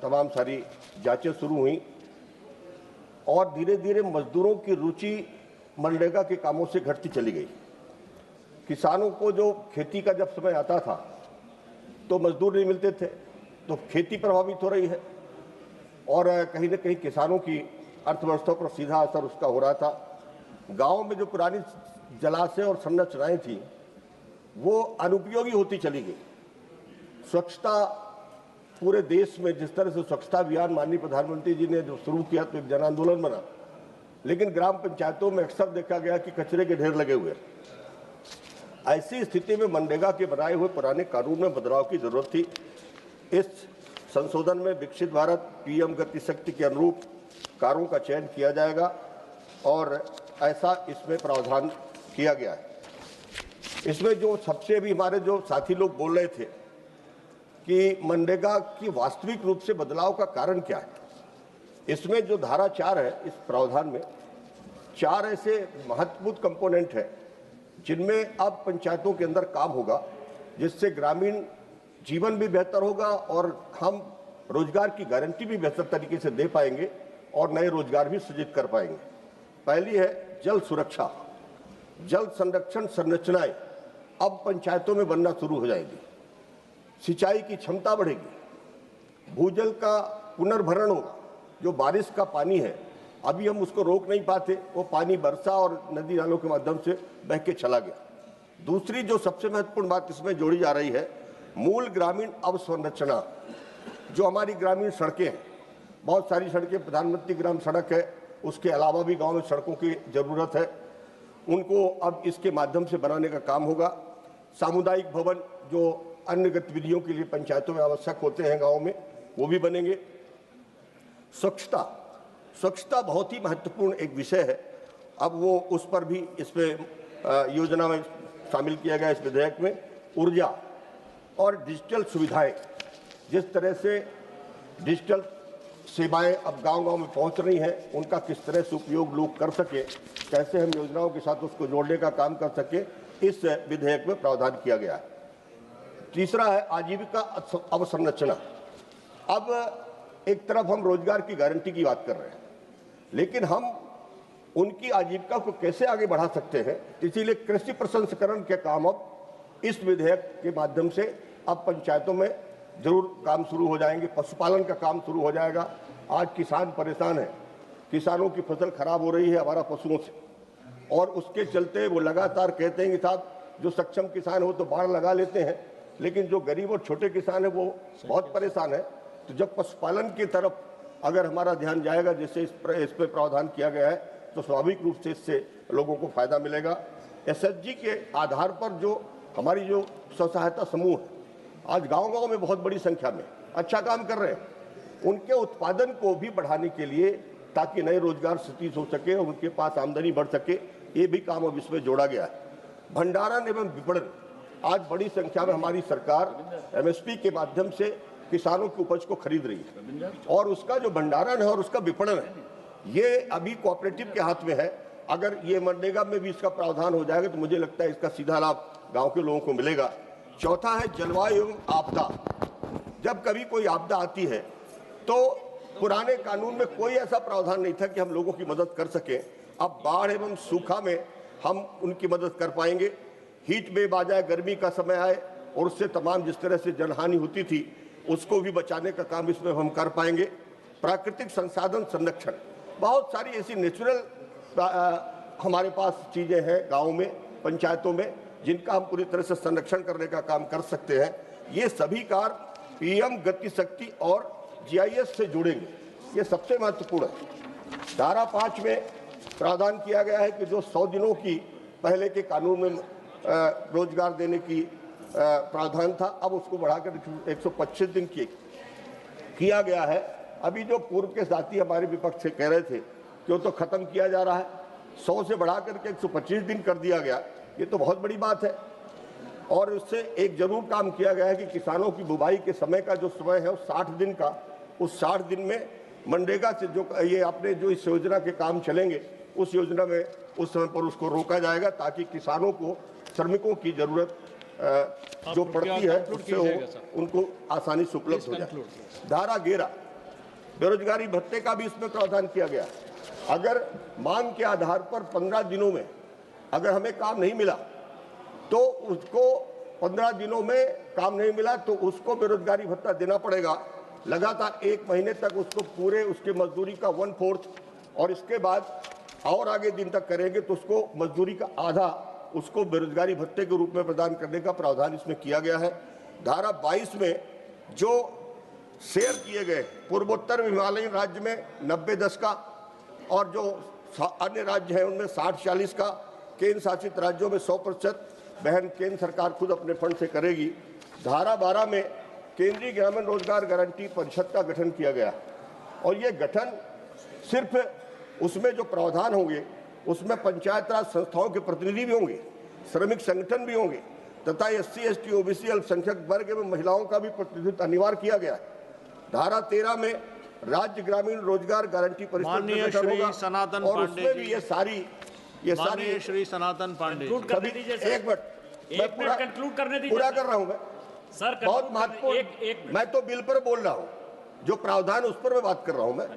Speaker 4: तमाम सारी जांचें शुरू हुई, और धीरे धीरे मजदूरों की रुचि मनरेगा के कामों से घटती चली गई। किसानों को जो खेती का जब समय आता था तो मजदूर नहीं मिलते थे, तो खेती प्रभावित हो रही है, और कहीं न कहीं किसानों की अर्थव्यवस्था पर सीधा असर उसका हो रहा था। गांव में जो पुरानी जलाशय और संरचनाएं थी वो अनुपयोगी होती चली गई। स्वच्छता पूरे देश में जिस तरह से स्वच्छता अभियान माननीय प्रधानमंत्री जी ने जो शुरू किया तो एक जन आंदोलन बना, लेकिन ग्राम पंचायतों में अक्सर देखा गया कि कचरे के ढेर लगे हुए। ऐसी स्थिति में मनरेगा के बनाए हुए पुराने कानून में बदलाव की जरूरत थी। इस संशोधन में विकसित भारत पीएम गति शक्ति के अनुरूप कार्यों का चयन किया जाएगा और ऐसा इसमें प्रावधान किया गया है। इसमें जो सबसे भी हमारे जो साथी लोग बोल रहे थे कि मनरेगा की वास्तविक रूप से बदलाव का कारण क्या है, इसमें जो धारा 4 है इस प्रावधान में 4 ऐसे महत्वपूर्ण कंपोनेंट है जिनमें अब पंचायतों के अंदर काम होगा, जिससे ग्रामीण जीवन भी बेहतर होगा और हम रोजगार की गारंटी भी बेहतर तरीके से दे पाएंगे और नए रोजगार भी सृजित कर पाएंगे। पहली है जल सुरक्षा। जल संरक्षण संरचनाएं अब पंचायतों में बनना शुरू हो जाएगी, सिंचाई की क्षमता बढ़ेगी, भूजल का पुनर्भरण होगा। जो बारिश का पानी है अभी हम उसको रोक नहीं पाते, वो पानी वर्षा और नदी नालों के माध्यम से बह के चला गया। दूसरी जो सबसे महत्वपूर्ण बात इसमें जोड़ी जा रही है, मूल ग्रामीण अवसंरचना। जो हमारी ग्रामीण सड़कें हैं, बहुत सारी सड़कें प्रधानमंत्री ग्राम सड़क है, उसके अलावा भी गांव में सड़कों की जरूरत है, उनको अब इसके माध्यम से बनाने का काम होगा। सामुदायिक भवन जो अन्य गतिविधियों के लिए पंचायतों में आवश्यक होते हैं गाँव में, वो भी बनेंगे। स्वच्छता बहुत ही महत्वपूर्ण एक विषय है। अब वो उस पर भी इसमें योजना में शामिल किया गया इस विधेयक में। ऊर्जा और डिजिटल सुविधाएं, जिस तरह से डिजिटल सेवाएं अब गांव-गांव में पहुंच रही हैं, उनका किस तरह से उपयोग लोग कर सके, कैसे हम योजनाओं के साथ उसको जोड़ने का काम कर सके, इस विधेयक में प्रावधान किया गया है। तीसरा है आजीविका अवसंरचना। अब एक तरफ हम रोजगार की गारंटी की बात कर रहे हैं, लेकिन हम उनकी आजीविका को कैसे आगे बढ़ा सकते हैं, इसीलिए कृषि प्रसंस्करण के काम अब इस विधेयक के माध्यम से अब पंचायतों में जरूर काम शुरू हो जाएंगे। पशुपालन का काम शुरू हो जाएगा। आज किसान परेशान है, किसानों की फसल खराब हो रही है हमारा पशुओं से, और उसके चलते वो लगातार कहते हैं कि साहब जो सक्षम किसान हो तो बाढ़ लगा लेते हैं, लेकिन जो गरीब और छोटे किसान है वो बहुत परेशान है। तो जब पशुपालन की तरफ अगर हमारा ध्यान जाएगा, जैसे इस पर प्रावधान किया गया है, तो स्वाभाविक रूप से इससे लोगों को फायदा मिलेगा। एसएचजी के आधार पर जो हमारी जो स्व सहायता समूह है, आज गांव-गांव में बहुत बड़ी संख्या में अच्छा काम कर रहे हैं, उनके उत्पादन को भी बढ़ाने के लिए, ताकि नए रोजगार सृजित हो सके और उनके पास आमदनी बढ़ सके, ये भी काम अब इसमें जोड़ा गया है। भंडारण एवं विपणन, आज बड़ी संख्या में हमारी सरकार एमएसपी के माध्यम से किसानों की उपज को खरीद रही है, और उसका जो भंडारण है और उसका विपणन है, ये अभी कोऑपरेटिव के हाथ में है। अगर ये मनरेगा में भी इसका प्रावधान हो जाएगा तो मुझे लगता है इसका सीधा लाभ गांव के लोगों को मिलेगा। चौथा है जलवायु एवं आपदा। जब कभी कोई आपदा आती है तो पुराने कानून में कोई ऐसा प्रावधान नहीं था कि हम लोगों की मदद कर सकें। अब बाढ़ एवं सूखा में हम उनकी मदद कर पाएंगे। हीट वेव आ जाए, गर्मी का समय आए, और उससे तमाम जिस तरह से जनहानि होती थी उसको भी बचाने का काम इसमें हम कर पाएंगे। प्राकृतिक संसाधन संरक्षण, बहुत सारी ऐसी नेचुरल हमारे पास चीज़ें हैं गाँव में, पंचायतों में, जिनका हम पूरी तरह से संरक्षण करने का काम कर सकते हैं। ये सभी कार्य पीएम गति शक्ति और जीआईएस से जुड़ेंगे, ये सबसे महत्वपूर्ण है। धारा 5 में प्रावधान किया गया है कि जो 100 दिनों की पहले के कानून में रोजगार देने की प्रावधान था, अब उसको बढ़ाकर 125 दिन किया गया है। अभी जो पूर्व के साथी हमारे विपक्ष से कह रहे थे कि वो तो खत्म किया जा रहा है, 100 से बढ़ाकर के 125 दिन कर दिया गया, ये तो बहुत बड़ी बात है। और उससे एक जरूर काम किया गया है कि किसानों की बुवाई के समय का जो समय है वो 60 दिन का, उस 60 दिन में मनरेगा से जो ये अपने जो इस योजना के काम चलेंगे, उस योजना में उस समय पर उसको रोका जाएगा, ताकि किसानों को, श्रमिकों की जरूरत जो पड़ती है उससे उनको आसानी से उपलब्ध हो जाए। धारा 11 बेरोजगारी भत्ते का भी इसमें प्रावधान किया गया। अगर मांग के आधार पर 15 दिनों में अगर हमें काम नहीं मिला तो उसको 15 दिनों में काम नहीं मिला तो उसको बेरोजगारी भत्ता देना पड़ेगा। लगातार 1 महीने तक उसको पूरे उसके मजदूरी का 1/4 और इसके बाद और आगे दिन तक करेंगे तो उसको मजदूरी का आधा उसको बेरोजगारी भत्ते के रूप में प्रदान करने का प्रावधान इसमें किया गया है। धारा 22 में जो शेयर किए गए पूर्वोत्तर हिमालयी राज्य में 90-10 का और जो अन्य राज्य हैं उनमें 60-40 का, केंद्र शासित राज्यों में 100% बहन केंद्र सरकार खुद अपने फंड से करेगी। धारा 12 में केंद्रीय ग्रामीण रोजगार गारंटी परिषद का गठन किया गया, और ये गठन सिर्फ उसमें जो प्रावधान होंगे उसमें पंचायत राज संस्थाओं के प्रतिनिधि भी होंगे, श्रमिक संगठन भी होंगे, तथा SC, ST, OBC अल्पसंख्यक वर्ग एवं महिलाओं का भी प्रतिनिधित्व अनिवार्य किया गया है। धारा 13 में राज्य ग्रामीण रोजगार गारंटी परिषद का गठन होगा, और उसमें भी ये सारी
Speaker 6: श्री सनातन पांडे
Speaker 4: एक मिनट
Speaker 14: कंक्लूड करने दीजिए।
Speaker 4: पूरा कर रहा हूं मैं
Speaker 14: सर,
Speaker 4: बहुत महत्वपूर्ण। मैं तो बिल पर बोल रहा हूं, जो प्रावधान उस पर मैं बात कर रहा हूं। मैं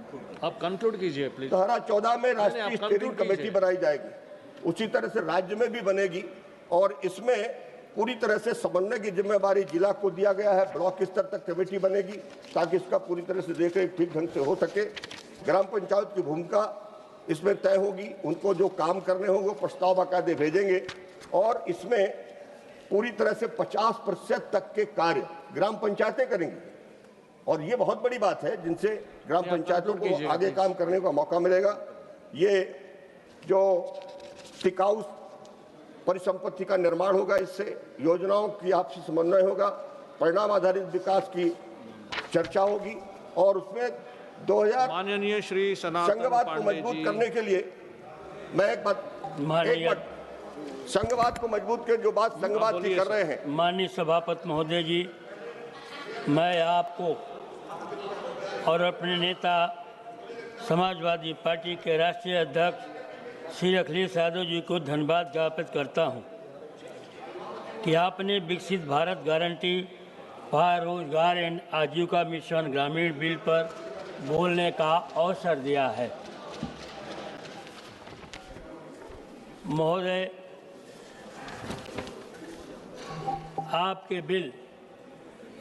Speaker 6: आप कंक्लूड कीजिए प्लीज।
Speaker 4: धारा 14 में राष्ट्रीय स्टीयरिंग कमेटी बनाई जाएगी, उसी तरह से राज्य में भी बनेगी, और इसमें पूरी तरह से समन्वय की जिम्मेदारी जिला को दिया गया है। ब्लॉक स्तर तक कमेटी बनेगी ताकि इसका पूरी तरह से देखरेख ठीक ढंग से हो सके। ग्राम पंचायत की भूमिका इसमें तय होगी, उनको जो काम करने होंगे प्रस्ताव बाकायदे भेजेंगे, और इसमें पूरी तरह से 50% तक के कार्य ग्राम पंचायतें करेंगी, और ये बहुत बड़ी बात है जिनसे ग्राम पंचायतों को आगे काम करने का मौका मिलेगा। ये जो टिकाऊ परिसंपत्ति का निर्माण होगा, इससे योजनाओं की आपसी समन्वय होगा, परिणाम आधारित विकास की चर्चा होगी, और उसमें 2000
Speaker 6: माननीय श्री सनातन
Speaker 4: संघवाद को
Speaker 6: पांडे
Speaker 4: मजबूत
Speaker 6: जी।
Speaker 4: करने के लिए मैं एक बात संघवाद को मजबूत के जो बात संघवाद की कर रहे हैं।
Speaker 5: माननीय सभापति महोदय जी, मैं आपको और अपने नेता समाजवादी पार्टी के राष्ट्रीय अध्यक्ष श्री अखिलेश यादव जी को धन्यवाद ज्ञापित करता हूं कि आपने विकसित भारत गारंटी फॉर रोजगार एंड आजीविका मिशन ग्रामीण बिल पर बोलने का अवसर दिया है। महोदय,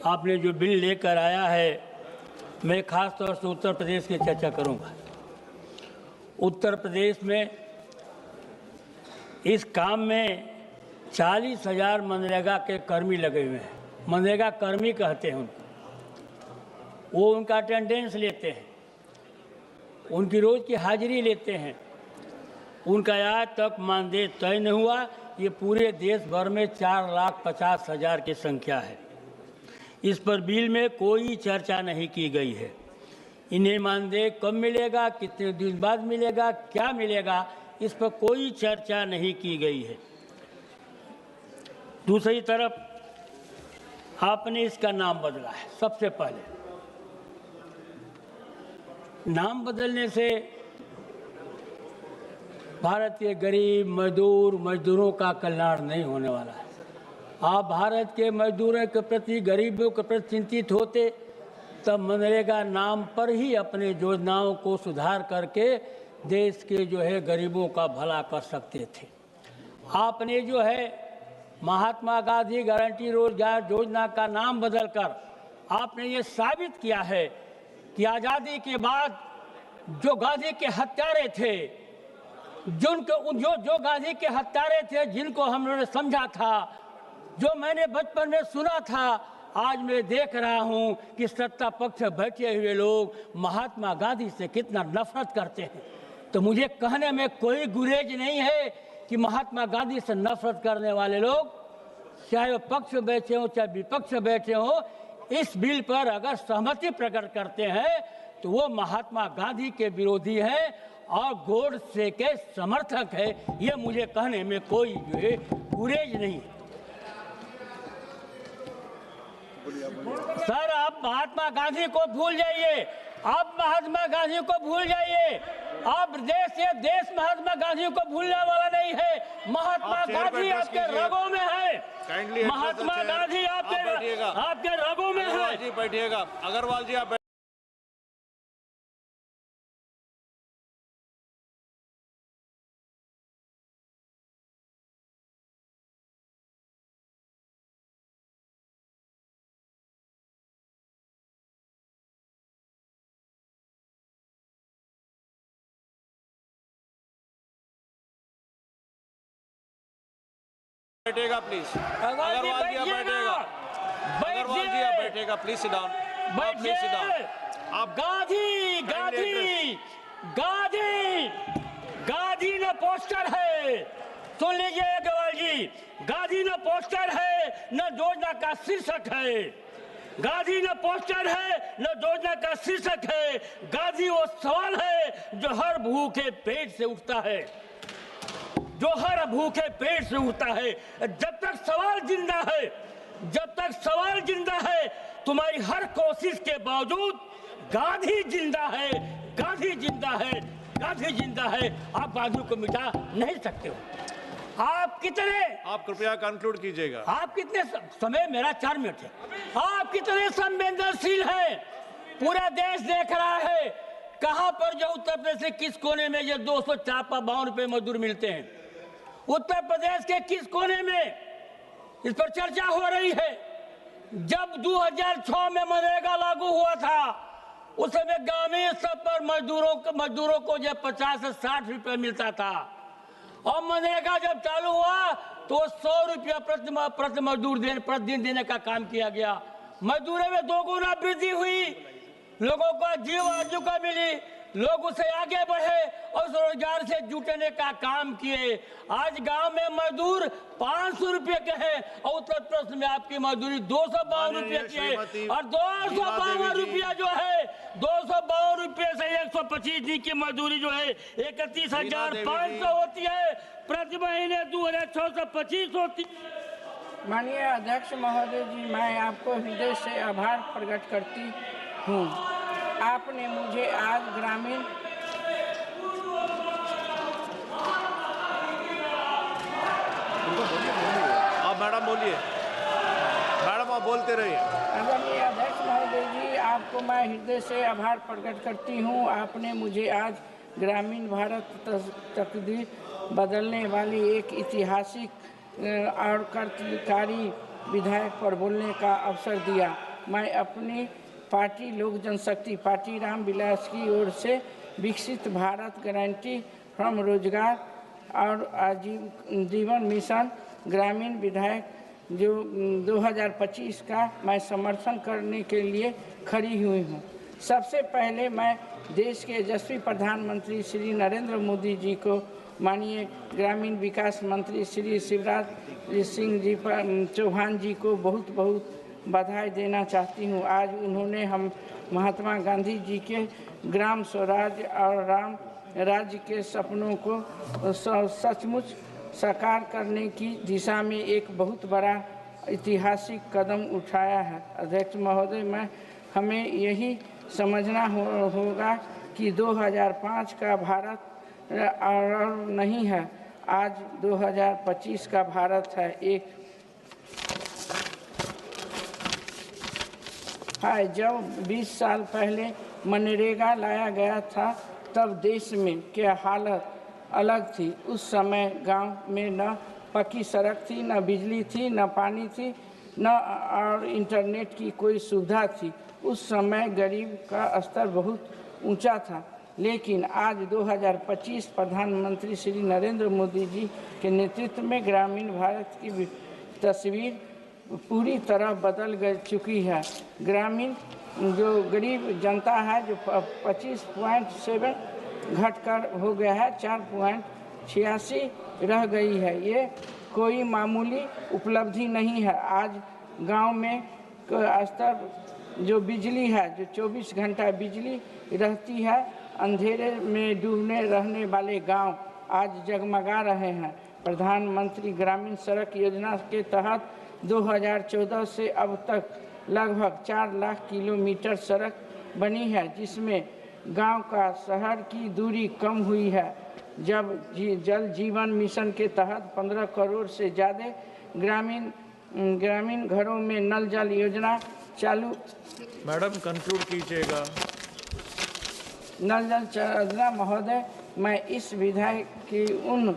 Speaker 5: आपने जो बिल लेकर आया है, मैं खास तौर से उत्तर प्रदेश की चर्चा करूंगा। उत्तर प्रदेश में इस काम में 40,000 मनरेगा के कर्मी लगे हुए हैं। मनरेगा कर्मी कहते हैं उनको। वो उनका अटेंडेंस लेते हैं, उनकी रोज़ की हाजिरी लेते हैं। उनका आज तक मानदेय तय नहीं हुआ। ये पूरे देश भर में 4,50,000 की संख्या है। इस पर बिल में कोई चर्चा नहीं की गई है। इन्हें मानदेय कब मिलेगा, कितने दिन बाद मिलेगा, क्या मिलेगा, इस पर कोई चर्चा नहीं की गई है। दूसरी तरफ आपने इसका नाम बदला है। सबसे पहले नाम बदलने से भारत के गरीब मजदूरों का कल्याण नहीं होने वाला है। आप भारत के मजदूरों के प्रति, गरीबों के प्रति चिंतित होते तब मनरेगा नाम पर ही अपने योजनाओं को सुधार करके देश के गरीबों का भला कर सकते थे। आपने महात्मा गांधी गारंटी रोजगार योजना का नाम बदलकर आपने ये साबित किया है कि आज़ादी के बाद जो गांधी के हत्यारे थे, जो गांधी के हत्यारे थे, जिनको हमने समझा था, जो मैंने बचपन में सुना था, आज मैं देख रहा हूं कि सत्ता पक्ष बैठे हुए लोग महात्मा गांधी से कितना नफरत करते हैं। तो मुझे कहने में कोई गुरेज नहीं है कि महात्मा गांधी से नफरत करने वाले लोग, चाहे वो पक्ष बैठे हो चाहे विपक्ष बैठे हो, इस बिल पर अगर सहमति प्रकट करते हैं तो वो महात्मा गांधी के विरोधी हैं और गोडसे के समर्थक है। ये मुझे कहने में कोई गुरेज नहीं है। सर, आप महात्मा गांधी को भूल जाइए। आप महात्मा गांधी को भूल जाइए। आप देश महात्मा गांधी को भूलने वाला नहीं है। महात्मा गांधी आपके रगों में है। महात्मा गांधी आपके रगों में है।
Speaker 6: जी बैठिएगा। अग्रवाल जी आप बैठेगा प्लीज। अग्रवाल जी आप बैठेगा। अग्रवाल जी आप बैठेगा। Please sit down. Please sit down. आप
Speaker 5: गांधी न पोस्टर है। सुन लीजिए अग्रवाल जी, गांधी न पोस्टर है न योजना का शीर्षक है। गांधी न पोस्टर है न योजना का शीर्षक है। गांधी वो सवाल है जो हर भूखे पेट से उठता है, जो हर भूखे पेट से उठता है। जब तक सवाल जिंदा है, तुम्हारी हर कोशिश के बावजूद गांधी जिंदा है, गांधी जिंदा है, गांधी जिंदा है। आप गांधी को मिटा नहीं सकते हो। आप
Speaker 6: कृपया कंक्लूड कीजिएगा।
Speaker 5: आप कितने समय, मेरा 4 मिनट है। आप कितने संवेदनशील हैं, पूरा देश देख रहा है। कहां पर जो उत्तर प्रदेश के किस कोने में ये 252 रुपए मजदूर मिलते हैं? उत्तर प्रदेश के किस कोने में इस पर चर्चा हो रही है? जब 2006 में मनरेगा लागू हुआ था, उस समय ग्रामीण स्तर पर मजदूरों को जब 50 से 60 रुपए मिलता था, और मनरेगा जब चालू हुआ तो 100 रुपया प्रति मजदूर प्रतिदिन देने का काम किया गया। मजदूरी में 2 गुना वृद्धि हुई, लोगों को जीव आजीविका मिली, लोग उसे आगे बढ़े और उस रोजगार से जुटने का काम किए। आज गांव में मजदूर 500 रुपये के हैं और उत्तर प्रदेश में आपकी मजदूरी 252 रुपये की है और 252 रुपया जो है 252 रुपये से 125 दिन की मजदूरी जो है 31,500 होती है, प्रति महीने 2,625 होती है।
Speaker 17: माननीय अध्यक्ष महोदय जी, मैं आपको हृदय से आभार प्रकट करती हूँ। आपने मुझे आज ग्रामीण
Speaker 6: मैडम बोलिए, मैडम आप बोलते रहिए।
Speaker 17: आदरणीय अध्यक्ष महोदय जी, आपको मैं हृदय से आभार प्रकट करती हूँ। आपने मुझे आज ग्रामीण भारत तकदीर बदलने वाली एक ऐतिहासिक और क्रांतिकारी विधेयक पर बोलने का अवसर दिया। मैं अपनी पार्टी लोक जनशक्ति पार्टी रामविलास की ओर से विकसित भारत गारंटी फ्रॉम रोजगार और आजीवन मिशन ग्रामीण विधेयक जो 2025 का मैं समर्थन करने के लिए खड़ी हुई हूँ। सबसे पहले मैं देश के यशस्वी प्रधानमंत्री श्री नरेंद्र मोदी जी को, माननीय ग्रामीण विकास मंत्री श्री शिवराज सिंह जी चौहान जी को बहुत बहुत बधाई देना चाहती हूँ। आज उन्होंने हम महात्मा गांधी जी के ग्राम स्वराज और राम राज्य के सपनों को सचमुच साकार करने की दिशा में एक बहुत बड़ा ऐतिहासिक कदम उठाया है। अध्यक्ष महोदय, हमें यही समझना होगा कि 2005 का भारत और नहीं है, आज 2025 का भारत है। जब 20 साल पहले मनरेगा लाया गया था तब देश में क्या हालत अलग थी। उस समय गांव में न पक्की सड़क थी, न बिजली थी, न पानी थी, न और इंटरनेट की कोई सुविधा थी। उस समय गरीब का स्तर बहुत ऊंचा था। लेकिन आज 2025 प्रधानमंत्री श्री नरेंद्र मोदी जी के नेतृत्व में ग्रामीण भारत की तस्वीर पूरी तरह बदल चुकी है। ग्रामीण जो गरीब जनता है जो 25.7 घटकर हो गया है 4.86 रह गई है। ये कोई मामूली उपलब्धि नहीं है। आज गांव में स्तर जो बिजली है, जो 24 घंटा बिजली रहती है, अंधेरे में डूबने रहने वाले गांव आज जगमगा रहे हैं। प्रधानमंत्री ग्रामीण सड़क योजना के तहत 2014 से अब तक लगभग 4 लाख किलोमीटर सड़क बनी है, जिसमें गांव का शहर की दूरी कम हुई है। जब जल जीवन मिशन के तहत 15 करोड़ से ज़्यादा ग्रामीण घरों में नल जल योजना चालू।
Speaker 6: मैडम कंक्लूड कीजिएगा।
Speaker 17: नल जल योजना महोदय, मैं इस विधेयक की उन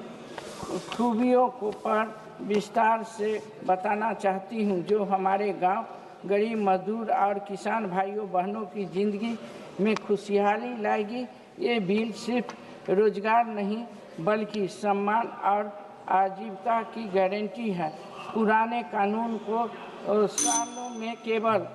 Speaker 17: खूबियों को पर विस्तार से बताना चाहती हूँ जो हमारे गांव, गरीब मजदूर और किसान भाइयों बहनों की ज़िंदगी में खुशहाली लाएगी। ये बिल सिर्फ रोजगार नहीं बल्कि सम्मान और आजीविका की गारंटी है। पुराने कानून को सालों में केवल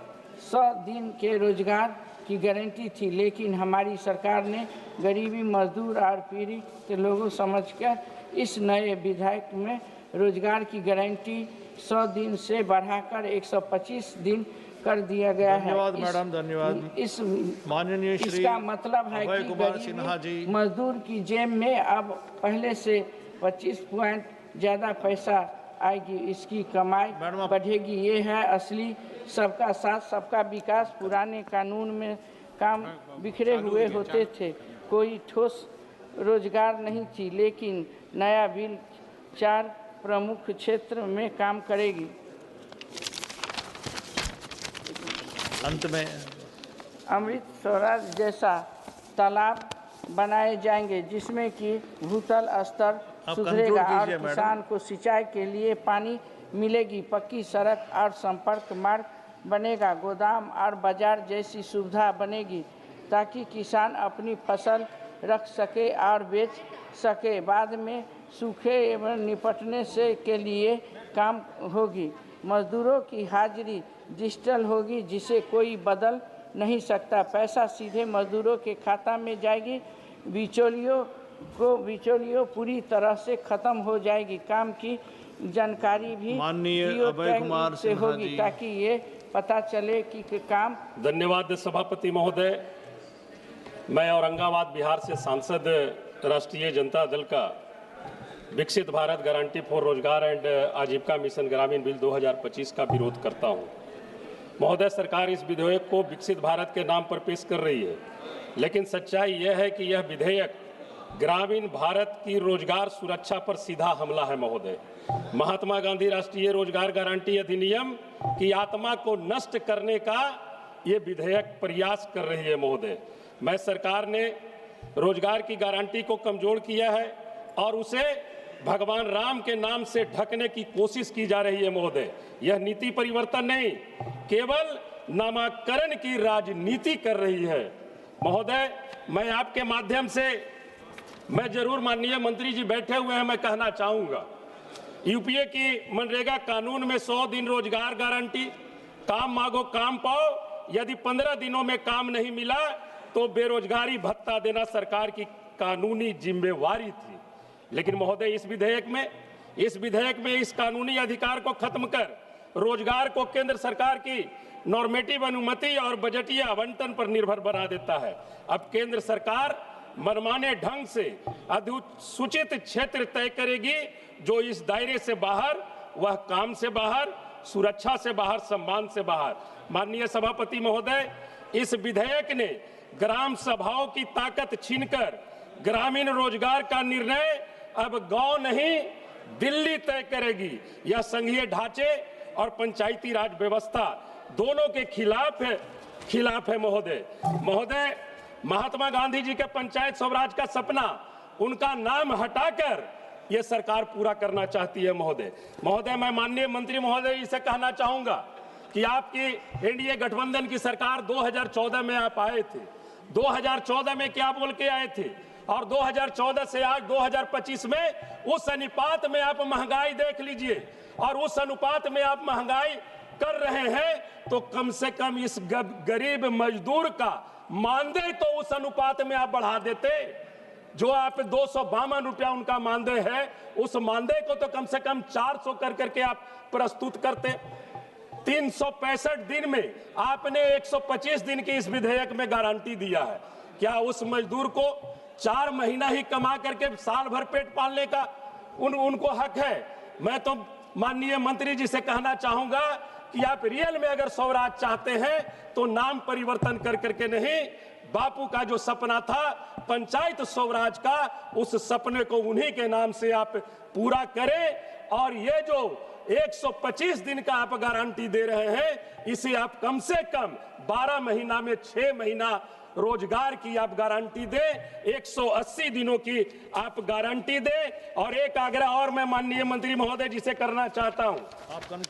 Speaker 17: 100 दिन के रोजगार की गारंटी थी, लेकिन हमारी सरकार ने गरीबी मजदूर और पीड़ित लोगों समझकर इस नए विधेयक में रोजगार की गारंटी 100 दिन से बढ़ाकर 125 दिन कर दिया गया है।
Speaker 6: धन्यवाद मैडम, धन्यवाद।
Speaker 17: इस
Speaker 6: माननीय श्री
Speaker 17: इसका मतलब है कि गरीब मजदूर की जेब में अब पहले से 25 पॉइंट ज़्यादा पैसा आएगी, इसकी कमाई बढ़ेगी। ये है असली सबका साथ सबका विकास। पुराने कानून में काम बिखरे हुए होते थे, कोई ठोस रोजगार नहीं थी, लेकिन नया बिल 4 प्रमुख क्षेत्र में काम करेगी।
Speaker 6: अंत में
Speaker 17: अमृत स्वराज जैसा तालाब बनाए जाएंगे जिसमें कि भूतल स्तर सुधरेगा और किसान को सिंचाई के लिए पानी मिलेगी। पक्की सड़क और संपर्क मार्ग बनेगा। गोदाम और बाजार जैसी सुविधा बनेगी ताकि किसान अपनी फसल रख सके और बेच सके। बाद में सूखे एवं निपटने से के लिए काम होगी। मजदूरों की हाजिरी डिजिटल होगी जिसे कोई बदल
Speaker 20: नहीं सकता। पैसा सीधे मजदूरों के खाता में जाएगी, बिचौलियों पूरी तरह से खत्म हो जाएगी। काम की जानकारी भी
Speaker 6: माननीय
Speaker 20: जियो
Speaker 6: अभय
Speaker 20: टैग
Speaker 6: कुमार
Speaker 20: से
Speaker 6: सिन्हा
Speaker 20: होगी
Speaker 6: जी।
Speaker 20: ताकि ये पता चले कि काम।
Speaker 21: धन्यवाद सभापति महोदय। मैं औरंगाबाद बिहार से सांसद राष्ट्रीय जनता दल का विकसित भारत गारंटी फॉर रोजगार एंड आजीविका मिशन ग्रामीण बिल 2025 का विरोध करता हूं। महोदय, सरकार इस विधेयक को विकसित भारत के नाम पर पेश कर रही है, लेकिन सच्चाई यह है कि यह विधेयक ग्रामीण भारत की रोजगार सुरक्षा पर सीधा हमला है। महोदय, महात्मा गांधी राष्ट्रीय रोजगार गारंटी अधिनियम की आत्मा को नष्ट करने का ये विधेयक प्रयास कर रही है। महोदय, मैं सरकार ने रोजगार की गारंटी को कमजोर किया है और उसे भगवान राम के नाम से ढकने की कोशिश की जा रही है। महोदय, यह नीति परिवर्तन नहीं, केवल नामकरण की राजनीति कर रही है। महोदय, मैं आपके माध्यम से, मैं जरूर, माननीय मंत्री जी बैठे हुए हैं, मैं कहना चाहूंगा, यूपीए की मनरेगा कानून में 100 दिन रोजगार गारंटी, काम मांगो काम पाओ, यदि 15 दिनों में काम नहीं मिला तो बेरोजगारी भत्ता देना सरकार की कानूनी जिम्मेवारी थी। लेकिन महोदय, इस विधेयक में इस कानूनी अधिकार को खत्म कर रोजगार को केंद्र सरकार की नॉर्मेटिव अनुमति और बजटीय आवंटन पर निर्भर बना देता है। अब केंद्र सरकार मनमाने ढंग से अधिसूचित क्षेत्र तय करेगी, जो इस दायरे से बाहर, वह काम से बाहर, सुरक्षा से बाहर, सम्मान से बाहर। माननीय सभापति महोदय, इस विधेयक ने ग्राम सभाओं की ताकत छीनकर ग्रामीण रोजगार का निर्णय अब गांव नहीं, दिल्ली तय करेगी। यह संघीय ढांचे और पंचायती राज व्यवस्था दोनों के खिलाफ है। महोदय, महात्मा गांधी जी के पंचायत स्वराज का सपना, उनका नाम हटाकर यह सरकार पूरा करना चाहती है। महोदय, मैं माननीय मंत्री महोदय जी से कहना चाहूंगा कि आपकी एनडीए गठबंधन की सरकार 2014 में आप आए थे। 2014 में क्या बोल के आए थे, और 2014 से आज 2025 में उस अनुपात में आप महंगाई देख लीजिए, और उस अनुपात में आप महंगाई कर रहे हैं, तो कम से कम इस गरीब मजदूर का मानदेय तो उस अनुपात में आप बढ़ा देते। जो आप 252 रुपया उनका मानदेय है, उस मानदेय को तो कम से कम 400 करके आप प्रस्तुत करते। 365 दिन में आपने 125 दिन की इस विधेयक में गारंटी दिया है। क्या उस मजदूर को 4 महीना ही कमा करके साल भर पेट पालने का उनको हक है? मैं तो माननीय मंत्री जी से कहना चाहूंगा कि आप रियल में अगर स्वराज चाहते हैं तो नाम परिवर्तन करके नहीं, बापू का जो सपना था पंचायत स्वराज का, उस सपने को उन्हीं के नाम से आप पूरा करें। और ये जो 125 दिन का आप गारंटी दे रहे हैं, इसे आप कम से कम 12 महीना में 6 महीना रोजगार की आप गारंटी दें, 180 दिनों की आप गारंटी दें। और एक आग्रह और मैं माननीय मंत्री महोदय जी से करना चाहता हूं।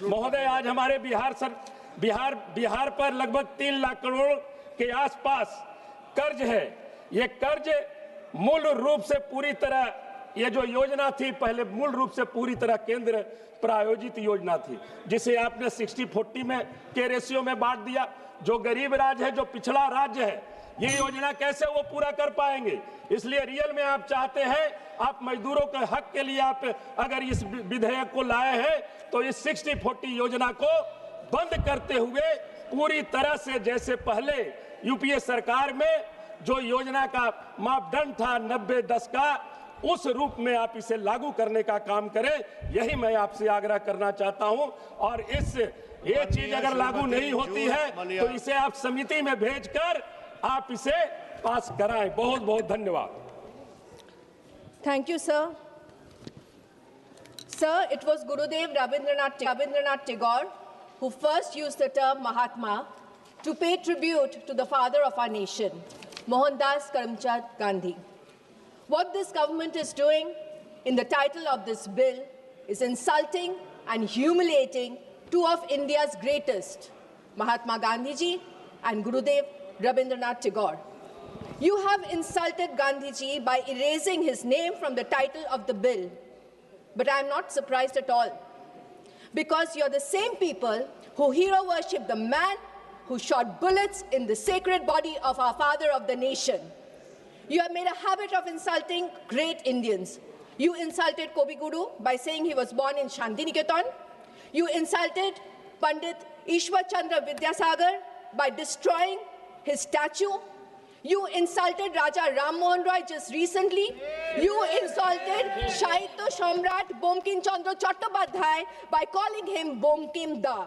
Speaker 21: महोदय, आज हमारे बिहार पर लगभग 3 लाख करोड़ के आसपास कर्ज है। ये कर्ज मूल रूप से पूरी तरह, ये जो योजना थी पहले मूल रूप से पूरी तरह केंद्र प्रायोजित योजना थी, जिसे आपने 60-40 में के रेशियो में बांट दिया। जो गरीब राज्य है, जो पिछड़ा राज्य है, ये योजना कैसे वो पूरा कर पाएंगे? इसलिए रियल में आप चाहते हैं, आप मजदूरों के हक के लिए आप अगर इस विधेयक को लाए हैं, तो इस 60-40 योजना को बंद करते हुए पूरी तरह से, जैसे पहले यूपीए सरकार में जो योजना का मापदंड था 90-10 का, उस रूप में आप इसे लागू करने का काम करें। यही मैं आपसे आग्रह करना चाहता हूं। और ये चीज अगर लागू नहीं होती है तो इसे आप समिति में भेजकर आप इसे पास कराएं। बहुत बहुत धन्यवाद।
Speaker 22: Thank you, sir. Sir, it was Gurudev Rabindranath Tagore who first used the term Mahatma to pay tribute to the father of our nation, Mohandas Karamchand Gandhi. What this government is doing in the title of this bill is insulting and humiliating two of India's greatest, Mahatma Gandhi ji and Gurudev Rabindranath Tagore. You have insulted Gandhi ji by erasing his name from the title of the bill. But I am not surprised at all, because you're the same people who hero worship the man who shot bullets in the sacred body of our father of the nation. You have made a habit of insulting great Indians. You insulted Kobi Guru by saying he was born in Shantiniketan. You insulted Pandit Ishwar Chandra Vidyasagar by destroying his statue. You insulted Raja Ram Mohan Roy just recently. You insulted Shahitya Samrat Bomkim Chandra Chattopadhyay by calling him Bomkim Da.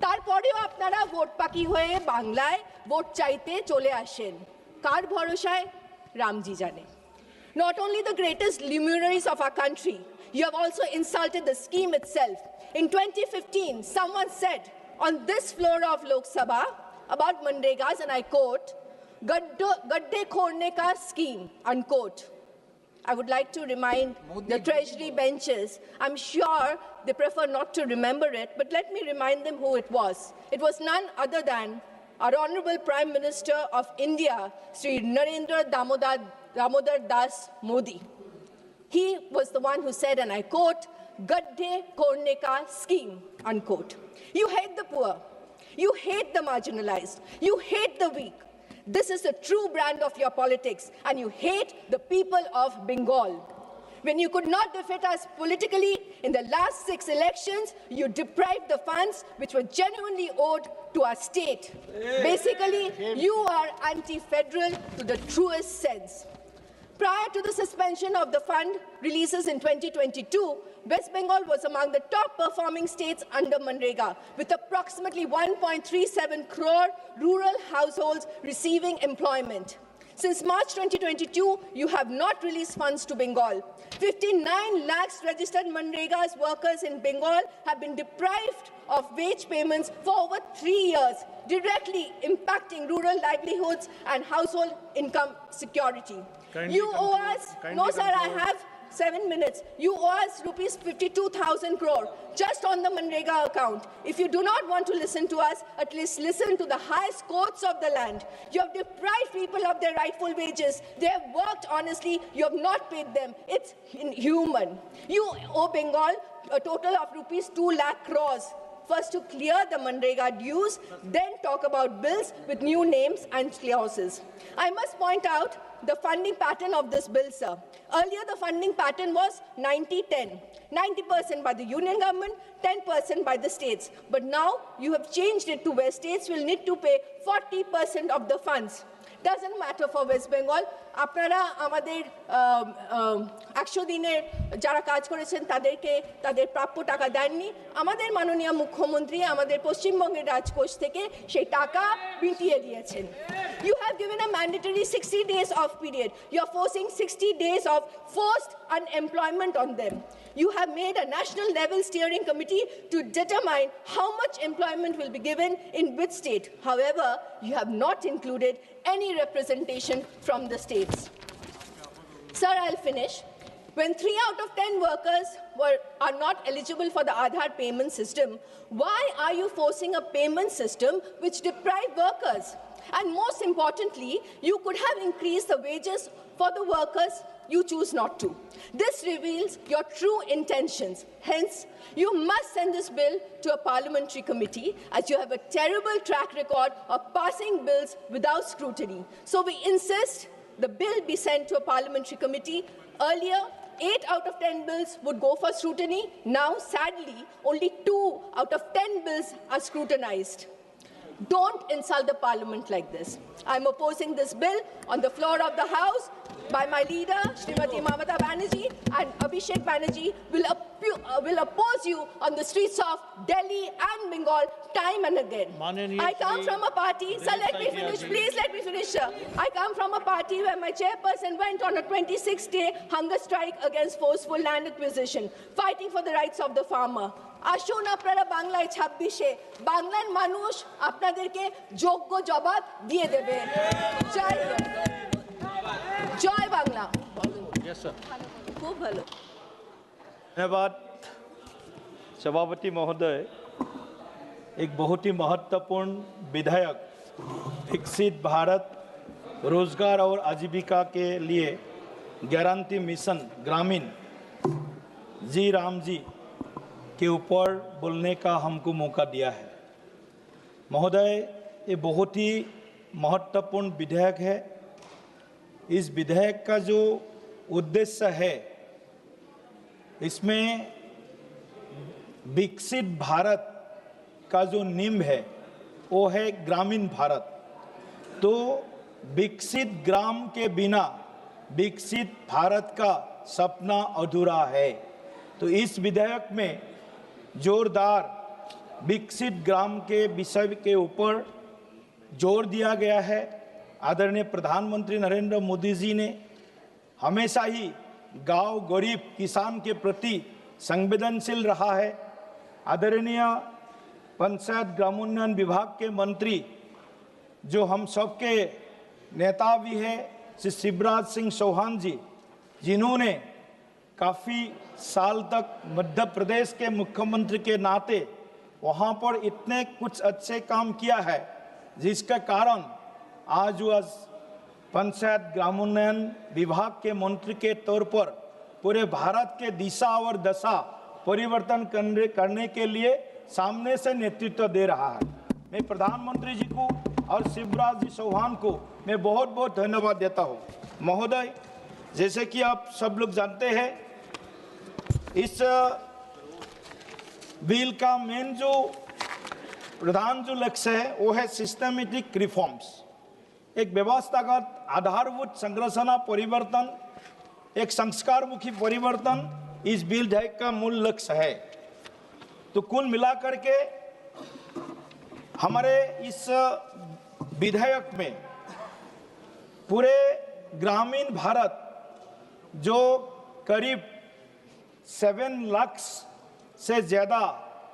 Speaker 22: তারপরেও আপনারা vote পাকি হয়ে বাংলায় vote চাইতে চলে আসেন কার ভরসায় রামজি জানে Not only the greatest luminaries of our country, you have also insulted the scheme itself. In 2015, someone said on this floor of Lok Sabha about Manregas, and I quote, "Gadde khorne ka scheme," unquote. I would like to remind the Treasury benches, I'm sure they prefer not to remember it, but let me remind them who it was. It was none other than our Honorable Prime Minister of India, Sri Narendra Damodar Das Modi. He was the one who said, and I quote, "Gadde khorne ka scheme," unquote. You hate the poor. You hate the marginalized. You hate the weak. This is the true brand of your politics, and you hate the people of Bengal. When you could not defeat us politically in the last 6 elections, you deprived the funds which were genuinely owed to our state. Basically, you are anti-federal to the truest sense. Prior to the suspension of the fund releases in 2022, West Bengal was among the top performing states under Manrega, with approximately 1.37 crore rural households receiving employment. Since March 2022, you have not released funds to Bengal. 59 lakhs registered Manrega's workers in Bengal have been deprived of wage payments for over 3 years, directly impacting rural livelihoods and household income security. You owe us, no sir, I have 7 minutes. You owe us rupees 52,000 crore just on the Manrega account. If you do not want to listen to us, at least listen to the highest courts of the land. You have deprived people of their rightful wages. They have worked honestly. You have not paid them. It's inhuman. You owe Bengal a total of rupees 2 lakh crores. First to clear the Manrega dues, then talk about bills with new names and clauses. I must point out the funding pattern of this bill, sir. Earlier, the funding pattern was 90-10. 90% by the union government, 10% by the states. But now, you have changed it to where states will need to pay 40% of the funds. Doesn't matter for West Bengal. আপনারা আমাদের 100 দিনের যারা কাজ করেছেন তাদেরকে তাদের প্রাপ্য টাকা দেননি আমাদের মাননীয় মুখ্যমন্ত্রী আমাদের পশ্চিমবঙ্গের রাজকোষ থেকে সেই টাকা মিটিয়ে দিয়েছেন You have given a mandatory 60 days off period. You are forcing 60 days of forced unemployment on them. You have made a national level steering committee to determine how much employment will be given in which state. However, you have not included any representation from the states. Sir, I'll finish. When 3 out of 10 workers are not eligible for the Aadhaar payment system, why are you forcing a payment system which deprives workers? And most importantly, you could have increased the wages for the workers. You choose not to. This reveals your true intentions. Hence, you must send this bill to a parliamentary committee, as you have a terrible track record of passing bills without scrutiny. So we insist the bill be sent to a parliamentary committee. Earlier, 8 out of 10 bills would go for scrutiny. Now, sadly, only 2 out of 10 bills are scrutinized. Don't insult the parliament like this. I'm opposing this bill on the floor of the House by my leader, Srimati Mamata Banerjee, and Abhishek Banerjee will oppose you on the streets of Delhi and Bengal time and again. I come from a party, sir, let me finish, please let me finish, sir. I come from a party where my chairperson went on a 26-day hunger strike against forceful land acquisition, fighting for the rights of the farmer. আসুন আপনারা বাংলায় 26-এ বাংলার মানুষ আপনাদেরকে যোগ্য জবাব দিয়ে দেবে জয় বাংলা খুব ভালো
Speaker 6: धन्यवाद सभापति महोदय एक बहुत ही महत्वपूर्ण विधेयक विकसित भारत रोजगार और आजीविका के लिए गारंटी मिशन ग्रामीण जी राम जी के ऊपर बोलने का हमको मौका दिया है महोदय
Speaker 3: ये बहुत ही महत्वपूर्ण विधेयक है। इस विधेयक का जो उद्देश्य है, इसमें विकसित भारत का जो नींव है वो है ग्रामीण भारत। तो विकसित ग्राम के बिना विकसित भारत का सपना अधूरा है। तो इस विधेयक में जोरदार विकसित ग्राम के विषय के ऊपर जोर दिया गया है। आदरणीय प्रधानमंत्री नरेंद्र मोदी जी ने हमेशा ही गांव, गरीब, किसान के प्रति संवेदनशील रहा है। आदरणीय पंचायत ग्रामोन्नयन विभाग के मंत्री जो हम सबके नेता भी हैं, श्री शिवराज सिंह चौहान जी, जिन्होंने काफ़ी साल तक मध्य प्रदेश के मुख्यमंत्री के नाते वहाँ पर इतने कुछ अच्छे काम किया है, जिसका कारण आज पंचायत ग्रामोन्नयन विभाग के मंत्री के तौर पर पूरे भारत के दिशा और दशा परिवर्तन करने के लिए सामने से नेतृत्व दे रहा है। मैं प्रधानमंत्री जी को और शिवराज जी चौहान को मैं बहुत बहुत धन्यवाद देता हूँ। महोदय, जैसे कि आप सब लोग जानते हैं, इस बिल का मेन जो प्रधान जो लक्ष्य है वो है सिस्टमेटिक रिफॉर्म्स, एक व्यवस्थागत आधारभूत संरचना परिवर्तन, एक संस्कारमुखी परिवर्तन इस बिल का मूल लक्ष्य है। तो कुल मिलाकर के हमारे इस विधेयक में पूरे ग्रामीण भारत जो करीब 7 लाख से ज़्यादा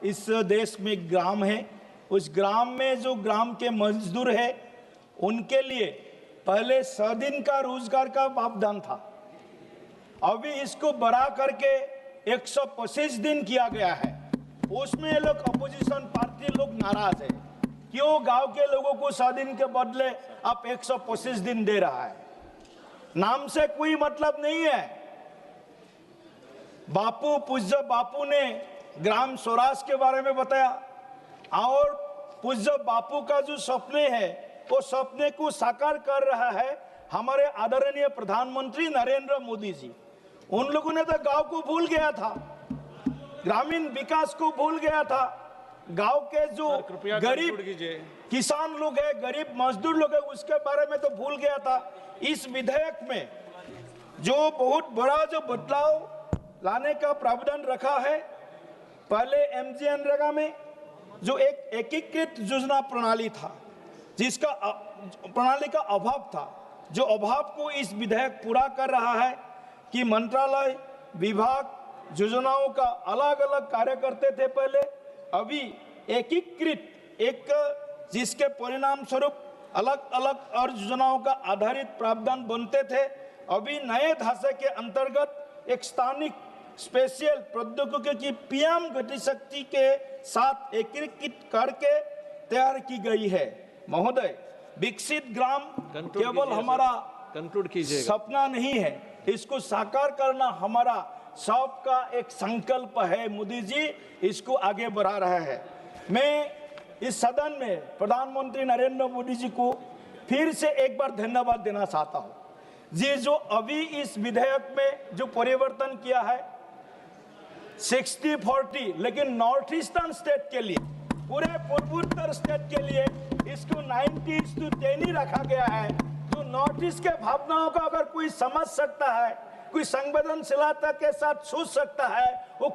Speaker 3: इस देश में ग्राम है, उस ग्राम में जो ग्राम के मजदूर है उनके लिए पहले 100 दिन का रोजगार का प्रावधान था। अभी इसको बढ़ा करके 125 दिन किया गया है। उसमें ये लोग अपोजिशन पार्टी लोग नाराज है, क्यों गांव के लोगों को 100 दिन के बदले आप 125 दिन दे रहा है। नाम से कोई मतलब नहीं है। बापू, पूज्य बापू ने ग्राम स्वराज के बारे में बताया और पूज्य बापू का जो सपने है वो सपने को साकार कर रहा है हमारे आदरणीय प्रधानमंत्री नरेंद्र मोदी जी। उन लोगों ने तो गांव को भूल गया था, ग्रामीण विकास को भूल गया था। गांव के जो गरीब किसान लोग हैं, गरीब मजदूर लोग हैं, उसके बारे में तो भूल गया था। इस विधेयक में जो बहुत बड़ा जो बदलाव लाने का प्रावधान रखा है, पहले MGNरेगा में जो एक एकीकृत योजना प्रणाली था, जिसका प्रणाली का अभाव था, जो अभाव को इस विधेयक पूरा कर रहा है कि मंत्रालय, विभाग योजनाओं का अलग अलग कार्य करते थे पहले, अभी एकीकृत एक जिसके परिणाम स्वरूप अलग अलग और योजनाओं का आधारित प्रावधान बनते थे, अभी नए ढांचे के अंतर्गत एक स्थानिक स्पेशल प्रौद्योगिकी की PM गतिशक्ति के साथ एकीकृत करके तैयार की गई है। महोदय, विकसित ग्राम केवल हमारा सपना नहीं है, इसको साकार करना हमारा सबका एक संकल्प है। मोदी जी इसको आगे बढ़ा रहा है। मैं इस सदन में प्रधानमंत्री नरेंद्र मोदी जी को फिर से एक बार धन्यवाद देना चाहता हूँ जी, जो अभी इस विधेयक में जो परिवर्तन किया है 60-40, लेकिन नॉर्थ ईस्टर्न स्टेट के लिए, पूरे पूर्वोत्तर स्टेट के लिए इसको 90:10 ही रखा गया है। तो नॉर्थ ईस्ट के भावनाओं का अगर कोई समझ सकता है, कोई संवेदनशीलता के साथ सोच सकता है, वो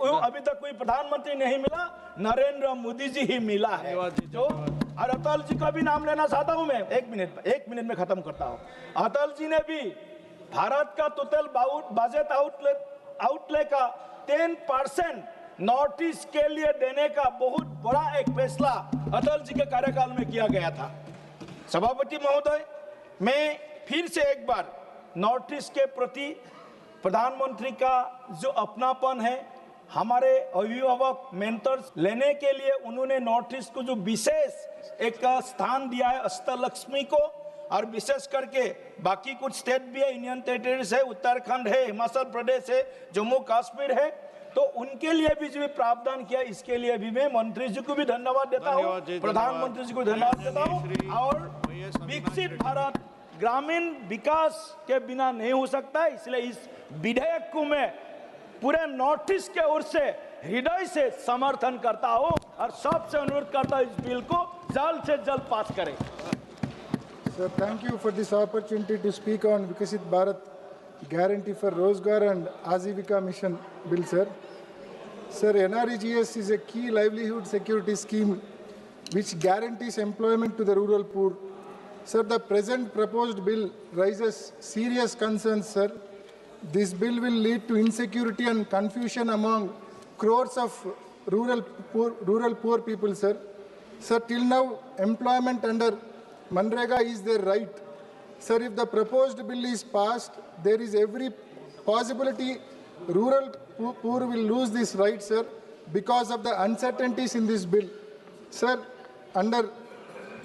Speaker 3: अभी तक कोई प्रधानमंत्री नहीं मिला, नरेंद्र मोदी जी ही मिला है। जो और अटल जी का भी नाम लेना चाहता हूं मैं, एक मिनट में खत्म करता हूं। अटल जी ने भी भारत का टोटल बजट आउटले का 10% नॉर्थ ईस्ट के लिए देने का बहुत बड़ा एक फैसला अटल जी के कार्यकाल में किया गया था। सभापति महोदय, मैं फिर से एक बार नॉर्थ ईस्ट के प्रति प्रधानमंत्री का जो अपनापन है, हमारे अभिभावक मेंटर्स लेने के लिए उन्होंने नॉर्थ ईस्ट को जो विशेष एक स्थान दिया है, अष्टलक्ष्मी को, और विशेष करके बाकी कुछ स्टेट भी है, यूनियन टेरिटरीज है, उत्तराखंड है, हिमाचल प्रदेश है, जम्मू कश्मीर है, तो उनके लिए भी जो प्रावधान किया, इसके लिए भी मैं मंत्री जी को भी धन्यवाद देता हूँ, प्रधानमंत्री जी को धन्यवाद देता हूँ। और विकसित भारत ग्रामीण विकास के बिना नहीं हो सकता है, इसलिए इस विधेयक को मैं पूरे नॉर्थ ईस्ट के ओर से हृदय से समर्थन करता हूँ और सबसे अनुरोध करता हूँ इस बिल को जल्द से जल्द पास करें।
Speaker 7: Sir, thank you for this opportunity to speak on Vikasit Bharat Guarantee for Rozgar and Ajivika Mission Bill, sir. Sir, NREGS is a key livelihood security scheme which guarantees employment to the rural poor. Sir, the present proposed bill raises serious concerns, sir. This bill will lead to insecurity and confusion among crores of rural poor people, sir. Sir, till now, employment under Manrega is their right. Sir, if the proposed bill is passed, there is every possibility rural poor will lose this right, sir, because of the uncertainties in this bill. Sir, under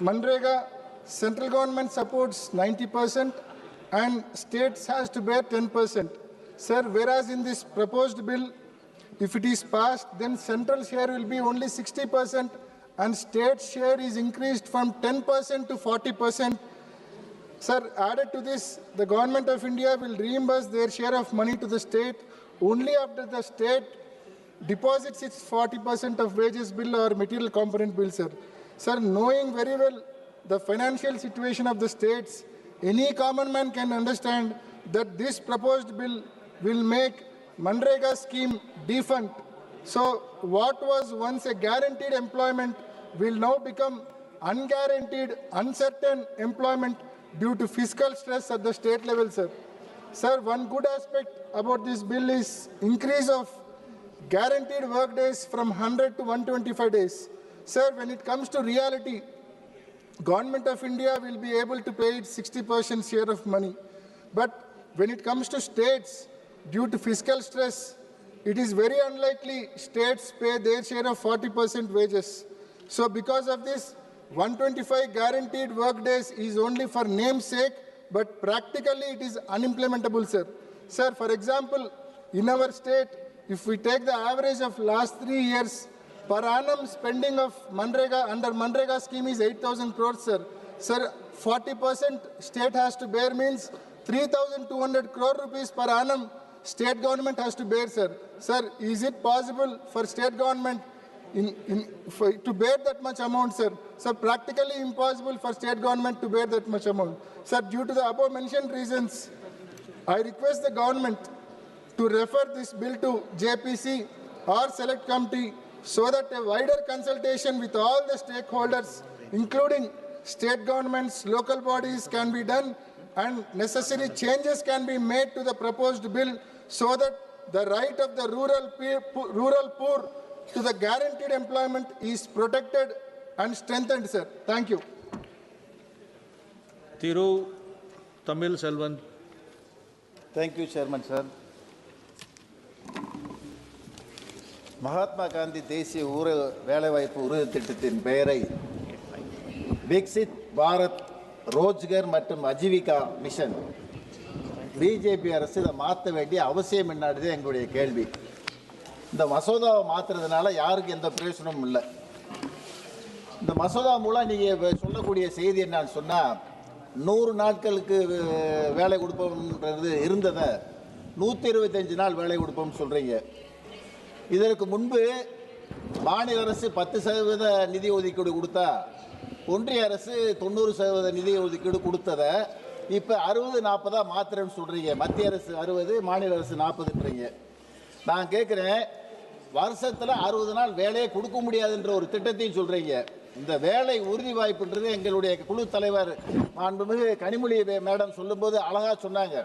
Speaker 7: Manrega, central government supports 90% and states has to bear 10%. Sir, whereas in this proposed bill, if it is passed, then central share will be only 60% and state share is increased from 10% to 40%. Sir, added to this, the government of India will reimburse their share of money to the state only after the state deposits its 40% of wages bill or material component bill, sir. Sir, knowing very well the financial situation of the states, any common man can understand that this proposed bill will make Manrega scheme defunct. So what was once a guaranteed employment will now become unguaranteed, uncertain employment due to fiscal stress at the state level, sir. Sir, one good aspect about this bill is increase of guaranteed work days from 100 to 125 days. Sir, when it comes to reality, Government of India will be able to pay its 60% share of money. But when it comes to states, due to fiscal stress, it is very unlikely states pay their share of 40% wages. So because of this, 125 guaranteed work days is only for name's sake, but practically it is unimplementable, sir. Sir, for example, in our state, if we take the average of last 3 years, per annum spending of Manrega, under Manrega scheme is 8,000 crores, sir. Sir, 40% state has to bear means 3,200 crore rupees per annum state government has to bear, sir. Sir, is it possible for state government to bear that much amount, sir? Sir, practically impossible for state government to bear that much amount. Sir, due to the above mentioned reasons, I request the government to refer this bill to JPC or select committee so that a wider consultation with all the stakeholders, including state governments, local bodies, can be done and necessary changes can be made to the proposed bill so that the right of the rural poor to the guaranteed employment is protected and strengthened, sir. Thank you.
Speaker 6: Thiru Tamil Selvan.
Speaker 8: Thank you, Chairman, sir. Mahatma Gandhi தேசிய வேலைவாய்ப்பு உறுதி திட்டத்தின் பெயரை விக்சித் பாரத் ரோஜ்கர் மற்றும் Ajeevika mission BJP அரசு இதை மாற்ற வேண்டிய அவசியம் என்னது எங்களுடைய கேள்வி. இந்த மசோதாவை மாற்றுறதுனால யாருக்கு எந்த பிரயோஜனமும் இல்லை. இந்த மசோதா மூலம் நீங்கள் சொல்லக்கூடிய செய்தி என்னன்னு சொன்னால் 100 நாட்களுக்கு வேலை கொடுப்போம்ன்றது இருந்ததை 125 நாள் வேலை கொடுப்போம்னு சொல்கிறீங்க. இதற்கு முன்பு மாநில அரசு 10% நிதி ஒதுக்கீடு கொடுத்தா ஒன்றிய அரசு 90% நிதி ஒதுக்கீடு கொடுத்ததை இப்போ 60-40 மாத்திரன்னு சொல்கிறீங்க. மத்திய அரசு 60, மாநில அரசு 40ன்றீங்க. நான் கேட்குறேன், வருஷத்தில் 60 நாள் வேலையை கொடுக்க முடியாதுன்ற ஒரு திட்டத்தையும் சொல்கிறீங்க. இந்த வேலை உறுதி வாய்ப்புன்றது எங்களுடைய குழு தலைவர் மாண்புமிகு கனிமொழி மேடம் சொல்லும்போது அழகாக சொன்னாங்க.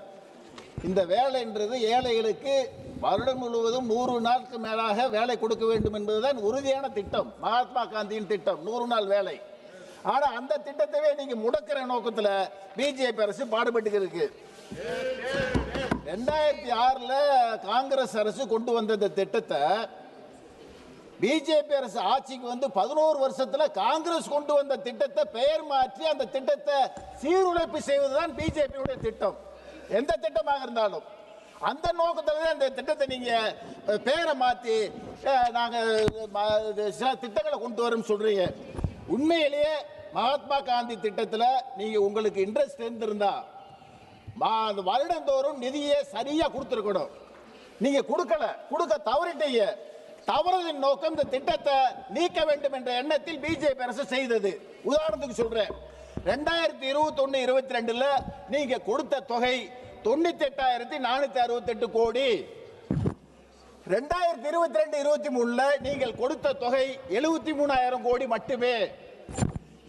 Speaker 8: இந்த வேலைன்றது ஏழைகளுக்கு வருடம் முழுவதும் 100 நாளுக்கு மேலாக வேலை கொடுக்க வேண்டும் என்பதுதான் உறுதியான திட்டம், மகாத்மா காந்தியின் திட்டம், 100 நாள் வேலை. ஆனால் அந்த திட்டத்தவே நீங்க முடக்கிற நோக்கத்தில் பிஜேபி அரசு பாடுபட்டு இருக்கு. 2006 காங்கிரஸ் அரசு கொண்டு வந்த இந்த திட்டத்தை பிஜேபி அரசு ஆட்சிக்கு வந்து 11 வருஷத்துல காங்கிரஸ் கொண்டு வந்த திட்டத்தை பெயர் மாற்றி அந்த திட்டத்தை சீருழைப்பு செய்வதுதான் பிஜேபியுடைய திட்டம், எந்த திட்டமாக இருந்தாலும். அந்த நோக்கத்தில் தான் இந்த திட்டத்தை நீங்க பேரை மாற்றி நாங்கள் சில திட்டங்களை கொண்டு வரோம் சொல்றீங்க. உண்மையிலேயே மகாத்மா காந்தி திட்டத்தில் நீங்க உங்களுக்கு இன்ட்ரெஸ்ட் இருந்திருந்தா அந்த வருடந்தோறும் நிதியை சரியா கொடுத்துருக்கணும். நீங்க கொடுக்க தவறிட்டீங்க. தவறதின் நோக்கம் இந்த திட்டத்தை நீக்க வேண்டும் என்ற எண்ணத்தில் பிஜேபி அரசு செய்தது. உதாரணத்துக்கு சொல்றேன், 2021-22 நீங்க கொடுத்த தொகை 98,468 கோடி. 2022-23 நீங்கள் கொடுத்த தொகை 73,000 கோடி மட்டுமே.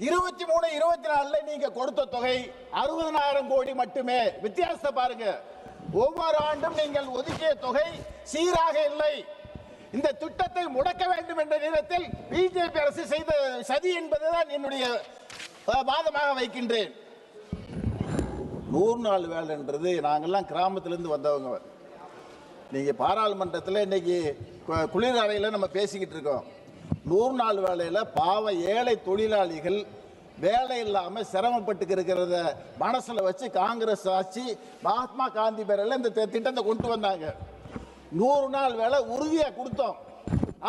Speaker 8: 23-24 நீங்க கொடுத்த தொகை 60,000 கோடி மட்டுமே. வித்தியாசத்தை பாருங்க. ஒவ்வொரு ஆண்டும் நீங்கள் ஒதுக்கிய தொகை சீராக இல்லை. இந்த திட்டத்தை முடக்க வேண்டும் என்ற நேரத்தில் பிஜேபி அரசு செய்த சதி என்பதுதான் என்னுடைய வாதமாக வைக்கின்றேன். 100 நாள் வேலைன்றது நாங்கெல்லாம் கிராமத்திலிருந்து வந்தவங்க. நீங்க பாராளுமன்றத்தில் இன்னைக்கு குளிர் அறையில் நம்ம பேசிக்கிட்டு இருக்கோம். 100 நாள் வேலையில் பாவ ஏழை தொழிலாளிகள் வேலை இல்லாமல் சிரமப்பட்டு இருக்கிறத மனசில் வச்சு காங்கிரஸ் ஆட்சி மகாத்மா காந்தி பேரில் இந்த திட்டத்தை கொண்டு வந்தாங்க. 100 நாள் வேலை உறுதியாக கொடுத்தோம்.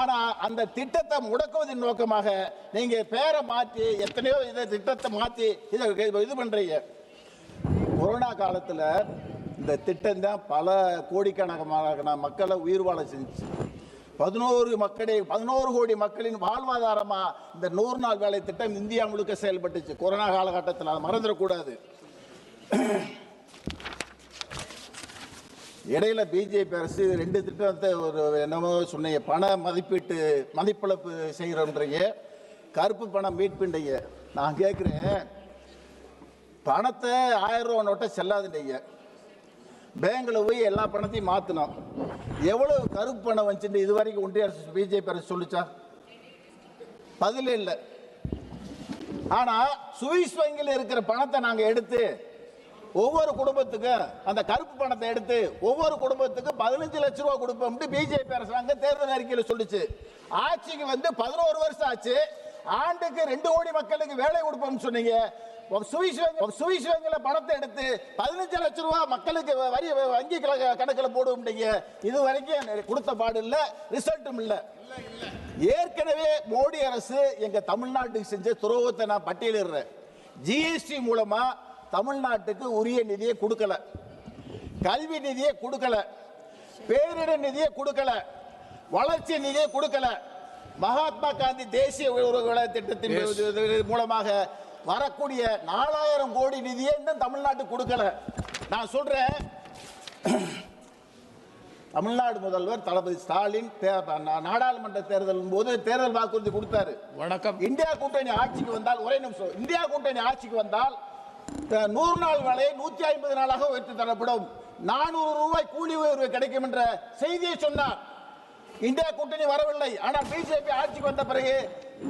Speaker 8: ஆனால் அந்த திட்டத்தை முடக்குவதன் நோக்கமாக நீங்கள் பேரை மாற்றி எத்தனையோ இதை திட்டத்தை மாற்றி இது பண்ணுறீங்க. கொரோனா காலத்தில் இந்த திட்டம் தான் பல கோடிக்கணக்கான மக்களை உயிர் வாழ செஞ்சு 11 கோடி மக்களின் வாழ்வாதாரமா இந்த 100 நாள் வேலை திட்டம் இந்தியா முழுக்க செயல்பட்டுச்சு கொரோனா காலகட்டத்தில். அதை மறந்துடக்கூடாது. இடையில பிஜேபி அரசு 2 திட்டத்தை ஒரு என்னமோ சொன்னீங்க, பண மதிப்பிழப்பு செய்கிறோன்றீங்க, கருப்பு பணம் மீட்புன்றீங்க. நான் கேட்குறேன், பணத்தை 1000 ரூபா நோட்டை செல்லாதுன்றீங்க. பேங்க்ல போய் எல்லா பணத்தையும் மாற்றணும். எவ்வளவு கருப்பு பணம் வந்துச்சு இது வரைக்கும் ஒன்றிய அரசு பிஜேபி அரசு சொல்லிச்சா? பதில் இல்லை. ஆனா சுவிஸ் வங்கியில் இருக்கிற பணத்தை நாங்க எடுத்து ஒவ்வொரு குடும்பத்துக்கும் அந்த கருப்பு பணத்தை எடுத்து ஒவ்வொரு குடும்பத்துக்கும் 15 லட்சம் ரூபாய் கொடுப்போம் பிஜேபி அரசாங்கம் தேர்தல் அறிக்கையில் சொல்லிச்சு. ஆட்சிக்கு வந்து 11 வருஷம் ஆச்சு. ஆண்டுக்கு 2 கோடி மக்களுக்கு வேலை கொடுப்போம் சொன்னீங்க. சுவிஸ் வங்கியில பணத்தை எடுத்து 15 லட்சம் ரூபாய் மக்களுக்கு வரி வங்கி கணக்கில் போடுவோம். இது வரைக்கும் கொடுத்த பாடு இல்ல, ரிசல்ட்டும் இல்ல. ஏற்கனவே மோடி அரசு எங்க தமிழ்நாட்டுக்கு செஞ்ச துரோகத்தை நான் பட்டியலிடுறேன். ஜிஎஸ்டி மூலமா தமிழ்நாட்டுக்கு உரிய நிதியை கொடுக்கல, கல்வி நிதியை கொடுக்கல, பேரிடர் நிதியை கொடுக்கல, வளர்ச்சி நிதியை கொடுக்கல. மகாத்மா காந்தி தேசிய ஊரக திட்டத்தின் மூலமாக வரக்கூடிய 4000 கோடி நிதியை இன்னும் தமிழ்நாட்டுக்கு கொடுக்கல. நான் சொல்றேன், தமிழ்நாடு முதல்வர் தளபதி ஸ்டாலின் நாடாளுமன்ற தேர்தல் போது தேர்தல் வாக்குறுதி கொடுத்தாரு. வணக்கம். இந்தியா கூட்டணி ஆட்சிக்கு வந்தால், ஒரே நிமிஷம், இந்தியா கூட்டணி ஆட்சிக்கு வந்தால் 100 நாள் வேலையை 150 நாளாக உயர்த்தி தரப்படும், 400 ரூபாய் கூலி உயர்வு கிடைக்கும் என்ற செய்தியை சொன்னார். இந்தியா கூட்டணி வரவில்லை. ஆனால் பிஜேபி ஆட்சிக்கு வந்த பிறகு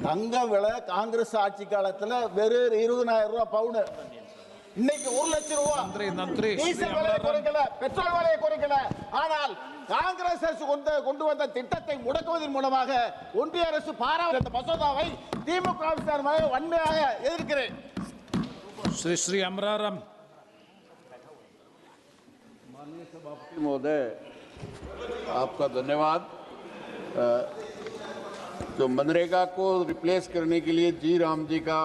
Speaker 8: தங்க விலை காங்கிரஸ் ஆட்சி காலத்தில் வெறும் 20,000 ரூபாய் பவுன், இன்னைக்கு 1 லட்சம் ரூபாய். டீசல் விலையை குறைக்கல, பெட்ரோல் விலையை குறைக்கல. ஆனால் காங்கிரஸ் அரசு கொண்டு வந்த திட்டத்தை முடக்குவதன் மூலமாக ஒன்றிய அரசு பாராட்ட மசோதாவை திமுக வன்மையாக எதிர்க்கிறேன்.
Speaker 1: श्री अमराराम।
Speaker 12: माननीय सभापति महोदय, आपका धन्यवाद। जो मनरेगा को रिप्लेस करने के लिए जी राम जी का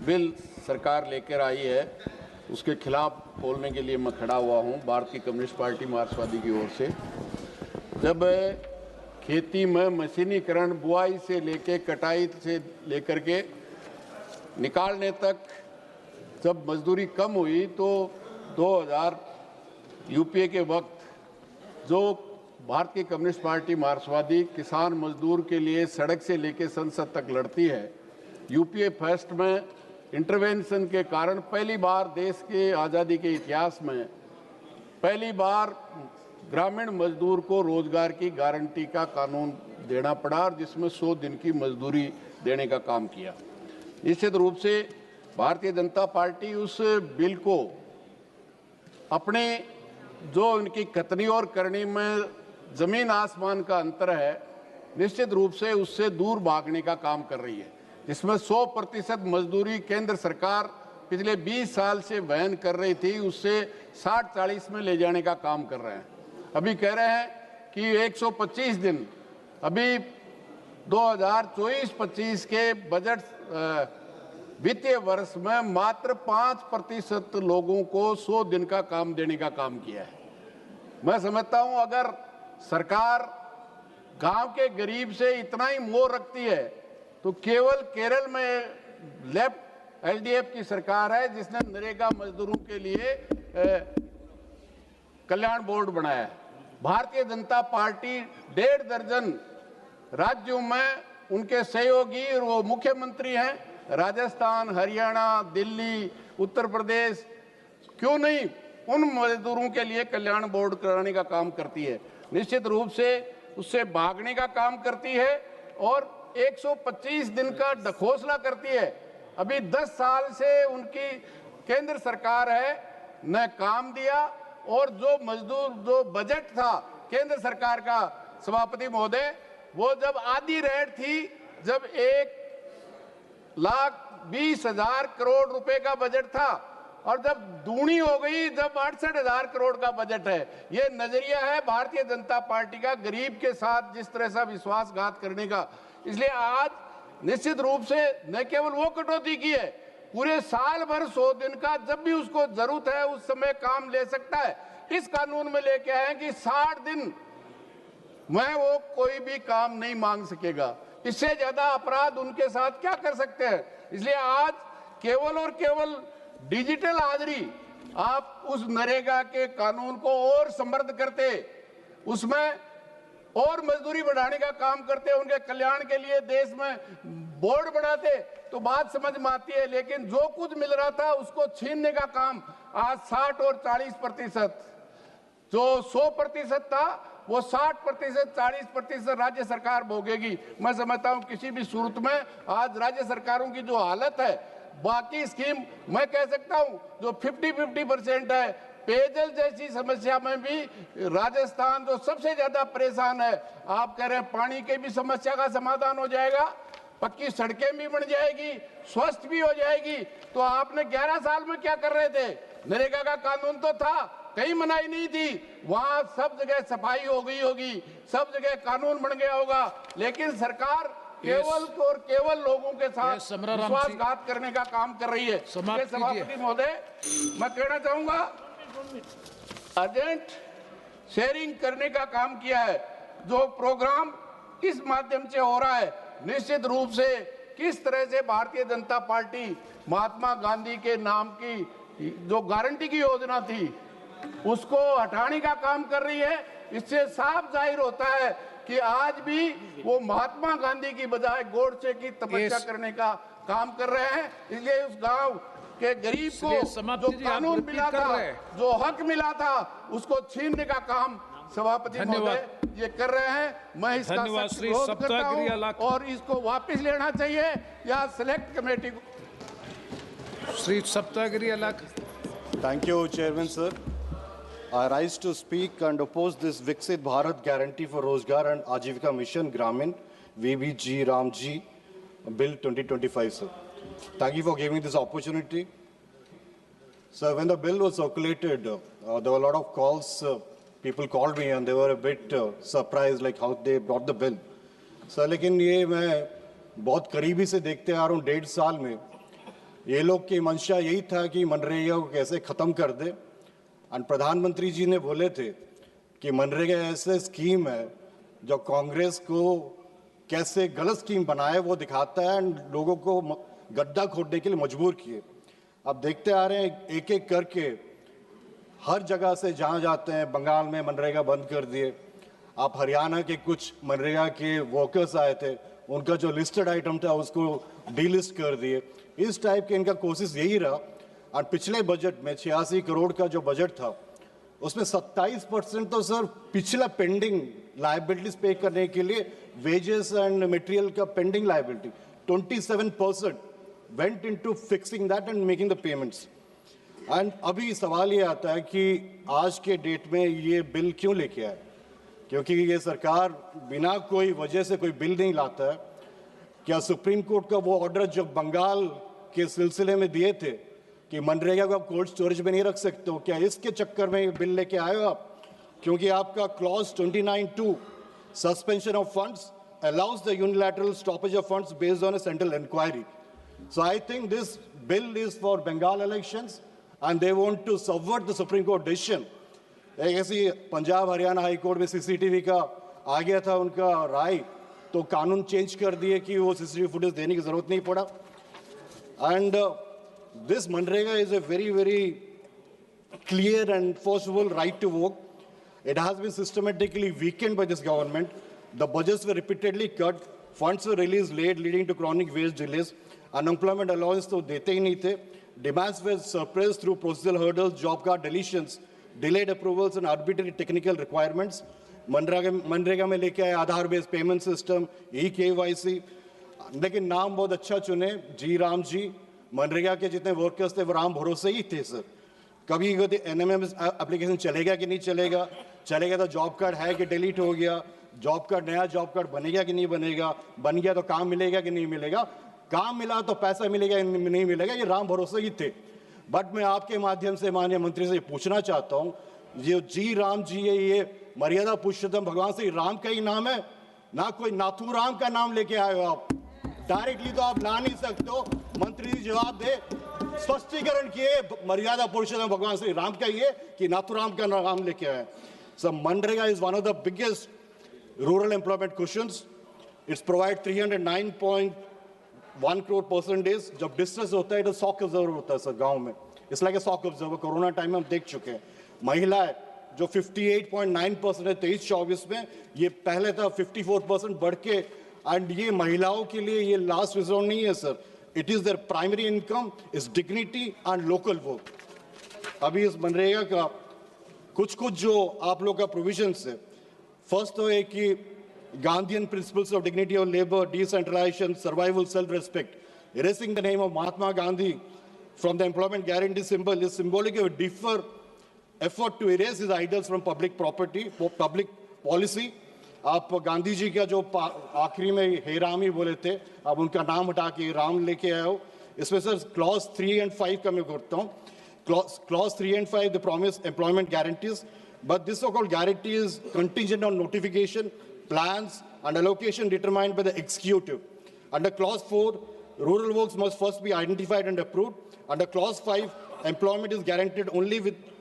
Speaker 12: बिल सरकार लेकर आई है, उसके खिलाफ बोलने के लिए मैं खड़ा हुआ हूं भारतीय कम्युनिस्ट पार्टी मार्क्सवादी की ओर से। जब खेती में मशीनीकरण, बुआई से लेके कटाई से लेकर के निकालने तक जब मजदूरी कम हुई तो 2000 यूपीए के वक्त जो भारतीय कम्युनिस्ट पार्टी मार्क्सवादी किसान मजदूर के लिए सड़क से लेकर संसद तक लड़ती है, यूपीए फर्स्ट में इंटरवेंशन के कारण पहली बार देश के आज़ादी के इतिहास में पहली बार ग्रामीण मजदूर को रोजगार की गारंटी का कानून देना पड़ा और जिसमें 100 दिन की मजदूरी देने का काम किया। निश्चित रूप से भारतीय जनता पार्टी उस बिल को अपने जो उनकी कथनी और करनी में जमीन आसमान का अंतर है, निश्चित रूप से उससे दूर भागने का काम कर रही है, जिसमें 100% मजदूरी केंद्र सरकार पिछले 20 साल से वहन कर रही थी उससे 60-40 में ले जाने का काम कर रहे हैं। अभी कह रहे हैं कि 125 दिन, अभी 2024-25 के बजट वित्तीय वर्ष में मात्र 5% लोगों को 100 दिन का काम देने का काम किया है। मैं समझता हूं अगर सरकार गांव के गरीब से इतना ही मोह रखती है तो केवल केरल में लेफ्ट एलडीएफ की सरकार है जिसने नरेगा मजदूरों के लिए कल्याण बोर्ड बनाया है। भारतीय जनता पार्टी 1.5 दर्जन राज्यों में उनके सहयोगी और वो मुख्यमंत्री हैं, राजस्थान, हरियाणा, दिल्ली, उत्तर प्रदेश, क्यों नहीं उन मजदूरों के लिए कल्याण बोर्ड कराने का काम करती है। निश्चित रूप से उससे भागने का काम करती है और 125 दिन का ढकोसला करती है। अभी 10 साल से उनकी केंद्र सरकार है, न काम दिया और जो बजट था केंद्र सरकार का, सभापति महोदय, वो जब आधी रेट थी, जब 1,20,000 करोड़ रुपए का बजट था और जब दूनी हो गई, जब 68,000 करोड़ का बजट है। ये नजरिया है भारतीय जनता पार्टी का गरीब के साथ जिस तरह से विश्वासघात करने का। इसलिए आज निश्चित रूप से न केवल वो कटौती की है, पूरे साल भर 100 दिन का जब भी उसको जरूरत है उस समय काम ले सकता है। इस कानून में लेके आए कि 60 दिन में वो कोई भी काम नहीं मांग सकेगा। इससे ज्यादा अपराध उनके साथ क्या कर सकते हैं। इसलिए आज केवल और केवल डिजिटल हाजिरी आप उस नरेगा के कानून को और समृद्ध करते, उसमें और मजदूरी बढ़ाने का काम करते, उनके कल्याण के लिए देश में बोर्ड बनाते तो बात समझ में आती है। लेकिन जो कुछ मिल रहा था उसको छीनने का काम आज 60 और 40%, जो 100% था वो 60%, 40% राज्य सरकार भोगेगी। मैं समझता हूं किसी भी सूरत में आज राज्य सरकारों की जो हालत है, बाकी स्कीम मैं कह सकता हूं जो 50-50% है, पेयजल जैसी समस्या में भी राजस्थान जो सबसे ज्यादा परेशान है। आप कह रहे हैं पानी की भी समस्या का समाधान हो जाएगा, पक्की सड़कें भी बन जाएगी, स्वस्थ भी हो जाएगी। तो आपने 11 साल में क्या कर रहे थे? नरेगा का कानून तो था, कहीं मनाही नहीं थी, वहां सब जगह सफाई हो गई होगी, सब जगह कानून बन गया होगा। लेकिन सरकार केवल और केवल लोगों के साथ विश्वासघात करने का काम कर रही है। सभापति महोदय, मैं कहना चाहूंगा अर्जेंट शेयरिंग करने का काम किया है। जो प्रोग्राम किस माध्यम से हो रहा है, निश्चित रूप से किस तरह से भारतीय जनता पार्टी महात्मा गांधी के नाम की जो गारंटी की योजना थी उसको हटाने का काम कर रही है। इससे साफ जाहिर होता है कि आज भी वो महात्मा गांधी की बजाय गोडसे की तपस्या करने का काम कर रहे हैं। इसलिए उस गांव के गरीब को जो कानून मिला था, जो हक मिला था, उसको छीनने का काम सभापति महोदय ये कर रहे हैं। मैं इसका सख्त विरोध करता हूं और इसको वापस लेना चाहिए या सिलेक्ट कमेटी को।
Speaker 1: श्री सप्तागिरी अलग।
Speaker 2: Thank you, Chairman, sir. I rise to speak and oppose this Viksit Bharat Guarantee for Rozgar and Ajivika Mission Gramin VBG Ramji Bill 2025, sir. Thank you for giving this opportunity. Sir, when the bill was circulated, there were a lot of calls. People called me and they were a bit surprised, like how they brought the bill. Sir, लेकिन ये मैं बहुत करीबी से देखते आ रहा हूँ 1.5 साल में। ये लोग की मंशा यही था कि मनरेगा को कैसे खत्म कर दे। और प्रधानमंत्री जी ने बोले थे कि मनरेगा ऐसे स्कीम है जो कांग्रेस को कैसे गलत स्कीम बनाए वो दिखाता है, लोगों को गड्ढा खोदने के लिए मजबूर किए। अब देखते आ रहे हैं एक एक करके हर जगह से जहाँ जाते हैं, बंगाल में मनरेगा बंद कर दिए, आप हरियाणा के कुछ मनरेगा के वर्कर्स आए थे, उनका जो लिस्टेड आइटम था उसको डीलिस्ट कर दिए। इस टाइप के इनका कोशिश यही रहा। और पिछले बजट में 86 करोड़ का जो बजट था उसमें 27% तो सर पिछला पेंडिंग लायबिलिटीज पे करने के लिए वेजेस एंड मटेरियल का pending liability 27% went into fixing that and making the payments. And अभी सवाल ये आता है कि आज के डेट में ये बिल क्यों लेके आए, क्योंकि ये सरकार बिना कोई वजह से कोई बिल नहीं लाता है। क्या सुप्रीम कोर्ट का वो ऑर्डर जो बंगाल के सिलसिले में दिए थे कि मनरेगा को आप कोल्ड स्टोरेज में नहीं रख सकते हो। क्या इसके चक्कर में ये बिल लेके आए हो आप? क्योंकि आपका clause 29(2) suspension of funds allows the unilateral stoppage of funds based on a central inquiry. So I think this bill is for Bengal elections and they want to subvert the Supreme Court decision. एक ऐसी Punjab Haryana high court में CCTV का आ गया था उनका राय, तो कानून change कर दिए कि वो सीसीटीवी फुटेज देने की जरूरत नहीं पड़ा। And this MNREGA is a very clear and forcible right to work. It has been systematically weakened by this government. The budgets were repeatedly cut, funds were released late, leading to chronic wage delays. Unemployment allowance तो देते ही नहीं थे. Demands were suppressed through procedural hurdles, job card deletions, delayed approvals and arbitrary technical requirements. MNREGA में लेके आए आधार based payment system, e-KYC, लेकिन नाम बहुत अच्छा चुने, जी राम जी। मनरेगा के जितने वर्कर्स थे वो राम भरोसे ही थे सर। कभी NMM एप्लीकेशन चलेगा कि नहीं चलेगा, चलेगा तो जॉब कार्ड है कि डिलीट हो गया, जॉब कार्ड नया जॉब कार्ड बनेगा कि नहीं बनेगा, बन गया तो काम मिलेगा कि नहीं मिलेगा, काम मिला तो पैसा मिलेगा नहीं मिलेगा, ये राम भरोसे ही थे। बट मैं आपके माध्यम से माननीय मंत्री से पूछना चाहता हूँ, ये जी राम जी है, ये मर्यादा पुरुषोत्तम भगवान से राम का ही नाम है ना, कोई नाथू राम का नाम लेके आए हो आप। डायरेक्टली तो आप ला नहीं सकते हो, मंत्री जी जवाब दे, स्पष्टीकरण किए मर्यादा पुरुषोत्तम भगवान श्री राम का ये कि नाथुराम का नाम लेके आए। So MNREGA is one of the biggest rural employment questions. It's provide 309.1 crore percentage. जब डिस्ट्रेस होता है तो शॉक ऑब्जर्वर होता है सर गांव में, इसलिए शॉक ऑब्जर्वर कोरोना टाइम में हम देख चुके हैं। महिलाएं जो 58.9% है 23-24 में, ये पहले था 54% बढ़ के, एंड ये महिलाओं के लिए ये लास्ट रिजॉर्ट नहीं है sir, it is there primary income, is dignity and local work. अभी इस मनरेगा का कुछ जो आप लोग का प्रोविजन है, फर्स्ट तो है कि Gandhian principles of dignity of labour, decentralisation, survival, self respect, erasing the name of Mahatma Gandhi from the employment guarantee symbol is symbolic of a deeper effort to erase his idols from public property, public policy. आप गांधी जी का जो आखिरी में हे राम ही बोले थे, आप उनका नाम हटा के राम लेके आए हो। इसमें सर क्लॉज 3 and 5 का मैं करता हूँ। Clause 3 and 5 the promise employment guarantees, but this so-called guarantee is contingent on notification, plans and allocation determined by the executive. Under clause 4, rural works must first be identified and approved. Under clause 5, employment is guaranteed only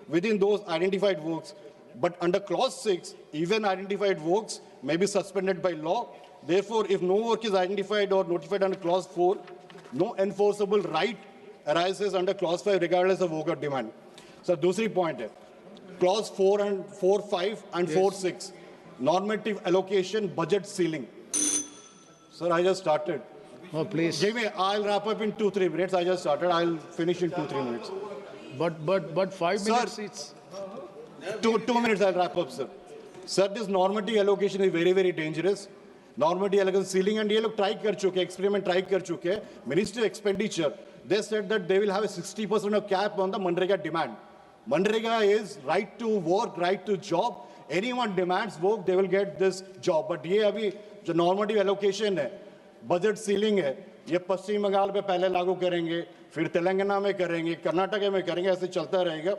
Speaker 2: within those identified works. But under clause 6, even identified works may be suspended by law. Therefore, if no work is identified or notified under clause 4, no enforceable right arises under clause 5 regardless of worker demand. So, दूसरी point है, clause 4.5 and 4.6, normative allocation, budget ceiling. Sir, I just started.
Speaker 1: Oh, please.
Speaker 2: Give me, I'll wrap up in 2-3 minutes. I just started. I'll finish in 2-3 minutes.
Speaker 1: But 5 minutes it's...
Speaker 2: 2 minutes I'll wrap up, sir. Sir, this normative allocation is very, very dangerous. Normative allocation ceiling, and ये लोग try कर चुके, experiment try कर चुके. Ministry of Expenditure, they said that they will have a 60% of cap on the Manrega demand. Manrega is right to work, right to job. Anyone demands work, they will get this job. But ये अभी जो normative allocation है, budget ceiling है, ये पश्चिम बंगाल पे पहले लागू करेंगे, फिर तेलंगाना में करेंगे, कर्नाटक में करेंगे, ऐसे चलता रहेगा.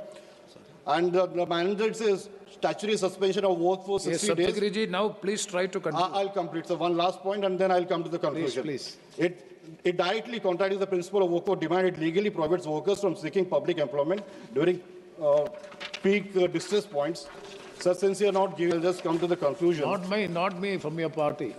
Speaker 2: And the mandate says statutory suspension of work for 60 days.
Speaker 1: Yes, Ji, now please try to conclude.
Speaker 2: I'll complete. So one last point and then I'll come to the conclusion.
Speaker 1: Please.
Speaker 2: It directly contradicts the principle of work for demand. It legally prohibits workers from seeking public employment during peak distress points. So since you're not giving, I'll just come to the conclusion.
Speaker 1: Not me, from your party.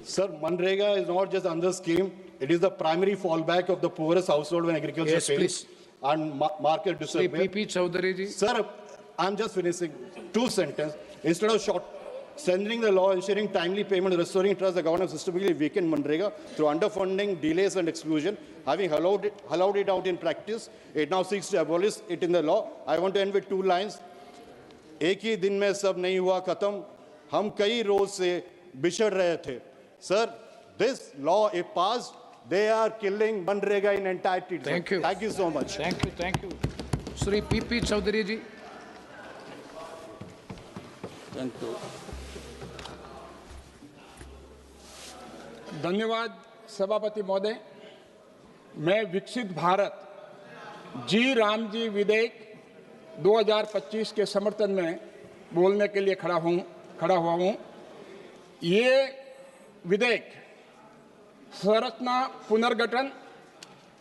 Speaker 2: Sir, Manrega is not just another scheme. It is the primary fallback of the poorest household when agriculture fails and market disappears.
Speaker 1: P.P. Chowdhury ji.
Speaker 2: Sir, I'm just finishing 2 sentences. Instead of strengthening the law, ensuring timely payment, restoring trust, the government systematically weakened Manrega through underfunding, delays and exclusion. Having allowed it out in practice, it now seeks to abolish it in the law. I want to end with 2 lines. एक ही दिन में सब नहीं हुआ खत्म, हम कई रोज से बिछड़ रहे थे. Sir, this law, if passed, they are killing Manrega in entirety.
Speaker 1: Thank you.
Speaker 2: Thank you so much.
Speaker 1: Thank you. Shri P.P. Chowdhury ji.
Speaker 13: Thank you. धन्यवाद सभापति महोदय. मैं विकसित भारत जी राम जी विधेयक 2025 के समर्थन में बोलने के लिए खड़ा हुआ हूँ। ये विधेयक संरचना पुनर्गठन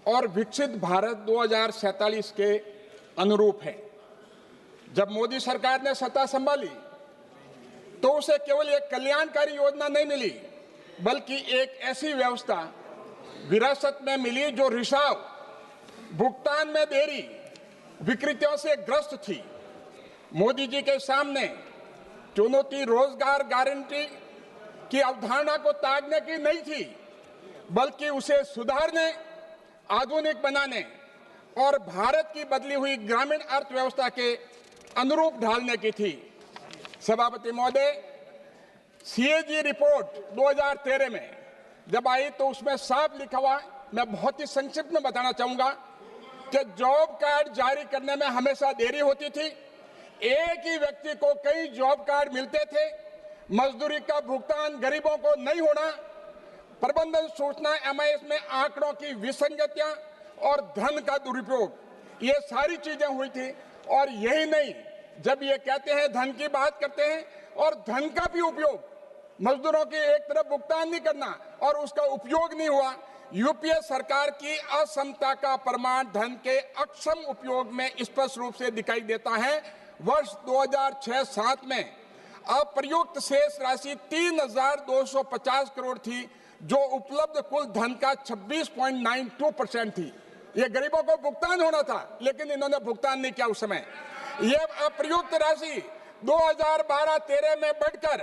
Speaker 13: और विकसित भारत 2047 के अनुरूप है। जब मोदी सरकार ने सत्ता संभाली तो उसे केवल एक कल्याणकारी योजना नहीं मिली, बल्कि एक ऐसी व्यवस्था विरासत में मिली जो रिसाव, भुगतान में देरी, विकृतियों से ग्रस्त थी। मोदी जी के सामने चुनौती रोजगार गारंटी की अवधारणा को त्यागने की नहीं थी, बल्कि उसे सुधारने, आधुनिक बनाने और भारत की बदली हुई ग्रामीण अर्थव्यवस्था के अनुरूप ढालने की थी। सभापति महोदय, सीएजी रिपोर्ट 2013 में जब आई तो उसमें साफ लिखा हुआ, मैं बहुत ही संक्षिप्त में बताना चाहूंगा कि जॉब कार्ड जारी करने में हमेशा देरी होती थी। एक ही व्यक्ति को कई जॉब कार्ड मिलते थे, मजदूरी का भुगतान गरीबों को नहीं होना, प्रबंधन सूचना एमआईएस में आंकड़ों की विसंगतियां और धन का दुरुपयोग, ये सारी चीजें हुई थी। और यही नहीं, जब ये कहते हैं धन की बात करते हैं और धन का भी उपयोग, मजदूरों के एक तरफ भुगतान नहीं करना और उसका उपयोग नहीं हुआ। यूपीए सरकार की असमता का प्रमाण धन के अक्षम उपयोग में स्पष्ट रूप से दिखाई देता है। वर्ष 2006-07 में अप्रयुक्त शेष राशि 3,250 करोड़ थी, जो उपलब्ध कुल धन का 26.92% थी। ये गरीबों को भुगतान होना था, लेकिन इन्होंने भुगतान नहीं किया उस समय। ये अप्रयुक्त राशि 2012-13 में बढ़कर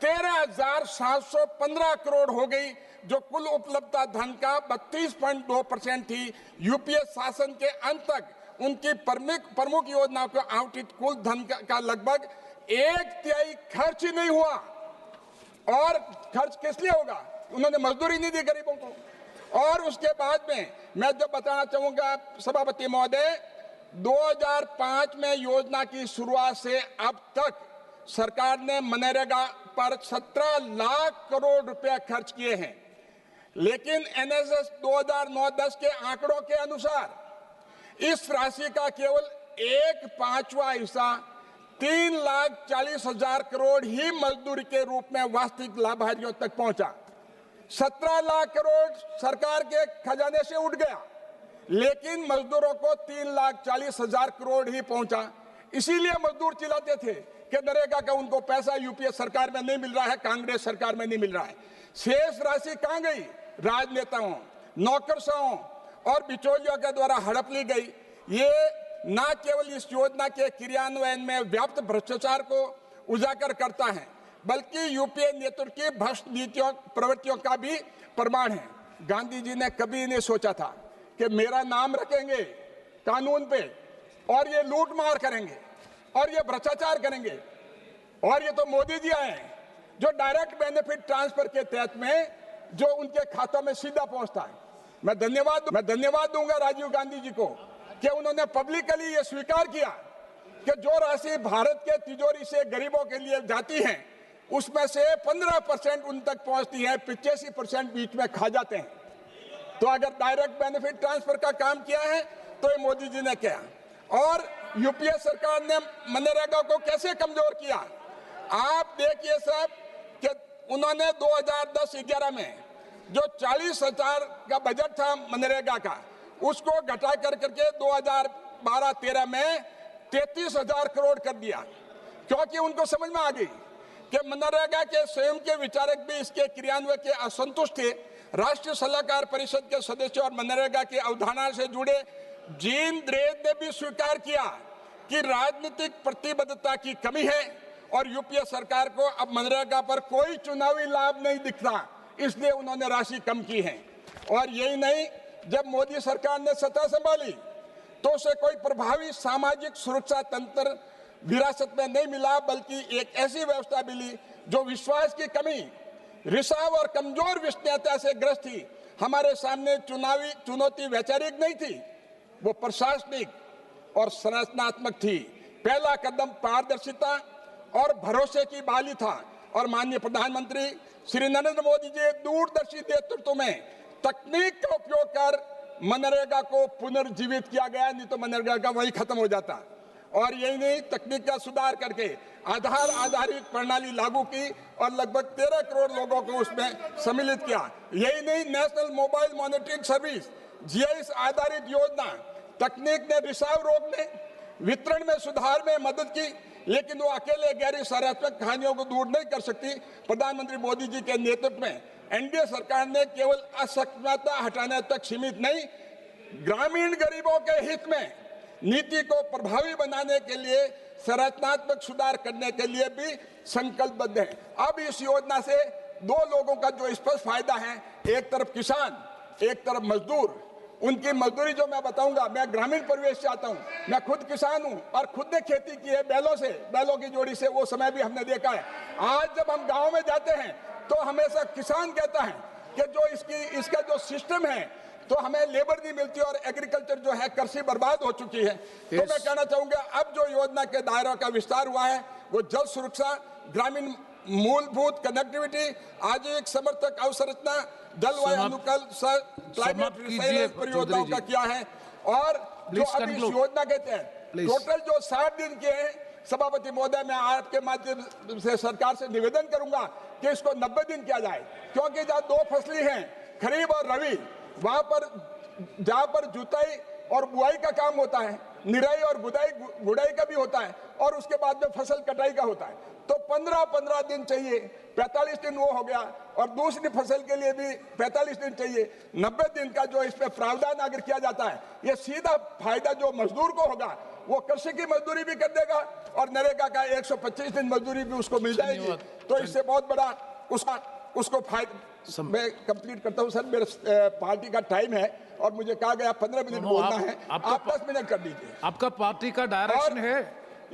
Speaker 13: 13,715 करोड़ हो गई, जो कुल उपलब्धता धन का 32.2% थी। यूपीए शासन के अंत तक उनकी प्रमुख योजनाओं को आवंटित कुल धन का लगभग 1/3 खर्च ही नहीं हुआ। और खर्च किस लिए होगा? उन्होंने मजदूरी नहीं दी गरीबों को। और उसके बाद में मैं जो बताना चाहूंगा सभापति महोदय, 2005 में योजना की शुरुआत से अब तक सरकार ने मनरेगा पर 17 लाख करोड़ रुपए खर्च किए हैं, लेकिन एनएसएस 2009-10 के आंकड़ों के अनुसार इस राशि का केवल 1/5वां हिस्सा 3,40,000 करोड़ ही मजदूरी के रूप में वास्तविक लाभार्थियों तक पहुंचा। 17 लाख करोड़ सरकार के खजाने से उठ गया, लेकिन मजदूरों को 3,40,000 करोड़ ही पहुंचा। इसीलिए मजदूर चिल्लाते थे कि नरेगा का उनको पैसा यूपीए सरकार में नहीं मिल रहा है, कांग्रेस सरकार में नहीं मिल रहा है। शेष राशि कहां गई? राजनेताओं, नौकरशाहों और बिचौलियों के द्वारा हड़प ली गई। ये न केवल इस योजना के क्रियान्वयन में व्याप्त भ्रष्टाचार को उजागर करता है, बल्कि यूपीए नेतृत्व की भ्रष्ट नीतियों प्रवृत्तियों का भी प्रमाण है। गांधी जी ने कभी नहीं सोचा था कि मेरा नाम रखेंगे कानून पे और ये लूट मार करेंगे और ये भ्रष्टाचार करेंगे। और ये तो मोदी जी आए हैं जो डायरेक्ट बेनिफिट ट्रांसफर के तहत में जो उनके खातों में सीधा पहुंचता है। मैं धन्यवाद दूंगा राजीव गांधी जी को कि उन्होंने पब्लिकली ये स्वीकार किया कि जो राशि भारत के तिजोरी से गरीबों के लिए जाती है, उसमें से 15% उन तक पहुंचती है, 85% बीच में खा जाते हैं। तो अगर डायरेक्ट बेनिफिट ट्रांसफर का काम किया है तो ये मोदी जी ने किया। और यूपीए सरकार ने मनरेगा को कैसे कमजोर किया? आप देखिए साहब कि उन्होंने 2010-11 में जो 40,000 का बजट था मनरेगा का, उसको घटा करके 2012-13 में 33,000 करोड़ कर दिया, क्योंकि उनको समझ में आ गई कि मनरेगा के स्वयं के विचारक भी इसके क्रियान्वयन के असंतुष्ट थे। राष्ट्रीय सलाहकार परिषद के सदस्य और मनरेगा की अवधारणा से जुड़े जीन ड्रेद ने भी स्वीकार किया कि राजनीतिक प्रतिबद्धता की कमी है और यूपीए सरकार को अब मनरेगा पर कोई चुनावी लाभ नहीं दिखता, इसलिए उन्होंने राशि कम की है। और यही नहीं, जब मोदी सरकार ने सत्ता संभाली तो उसे कोई प्रभावी सामाजिक सुरक्षा तंत्र विरासत में नहीं मिला, बल्कि एक ऐसी व्यवस्था मिली जो विश्वास की कमी, रिसाव और कमजोर विश्वसनीयता से ग्रस्त थी। हमारे सामने चुनावी चुनौती वैचारिक नहीं थी, वो प्रशासनिक और संरचनात्मक थी। पहला कदम पारदर्शिता और भरोसे की बहाली था और माननीय प्रधानमंत्री श्री नरेंद्र मोदी जी दूरदर्शी नेतृत्व में तकनीक का उपयोग कर मनरेगा को पुनर्जीवित किया गया, नहीं तो मनरेगा का वही खत्म हो जाता। और यही नहीं, तकनीक का सुधार करके आधार आधारित प्रणाली लागू की और लगभग 13 करोड़ लोगों को उसमें सम्मिलित किया। यही नहीं, national mobile monitoring service GIS आधारित योजना, तकनीक ने रिसाव रोकने, वितरण में सुधार में मदद की, लेकिन वो अकेले गैर सकारात्मक कहानियों को दूर नहीं कर सकती। प्रधानमंत्री मोदी जी के नेतृत्व में एनडीए सरकार ने केवल असक्षमता हटाने तक सीमित नहीं, ग्रामीण गरीबों के हित में नीति को प्रभावी बनाने के लिए संरचनात्मक सुधार करने के लिए भी संकल्पबद्ध है। अब इस योजना से दो लोगों का जो स्पष्ट फायदा है, एक तरफ किसान, एक तरफ मजदूर। उनकी मजदूरी जो मैं बताऊंगा, मैं ग्रामीण परिवेश से आता हूं, मैं खुद किसान हूं और खुद ने खेती की है बैलों से, बैलों की जोड़ी से, वो समय भी हमने देखा है। आज जब हम गांव में जाते हैं तो हमेशा किसान कहता है कि जो इसका जो सिस्टम है, तो हमें लेबर नहीं मिलती और एग्रीकल्चर जो है कृषि बर्बाद हो चुकी है। तो मैं कहना चाहूंगा, अब जो योजना के दायरा का विस्तार हुआ है वो जल सुरक्षा, ग्रामीण मूलभूत कनेक्टिविटी, आजीविक समर्थक अवसंरचना, जलवायु अनुकूल क्लाइमेट रिसाइलेंस परियोजनाओं का किया है। और जो अभी इस योजना के तहत टोटल जो 60 दिन के हैं, सभापति महोदय, मैं आपके माध्यम से सरकार से निवेदन करूंगा कि इसको 90 दिन किया जाए, क्योंकि जहाँ दो फसली हैं, खरीफ और रबी, वहां पर जहां पर जुताई और बुआई का काम होता है, निराई और गुड़ाई का भी होता है, और उसके बाद में फसल कटाई का होता है, तो 15-15 दिन चाहिए। 45 दिन वो हो गया, और दूसरी फसल के लिए भी 45 दिन चाहिए। 90 दिन का जो इसमें प्रावधान अगर किया जाता है, ये सीधा फायदा जो मजदूर को होगा, वो कृषि की मजदूरी भी कर देगा और नरेगा का 125 दिन मजदूरी भी उसको मिल जाएगी। तो इससे बहुत बड़ा उसको फायदा। मैं कंप्लीट करता हूं सर, मेरे पार्टी का टाइम है और मुझे कहा गया 15 मिनट बोलना है, आप 10 मिनट कर दीजिए।
Speaker 1: आपका पार्टी का डायरेक्शन है।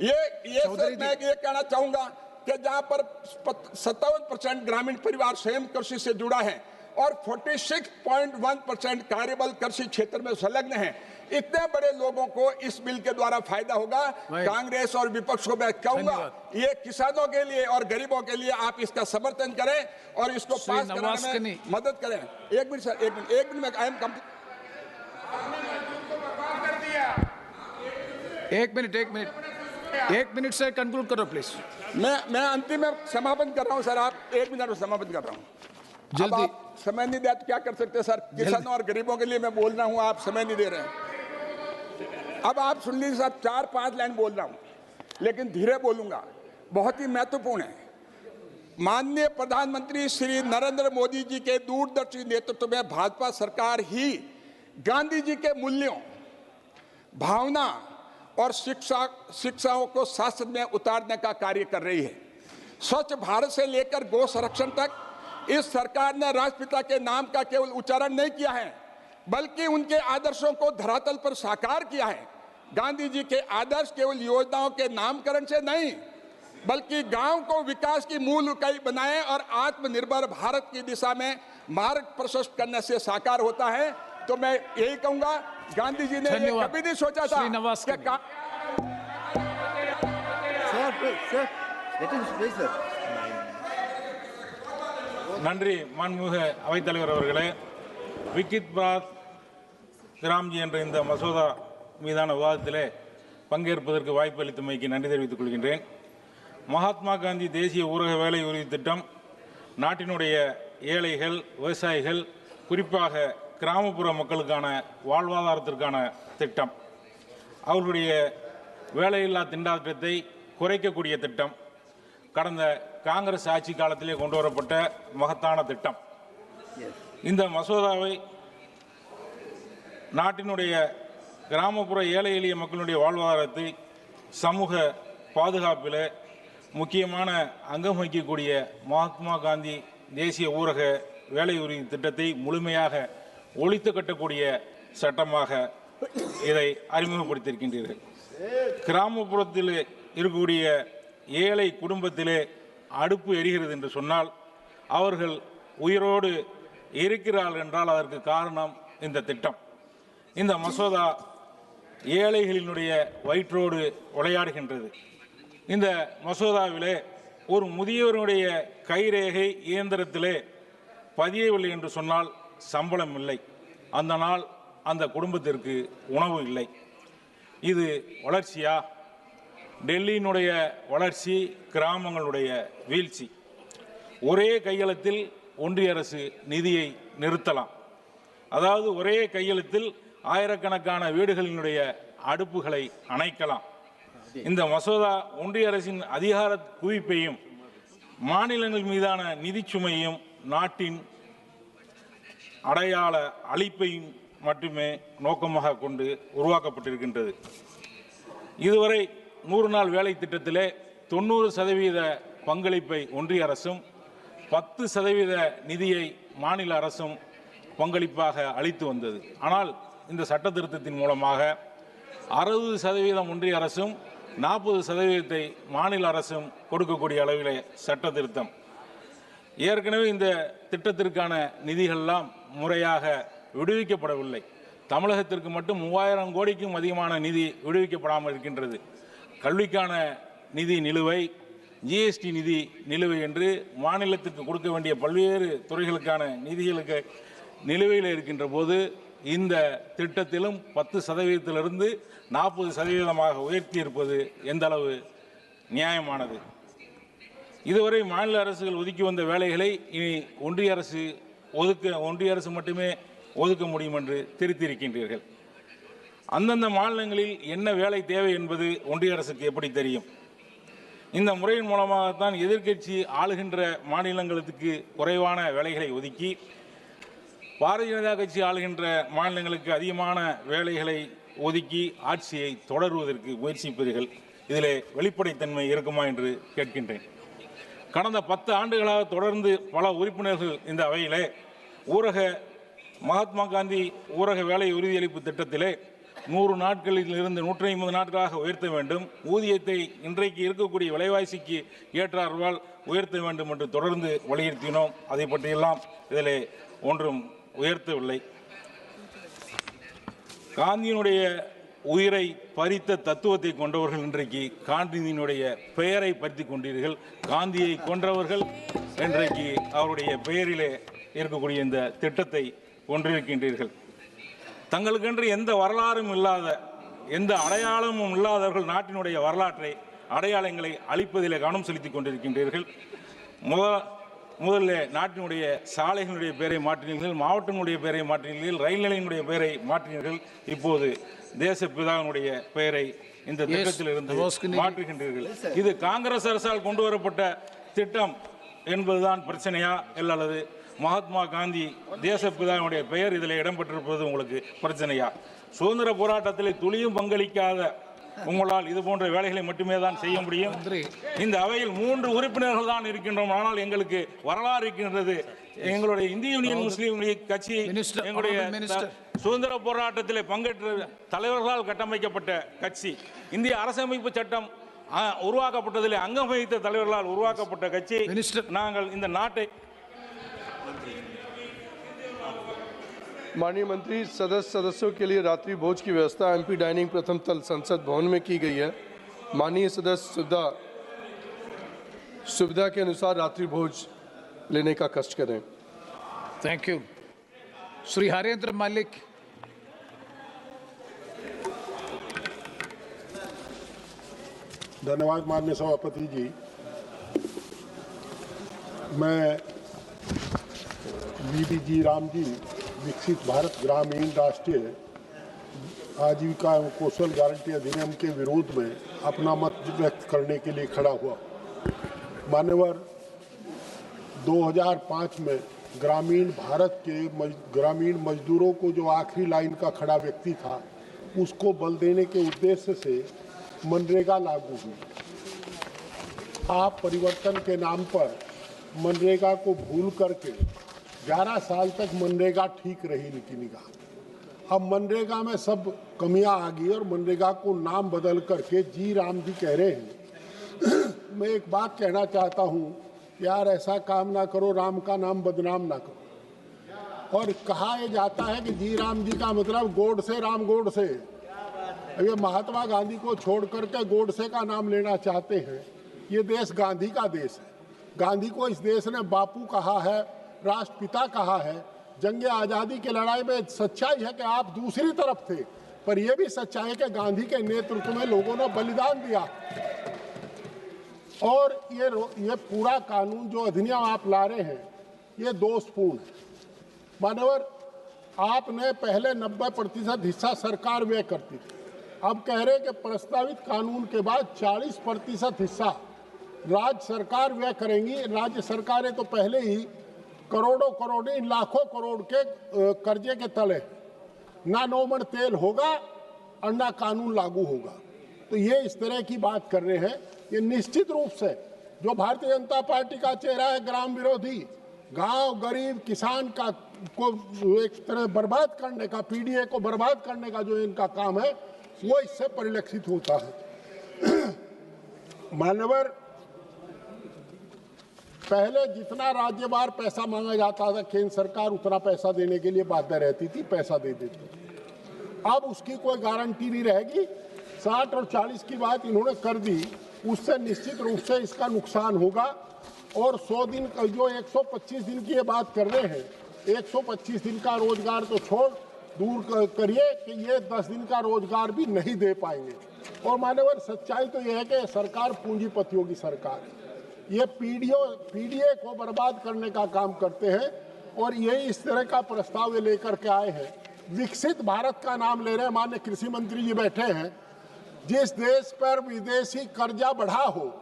Speaker 13: ये सर, मैं ये कहना चाहूंगा कि जहां पर 57% ग्रामीण परिवार स्वयं कृषि से जुड़ा है और 46.1% कार्यबल कृषि क्षेत्र में संलग्न है, इतने बड़े लोगों को इस बिल के द्वारा फायदा होगा। कांग्रेस और विपक्ष को मैं कहूंगा, ये किसानों के लिए और गरीबों के लिए आप इसका समर्थन करें और इसको पास कराने में मदद करें। एक मिनट सर, एक मिनट में आई एम कंप्लीट।
Speaker 1: एक मिनट से कंक्लूड करो प्लीज।
Speaker 13: मैं अंतिम में समापन कर रहा हूं सर, आप 1 मिनट में समापन कर रहा हूं।
Speaker 1: जल्दी।
Speaker 13: आप समय नहीं दिया तो क्या कर सकते सर, किसानों और गरीबों के लिए मैं बोल रहा हूं, आप समय नहीं दे रहे हैं। अब आप सुन लीजिए सर, 4-5 लाइन बोल रहा हूं, लेकिन धीरे बोलूंगा, बहुत ही महत्वपूर्ण है। माननीय प्रधानमंत्री श्री नरेंद्र मोदी जी के दूरदर्शी नेतृत्व में भाजपा सरकार ही गांधी जी के मूल्यों, भावना और शिक्षाओं को शासन में उतारने का कार्य कर रही है। स्वच्छ भारत से लेकर गौ संरक्षण तक इस सरकार ने राष्ट्रपिता के नाम का केवल उच्चारण नहीं किया है, बल्कि उनके आदर्शों को धरातल पर साकार किया है। गांधी जी के आदर्श केवल योजनाओं के नामकरण से नहीं, बल्कि गांव को विकास की मूल इकाई बनाए और आत्मनिर्भर भारत की दिशा में मार्ग प्रशस्त करने से साकार होता है। तो मैं यही कहूंगा, गांधी जी ने ये कभी नहीं सोचा था
Speaker 10: நன்றி மாண்புமிகு அவைத்தலைவர் அவர்களே. விக்சித் பாரத் கிராம்ஜி என்ற இந்த மசோதா மீதான விவாதத்திலே பங்கேற்பதற்கு வாய்ப்பு அளித்தமைக்கு நன்றி தெரிவித்துக் கொள்கின்றேன். மகாத்மா காந்தி தேசிய ஊரக வேலை உறுதி திட்டம் நாட்டினுடைய ஏழைகள், விவசாயிகள், குறிப்பாக கிராமப்புற மக்களுக்கான வாழ்வாதாரத்திற்கான திட்டம். அவர்களுடைய வேலையில்லா திண்டாட்டத்தை குறைக்கக்கூடிய திட்டம். கடந்த காங்கிரஸ் ஆட்சி காலத்திலே கொண்டு வரப்பட்ட மகத்தான திட்டம். இந்த மசோதாவை நாட்டினுடைய கிராமப்புற ஏழை எளிய மக்களுடைய வாழ்வாதாரத்தை சமூக பாதுகாப்பில் முக்கியமான அங்கம் வகிக்கக்கூடிய மகாத்மா காந்தி தேசிய ஊரக வேலை உறுதி திட்டத்தை முழுமையாக ஒழித்து கட்டக்கூடிய சட்டமாக இதை அறிமுகப்படுத்தியிருக்கின்றீர்கள். கிராமப்புறத்தில் இருக்கக்கூடிய ஏழை குடும்பத்திலே அடுப்பு எரிகிறது என்று சொன்னால் அவர்கள் உயிரோடு இருக்கிறார்கள் என்றால் அதற்கு காரணம் இந்த திட்டம். இந்த மசோதா ஏழைகளினுடைய வயிற்றோடு விளையாடுகின்றது. இந்த மசோதாவிலே ஒரு முதியவருடைய கைரேகை இயந்திரத்திலே பதியவில்லை என்று சொன்னால் சம்பளம் இல்லை. அந்த நாள் அந்த குடும்பத்திற்கு உணவு இல்லை. இது வளர்ச்சியா? டெல்லியினுடைய வளர்ச்சி, கிராமங்களுடைய வீழ்ச்சி. ஒரே கையெழுத்தில் ஒன்றிய அரசு நிதியை நிறுத்தலாம். அதாவது ஒரே கையெழுத்தில் ஆயிரக்கணக்கான வீடுகளினுடைய அடுப்புகளை அணைக்கலாம். இந்த மசோதா ஒன்றிய அரசின் அதிகார குவிப்பையும் மாநிலங்கள் மீதான நிதி சுமையும் நாட்டின் அடையாள அழிப்பையும் மட்டுமே நோக்கமாக கொண்டு உருவாக்கப்பட்டிருக்கின்றது. இதுவரை 100 நாள் வேலை திட்டத்திலே 90% பங்களிப்பை ஒன்றிய அரசும் 10% நிதியை மாநில அரசும் பங்களிப்பாக அளித்து வந்தது. ஆனால் இந்த சட்ட திருத்தத்தின் மூலமாக 60% ஒன்றிய அரசும் 40% மாநில அரசும் கொடுக்கக்கூடிய அளவிலே சட்ட திருத்தம். ஏற்கனவே இந்த திட்டத்திற்கான நிதிகளெல்லாம் முறையாக விடுவிக்கப்படவில்லை. தமிழகத்திற்கு மட்டும் 3000 கோடிக்கும் அதிகமான நிதி விடுவிக்கப்படாமல் இருக்கின்றது. கல்விக்கான நிதி நிலுவை, ஜிஎஸ்டி நிதி நிலுவை என்று மாநிலத்திற்கு கொடுக்க வேண்டிய பல்வேறு துறைகளுக்கான நிதிகளுக்கு நிலுவையில் இருக்கின்ற போது இந்த திட்டத்திலும் 10%இலிருந்து 40% உயர்த்தியிருப்பது எந்த அளவு நியாயமானது? இதுவரை மாநில அரசுகள் ஒதுக்கி வந்த வேலைகளை இனி ஒன்றிய அரசு மட்டுமே ஒதுக்க முடியும் என்று திருத்தியிருக்கின்றீர்கள். அந்தந்த மாநிலங்களில் என்ன வேலை தேவை என்பது ஒன்றிய அரசுக்கு எப்படி தெரியும்? இந்த முறையின் மூலமாகத்தான் எதிர்க்கட்சி ஆளுகின்ற மாநிலங்களுக்கு குறைவான வேலைகளை ஒதுக்கி பாரதிய ஜனதா கட்சி ஆளுகின்ற மாநிலங்களுக்கு அதிகமான வேலைகளை ஒதுக்கி ஆட்சியை தொடருவதற்கு முயற்சிப்பீர்கள். இதிலே வெளிப்படைத்தன்மை இருக்குமா என்று கேட்கின்றேன். கடந்த 10 ஆண்டுகளாக தொடர்ந்து பல உறுப்பினர்கள் இந்த அவையிலே மகாத்மா காந்தி ஊரக வேலை உறுதியளிப்பு திட்டத்திலே 100 நாட்களில் இருந்து 150 நாட்களாக உயர்த்த வேண்டும், ஊதியத்தை இன்றைக்கு இருக்கக்கூடிய விலைவாசிக்கு ஏற்றார்வால் உயர்த்த வேண்டும் என்று தொடர்ந்து வலியுறுத்தினோம். அதை பற்றியெல்லாம் இதிலே ஒன்றும் உயர்த்தவில்லை. காந்தியினுடைய உயிரை பறித்த தத்துவத்தை கொண்டவர்கள் இன்றைக்கு காந்தியினுடைய பெயரை பறித்து கொண்டீர்கள். காந்தியை கொன்றவர்கள் இன்றைக்கு அவருடைய பெயரிலே இருக்கக்கூடிய இந்த திட்டத்தை கொண்டிருக்கின்றீர்கள். தங்களுக்கென்று எந்த வரலாறும் இல்லாத, எந்த அடையாளமும் இல்லாதவர்கள் நாட்டினுடைய வரலாற்றை, அடையாளங்களை அழிப்பதிலே கவனம் செலுத்திக் கொண்டிருக்கின்றீர்கள். முதல்ல நாட்டினுடைய சாலைகளுடைய பெயரை மாற்றினீர்கள், மாவட்டங்களுடைய பெயரை மாற்றினீர்கள், ரயில் நிலையங்களுடைய பெயரை மாற்றினீர்கள். இப்போது தேசப்பிதாவினுடைய பெயரை இந்த திட்டத்திலிருந்து மாற்றுகின்றீர்கள். இது காங்கிரஸ் அரசால் கொண்டு வரப்பட்ட திட்டம் என்பதுதான் பிரச்சனையா, அல்லது மகாத்மா காந்தி தேசப்பிதாவினுடைய பெயர் இதில் இடம்பெற்றிருப்பது உங்களுக்கு பிரச்சனையா? சுதந்திர போராட்டத்தில் துளியும் பங்களிக்காத உங்களால் இது போன்ற வேலைகளை மட்டுமே தான் செய்ய முடியும். இந்த அவையில் 3 உறுப்பினர்கள் தான் இருக்கின்றோம். ஆனால் எங்களுக்கு வரலாறு இருக்கின்றது. எங்களுடைய இந்திய யூனியன் முஸ்லீம் லீக் கட்சி எங்களுடைய சுதந்திர போராட்டத்தில் பங்கேற்ற தலைவர்களால் கட்டமைக்கப்பட்ட கட்சி. இந்திய அரசமைப்பு சட்டம் உருவாக்கப்பட்டதில் அங்கம் வகித்த தலைவர்களால் உருவாக்கப்பட்ட கட்சி. நாங்கள் இந்த நாட்டை
Speaker 15: माननीय मंत्री, सदस्यों के लिए रात्रि भोज की व्यवस्था एमपी डाइनिंग प्रथम तल संसद भवन में की गई है। माननीय सदस्य सुविधा के अनुसार रात्रि भोज लेने का कष्ट करें।
Speaker 1: Thank you. श्री हरेंद्र मलिक।
Speaker 18: धन्यवाद माननीय सभापति जी। मैं वीबीजी राम जी विकसित भारत ग्रामीण राष्ट्रीय आजीविका एवं कौशल गारंटी अधिनियम के विरोध में अपना मत व्यक्त करने के लिए खड़ा हुआ। मान्यवर 2005 में ग्रामीण भारत के ग्रामीण मजदूरों को जो आखिरी लाइन का खड़ा व्यक्ति था उसको बल देने के उद्देश्य से मनरेगा लागू हुई। आप परिवर्तन के नाम पर मनरेगा को भूल करके 11 साल तक मनरेगा ठीक रही इनकी निगाह। अब मनरेगा में सब कमियां आ गई और मनरेगा को नाम बदल करके जी राम जी कह रहे हैं। मैं एक बात कहना चाहता हूं, यार ऐसा काम ना करो, राम का नाम बदनाम ना करो। और कहा यह जाता है कि जी राम जी का मतलब गोडसे राम गोडसे। ये महात्मा गांधी को छोड़ करके गोडसे का नाम लेना चाहते हैं। ये देश गांधी का देश है। गांधी को इस देश ने बापू कहा है, राष्ट्रपिता कहा है। जंग आज़ादी की लड़ाई में सच्चाई है कि आप दूसरी तरफ थे, पर यह भी सच्चाई है कि गांधी के नेतृत्व में लोगों ने बलिदान दिया। और ये पूरा कानून जो अधिनियम आप ला रहे हैं ये दोषपूर्ण है। मानवर, आपने पहले 90% हिस्सा सरकार व्यय करती थी, अब कह रहे हैं कि प्रस्तावित कानून के बाद 40% हिस्सा राज्य सरकार व्यय करेंगी। राज्य सरकारें तो पहले ही करोड़ों करोड़ लाखों करोड़ के कर्जे के तले, ना नौमन तेल होगा और ना कानून लागू होगा। तो ये इस तरह की बात कर रहे हैं। ये निश्चित रूप से जो भारतीय जनता पार्टी का चेहरा है, ग्राम विरोधी, गांव गरीब किसान का को एक तरह बर्बाद करने का, पीडीए को बर्बाद करने का जो इनका काम है वो इससे परिलक्षित होता है। मान्यवर, पहले जितना राज्यवार पैसा मांगा जाता था केंद्र सरकार उतना पैसा देने के लिए बाध्य रहती थी, पैसा दे देती थी। अब उसकी कोई गारंटी नहीं रहेगी। 60 और 40 की बात इन्होंने कर दी, उससे निश्चित रूप से इसका नुकसान होगा। और 100 दिन का जो 125 दिन की ये बात कर रहे हैं, 125 दिन का रोजगार तो छोड़ दूर करिए कि ये 10 दिन का रोजगार भी नहीं दे पाएंगे। और मान्यवर, सच्चाई तो यह है कि सरकार पूंजीपतियों की सरकार है। ये पीडीए को बर्बाद करने का काम करते हैं और यही इस तरह का प्रस्ताव ये लेकर के आए हैं। विकसित भारत का नाम ले रहे हैं, माननीय कृषि मंत्री जी बैठे हैं। जिस देश पर विदेशी कर्जा बढ़ा हो,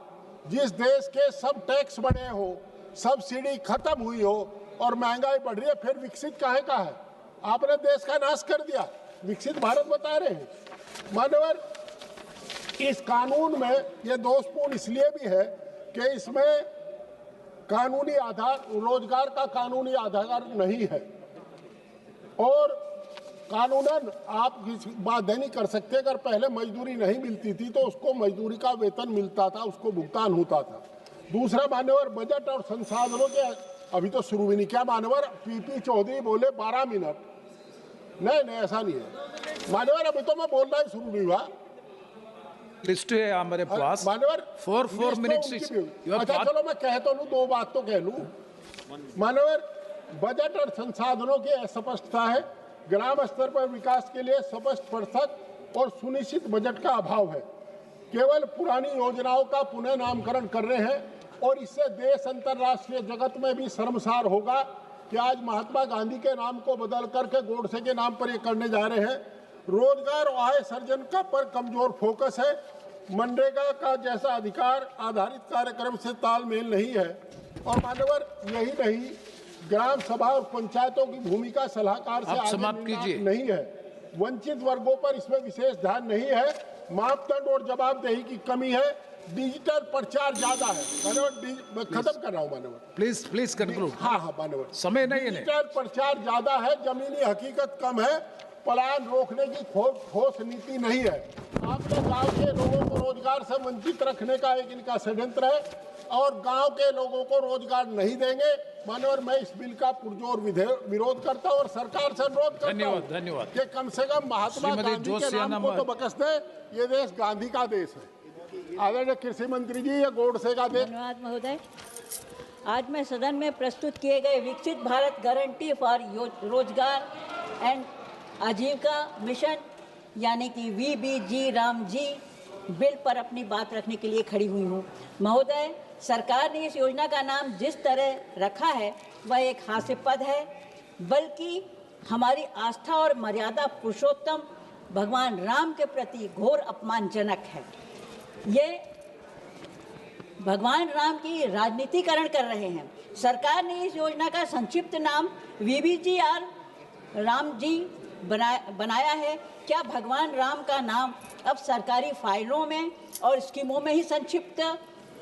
Speaker 18: जिस देश के सब टैक्स बढ़े हो, सब्सिडी खत्म हुई हो और महंगाई बढ़ रही है, फिर विकसित काहे का है? आपने देश का नाश कर दिया, विकसित भारत बता रहे हैं। मान्यवर, इस कानून में ये दोषपूर्ण इसलिए भी है कि इसमें कानूनी आधार, रोजगार का कानूनी आधार नहीं है। और कानूनन आप बाध्य नहीं कर सकते। अगर पहले मजदूरी नहीं मिलती थी तो उसको मजदूरी का वेतन मिलता था, उसको भुगतान होता था। दूसरा मान्यवर, बजट और संसाधनों के अभी तो शुरू भी नहीं किया। मान्यवर, पीपी चौधरी बोले 12 मिनट, नहीं ऐसा नहीं है मान्यवर, अभी तो मैं बोलना ही शुरू नहीं हुआ।
Speaker 1: लिस्ट है हमारे पास
Speaker 18: मान्यवर,
Speaker 1: 4 मिनट्स।
Speaker 18: अच्छा चलो मैं कह तो लूँ, 2 बात तो कह लूँ। मान्यवर, बजट और संसाधनों की अस्पष्टता है। ग्राम स्तर पर विकास के लिए स्पष्ट पृथक और सुनिश्चित बजट का अभाव है। केवल पुरानी योजनाओं का पुनः नामकरण कर रहे हैं और इससे देश अंतर्राष्ट्रीय जगत में भी शर्मसार होगा कि आज महात्मा गांधी के नाम को बदल करके गोडसे के नाम पर ये करने जा रहे हैं। रोजगार और आय सर्जन का पर कमजोर फोकस है। मनरेगा का जैसा अधिकार आधारित कार्यक्रम से तालमेल नहीं है। और मान्यवर, यही नहीं, ग्राम सभा और पंचायतों की भूमिका सलाहकार से आगे नहीं है। वंचित वर्गों पर इसमें विशेष ध्यान नहीं है। मापदंड और जवाबदेही की कमी है। डिजिटल प्रचार ज्यादा है। मान्यवर, खत्म कर रहा हूँ मान्यवर,
Speaker 1: प्लीज कंक्लूड।
Speaker 18: हाँ मान्यवर,
Speaker 1: समय नहीं है।
Speaker 18: डिजिटल प्रचार ज्यादा है, जमीनी हकीकत कम है। पलायन रोकने की ठोस नीति नहीं है। आपने गांव के लोगों को रोजगार से वंचित रखने का एक इनका षड्यंत्र है और गांव के लोगों को रोजगार नहीं देंगे। मानवर, मैं इस बिल का पुरजोर विरोध करता हूं और सरकार से अनुरोध करता हूं
Speaker 1: धन्यवाद
Speaker 18: कि कम से कम महात्मा गांधी के नाम को तो बकस दे। ये देश गांधी का देश है। आदरणीय कृषि मंत्री जी, ये गोडसे का देश।
Speaker 11: धन्यवाद महोदय। आज मैं सदन में प्रस्तुत किए गए विकसित भारत गारंटी फॉर रोजगार एंड आजीविका मिशन यानी कि VBG रामजी बिल पर अपनी बात रखने के लिए खड़ी हुई हूँ। महोदय, सरकार ने इस योजना का नाम जिस तरह रखा है वह एक हास्यास्पद है, बल्कि हमारी आस्था और मर्यादा पुरुषोत्तम भगवान राम के प्रति घोर अपमानजनक है। ये भगवान राम की राजनीतिकरण कर रहे हैं। सरकार ने इस योजना का संक्षिप्त नाम VBG रामजी बनाया है। क्या भगवान राम का नाम अब सरकारी फाइलों में और स्कीमों में ही संक्षिप्त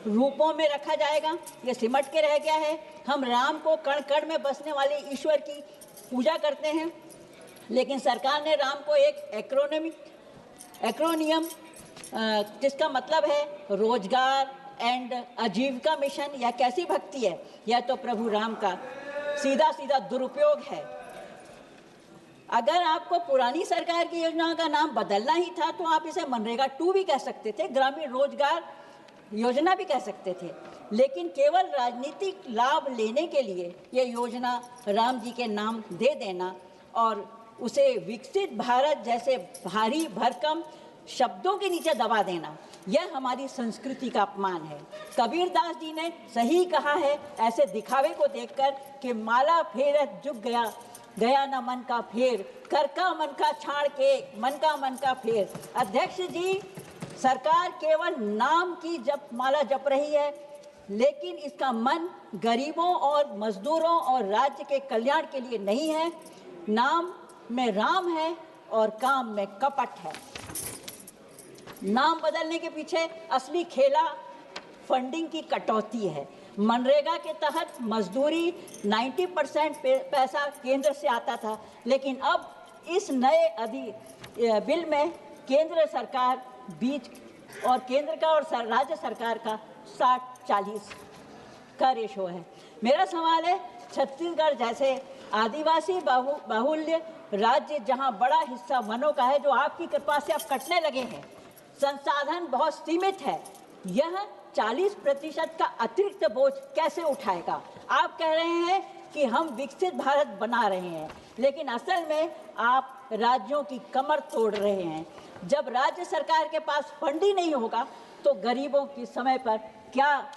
Speaker 11: रूपों में रखा जाएगा? ये सिमट के रह गया है। हम राम को कण कण में बसने वाले ईश्वर की पूजा करते हैं, लेकिन सरकार ने राम को एक एक्रोनियम जिसका मतलब है रोजगार एंड आजीविका मिशन, यह कैसी भक्ति है? यह तो प्रभु राम का सीधा सीधा दुरुपयोग है। अगर आपको पुरानी सरकार की योजना का नाम बदलना ही था तो आप इसे मनरेगा 2 भी कह सकते थे, ग्रामीण रोजगार योजना भी कह सकते थे। लेकिन केवल राजनीतिक लाभ लेने के लिए ये योजना राम जी के नाम दे देना और उसे विकसित भारत जैसे भारी भरकम शब्दों के नीचे दबा देना, यह हमारी संस्कृति का अपमान है। कबीरदास जी ने सही कहा है ऐसे दिखावे को देखकर कि माला फेरत झुक गया, गया न मन का फेर, कर का मन का छाड़ के मन का फेर। अध्यक्ष जी, सरकार केवल नाम की माला जप रही है, लेकिन इसका मन गरीबों और मजदूरों और राज्य के कल्याण के लिए नहीं है। नाम में राम है और काम में कपट है। नाम बदलने के पीछे असली खेला फंडिंग की कटौती है। मनरेगा के तहत मजदूरी 90% पैसा केंद्र से आता था, लेकिन अब इस नए बिल में केंद्र सरकार बीच और केंद्र का और राज्य सरकार का 60-40 का रेशो है। मेरा सवाल है, छत्तीसगढ़ जैसे आदिवासी बाहुल्य राज्य जहां बड़ा हिस्सा वनों का है, जो आपकी कृपा से अब कटने लगे हैं, संसाधन बहुत सीमित है, यह 40% का अतिरिक्त बोझ कैसे उठाएगा? आप कह रहे हैं कि हम विकसित भारत बना रहे हैं, लेकिन असल में आप राज्यों की कमर तोड़ रहे हैं। जब राज्य सरकार के पास फंड ही नहीं होगा तो गरीबों की समय पर क्या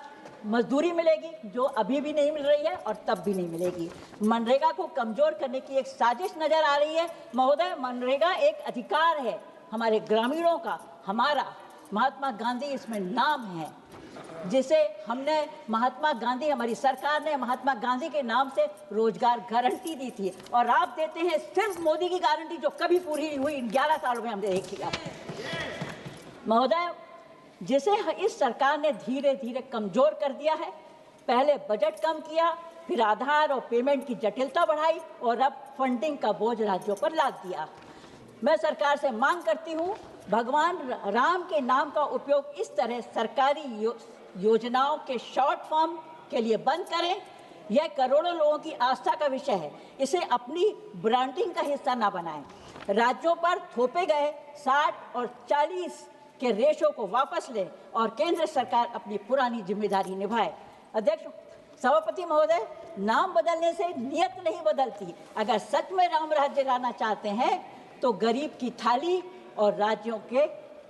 Speaker 11: मजदूरी मिलेगी, जो अभी भी नहीं मिल रही है और तब भी नहीं मिलेगी। मनरेगा को कमजोर करने की एक साजिश नजर आ रही है। महोदय, मनरेगा एक अधिकार है हमारे ग्रामीणों का, हमारा। महात्मा गांधी इसमें नाम है, जिसे हमने महात्मा गांधी, हमारी सरकार ने महात्मा गांधी के नाम से रोजगार गारंटी दी थी, और आप देते हैं सिर्फ मोदी की गारंटी, जो कभी पूरी नहीं हुई। 11 सालों में हमने देखी। महोदय, जिसे इस सरकार ने धीरे धीरे कमजोर कर दिया है। पहले बजट कम किया, फिर आधार और पेमेंट की जटिलता बढ़ाई और अब फंडिंग का बोझ राज्यों पर लाद दिया। मैं सरकार से मांग करती हूँ, भगवान राम के नाम का उपयोग इस तरह सरकारी योजनाओं के शॉर्ट फॉर्म के लिए बंद करें। यह करोड़ों लोगों की आस्था का विषय है, इसे अपनी ब्रांडिंग का हिस्सा ना बनाएं। राज्यों पर थोपे गए 60 और 40 के रेशो को वापस ले और केंद्र सरकार अपनी पुरानी जिम्मेदारी निभाए। अध्यक्ष, सभापति महोदय, नाम बदलने से नियत नहीं बदलती। अगर सच में राम राज्य लाना चाहते हैं तो गरीब की थाली और राज्यों के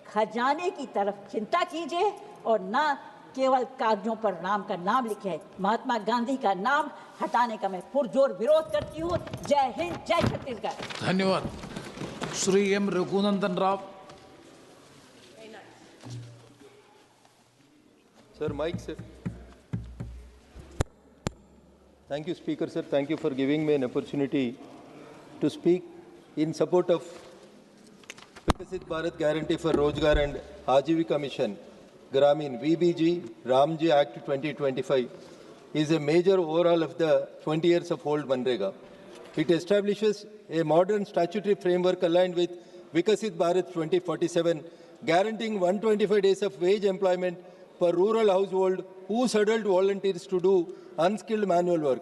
Speaker 11: खजाने की तरफ चिंता कीजिए और ना केवल कागजों पर राम का नाम लिखे। महात्मा गांधी का नाम हटाने का मैं पुरजोर विरोध करती हूँ। जय हिंद, जय छत्तीसगढ़।
Speaker 1: धन्यवाद। Shri M Raghunandan Rao.
Speaker 16: Sir, Mike, sir. Thank you, Speaker, sir. Thank you for giving me an opportunity to speak in support of Vikasit Bharat Guarantee for Rozgar and Ajivika Mission. Gramin VBG Ramji Act 2025 is a major overhaul of the 20 years of old Manrega. It establishes a modern statutory framework aligned with Vikasit Bharat 2047, guaranteeing 125 days of wage employment per rural household whose adult volunteers to do unskilled manual work.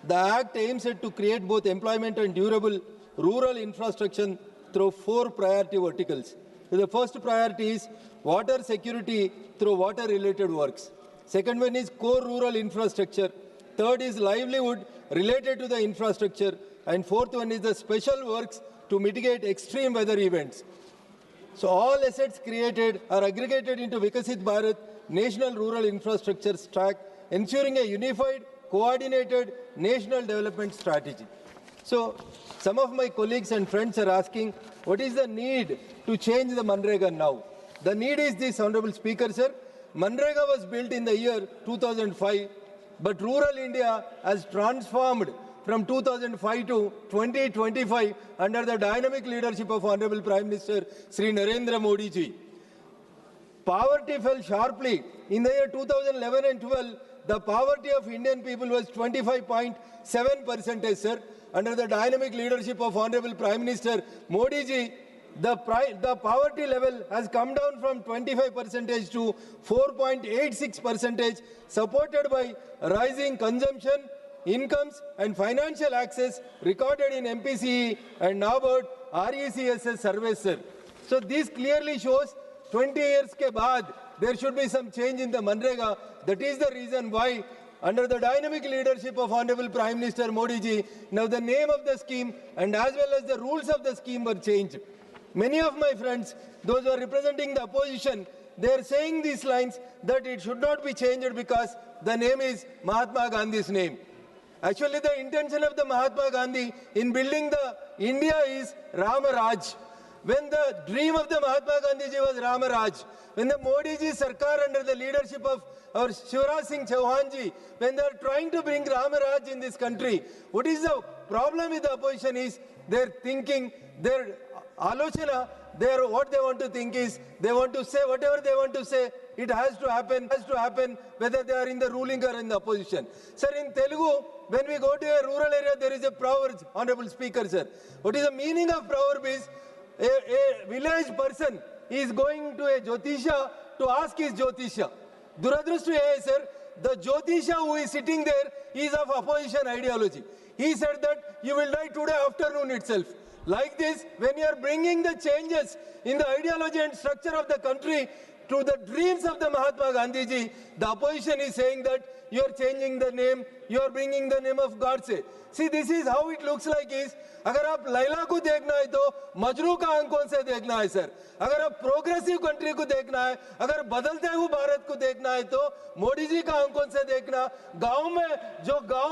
Speaker 16: The Act aims at to create both employment and durable rural infrastructure through 4 priority verticals. The first priority is water security through water-related works. Second one is core rural infrastructure. Third is livelihood related to the infrastructure. And fourth one is the special works to mitigate extreme weather events. So all assets created are aggregated into Vikasit Bharat National Rural Infrastructure Stack, ensuring a unified, coordinated national development strategy. So some of my colleagues and friends are asking, what is the need to change the Manrega now? The need is this, Honorable Speaker, sir. Manrega was built in the year 2005, but rural India has transformed from 2005 to 2025 under the dynamic leadership of Honorable Prime Minister Sri Narendra Modi ji. Poverty fell sharply. In the year 2011 and 12, the poverty of Indian people was 25.7%, sir. Under the dynamic leadership of Honorable Prime Minister Modi ji, the poverty level has come down from 25% to 4.86%, supported by rising consumption, incomes and financial access recorded in MPCE and NABARD RECSS surveys, sir. So this clearly shows 20 years के बाद there should be some change in the Manrega. That is the reason why, under the dynamic leadership of Honorable Prime Minister Modi ji, now the name of the scheme and as well as the rules of the scheme were changed. Many of my friends, those who are representing the opposition, they are saying these lines that it should not be changed because the name is Mahatma Gandhi's name. Actually, the intention of the Mahatma Gandhi in building the India is Rama Raj. When the dream of the Mahatma Gandhi ji was Rama Raj, when the Modi ji Sarkar under the leadership of our Shivraj Singh Chauhan ji, when they are trying to bring Rama Raj in this country, what is the problem with the opposition is their thinking, their alochana, what they want to think is, they want to say whatever they want to say, it has to happen, whether they are in the ruling or in the opposition. Sir, in Telugu, when we go to a rural area, there is a proverb, Honorable Speaker, sir. What is the meaning of proverb is, a village person is going to a Jyotisha to ask his Jyotisha. Duradrushti hai, sir, the Jyotisha who is sitting there is of opposition ideology. He said that you will die today afternoon itself. Like this, when you are bringing the changes in the ideology and structure of the country to the dreams of the Mahatma Gandhi ji, the opposition is saying that you are changing the name, you are bringing the name of Godse. See, this is how it looks like is, अगर आप लैला को देखना है तो मजनू का आंखों से देखना है सर. अगर आप प्रोग्रेसिव कंट्री को देखना है, अगर बदलते हुए भारत को देखना है तो मोदी जी का आंखों से देखना, गांव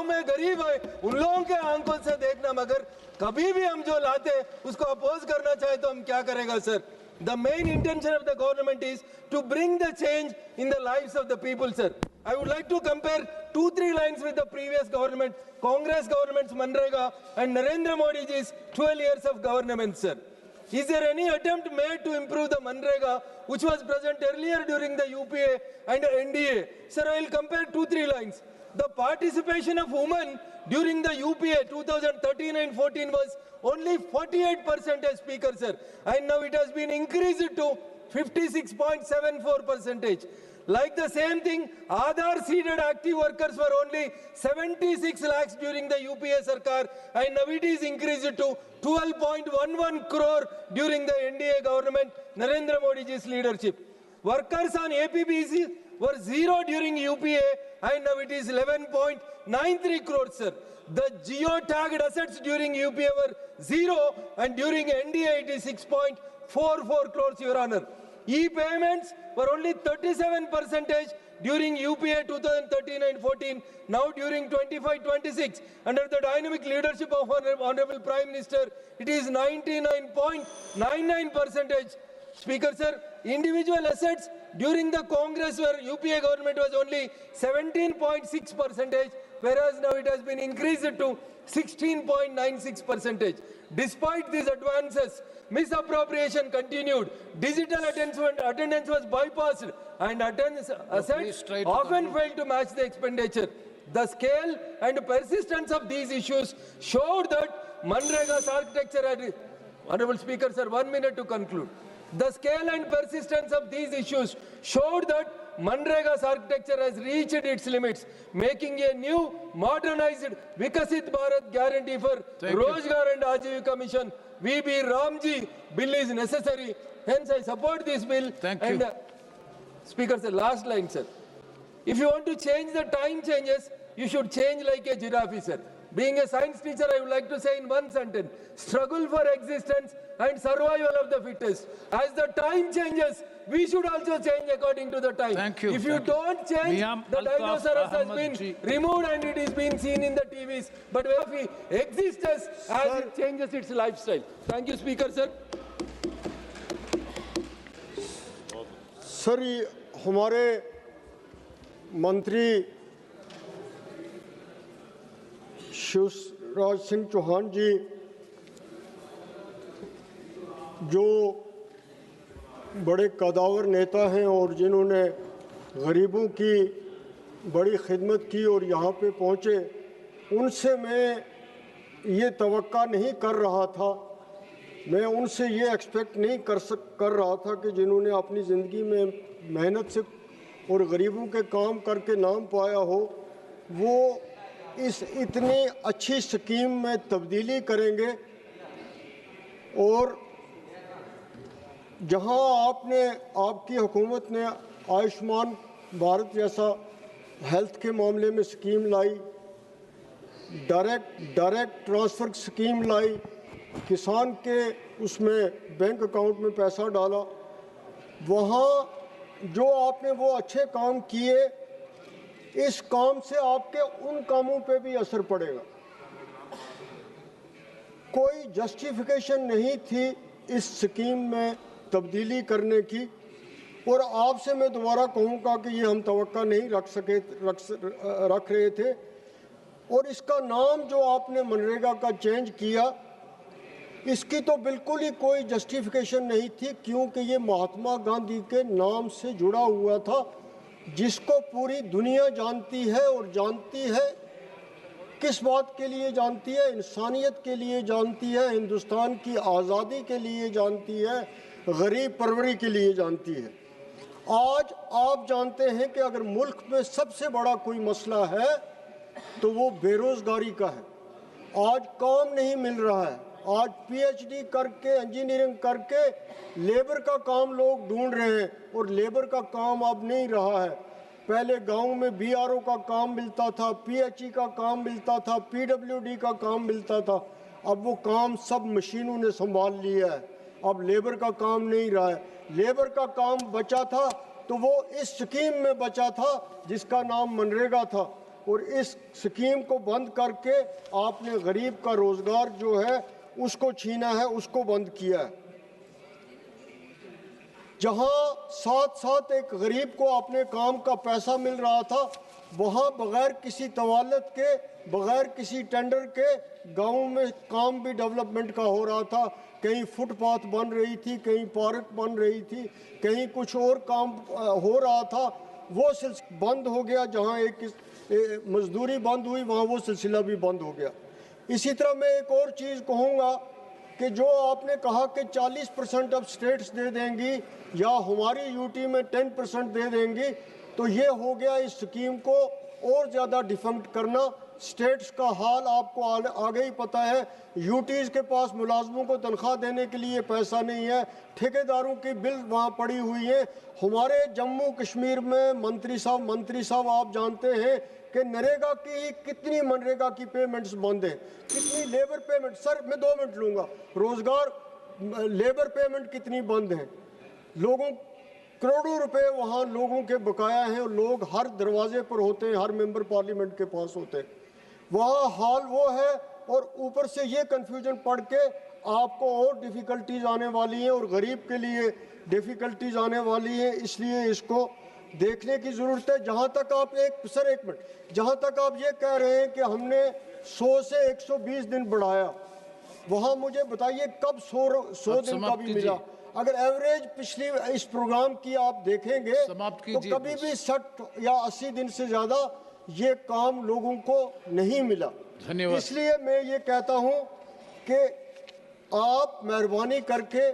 Speaker 16: में गरीब है उन लोगों के आंखों से देखना. मगर कभी भी हम जो लाते उसको अपोज करना चाहे तो हम क्या करेगा sir. The main intention of the government is to bring the change in the lives of the people, sir. I would like to compare 2-3 lines with the previous government, Congress government's Manrega and Narendra Modi ji's 12 years of government, sir. Is there any attempt made to improve the Manrega, which was present earlier during the UPA and NDA? Sir, I will compare 2-3 lines. The participation of women during the UPA 2013 and 14 was only 48%, Speaker, sir. And now it has been increased to 56.74%. Like the same thing, Aadhaar seeded active workers were only 76 lakhs during the UPA Sarkar, and now it is increased to 12.11 crore during the NDA government, Narendra Modi ji's leadership. Workers on APBC were zero during UPA, and now it is 11.93 crores, sir. The geo-tagged assets during UPA were zero, and during NDA it is 6.44 crores, Your Honor. E-payments were only 37% during UPA 2013 and 14. Now during 25-26, under the dynamic leadership of Honorable Prime Minister, it is 99.99%. Speaker, sir, individual assets during the Congress where UPA government was only 17.6%, whereas now it has been increased to 16.96%. Despite these advances, misappropriation continued, digital attendance was bypassed, and assets often failed to match the expenditure. The scale and persistence of these issues showed that Manrega's architecture had... Honorable Speaker, sir, 1 minute to conclude. The scale and persistence of these issues showed that Manrega's architecture has reached its limits, making a new, modernized Vikasit Bharat guarantee for Rozgar and Ajivika Mission VB Ramji bill is necessary. Hence, I support this bill.
Speaker 1: Thank you.
Speaker 16: Speaker, sir, last line, sir. If you want to change the time changes, you should change like a giraffe, sir. Being a science teacher, I would like to say in one sentence, struggle for existence and survival of the fittest. As the time changes, we should also change according to the time.
Speaker 1: Thank you.
Speaker 16: If you don't change, the dinosaurs has been removed and it is being seen in the TVs. But if we exist as it changes its lifestyle. Thank you, Speaker, sir.
Speaker 9: Sir, हमारे मंत्री शिवराज सिंह चौहान जी जो बड़े कदावर नेता हैं और जिन्होंने गरीबों की बड़ी खिदमत की और यहाँ पे पहुँचे, उनसे मैं ये तवक्का नहीं कर रहा था, मैं उनसे ये एक्सपेक्ट नहीं कर रहा था कि जिन्होंने अपनी ज़िंदगी में मेहनत से और गरीबों के काम करके नाम पाया हो, वो इस इतनी अच्छी स्कीम में तब्दीली करेंगे। और जहां आपकी हुकूमत ने आयुष्मान भारत जैसा हेल्थ के मामले में स्कीम लाई, डायरेक्ट ट्रांसफ़र स्कीम लाई, किसान के उसमें बैंक अकाउंट में पैसा डाला। वहाँ जो आपने वो अच्छे काम किए, इस काम से आपके उन कामों पे भी असर पड़ेगा। कोई जस्टिफिकेशन नहीं थी इस स्कीम में तब्दीली करने की, और आपसे मैं दोबारा कहूँगा कि ये हम तवक्का नहीं रख रहे थे। और इसका नाम जो आपने मनरेगा का चेंज किया, इसकी तो बिल्कुल ही कोई जस्टिफिकेशन नहीं थी, क्योंकि ये महात्मा गांधी के नाम से जुड़ा हुआ था, जिसको पूरी दुनिया जानती है। और जानती है किस बात के लिए जानती है? इंसानियत के लिए जानती है, हिंदुस्तान की आज़ादी के लिए जानती है, गरीब परवरी के लिए जानती है। आज आप जानते हैं कि अगर मुल्क में सबसे बड़ा कोई मसला है तो वो बेरोजगारी का है। आज काम नहीं मिल रहा है। आज पीएचडी करके, इंजीनियरिंग करके लेबर का काम लोग ढूंढ रहे हैं, और लेबर का काम अब नहीं रहा है। पहले गांव में बीआरओ का काम मिलता था, पीएचई का काम मिलता था, पीडब्ल्यूडी का काम मिलता था। अब वो काम सब मशीनों ने संभाल लिया है। अब लेबर का काम नहीं रहा है। लेबर का काम बचा था तो वो इस स्कीम में बचा था जिसका नाम मनरेगा था, और इस स्कीम को बंद करके आपने गरीब का रोजगार जो है उसको छीना है, उसको बंद किया है। जहां साथ साथ एक गरीब को अपने काम का पैसा मिल रहा था, वहां बगैर किसी तवालत के, बगैर किसी टेंडर के गाँव में काम भी डेवलपमेंट का हो रहा था। कहीं फुटपाथ बन रही थी, कहीं पार्क बन रही थी, कहीं कुछ और काम हो रहा था। वो सिलसिला बंद हो गया। जहां एक मजदूरी बंद हुई, वहां वो सिलसिला भी बंद हो गया। इसी तरह मैं एक और चीज़ कहूँगा कि जो आपने कहा कि 40% अब स्टेट्स दे देंगी या हमारी यूटी में 10% दे देंगी, तो ये हो गया इस स्कीम को और ज़्यादा डिफंक्ट करना। स्टेट्स का हाल आपको आगे ही पता है। यूटीज़ के पास मुलाजमों को तनख्वाह देने के लिए पैसा नहीं है, ठेकेदारों की बिल वहाँ पड़ी हुई है। हमारे जम्मू कश्मीर में मंत्री साहब आप जानते हैं कि नरेगा की कितनी मनरेगा की पेमेंट्स बंद है, कितनी लेबर पेमेंट। सर मैं 2 मिनट लूँगा। रोज़गार लेबर पेमेंट कितनी बंद है। लोगों करोड़ों रुपए वहाँ लोगों के बकाया हैं, और लोग हर दरवाजे पर होते हैं, हर मेंबर पार्लियामेंट के पास होते हैं। वहाँ हाल वो है, और ऊपर से ये कन्फ्यूजन पढ़ के आपको और डिफ़िकल्टीज आने वाली हैं, और गरीब के लिए डिफ़िकल्टीज आने वाली हैं। इसलिए इसको देखने की ज़रूरत है। जहाँ तक आप एक मिनट, जहाँ तक आप ये कह रहे हैं कि हमने 100 से 120 दिन बढ़ाया, वहाँ मुझे बताइए कब 100 दिन का भी मिला? अगर एवरेज पिछली इस प्रोग्राम की आप देखेंगे तो कभी भी 60 या 80 दिन से ज़्यादा ये काम लोगों को नहीं मिला।
Speaker 1: धन्यवाद।
Speaker 9: इसलिए मैं ये कहता हूँ कि आप मेहरबानी करके,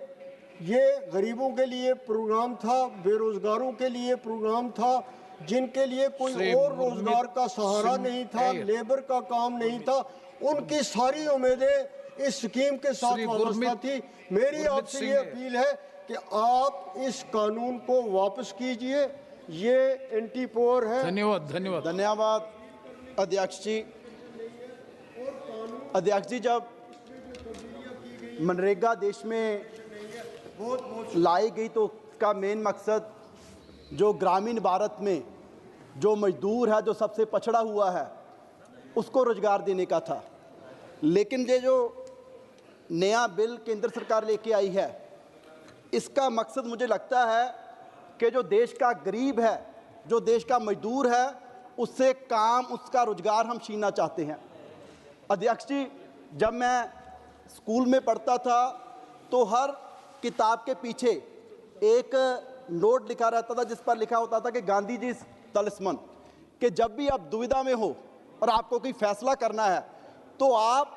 Speaker 9: ये गरीबों के लिए प्रोग्राम था, बेरोजगारों के लिए प्रोग्राम था, जिनके लिए कोई और रोजगार का सहारा नहीं था, लेबर का काम नहीं था, उनकी सारी उम्मीदें इस स्कीम के साथ वाबस्ता थी। मेरी आपसे ये अपील है कि आप इस कानून को वापस कीजिए। ये एंटी पोर है।
Speaker 14: धन्यवाद अध्यक्ष जी। जब मनरेगा देश में लाई गई तो उसका मेन मकसद जो ग्रामीण भारत में जो मजदूर है, जो सबसे पछड़ा हुआ है, उसको रोजगार देने का था। लेकिन ये जो नया बिल केंद्र सरकार लेके आई है, इसका मकसद मुझे लगता है कि जो देश का गरीब है, जो देश का मजदूर है, उससे काम, उसका रोजगार हम छीनना चाहते हैं। अध्यक्ष जी, जब मैं स्कूल में पढ़ता था तो हर किताब के पीछे एक नोट लिखा रहता था जिस पर लिखा होता था कि गांधी जी तलिस्मन, कि जब भी आप दुविधा में हो और आपको कोई फैसला करना है तो आप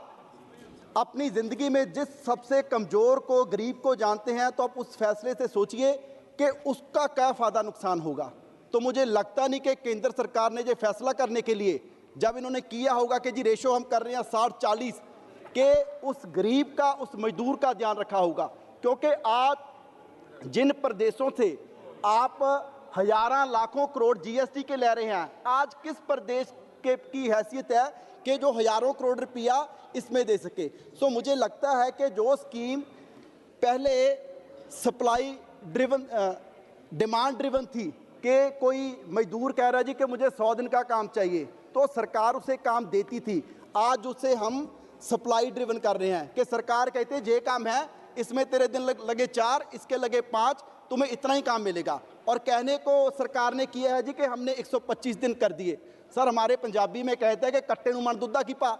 Speaker 14: अपनी ज़िंदगी में जिस सबसे कमज़ोर को, गरीब को जानते हैं, तो आप उस फैसले से सोचिए कि उसका क्या फ़ायदा नुकसान होगा। तो मुझे लगता नहीं कि केंद्र सरकार ने ये फैसला करने के लिए, जब इन्होंने किया होगा कि जी रेशो हम कर रहे हैं 60-40, के उस गरीब का, उस मजदूर का ध्यान रखा होगा। क्योंकि आज जिन प्रदेशों से आप हजारों लाखों करोड़ जीएसटी के ले रहे हैं। आज किस प्रदेश के की हैसियत है कि जो हजारों करोड़ रुपया इसमें दे सके? सो मुझे लगता है कि जो स्कीम पहले सप्लाई ड्रिवन डिमांड ड्रिवन थी कि कोई मजदूर कह रहा है जी कि मुझे 100 दिन का काम चाहिए, तो सरकार उसे काम देती थी। आज उसे हम सप्लाई ड्रिवन कर रहे हैं कि सरकार कहते हैं ये काम है, इसमें तेरे दिन लगे 4, इसके लगे 5, तुम्हें इतना ही काम मिलेगा। और कहने को सरकार ने किया है जी कि हमने 125 दिन कर दिए। सर हमारे पंजाबी में कहते हैं कि कट्टे नु मन दुद्धा की पा।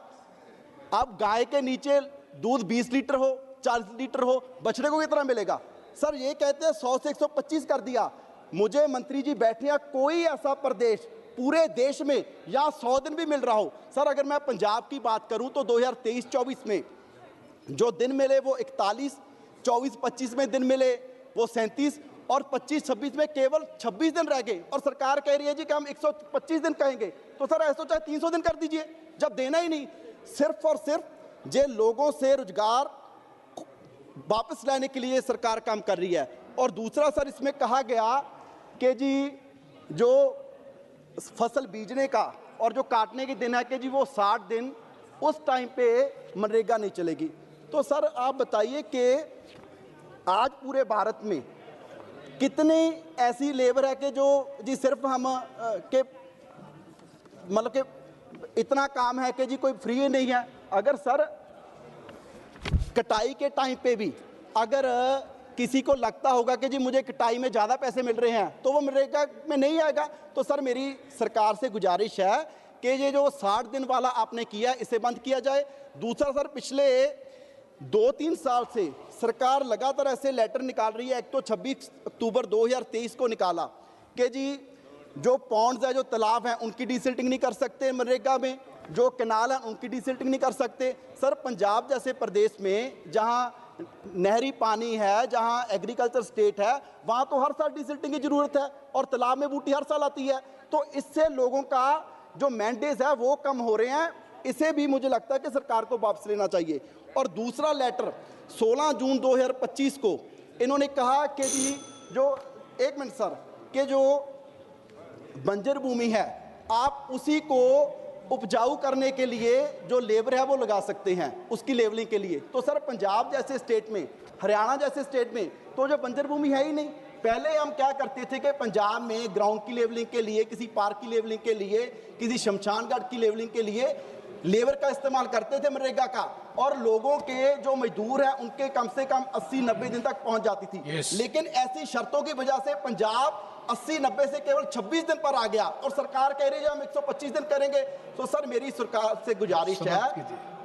Speaker 14: अब गाय के नीचे दूध 20 लीटर हो, 40 लीटर हो, बछड़े को कितना मिलेगा? सर ये कहते हैं 100 से 125 कर दिया। मुझे मंत्री जी बैठे हैं, कोई ऐसा प्रदेश पूरे देश में या 100 दिन भी मिल रहा हो। सर अगर मैं पंजाब की बात करूं तो 2023-24 में जो दिन मिले वो 41, 24-25 में दिन मिले वो 37 और 25-26 में केवल 26 दिन रह गए। और सरकार कह रही है जी कि हम 125 दिन कहेंगे, तो सर ऐसा चाहे 300 दिन कर दीजिए, जब देना ही नहीं। सिर्फ और सिर्फ जे लोगों से रोजगार वापस लाने के लिए सरकार काम कर रही है। और दूसरा सर इसमें कहा गया कि जी जो फसल बीजने का और जो काटने के दिन है कि जी वो 60 दिन, उस टाइम पे मनरेगा नहीं चलेगी। तो सर आप बताइए कि आज पूरे भारत में कितनी ऐसी लेबर है कि जो जी सिर्फ हम के मतलब कि इतना काम है कि जी कोई फ्री नहीं है। अगर सर कटाई के टाइम पे भी अगर किसी को लगता होगा कि जी मुझे कटाई में ज़्यादा पैसे मिल रहे हैं तो वो मनरेगा में नहीं आएगा। तो सर मेरी सरकार से गुजारिश है कि ये जो 60 दिन वाला आपने किया इसे बंद किया जाए। दूसरा सर पिछले 2-3 साल से सरकार लगातार ऐसे लेटर निकाल रही है। एक तो 26 अक्टूबर 2023 को निकाला कि जी जो पॉन्ड्स है, जो तालाब हैं, उनकी डीसिल्टिंग नहीं कर सकते मनरेगा में, जो कैनाल हैं उनकी डीसिल्टिंग नहीं कर सकते। सर पंजाब जैसे प्रदेश में जहाँ नहरी पानी है, जहाँ एग्रीकल्चर स्टेट है, वहाँ तो हर साल डीसिल्टिंग की ज़रूरत है और तालाब में बूटी हर साल आती है। तो इससे लोगों का जो मैंडेज है वो कम हो रहे हैं। इसे भी मुझे लगता है कि सरकार को वापस लेना चाहिए। और दूसरा लेटर 16 जून 2025 को इन्होंने कहा कि जी जो 1 मिनट सर कि जो बंजर भूमि है आप उसी को उपजाऊ करने के लिए जो लेबर है वो लगा सकते हैं उसकी लेवलिंग के लिए। तो सर पंजाब जैसे स्टेट में, हरियाणा जैसे स्टेट में तो जो बंजर भूमि है ही नहीं। पहले हम क्या करते थे कि पंजाब में ग्राउंड की लेवलिंग के लिए, किसी पार्क की लेवलिंग के लिए, किसी शमशान घाट की लेवलिंग के लिए लेबर का इस्तेमाल करते थे मनरेगा का, और लोगों के जो मजदूर हैं उनके कम से कम 80-90 दिन तक पहुंच जाती थी। लेकिन ऐसी शर्तों की वजह से पंजाब 80-90 से केवल 26 दिन पर आ गया और सरकार कह रही है हम 125 दिन करेंगे। तो सर मेरी सरकार से गुजारिश है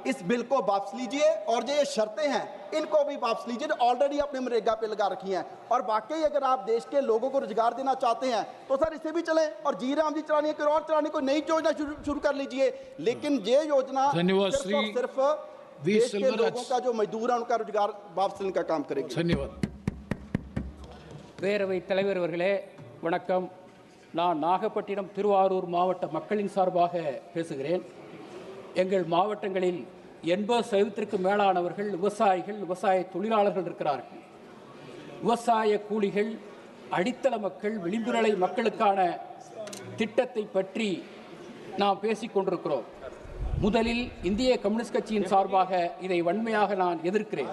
Speaker 14: इस बिल को वापस लीजिए और जो ये शर्तें हैं इनको भी वापस लीजिए, ऑलरेडी अपने मनरेगा पे लगा रखी हैं। और वाकई अगर आप देश के लोगों को रोजगार देना चाहते हैं तो सर इसे भी चलें, और जी राम जी चलानी है, कोई और चलानी, कोई नई योजना शुरू कर लीजिए। लेकिन ये योजना सिर्फ देश के लोगों का जो मजदूर है उनका रोजगार वापस लेने का काम करेगी।
Speaker 1: धन्यवाद।
Speaker 4: பேரவை தலைவர் அவர்களே வணக்கம். நான் நாகப்பட்டினம் திருவாரூர் மாவட்ட மக்களின் சார்பாக பேசுகிறேன். எங்கள் மாவட்டங்களில் 80% மேலானவர்கள் விவசாயிகள், விவசாய தொழிலாளர்கள் இருக்கிறார்கள். விவசாய கூலிகள், அடித்தள மக்கள், விளிம்பு நிலை மக்களுக்கான திட்டத்தை பற்றி நாம் பேசிக் கொண்டிருக்கிறோம். முதலில் இந்திய கம்யூனிஸ்ட் கட்சியின் சார்பாக இதை வன்மையாக நான் எதிர்க்கிறேன்.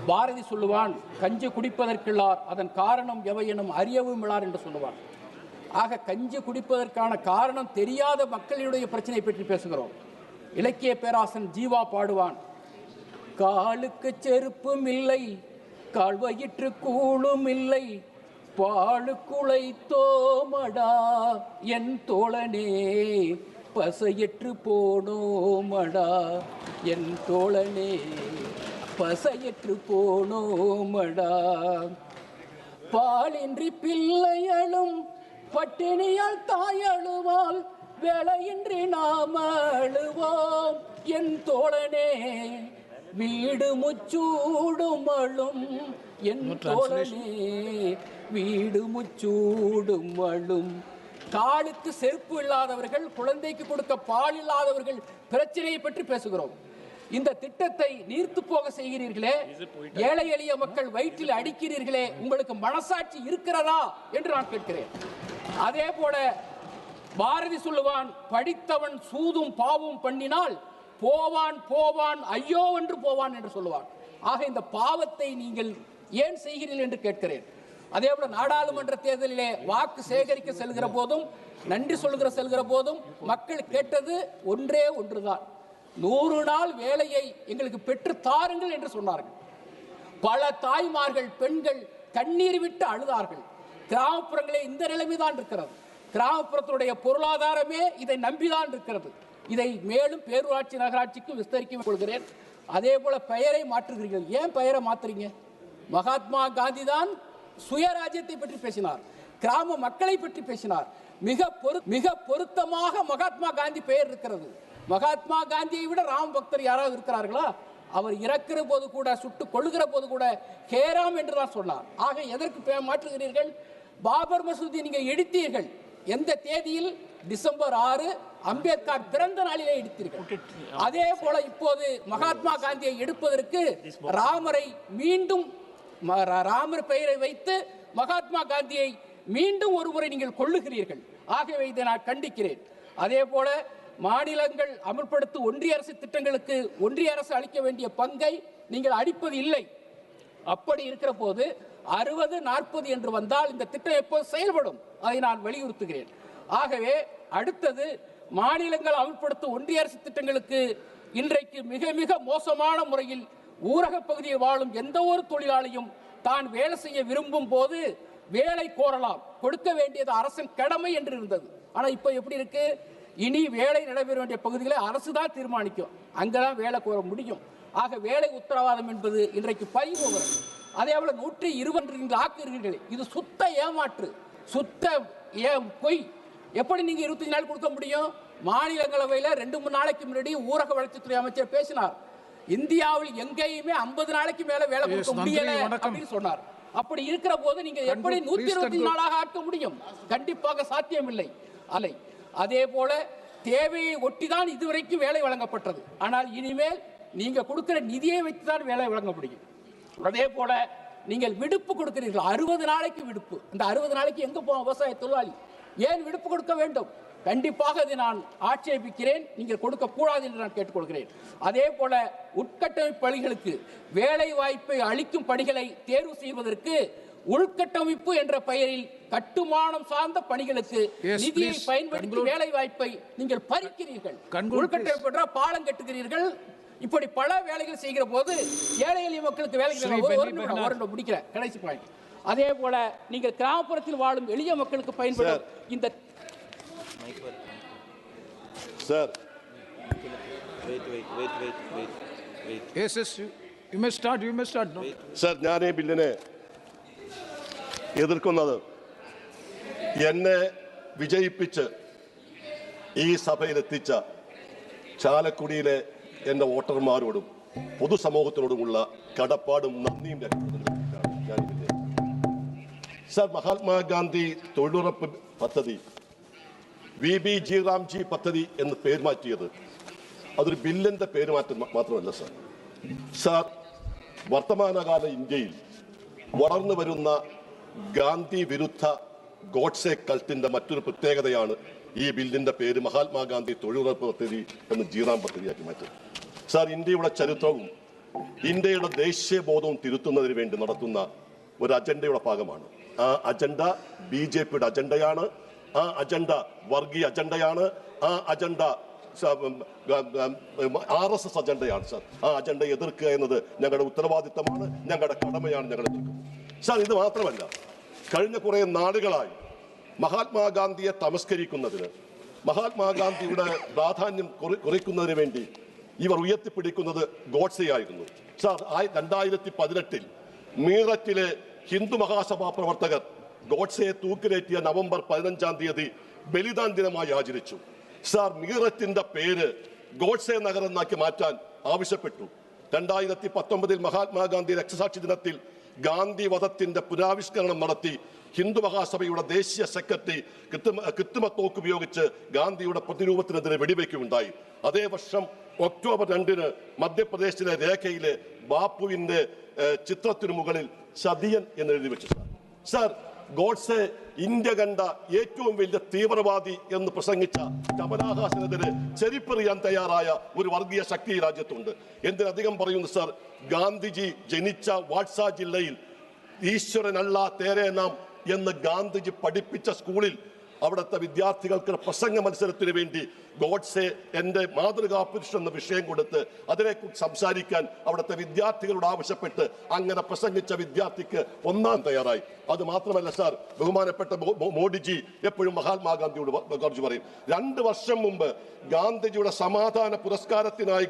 Speaker 4: பாரதி சொல்லுவான், கஞ்சி குடிப்பதற்கில்லார் அதன் காரணம் எவை எனும் அறியவும் இல்லார் என்று சொல்லுவான். ஆக கஞ்சி குடிப்பதற்கான காரணம் தெரியாத மக்களுடைய பிரச்சனை பற்றி பேசுகிறோம். இலக்கிய பேராசன் ஜீவா பாடுவான், காலுக்கு செருப்பும் இல்லை, கால் வயிற்று கூழும் இல்லை, பாலுக்குளை தோமடா என் தோழனே, பசையற்று போனோமடா என் தோழனே, பசையற்று போனோமடா. பாலின்றி பிள்ளைகளும் பட்டினியால் தாயழுவால், வேலையின்றி நாம் அழுவோம் என் தோழனே, வீடு முச்சூடும் அழும் என் தோழனே, வீடு முச்சூடும் அழும். காலுக்கு செருப்பு இல்லாதவர்கள், குழந்தைக்கு கொடுக்க பால் இல்லாதவர்கள் பிரச்சனையை பற்றி பேசுகிறோம். இந்த திட்டத்தை நீர்த்து போக செய்கிறீர்களே, ஏழை எளிய மக்கள் வயிற்றில் அடிக்கிறீர்களே, உங்களுக்கு மனசாட்சி இருக்கிறதா என்று நான் கேட்கிறேன். அதே போல பாரதி சொல்லுவான், படித்தவன் சூதும் பாவும் பண்ணினால் போவான் போவான் ஐயோ என்று போவான் என்று சொல்லுவான். ஆக இந்த பாவத்தை நீங்கள் ஏன் செய்கிறீர்கள் என்று கேட்கிறேன். அதே போல நாடாளுமன்ற தேர்தலிலே வாக்கு சேகரிக்க செல்கிற போதும், நன்றி செல்கிற போதும் மக்கள் கேட்டது ஒன்றே ஒன்றுதான், 100 நாள் வேலையை எங்களுக்கு பெற்று தாருங்கள் என்று சொன்னார்கள். பல தாய்மார்கள் பெண்கள் கண்ணீர் விட்டு அழுதார்கள். கிராமப்புறங்களே இந்த நிலைமைதான் இருக்கிறது. கிராமப்புறத்துடைய பொருளாதாரமே இதை நம்பிதான் இருக்கிறது. இதை மேலும் பேரூராட்சி நகராட்சிக்கு விஸ்தரிக்க கொள்கிறேன். அதே போல பெயரை மாற்றுகிறீர்கள். ஏன் பெயரை மாற்றுறீங்க? மகாத்மா காந்தி தான் சுயராஜ்யத்தை பற்றி பேசினார், கிராம மக்களை பற்றி பேசினார். மிக பொருத்தமாக மகாத்மா காந்தி பெயர் இருக்கிறது. மகாத்மா காந்தியை விட ராம் பக்தர் யாராவது இருக்கிறார்களா? அவர் இறக்கிற போது கூட, சுட்டு கொள்ளுகிற போது கூட ஹேராம் என்று தான் சொன்னார். ஆக எதற்கு மாற்றுகிறீர்கள்? பாபர் மசூதி நீங்கள் இடித்தீர்கள். எந்த தேதியில்? டிசம்பர் 6 அம்பேத்கர் பிறந்த நாளிலே எடுத்தீர்கள். அதே போல இப்போது மகாத்மா காந்தியை எடுப்பதற்கு ராமரை மீண்டும், ராமர் பெயரை வைத்து மகாத்மா காந்தியை மீண்டும் ஒரு முறை நீங்கள் கொள்ளுகிறீர்கள். ஆகவே இதை நான் கண்டிக்கிறேன். அதே போல மாநிலங்கள் அமல்படுத்தும் ஒன்றிய அரசு திட்டங்களுக்கு ஒன்றிய அரசு அளிக்க வேண்டிய பங்கை நீங்கள் அளிப்பது இல்லை. அப்படி இருக்கிற போது 60-40 என்று வந்தால் இந்த திட்டம் எப்போது செயல்படும்? அதை நான் வலியுறுத்துகிறேன். ஆகவே அடுத்தது, மாநிலங்கள் அமல்படுத்தும் ஒன்றிய அரசு திட்டங்களுக்கு இன்றைக்கு மிக மிக மோசமான முறையில் ஊரக பகுதியில் வாழும் எந்த ஒரு தொழிலாளியும் தான் வேலை செய்ய விரும்பும் போது வேலை கோரலாம், கொடுக்க வேண்டியது அரசின் கடமை என்று இருந்தது. ஆனால் இப்போ எப்படி இருக்கு? இனி வேலை நடைபெற வேண்டிய பகுதிகளை அரசு தான் தீர்மானிக்கும், அங்கதான் வேலை கோர முடியும். ஆக வேலை உத்தரவாதம் என்பது இன்றைக்கு பறிபோகிறது. அதே போல 120 ஆக்குகிறீர்கள். இது சுத்த ஏமாற்று, சுத்த பொய். எப்படி நீங்க 25 நாள் கொடுக்க முடியும்? மாநிலங்களவையில் 2-3 நாளைக்கு முன்னாடி ஊரக வளர்ச்சித்துறை அமைச்சர் பேசினார், இந்தியாவில் எங்கேயுமே 50 நாளைக்கு மேல வேலை கொடுக்க முடியல அப்படின்னு சொன்னார். அப்படி இருக்கிற போது நீங்க எப்படி 120 நாளாக ஆக்க முடியும்? கண்டிப்பாக சாத்தியமில்லை. அதே போல தேவையை ஒட்டிதான் இதுவரைக்கும் வேலை வழங்கப்பட்டது. ஆனால் இனிமேல் நீங்க கொடுக்கிற நிதியை வைத்துதான் வேலை வழங்க முடியும். அதே போல நீங்கள் விடுப்பு கொடுக்கிறீர்கள், 60 நாளைக்கு விடுப்பு. இந்த 60 நாளைக்கு எங்க போவோம் விவசாய தொழிலாளி? ஏன் விடுப்பு கொடுக்க வேண்டும்? கண்டிப்பாக அதை நான் ஆட்சேபிக்கிறேன். நீங்கள் கொடுக்க கூடாது என்று நான் கேட்டுக்கொள்கிறேன். அதே போல உட்கட்டமைப்பு பணிகளுக்கு வேலை வாய்ப்பை அளிக்கும் பணிகளை தேர்வு செய்வதற்கு உள்கட்டமைப்பு என்ற பெயரில் கட்டுமானம் சார்ந்த பணிகளுக்கு நிதியை பயன்படுத்தி வேலை வாய்ப்பை நீங்கள் பறிக்கிறீர்கள். உள்கட்டமைப்பு என்றால் பாலம் கட்டுகிறீர்கள். இப்படி பல வேலைகள் செய்கிற போது ஏழை எளிய மக்களுக்கு வேலைகள் முடிக்கிற கடைசி பாயிண்ட். அதே போல நீங்கள் கிராமப்புறத்தில் வாழும் எளிய மக்களுக்கு பயன்படும் இந்த
Speaker 5: சார் സാർ ഞാൻ ഈ ബില്ലിനെ എതിർക്കുന്നത് എന്നെ വിജയിപ്പിച്ച് ഈ സഭയിലെത്തിച്ച ചാലക്കുടിയിലെ എൻ്റെ വോട്ടർമാരോടും പൊതുസമൂഹത്തിനോടുമുള്ള കടപ്പാടും നന്ദിയും ഞാൻ സാർ, മഹാത്മാഗാന്ധി തൊഴിലുറപ്പ് പദ്ധതി VBG രാംജി പദ്ധതി എന്ന് പേര് മാറ്റിയത് അതൊരു ബില്ലിൻ്റെ പേര് മാറ്റം മാത്രമല്ല സാർ. സാർ, വർത്തമാനകാല ഇന്ത്യയിൽ വളർന്നു വരുന്ന ഗാന്ധി വിരുദ്ധ ഗോഡ്സെ കൾട്ടിന്റെ മറ്റൊരു പ്രത്യേകതയാണ് ഈ ബില്ലിന്റെ പേര് മഹാത്മാഗാന്ധി തൊഴിലുറപ്പ് പദ്ധതി എന്ന് ജീറാം പദ്ധതിയാക്കി മാറ്റുന്നത്. സാർ, ഇന്ത്യയുടെ ചരിത്രവും ഇന്ത്യയുടെ ദേശീയ ബോധവും തിരുത്തുന്നതിന് വേണ്ടി നടത്തുന്ന ഒരു അജണ്ടയുടെ ഭാഗമാണ്. ആ അജണ്ട BJPയുടെ അജണ്ടയാണ്. ആ അജണ്ട വർഗീയ അജണ്ടയാണ്. ആ അജണ്ട RSS അജണ്ടയാണ് സാർ. ആ അജണ്ട എതിർക്കുക എന്നത് ഞങ്ങളുടെ ഉത്തരവാദിത്തമാണ്, ഞങ്ങളുടെ കടമയാണ്. ഞങ്ങൾ എതിർക്കും സാർ. ഇത് മാത്രമല്ല, കഴിഞ്ഞ കുറേ നാളുകളായി മഹാത്മാഗാന്ധിയെ തമസ്കരിക്കുന്നതിന്, മഹാത്മാഗാന്ധിയുടെ പ്രാധാന്യം കുറയ്ക്കുന്നതിന് വേണ്ടി ഇവർ ഉയർത്തിപ്പിടിക്കുന്നത് ഗോഡ്സെയായിരുന്നു സാർ. 2018 മീററ്റിലെ ഹിന്ദു മഹാസഭാ പ്രവർത്തകർ ഗോഡ്സെയെ തൂക്കിലേറ്റിയ നവംബർ 15-ാം തീയതി ബലിദാൻ ദിനമായി ആചരിച്ചു സാർ. മീററ്റിന്റെ പേര് ഗോഡ്സെ നഗർ എന്നാക്കി മാറ്റാൻ ആവശ്യപ്പെട്ടു. 2019 മഹാത്മാഗാന്ധി രക്തസാക്ഷി ദിനത്തിൽ ഗാന്ധി വധത്തിന്റെ പുനരാവിഷ്കരണം നടത്തി ഹിന്ദു മഹാസഭയുടെ ദേശീയ സെക്രട്ടറി കൃത്രിമ തോക്ക് ഉപയോഗിച്ച് ഗാന്ധിയുടെ പ്രതിരൂപത്തിനെതിരെ വെടിവെക്കുകയുണ്ടായി. അതേ വർഷം ഒക്ടോബർ 2 മധ്യപ്രദേശിലെ രേഖയിലെ ബാപ്പുവിന്റെ ചിത്രത്തിനു മുകളിൽ ചതിയൻ എന്ന് എഴുതി വെച്ചു. സാർ, ഗോഡ്സെ ഇന്ത്യ കണ്ട ഏറ്റവും വലിയ തീവ്രവാദി എന്ന് പ്രസംഗിച്ച കമലഹാസനെതിരെ ചെരിപ്പെറിയാൻ തയ്യാറായ ഒരു വർഗീയ ശക്തി ഈ രാജ്യത്തുണ്ട്. എന്തിനധികം പറയുന്നു സാർ, ഗാന്ധിജി ജനിച്ച വാട്സ ജില്ലയിൽ ഈശ്വരനല്ല തേരെ നാം എന്ന് ഗാന്ധിജി പഠിപ്പിച്ച സ്കൂളിൽ അവിടുത്തെ വിദ്യാർത്ഥികൾക്ക് പ്രസംഗ മത്സരത്തിന് വേണ്ടി ഗോഡ്സെ എൻ്റെ മാതൃകാ പുരുഷൻ എന്ന വിഷയം കൊടുത്ത് അതിനെക്കുറിച്ച് സംസാരിക്കാൻ അവിടുത്തെ വിദ്യാർത്ഥികളോട് ആവശ്യപ്പെട്ട് അങ്ങനെ പ്രസംഗിച്ച വിദ്യാർത്ഥിക്ക് ഒന്നാം തയ്യാറായി. അത് മാത്രമല്ല സാർ, ബഹുമാനപ്പെട്ട മോഡിജി എപ്പോഴും മഹാത്മാഗാന്ധിയോട് കുറിച്ച് പറയും. 2 വർഷം മുമ്പ് ഗാന്ധിജിയുടെ സമാധാന പുരസ്കാരത്തിനായി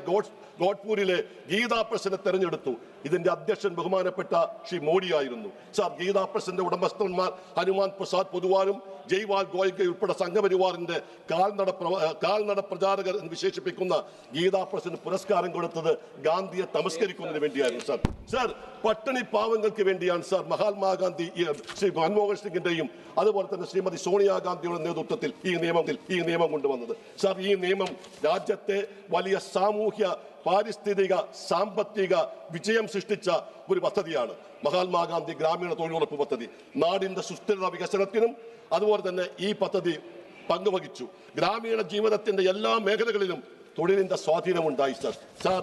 Speaker 5: ഗോഡ്പൂരിലെ ഗീതാ പ്രസിനെ തെരഞ്ഞെടുത്തു. ഇതിന്റെ അധ്യക്ഷൻ ബഹുമാനപ്പെട്ട ശ്രീ മോഡി ആയിരുന്നു. സാർ, ഗീതാ പ്രസിന്റെ ഉടമസ്ഥന്മാർ ഹനുമാൻ പ്രസാദ് പൊതുവാനും ജയ്വാൽ ഗോയൽക്കെ ഉൾപ്പെടെ സംഘപരിവാറിന്റെ കാൽനട പ്രചാരകർ എന്ന് വിശേഷിപ്പിക്കുന്ന ഗീതാ പ്രസിന് പുരസ്കാരം കൊടുത്തത് ഗാന്ധിയെ തമസ്കരിക്കുന്നതിന് വേണ്ടിയായിരുന്നു. സാർ, പട്ടിണി പാവങ്ങൾക്ക് വേണ്ടിയാണ് സാർ മഹാത്മാഗാന്ധി ശ്രീ മൻമോഹൻ സിംഗിന്റെയും അതുപോലെ തന്നെ ശ്രീമതി സോണിയാഗാന്ധിയുടെ നേതൃത്വത്തിൽ ഈ നിയമം കൊണ്ടുവന്നത്. സാർ, ഈ നിയമം രാജ്യത്തെ വലിയ സാമൂഹ്യ പാരിസ്ഥിതിക സാമ്പത്തിക വിജയം സൃഷ്ടിച്ച ഒരു പദ്ധതിയാണ് മഹാത്മാഗാന്ധി ഗ്രാമീണ തൊഴിലുറപ്പ് പദ്ധതി. നാടിന്റെ സുസ്ഥിര വികസനത്തിനും അതുപോലെ തന്നെ ഈ പദ്ധതി പങ്കുവഹിച്ചു. ഗ്രാമീണ ജീവിതത്തിന്റെ എല്ലാ മേഖലകളിലും തൊഴിലിന്റെ സ്വാധീനമുണ്ടായി. സാർ,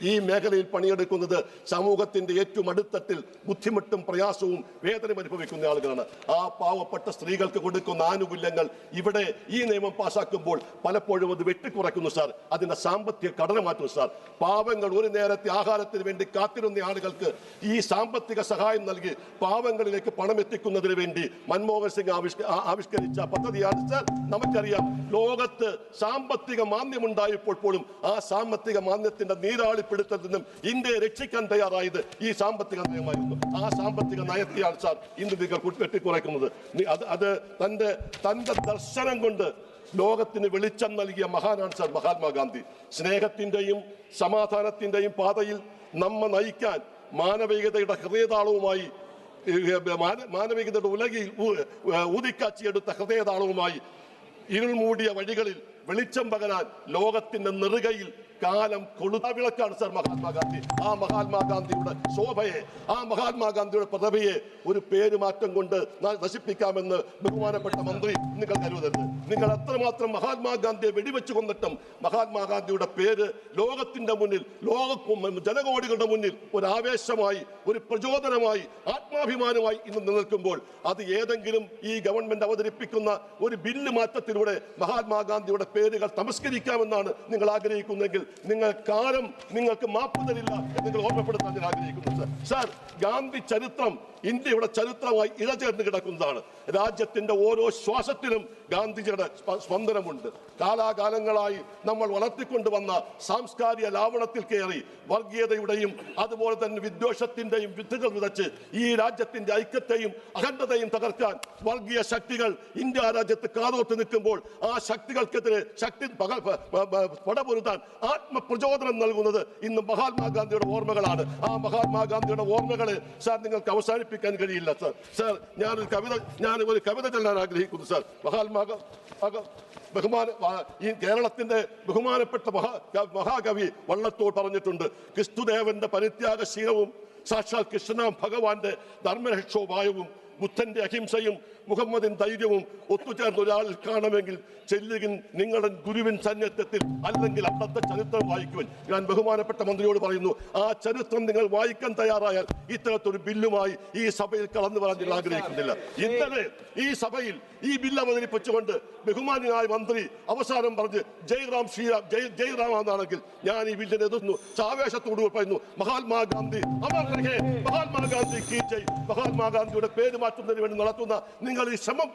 Speaker 5: ഈ മേഖലയിൽ പണിയെടുക്കുന്നത് സമൂഹത്തിന്റെ ഏറ്റവും അടിത്തട്ടിൽ ബുദ്ധിമുട്ടും പ്രയാസവും വേദനയും അനുഭവിക്കുന്ന ആളുകളാണ്. ആ പാവപ്പെട്ട സ്ത്രീകൾക്ക് കൊടുക്കുന്ന ആനുകൂല്യങ്ങൾ ഇവിടെ ഈ നിയമം പാസാക്കുമ്പോൾ പലപ്പോഴും അത് വെട്ടിക്കുറയ്ക്കുന്നു സാർ. അതിന്റെ സാമ്പത്തിക ഘടന മാറ്റുന്നു സാർ. പാവങ്ങൾ ഒരു നേരത്തെ ആഹാരത്തിന് വേണ്ടി കാത്തിരുന്ന ആളുകൾക്ക് ഈ സാമ്പത്തിക സഹായം നൽകി പാവങ്ങളിലേക്ക് പണം എത്തിക്കുന്നതിന് വേണ്ടി മൻമോഹൻ സിംഗ് ആവിഷ്കരിച്ച പദ്ധതിയാണ് സാർ. നമുക്കറിയാം, ലോകത്ത് സാമ്പത്തിക മാന്ദ്യം ഉണ്ടായപ്പോൾ പോലും ആ സാമ്പത്തിക മാന്ദ്യത്തിന്റെ നീരാളിപ്പിടുത്തത്തിൽ നിന്നും ഇന്ത്യയെ രക്ഷിക്കാൻ തയ്യാറായത് ഈ സാമ്പത്തിക നയമായിരുന്നു. ആ സാമ്പത്തിക നയത്തെയാണ് സാർ ഇന്ന് നിങ്ങൾ വെട്ടിക്കുറയ്ക്കുന്നത്. അത് തന്റെ ദർശനം കൊണ്ട് ലോകത്തിന് വെളിച്ചം നൽകിയ മഹാനാണ് സാർ മഹാത്മാഗാന്ധി. സ്നേഹത്തിന്റെയും സമാധാനത്തിന്റെയും പാതയിൽ നമ്മെ നയിക്കാൻ മാനവികതയുടെ ഹൃദയതാളവുമായി മാനവികതയുടെ ഉലകിൽ ഊതിക്കാച്ചിയെടുത്ത ഹൃദയതാളവുമായി ഇരുൾ മൂടിയ വഴികളിൽ വെളിച്ചം പകരാൻ ലോകത്തിന്റെ നെറുകയിൽ കാലം കൊളുത്ത വിളക്കാണ് സാർ മഹാത്മാഗാന്ധി. ആ മഹാത്മാഗാന്ധിയുടെ ശോഭയെ, ആ മഹാത്മാഗാന്ധിയുടെ പദവിയെ ഒരു പേരുമാറ്റം കൊണ്ട് നശിപ്പിക്കാമെന്ന് ബഹുമാനപ്പെട്ട മന്ത്രി നിങ്ങൾ കരുതരുത്. നിങ്ങൾ എത്രമാത്രം മഹാത്മാഗാന്ധിയെ വെടിവെച്ച് കൊന്നിട്ടും മഹാത്മാഗാന്ധിയുടെ പേര് ലോകത്തിന്റെ മുന്നിൽ, ജനകോടികളുടെ മുന്നിൽ ഒരു ആവേശമായി, ഒരു പ്രചോദനമായി, ആത്മാഭിമാനമായി ഇന്ന് നിലനിൽക്കുമ്പോൾ അത് ഏതെങ്കിലും ഈ ഗവൺമെന്റ് അവതരിപ്പിക്കുന്ന ഒരു ബില്ല് മാറ്റത്തിലൂടെ മഹാത്മാഗാന്ധിയുടെ പേരുകൾ തമസ്കരിക്കാമെന്നാണ് നിങ്ങൾ ആഗ്രഹിക്കുന്നതെങ്കിൽ നിങ്ങൾക്ക് മാപ്പ് തരില്ല എന്ന് നിങ്ങൾ ഓർമ്മപ്പെടുത്താൻ ഞാൻ ആഗ്രഹിക്കുന്നു സാർ. ഗാന്ധി ചരിത്രം ഇന്ത്യയുടെ ചരിത്രമായി ഇഴചേർന്ന് കിടക്കുന്നതാണ്. രാജ്യത്തിന്റെ ഓരോ ശ്വാസത്തിലും ഗാന്ധിജിയുടെ സ്പന്ദനമുണ്ട്. കാലാകാലങ്ങളായി നമ്മൾ വളർത്തിക്കൊണ്ടുവന്ന സാംസ്കാരിക ലാവണത്തിൽ കയറി വർഗീയതയുടെയും അതുപോലെ തന്നെ വിദ്വേഷത്തിന്റെയും വിത്തുകൾ വിതച്ച് ഈ രാജ്യത്തിന്റെ ഐക്യത്തെയും അഖണ്ഡതയും തകർക്കാൻ വർഗീയ ശക്തികൾ ഇന്ത്യ രാജ്യത്ത് കാതോർത്ത് നിൽക്കുമ്പോൾ ആ ശക്തികൾക്കെതിരെ പടപൊരുത്താൻ ആത്മപ്രചോദനം നൽകുന്നത് ഇന്ന് മഹാത്മാഗാന്ധിയുടെ ഓർമ്മകളാണ്. ആ മഹാത്മാഗാന്ധിയുടെ ഓർമ്മകളെ സാർ നിങ്ങൾക്ക് അവസാനിപ്പിക്കാൻ കഴിയില്ല സാർ. സാർ, ഞാനൊരു കവിത ചൊല്ലാൻ ആഗ്രഹിക്കുന്നു സാർ. ഈ കേരളത്തിന്റെ ബഹുമാനപ്പെട്ട മഹാകവി വള്ളത്തോൾ പറഞ്ഞിട്ടുണ്ട്, ക്രിസ്തുദേവന്റെ പരിത്യാഗശീലവും സാക്ഷാൽ കൃഷ്ണനാം ഭഗവാന്റെ ധർമ്മരക്ഷോപായവും ബുദ്ധന്റെ അഹിംസയും മുഹമ്മദിൻ ധൈര്യവും ഒത്തുചേർന്ന് ഒരാളിൽ കാണുമെങ്കിൽ ചെല്ലുകിൻ നിങ്ങളുടെ ഗുരുവിൻ സന്നിധ്യത്തിൽ, അല്ലെങ്കിൽ അന്നത്തെ ചരിത്രം വായിക്കുവാൻ. ഞാൻ ബഹുമാനപ്പെട്ട മന്ത്രിയോട് പറയുന്നു, ആ ചരിത്രം നിങ്ങൾ വായിക്കാൻ തയ്യാറായാൽ ഇത്തരത്തൊരു ബില്ലുമായി ഈ സഭയിൽ കടന്നു വരാൻ നിങ്ങൾ ആഗ്രഹിക്കുന്നില്ല. ഇന്നലെ ഈ സഭയിൽ ഈ ബില്ല് അവതരിപ്പിച്ചുകൊണ്ട് ബഹുമാനായ മന്ത്രി അവസാനം പറഞ്ഞ് ജയറാം ശ്രീറാം ജയറാം എന്നാണെങ്കിൽ ഞാൻ ഈ ബില്ലിനെ എതിർന്നു. ആവേശത്തോട് പറയുന്നു, മഹാത്മാഗാന്ധി അമർ രഹേ, മഹാത്മാഗാന്ധി കീ ജയ്. മഹാത്മാഗാന്ധിയുടെ പേര് മാറ്റുന്നതിന് വേണ്ടി നടത്തുന്ന നിങ്ങൾ ഈ ശ്രമം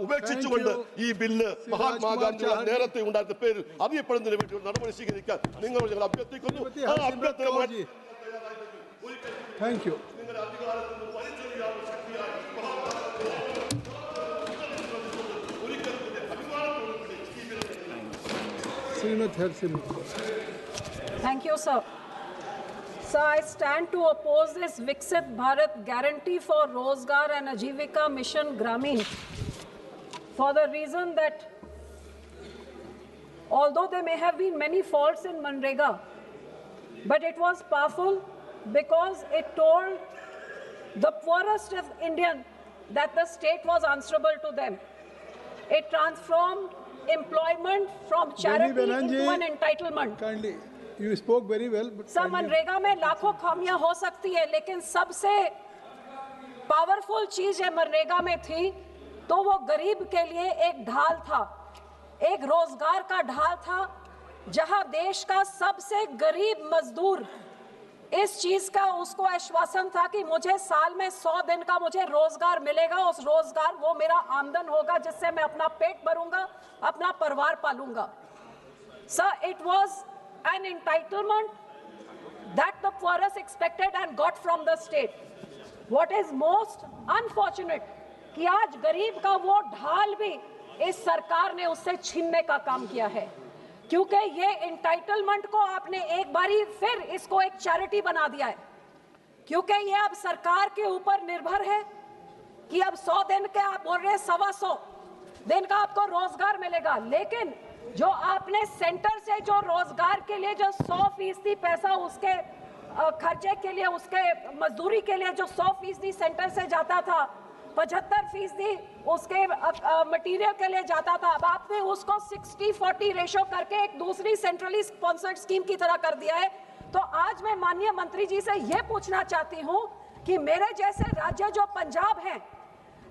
Speaker 5: ഉപേക്ഷിച്ചുകൊണ്ട് ഈ ബില്ല് മഹാത്മാഗാന്ധിയുടെ നേരത്തെ ഉണ്ടായിരുന്ന പേര് അറിയപ്പെടുന്നതിന് വേണ്ടി നടപടി സ്വീകരിക്കാൻ നിങ്ങൾ ഞങ്ങൾ അഭ്യർത്ഥിക്കുന്നു. ആ അഭ്യർത്ഥന
Speaker 17: Thank you, sir. So I stand to oppose this Viksit Bharat Guarantee for Rozgar and Ajivika Mission Gramin for the reason that although there may have been many faults in Manrega, but it was powerful because it told the poorest of Indian that the state was answerable to them. It transformed employment from charity into an entitlement.
Speaker 7: Kindly, you spoke very well. But
Speaker 17: सब मनरेगा में लाखों खामियां हो सकती है, लेकिन सबसे powerful चीज है मनरेगा में थी तो वो गरीब के लिए एक ढाल था, एक रोजगार का ढाल था, जहां देश का सबसे गरीब मजदूर इस चीज का उसको आश्वासन था कि मुझे साल में 100 दिन का मुझे रोजगार मिलेगा, उस रोजगार वो मेरा आमदन होगा जिससे मैं अपना पेट भरूंगा, अपना परिवार पालूंगा. Sir, it was an entitlement that the poorest expected and got from the state. What is most unfortunate कि आज गरीब का वो ढाल भी इस सरकार ने उससे छीनने का काम किया है, क्योंकि ये एंटाइटलमेंट को आपने एक बारी फिर इसको एक चैरिटी बना दिया है, क्योंकि ये अब सरकार के ऊपर निर्भर है कि अब 100 दिन के आप बोल रहे हैं 125 दिन का आपको रोजगार मिलेगा, लेकिन जो आपने सेंटर से जो रोजगार के लिए जो 100% पैसा उसके खर्चे के लिए उसके मजदूरी के लिए जो 100% सेंटर से जाता था, 75% उसके मटेरियल के लिए जाता था, अब आपने उसको 60-40 रेशो करके एक दूसरी सेंट्रली स्पॉन्सर्ड स्कीम की तरह कर दिया है. तो आज मैं माननीय मंत्री जी से यह पूछना चाहती हूं कि मेरे जैसे राज्य जो पंजाब है,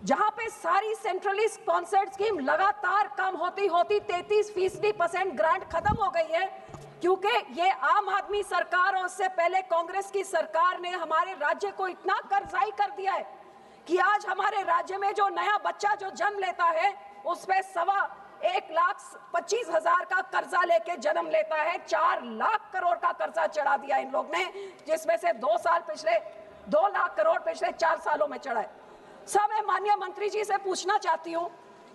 Speaker 17: जहां पे सारी सेंट्रली स्पॉन्सर्ड स्कीम लगातार कम होती होती 33% ग्रांट खत्म हो गई है, क्योंकि ये आम आदमी सरकार और उससे पहले कांग्रेस की सरकार ने हमारे राज्य को इतना कर्जाई कर दिया है कि आज हमारे राज्य में जो नया बच्चा जो जन्म लेता है उस पे 1,25,000 का कर्जा लेके जन्म लेता है. 4 लाख करोड़ का कर्जा चढ़ा दिया इन लोग ने, जिसमें से 2 लाख करोड़ पिछले 4 सालों में चढ़ा है. सब मैं माननीय मंत्री जी से पूछना चाहती हूँ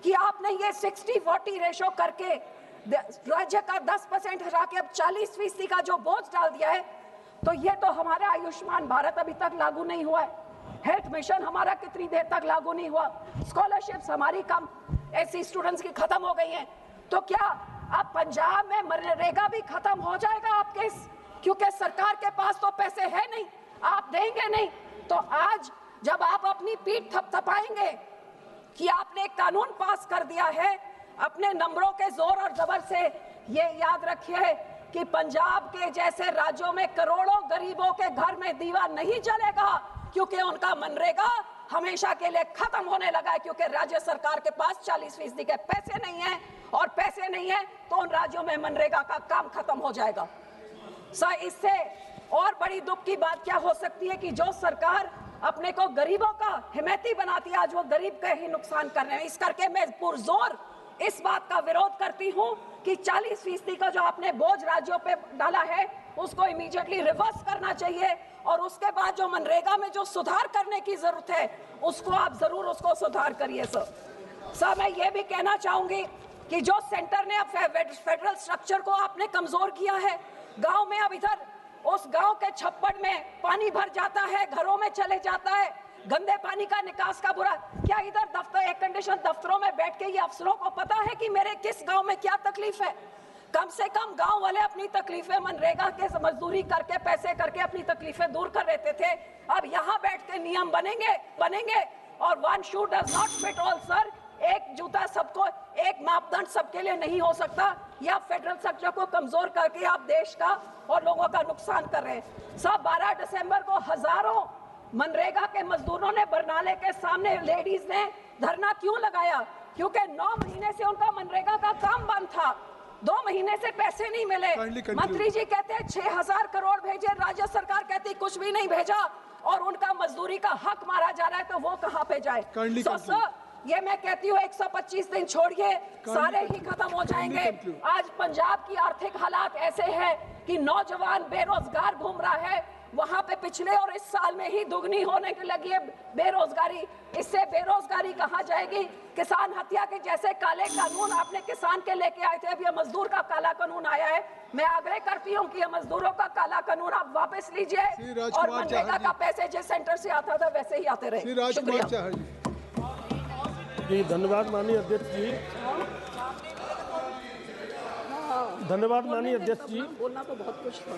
Speaker 17: कि आपने ये 60-40 रेशो करके राज्य का 10% हटा के अब 40% का जो बोझ डाल दिया है, तो ये तो हमारा आयुष्मान भारत अभी तक लागू नहीं हुआ है, हेल्थ मिशन हमारा कितनी देर तक लागू नहीं हुआ, स्कॉलरशिप्स हमारी कम ऐसी स्टूडेंट्स की खत्म हो गई हैं. तो क्या अब पंजाब में मनरेगा भी खत्म हो जाएगा आपके, क्योंकि सरकार के पास तो पैसे है नहीं, आप देंगे नहीं. तो आज जब आप अपनी पीठ थपथपाएंगे कि आपने एक कानून पास कर दिया है अपने नंबरों के जोर और जबर से, ये याद रखिए कि पंजाब के जैसे राज्यों में करोड़ों गरीबों के घर में दीवा नहीं जलेगा, क्योंकि उनका मनरेगा हमेशा के लिए खत्म होने लगा है, क्योंकि राज्य सरकार के पास 40% के पैसे नहीं है, और पैसे नहीं है तो उन राज्यों में मनरेगा का काम खत्म हो जाएगा. सर, इससे और बड़ी दुख की बात क्या हो सकती है कि जो सरकार अपने को गरीबों का हिमैती बनाती है, आज वो गरीब का ही नुकसान कर रहे हैं. इस करके मैं पुरजोर इस बात का विरोध करती हूं कि 40% का जो आपने बोझ राज्यों पे डाला है उसको इमीडिएटली रिवर्स करना चाहिए, और उसके बाद जो मनरेगा में जो सुधार करने की जरूरत है उसको आप जरूर उसको सुधार करिए. सर, मैं ये भी कहना चाहूंगी कि जो सेंटर ने अब फेडरल स्ट्रक्चर को आपने कमजोर किया है, गांव में अब इधर उस गांव के छप्पड़ में पानी भर जाता है, घरों में चले जाता है, गंदे पानी का निकास का बुरा. क्या इधर दफ्तर एयर कंडीशन दफ्तरों में बैठ के ये अफसरों को पता है कि मेरे किस गांव में क्या तकलीफ है? कम से कम गांव वाले अपनी तकलीफें मनरेगा के मजदूरी करके पैसे करके अपनी तकलीफें दूर कर लेते थे. अब यहाँ बैठ के नियम बनेंगे और one shoe does not fit all. Sir, एक जूता सबको, एक मापदंड सबके लिए नहीं हो सकता. या फेडरल स्ट्रक्चर को कमजोर करके आप देश का और लोगों का नुकसान कर रहे हैं. सब 12 दिसंबर को हजारों मनरेगा के मजदूरों ने बरनाले के सामने लेडीज ने धरना क्यों लगाया? क्योंकि 9 महीने से उनका मनरेगा का काम बंद था, 2 महीने से पैसे नहीं मिले. मंत्री जी कहते हैं 6,000 करोड़ भेजे, राज्य सरकार कहती कुछ भी नहीं भेजा, और उनका मजदूरी का हक मारा जा रहा है, तो वो कहाँ पे जाए? सर, ये मैं कहती हूँ 125 दिन छोड़िए, सारे ही खत्म हो जाएंगे. आज पंजाब की आर्थिक हालात ऐसे है कि नौजवान बेरोजगार घूम रहा है, वहां पे पिछले और इस साल में ही दुगनी होने के लगी है बेरोजगारी. इससे बेरोजगारी कहाँ जाएगी? किसान हत्या के जैसे काले कानून आपने किसान के लेके आए थे, अब ये मजदूर का काला कानून आया है. मैं आग्रह करती हूँ कि ये मजदूरों का काला कानून आप वापस लीजिए, और मनरेगा का पैसे जिस सेंटर से आता था वैसे ही आते रहे. शुक्रिया
Speaker 9: जी, धन्यवाद माननीय अध्यक्ष जी.
Speaker 13: धन्यवाद माननीय अध्यक्ष जी।
Speaker 17: बोलना तो बहुत कुछ था।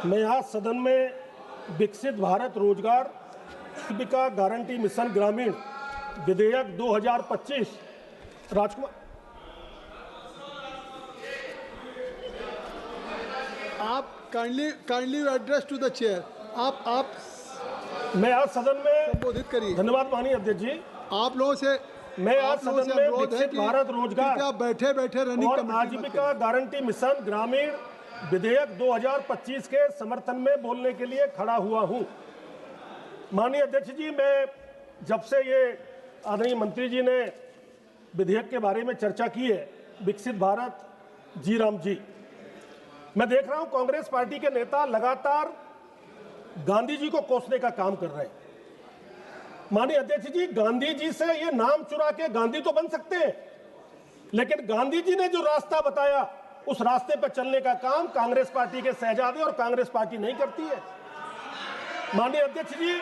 Speaker 13: मैं आज सदन में विकसित भारत रोजगार आजीविका गारंटी मिशन ग्रामीण विधेयक 2025 राजकुमार
Speaker 19: आप kindly address to the chair. आप
Speaker 13: मैं आज सदन में
Speaker 19: संबोधित करिए।
Speaker 13: धन्यवाद माननीय अध्यक्ष जी।
Speaker 19: आप लोगों से
Speaker 13: मैं आज सदन में विकसित भारत रोजगार
Speaker 19: क्या बैठे रनिंग
Speaker 13: और आजीविका गारंटी मिशन ग्रामीण विधेयक 2025 के समर्थन में बोलने के लिए खड़ा हुआ हूं। माननीय अध्यक्ष जी, मैं जब से ये आदरणीय मंत्री जी ने विधेयक के बारे में चर्चा की है, विकसित भारत जी राम जी, मैं देख रहा हूं कांग्रेस पार्टी के नेता लगातार गांधी जी को कोसने का काम कर रहे हैं। माननीय अध्यक्ष जी, गांधी जी से ये नाम चुरा के गांधी तो बन सकते हैं, लेकिन गांधी जी ने जो रास्ता बताया उस रास्ते पर चलने का काम कांग्रेस पार्टी के शहजादे और कांग्रेस पार्टी नहीं करती है। माननीय अध्यक्ष जी,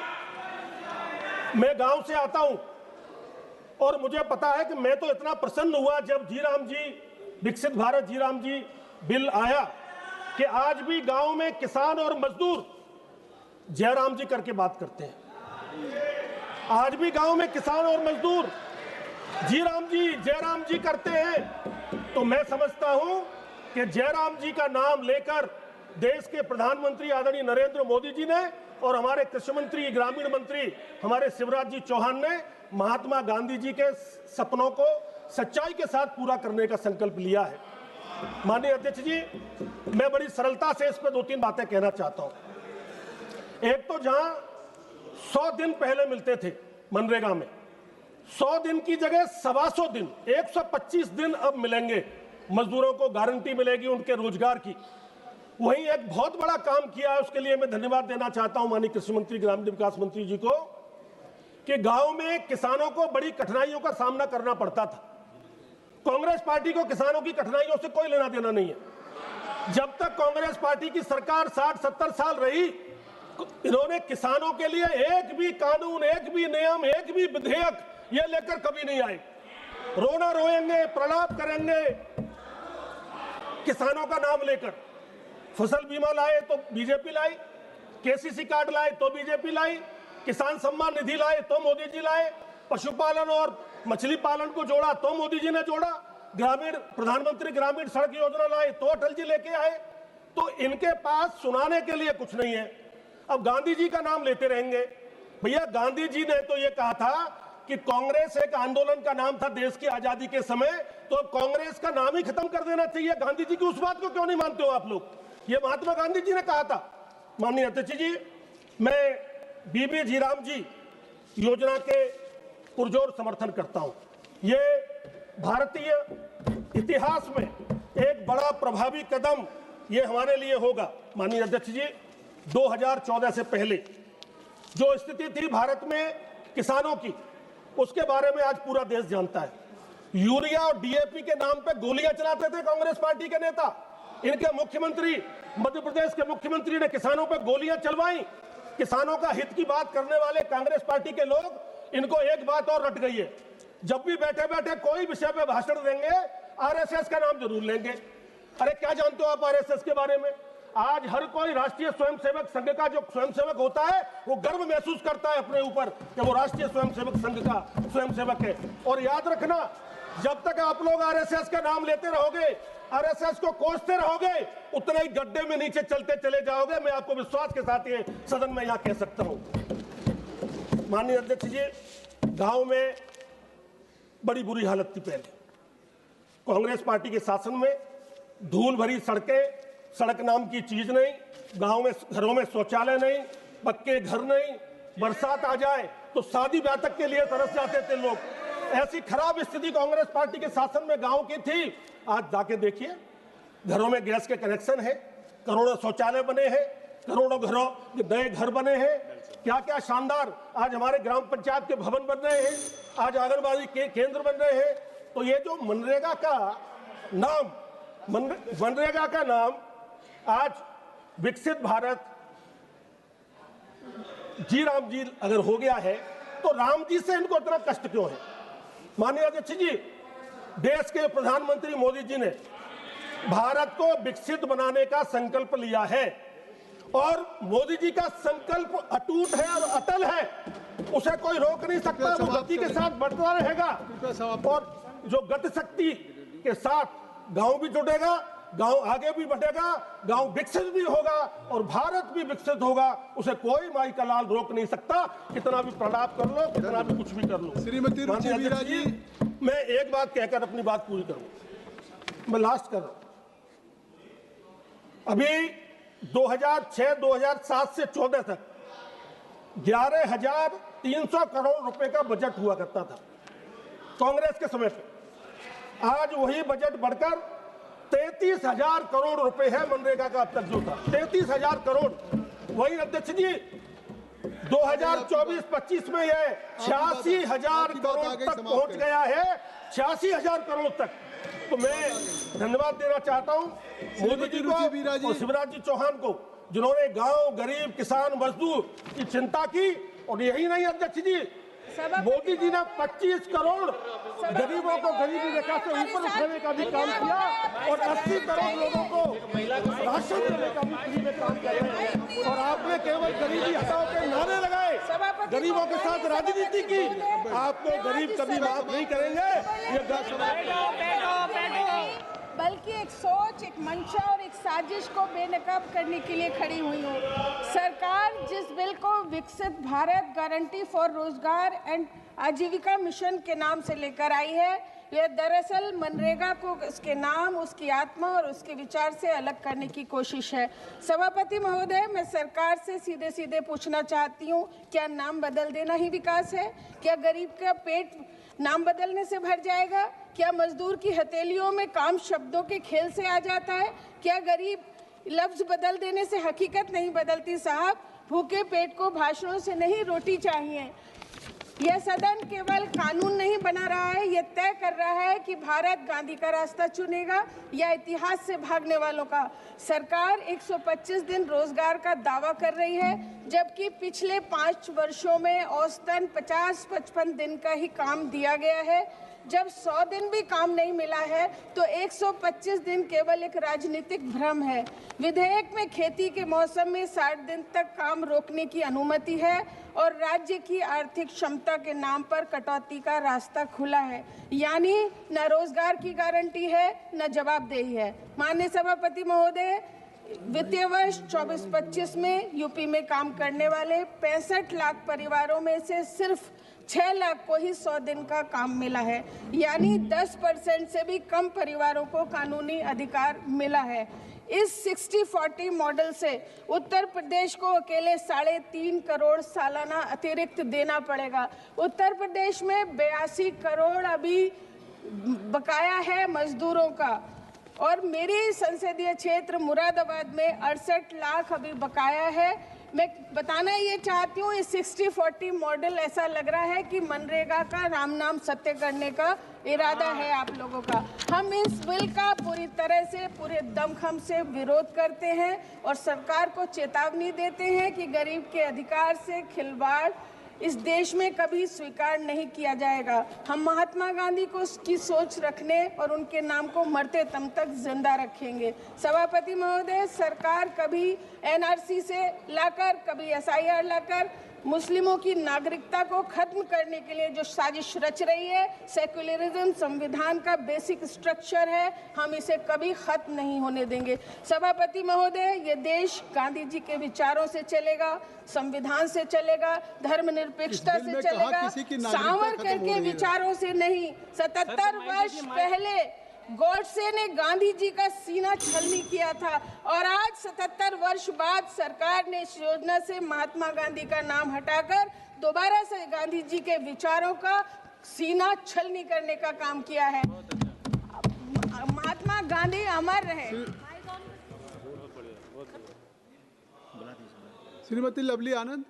Speaker 13: मैं गांव से आता हूं और मुझे पता है कि मैं तो इतना प्रसन्न हुआ जब जी राम जी, विकसित भारत जी राम जी बिल आया कि आज भी गांव में किसान और मजदूर जयराम जी करके बात करते हैं। आज भी गांव में किसान और मजदूर जी राम जी, जयराम जी करते हैं। तो मैं समझता हूं कि जयराम जी का नाम लेकर देश के प्रधानमंत्री आदरणीय नरेंद्र मोदी जी ने और हमारे कृषि मंत्री, ग्रामीण मंत्री हमारे शिवराज जी चौहान ने महात्मा गांधी जी के सपनों को सच्चाई के साथ पूरा करने का संकल्प लिया है। माननीय अध्यक्ष जी, मैं बड़ी सरलता से इस पर 2-3 बातें कहना चाहता हूं। एक तो जहां 100 दिन पहले मिलते थे मनरेगा में, 100 दिन की जगह 125 दिन, 125 दिन अब मिलेंगे। मजदूरों को गारंटी मिलेगी उनके रोजगार की। वहीं एक बहुत बड़ा काम किया है, उसके लिए मैं धन्यवाद देना चाहता हूं माननीय कृषि मंत्री, ग्रामीण विकास मंत्री जी को, कि गांव में किसानों को बड़ी कठिनाइयों का सामना करना पड़ता था। कांग्रेस पार्टी को किसानों की कठिनाइयों से कोई लेना देना नहीं है। जब तक कांग्रेस पार्टी की सरकार 60-70 साल रही, इन्होंने किसानों के लिए एक भी कानून, एक भी नियम, एक भी विधेयक ये लेकर कभी नहीं आए। रोना रोएंगे, प्रलाप करेंगे किसानों का नाम लेकर। फसल बीमा लाए तो बीजेपी लाई, केसीसी कार्ड लाए तो बीजेपी लाई, किसान सम्मान निधि लाए तो मोदी जी लाए, पशुपालन और मछली पालन को जोड़ा तो मोदी जी ने जोड़ा, ग्रामीण प्रधानमंत्री ग्रामीण सड़क योजना लाए तो अटल जी लेके आए। तो इनके पास सुनाने के लिए कुछ नहीं है। अब गांधी जी का नाम लेते रहेंगे। भैया, गांधी जी ने तो ये कहा था कि कांग्रेस एक आंदोलन का नाम था देश की आजादी के समय, तो अब कांग्रेस का नाम ही खत्म कर देना चाहिए। गांधी जी की उस बात को क्यों नहीं मानते हो आप लोग? ये महात्मा गांधी जी ने कहा था। माननीय अध्यक्ष जी, मैं बीबी जी राम जी योजना के पुरजोर समर्थन करता हूं। ये भारतीय इतिहास में एक बड़ा प्रभावी कदम ये हमारे लिए होगा। माननीय अध्यक्ष जी, 2014 से पहले जो स्थिति थी भारत में किसानों की, उसके बारे में आज पूरा देश जानता है। यूरिया और डीएपी के नाम पे गोलियां चलाते थे कांग्रेस पार्टी के नेता। इनके मुख्यमंत्री, मध्य प्रदेश के मुख्यमंत्री ने किसानों पे गोलियां चलवाई। किसानों का हित की बात करने वाले कांग्रेस पार्टी के लोग, इनको एक बात और रट गई है, जब भी बैठे बैठे कोई विषय पे भाषण देंगे आरएसएस का नाम जरूर लेंगे। अरे क्या जानते हो आप आरएसएस के बारे में? आज हर कोई राष्ट्रीय स्वयंसेवक संघ का जो स्वयंसेवक होता है वो गर्व महसूस करता है अपने ऊपर कि वो राष्ट्रीय स्वयंसेवक संघ का स्वयंसेवक है। और याद रखना, जब तक आप लोग आरएसएस का नाम लेते रहोगे, आरएसएस को कोसते रहोगे, उतना ही गड्ढे में नीचे चलते चले जाओगे। मैं आपको विश्वास के साथ ये सदन में यहां कह सकता हूं। माननीय अध्यक्ष जी, गांव में बड़ी बुरी हालत थी पहले। कांग्रेस पार्टी के शासन में धूल भरी सड़कें, सड़क नाम की चीज नहीं, गांव में घरों में शौचालय नहीं, पक्के घर नहीं, बरसात आ जाए तो शादी ब्याह तक के लिए तरस जाते थे लोग। ऐसी खराब स्थिति कांग्रेस पार्टी के शासन में गांव की थी। आज जाके देखिए, घरों में गैस के कनेक्शन है, करोड़ों शौचालय बने हैं, करोड़ों घरों नए घर बने हैं। क्या क्या शानदार आज हमारे ग्राम पंचायत के भवन बन रहे हैं, आज आंगनबाड़ी के केंद्र बन रहे हैं। तो ये जो मनरेगा का नाम आज विकसित भारत जी राम जी अगर हो गया है, तो राम जी से इनको इतना कष्ट क्यों है? माननीय अध्यक्ष जी, देश के प्रधानमंत्री मोदी जी ने
Speaker 18: भारत को विकसित बनाने का संकल्प लिया है और मोदी जी का संकल्प अटूट है और अटल है, उसे कोई रोक नहीं सकता। वो गति के साथ बढ़ता रहेगा और जो गति शक्ति के साथ गांव भी जुटेगा, गांव आगे भी बढ़ेगा, गांव विकसित भी होगा और भारत भी विकसित होगा। उसे कोई माई का लाल रोक नहीं सकता, कितना भी प्रणाम कर लो, कितना भी कुछ भी कर लो।
Speaker 19: श्रीमती रुचि वीरा जी,
Speaker 18: मैं एक बात कहकर अपनी बात पूरी करूं, मैं लास्ट कर रहा हूं। अभी 2006-2007 से 14 तक 11,300 करोड़ रुपए का बजट हुआ करता था कांग्रेस के समय पे। आज वही बजट बढ़कर 33,000 करोड़ रुपए है मनरेगा का अब तक जो था 33,000 करोड़। वही अध्यक्ष जी 2024-25 में यह 86,000 करोड़ तक पहुंच गया है, 86,000 करोड़ तक। तो मैं धन्यवाद देना चाहता हूं मोदी जी को और शिवराज जी चौहान को, जिन्होंने गांव, गरीब, किसान, मजदूर की चिंता की। और यही नहीं अध्यक्ष जी, मोदी जी ने 25 करोड़ गरीबों को गरीबी रेखा से ऊपर उठाने का भी काम किया और 80 करोड़ लोगों को राशन देने का भी फ्री में काम किया। और आपने केवल गरीबी हटाओ के नारे लगाए, गरीबों के साथ राजनीति की। आपको गरीब कभी माफ नहीं करेंगे।
Speaker 20: बल्कि एक सोच, एक मंशा और एक साजिश को बेनकाब करने के लिए खड़ी हुई हूँ। सरकार जिस बिल को विकसित भारत गारंटी फॉर रोजगार एंड आजीविका मिशन के नाम से लेकर आई है, यह दरअसल मनरेगा को उसके नाम, उसकी आत्मा और उसके विचार से अलग करने की कोशिश है। सभापति महोदय, मैं सरकार से सीधे सीधे पूछना चाहती हूँ, क्या नाम बदल देना ही विकास है? क्या गरीब का पेट नाम बदलने से भर जाएगा? क्या मजदूर की हथेलियों में काम शब्दों के खेल से आ जाता है? क्या गरीब लफ्ज बदल देने से हकीकत नहीं बदलती साहब? भूखे पेट को भाषणों से नहीं, रोटी चाहिए। यह सदन केवल कानून नहीं बना रहा है, यह तय कर रहा है कि भारत गांधी का रास्ता चुनेगा या इतिहास से भागने वालों का। सरकार 125 दिन रोजगार का दावा कर रही है, जबकि पिछले 5 वर्षों में औसतन 50-55 दिन का ही काम दिया गया है। जब 100 दिन भी काम नहीं मिला है तो 125 दिन केवल एक राजनीतिक भ्रम है। विधेयक में खेती के मौसम में 60 दिन तक काम रोकने की अनुमति है और राज्य की आर्थिक क्षमता के नाम पर कटौती का रास्ता खुला है। यानी न रोजगार की गारंटी है, न जवाबदेही है। माननीय सभापति महोदय, वित्तीय वर्ष 24-25 में यूपी में काम करने वाले 65 लाख परिवारों में से सिर्फ 6 लाख को ही 100 दिन का काम मिला है। यानी 10% से भी कम परिवारों को कानूनी अधिकार मिला है। इस 60-40 मॉडल से उत्तर प्रदेश को अकेले 3.5 करोड़ सालाना अतिरिक्त देना पड़ेगा। उत्तर प्रदेश में 82 करोड़ अभी बकाया है मजदूरों का और मेरी संसदीय क्षेत्र मुरादाबाद में 68 लाख अभी बकाया है। मैं बताना ये चाहती हूँ, इस 60-40 मॉडल ऐसा लग रहा है कि मनरेगा का राम नाम सत्य करने का इरादा है आप लोगों का। हम इस बिल का पूरी तरह से, पूरे दमखम से विरोध करते हैं और सरकार को चेतावनी देते हैं कि गरीब के अधिकार से खिलवाड़ इस देश में कभी स्वीकार नहीं किया जाएगा। हम महात्मा गांधी को की सोच रखने और उनके नाम को मरते दम तक जिंदा रखेंगे। सभापति महोदय, सरकार कभी एनआरसी से लाकर, कभी SIR लाकर मुस्लिमों की नागरिकता को खत्म करने के लिए जो साजिश रच रही है, सेक्युलरिज्म संविधान का बेसिक स्ट्रक्चर है, हम इसे कभी खत्म नहीं होने देंगे। सभापति महोदय, ये देश गांधी जी के विचारों से चलेगा, संविधान से चलेगा, धर्मनिरपेक्षता से चलेगा, सावरकर के विचारों से नहीं। 77 वर्ष पहले गॉडसे ने गांधी जी का सीना छलनी किया था और आज 77 वर्ष बाद सरकार ने इस योजना से महात्मा गांधी का नाम हटाकर दोबारा से गांधी जी के विचारों का सीना छलनी करने का काम किया है। महात्मा गांधी अमर रहे।
Speaker 19: श्रीमती लवली आनंद।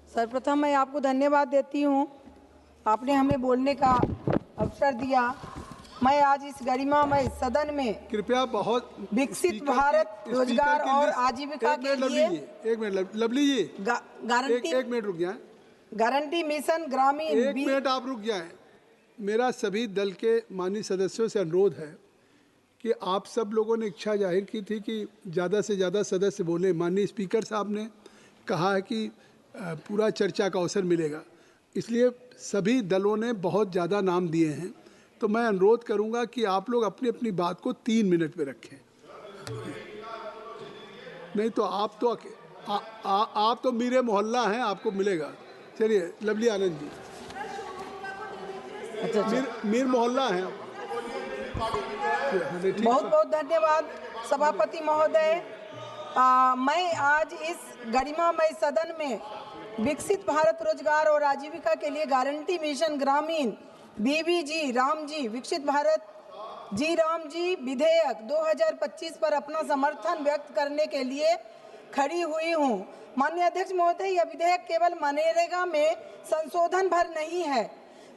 Speaker 21: सर्वप्रथम मैं आपको धन्यवाद देती हूँ, आपने हमें बोलने का अवसर दिया। मैं आज इस गरिमामय सदन में
Speaker 19: कृपया बहुत
Speaker 21: विकसित भारत रोजगार और आजीविका के लिए
Speaker 19: एक मिनट लवली जी
Speaker 21: गारंटी
Speaker 19: एक मिनट रुक जाए।
Speaker 21: गारंटी मिशन ग्रामीण
Speaker 19: एक मिनट आप रुक जाए। मेरा सभी दल के माननीय सदस्यों से अनुरोध है कि आप सब लोगों ने इच्छा जाहिर की थी कि ज़्यादा से ज़्यादा सदस्य बोले। माननीय स्पीकर साहब ने कहा है कि पूरा चर्चा का अवसर मिलेगा, इसलिए सभी दलों ने बहुत ज़्यादा नाम दिए हैं। तो मैं अनुरोध करूंगा कि आप लोग अपनी अपनी बात को 3 मिनट में रखें, नहीं तो आप तो मेरे मोहल्ला हैं, आपको मिलेगा। चलिए लवली आनंद जी। मीर मोहल्ला है।
Speaker 21: बहुत बहुत धन्यवाद सभापति महोदय। मैं आज इस गरिमामय सदन में विकसित भारत रोजगार और आजीविका के लिए गारंटी मिशन ग्रामीण बीबीजी रामजी विकसित भारत जी रामजी विधेयक 2025 पर अपना समर्थन व्यक्त करने के लिए खड़ी हुई हूं। माननीय अध्यक्ष महोदय, यह विधेयक केवल मनरेगा में संशोधन भर नहीं है,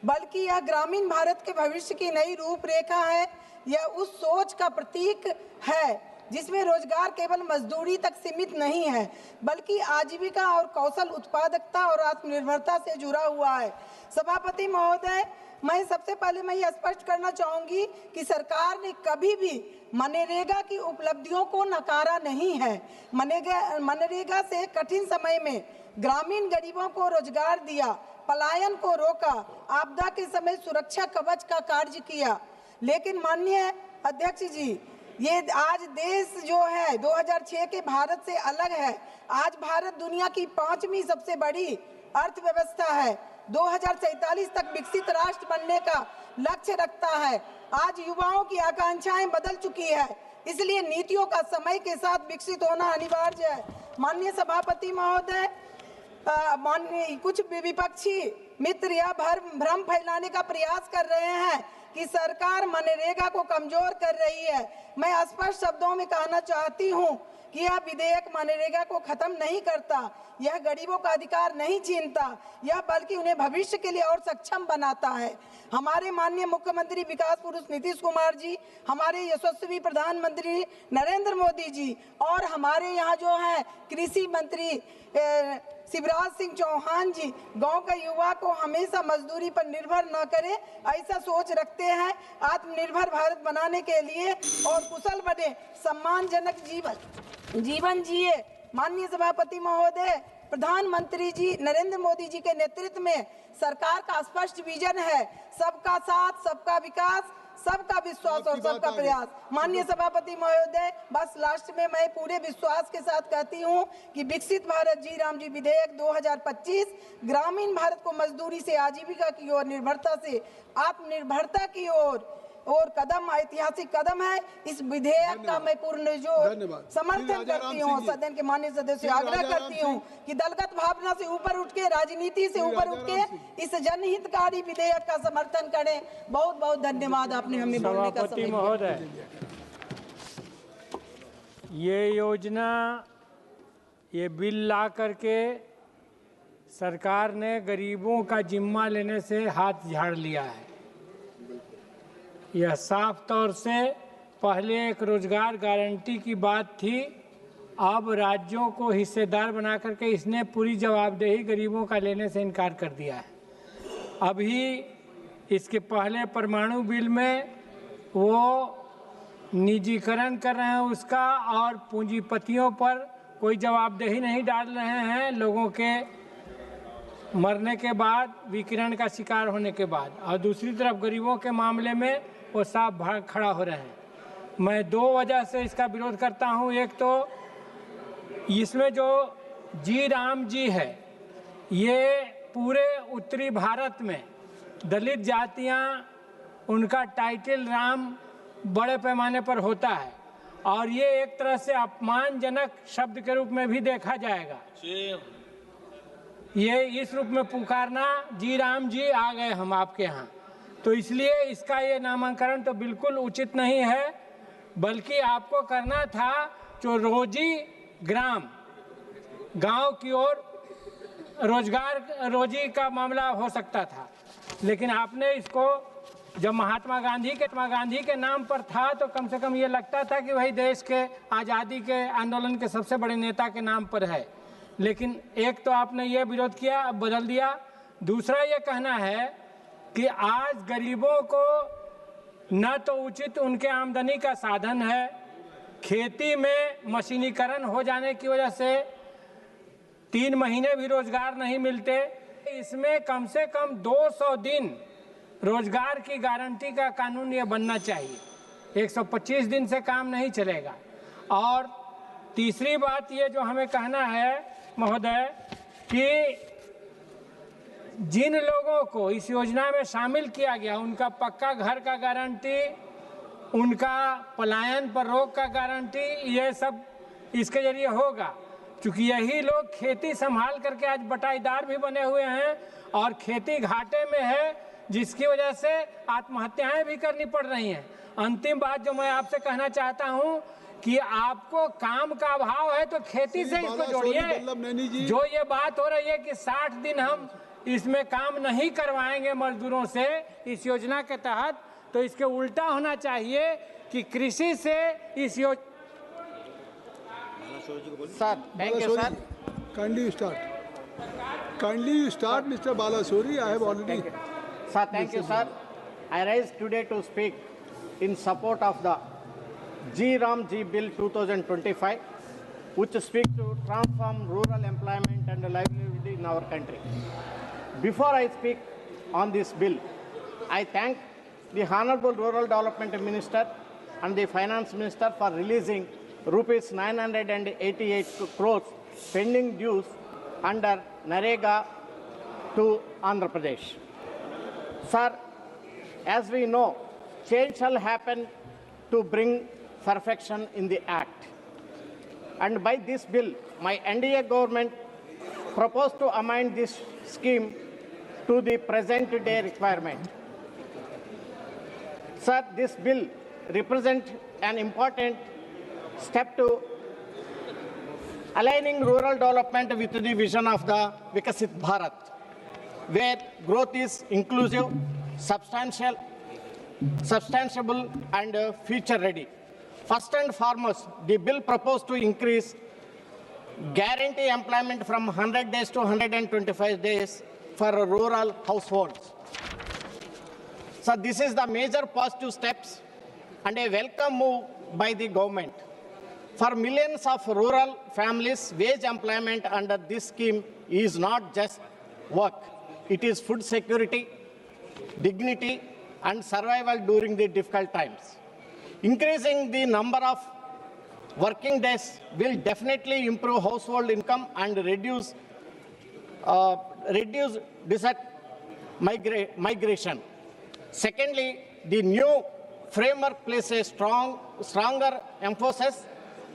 Speaker 21: बल्कि यह ग्रामीण भारत के भविष्य की नई रूपरेखा है। यह उस सोच का प्रतीक है जिसमें रोजगार केवल मजदूरी तक सीमित नहीं है, बल्कि आजीविका और कौशल उत्पादकता और आत्मनिर्भरता से जुड़ा हुआ है। सभापति महोदय, मैं सबसे पहले मैं ये स्पष्ट करना चाहूंगी कि सरकार ने कभी भी मनरेगा की उपलब्धियों को नकारा नहीं है। मनरेगा से कठिन समय में ग्रामीण गरीबों को रोजगार दिया, पलायन को रोका, आपदा के समय सुरक्षा कवच का कार्य किया। लेकिन माननीय अध्यक्ष जी, ये आज देश जो है 2006 के भारत से अलग है। आज भारत दुनिया की 5वीं सबसे बड़ी अर्थव्यवस्था है। 2047 तक विकसित राष्ट्र बनने का लक्ष्य रखता है। आज युवाओं की आकांक्षाएं बदल चुकी है, इसलिए नीतियों का समय के साथ विकसित होना अनिवार्य है। माननीय सभापति महोदय, माननीय कुछ विपक्षी मित्र यह भ्रम फैलाने का प्रयास कर रहे हैं कि सरकार मनरेगा को कमजोर कर रही है। मैं स्पष्ट शब्दों में कहना चाहती हूं कि यह विधेयक मनरेगा को खत्म नहीं करता, यह गरीबों का अधिकार नहीं छीनता, यह बल्कि उन्हें भविष्य के लिए और सक्षम बनाता है। हमारे माननीय मुख्यमंत्री विकास पुरुष नीतीश कुमार जी, हमारे यशस्वी प्रधानमंत्री नरेंद्र मोदी जी और हमारे यहाँ जो है कृषि मंत्री शिवराज सिंह चौहान जी गांव का युवा को हमेशा मजदूरी पर निर्भर न करे, ऐसा सोच रखते हैं। आत्मनिर्भर भारत बनाने के लिए और कुशल बने, सम्मानजनक जीवन जिए। माननीय सभापति महोदय, प्रधानमंत्री जी नरेंद्र मोदी जी के नेतृत्व में सरकार का स्पष्ट विजन है, सबका साथ, सबका विकास, सबका विश्वास और सबका प्रयास। माननीय सभापति महोदय, बस लास्ट में मैं पूरे विश्वास के साथ कहती हूं कि विकसित भारत जी राम जी विधेयक 2025 ग्रामीण भारत को मजदूरी से आजीविका की ओर, निर्भरता से आत्मनिर्भरता की ओर और कदम ऐतिहासिक कदम है। इस विधेयक का मैं पूर्ण जो समर्थन करती हूँ, सदन के माननीय सदस्य से आग्रह करती हूँ कि दलगत भावना से ऊपर उठ के, राजनीति से ऊपर उठ के इस जनहितकारी विधेयक का समर्थन करें। बहुत बहुत धन्यवाद, आपने हमें बोलने का समय
Speaker 22: महोदय, ये योजना, ये बिल ला करके सरकार ने गरीबों का जिम्मा लेने से हाथ झाड़ लिया है। यह साफ तौर से पहले एक रोजगार गारंटी की बात थी, अब राज्यों को हिस्सेदार बना करके इसने पूरी जवाबदेही गरीबों का लेने से इनकार कर दिया है। अभी इसके पहले परमाणु बिल में वो निजीकरण कर रहे हैं उसका, और पूंजीपतियों पर कोई जवाबदेही नहीं डाल रहे हैं लोगों के मरने के बाद, विकिरण का शिकार होने के बाद, और दूसरी तरफ गरीबों के मामले में वो साफ भाग खड़ा हो रहे हैं। मैं 2 वजह से इसका विरोध करता हूं। एक तो इसमें जो जी राम जी है, ये पूरे उत्तरी भारत में दलित जातियां, उनका टाइटल राम बड़े पैमाने पर होता है, और ये एक तरह से अपमानजनक शब्द के रूप में भी देखा जाएगा। ये इस रूप में पुकारना, जी राम जी आ गए हम आपके यहाँ, तो इसलिए इसका ये नामकरण तो बिल्कुल उचित नहीं है। बल्कि आपको करना था जो रोजी ग्राम, गांव की ओर रोजगार रोजी का मामला हो सकता था, लेकिन आपने इसको जब महात्मा गांधी के नाम पर था तो कम से कम ये लगता था कि वही देश के आज़ादी के आंदोलन के सबसे बड़े नेता के नाम पर है। लेकिन एक तो आपने ये विरोध किया, अब बदल दिया। दूसरा ये कहना है कि आज गरीबों को न तो उचित उनके आमदनी का साधन है, खेती में मशीनीकरण हो जाने की वजह से 3 महीने भी रोजगार नहीं मिलते। इसमें कम से कम 200 दिन रोजगार की गारंटी का कानून ये बनना चाहिए। 125 दिन से काम नहीं चलेगा। और तीसरी बात ये जो हमें कहना है महोदय कि जिन लोगों को इस योजना में शामिल किया गया उनका पक्का घर का गारंटी, उनका पलायन पर रोक का गारंटी, ये सब इसके जरिए होगा। क्योंकि यही लोग खेती संभाल करके आज बटाईदार भी बने हुए हैं और खेती घाटे में है, जिसकी वजह से आत्महत्याएं भी करनी पड़ रही हैं। अंतिम बात जो मैं आपसे कहना चाहता हूं कि आपको काम का अभाव है तो खेती से इसको जोड़िए। जो ये बात हो रही है कि 60 दिन हम इसमें काम नहीं करवाएंगे मजदूरों से इस योजना के तहत, तो इसके उल्टा होना चाहिए कि कृषि से इस योजना।
Speaker 3: Sir, thank you sir.
Speaker 19: Kindly you start, Mr. Balasuri. I have already.
Speaker 3: Sir, thank you, sir. I rise today to speak in support of the G Ram G Bill 2025, which speaks to transform rural employment and livelihood in our country. Before I speak on this bill, I thank the Honorable Rural Development Minister and the Finance Minister for releasing rupees 988 crores pending dues under NREGA to Andhra Pradesh. Sir, as we know, change shall happen to bring perfection in the act. And by this bill, my NDA government proposed to amend this scheme to the present day requirement. Sir, this bill represents an important step to aligning rural development with the vision of the Vikasit Bharat, where growth is inclusive, substantiable and future-ready. First and foremost, the bill proposed to increase guarantee employment from 100 days to 125 days for rural households. So this is the major positive steps and a welcome move by the government. For millions of rural families, wage employment under this scheme is not just work. It is food security, dignity, and survival during the difficult times. Increasing the number of working days will definitely improve household income and reduce desert migration. Secondly, the new framework places stronger emphasis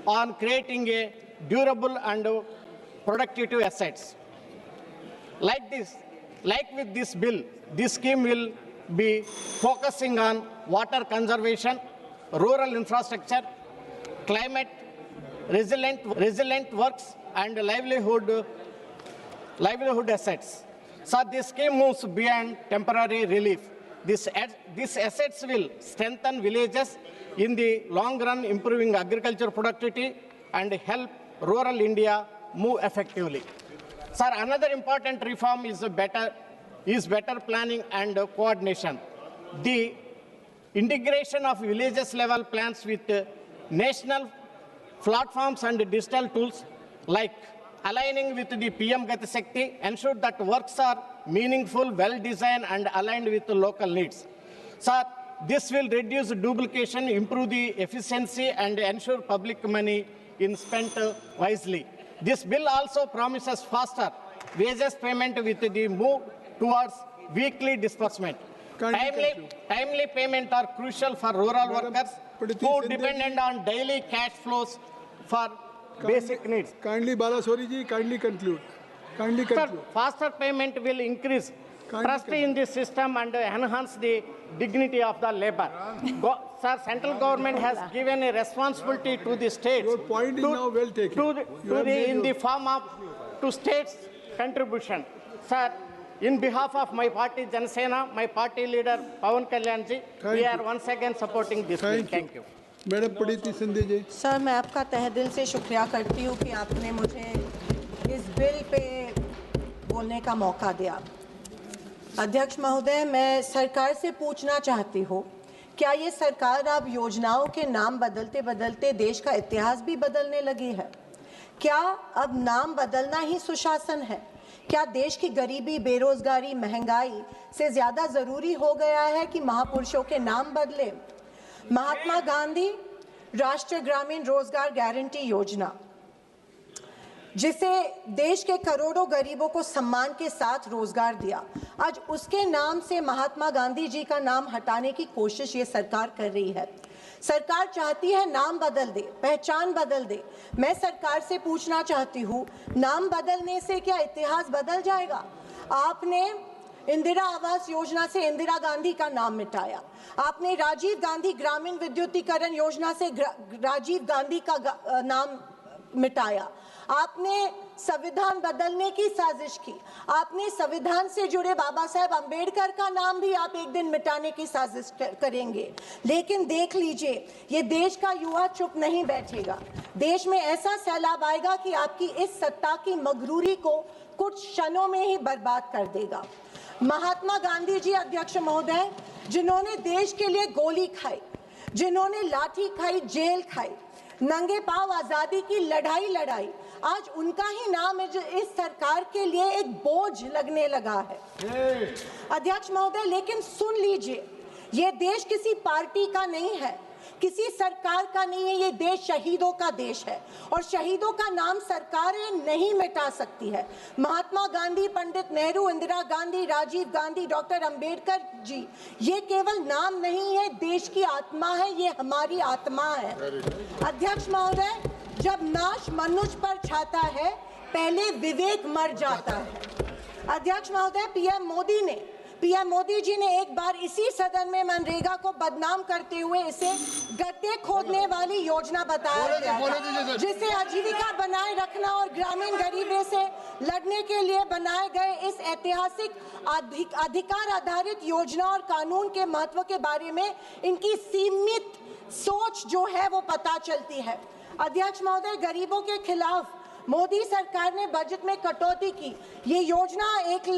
Speaker 3: on creating a durable and productive assets. Like with this bill, this scheme will be focusing on water conservation, rural infrastructure, climate resilient works, and livelihood assets. So this scheme moves beyond temporary relief. These assets will strengthen villages in the long run, improving agriculture productivity and help rural India move effectively. Sir, another important reform is better planning and coordination. The integration of villages level plans with national platforms and digital tools, like aligning with the PM Gati Shakti, ensure that works are meaningful, well-designed and aligned with the local needs. Sir, this will reduce duplication, improve the efficiency and ensure public money is spent wisely. This bill also promises faster wages payment with the move towards weekly disbursement. Timely payment are crucial for rural workers who depend on daily cash flows for basic needs.
Speaker 19: Kindly, Balasuri ji, kindly conclude.
Speaker 3: Sir, faster payment will increase trust in the system and enhance the dignity of the labor. Sir, central government has given a responsibility to the states.
Speaker 19: Your point is now well taken.
Speaker 3: In the form of to states' contribution. Sir, In behalf of my party Jana Sena, my party leader Pawan Kalyan ji, we are once again supporting this bill. Thank you.
Speaker 19: Madam Preeti Sindhe ji.
Speaker 21: Sir, मैं आपका तहे दिल से शुक्रिया करती हूँ कि आपने मुझे इस बिल पे बोलने का मौका दिया। अध्यक्ष महोदय, मैं सरकार से पूछना चाहती हूँ, क्या ये सरकार अब योजनाओं के नाम बदलते बदलते देश का इतिहास भी बदलने लगी है? क्या अब नाम बदलना ही सुशासन है? क्या देश की गरीबी, बेरोजगारी, महंगाई से ज़्यादा ज़रूरी हो गया है कि महापुरुषों के नाम बदले? महात्मा गांधी राष्ट्रीय ग्रामीण रोजगार गारंटी योजना, जिसे देश के करोड़ों गरीबों को सम्मान के साथ रोजगार दिया, आज उसके नाम से महात्मा गांधी जी का नाम हटाने की कोशिश ये सरकार कर रही है। सरकार चाहती है नाम बदल दे, पहचान बदल दे। मैं सरकार से पूछना चाहती हूँ, नाम बदलने से क्या इतिहास बदल जाएगा? आपने इंदिरा आवास योजना से इंदिरा गांधी का नाम मिटाया, आपने राजीव गांधी ग्रामीण विद्युतीकरण योजना से राजीव गांधी का नाम मिटाया, आपने संविधान बदलने की साजिश की, आपने संविधान से जुड़े बाबा साहेब अंबेडकर का नाम भी आप एक दिन मिटाने की साजिश करेंगे। लेकिन देख लीजिए, ये देश का युवा चुप नहीं बैठेगा। देश में ऐसा सैलाब आएगा कि आपकी इस सत्ता की मगरूरी को कुछ क्षणों में ही बर्बाद कर देगा। महात्मा गांधी जी, अध्यक्ष महोदय, जिन्होंने देश के लिए गोली खाई, जिन्होंने लाठी खाई, जेल खाई, नंगे पांव आजादी की लड़ाई लड़ाई, आज उनका ही नाम इस सरकार के लिए एक बोझ लगने लगा है। अध्यक्ष महोदय, लेकिन सुन लीजिए, ये देश किसी पार्टी का नहीं है, किसी सरकार का नहीं है, ये देश शहीदों का देश है और शहीदों का नाम सरकारें नहीं मिटा सकती है। महात्मा गांधी, पंडित नेहरू, इंदिरा गांधी, राजीव गांधी, डॉक्टर अंबेडकर जी, ये केवल नाम नहीं है, देश की आत्मा है, ये हमारी आत्मा है। अध्यक्ष महोदय, जब नाश मनुष्य पर छाता है, पहले विवेक मर जाता है। अध्यक्ष महोदय, पीएम मोदी जी ने एक बार इसी सदन में मनरेगा को बदनाम करते हुए इसे गड्ढे खोदने वाली योजना बताया गया था, जिसे आजीविका बनाए रखना और ग्रामीण गरीबी से लड़ने के लिए बनाए गए इस ऐतिहासिक अधिकार आधारित योजना और कानून के महत्व के बारे में इनकी सीमित सोच जो है वो पता चलती है। अध्यक्ष महोदय, गरीबों के खिलाफ मोदी सरकार ने बजट में कटौती की। ये योजना 1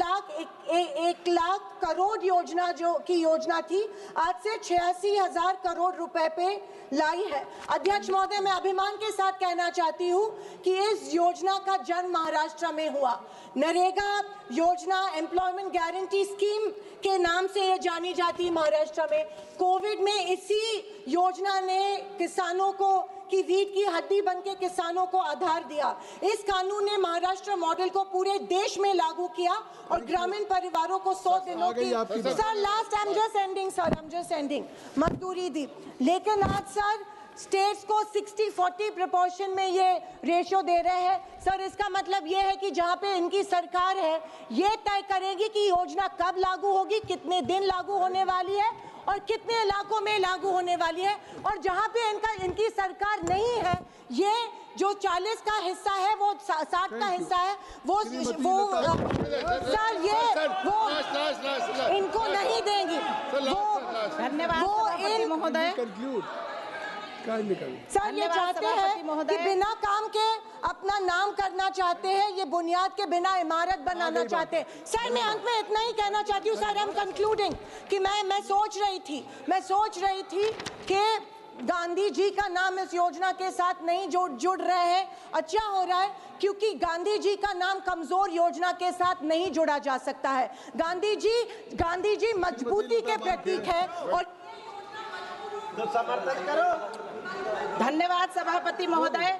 Speaker 21: लाख करोड़ योजना की योजना थी, आज से 86,000 करोड़ रुपए पे लाई है। अध्यक्ष महोदय, मैं अभिमान के साथ कहना चाहती हूँ कि इस योजना का जन्म महाराष्ट्र में हुआ। नरेगा योजना, एम्प्लॉयमेंट गारंटी स्कीम के नाम से ये जानी जाती है महाराष्ट्र में। कोविड में इसी योजना ने किसानों को की रीढ़ की हड्डी बनके किसानों को आधार दिया। इस कानून ने महाराष्ट्र मॉडल को पूरे देश में लागू किया और ग्रामीण परिवारों को 100 दिनों की मजदूरी दी। लेकिन आज सर स्टेट्स को 60-40 प्रोपोर्शन में ये रेशो दे रहे हैं। सर, इसका मतलब ये है कि जहाँ पे इनकी सरकार है, ये तय करेगी कि योजना कब लागू होगी, कितने दिन लागू होने वाली है और कितने इलाकों में लागू होने वाली है। और जहाँ पे इनकी सरकार नहीं है, ये जो 40 का हिस्सा है वो 60 का हिस्सा है, वो सर ये वो इनको नहीं देंगी।
Speaker 20: धन्यवाद महोदय।
Speaker 21: सर, ये चाहते हैं कि बिना काम के अपना नाम करना चाहते हैं, ये बुनियाद के बिना इमारत बनाना चाहते हैं। सर, मैं अंत में इतना ही कहना चाहती हूँ सर, आई एम कंक्लूडिंग कि मैं सोच रही थी कि गांधी जी का नाम इस योजना के साथ नहीं जुड़ रहे हैं। अच्छा हो रहा है, क्योंकि गांधी जी का नाम कमजोर योजना के साथ नहीं जुड़ा जा सकता है। गांधी जी मजबूती के प्रतीक है और समर्थन करो।
Speaker 20: धन्यवाद सभापति महोदय।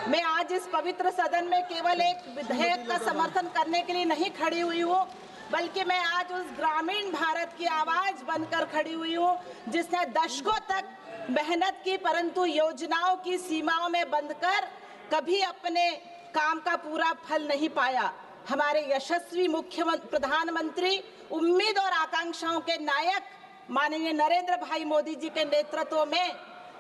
Speaker 20: मैं आज इस पवित्र सदन में केवल एक विधेयक का समर्थन करने के लिए नहीं खड़ी हुई हूँ, बल्कि मैं आज उस ग्रामीण भारत की आवाज बनकर खड़ी हुई हूँ जिसने दशकों तक मेहनत की, परंतु योजनाओं की सीमाओं में बंधकर कभी अपने काम का पूरा फल नहीं पाया। हमारे यशस्वी प्रधानमंत्री, उम्मीद और आकांक्षाओं के नायक माननीय नरेंद्र भाई मोदी जी के नेतृत्व में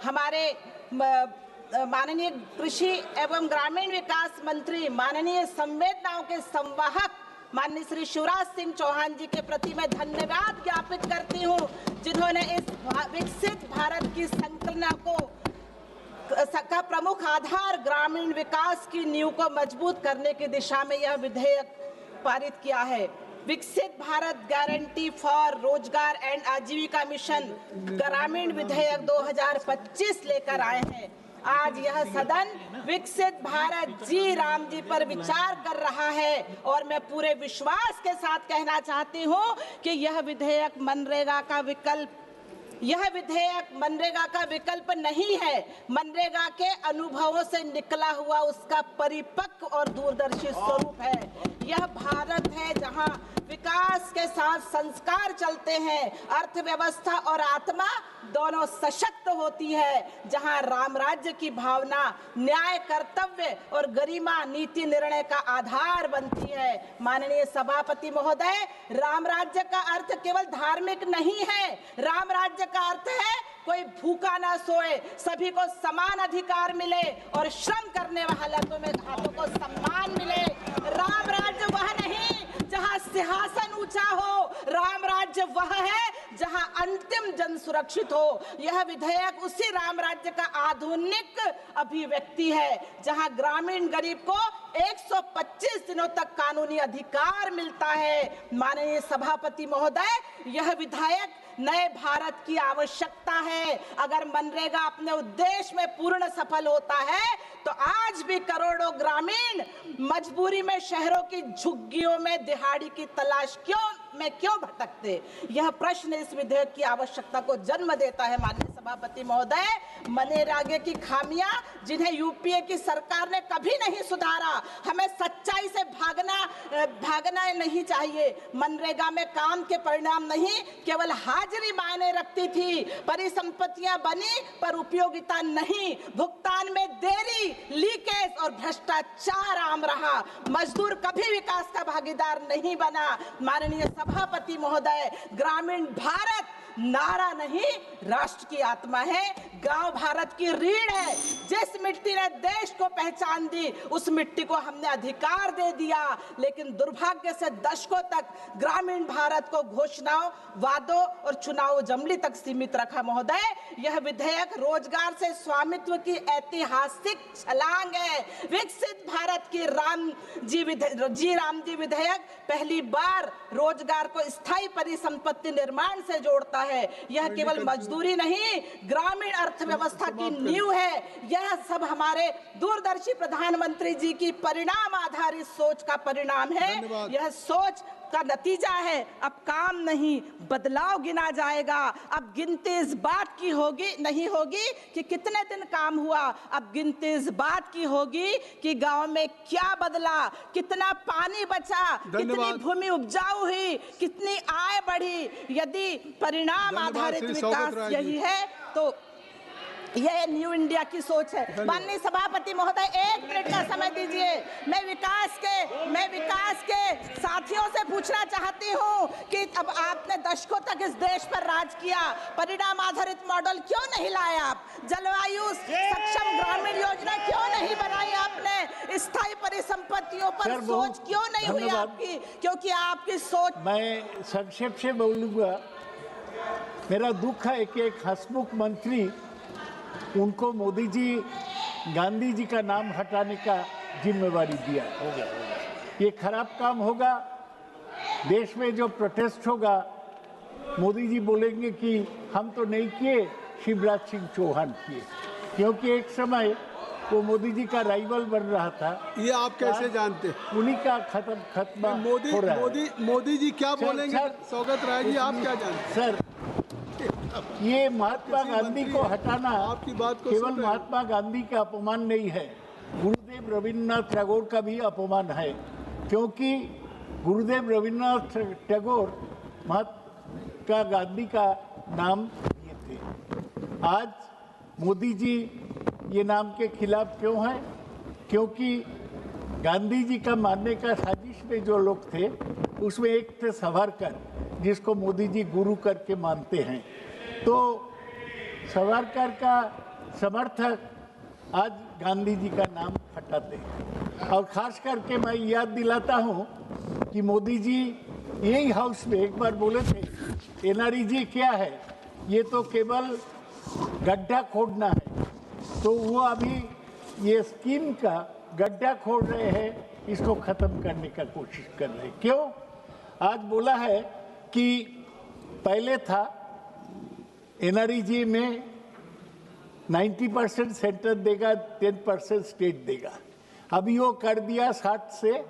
Speaker 20: हमारे माननीय कृषि एवं ग्रामीण विकास मंत्री, माननीय संवेदनाओं के संवाहक
Speaker 6: माननीय श्री शिवराज सिंह चौहान जी के प्रति मैं धन्यवाद ज्ञापित करती हूँ, जिन्होंने इस विकसित भारत की संकल्पना का प्रमुख आधार ग्रामीण विकास की नींव को मजबूत करने की दिशा में यह विधेयक पारित किया है। विकसित भारत गारंटी फॉर रोजगार एंड आजीविका मिशन ग्रामीण विधेयक 2025 लेकर आए हैं। आज यह सदन विकसित भारत जी राम जी पर विचार कर रहा है और मैं पूरे विश्वास के साथ कहना चाहती हूं कि यह विधेयक मनरेगा का विकल्प नहीं है। मनरेगा के अनुभवों से निकला हुआ उसका परिपक्व और दूरदर्शी स्वरूप है। यह भारत है जहां विकास के साथ संस्कार चलते हैं, अर्थव्यवस्था और आत्मा दोनों सशक्त होती है, जहां राम राज्य की भावना न्याय, कर्तव्य और गरिमा नीति निर्णय का आधार बनती है। माननीय सभापति महोदय, राम राज्य का अर्थ केवल धार्मिक नहीं है। राम राज्य का अर्थ है कोई भूखा ना सोए, सभी को समान अधिकार मिले और श्रम करने वालों में हाथों को सम्मान मिले। राम राज्य वह नहीं जहां सिंहासन ऊंचा हो, राम राज्य वह है जहां अंतिम जन सुरक्षित हो। यह विधेयक उसी राम राज्य का आधुनिक अभिव्यक्ति है, जहां ग्रामीण गरीब को 125 दिनों तक कानूनी अधिकार मिलता है। माननीय सभापति महोदय, यह विधेयक नए भारत की आवश्यकता है। अगर मनरेगा अपने उद्देश्य में पूर्ण सफल होता है तो आज भी करोड़ों ग्रामीण मजबूरी में शहरों की झुग्गियों में दिहाड़ी की तलाश क्यों भटकते? यह प्रश्न इस विधेयक की आवश्यकता को जन्म देता है। माननीय सभापति महोदय, मनरेगा की खामियां जिन्हें यूपीए की सरकार ने कभी नहीं सुधारा, हमें सच्चाई से भागना नहीं चाहिए। मनरेगा में काम के परिणाम नहीं, केवल हाजिरी मायने रखती थी। परिसंपत्तियां बनी पर उपयोगिता नहीं, भुगतान में देरी, लीकेज और भ्रष्टाचार आम रहा। मजदूर कभी विकास का भागीदार नहीं बना। माननीय सभापति महोदय, ग्रामीण भारत नारा नहीं, राष्ट्र की आत्मा है। गांव भारत की रीढ़ है। जिस मिट्टी ने देश को पहचान दी, उस मिट्टी को हमने अधिकार दे दिया, लेकिन दुर्भाग्य से दशकों तक ग्रामीण भारत को घोषणाओं, वादों और चुनाव जमली तक सीमित रखा। महोदय, यह विधेयक रोजगार से स्वामित्व की ऐतिहासिक छलांग है। विकसित भारत की राम जी विधेयक पहली बार रोजगार को स्थायी परिसंपत्ति निर्माण से जोड़ता है। यह केवल मजदूरी नहीं, ग्रामीण अर्थव्यवस्था की नींव है। यह सब हमारे दूरदर्शी प्रधानमंत्री जी की परिणाम आधारित सोच का परिणाम है। यह सोच का नतीजा है। अब काम नहीं, बदलाव गिना जाएगा। अब गिनती इस बात की नहीं होगी कि कितने दिन काम हुआ, अब गिनती इस बात की होगी कि गांव में क्या बदला, कितना पानी बचा, कितनी भूमि उपजाऊ हुई, कितनी आय बढ़ी। यदि परिणाम आधारित विकास यही है तो यह न्यू इंडिया की सोच है। माननीय सभापति महोदय, 1 मिनट का समय दीजिए। मैं विकास के साथियों से पूछना चाहती हूं कि अब आपने दशकों तक इस देश पर राज किया, परिणाम आधारित मॉडल क्यों नहीं लाए आप? जलवायु सक्षम ग्रामीण योजना क्यों नहीं बनाई आपने? स्थायी परिसंपत्तियों पर सोच क्यों नहीं हुई आपकी? क्योंकि आपकी सोच।
Speaker 8: मैं संक्षेप से बोलूंगा। मेरा दुख है कि एक हंसमुख मंत्री, उनको मोदी जी गांधी जी का नाम हटाने का जिम्मेवारी दिया। हो गया। ये खराब काम होगा। देश में जो प्रोटेस्ट होगा, मोदी जी बोलेंगे कि हम तो नहीं किए, शिवराज सिंह चौहान किए, क्योंकि एक समय वो मोदी जी का राइवल बन रहा था।
Speaker 19: ये आप कैसे जानते?
Speaker 8: उन्हीं का खत्म हो रहा है।
Speaker 19: मोदी जी क्या बोलेंगे? सौगत राय जी, आप क्या जानते?
Speaker 8: सर, ये महात्मा गांधी को हटाना आपकी बात को केवल महात्मा गांधी का अपमान नहीं है, गुरुदेव रविन्द्रनाथ टैगोर का भी अपमान है, क्योंकि गुरुदेव रविन्द्रनाथ टैगोर महात्मा गांधी का नाम दिए थे। आज मोदी जी ये नाम के खिलाफ क्यों हैं? क्योंकि गांधी जी का मानने का साजिश में जो लोग थे, उसमें एक थे सावरकर, जिसको मोदी जी गुरु करके मानते हैं। तो सावरकर का समर्थक आज गांधी जी का नाम हटाते हैं। और खास करके मैं याद दिलाता हूँ कि मोदी जी यही हाउस में एक बार बोले थे एनआरईजी क्या है, ये तो केवल गड्ढा खोदना है। तो वो अभी ये स्कीम का गड्ढा खोद रहे हैं, इसको खत्म करने का कोशिश कर रहे हैं। क्यों? आज बोला है कि पहले था एनआरईजी में 90% सेंटर देगा, 10% स्टेट देगा। अभी वो कर दिया 60 से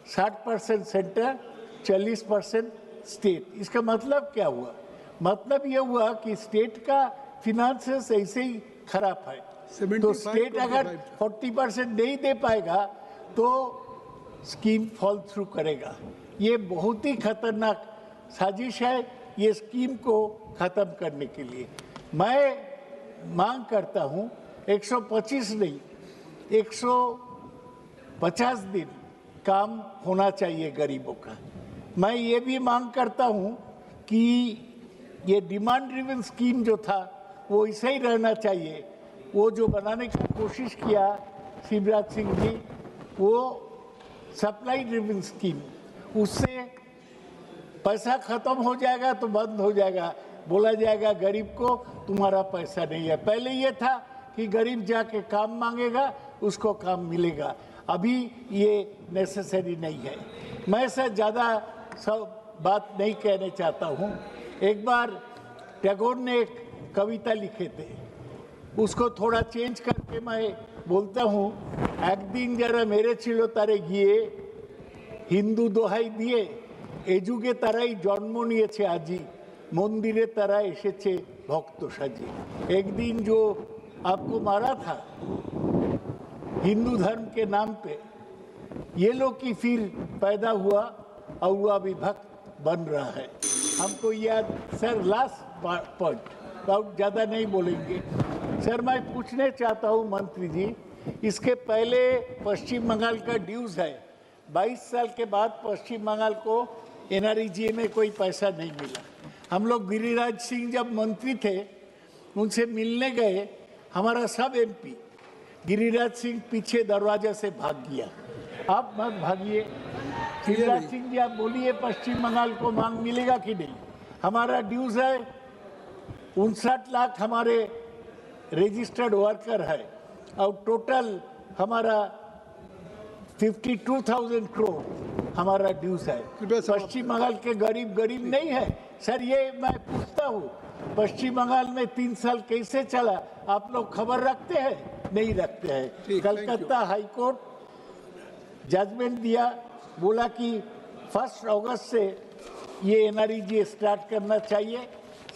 Speaker 8: 60% सेंटर, 40% स्टेट। इसका मतलब क्या हुआ? मतलब ये हुआ कि स्टेट का फिनांसेस ऐसे ही खराब है। तो स्टेट अगर 40% नहीं दे पाएगा तो स्कीम फॉल थ्रू करेगा। ये बहुत ही खतरनाक साजिश है ये स्कीम को खत्म करने के लिए। मैं मांग करता हूँ 125 नहीं 150 दिन काम होना चाहिए गरीबों का। मैं ये भी मांग करता हूँ कि ये डिमांड ड्रिवन स्कीम जो था वो ऐसे ही रहना चाहिए। वो जो बनाने की कोशिश किया शिवराज सिंह जी, वो सप्लाई ड्रिवन स्कीम, उससे पैसा खत्म हो जाएगा तो बंद हो जाएगा। बोला जाएगा गरीब को तुम्हारा पैसा नहीं है। पहले ये था कि गरीब जाके काम मांगेगा, उसको काम मिलेगा। अभी ये नेसेसरी नहीं है। मैं से ज़्यादा सब बात नहीं कहने चाहता हूँ। एक बार टैगोर ने एक कविता लिखे थे, उसको थोड़ा चेंज करके मैं बोलता हूँ। एक दिन जरा मेरे छिलो तारे गिए हिंदू दोहाई दिए एजुगे ताराई जन्म निয়েছে আজি मंदिरे तारा एसेছে भक्त साजे। एक दिन जो आपको मारा था हिंदू धर्म के नाम पे, ये लोग की फिर पैदा हुआ और वो अभी भक्त बन रहा है। हमको याद सर लास्ट पॉइंट, बहुत ज़्यादा नहीं बोलेंगे सर। मैं पूछने चाहता हूँ मंत्री जी, इसके पहले पश्चिम बंगाल का ड्यूज है। 22 साल के बाद पश्चिम बंगाल को एनआरईजी में कोई पैसा नहीं मिला। हम लोग गिरिराज सिंह जब मंत्री थे उनसे मिलने गए, हमारा सब एमपी गिरिराज सिंह पीछे दरवाजे से भाग गया। आप मत भागिए, गिरिराज सिंह जी आप बोलिए पश्चिम बंगाल को मांग मिलेगा कि नहीं। हमारा ड्यूज है 59 लाख हमारे रजिस्टर्ड वर्कर है और टोटल हमारा 52,000 करोड़ हमारा ड्यूज है। पश्चिम बंगाल के गरीब नहीं है सर। ये मैं पूछता हूँ पश्चिम बंगाल में 3 साल कैसे चला, आप लोग खबर रखते हैं? नहीं रखते हैं। कलकत्ता हाई कोर्ट जजमेंट दिया, बोला कि 1 अगस्त से ये एनआरईजी स्टार्ट करना चाहिए।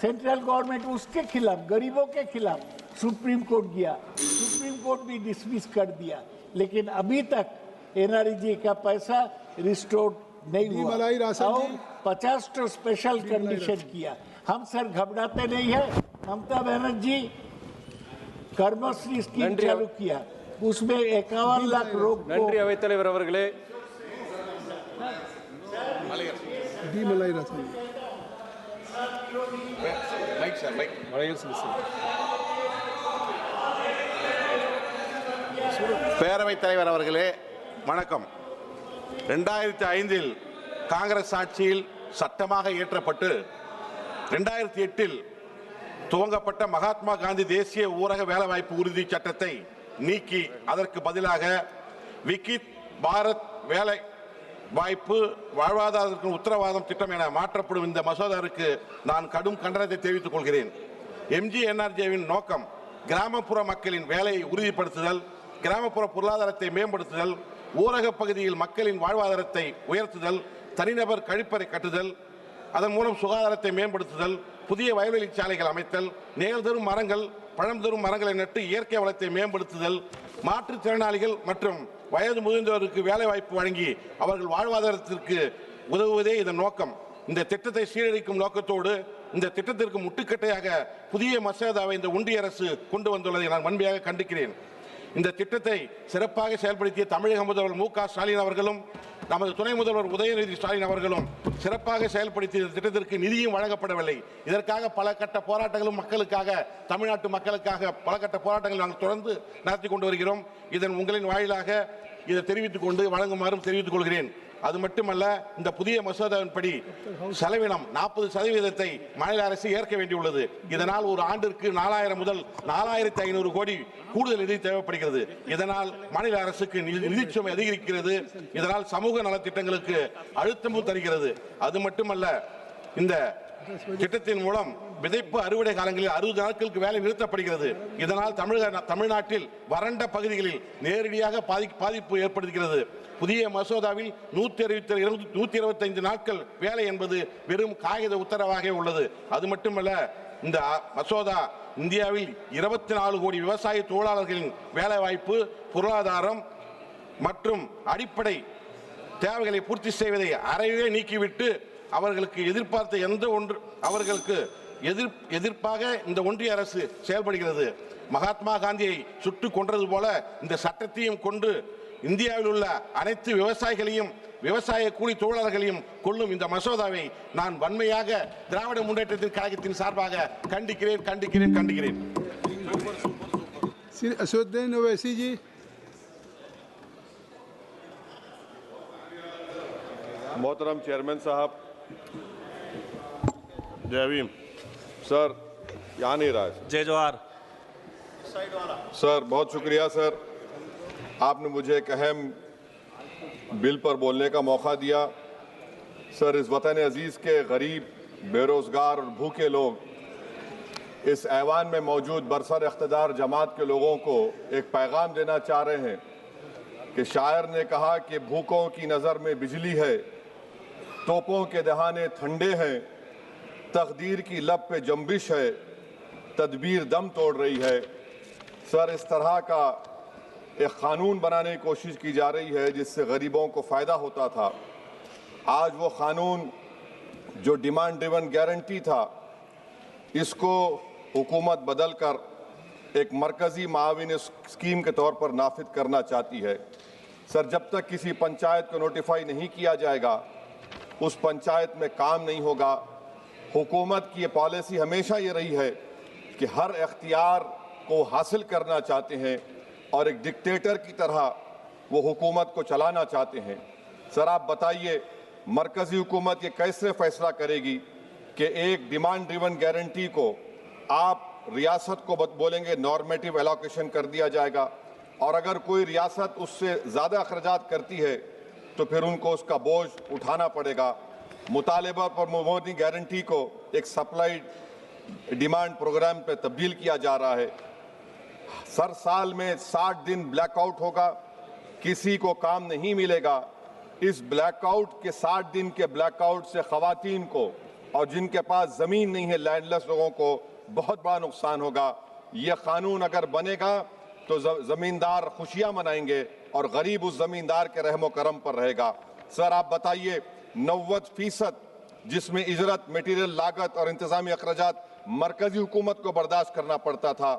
Speaker 8: सेंट्रल गवर्नमेंट उसके खिलाफ, गरीबों के खिलाफ सुप्रीम कोर्ट गया, सुप्रीम कोर्ट भी डिसमिस कर दिया। लेकिन अभी तक एनआरईजी का पैसा रिस्टोर्ड नहीं हुआ और 50 तो स्पेशल कंडीशन किया। हम सर घबराते नहीं है। ममता बनर्जी कर्मश्री स्कीम चालू किया, उसमें 51 लाख लोग को।
Speaker 2: நன்றி அவைத்தலைவர் அவர்களே.
Speaker 19: डी मलाई रासन
Speaker 12: பேரவைத் தலைவர் அவர்களே வணக்கம். 2005 காங்கிரஸ் ஆட்சியில் சட்டமாக இயற்றப்பட்டு 2008 துவங்கப்பட்ட மகாத்மா காந்தி தேசிய ஊரக வேலைவாய்ப்பு உறுதி சட்டத்தை நீக்கி அதற்கு பதிலாக விக்கித் பாரத் வேலை வாய்ப்பு வாழ்வாதாரத்திற்கு உத்தரவாதம் திட்டம் என மாற்றப்படும் இந்த மசோதாவுக்கு நான் கடும் கண்டனத்தை தெரிவித்துக் கொள்கிறேன். எம்ஜிஎன்ஆர்ஜேவின் நோக்கம் கிராமப்புற மக்களின் வேலையை உறுதிப்படுத்துதல், கிராமப்புற பொருளாதாரத்தை மேம்படுத்துதல், ஊரக பகுதியில் மக்களின் வாழ்வாதாரத்தை உயர்த்துதல், தனிநபர் கழிப்பறை கட்டுதல், அதன் மூலம் சுகாதாரத்தை மேம்படுத்துதல், புதிய வயல்வெளி சாலைகள் அமைத்தல், நிழல் தரும் மரங்கள் பழம் தரும் மரங்களை நட்டு இயற்கை வளத்தை மேம்படுத்துதல், மாற்றுத்திறனாளிகள் மற்றும் வயது முதிர்ந்தவருக்கு வேலை வாய்ப்பு வழங்கி அவர்கள் வாழ்வாதாரத்திற்கு உதவுவதே இதன் நோக்கம். இந்த திட்டத்தை சீரழிக்கும் நோக்கத்தோடு இந்த திட்டத்திற்கு முட்டுக்கட்டையாக புதிய மசோதாவை இந்த ஒன்றிய அரசு கொண்டு வந்துள்ளதை நான் வன்மையாக கண்டிக்கிறேன். இந்த திட்டத்தை சிறப்பாக செயல்படுத்திய தமிழக முதல்வர் மு க ஸ்டாலின் அவர்களும் நமது துணை முதல்வர் உதயநிதி ஸ்டாலின் அவர்களும் சிறப்பாக செயல்படுத்திய இந்த திட்டத்திற்கு நிதியும் வழங்கப்படவில்லை. இதற்காக பல கட்ட போராட்டங்களும் மக்களுக்காக, தமிழ்நாட்டு மக்களுக்காக பல கட்ட போராட்டங்கள் நாங்கள் தொடர்ந்து நடத்தி கொண்டு வருகிறோம். இதன் உங்களின் வாயிலாக இதை தெரிவித்துக் கொண்டு வழங்குமாறும் தெரிவித்துக் கொள்கிறேன். அது மட்டுமல்ல, இந்த புதிய மசோதாவின்படி செலவினம் 40% மாநில அரசு ஏற்க வேண்டியுள்ளது. இதனால் ஒரு ஆண்டிற்கு 4000 முதல் 4500 கோடி கூடுதல் நிதி தேவைப்படுகிறது. இதனால் மாநில அரசுக்கு நிதிச்சுமை அதிகரிக்கிறது. இதனால் சமூக நலத்திட்டங்களுக்கு அழுத்தமும் தருகிறது. அது மட்டுமல்ல, இந்த திட்டத்தின் மூலம் விதைப்பு அறுவடை காலங்களில் 60 நாட்களுக்கு வேலை நிறுத்தப்படுகிறது. இதனால் தமிழ்நாட்டில் வறண்ட பகுதிகளில் நேரடியாக பாதிப்பு ஏற்படுகிறது. புதிய மசோதாவில் 125 நாட்கள் வேலை என்பது வெறும் காகித உத்தரவாக உள்ளது. அது மட்டுமல்ல, இந்த மசோதா இந்தியாவில் 24 கோடி விவசாய தொழிலாளர்களின் வேலை வாய்ப்பு, பொருளாதாரம் மற்றும் அடிப்படை தேவைகளை பூர்த்தி செய்வதை அறவே நீக்கிவிட்டு அவர்களுக்கு எதிர்ப்பாக இந்த ஒன்றிய அரசு செயல்படுகிறது. மகாத்மா காந்தியை சுட்டுக் கொன்றது போல இந்த சட்டத்தையும் கொண்டு இந்தியாவில் உள்ள அனைத்து விவசாயிகளையும் விவசாய கூலி தொழிலாளர்களையும் கொள்ளும் இந்த மசோதாவை நான் வன்மையாக திராவிட முன்னேற்றத்தின் கழகத்தின் சார்பாக கண்டிக்கிறேன்.
Speaker 19: असदुद्दीन ओवैसी जी।
Speaker 2: मोहतरम चेयरमैन साहब, जय भीम। सर यहाँ नहीं रहा है।
Speaker 10: जय जवाहर।
Speaker 2: सर बहुत शुक्रिया सर, आपने मुझे एक अहम बिल पर बोलने का मौका दिया। सर इस वतन अजीज़ के गरीब, बेरोज़गार और भूखे लोग इस ऐवान में मौजूद बरसर इख्तिदार जमात के लोगों को एक पैगाम देना चाह रहे हैं कि शायर ने कहा कि भूखों की नज़र में बिजली है, तोपों के दहाने ठंडे हैं, तकदीर की लब पे जंबिश है, तदबीर दम तोड़ रही है। सर इस तरह का एक क़ानून बनाने की कोशिश की जा रही है जिससे गरीबों को फ़ायदा होता था। आज वो क़ानून जो डिमांड ड्रिवन गारंटी था, इसको हुकूमत बदल कर एक मरकज़ी माविन स्कीम के तौर पर नाफिज करना चाहती है। सर जब तक किसी पंचायत को नोटिफाई नहीं किया जाएगा, उस पंचायत में काम नहीं होगा। हुकूमत की ये पॉलिसी हमेशा ये रही है कि हर इख्तियार को हासिल करना चाहते हैं और एक डिक्टेटर की तरह वो हुकूमत को चलाना चाहते हैं। सर आप बताइए, मरकज़ी हुकूमत ये कैसे फैसला करेगी कि एक डिमांड ड्रिवन गारंटी को आप रियासत को बोलेंगे नॉर्मेटिव एलोकेशन कर दिया जाएगा, और अगर कोई रियासत उससे ज़्यादा अखराजात करती है तो फिर उनको उसका बोझ उठाना पड़ेगा। मुतालबा पर मोदी गारंटी को एक सप्लाई डिमांड प्रोग्राम पे तब्दील किया जा रहा है। सर साल में 60 दिन ब्लैकआउट होगा, किसी को काम नहीं मिलेगा। इस ब्लैकआउट के 60 दिन के ब्लैकआउट से ख़वातीन को और जिनके पास ज़मीन नहीं है, लैंडलेस लोगों को बहुत बड़ा नुकसान होगा। ये क़ानून अगर बनेगा तो ज़मींदार खुशियाँ मनाएंगे और गरीब उस ज़मींदार के रहमो करम पर रहेगा। सर आप बताइए, 90% जिसमें इजरत, मटीरियल लागत और इंतज़ामी अखराजात मरकज़ी हुकूमत को बर्दाश्त करना पड़ता था,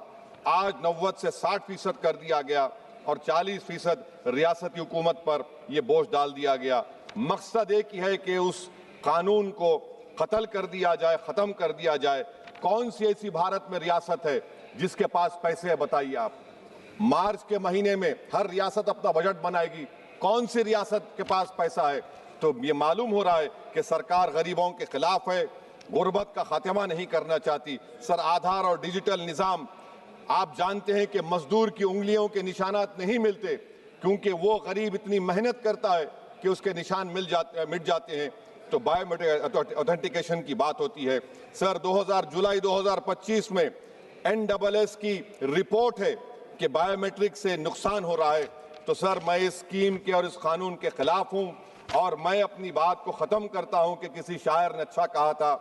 Speaker 2: आज 90 से 60% कर दिया गया और 40% रियासती हुकूमत पर यह बोझ डाल दिया गया। मकसद एक ही है कि उस कानून को कत्ल कर दिया जाए, ख़त्म कर दिया जाए। कौन सी ऐसी भारत में रियासत है जिसके पास पैसे है, बताइए आप। मार्च के महीने में हर रियासत अपना बजट बनाएगी, कौन सी रियासत के पास पैसा है? तो ये मालूम हो रहा है कि सरकार गरीबों के खिलाफ है, गुर्बत का खात्मा नहीं करना चाहती। सर आधार और डिजिटल निज़ाम, आप जानते हैं कि मजदूर की उंगलियों के निशानात नहीं मिलते क्योंकि वो गरीब इतनी मेहनत करता है कि उसके निशान मिट जाते हैं। तो बायोमेट्रिक ऑथेंटिकेशन की बात होती है। सर जुलाई 2025 में NSS की रिपोर्ट है कि बायोमेट्रिक से नुकसान हो रहा है। तो सर मैं इस स्कीम के और इस कानून के खिलाफ हूं और मैं अपनी बात को ख़त्म करता हूं कि किसी शायर ने अच्छा कहा था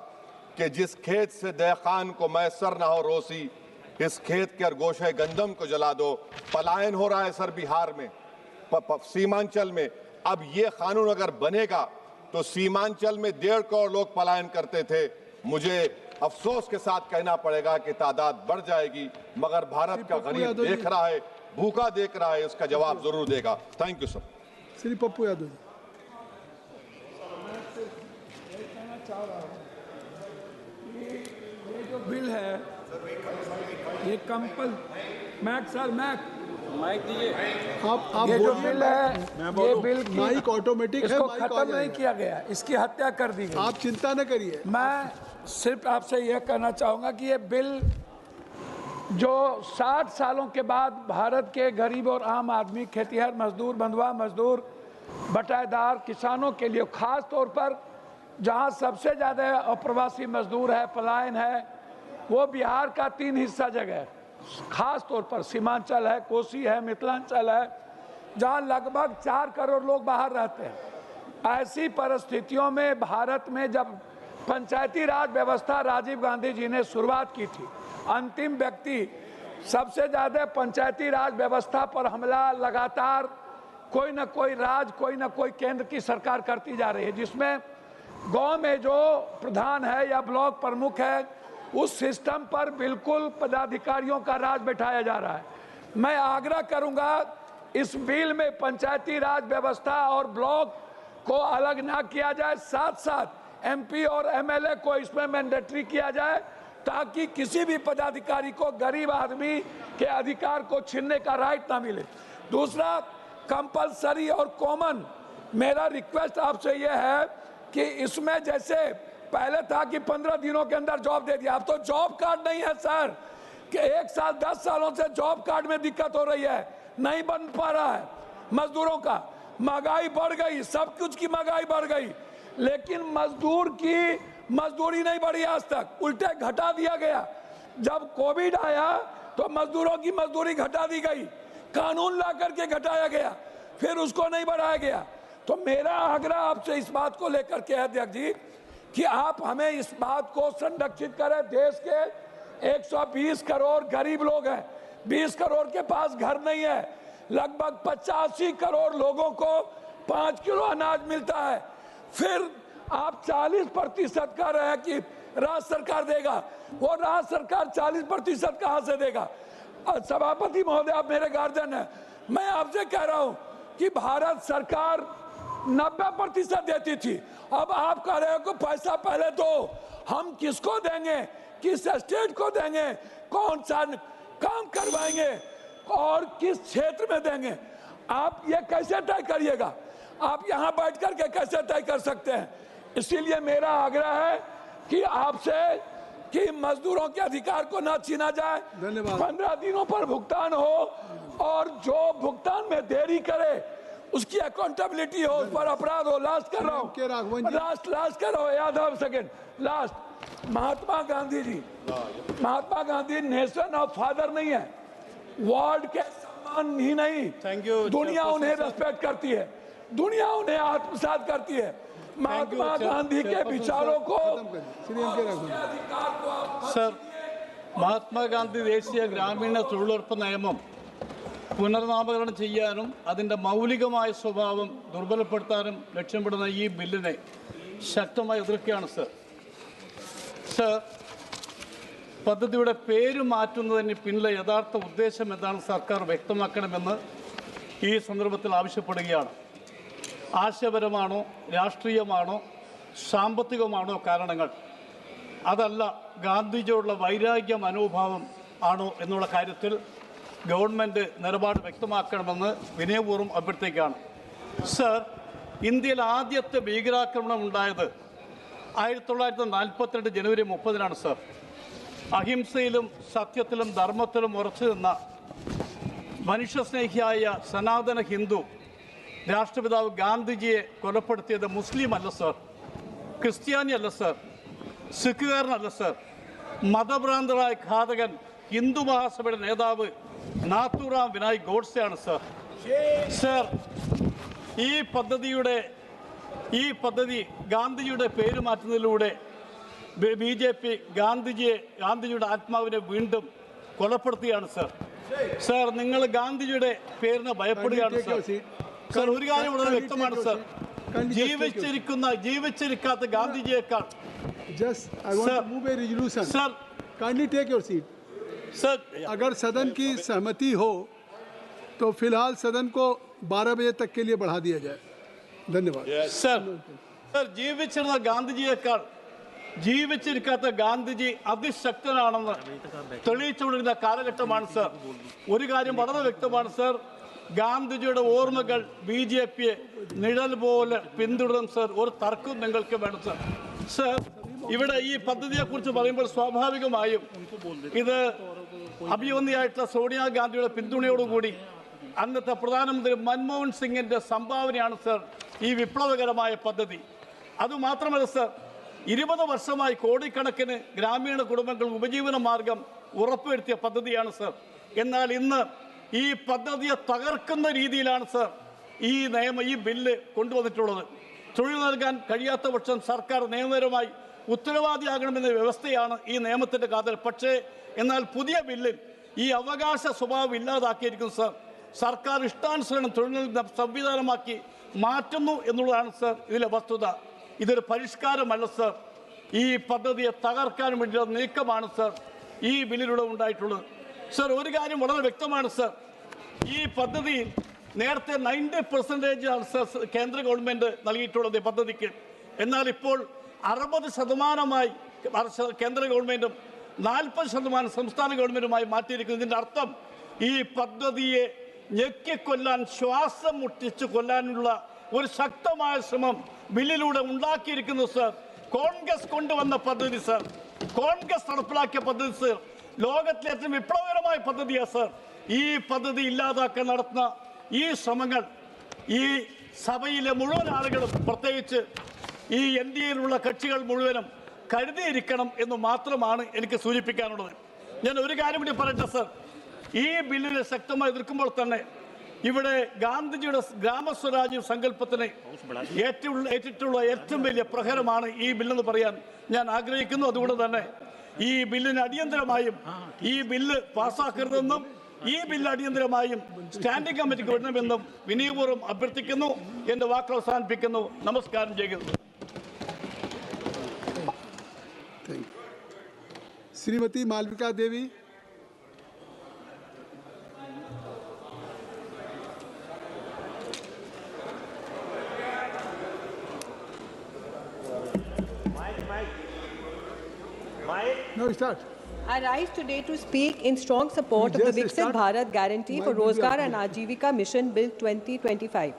Speaker 2: कि जिस खेत से दहकान को मैसर ना हो रोसी, इस खेत के गोशे गंदम को जला दो। पलायन हो रहा है सर बिहार में, सीमांचल में। अब ये कानून अगर बनेगा तो सीमांचल में 1.5 करोड़ लोग पलायन करते थे। मुझे अफसोस के साथ कहना पड़ेगा कि तादाद बढ़ जाएगी, मगर भारत का गरीब देख रहा है, भूखा देख रहा है, उसका जवाब जरूर देगा। Thank you sir.
Speaker 19: Shri Pappu Yadav ji.
Speaker 23: ये जो बिल है ये मैक
Speaker 19: आप
Speaker 10: ये जो
Speaker 19: बोलिए,
Speaker 10: बिल है, ये बिल की-
Speaker 19: माइक ऑटोमेटिक है,
Speaker 10: इसको
Speaker 19: माइक आ
Speaker 10: खत्म नहीं
Speaker 19: जाएगा।
Speaker 10: किया गया, इसकी हत्या कर दी गई।
Speaker 19: आप चिंता न करिए।
Speaker 10: मैं सिर्फ आपसे यह कहना चाहूँगा कि ये बिल जो 60 सालों के बाद भारत के गरीब और आम आदमी, खेतीहर मजदूर, बंधुआ मजदूर, बटाईदार, किसानों के लिए, खास तौर पर जहां सबसे ज़्यादा अप्रवासी मजदूर है, पलायन है, वो बिहार का 3 हिस्सा जगह है। खास तौर पर सीमांचल है, कोसी है, मिथिलांचल है, जहां लगभग 4 करोड़ लोग बाहर रहते हैं। ऐसी परिस्थितियों में भारत में जब पंचायती राज व्यवस्था राजीव गांधी जी ने शुरुआत की थी, अंतिम व्यक्ति, सबसे ज़्यादा पंचायती राज व्यवस्था पर हमला लगातार कोई ना कोई राज, कोई ना कोई केंद्र की सरकार करती जा रही है, जिसमें गांव में जो प्रधान है या ब्लॉक प्रमुख है, उस सिस्टम पर बिल्कुल पदाधिकारियों का राज बैठाया जा रहा है। मैं आग्रह करूंगा इस बिल में पंचायती राज व्यवस्था और ब्लॉक को अलग ना किया जाए, साथ साथ एमपी और एमएलए को इसमें मैंडेटरी किया जाए, ताकि किसी भी पदाधिकारी को गरीब आदमी के अधिकार को छीनने का राइट ना मिले। दूसरा, कंपलसरी और कॉमन, मेरा रिक्वेस्ट आपसे यह है कि इसमें जैसे पहले था कि 15 दिनों के अंदर जॉब दे दिया, अब तो जॉब कार्ड नहीं है सर, कि 1 साल 10 सालों से जॉब कार्ड में दिक्कत हो रही है, नहीं बन पा रहा है मजदूरों का। महंगाई बढ़ गई, सब कुछ की महंगाई बढ़ गई, लेकिन मजदूर की मजदूरी नहीं बढ़ी आज तक, उल्टे घटा दिया गया। जब कोविड आया तो मजदूरों की मजदूरी घटा दी गई, कानून ला करके घटाया गया, फिर उसको नहीं बढ़ाया गया। तो मेरा आग्रह आपसे इस बात को लेकर के है अध्यक्ष जी कि आप हमें इस बात को संरक्षित करें। देश के 120 करोड़ गरीब लोग हैं, 20 करोड़ के पास घर नहीं है, लगभग 85 करोड़ लोगों को 5 किलो अनाज मिलता है। फिर आप 40% कह रहे हैं कि राज्य सरकार देगा, वो राज्य सरकार 40% कहां से देगा? सभापति महोदय, आप मेरे गार्जियन हैं, मैं आपसे कह रहा हूं कि भारत सरकार 90% देती थी, अब आप कह रहे हो कि पैसा पहले दो। हम किसको देंगे, किस स्टेट को देंगे, कौन सा काम करवाएंगे और किस क्षेत्र में देंगे? आप ये कैसे तय करिएगा? आप यहाँ बैठ कर के कैसे तय कर सकते हैं? इसीलिए मेरा आग्रह है कि आपसे कि मजदूरों के अधिकार को ना छीना जाए, 15 दिनों पर भुगतान हो और जो भुगतान में देरी करे उसकी अकाउंटेबिलिटी हो, उस पर अपराध हो। लास्ट कर रहा हूँ, लास्ट कर रहा हूँ, याद है second last. Mahatma Gandhi ji, Mahatma Gandhi nation of father नहीं है, वर्ल्ड के सम्मान ही नहीं, दुनिया उन्हें रेस्पेक्ट करती है, दुनिया उन्हें आत्मसात करती है। महात्मा गांधी के विचारों को
Speaker 15: സർ, മഹാത്മാഗാന്ധി ദേശീയ ഗ്രാമീണ തൊഴിലുറപ്പ് നിയമം പുനർനാമകരണം ചെയ്യാനും അതിൻ്റെ മൗലികമായ സ്വഭാവം ദുർബലപ്പെടുത്താനും ലക്ഷ്യമിടുന്ന ഈ ബില്ലിനെ ശക്തമായി എതിർക്കുകയാണ് സർ. സർ, പദ്ധതിയുടെ പേര് മാറ്റുന്നതിന് പിന്നിലെ യഥാർത്ഥ ഉദ്ദേശം എന്താണ് സർക്കാർ വ്യക്തമാക്കണമെന്ന് ഈ സന്ദർഭത്തിൽ ആവശ്യപ്പെടുകയാണ്. ആശയപരമാണോ, രാഷ്ട്രീയമാണോ, സാമ്പത്തികമാണോ കാരണങ്ങൾ? അതല്ല ഗാന്ധിജിയോടുള്ള വൈരാഗ്യ മനോഭാവം ആണോ എന്നുള്ള കാര്യത്തിൽ ഗവൺമെൻറ് നിലപാട് വ്യക്തമാക്കണമെന്ന് വിനയപൂർവ്വം അഭ്യർത്ഥിക്കുകയാണ്. സർ, ഇന്ത്യയിൽ ആദ്യത്തെ ഭീകരാക്രമണം ഉണ്ടായത് 1942 ജനുവരി 30-നാണ് സർ. അഹിംസയിലും സത്യത്തിലും ധർമ്മത്തിലും ഉറച്ചു നിന്ന മനുഷ്യസ്നേഹിയായ സനാതന ഹിന്ദു രാഷ്ട്രപിതാവ് ഗാന്ധിജിയെ കൊലപ്പെടുത്തിയത് മുസ്ലിം അല്ല സർ, ക്രിസ്ത്യാനി അല്ല സർ, സിഖുകാരനല്ല സർ, മതഭ്രാന്തരായ ഘാതകൻ ഹിന്ദു മഹാസഭയുടെ നേതാവ് നാഥുറാം വിനായക് ഗോഡ്സെയാണ് സർ. സർ, ഈ പദ്ധതി ഗാന്ധിജിയുടെ പേര് മാറ്റുന്നതിലൂടെ BJP ഗാന്ധിജിയുടെ ആത്മാവിനെ വീണ്ടും കൊലപ്പെടുത്തുകയാണ് സർ. സർ, നിങ്ങൾ ഗാന്ധിജിയുടെ പേരിന് ഭയപ്പെടുകയാണ് സർ. സർ, ഒരു കാര്യം വളരെ വ്യക്തമാണ് സർ, ജീവിച്ചിരിക്കാത്ത ഗാന്ധിജിയേക്കാൾ
Speaker 19: sir, kindly take your seat.
Speaker 15: Sir,
Speaker 19: अगर सदन की सहमति हो तो फिलहाल सदन को 12 बजे तक के लिए बढ़ा दिया जाए। धन्यवाद।
Speaker 15: സർ, ജീവിച്ചിരുന്ന ഗാന്ധിജിയേക്കാൾ ജീവിച്ചിരിക്കാത്ത ഗാന്ധിജി അതിശക്തനാണെന്ന് തെളിയിച്ചുകൊണ്ടിരുന്ന കാലഘട്ടമാണ് സർ. ഒരു കാര്യം വളരെ വ്യക്തമാണ് സർ, ഗാന്ധിജിയുടെ ഓർമ്മകൾ BJPയെ നിഴൽ പോലെ പിന്തുടരും സർ. ഒരു തർക്കവും നിങ്ങൾക്ക് വേണം സർ. സർ, ഇവിടെ ഈ പദ്ധതിയെക്കുറിച്ച് പറയുമ്പോൾ സ്വാഭാവികമായും ഇത് അഭിമന്യായിട്ടുള്ള സോണിയാഗാന്ധിയുടെ പിന്തുണയോടുകൂടി അന്നത്തെ പ്രധാനമന്ത്രി മൻമോഹൻ സിംഗിൻ്റെ സംഭാവനയാണ് സർ ഈ വിപ്ലവകരമായ പദ്ധതി. അതുമാത്രമല്ല സർ, 20 വർഷമായി കോടിക്കണക്കിന് ഗ്രാമീണ കുടുംബങ്ങൾ ഉപജീവന മാർഗം ഉറപ്പുവരുത്തിയ പദ്ധതിയാണ് സർ. എന്നാൽ ഇന്ന് ഈ പദ്ധതിയെ തകർക്കുന്ന രീതിയിലാണ് സർ ഈ ബില്ല് കൊണ്ടുവന്നിട്ടുള്ളത്. തൊഴിൽ നൽകാൻ കഴിയാത്ത പക്ഷം സർക്കാർ നിയമപരമായി ഉത്തരവാദിയാകണമെന്ന വ്യവസ്ഥയാണ് ഈ നിയമത്തിൻ്റെ കാതൽ. പക്ഷേ എന്നാൽ പുതിയ ബില്ലിൽ ഈ അവകാശ സ്വഭാവം ഇല്ലാതാക്കിയിരിക്കുന്നു സർ. സർക്കാർ ഇഷ്ടാനുസരണം തൊഴിൽ നൽകുന്ന സംവിധാനമാക്കി മാറ്റുന്നു എന്നുള്ളതാണ് സർ ഇതിലെ വസ്തുത. ഇതൊരു പരിഷ്കാരമല്ല സർ. ഈ പദ്ധതിയെ തകർക്കാൻ വേണ്ടിയുള്ള നീക്കമാണ് സർ ഈ ബില്ലിലൂടെ ഉണ്ടായിട്ടുള്ളത്. സർ, ഒരു കാര്യം വളരെ വ്യക്തമാണ് സർ, ഈ പദ്ധതി നേരത്തെ 90% ആണ് സർ കേന്ദ്ര ഗവൺമെൻറ് നൽകിയിട്ടുള്ളത് ഈ പദ്ധതിക്ക്. എന്നാൽ ഇപ്പോൾ 60% കേന്ദ്ര ഗവൺമെൻറ്റും 40% സംസ്ഥാന ഗവൺമെൻറ്റുമായി മാറ്റിയിരിക്കുന്നു. ഇതിൻ്റെ അർത്ഥം ഈ പദ്ധതിയെ ഞെക്കിക്കൊല്ലാൻ, ശ്വാസം മുട്ടിച്ച് കൊല്ലാനുള്ള ഒരു ശക്തമായ ശ്രമം ബില്ലിലൂടെ ഉണ്ടാക്കിയിരിക്കുന്നു സർ. കോൺഗ്രസ് കൊണ്ടുവന്ന പദ്ധതി സർ, കോൺഗ്രസ് നടപ്പിലാക്കിയ പദ്ധതി സർ, ലോകത്തിലെ ഏറ്റവും വിപ്ലവകരമായ പദ്ധതിയാണ് സർ. ഈ പദ്ധതി ഇല്ലാതാക്കാൻ നടത്തുന്ന ഈ ശ്രമങ്ങൾ ഈ സഭയിലെ മുഴുവൻ ആളുകളും, പ്രത്യേകിച്ച് ഈ NDAയിലുള്ള കക്ഷികൾ മുഴുവനും കരുതിയിരിക്കണം എന്ന് മാത്രമാണ് എനിക്ക് സൂചിപ്പിക്കാനുള്ളത്. ഞാൻ ഒരു കാര്യം കൂടി പറയട്ടെ സർ, ഈ ബില്ലിനെ ശക്തമായി എതിർക്കുമ്പോൾ തന്നെ ഇവിടെ ഗാന്ധിജിയുടെ ഗ്രാമസ്വരാജ്യ സങ്കല്പത്തിന് ഏറ്റിട്ടുള്ള ഏറ്റവും വലിയ പ്രഹരമാണ് ഈ ബില്ലെന്ന് പറയാൻ ഞാൻ ആഗ്രഹിക്കുന്നു. അതുകൊണ്ട് തന്നെ ഈ ബില്ലിന് അടിയന്തരമായും ഈ ബില്ല് പാസ്സാക്കരുതെന്നും ഈ ബില്ല് അടിയന്തരമായും സ്റ്റാൻഡിംഗ് കമ്മിറ്റിക്ക് വിടണമെന്നും വിനയപൂർവ്വം അഭ്യർത്ഥിക്കുന്നു. എൻ്റെ വാക്കുകൾ അവസാനിപ്പിക്കുന്നു. നമസ്കാരം ചെയ്യുന്നു.
Speaker 19: श्रीमती मालविका देवी. No, start.
Speaker 11: I rise today to speak in strong support of the Viksit Bharat Guarantee for Rozgar and Ajivika Mission Bill 2025,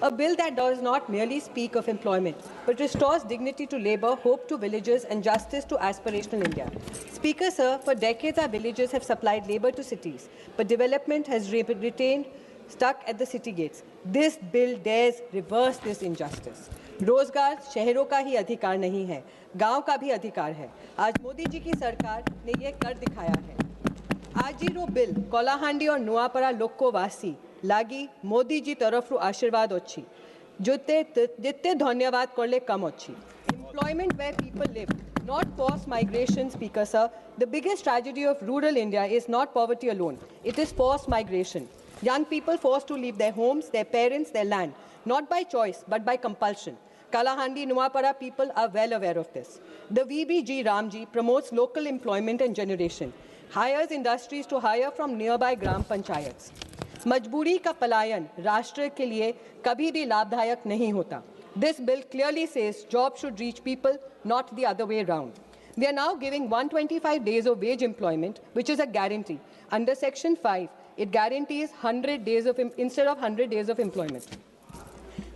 Speaker 11: a bill that does not merely speak of employment, but restores dignity to labour, hope to villagers, and justice to aspirational India. Speaker, sir, for decades our villages have supplied labour to cities, but development has retained stuck at the city gates. This bill dares reverse this injustice. रोजगार शहरों का ही अधिकार नहीं है, गांव का भी अधिकार है. आज मोदी जी की सरकार ने यह कर दिखाया है. आज रो बिल कोलाहांडी और नुआपरा लोको वासी लागी मोदी जी तरफ आशीर्वाद अच्छी जितने धन्यवाद करले कम अच्छी. Employment where people live, not forced migration. Speaker, sir, the biggest tragedy of rural India is not poverty alone, it is forced migration. Young people forced to leave their homes, their parents, their land, not by choice but by compulsion. Kalahandi, Nuapara people are well aware of this. The VBG Ramji promotes local employment and generation, hires industries to hire from nearby Gram Panchayats. Majburi ka palayan Rashtra ke liye kabhi bhi labdhayak nahi hota. This bill clearly says jobs should reach people, not the other way around. We are now giving 125 days of wage employment, which is a guarantee. Under Section 5, it guarantees 100 days instead of 100 days of employment.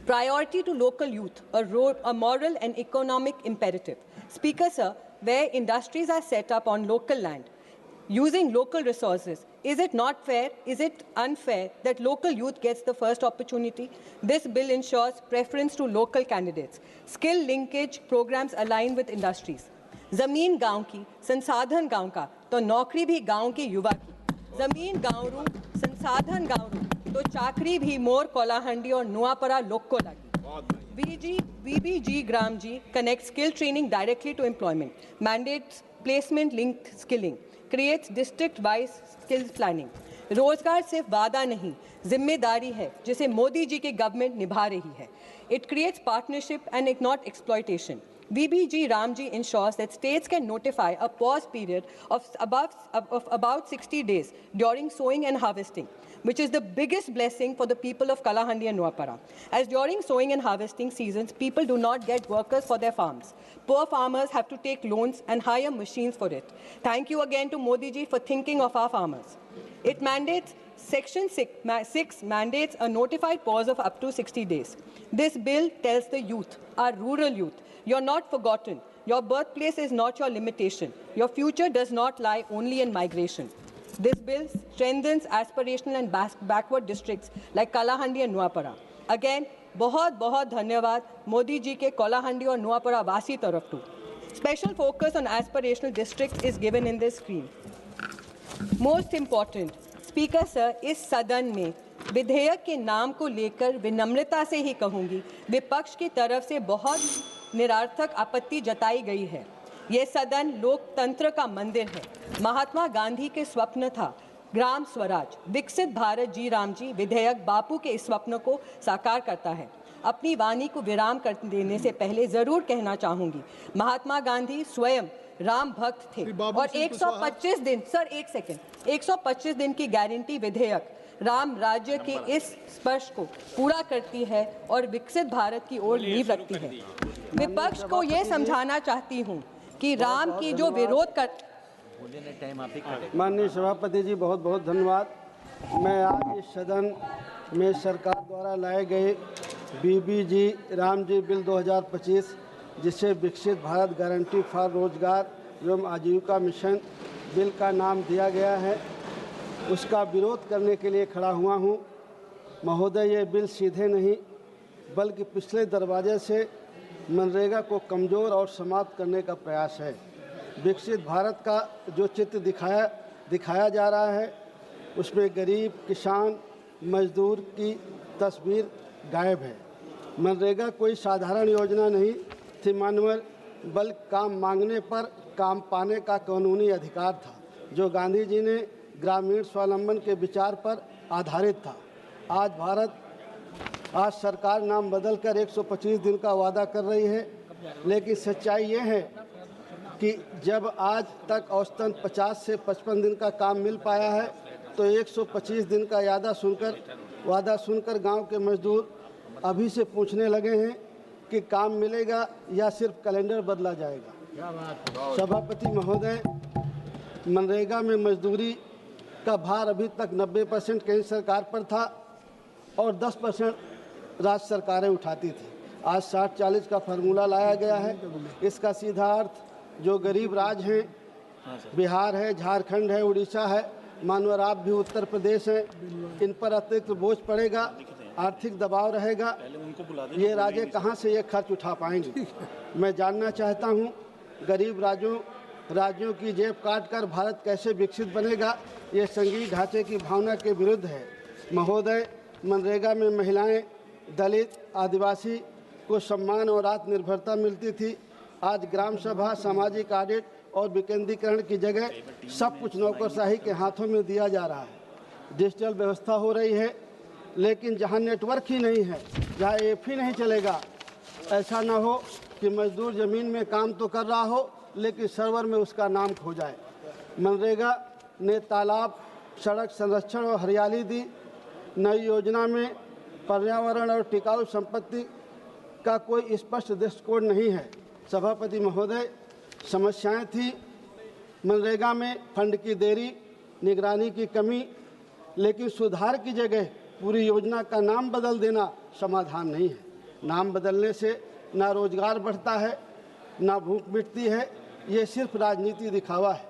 Speaker 11: Priority to local youth, a moral and economic imperative. Speaker, sir, where industries are set up on local land, using local resources, is it not fair, is it unfair that local youth gets the first opportunity? This bill ensures preference to local candidates. Skill linkage programs align with industries. Zameen गांव की, संसाधन गांव का, तो नौकरी भी गांव के युवा की. जमीन गांव रू, संसाधन गांव रू, तो चाकरी भी मोर कोलाहंडी और नुआपरा लोग को लगी. VBG Gramji connects skill training directly to employment, mandates placement-linked skilling, creates district-wise skills planning. रोजगार सिर्फ वादा नहीं, जिम्मेदारी है, जिसे मोदी जी की गवर्नमेंट निभा रही है. It creates partnership and not exploitation. VBG Ramji ensures that states can notify a pause period of about 60 days during sowing and harvesting, which is the biggest blessing for the people of Kalahandi and Nuapara. As during sowing and harvesting seasons, people do not get workers for their farms. Poor farmers have to take loans and hire machines for it. Thank you again to Modi ji for thinking of our farmers. It mandates Section 6 mandates a notified pause of up to 60 days. This bill tells the youth, our rural youth, you're not forgotten. Your birthplace is not your limitation. Your future does not lie only in migration. This bill strengthens aspirational and backward districts like Kalahandi and Nuapara. Again, बहुत धन्यवाद मोदी जी के कोलाहंडी और नुआपरा वासी तरफ to. Special focus on aspirational districts is given in this screen. Most important, Speaker sir, इस सदन में विधेयक के नाम को लेकर विनम्रता से ही कहूंगी, विपक्ष की तरफ से बहुत निरर्थक आपत्ति जताई गई है. ये सदन लोकतंत्र का मंदिर है. महात्मा गांधी के स्वप्न था ग्राम स्वराज. विकसित भारत जी राम जी विधेयक बापू के इस स्वप्न को साकार करता है. अपनी वाणी को विराम कर देने से पहले जरूर कहना चाहूंगी, महात्मा गांधी स्वयं राम भक्त थे और 125 दिन, सर एक सेकेंड, 125 दिन की गारंटी विधेयक राम राज्य के इस स्पर्श को पूरा करती है और विकसित भारत की ओर नींव रखती है. विपक्ष को ये समझाना चाहती हूँ कि राम की जो विरोध कर.
Speaker 14: माननीय सभापति जी बहुत बहुत धन्यवाद. मैं आज इस सदन में सरकार द्वारा लाए गए बीबीजी राम जी बिल 2025, जिसे विकसित भारत गारंटी फॉर रोजगार एवं आजीविका मिशन बिल का नाम दिया गया है, उसका विरोध करने के लिए खड़ा हुआ हूं. महोदय, ये बिल सीधे नहीं बल्कि पिछले दरवाजे से मनरेगा को कमज़ोर और समाप्त करने का प्रयास है. विकसित भारत का जो चित्र दिखाया जा रहा है उसमें गरीब, किसान, मजदूर की तस्वीर गायब है. मनरेगा कोई साधारण योजना नहीं थी मानवर, बल्कि काम मांगने पर काम पाने का कानूनी अधिकार था, जो गांधी जी ने ग्रामीण स्वावलंबन के विचार पर आधारित था. आज सरकार नाम बदलकर 125 दिन का वादा कर रही है, लेकिन सच्चाई ये है कि जब आज तक औसतन 50 से 55 दिन का काम मिल पाया है, तो 125 दिन का वादा सुनकर गांव के मजदूर अभी से पूछने लगे हैं कि काम मिलेगा या सिर्फ कैलेंडर बदला जाएगा. सभापति महोदय, मनरेगा में मजदूरी का भार अभी तक 90% केंद्र सरकार पर था और 10% राज्य सरकारें उठाती थी. आज 60-40 का फार्मूला लाया गया है. इसका सीधा अर्थ जो गरीब राज्य हैं, बिहार है, झारखंड है, उड़ीसा है, मानवर आप भी उत्तर प्रदेश हैं, इन पर अतिरिक्त बोझ पड़ेगा, आर्थिक दबाव रहेगा. ये राज्य कहाँ से ये खर्च उठा पाएंगे? मैं जानना चाहता हूँ, गरीब राज्यों की जेब काटकर भारत कैसे विकसित बनेगा? ये संघीय ढांचे की भावना के विरुद्ध है. महोदय, मनरेगा में महिलाएं, दलित, आदिवासी को सम्मान और आत्मनिर्भरता मिलती थी. आज ग्राम सभा, सामाजिक ऑडिट और विकेंद्रीकरण की जगह सब कुछ नौकरशाही के हाथों में दिया जा रहा है. डिजिटल व्यवस्था हो रही है, लेकिन जहां नेटवर्क ही नहीं है, जहां ऐप ही नहीं चलेगा, ऐसा ना हो कि मजदूर ज़मीन में काम तो कर रहा हो लेकिन सर्वर में उसका नाम खो जाए. मनरेगा ने तालाब, सड़क संरक्षण और हरियाली दी. नई योजना में पर्यावरण और टिकाऊ संपत्ति का कोई स्पष्ट दृष्टिकोण नहीं है. सभापति महोदय, समस्याएं थी मनरेगा में फंड की देरी, निगरानी की कमी, लेकिन सुधार की जगह पूरी योजना का नाम बदल देना समाधान नहीं है. नाम बदलने से ना रोजगार बढ़ता है, ना भूख मिटती है. ये सिर्फ राजनीति दिखावा है.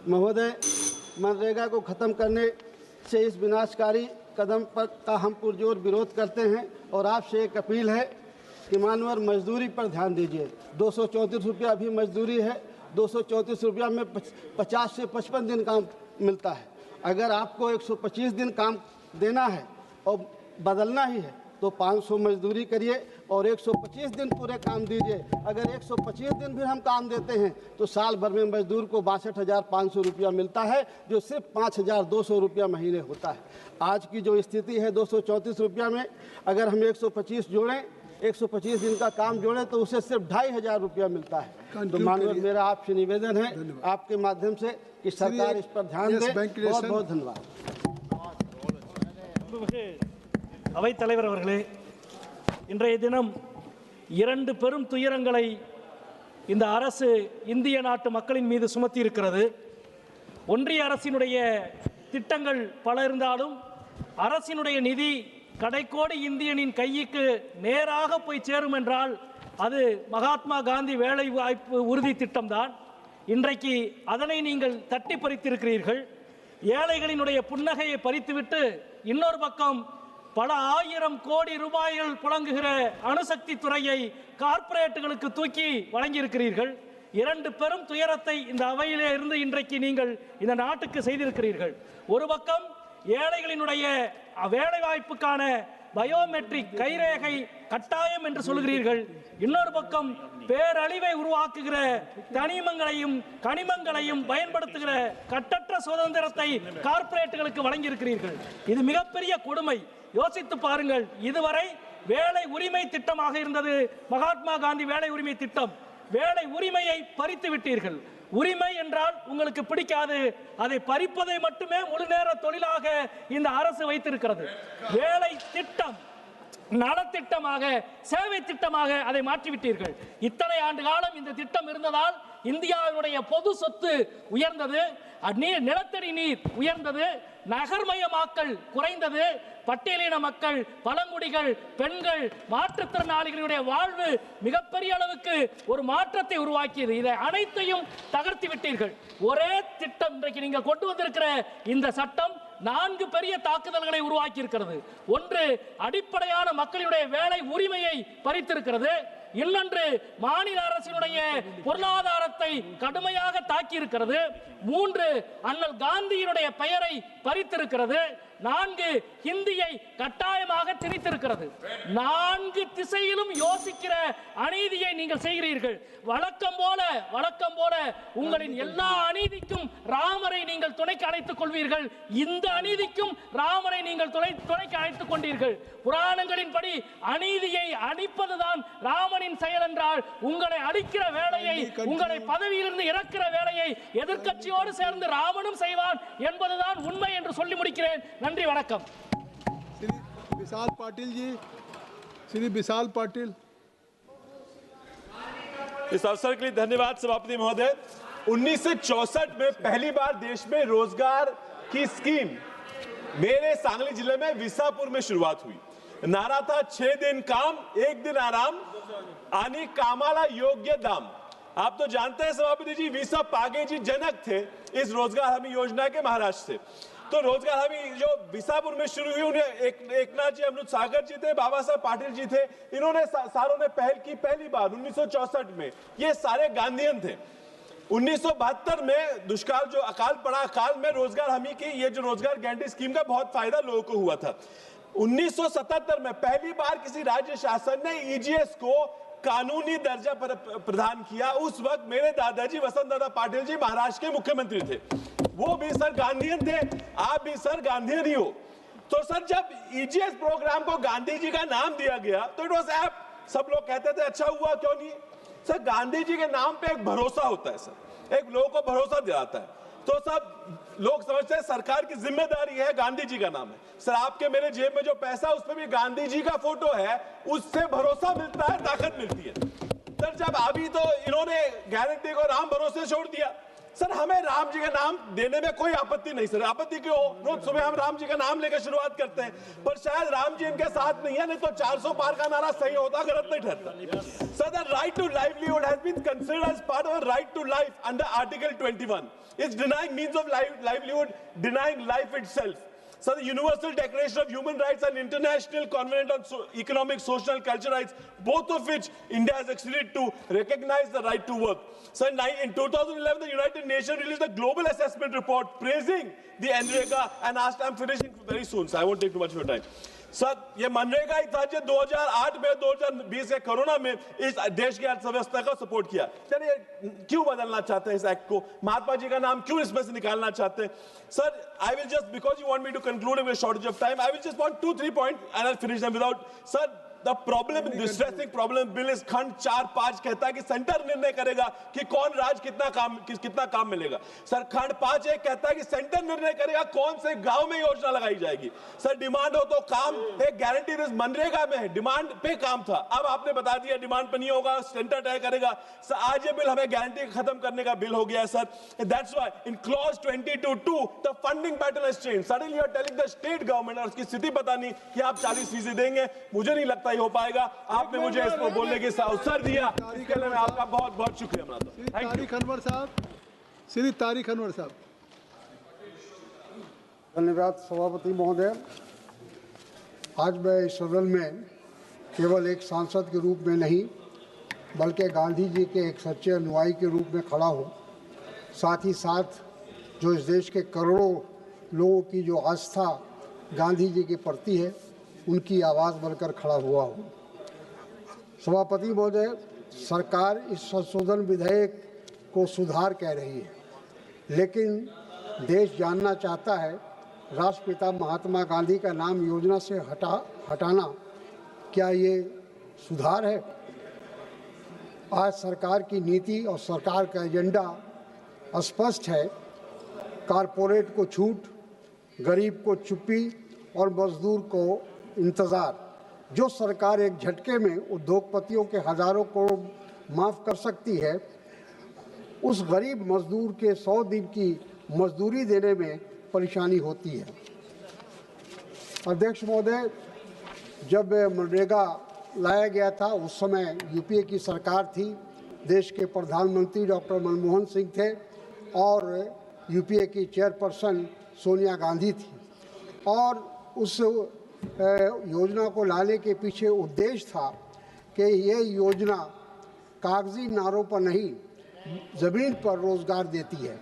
Speaker 14: महोदय, मनरेगा को ख़त्म करने से इस विनाशकारी कदम पर का हम पुरजोर विरोध करते हैं और आपसे एक अपील है कि मानवर मजदूरी पर ध्यान दीजिए. 234 रुपया अभी मजदूरी है. 234 रुपया में 50 से 55 दिन काम मिलता है. अगर आपको 125 दिन काम देना है और बदलना ही है तो 500 मजदूरी करिए और 125 दिन पूरे काम दीजिए. अगर 125 दिन भी हम काम देते हैं तो साल भर में मजदूर को 62,500 रुपया मिलता है, जो सिर्फ 5,200 रुपया महीने होता है. आज की जो स्थिति है 234 रुपया में अगर हम 125 जोड़ें 125 दिन का काम जोड़े तो उसे सिर्फ 2,500 रुपया मिलता है। तो माननीय मेरा आपसे निवेदन है आपके माध्यम से कि सरकार इस पर ध्यान दे। बहुत बहुत धन्यवाद।
Speaker 1: அவைத் தலைவர் அவர்களே, இன்றைய தினம் 2 பெரும் துயரங்களை இந்த அரசு இந்திய நாட்டு மக்களின் மீது சுமத்தி இருக்கிறது. ஒன்றிய அரசினுடைய திட்டங்கள் பல இருந்தாலும் அரசினுடைய நிதி கடைக்கோடி இந்தியனின் கைக்கு நேராக போய் சேரும் என்றால் அது மகாத்மா காந்தி வேலை வாய்ப்பு உறுதி திட்டம்தான். இன்றைக்கு அதனை நீங்கள் தட்டி பறித்திருக்கிறீர்கள். ஏழைகளினுடைய புன்னகையை பறித்துவிட்டு இன்னொரு பக்கம் பல ஆயிரம் கோடி ரூபாய்கள் புழங்குகிற அணுசக்தி துறையை கார்ப்பரேட்டுகளுக்கு தூக்கி வழங்கியிருக்கிறீர்கள். 2 பெரும் துயரத்தை இந்த அவையிலே இருந்து இன்றைக்கு நீங்கள் இந்த நாட்டுக்கு செய்திருக்கிறீர்கள். ஒரு பக்கம் ஏழைகளினுடைய வேலை வாய்ப்புக்கான பயோமெட்ரிக் கைரேகை கட்டாயம் என்று சொல்கிறீர்கள். இன்னொரு பக்கம் பேரழிவை உருவாக்குகிற தனிமங்களையும் கனிமங்களையும் பயன்படுத்துகிற கட்டற்ற சுதந்திரத்தை கார்ப்பரேட்டுகளுக்கு வழங்கியிருக்கிறீர்கள். இது மிகப்பெரிய கொடுமை. யோசித்து பாருங்கள். இதுவரை வேலை உரிமை திட்டமாக இருந்தது மகாத்மா காந்தி வேலை உரிமை திட்டம். வேலை உரிமையை பறித்து விட்டீர்கள். உரிமை என்றால் உங்களுக்கு பிடிக்காது. அதை பறிப்பதை மட்டுமே முழு நேர தொழிலாக இந்த அரசு வைத்திருக்கிறது. வேலை திட்டம் நலத்திட்டமாக சேவை திட்டமாக அதை மாற்றிவிட்டீர்கள். இத்தனை ஆண்டு காலம் இந்த திட்டம் இருந்ததால் இந்தியாவினுடைய பொது சொத்து உயர்ந்தது, நிலத்தடி நீர் உயர்ந்தது, நகர்மயமாக்கல் குறைந்தது, பட்டியலின மக்கள், பழங்குடிகள், பெண்கள், மாற்றுத்திறனாளிகளுடைய வாழ்வு மிகப்பெரிய அளவுக்கு ஒரு மாற்றத்தை உருவாக்கியது. இதை அனைத்தையும் தகர்த்து விட்டீர்கள். ஒரே திட்டம் இன்றைக்கு நீங்கள் கொண்டு வந்திருக்கிற இந்த சட்டம் 4 பெரிய தாக்குதல்களை உருவாக்கி இருக்கிறது. ஒன்று, அடிப்படையான மக்களுடைய வேலை உரிமையை பறித்திருக்கிறது. இன்னொன்று, மாநில அரசினுடைய பொருளாதாரத்தை கடுமையாக தாக்கி இருக்கிறது. 3, அண்ணல் காந்தியினுடைய பெயரை பறித்திருக்கிறது. 4, ஹிந்தியை கட்டாயமாக திணித்திருக்கிறது. 4 திசையிலும் யோசிக்கிற அநீதியை நீங்கள் செய்கிறீர்கள். வழக்கம் போல உங்களின் எல்லா அநீதிக்கும் ராமரை நீங்கள் துணைக்கு அழைத்துக் கொள்வீர்கள். இந்த அநீதிக்கும் ராமரை நீங்கள் துணைக்கு அழைத்துக் கொண்டீர்கள். புராணங்களின்படி அநீதியை அழிப்பதுதான் ராமனின் செயல் என்றால் உங்களை அழிக்கிற வேலையை, உங்களை பதவியிலிருந்து இறக்கிற வேலையை எதிர்க்கட்சியோடு சேர்ந்து ராமனும் செய்வான் என்பதுதான் உண்மை என்று சொல்லி முடிக்கிறேன். நன்றி, வணக்கம்.
Speaker 19: विशाल पाटिल जी, श्री विशाल पाटिल।
Speaker 16: इस अवसर के लिए धन्यवाद सभापति महोदय। 1964 में पहली बार देश में रोजगार की स्कीम मेरे सांगली जिले में विसापुर में शुरुआत हुई। नारा था 6 दिन काम 1 दिन आराम आणि कामाला योग्य दाम। आप तो जानते हैं सभापति जी, वीसा पागे जी जनक थे इस रोजगार हमी योजना के महाराष्ट्र से। तो रोजगार हमी जो विसापुर में शुरू हुई, उन्हें एकनाथ जी, अमृत सागर जी थे, बाबा साहब पाटिल जी थे, इन्होंने सारों ने पहल की पहली बार 1964 में। ये सारे गांधीयन थे। 1972 में दुष्काल जो अकाल पड़ा, अकाल में रोजगार हमी की ये जो रोजगार गारंटी स्कीम का बहुत फायदा लोगों को हुआ था। 1977 में पहली बार किसी राज्य शासन ने ईजीएस को कानूनी दर्जा प्रदान किया। उस वक्त मेरे दादाजी वसंत दादा पाटिल जी महाराष्ट्र के मुख्यमंत्री थे। वो भी सर गांधीयन थे, आप भी सर गांधीयन ही हो। तो सर जब ईजीएस प्रोग्राम को गांधी जी का नाम दिया गया तो इट वॉज ऐप। सब लोग कहते थे अच्छा हुआ, क्यों नहीं। सर गांधी जी के नाम पे एक भरोसा होता है, सर एक लोगों को भरोसा दिलाता है। तो सब लोग समझते हैं सरकार की जिम्मेदारी है, गांधी जी का नाम है। सर आपके मेरे जेब में जो पैसा उस पर भी गांधी जी का फोटो है, उससे भरोसा मिलता है, ताकत मिलती है। सर जब अभी तो इन्होंने गारंटी को राम भरोसे छोड़ दिया। सर हमें राम जी का नाम देने में कोई आपत्ति नहीं। सर आपत्ति क्यों? रोज सुबह हम राम जी का नाम लेकर शुरुआत करते हैं, पर शायद राम जी इनके साथ नहीं है, नहीं तो 400 पार का नारा सही होता, गलत नहीं ठहरता। Sir the right to livelihood has been considered as part of right to life under article 21। It's denying means of livelihood, denying life itself. So the Universal Declaration of Human Rights and International Covenant on Economic, Social and Cultural Rights, both of which India has acceded to, recognize the right to work. So in 2011, the United Nations released a global assessment report praising the NREGA and asked, I'm finishing very soon, so I won't take too much of your time. Sir ये मनरेगा ही था जो 2008 में 2020 के corona में इस देश की अर्थव्यवस्था का सपोर्ट किया। चलिए क्यों बदलना चाहते हैं इस एक्ट को? महात्मा जी का नाम क्यों इसमें से निकालना चाहते हैं? Sir I will just, because you want me to conclude with shortage of time, I will just want 2-3 point and I will finish them without. Sir the problem distressing problem bill is खंड 4-5 कहता है कि centre निर्णय करेगा कि कौन राज्य कितना काम मिलेगा। सर खंड 5 कहता है कि सेंटर निर्णय करेगा कौन से गांव में योजना लगाई जाएगी। सर डिमांड हो तो काम एक गारंटी मनरेगा में है, डिमांड पे काम था, अब आपने बता दिया डिमांड पे नहीं होगा, सेंटर तय करेगा। सर आज ये बिल हमें गारंटी खत्म करने का बिल हो गया है sir. That's why in clause 22(2) the funding pattern has change. Suddenly you are telling the state government, और उसकी स्थिति पता नहीं कि आप 40% देंगे, मुझे नहीं लगता ये हो पाएगा। आपने मुझे इस पर बोलने के अवसर दिया, इसके लिए मैं आपका बहुत बहुत शुक्रिया मनाता हूं।
Speaker 19: तारिक अनवर साहब, श्री तारिक अनवर साहब।
Speaker 4: धन्यवाद सभापति महोदय। आज मैं इस सदन में केवल एक सांसद के रूप में नहीं बल्कि गांधी जी के एक सच्चे अनुयायी के रूप में खड़ा हूँ। साथ ही साथ जो इस देश के करोड़ों लोगों की जो आस्था गांधी जी के प्रति है उनकी आवाज़ बनकर खड़ा हुआ हूँ। सभापति महोदय, सरकार इस संशोधन विधेयक को सुधार कह रही है, लेकिन देश जानना चाहता है राष्ट्रपिता महात्मा गांधी का नाम योजना से हटाना क्या ये सुधार है? आज सरकार की नीति और सरकार का एजेंडा स्पष्ट है। कारपोरेट को छूट, गरीब को चुप्पी और मजदूर को इंतज़ार। जो सरकार एक झटके में उद्योगपतियों के हज़ारों करोड़ माफ़ कर सकती है, उस गरीब मजदूर के 100 दिन की मजदूरी देने में परेशानी होती है। अध्यक्ष महोदय, जब मनरेगा लाया गया था उस समय यूपीए की सरकार थी, देश के प्रधानमंत्री डॉक्टर मनमोहन सिंह थे और यूपीए की चेयरपर्सन सोनिया गांधी थी, और उस योजना को लाने के पीछे उद्देश्य था कि ये योजना कागजी नारों पर नहीं ज़मीन पर रोज़गार देती है।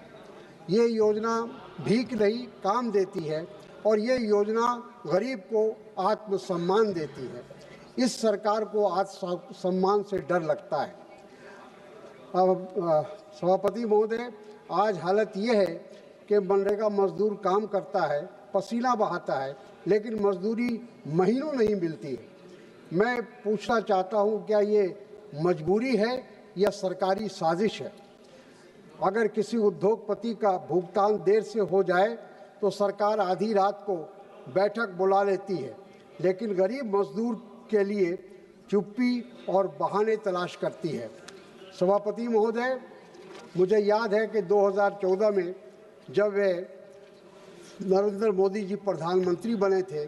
Speaker 4: ये योजना भीख नहीं काम देती है, और ये योजना गरीब को आत्मसम्मान देती है। इस सरकार को आत्मसम्मान से डर लगता है। सभापति महोदय, आज हालत ये है कि मनरेगा मजदूर काम करता है, पसीना बहाता है, लेकिन मजदूरी महीनों नहीं मिलती है। मैं पूछना चाहता हूँ, क्या ये मजबूरी है या सरकारी साजिश है? अगर किसी उद्योगपति का भुगतान देर से हो जाए तो सरकार आधी रात को बैठक बुला लेती है, लेकिन गरीब मजदूर के लिए चुप्पी और बहाने तलाश करती है। सभापति महोदय, मुझे याद है कि 2014 में जब वे नरेंद्र मोदी जी प्रधानमंत्री बने थे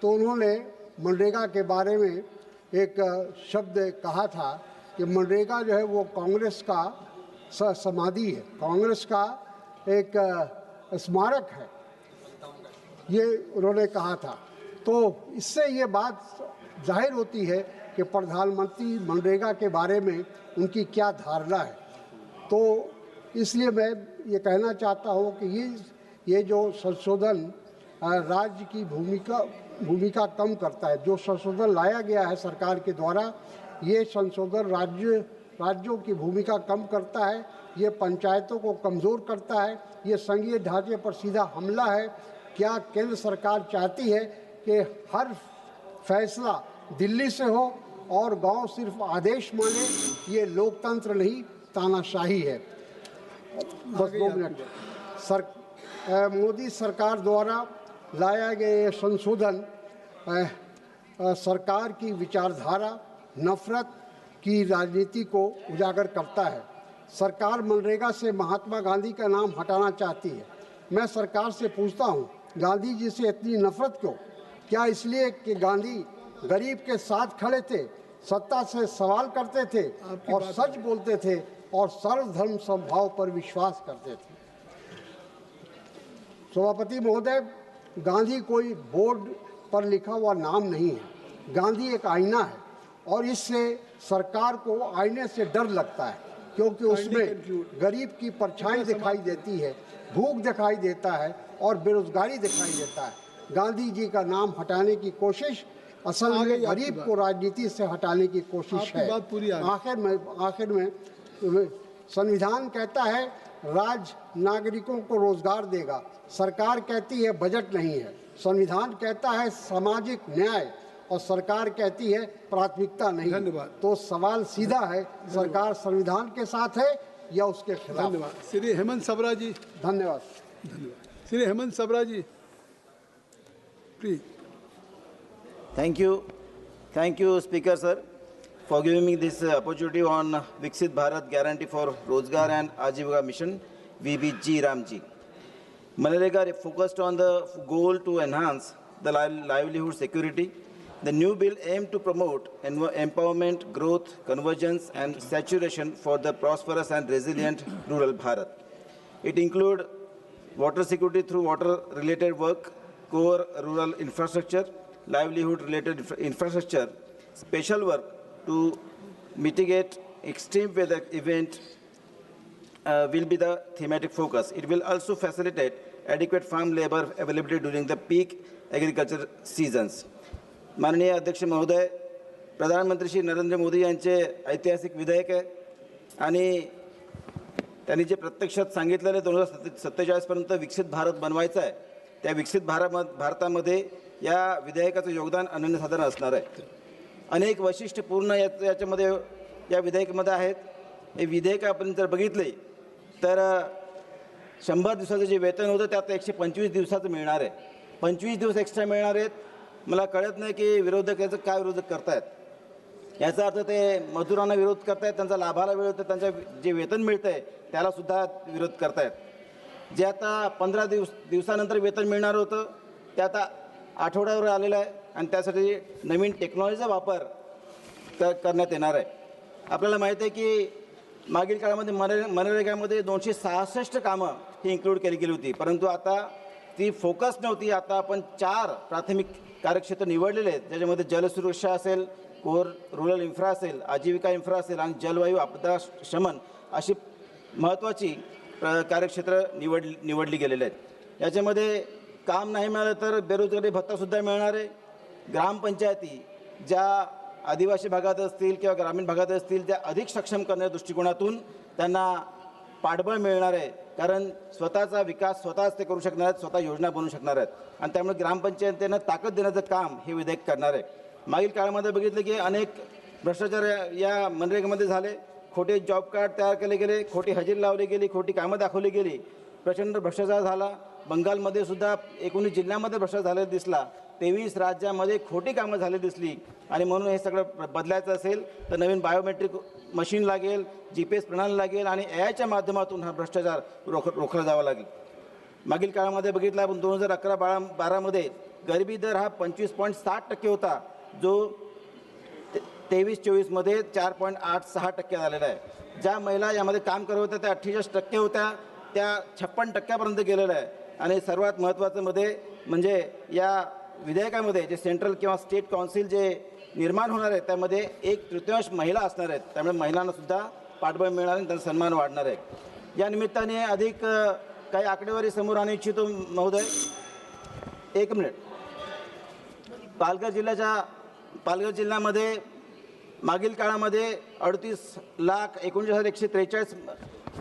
Speaker 4: तो उन्होंने मनरेगा के बारे में एक शब्द कहा था कि मनरेगा जो है वो कांग्रेस का समाधि है, कांग्रेस का एक स्मारक है, ये उन्होंने कहा था। तो इससे ये बात जाहिर होती है कि प्रधानमंत्री मनरेगा के बारे में उनकी क्या धारणा है। तो इसलिए मैं ये कहना चाहता हूँ कि ये जो संशोधन राज्य की भूमिका कम करता है, जो संशोधन लाया गया है सरकार के द्वारा, ये संशोधन राज्यों की भूमिका कम करता है, ये पंचायतों को कमज़ोर करता है, ये संघीय ढांचे पर सीधा हमला है। क्या केंद्र सरकार चाहती है कि हर फैसला दिल्ली से हो और गांव सिर्फ आदेश माने? ये लोकतंत्र नहीं, तानाशाही है। बस 2 मिनट। मोदी सरकार द्वारा लाया गया ये संशोधन सरकार की विचारधारा, नफरत की राजनीति को उजागर करता है। सरकार मनरेगा से महात्मा गांधी का नाम हटाना चाहती है। मैं सरकार से पूछता हूँ, गांधी जी से इतनी नफरत क्यों? क्या इसलिए कि गांधी गरीब के साथ खड़े थे, सत्ता से सवाल करते थे और सच बोलते थे और सर्वधर्म समभाव पर विश्वास करते थे? सभापति महोदय, गांधी कोई बोर्ड पर लिखा हुआ नाम नहीं है। गांधी एक आईना है और इससे सरकार को आईने से डर लगता है, क्योंकि उसमें गरीब की परछाई दिखाई देती है, भूख दिखाई देता है और बेरोजगारी दिखाई देता है। गांधी जी का नाम हटाने की कोशिश असल में गरीब को राजनीति से हटाने की कोशिश है। आखिर में संविधान कहता है राज्य नागरिकों को रोजगार देगा, सरकार कहती है बजट नहीं है। संविधान कहता है सामाजिक न्याय और सरकार कहती है प्राथमिकता नहीं।
Speaker 19: धन्यवाद।
Speaker 4: तो सवाल सीधा है, सरकार संविधान के साथ है या उसके खिलाफ?
Speaker 19: धन्यवाद। श्री हेमंत सबरा जी।
Speaker 4: धन्यवाद।
Speaker 19: धन्यवाद। श्री हेमंत सबरा जी, please.
Speaker 5: Thank you, Speaker sir, for giving me this opportunity on Viksit Bharat Guarantee for Rozgar and Ajivika Mission, VBG Ramji. Manrega focused on the goal to enhance the livelihood security. The new bill aimed to promote empowerment, growth, convergence, and saturation for the prosperous and resilient rural Bharat. It includes water security through water-related work, core rural infrastructure, livelihood-related infrastructure, special work to mitigate extreme weather event will be the thematic focus. It will also facilitate adequate farm labor availability during the peak agriculture seasons. माननीय अध्यक्ष महोदय, प्रधानमंत्री श्री नरेंद्र मोदी यांचे ऐतिहासिक विधेयक आहे आणि त्यांनी जे प्रत्यक्षात सांगितलेले 2047 पर्यंत विकसित भारत बनवायचा आहे, त्या विकसित भारतामध्ये या विधेयकाचं योगदान अनन्यसाधारण असणार आहे. अनेक वैशिष्ट्यपूर्ण याच्यामध्ये या विधेयकामध्ये आहेत. हे विधेयक आपण जर बघितले तर 100 दिवसाचं जे वेतन होतं त्यात 125 दिवसाचं मिळणार आहे. 25 दिवस एक्स्ट्रा मिळणार आहेत. मला कळत नाही की विरोधक याचं काय विरोधक करतायत. याचा अर्थ ते मजुरांना विरोध करतायत, त्यांचा लाभाला विरोध, त्यांच्या जे वेतन मिळतं आहे त्याला सुद्धा विरोध करतायत. जे आता 15 दिवसानंतर वेतन मिळणार होतं ते आता आठवड्यावर आलेलं आहे आणि त्यासाठी नवीन टेक्नॉलॉजीचा वापर करण्यात येणार आहे. आपल्याला माहिती आहे की मागील काळामध्ये मनरेगामध्ये 266 कामं ही इन्क्लूड केली गेली होती, परंतु आता ती फोकस नव्हती. आता आपण 4 प्राथमिक कार्यक्षेत्र निवडलेले आहेत, ज्याच्यामध्ये जलसुरक्षा असेल, कोर रुरल इन्फ्रा असेल, आजीविका इन्फ्रा असेल आणि जलवायू आपदा शमन अशी महत्त्वाची कार्यक्षेत्र निवडली गेलेले आहेत. याच्यामध्ये काम नाही मिळालं तर बेरोजगारी भत्तासुद्धा मिळणार आहे. ग्रामपंचायती ज्या आदिवासी भागात असतील किंवा ग्रामीण भागात असतील त्या अधिक सक्षम करण्याच्या दृष्टिकोनातून त्यांना पाठबळ मिळणार आहे, कारण स्वतःचा विकास स्वतःच ते करू शकणार आहेत, स्वतः योजना बनवू शकणार आहेत आणि त्यामुळे ग्रामपंचायतींना ताकद देण्याचं काम हे विधेयक करणार आहे. मागील काळामध्ये बघितलं की अनेक भ्रष्टाचार या मनरेगामध्ये झाले. खोटे जॉब कार्ड तयार केले गेले, खोटी हजेरी लावली गेली, खोटी कामं दाखवली गेली, प्रचंड भ्रष्टाचार झाला. बंगालमध्ये सुद्धा 19 जिल्ह्यांमध्ये भ्रष्टाचार झालेला दिसला. 23 राज्यामध्ये खोटी कामं झाली दिसली आणि म्हणून हे सगळं बदलायचं असेल तर नवीन बायोमेट्रिक मशीन लागेल, GPS प्रणाली लागेल आणि AIच्या माध्यमातून हा भ्रष्टाचार रोखला जावा लागेल. मागील काळामध्ये बघितलं आपण 2011-12मध्ये गरिबी दर हा 25.7% होता, जो 23-24मध्ये 4.86% झालेला आहे. ज्या महिला यामध्ये काम करत होत्या त्या 48% होत्या, त्या 56% गेलेल्या आहे. आणि सर्वात महत्त्वाचं म्हणजे या विधेयकामध्ये जे सेंट्रल किंवा स्टेट काउन्सिल जे निर्माण होणार आहे त्यामध्ये 1/3 महिला असणार आहेत. त्यामुळे महिलांना सुद्धा पाठबळ मिळणार आणि त्यांचा सन्मान वाढणार आहे. या निमित्ताने अधिक काही आकडेवारी समोर आणू इच्छितो महोदय. 1 मिनिट. पालघर जिल्ह्यामध्ये मागील काळामध्ये 38,19,143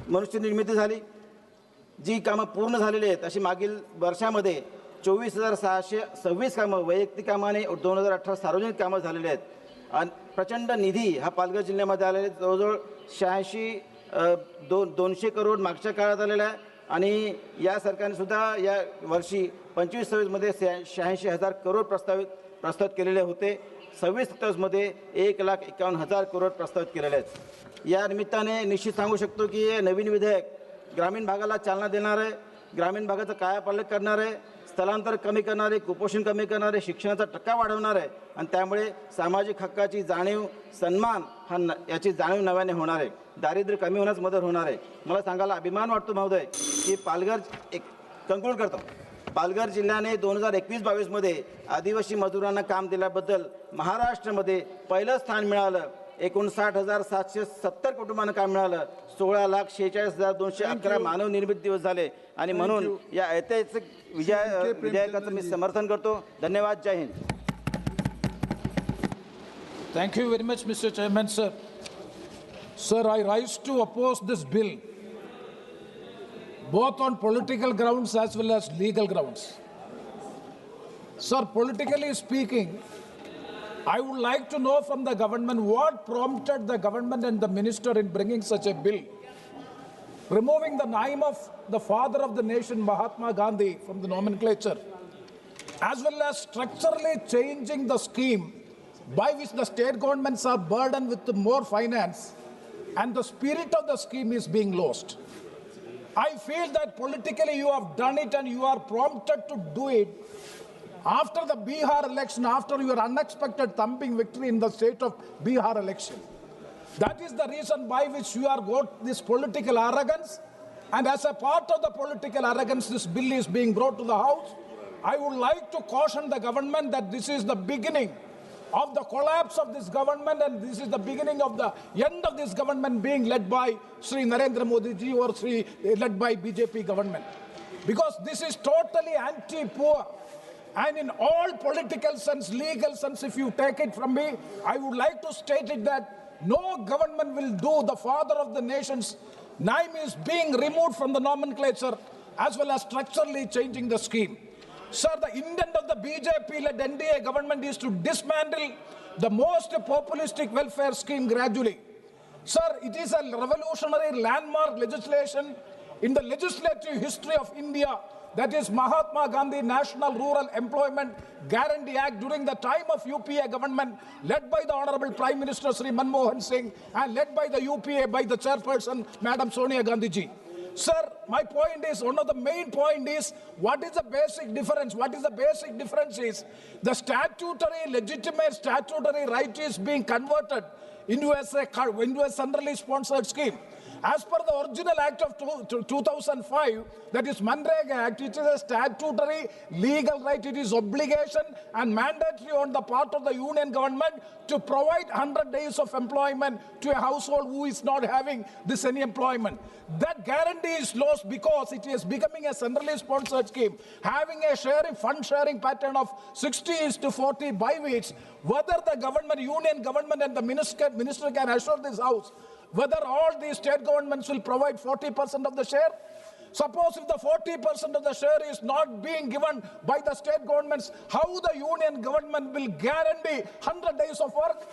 Speaker 5: मनुष्य निर्मिती झाली. जी कामं पूर्ण झालेली आहेत अशी मागील वर्षामध्ये 24,626 कामं वैयक्तिक कामं आणि 2018 सार्वजनिक कामं झालेली आहेत. आणि प्रचंड निधी हा पालघर जिल्ह्यामध्ये आलेला आहे. जवळजवळ 200 करोड मागच्या काळात आलेला आहे आणि या सरकारने सुद्धा या वर्षी 25-26मध्ये 86,000 करोड प्रस्तावित केलेले होते. 26-27मध्ये 1,51,000 करोड प्रस्तावित केलेले आहेत. या निमित्ताने निश्चित सांगू शकतो की हे नवीन विधेयक ग्रामीण भागाला चालना देणार आहे, ग्रामीण भागाचं कायापालट करणार आहे, स्थलांतर कमी करणार आहे, कुपोषण कमी करणार आहे, शिक्षणाचा टक्का वाढवणार आहे आणि त्यामुळे सामाजिक हक्काची जाणीव, सन्मान याची जाणीव नव्याने होणार आहे. दारिद्र्य कमी होण्यास मदत होणार आहे. मला सांगायला अभिमान वाटतो महोदय की कंक्लूड करतो. पालघर जिल्ह्याने 2021-22मध्ये आदिवासी मजुरांना काम दिल्याबद्दल महाराष्ट्रामध्ये पहिलं स्थान मिळालं. 59,770 कुटुंबांना काम मिळालं. 16,46,211 मानव निर्मित दिवस झाले आणि म्हणून या ऐतिहासिक विधेयकाचं मी समर्थन करतो. धन्यवाद. जय Hind.
Speaker 7: Thank you very much, Mr. Chairman, sir. Sir, I rise to oppose this bill, both on political grounds as well as legal grounds. Sir, politically speaking, I would like to know from the government what prompted the government and the minister in bringing such a bill, removing the name of the father of the nation, Mahatma Gandhi, from the nomenclature, as well as structurally changing the scheme by which the state governments are burdened with more finance, and the spirit of the scheme is being lost. I feel that politically you have done it and you are prompted to do it after the Bihar election, after your unexpected thumping victory in the state of Bihar election. That is the reason by which you are got this political arrogance, and as a part of the political arrogance, this bill is being brought to the House. I would like to caution the government that this is the beginning of the collapse of this government, and this is the beginning of the end of this government being led by Sri Narendra Modi ji or led by BJP government. Because this is totally anti-poor. And in all political sense, legal sense, if you take it from me, I would like to state it that no government will do the father of the nation's name is being removed from the nomenclature as well as structurally changing the scheme. Sir, the intent of the BJP-led NDA government is to dismantle the most populistic welfare scheme gradually. Sir, it is a revolutionary landmark legislation in the legislative history of India. That is Mahatma Gandhi National Rural Employment Guarantee Act during the time of UPA government, led by the Honorable Prime Minister Sri Manmohan Singh and led by the UPA by the chairperson Madam Sonia Gandhi ji. Sir, my point is, one of the main point is, what is the basic difference? What is the basic difference is, the statutory, legitimate statutory right is being converted into a centrally sponsored scheme. As per the original act of 2005, that is Manrega Act, it is a statutory legal right. It is obligation and mandatory on the part of the union government to provide 100 days of employment to a household who is not having this any employment. That guarantee is lost because it is becoming a centrally sponsored scheme, having a fund sharing pattern of 60:40, by which whether the government, union government and the minister can assure this house whether all these state governments will provide 40% of the share. Suppose if the 40% of the share is not being given by the state governments, how the union government will guarantee 100 days of work?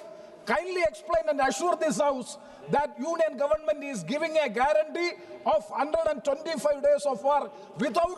Speaker 7: Kindly explain and assure this house that union government is giving a guarantee of 125 days of work without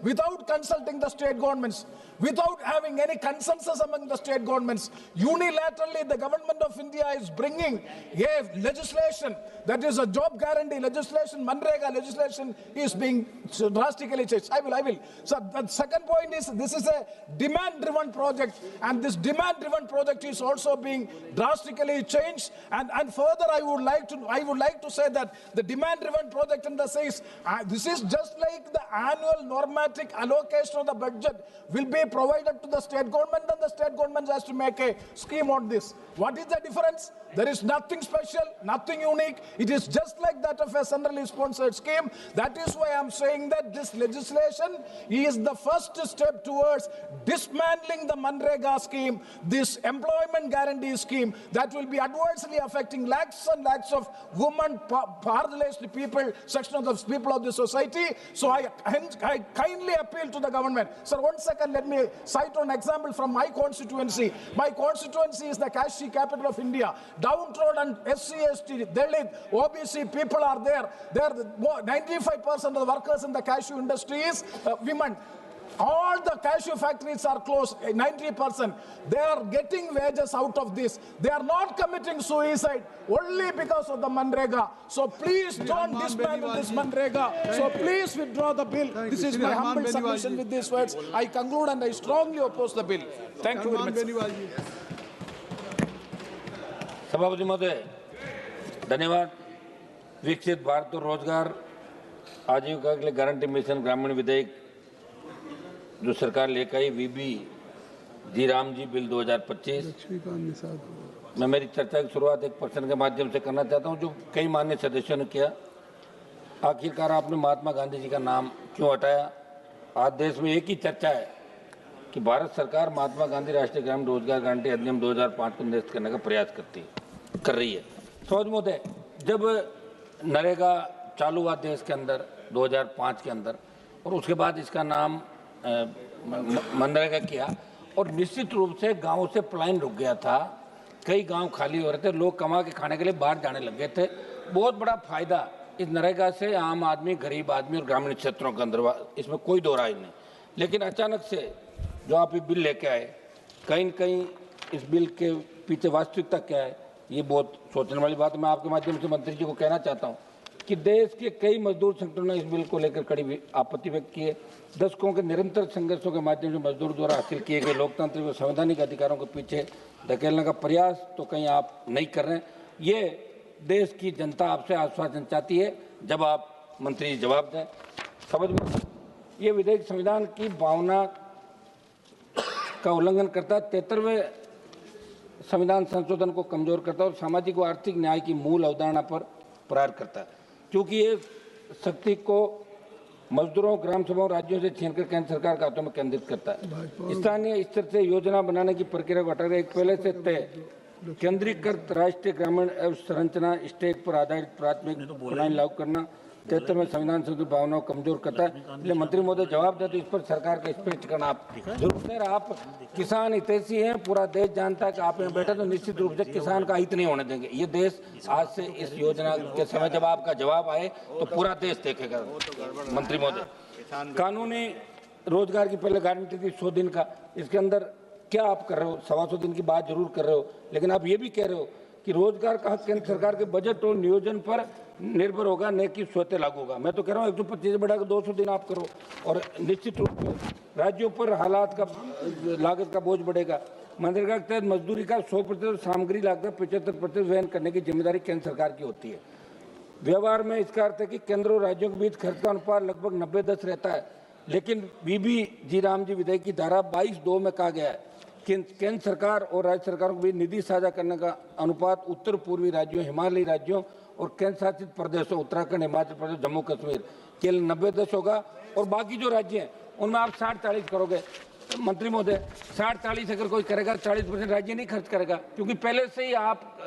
Speaker 7: without consulting the state governments, without having any consensus among the state governments. Unilaterally, the government of India is bringing a legislation that is a job guarantee legislation, Manrega legislation is being drastically changed. I will. So the second point is, this is a demand-driven project, and this demand-driven project is also being drastically changed. And further, I would like to say that the demand-driven project in the says this is just like the annual normatic allocation of the budget will be provided to the state government, and the state government has to make a scheme on this. What is the difference? There is nothing special, nothing unique. It is just like that of a centrally sponsored scheme. That is why I am saying that this legislation is the first step towards dismantling the Manrega scheme, this employment guarantee scheme that will be adversely affecting lakhs and lakhs of women, marginalized people, section of the people of the society. So I kindly appeal to the government. Sir, 1 second, let me cite an example from my constituency. My constituency is the Kashi capital of India. Downtrodden SC, ST, Dalit, OBC people are there. 95% of the workers in the cashew industry is women. All the cashew factories are closed, 90%. They are getting wages out of this. They are not committing suicide only because of the Manrega. So please don't dismantle this Manrega. So please withdraw the bill. This is my humble submission with these words. I conclude and I strongly oppose the bill. Thank you very much.
Speaker 9: सभापति महोदय धन्यवाद। विकसित भारत और रोजगार आजीविका के लिए guarantee mission ग्रामीण विधेयक जो सरकार लेकर आई वीबी जी राम जी बिल 2025, मैं मेरी चर्चा की शुरुआत एक प्रश्न के माध्यम से करना चाहता हूं जो कई माननीय सदस्यों ने किया। आखिरकार आपने महात्मा गांधी जी का नाम क्यों हटाया? आज देश में एक ही चर्चा है कि भारत सरकार महात्मा गांधी राष्ट्रीय ग्रामीण रोजगार गारंटी अधिनियम 2005 को निरस्त करने का प्रयास कर रही है। समझ मोदे, जब नरेगा चालू हुआ देश के अंदर 2005 के अंदर और उसके बाद इसका नाम मनरेगा किया और निश्चित रूप से गाँव से पलायन रुक गया था, कई गांव खाली हो रहे थे, लोग कमा के खाने के लिए बाहर जाने लग गए थे। बहुत बड़ा फायदा इस नरेगा से आम आदमी, गरीब आदमी और ग्रामीण क्षेत्रों के अंदर, इसमें कोई दो राय नहीं। लेकिन अचानक से जो आप ये बिल लेके आए, कहीं न कहीं इस बिल के पीछे वास्तविकता क्या है, ये बहुत सोचने वाली बात है। मैं आपके माध्यम से मंत्री जी को कहना चाहता हूँ कि देश के कई मजदूर संगठनों ने इस बिल को लेकर कड़ी आपत्ति व्यक्त की है। दशकों के निरंतर संघर्षों के माध्यम से मजदूर द्वारा हासिल किए गए लोकतांत्रिक और संवैधानिक अधिकारों के पीछे धकेलने का प्रयास तो कहीं आप नहीं कर रहे हैं। ये देश की जनता आपसे आश्वासन चाहती है, जब आप मंत्री जवाब दें। समझ में ये विधेयक संविधान की भावना का उल्लंघन करता है, 73वें संविधान संशोधन को कमजोर करता है और सामाजिक व आर्थिक न्याय की मूल अवधारणा पर प्रहार करता है, क्योंकि ये शक्ति को मजदूरों, ग्राम सभाओं, राज्यों से छीनकर केंद्र सरकार के हाथों में केंद्रित करता है। स्थानीय स्तर से योजना बनाने की प्रक्रिया को हटाकर एक पहले से तय केंद्रीकृत राष्ट्रीय ग्रामीण अवसंरचना स्टेट पर आधारित प्राथमिक प्रणाली लागू करना 73वें संविधान संशोधन भावनाओं को कमजोर करता है। इसलिए मंत्री महोदय जवाब दे तो इस पर सरकार का स्पष्ट करना आप जरूर सर। आप किसान हितैषी हैं, पूरा देश जानता है कि आप यहाँ बैठे तो निश्चित रूप से किसान का हित नहीं होने देंगे। ये देश आज से इस योजना के समय जब आपका जवाब आए तो पूरा देश देखेगा। मंत्री महोदय, कानूनी रोजगार की पहले गारंटी थी 100 दिन का, इसके अंदर क्या आप कर रहे हो? 125 दिन की बात जरूर कर रहे हो, लेकिन आप ये भी कह रहे हो कि रोजगार का हक केंद्र सरकार के बजट और नियोजन पर निर्भर होगा, न कि स्वतः लागू होगा। मैं तो कह रहा हूँ 125 बढ़ाकर 200 दिन आप करो, और निश्चित रूप से राज्यों पर हालात का लागत का बोझ बढ़ेगा। मनरेगा के तहत मजदूरी का 100% सामग्री लागत 75% वहन करने की जिम्मेदारी केंद्र सरकार की होती है। व्यवहार में इसका अर्थ है कि केंद्र और राज्यों के बीच खर्च का अनुपात लगभग 90-10 रहता है, लेकिन बीबी जी राम जी विधेयक की धारा 22(2) में कहा गया है कि केंद्र सरकार और राज्य सरकारों के बीच निधि साझा करने का अनुपात उत्तर पूर्वी राज्यों, हिमालयी राज्यों और केंद्र शासित प्रदेशों उत्तराखंड, हिमाचल प्रदेश, जम्मू कश्मीर के 90-10 होगा, और बाकी जो राज्य हैं उनमें आप 60-40 करोगे। मंत्री महोदय, 60-40 अगर कोई करेगा 40% राज्य नहीं खर्च करेगा, क्योंकि पहले से ही आप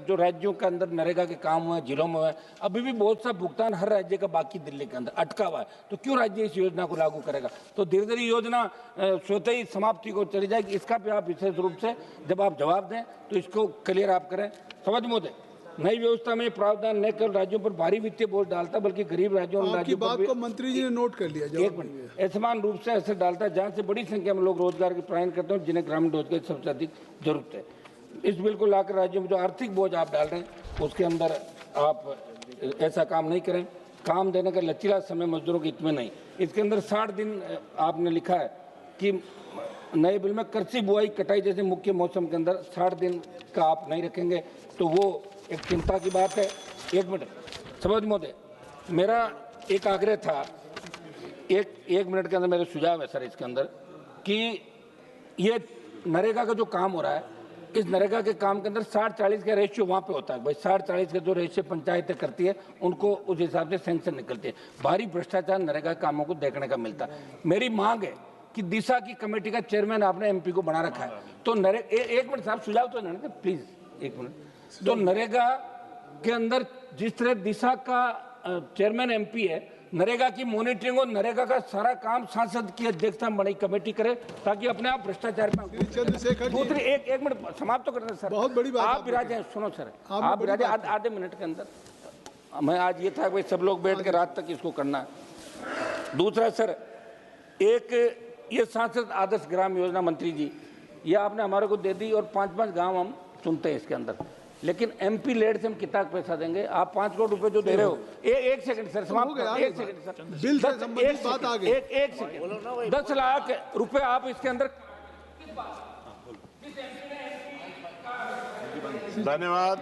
Speaker 9: जो राज्यों के अंदर नरेगा के काम हुए, जिलों में हुए, अभी भी बहुत सा भुगतान हर राज्य का बाकी दिल्ली के अंदर अटका हुआ है, तो क्यों राज्य इस योजना को लागू करेगा? तो धीरे धीरे योजना स्वतः ही समाप्ति को चली जाएगी। इसका भी आप विशेष रूप से जब आप जवाब दें तो इसको क्लियर आप करें। समझ महोदय, नई व्यवस्था में प्रावधान न केवल राज्यों पर भारी वित्तीय बोझ डालता, बल्कि गरीब राज्यों और राज्यों पर भी
Speaker 19: मंत्री जी ने नोट कर लिया।
Speaker 9: एक मिनट, असमान रूप से असर डालता है, जहां से बड़ी संख्या में लोग रोजगार के पलायन करते हैं, जिन्हें ग्रामीण रोजगार की सबसे अधिक जरूरत है। इस बिल को लाकर राज्यों में जो आर्थिक बोझ आप डाल रहे हैं उसके अंदर आप ऐसा काम नहीं करें। काम देने का लचीला समय मजदूरों के हित में नहीं। इसके अंदर 60 दिन आपने लिखा है कि नए बिल में कृषि बुआई कटाई जैसे मुख्य मौसम के अंदर 60 दिन का आप नहीं रखेंगे, तो वो एक चिंता की बात है। एक मिनट, समझ महोदय, मेरा एक आग्रह था, एक मिनट के अंदर मेरे सुझाव है सर इसके अंदर, कि ये नरेगा का जो काम हो रहा है, इस नरेगा के काम के अंदर 60-40 का रेशियो वहाँ पे होता है। भाई 60-40 का जो रेशियो पंचायतें करती है उनको उस हिसाब से सैंक्शन निकलती है। भारी भ्रष्टाचार नरेगा कामों को देखने का मिलता है। मेरी मांग है कि दिशा की कमेटी का चेयरमैन आपने MP को बना रखा है, तो एक मिनट साहब, सुझाव तो नहीं, प्लीज एक मिनट। तो नरेगा के अंदर जिस तरह दिशा का चेयरमैन MP है, नरेगा की मॉनिटरिंग और नरेगा का सारा काम सांसद की अध्यक्षता में बनी कमेटी करे, ताकि अपने आप भ्रष्टाचार में दूसरी एक मिनट समाप्त तो करना सर, बहुत बड़ी बात आप विराजे, सुनो सर, आप विराजे आधे मिनट के अंदर। मैं आज ये था भाई सब लोग बैठ के रात तक इसको करना है। दूसरा सर, एक ये सांसद आदर्श ग्राम योजना मंत्री जी, ये आपने हमारे को दे दी और 5-5 गाँव हम चुनते हैं इसके अंदर, लेकिन MP लेड से हम कितना पैसा देंगे? आप 5 करोड़ रुपए जो दे रहे हो, एक सेकंड सर, समाप्त कर, एक सेकंड सर, बिल से संबंधित बात आ गई, एक सेकंड, 10 लाख रुपए आप इसके अंदर।
Speaker 12: धन्यवाद,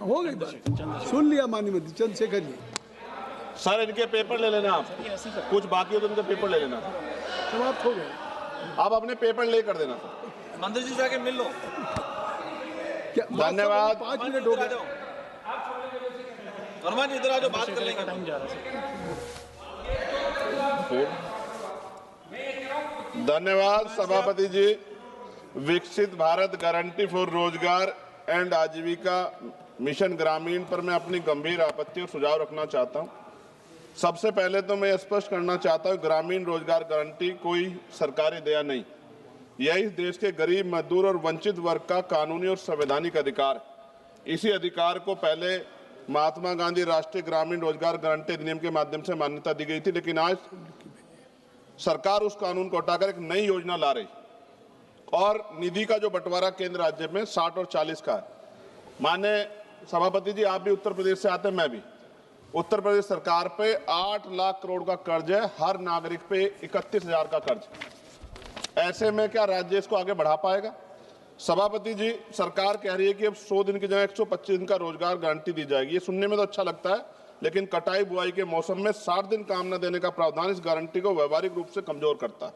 Speaker 19: हो गई बात, सुन लिया माननीय मंत्री चंद्रशेखर जी।
Speaker 16: सर इनके पेपर ले लेना, आप कुछ बाकी हो तो इनके पेपर ले लेना।
Speaker 19: समाप्त हो गए,
Speaker 2: आप अपने पेपर ले कर देना।
Speaker 16: मंत्री जी जाके मिल लो।
Speaker 2: धन्यवाद।
Speaker 19: 5 मिनट हो गए,
Speaker 16: हनुमान इधर आ जाओ, बात कर लेंगे।
Speaker 2: धन्यवाद सभापति जी। विकसित भारत गारंटी फॉर रोजगार एंड आजीविका मिशन ग्रामीण पर मैं अपनी गंभीर आपत्ति और सुझाव रखना चाहता हूं। सबसे पहले तो मैं स्पष्ट करना चाहता हूं, ग्रामीण रोजगार गारंटी कोई सरकारी दया नहीं, यह इस देश के गरीब, मजदूर और वंचित वर्ग का कानूनी और संवैधानिक अधिकार है। इसी अधिकार को पहले महात्मा गांधी राष्ट्रीय ग्रामीण रोजगार गारंटी अधिनियम के माध्यम से मान्यता दी गई थी, लेकिन आज सरकार उस कानून को हटाकर एक नई योजना ला रही और निधि का जो बंटवारा केंद्र राज्य में 60 और 40 का है। माननीय सभापति जी, आप भी उत्तर प्रदेश से आते हैं, मैं भी। उत्तर प्रदेश सरकार पे 8 लाख करोड़ का कर्ज है, हर नागरिक पे 31,000 का कर्ज। ऐसे में क्या राज्य इसको आगे बढ़ा पाएगा? सभापति जी, सरकार कह रही है कि अब 100 दिन की जगह 125 दिन का रोजगार गारंटी दी जाएगी। ये सुनने में तो अच्छा लगता है, लेकिन कटाई बुआई के मौसम में 60 दिन काम न देने का प्रावधान इस गारंटी को व्यवहारिक रूप से कमजोर करता है।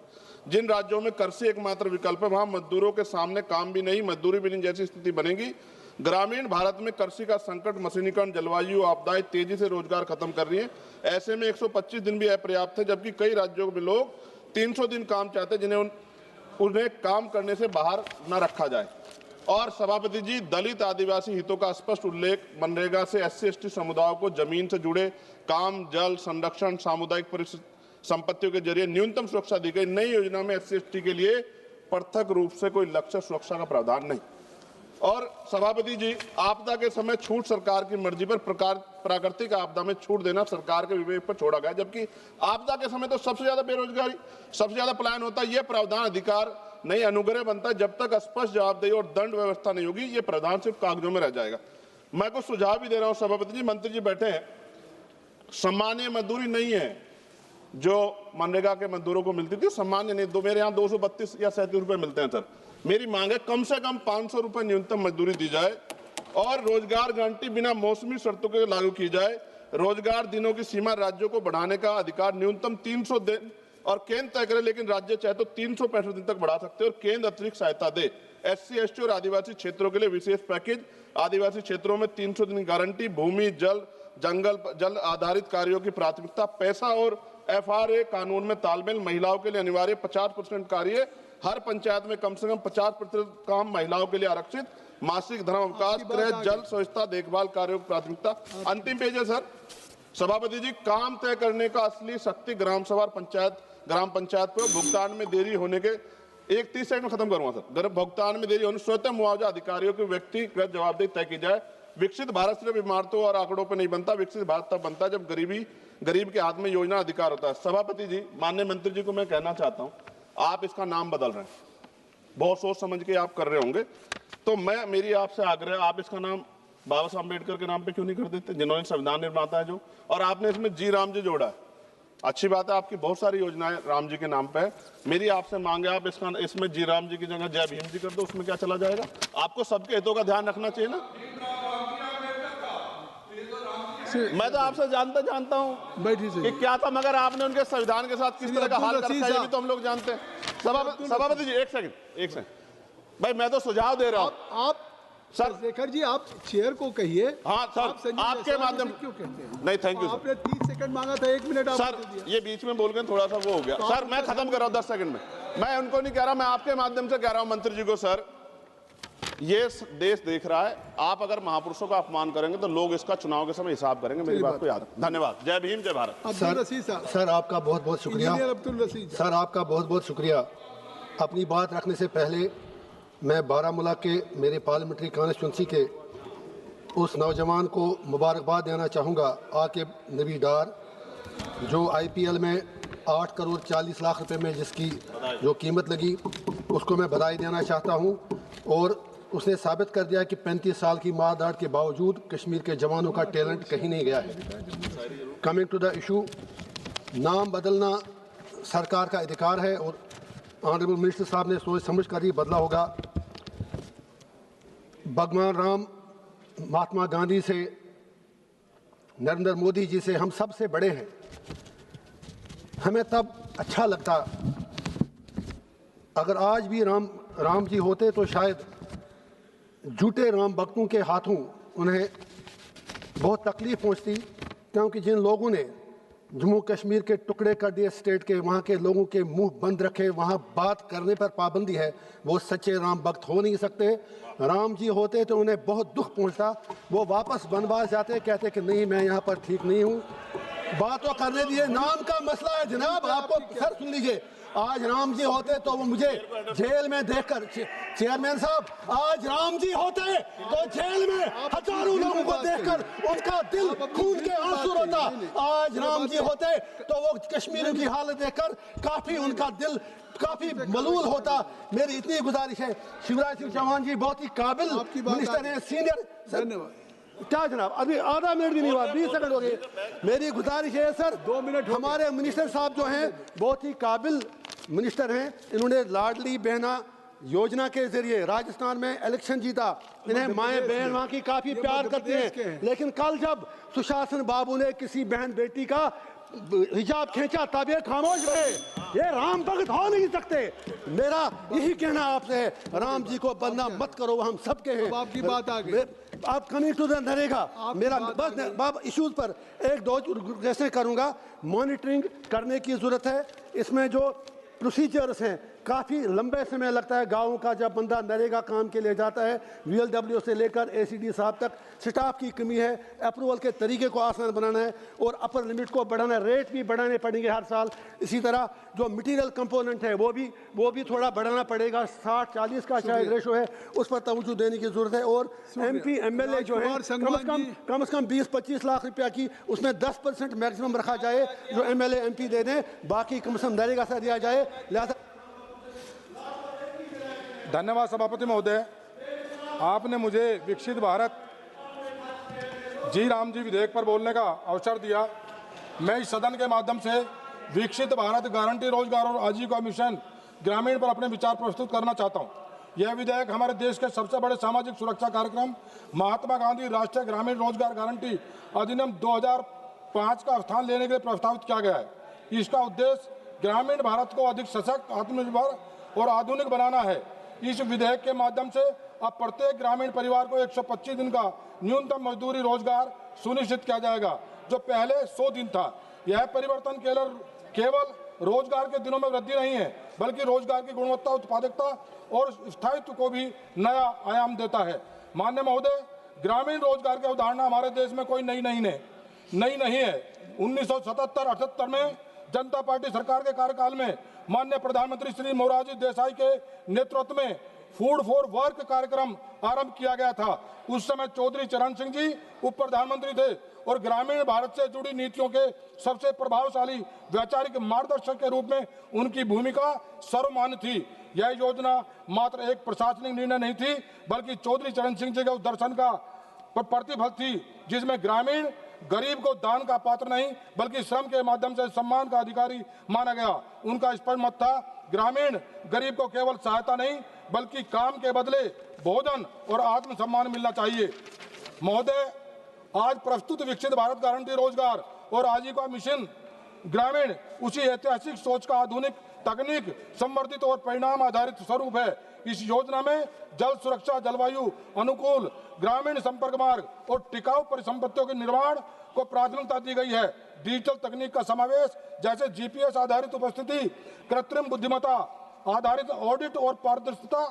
Speaker 2: जिन राज्यों में कृषि एकमात्र विकल्प है, वहां मजदूरों के सामने काम भी नहीं, मजदूरी भी नहीं जैसी स्थिति बनेगी। ग्रामीण भारत में कृषि का संकट, मशीनीकरण, जलवायु आपदाएं तेजी से रोजगार खत्म कर रही है। ऐसे में 125 दिन भी अपर्याप्त है, जबकि कई राज्यों में लोग 300 दिन काम चाहते हैं, जिन्हें उन्हें काम करने से बाहर न रखा जाए। और सभापति जी, दलित आदिवासी हितों का स्पष्ट उल्लेख, मनरेगा से SC/ST समुदायों को जमीन से जुड़े काम, जल संरक्षण, सामुदायिक संपत्तियों के जरिए न्यूनतम सुरक्षा दी गई। नई योजना में SC/ST के लिए पृथक रूप से कोई लक्ष्य सुरक्षा का प्रावधान नहीं। और सभापति जी, आपदा के समय छूट सरकार की मर्जी पर, प्राकृतिक आपदा में छूट देना सरकार के विवेक पर छोड़ा गया, जबकि आपदा के समय तो सबसे ज्यादा बेरोजगारी, सबसे ज्यादा पलायन होता है। यह प्रावधान अधिकार नहीं, अनुग्रह बनता है। जब तक स्पष्ट जवाबदेही और दंड व्यवस्था नहीं होगी, ये प्रावधान सिर्फ कागजों में रह जाएगा। मैं कुछ सुझाव भी दे रहा हूं सभापति जी, मंत्री जी बैठे हैं। सामान्य मजदूरी नहीं है जो मनरेगा के मजदूरों को मिलती थी, सामान्य नहीं। मेरे यहाँ 232 या 37 रुपए मिलते हैं सर। मेरी मांग है कम से कम 500 रुपए न्यूनतम मजदूरी दी जाए और रोजगार गारंटी बिना मौसमी शर्तों के लागू की जाए। रोजगार दिनों की सीमा राज्यों को बढ़ाने का अधिकार न्यूनतम 300 दिन और केंद्र तय करे, लेकिन राज्य चाहे तो 365 दिन तक बढ़ा सकते हैं और केंद्र अतिरिक्त सहायता दे। SC/ST और आदिवासी क्षेत्रों के लिए विशेष पैकेज, आदिवासी क्षेत्रों में 300 दिन गारंटी, भूमि, जल आधारित कार्यों की प्राथमिकता, पैसा और FRA कानून में तालमेल, महिलाओं के लिए अनिवार्य 50% कार्य, हर पंचायत में कम से कम 50% काम महिलाओं के लिए आरक्षित, मासिक धर्म अवकाश, गृह, जल, स्वच्छता, देखभाल कार्यों की प्राथमिकता। अंतिम पेज है सर। सभापति जी, काम तय करने का असली शक्ति ग्राम सभा, ग्राम पंचायत पर भुगतान में देरी होने के 30 सेकंड में खत्म करूंगा सर। भुगतान में देरी होने स्वतः मुआवजा अधिकारियों की व्यक्तिगत जवाबदेही तय की जाए। विकसित भारत सिर्फ इमारतों और आंकड़ों पर नहीं बनता, विकसित भारत तब बनता है जब गरीब के हाथ में योजना अधिकार होता है। सभापति जी, माननीय मंत्री जी को मैं कहना चाहता हूं, आप इसका नाम बदल रहे हैं, बहुत सोच समझ के आप कर रहे होंगे, तो मेरी आपसे आग्रह, आप इसका नाम बाबा साहब अम्बेडकर के नाम पे क्यों नहीं कर देते, जिन्होंने संविधान निर्माता है जो, और आपने इसमें जी राम जी जोड़ा है। अच्छी बात है, आपकी बहुत सारी योजनाएं राम जी के नाम पे है। मेरी आपसे मांग है, आप इसमें जी राम जी की जगह जय भीम जी कर दो, उसमें क्या चला जाएगा? आपको सबके हितों का ध्यान रखना चाहिए ना। मैं तो आपसे जानता हूं कि क्या था, मगर आपने उनके संविधान के साथ किस तरह का हाल कर रखा है, ये भी तो हम लोग जानते हैं। सभापति जी, एक सेकंड भाई, मैं तो सुझाव दे रहा हूं।
Speaker 19: आप सर शेखर जी, आप चेयर को कहिए।
Speaker 2: हाँ सर, आपके माध्यम
Speaker 19: क्यों कहते हैं?
Speaker 2: नहीं, थैंक यू सर।
Speaker 19: आपने 30 सेकंड मांगा था, 1 मिनट
Speaker 2: सर, ये बीच में बोल गए, थोड़ा सा वो हो गया सर। मैं खत्म कर रहा हूँ 10 सेकंड में। मैं उनको नहीं कह रहा, मैं आपके माध्यम से कह रहा हूँ मंत्री जी को, सर ये देश देख रहा है, आप अगर महापुरुषों का अपमान करेंगे तो लोग इसका चुनाव के समय हिसाब करेंगे। मेरी बात को याद रखें। धन्यवाद। जय भीम, जय भारत।
Speaker 13: सर आपका बहुत बहुत शुक्रिया। सर आपका बहुत बहुत शुक्रिया। अपनी बात रखने से पहले मैं बारामूला के मेरे पार्लियामेंट्री कॉन्स्टिट्यूंसी के उस नौजवान को मुबारकबाद देना चाहूँगा, आकिब नबी डार, जो IPL में 8 करोड़ 40 लाख रुपए में जिसकी जो कीमत लगी, उसको मैं बधाई देना चाहता हूँ। और उसने साबित कर दिया कि 35 साल की मार-धाड़ के बावजूद कश्मीर के जवानों का टैलेंट कहीं नहीं गया है। कमिंग टू द इशू, नाम बदलना सरकार का अधिकार है और ऑनरेबल मिनिस्टर साहब ने सोच समझ कर ही बदला होगा। भगवान राम, महात्मा गांधी से, नरेंद्र मोदी जी से हम सबसे बड़े हैं। हमें तब अच्छा लगता अगर आज भी राम जी होते तो शायद झूठे राम भक्तों के हाथों उन्हें बहुत तकलीफ पहुंचती, क्योंकि जिन लोगों ने जम्मू कश्मीर के टुकड़े कर दिए स्टेट के, वहाँ के लोगों के मुंह बंद रखे, वहाँ बात करने पर पाबंदी है, वो सच्चे राम भक्त हो नहीं सकते। राम जी होते तो उन्हें बहुत दुख पहुंचता, वो वापस वनवास जाते, कहते कि नहीं मैं यहाँ पर ठीक नहीं हूँ। बात तो करने दिए, नाम का मसला है जनाब। आपको सर सुन लीजिए, आज राम जी होते तो वो मुझे जेल में देखकर, चेयरमैन साहब, आज राम जी होते तो जेल में हजारों लोगों को देखकर उनका दिल खून के आंसू रोता। आज राम जी होते तो वो कश्मीर की हालत देखकर काफी उनका दिल काफी मलूल होता। मेरी इतनी गुजारिश है, शिवराज सिंह चौहान जी बहुत ही काबिल मिनिस्टर हैं, सीनियर। धन्यवाद। क्या जनाब, अभी आधा मिनट भी नहीं हुआ, 20 सेकंड हो गए। मेरी गुजारिश है सर, 2 मिनट। हमारे मिनिस्टर साहब जो हैं बहुत ही काबिल मिनिस्टर हैं, इन्होंने लाडली बहना योजना के जरिए राजस्थान में इलेक्शन जीता। इन्हें माएँ बहन वहाँ की काफी प्यार करती हैं, लेकिन कल जब सुशासन बाबू ने किसी बहन बेटी का हिजाब खींचा तब ये खामोश रहे। ये राम भक्त हो नहीं सकते। मेरा यही कहना आपसे है, राम जी को बदनाम मत करो, हम सबके हैं। आपकी बात आ गई। आप कमिंग टू द नरेगा, मेरा बस इश्यूज पर एक दो जैसे करूंगा। मॉनिटरिंग करने की जरूरत है। इसमें जो प्रोसीजर्स हैं काफ़ी लंबे समय लगता है। गाँव का जब बंदा नरेगा काम के लिए जाता है, VLW से लेकर ACD साहब तक स्टाफ की कमी है। अप्रूवल के तरीके को आसान बनाना है और अपर लिमिट को बढ़ाना है। रेट भी बढ़ाने पड़ेंगे हर साल। इसी तरह जो मटेरियल कंपोनेंट है वो भी थोड़ा बढ़ाना पड़ेगा। 60-40 का शायद रेशो है, उस पर तवज्जो देने की जरूरत है। और MP MLA जो है कम से कम 20-25 लाख रुपया की, उसमें 10% मैक्सिमम रखा जाए जो MLA MP दे दें, बाकी कम से कम नरेगा से दिया जाए। लिहाजा
Speaker 17: धन्यवाद सभापति महोदय, आपने मुझे विकसित भारत जी राम जी विधेयक पर बोलने का अवसर दिया। मैं इस सदन के माध्यम से विकसित भारत गारंटी रोजगार और आजीविका मिशन ग्रामीण पर अपने विचार प्रस्तुत करना चाहता हूं। यह विधेयक हमारे देश के सबसे बड़े सामाजिक सुरक्षा कार्यक्रम महात्मा गांधी राष्ट्रीय ग्रामीण रोजगार गारंटी अधिनियम 2005 का स्थान लेने के लिए प्रस्तावित किया गया है। इसका उद्देश्य ग्रामीण भारत को अधिक सशक्त, आत्मनिर्भर और आधुनिक बनाना है। इस विधेयक के माध्यम से अब प्रत्येक ग्रामीण परिवार को 125 दिन का न्यूनतम मजदूरी रोजगार सुनिश्चित किया जाएगा, जो पहले 100 दिन था। यह परिवर्तन केवल रोजगार के दिनों में वृद्धि नहीं है, बल्कि रोजगार की गुणवत्ता, उत्पादकता और स्थायित्व को भी नया आयाम देता है। माननीय महोदय, ग्रामीण रोजगार के उदाहरण हमारे देश में कोई नई नहीं है। 1977-78 में जनता पार्टी सरकार के कार्यकाल में माननीय प्रधानमंत्री श्री मोरारजी देसाई के नेतृत्व में फूड फॉर वर्क कार्यक्रम आरंभ किया गया था। उस समय चौधरी चरण सिंह जी उप प्रधानमंत्री थे और ग्रामीण भारत से जुड़ी नीतियों के सबसे प्रभावशाली वैचारिक मार्गदर्शक के रूप में उनकी भूमिका सर्वमान्य थी। यह योजना मात्र एक प्रशासनिक निर्णय नहीं थी, बल्कि चौधरी चरण सिंह जी के उस दर्शन का प्रतिफल थी, जिसमें ग्रामीण गरीब को दान का पात्र नहीं, बल्कि श्रम के माध्यम से सम्मान का अधिकारी माना गया। उनका स्पष्ट मत था, ग्रामीण गरीब को केवल सहायता नहीं, बल्कि काम के बदले भोजन और आत्मसम्मान मिलना चाहिए। महोदय, आज प्रस्तुत विकसित भारत गारंटी रोजगार और आजीविका मिशन ग्रामीण उसी ऐतिहासिक सोच का आधुनिक, तकनीक संवर्धित और परिणाम आधारित स्वरूप है। इस योजना में जल सुरक्षा, जलवायु अनुकूल ग्रामीण संपर्क मार्ग और टिकाऊ परिसंपत्तियों के निर्माण को प्राथमिकता दी गई है। डिजिटल तकनीक का समावेश, जैसे GPS आधारित उपस्थिति, कृत्रिम बुद्धिमत्ता आधारित ऑडिट और पारदर्शिता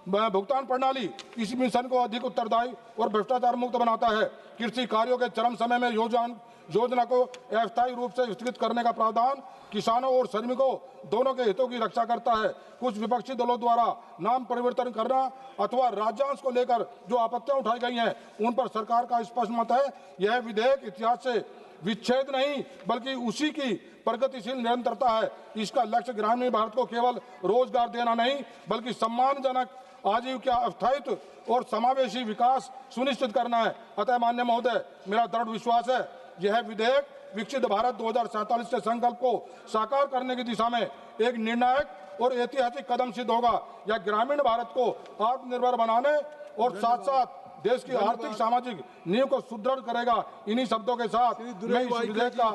Speaker 17: भुगतान प्रणाली इस मिशन को अधिक उत्तरदायी और भ्रष्टाचार मुक्त बनाता है। कृषि कार्यों के चरम समय में योजना को अस्थायी रूप से स्थगित करने का प्रावधान किसानों और श्रमिकों दोनों के हितों की रक्षा करता है। कुछ विपक्षी दलों द्वारा नाम परिवर्तन करना अथवा राज्यांश को लेकर जो आपत्तियां उठाई गई हैं, उन पर सरकार का स्पष्ट मत है, यह विधेयक इतिहास से विच्छेद नहीं, बल्कि उसी की प्रगतिशील निरंतरता है। इसका लक्ष्य ग्रामीण भारत को केवल रोजगार देना नहीं, बल्कि सम्मानजनक आजीविका, स्थायित्व और समावेशी विकास सुनिश्चित करना है। अतः माननीय महोदय, मेरा दृढ़ विश्वास है यह विधेयक विकसित भारत 2047 के संकल्प को साकार करने की दिशा में एक निर्णायक और ऐतिहासिक कदम सिद्ध होगा। यह ग्रामीण भारत को आत्मनिर्भर बनाने और साथ साथ देश की आर्थिक सामाजिक नींव को सुदृढ़ करेगा। इन्हीं शब्दों के साथ मैं इस विधेयक का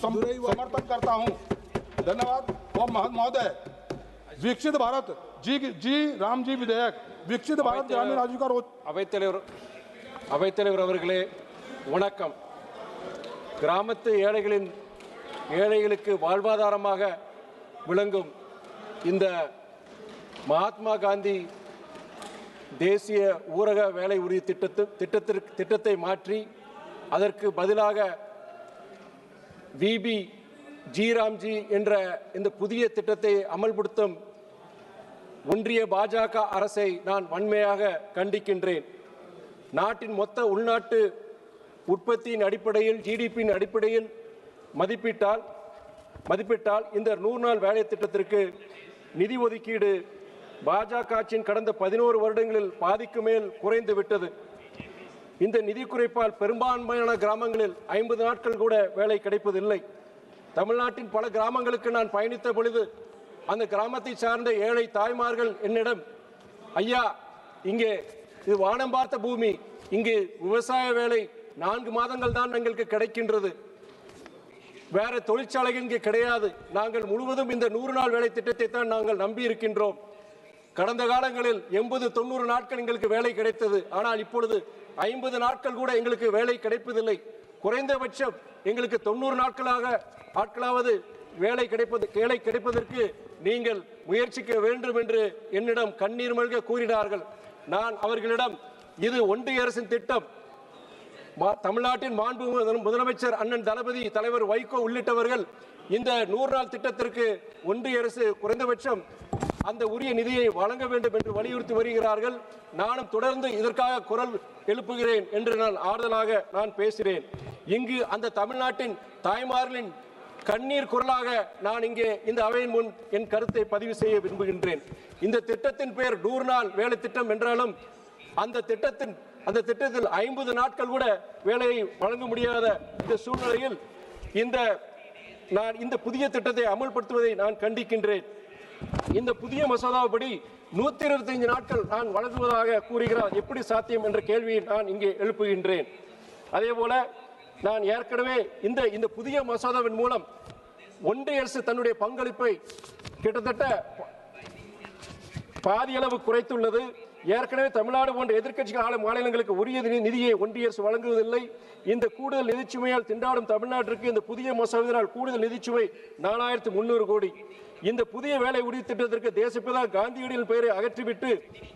Speaker 17: समर्थन करता हूं। धन्यवाद। और महोदय, विकसित भारत जी राम जी विधेयक विकसित भारत ग्रामीण आजीविका
Speaker 18: அவைத்தலைவர் அவர்களே வணக்கம். கிராமத்து ஏழைகளுக்கு வாழ்வாதாரமாக விளங்கும் இந்த மகாத்மா காந்தி தேசிய ஊரக வேலை உறுதி திட்டத்தை மாற்றி அதற்கு பதிலாக VB ஜி ராம்ஜி என்ற இந்த புதிய திட்டத்தை அமல்படுத்தும் ஒன்றிய பாஜக அரசை நான் வன்மையாக கண்டிக்கின்றேன். நாட்டின் மொத்த உள்நாட்டு உற்பத்தியின் அடிப்படையில் ஜிடிபியின் அடிப்படையில் மதிப்பிட்டால் இந்த 100 நாள் வேலை திட்டத்திற்கு நிதி ஒதுக்கீடு பாஜக ஆட்சியின் கடந்த 11 வருடங்களில் பாதிக்கு மேல் குறைந்து விட்டது. இந்த நிதி குறைப்பால் பெரும்பான்மையான கிராமங்களில் 50 நாட்கள் கூட வேலை கிடைப்பதில்லை. தமிழ்நாட்டின் பல கிராமங்களுக்கு நான் பயணித்த பொழுது அந்த கிராமத்தை சார்ந்த ஏழை தாய்மார்கள் என்னிடம், ஐயா, இங்கே இது வானம் பார்த்த பூமி, இங்கு விவசாய வேலை 4 மாதங்கள் தான் எங்களுக்கு கிடைக்கின்றது, வேற தொழிற்சாலைகள் இங்கே கிடையாது, நாங்கள் முழுவதும் இந்த 100 நாள் வேலை திட்டத்தை தான் நாங்கள் நம்பி இருக்கின்றோம். கடந்த காலங்களில் 80-90 நாட்கள் எங்களுக்கு வேலை கிடைத்தது, ஆனால் இப்பொழுது 50 நாட்கள் கூட எங்களுக்கு வேலை கிடைப்பதில்லை. குறைந்தபட்சம் எங்களுக்கு 90 நாட்களாவது வேலை கிடைப்பதற்கு நீங்கள் முயற்சிக்க வேண்டும் என்று என்னிடம் கண்ணீர் மல்க கூறினார்கள். நான் அவர்களிடம், இது ஒன்றிய அரசின் திட்டம், தமிழ்நாட்டின் மாண்பு முதலமைச்சர் அண்ணன் தளபதி தலைவர் வைகோ உள்ளிட்டவர்கள் இந்த 100 நாள் திட்டத்திற்கு ஒன்றிய அரசு குறைந்தபட்சம் அந்த உரிய நிதியை வழங்க வேண்டும் என்று வலியுறுத்தி வருகிறார்கள். நானும் தொடர்ந்து இதற்காக குரல் எழுப்புகிறேன் என்று நான் ஆறுதலாக பேசுகிறேன். இங்கு அந்த தமிழ்நாட்டின் தாய்மார்களின் கண்ணீர் குரலாக நான் இங்கே இந்த அவையின் முன் என் கருத்தை பதிவு செய்ய விரும்புகின்றேன். இந்த திட்டத்தின் பெயர் 100 நாள் வேலை திட்டம் என்றாலும் அந்த திட்டத்தில் 50 நாட்கள் கூட வேலையை வழங்க முடியாத இந்த சூழ்நிலையில் நான் இந்த புதிய திட்டத்தை அமல்படுத்துவதை நான் கண்டிக்கின்றேன். இந்த புதிய மசோதாவுப்படி 125 நாட்கள் நான் வழங்குவதாக கூறுகிறார். எப்படி சாத்தியம் என்ற கேள்வியை நான் இங்கே எழுப்புகின்றேன். அதே போல நான் ஏற்கனவே இந்த புதிய மசோதாவின் மூலம் ஒன்றிய அரசு தன்னுடைய பங்களிப்பை கிட்டத்தட்ட பாதி அளவு குறைத்துள்ளது. ஏற்கனவே தமிழ்நாடு போன்ற எதிர்க்கட்சிகள் மாநிலங்களுக்கு உரிய நிதியை ஒன்றிய அரசு வழங்குவதில்லை. இந்த கூடுதல் நிதிச்சுமையால் திண்டாடும் தமிழ்நாட்டிற்கு இந்த புதிய மசோதாவினால் கூடுதல் நிதிச்சுமை 4300 கோடி. இந்த புதிய வேலை உறுதி திட்டத்திற்கு தேசப்பிதா காந்தியடிகளின் பெயரை அகற்றிவிட்டு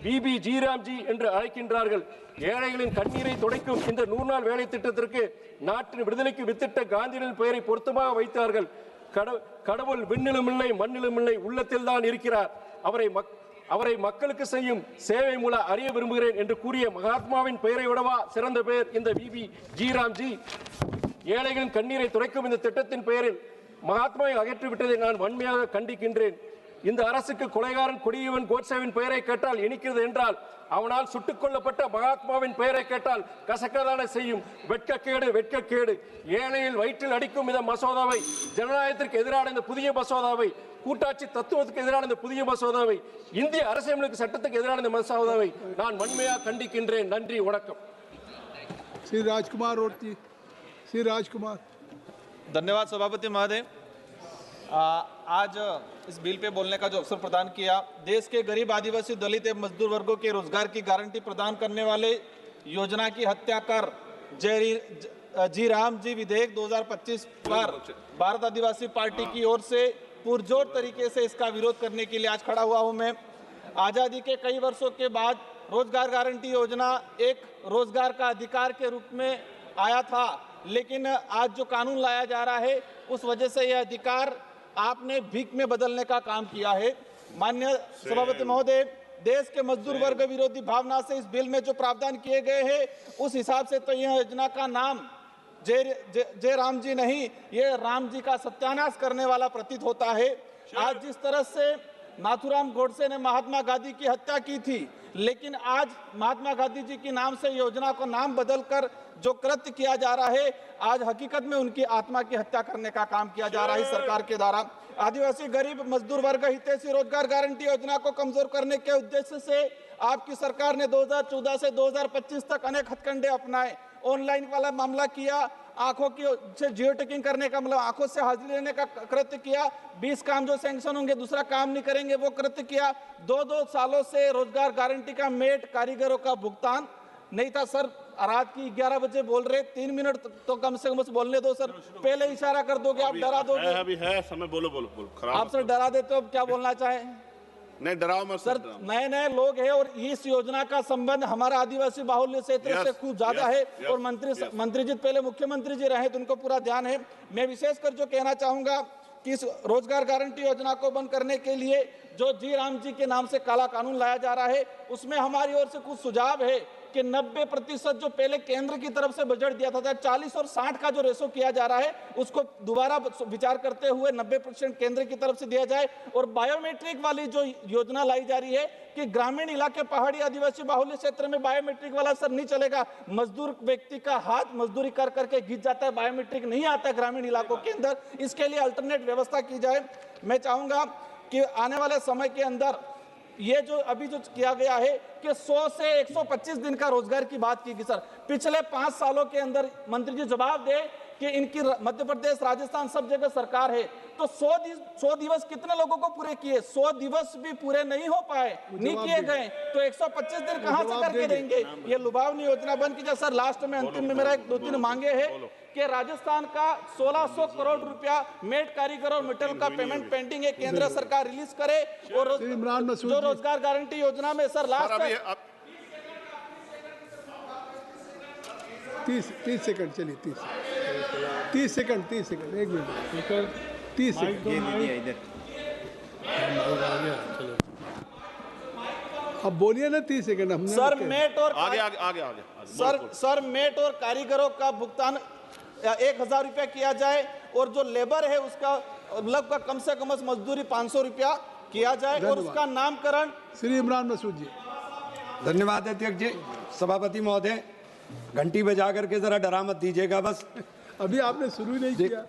Speaker 18: பிபி ஜீராம்ஜி என்று அழைக்கின்றார்கள். ஏழைகளின் கண்ணீரை துடைக்கும் இந்த 100 நாள் வேலை திட்டத்திற்கு நாட்டின் விடுதலைக்கு வித்திட்ட காந்தியடிகளின் பெயரை பொருத்தமாக வைத்தார்கள். கடவுள் விண்ணிலும் இல்லை மண்ணிலும் இல்லை, உள்ளத்தில் தான் இருக்கிறார். அவரை மக்களுக்கு செய்யும் சேவை மூலம் அறிய விரும்புகிறேன் என்று கூறிய மகாத்மாவின் பெயரை விடவா சிறந்த பெயர் இந்த பிபி ஜீராம்ஜி? ஏழைகளின் கண்ணீரை துடைக்கும் இந்த திட்டத்தின் பெயரில் மகாத்மாவை அகற்றிவிட்டதை நான் வன்மையாக கண்டிக்கின்றேன். இந்த அரசுக்கு கொலைகாரன் கொடியவன் கோட்சேவின் பெயரை கேட்டால் இனிக்கிறது என்றால், அவனால் சுட்டுக் கொல்லப்பட்ட மகாத்மாவின் பெயரை கேட்டால் கசக்கதான செய்யும். வெட்கக்கேடு, வெட்கக்கேடு. ஏழையில் வயிற்றில் அடிக்கும் இந்த மசோதாவை, ஜனநாயகத்திற்கு எதிரான இந்த புதிய மசோதாவை, கூட்டாட்சி தத்துவத்துக்கு எதிரான இந்த புதிய மசோதாவை, இந்திய அரசியலமைப்பு சட்டத்துக்கு எதிரான இந்த மசோதாவை நான் வன்மையாக கண்டிக்கின்றேன். நன்றி, வணக்கம்.
Speaker 19: श्री राजकुमार रोटी, श्री राजकुमार।
Speaker 3: धन्यवाद सभापति महोदय। आज इस बिल पे बोलने का जो अवसर प्रदान किया, देश के गरीब आदिवासी दलित एवं मजदूर वर्गों के रोजगार की गारंटी प्रदान करने वाले योजना की हत्या कर जी राम जी विधेयक 2025 पर भारत आदिवासी पार्टी की ओर से पुरजोर तरीके से इसका विरोध करने के लिए आज खड़ा हुआ हूं मैं। आज़ादी के कई वर्षों के बाद रोजगार गारंटी योजना एक रोजगार का अधिकार के रूप में आया था, लेकिन आज जो कानून लाया जा रहा है उस वजह से यह अधिकार आपने भीख में बदलने का काम किया है। माननीय सभापति महोदय, देश के मजदूर वर्ग विरोधी भावना से इस बिल में जो प्रावधान किए गए हैं उस हिसाब से तो यह योजना का नाम जय राम जी नहीं, ये राम जी का सत्यानाश करने वाला प्रतीत होता है। आज जिस तरह से नाथूराम गोडसे ने महात्मा गांधी की हत्या की थी, लेकिन आज महात्मा गांधी जी के नाम से योजना को नाम बदलकर जो कृत्य किया जा रहा है, आज हकीकत में उनकी आत्मा की हत्या करने का काम किया जा रहा है सरकार के द्वारा। आदिवासी गरीब मजदूर वर्ग हितैषी रोजगार गारंटी योजना को कमजोर करने के उद्देश्य से आपकी सरकार ने 2014 से 2025 तक अनेक हथकंडे अपनाए। ऑनलाइन वाला मामला किया, आंखों की से जियो टेकिंग करने का मतलब आंखों से हाजिरी लेने का कृत्य किया, 20 काम जो सैंक्शन होंगे दूसरा काम नहीं करेंगे वो कृत्य किया। 2-2 सालों से रोजगार गारंटी का मेट कारीगरों का भुगतान नहीं था। सर रात की 11 बजे बोल रहे, 3 मिनट तो कम से कम बोलने दो सर, पहले इशारा कर दोगे, आप डरा दोगे।
Speaker 22: अभी है समय, बोलो बोलो बोलो।
Speaker 3: आप सर डरा देते हो, क्या बोलना चाहे?
Speaker 12: नहीं डराओ मत
Speaker 3: सर, नए नए लोग हैं और इस योजना का संबंध हमारा आदिवासी बाहुल्य क्षेत्र से खूब ज्यादा है और मंत्री जी पहले मुख्यमंत्री जी रहे तो उनको पूरा ध्यान है। मैं विशेषकर जो कहना चाहूंगा कि इस रोजगार गारंटी योजना को बंद करने के लिए जो जी राम जी के नाम से काला कानून लाया जा रहा है, उसमें हमारी ओर से कुछ सुझाव है कि 90% जो पहले केंद्र की तरफ से बजट दिया था 40 और 60 का जो रेशो किया जा रहा है उसको दोबारा विचार करते हुए 90% केंद्र की तरफ से दिया जाए। और बायोमेट्रिक वाली जो योजना लाई जा रही है कि ग्रामीण इलाके, पहाड़ी आदिवासी बाहुल्य क्षेत्र में बायोमेट्रिक वाला सर नहीं चलेगा। मजदूर व्यक्ति का हाथ मजदूरी कर करके घिस जाता है, बायोमेट्रिक नहीं आता है ग्रामीण इलाकों के अंदर, इसके लिए अल्टरनेट व्यवस्था की जाए। मैं चाहूंगा कि आने वाले समय के अंदर ये जो अभी जो किया गया है कि 100 से 125 दिन का रोजगार की बात की सर, पिछले 5 सालों के अंदर मंत्री जी जवाब दे कि इनकी मध्य प्रदेश, राजस्थान सब जगह सरकार है, तो 100 दिवस कितने लोगों को पूरे किए? 100 दिवस भी पूरे नहीं हो पाए, नहीं किए गए, तो 125 दिन कहां से करके देंगे? ये लुभावनी योजना बंद कीजिए सर। लास्ट में अंतिम में मेरा एक 2-3 मांगे है कि राजस्थान का 1600 करोड़ रुपया मेड कारीगर और मटेरियल का पेमेंट पेंडिंग है, केंद्र सरकार रिलीज करे। और जो रोजगार गारंटी योजना में सर लास्ट
Speaker 19: 30 सेकंड चलिए, 30 सेकंड 1 मिनट 30 सेकंड अब बोलिए ना 30 सेकंड हमने
Speaker 3: सर मेट और
Speaker 12: आगे
Speaker 3: सर मेट और कारीगरों का भुगतान 1000 रुपया किया जाए और जो लेबर है उसका लगभग कम से कम मजदूरी 500 रुपया किया जाए और उसका नामकरण
Speaker 19: श्री इमरान मसूद जी।
Speaker 21: धन्यवाद अध्यक्ष जी। सभापति महोदय, घंटी बजा करके जरा डरा मत दीजिएगा बस।
Speaker 19: अभी आपने शुरू नहीं किया।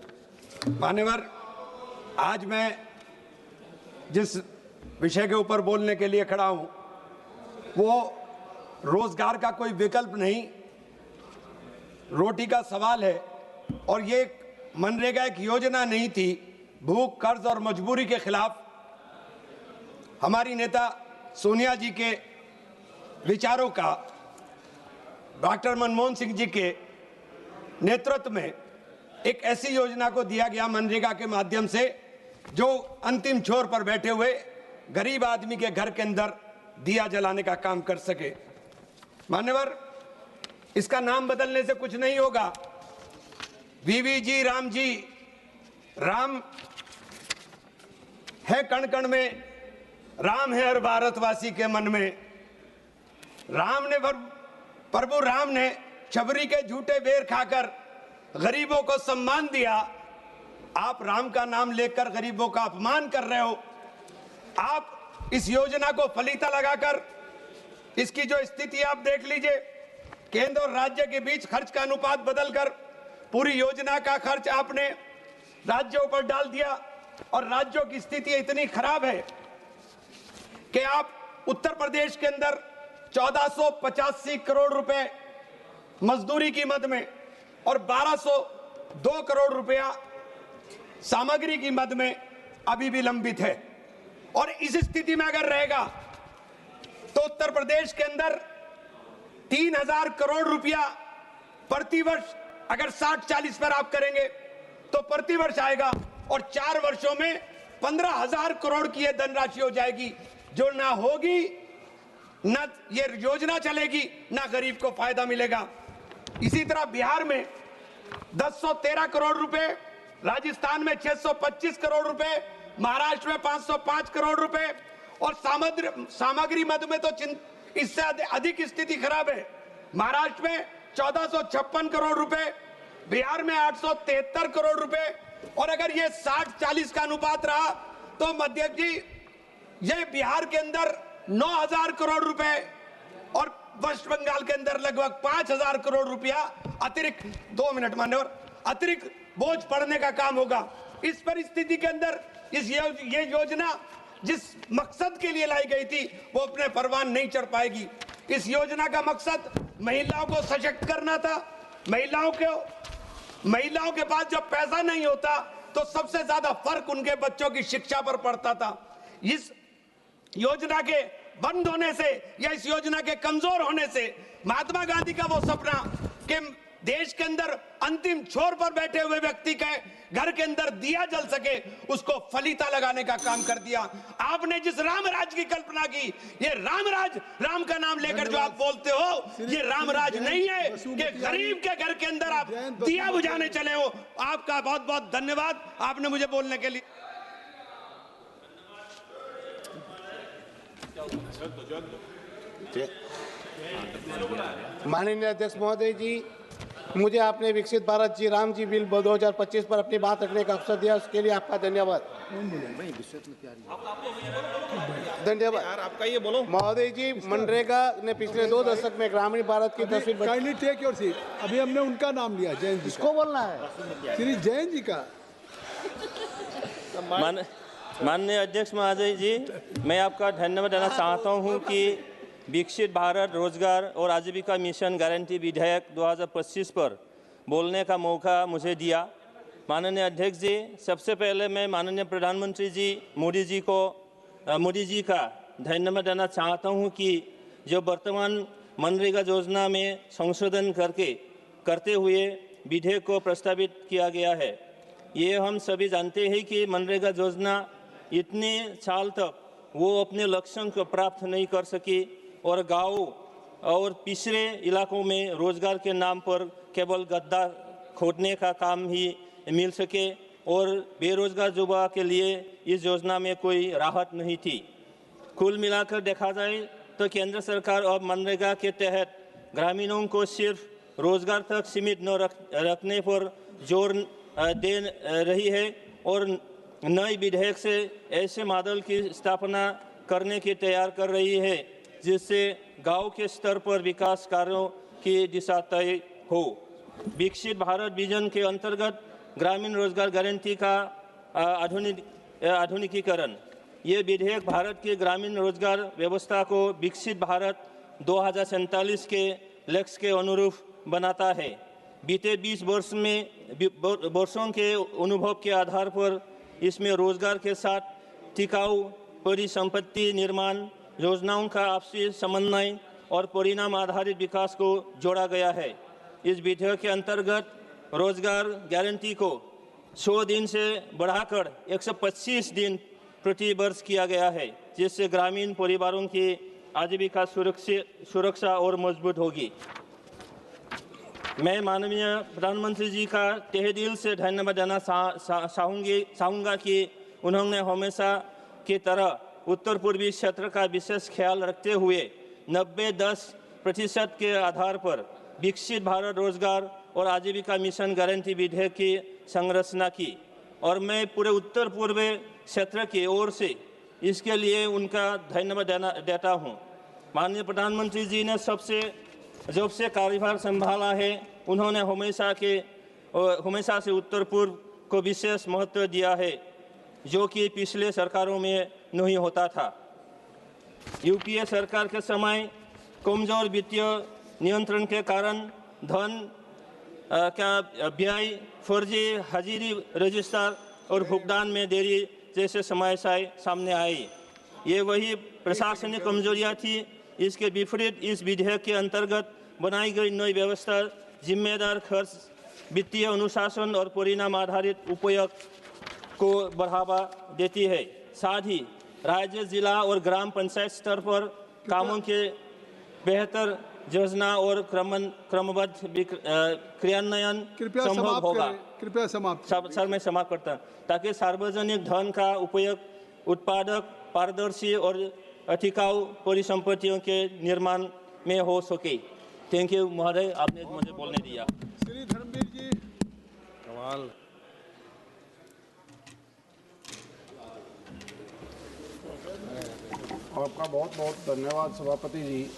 Speaker 21: मान्यवर, आज मैं जिस विषय के ऊपर बोलने के लिए खड़ा हूं वो रोजगार का कोई विकल्प नहीं, रोटी का सवाल है। और ये मनरेगा एक योजना नहीं थी, भूख, कर्ज और मजबूरी के खिलाफ हमारी नेता सोनिया जी के विचारों का, डॉक्टर मनमोहन सिंह जी के नेतृत्व में एक ऐसी योजना को दिया गया मनरेगा के माध्यम से जो अंतिम छोर पर बैठे हुए गरीब आदमी के घर के अंदर दिया जलाने का काम कर सके। मान्यवर, इसका नाम बदलने से कुछ नहीं होगा। वीवीजी राम जी, राम है कण कण में, राम है हर भारतवासी के मन में। राम ने प्रभु राम ने छबरी के झूठे बेर खाकर गरीबों को सम्मान दिया। आप राम का नाम लेकर गरीबों का अपमान कर रहे हो। आप इस योजना को फलीता लगाकर इसकी जो स्थिति आप देख लीजिए, केंद्र और राज्य के बीच खर्च का अनुपात बदलकर पूरी योजना का खर्च आपने राज्यों पर डाल दिया और राज्यों की स्थिति इतनी खराब है कि आप उत्तर प्रदेश के अंदर 1485 करोड़ रुपए मजदूरी की मद में और 1202 करोड़ रुपया सामग्री की मद में अभी भी लंबित है। और इस स्थिति में अगर रहेगा तो उत्तर प्रदेश के अंदर 3000 करोड़ रुपया प्रतिवर्ष अगर 60-40 पर आप करेंगे तो प्रतिवर्ष आएगा और 4 वर्षों में 15,000 करोड़ की यह धनराशि हो जाएगी, जो ना होगी, ना ये योजना चलेगी, ना गरीब को फायदा मिलेगा। इसी तरह बिहार में 1013 करोड़ रुपए, राजस्थान में 625 करोड़ रुपए, महाराष्ट्र में 505 करोड़ रुपए और सामग्री मद में तो इससे अधिक स्थिति खराब है। महाराष्ट्र में 1456 करोड़ रुपए, बिहार में 873 करोड़ रुपए। और अगर ये 60-40 का अनुपात रहा तो मध्य जी ये बिहार के अंदर 9000 करोड़ रुपए और वेस्ट बंगाल के अंदर लगभग 5000 करोड़ रुपया अतिरिक्त, 2 मिनट मान्यवर, अतिरिक्त बोझ पड़ने का काम होगा। इस परिस्थिति के अंदर ये योजना जिस मकसद के लिए लाई गई थी वो अपने परवान नहीं चढ़ पाएगी। इस योजना का मकसद महिलाओं को सशक्त करना था। महिलाओं के पास जब पैसा नहीं होता तो सबसे ज्यादा फर्क उनके बच्चों की शिक्षा पर पड़ता था। इस योजना के बंद होने से या इस योजना के कमजोर होने से महात्मा गांधी का वो सपना कि देश के अंदर अंतिम छोर पर बैठे हुए व्यक्ति के घर के अंदर दिया जल सके, उसको फलीता लगाने का काम कर दिया। आपने जिस राम राज की कल्पना की, ये राम राज, राम का नाम लेकर जो आप बोलते हो, ये राम राज नहीं है कि गरीब के घर के अंदर आप दिया बुझाने चले हो। आपका बहुत बहुत धन्यवाद, आपने मुझे बोलने के लिए।
Speaker 20: माननीय अध्यक्ष महोदय जी, मुझे आपने विकसित भारत जी राम जी बिल 2025 पर अपनी बात रखने का अवसर दिया, उसके लिए आपका धन्यवाद। धन्यवाद।
Speaker 3: आपका ये बोलो
Speaker 20: महोदय जी, मनरेगा ने पिछले 2 दशक में ग्रामीण भारत की तस्वीर।
Speaker 19: Kindly take your seat. अभी हमने उनका नाम लिया, जैन जी।
Speaker 20: किसको बोलना है?
Speaker 19: श्री जैन जी का।
Speaker 22: माननीय अध्यक्ष महोदय जी, मैं आपका धन्यवाद देना चाहता हूं कि विकसित भारत रोजगार और आजीविका मिशन गारंटी विधेयक 2025 पर बोलने का मौका मुझे दिया। माननीय अध्यक्ष जी, सबसे पहले मैं माननीय प्रधानमंत्री जी मोदी जी का धन्यवाद देना चाहता हूं कि जो वर्तमान मनरेगा योजना में संशोधन करते हुए विधेयक को प्रस्तावित किया गया है। ये हम सभी जानते हैं कि मनरेगा योजना इतने साल तक वो अपने लक्ष्यों को प्राप्त नहीं कर सकी और गाँव और पिछड़े इलाकों में रोजगार के नाम पर केवल गड्ढा खोदने का काम ही मिल सके और बेरोजगार युवा के लिए इस योजना में कोई राहत नहीं थी। कुल मिलाकर देखा जाए तो केंद्र सरकार अब मनरेगा के तहत ग्रामीणों को सिर्फ रोजगार तक सीमित न रखने पर जोर दे रही है और नए विधेयक से ऐसे मॉडल की स्थापना करने की तैयार कर रही है जिससे गांव के स्तर पर विकास कार्यों की दिशा तय हो। विकसित भारत विजन के अंतर्गत ग्रामीण रोजगार गारंटी का आधुनिकीकरण, ये विधेयक भारत की ग्रामीण रोजगार व्यवस्था को विकसित भारत 2047 के लक्ष्य के अनुरूप बनाता है। बीते 20 वर्षों के अनुभव के आधार पर इसमें रोजगार के साथ टिकाऊ परिसंपत्ति निर्माण योजनाओं का आपसी समन्वय और परिणाम आधारित विकास को जोड़ा गया है। इस विधेयक के अंतर्गत रोजगार गारंटी को 100 दिन से बढ़ाकर 125 दिन प्रति वर्ष किया गया है, जिससे ग्रामीण परिवारों की आजीविका सुरक्षा और मजबूत होगी। मैं माननीय प्रधानमंत्री जी का तहे दिल से धन्यवाद देना चाहूँगा कि उन्होंने हमेशा की तरह उत्तर पूर्वी क्षेत्र का विशेष ख्याल रखते हुए 90-10% के आधार पर विकसित भारत रोजगार और आजीविका मिशन गारंटी विधेयक की संरचना की और मैं पूरे उत्तर पूर्वी क्षेत्र की ओर से इसके लिए उनका धन्यवाद देता हूँ। माननीय प्रधानमंत्री जी ने जब से कार्यभार संभाला है, उन्होंने हमेशा से उत्तर पूर्व को विशेष महत्व दिया है, जो कि पिछले सरकारों में नहीं होता था। यूपीए सरकार के समय कमजोर वित्तीय नियंत्रण के कारण धन का व्यय, फर्जी हाजिरी रजिस्टर और भुगतान में देरी जैसे समस्याएं सामने आई। ये वही प्रशासनिक कमजोरियां थी। इसके विपरीत इस विधेयक के अंतर्गत बनाई गई नई व्यवस्था जिम्मेदार खर्च, वित्तीय अनुशासन और परिणाम आधारित उपयोग को बढ़ावा देती है। साथ ही राज्य, जिला और ग्राम पंचायत स्तर पर कामों के बेहतर योजना और क्रमबद्ध क्रियान्वयन संभव होगा।
Speaker 19: कृपया समाप्त।
Speaker 22: सर, मैं समाप्त करता हूं, ताकि सार्वजनिक धन का उपयोग उत्पादक, पारदर्शी और टिकाऊ परिसंपत्तियों के निर्माण में हो सके। थैंक यू महोदय, आपने मुझे बोलने दिया।
Speaker 19: श्री धर्मवीर जी।
Speaker 22: कमाल।
Speaker 20: आपका बहुत बहुत धन्यवाद सभापति जी।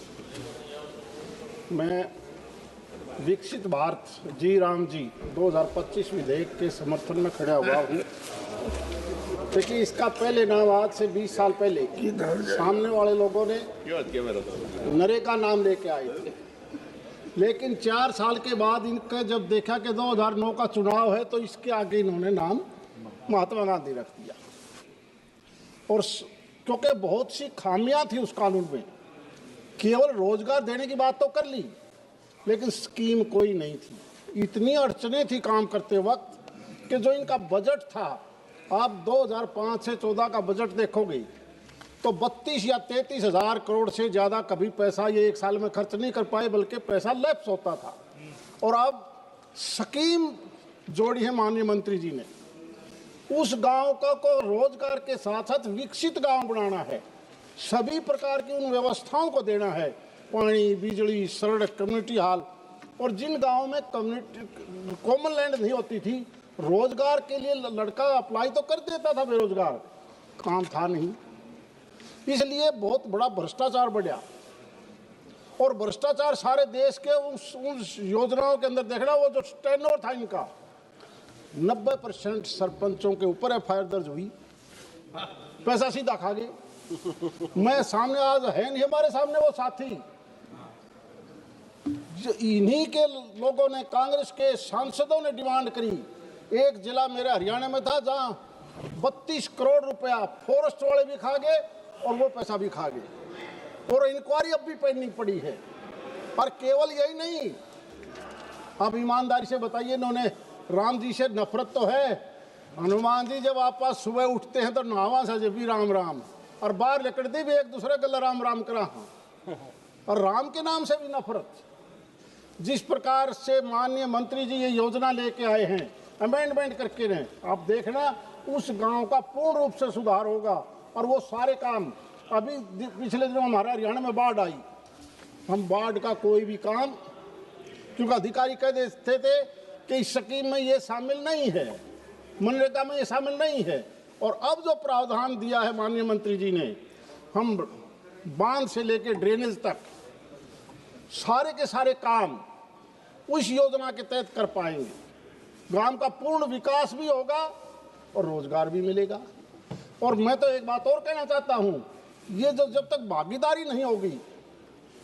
Speaker 20: मैं विकसित भारत जी राम जी 2025 विधेयक के समर्थन में खड़ा हुआ हूँ। देखिए, इसका पहले नाम आज से 20 साल पहले सामने वाले लोगों ने नरेगा नाम लेके आए थे, लेकिन 4 साल के बाद इनका जब देखा कि 2009 का चुनाव है तो इसके आगे इन्होंने नाम महात्मा गांधी रख दिया। और क्योंकि बहुत सी खामियां थी उस कानून में, केवल रोजगार देने की बात तो कर ली, लेकिन स्कीम कोई नहीं थी। इतनी अड़चने थी काम करते वक्त कि जो इनका बजट था, आप 2005 से 14 का बजट देखोगे तो 32 या 33 हज़ार करोड़ से ज़्यादा कभी पैसा ये एक साल में खर्च नहीं कर पाए, बल्कि पैसा लैप्स होता था। और अब स्कीम जोड़ी है माननीय मंत्री जी ने, उस गांव को रोजगार के साथ साथ विकसित गांव बनाना है, सभी प्रकार की उन व्यवस्थाओं को देना है, पानी, बिजली, सड़क, कम्युनिटी हॉल। और जिन गांवों में कम्युनिटी कॉमन लैंड नहीं होती थी, रोजगार के लिए लड़का अप्लाई तो कर देता था, बेरोजगार, काम था नहीं, इसलिए बहुत बड़ा भ्रष्टाचार बढ़ा। और भ्रष्टाचार सारे देश के उन योजनाओं के अंदर देखना, वो जो टेनोर था इनका, 90% सरपंचों के ऊपर एफआईआर दर्ज हुई, पैसा सीधा खा गए। मैं सामने आज है नहीं हमारे सामने वो साथी, इन्हीं के लोगों ने, कांग्रेस के सांसदों ने डिमांड करी। एक जिला मेरे हरियाणा में था जहां 32 करोड़ रुपया फॉरेस्ट वाले भी खा गए और वो पैसा भी खा गए, और इंक्वायरी अब भी पेंडिंग पड़ी है। और केवल यही नहीं, अब ईमानदारी से बताइए, इन्होंने राम जी से नफरत तो है। हनुमान जी जब आप पास सुबह उठते हैं तो नहावा से जब भी राम राम, और बाहर लकड़ती भी एक दूसरे गला राम राम करा, और राम के नाम से भी नफरत। जिस प्रकार से माननीय मंत्री जी ये योजना लेके आए हैं, अमेंडमेंट करके ने, आप देखना उस गांव का पूर्ण रूप से सुधार होगा। और वो सारे काम, अभी पिछले दिनों हमारे हरियाणा में बाढ़ आई, हम बाढ़ का कोई भी काम, क्योंकि अधिकारी कह देते थे कि इस स्कीम में ये शामिल नहीं है, मनरेगा में ये शामिल नहीं है। और अब जो प्रावधान दिया है माननीय मंत्री जी ने, हम बांध से लेकर ड्रेनेज तक सारे के सारे काम उस योजना के तहत कर पाएंगे। गांव का पूर्ण विकास भी होगा और रोजगार भी मिलेगा। और मैं तो एक बात और कहना चाहता हूं, ये जो जब तक भागीदारी नहीं होगी,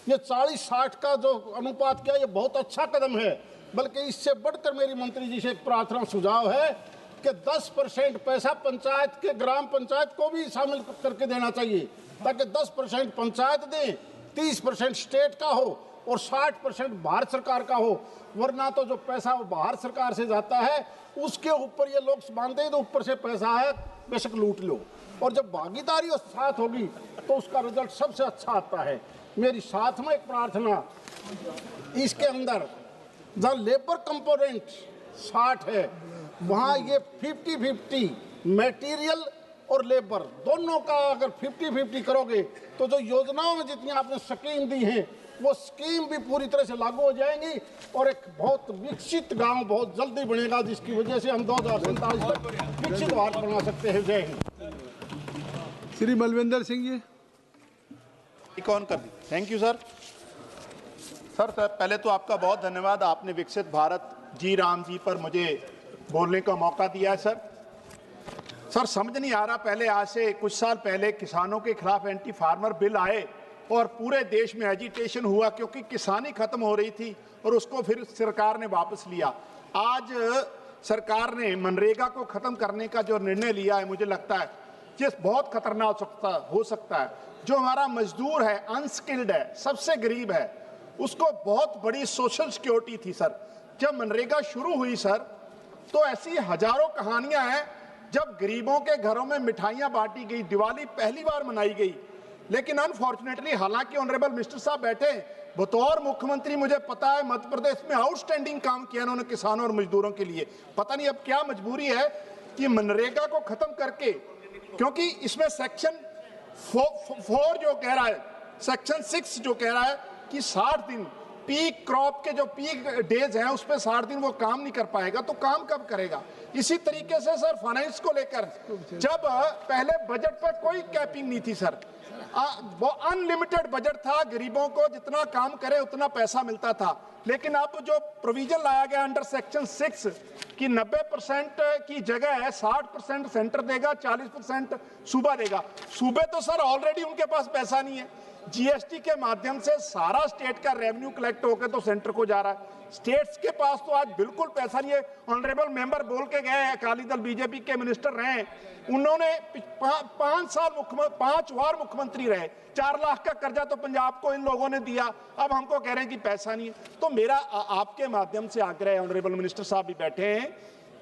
Speaker 20: ये 40-60 का जो अनुपात किया, ये बहुत अच्छा कदम है, बल्कि इससे बढ़कर मेरी मंत्री जी से एक प्रार्थना सुझाव है कि 10% पैसा पंचायत के, ग्राम पंचायत को भी शामिल करके देना चाहिए, ताकि 10% पंचायत दें, 30% स्टेट का हो और 60% भारत सरकार का हो। वरना तो जो पैसा वो भारत सरकार से जाता है, उसके ऊपर ये लोग बांधते हैं तो ऊपर से पैसा है, बेशक लूट लो। और जब भागीदारी और साथ होगी तो उसका रिजल्ट सबसे अच्छा आता है। मेरी साथ में एक प्रार्थना, इसके अंदर जहाँ लेबर कंपोनेंट 60 है, वहाँ ये 50-50 मटेरियल और लेबर दोनों का अगर 50-50 करोगे तो जो योजनाओं में जितनी आपने स्कीम दी हैं, वो स्कीम भी पूरी तरह से लागू हो जाएंगी और एक बहुत विकसित गांव बहुत जल्दी बनेगा, जिसकी वजह से हम 2047 तक विकसित भारत बना सकते हैं। जय हिंद।
Speaker 19: श्री बलविंदर सिंह जी।
Speaker 6: ऑन कर दी। Thank you sir. सर पहले तो आपका बहुत धन्यवाद, आपने विकसित भारत जी राम जी पर मुझे बोलने का मौका दिया है। सर समझ नहीं आ रहा, पहले आज से कुछ साल पहले किसानों के खिलाफ एंटी फार्मर बिल आए और पूरे देश में एजिटेशन हुआ, क्योंकि किसानी खत्म हो रही थी और उसको फिर सरकार ने वापस लिया। आज सरकार ने मनरेगा को खत्म करने का जो निर्णय लिया है, मुझे लगता है ये बहुत खतरनाक हो सकता है। जो हमारा मजदूर है, अनस्किल्ड है, सबसे गरीब है, उसको बहुत बड़ी सोशल सिक्योरिटी थी। सर जब मनरेगा शुरू हुई सर, तो ऐसी हजारों कहानियां हैं जब गरीबों के घरों में मिठाइयां बांटी गई, दिवाली पहली बार मनाई गई। लेकिन अनफॉर्चुनेटली, हालांकि ऑनरेबल मिनिस्टर साहब बैठे, बतौर मुख्यमंत्री मुझे पता है मध्य प्रदेश में आउटस्टैंडिंग काम किया उन्होंने किसानों और मजदूरों के लिए। पता नहीं अब क्या मजबूरी है कि मनरेगा को खत्म करके, क्योंकि इसमें सेक्शन 4 जो कह रहा है, सेक्शन 6 जो कह रहा है कि 60 दिन पीक क्रॉप के जो पीक डेज हैं उस पर 60 दिन वो काम नहीं कर पाएगा, तो काम कब करेगा? इसी तरीके से सर फाइनेंस को लेकर, जब पहले बजट पर कोई कैपिंग नहीं थी सर, वो अनलिमिटेड बजट था, गरीबों को जितना काम करे उतना पैसा मिलता था। लेकिन अब जो प्रोविजन लाया गया अंडर सेक्शन 6 कि 90% की जगह है 60% सेंटर देगा, 40% सूबा देगा। सूबे तो सर ऑलरेडी उनके पास पैसा नहीं है, जीएसटी के माध्यम से सारा स्टेट का रेवेन्यू कलेक्ट होकर तो सेंटर को जा रहा है। स्टेट्स के पास तो आज बिल्कुल पैसा नहीं है। ऑनरेबल मेंबर बोल के गए हैं, अकाली दल बीजेपी के मिनिस्टर रहे, उन्होंने 5 बार मुख्यमंत्री रहे, 4 लाख का कर्जा तो पंजाब को इन लोगों ने दिया, अब हमको कह रहे हैं कि पैसा नहीं है। तो मेरा आपके माध्यम से आग्रह है, ऑनरेबल मिनिस्टर साहब भी बैठे हैं,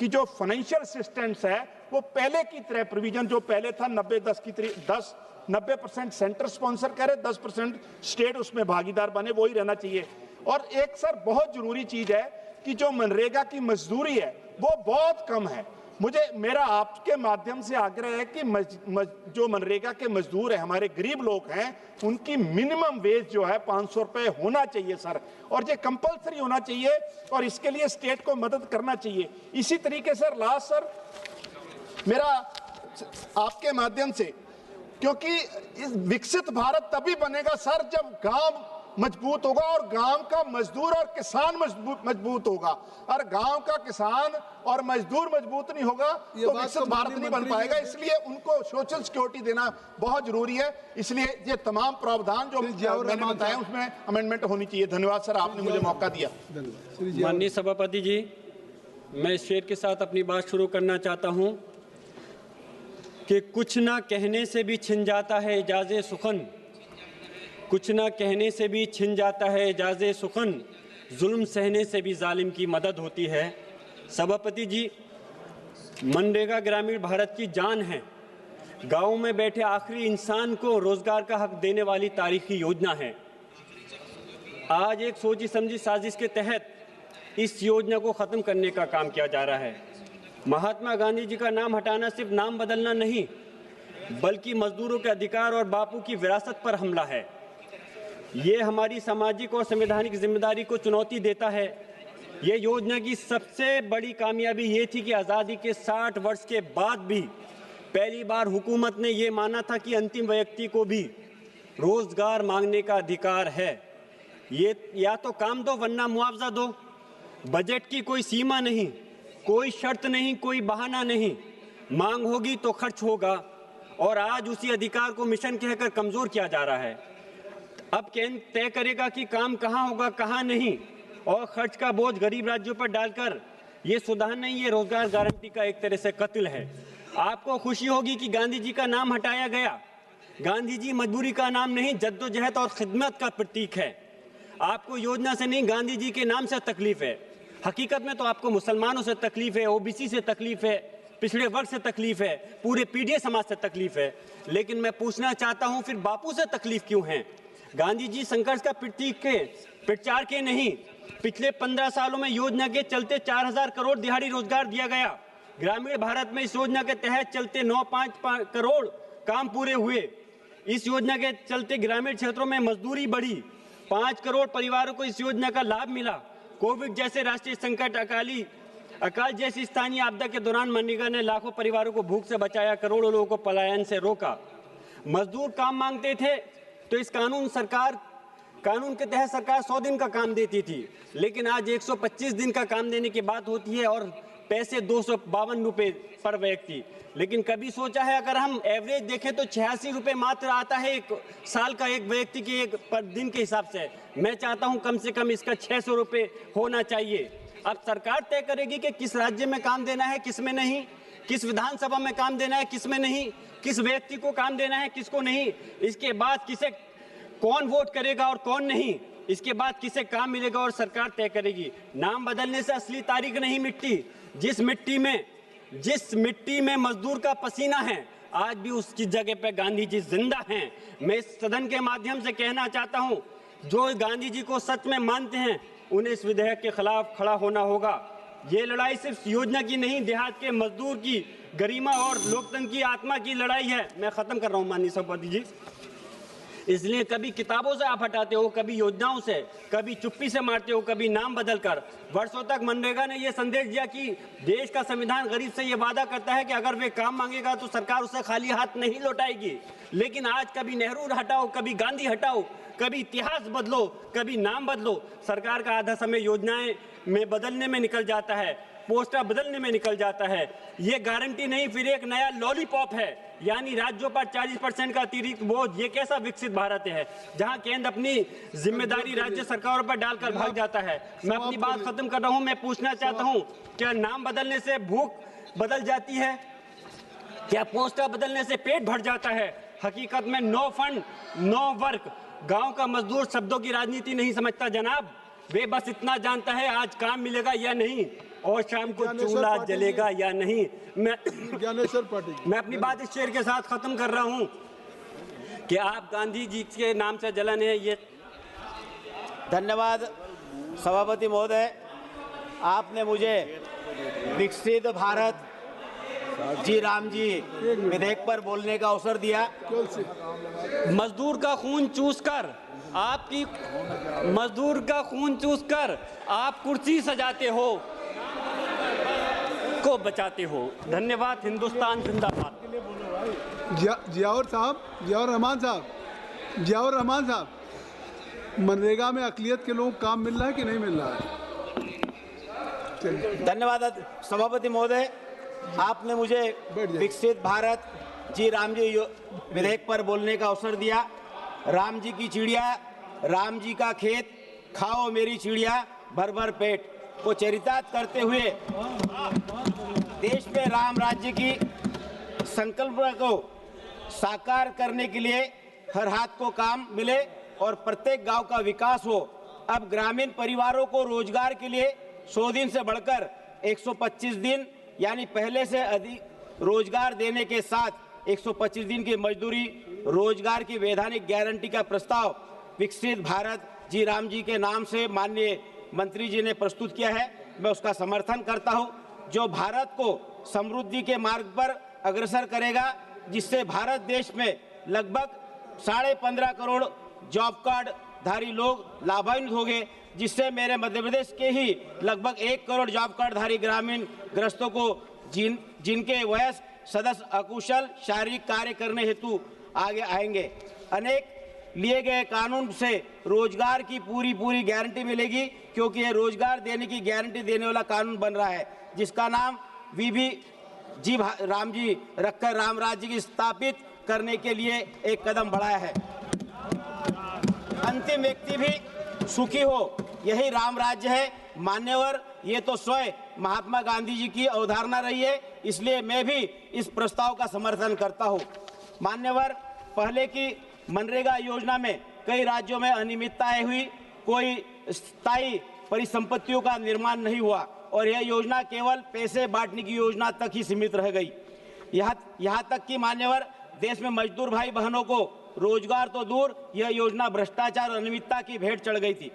Speaker 6: कि जो फाइनेंशियल असिस्टेंस है वो पहले की तरह प्रोविजन जो पहले था 90% सेंटर स्पॉन्सर करे, 10% स्टेट उसमें भागीदार बने, वही रहना चाहिए। और एक सर बहुत जरूरी चीज है कि जो मनरेगा की मजदूरी है वो बहुत कम है। मेरा आपके माध्यम से आग्रह है कि जो मनरेगा के मजदूर है, हमारे गरीब लोग हैं, उनकी मिनिमम वेज जो है 500 रुपए होना चाहिए सर, और ये कंपलसरी होना चाहिए, और इसके लिए स्टेट को मदद करना चाहिए। इसी तरीके सर लास्ट सर मेरा आपके माध्यम से, क्योंकि इस विकसित भारत तभी बनेगा सर जब गांव मजबूत होगा और गांव का मजदूर और किसान मजबूत होगा, और गांव का किसान और मजदूर मजबूत नहीं होगा तो विकसित भारत नहीं बन पाएगा। इसलिए उनको सोशल सिक्योरिटी देना बहुत जरूरी है। इसलिए ये तमाम प्रावधान जो मैंने बताया उसमें अमेंडमेंट होनी चाहिए। धन्यवाद सर, आपने मुझे मौका दिया।
Speaker 8: माननीय सभापति जी, मैं शेर के साथ अपनी बात शुरू करना चाहता हूं कि कुछ ना कहने से भी छिन जाता है एजाज़े सुखन, कुछ ना कहने से भी छिन जाता है एजाज़े सुखन, जुल्म सहने से भी जालिम की मदद होती है। सभापति जी, मनरेगा ग्रामीण भारत की जान है। गाँव में बैठे आखिरी इंसान को रोजगार का हक देने वाली तारीखी योजना है। आज एक सोची समझी साजिश के तहत इस योजना को ख़त्म करने का काम किया जा रहा है। महात्मा गांधी जी का नाम हटाना सिर्फ नाम बदलना नहीं, बल्कि मजदूरों के अधिकार और बापू की विरासत पर हमला है। ये हमारी सामाजिक और संवैधानिक जिम्मेदारी को चुनौती देता है। ये योजना की सबसे बड़ी कामयाबी ये थी कि आज़ादी के 60 वर्ष के बाद भी पहली बार हुकूमत ने ये माना था कि अंतिम व्यक्ति को भी रोजगार मांगने का अधिकार है। ये या तो काम दो वरना मुआवजा दो। बजट की कोई सीमा नहीं, कोई शर्त नहीं, कोई बहाना नहीं। मांग होगी तो खर्च होगा, और आज उसी अधिकार को मिशन कहकर कमजोर किया जा रहा है। अब केंद्र तय करेगा कि काम कहाँ होगा कहाँ नहीं, और खर्च का बोझ गरीब राज्यों पर डालकर ये सुधार नहीं, ये रोजगार गारंटी का एक तरह से कत्ल है। आपको खुशी होगी कि गांधी जी का नाम हटाया गया। गांधी जी मजबूरी का नाम नहीं, जद्दोजहद और खिदमत का प्रतीक है। आपको योजना से नहीं, गांधी जी के नाम से तकलीफ है। हकीकत में तो आपको मुसलमानों से तकलीफ है, ओबीसी से तकलीफ है, पिछड़े वर्ग से तकलीफ है, पूरे पीढ़ी समाज से तकलीफ है। लेकिन मैं पूछना चाहता हूं, फिर बापू से तकलीफ क्यों है? गांधी जी संघर्ष का प्रतीक के, प्रचार के नहीं। पिछले 15 सालों में योजना के चलते 4000 करोड़ दिहाड़ी रोजगार दिया गया। ग्रामीण भारत में इस योजना के तहत चलते 9.5 करोड़ काम पूरे हुए। इस योजना के चलते ग्रामीण क्षेत्रों में मजदूरी बढ़ी। 5 करोड़ परिवारों को इस योजना का लाभ मिला। कोविड जैसे राष्ट्रीय संकट, अकाल जैसी स्थानीय आपदा के दौरान मनरेगा ने लाखों परिवारों को भूख से बचाया, करोड़ों लोगों को पलायन से रोका। मजदूर काम मांगते थे तो इस कानून के तहत सरकार 100 दिन का काम देती थी, लेकिन आज 125 दिन का काम देने की बात होती है, और पैसे 252 रुपए पर व्यक्ति। लेकिन कभी सोचा है, अगर हम एवरेज देखें तो 86 रुपए मात्र आता है एक साल का, एक व्यक्ति के एक पर दिन के हिसाब से। मैं चाहता हूं कम से कम इसका 600 रुपए होना चाहिए। अब सरकार तय करेगी कि किस राज्य में काम देना है, किस में नहीं, किस विधानसभा में काम देना है, किस में नहीं, किस व्यक्ति को काम देना है, किसको नहीं। इसके बाद कौन वोट करेगा और कौन नहीं, इसके बाद किसे काम मिलेगा और सरकार तय करेगी। नाम बदलने से असली तारीख नहीं मिटती। जिस मिट्टी में मजदूर का पसीना है, आज भी उसकी जगह पे गांधी जी जिंदा हैं। मैं इस सदन के माध्यम से कहना चाहता हूं, जो गांधी जी को सच में मानते हैं उन्हें इस विधेयक के खिलाफ खड़ा होना होगा। ये लड़ाई सिर्फ योजना की नहीं, देहात के मजदूर की गरिमा और लोकतंत्र की आत्मा की लड़ाई है। मैं खत्म कर रहा हूं माननीय सभापति जी। इसलिए कभी किताबों से आप हटाते हो, कभी योजनाओं से, कभी चुप्पी से मारते हो, कभी नाम बदलकर। वर्षों तक मनरेगा ने यह संदेश दिया कि देश का संविधान गरीब से यह वादा करता है कि अगर वे काम मांगेगा तो सरकार उसे खाली हाथ नहीं लौटाएगी। लेकिन आज कभी नेहरू हटाओ, कभी गांधी हटाओ, कभी इतिहास बदलो, कभी नाम बदलो, सरकार का आधा समय योजनाएं में बदलने में निकल जाता है। पोस्टर बदलने में निकल जाता है। ये गारंटी नहीं, फिर एक नया लॉलीपॉप है, यानी राज्यों पर 40% का अतिरिक्त बोझ। ये कैसा विकसित भारत है जहां केंद्र अपनी जिम्मेदारी राज्य सरकारों पर डालकर भाग जाता है। मैं अपनी बात खत्म कर रहा हूं। मैं पूछना चाहता हूं, क्या नाम बदलने से भूख बदल जाती है? क्या पोस्टर बदलने से पेट भर जाता है? हकीकत में नो फंड नो वर्क। गांव का मजदूर शब्दों की राजनीति नहीं समझता जनाब, वे बस इतना जानता है आज काम मिलेगा या नहीं और शाम को चूल्हा जलेगा या नहीं। मैं अपनी बात इस शेर के साथ खत्म कर रहा हूं कि आप गांधी जी के नाम से जलन है। ये
Speaker 5: धन्यवाद सभापति महोदय, आपने मुझे विकसित भारत जी राम जी विधेयक पर बोलने का अवसर दिया।
Speaker 8: मजदूर का खून चूसकर आप कुर्सी सजाते हो को बचाते हो। धन्यवाद। हिंदुस्तान जिंदाबाद।
Speaker 19: जियाउर रहमान साहब, मनरेगा में अकलियत के लोगों को काम मिल रहा है कि नहीं मिल रहा है?
Speaker 5: धन्यवाद सभापति महोदय, आपने मुझे विकसित भारत जी राम जी विधेयक पर बोलने का अवसर दिया। राम जी की चिड़िया, राम जी का खेत, खाओ मेरी चिड़िया भर भर पेट को चरितार्थ करते हुए देश में राम राज्य की संकल्प को साकार करने के लिए हर हाथ को काम मिले और प्रत्येक गांव का विकास हो। अब ग्रामीण परिवारों को रोजगार के लिए 100 दिन से बढ़कर 125 दिन यानी पहले से अधिक रोजगार देने के साथ 125 दिन की मजदूरी रोजगार की वैधानिक गारंटी का प्रस्ताव विकसित भारत जी राम जी के नाम से माननीय मंत्री जी ने प्रस्तुत किया है। मैं उसका समर्थन करता हूं, जो भारत को समृद्धि के मार्ग पर अग्रसर करेगा, जिससे भारत देश में लगभग 15.5 करोड़ जॉब कार्ड धारी लोग लाभान्वित होंगे, जिससे मेरे मध्य प्रदेश के ही लगभग 1 करोड़ जॉब कार्ड धारी ग्रामीण ग्रस्तों को जिनके वयस्क सदस्य अकुशल शारीरिक कार्य करने हेतु आगे आएंगे। अनेक लिए गए कानून से रोजगार की पूरी गारंटी मिलेगी, क्योंकि ये रोजगार देने की गारंटी देने वाला कानून बन रहा है, जिसका नाम वीबी जी राम जी रखकर राम राज्य की स्थापित करने के लिए एक कदम बढ़ाया है। अंतिम व्यक्ति भी सुखी हो, यही राम राज्य है। मान्यवर, ये तो स्वयं महात्मा गांधी जी की अवधारणा रही है, इसलिए मैं भी इस प्रस्ताव का समर्थन करता हूँ। मान्यवर, पहले की मनरेगा योजना में कई राज्यों में अनियमितताएं हुई, कोई स्थायी परिसंपत्तियों का निर्माण नहीं हुआ और यह योजना केवल पैसे बांटने की योजना तक ही सीमित रह गई। यहाँ तक कि मान्यवर, देश में मजदूर भाई बहनों को रोजगार तो दूर, यह योजना भ्रष्टाचार और अनियमितता की भेंट चढ़ गई थी।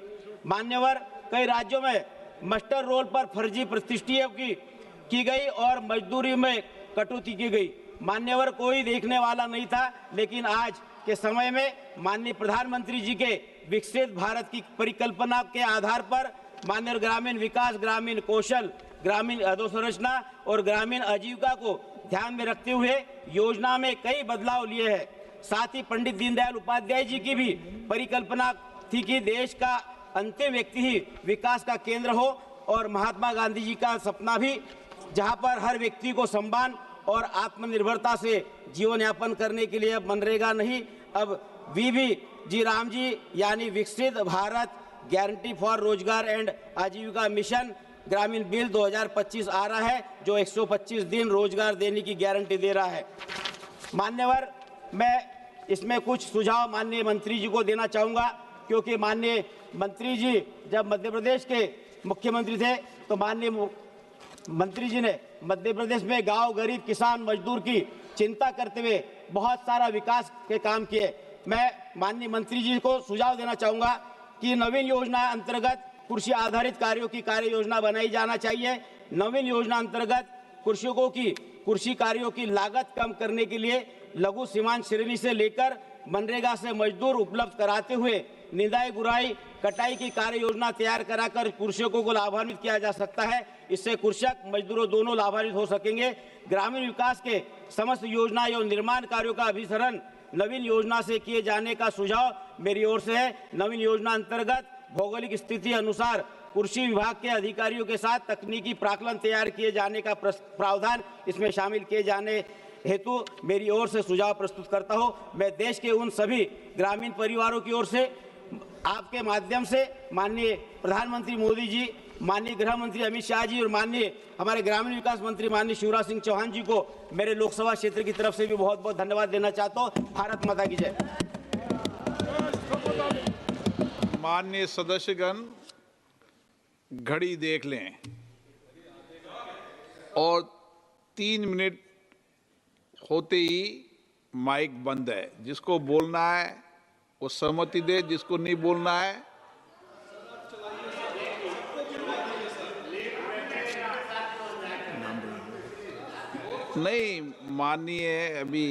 Speaker 5: मान्यवर, कई राज्यों में मास्टर रोल पर फर्जी प्रतिष्ठियों की गई और मजदूरी में कटौती की गई। मान्यवर, कोई देखने वाला नहीं था, लेकिन आज के समय में माननीय प्रधानमंत्री जी के विकसित भारत की परिकल्पना के आधार पर माननीय ग्रामीण विकास, ग्रामीण कौशल, ग्रामीण अधोसंरचना और ग्रामीण आजीविका को ध्यान में रखते हुए योजना में कई बदलाव लिए हैं। साथ ही पंडित दीनदयाल उपाध्याय जी की भी परिकल्पना थी कि देश का अंतिम व्यक्ति ही विकास का केंद्र हो, और महात्मा गांधी जी का सपना भी जहां पर हर व्यक्ति को सम्मान और आत्मनिर्भरता से जीवन यापन करने के लिए मनरेगा नहीं, अब वीबी जी राम जी यानी विकसित भारत गारंटी फॉर रोजगार एंड आजीविका मिशन ग्रामीण बिल 2025 आ रहा है, जो 125 दिन रोजगार देने की गारंटी दे रहा है। मान्यवर, मैं इसमें कुछ सुझाव माननीय मंत्री जी को देना चाहूँगा, क्योंकि माननीय मंत्री जी जब मध्य प्रदेश के मुख्यमंत्री थे तो माननीय मंत्री जी ने मध्य प्रदेश में गांव, गरीब, किसान, मजदूर की चिंता करते हुए बहुत सारा विकास के काम किए। मैं माननीय मंत्री जी को सुझाव देना चाहूँगा कि नवीन योजना अंतर्गत कृषि आधारित कार्यों की कार्य योजना बनाई जाना चाहिए। नवीन योजना अंतर्गत कृषकों की कृषि कार्यों की लागत कम करने के लिए लघु सीमांत श्रेणी से लेकर मनरेगा से मजदूर उपलब्ध कराते हुए निदाई, गुड़ाई, कटाई की कार्य योजना तैयार कराकर कृषकों को लाभान्वित किया जा सकता है। इससे कृषक, मजदूरों दोनों लाभान्वित हो सकेंगे। ग्रामीण विकास के समस्त योजना एवं निर्माण कार्यों का अभिसरण नवीन योजना से किए जाने का सुझाव मेरी ओर से है। नवीन योजना अंतर्गत भौगोलिक स्थिति अनुसार कृषि विभाग के अधिकारियों के साथ तकनीकी प्राक्कलन तैयार किए जाने का प्रावधान इसमें शामिल किए जाने हेतु मेरी ओर से सुझाव प्रस्तुत करता हूं। मैं देश के उन सभी ग्रामीण परिवारों की ओर से आपके माध्यम से माननीय प्रधानमंत्री मोदी जी, माननीय गृह मंत्री अमित शाह जी और माननीय हमारे ग्रामीण विकास मंत्री माननीय शिवराज सिंह चौहान जी को मेरे लोकसभा क्षेत्र की तरफ से भी बहुत बहुत धन्यवाद देना चाहता हूँ। भारत माता की जय।
Speaker 10: माननीय सदस्यगण घड़ी देख लें और 3 मिनट होते ही माइक बंद है। जिसको बोलना है वो सहमति दे, जिसको नहीं बोलना है नहीं। माननीय अभी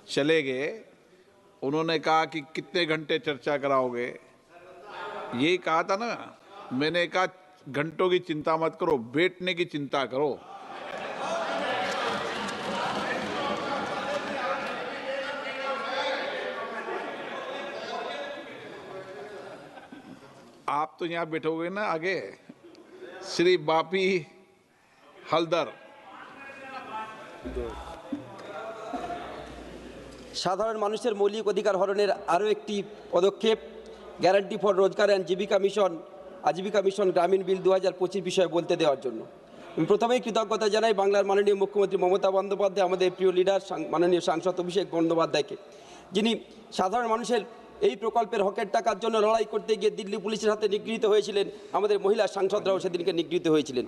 Speaker 10: चले गए, उन्होंने कहा कि कितने घंटे चर्चा कराओगे, यही कहा था ना। मैंने कहा घंटों की चिंता मत करो, बैठने की चिंता करो। आप तो यहाँ बैठोगे ना आगे। श्री बापी हलदर।
Speaker 15: সাধারণ মানুষের মৌলিক অধিকার হরণের আরও একটি পদক্ষেপ গ্যারান্টি ফর রোজগার অ্যান্ড আজীবিকা মিশন গ্রামীণ বিল 2025 বিষয়ে বলতে দেওয়ার জন্য আমি প্রথমেই কৃতজ্ঞতা জানাই বাংলার মাননীয় মুখ্যমন্ত্রী মমতা বন্দ্যোপাধ্যায়, আমাদের প্রিয় লিডার মাননীয় সাংসদ অভিষেক বন্দ্যোপাধ্যায়কে, যিনি সাধারণ মানুষের এই প্রকল্পের হকের টাকার জন্য লড়াই করতে গিয়ে দিল্লি পুলিশের হাতে নিগৃহীত হয়েছিলেন। আমাদের মহিলা সাংসদরাও সেদিনকে নিগৃহীত হয়েছিলেন।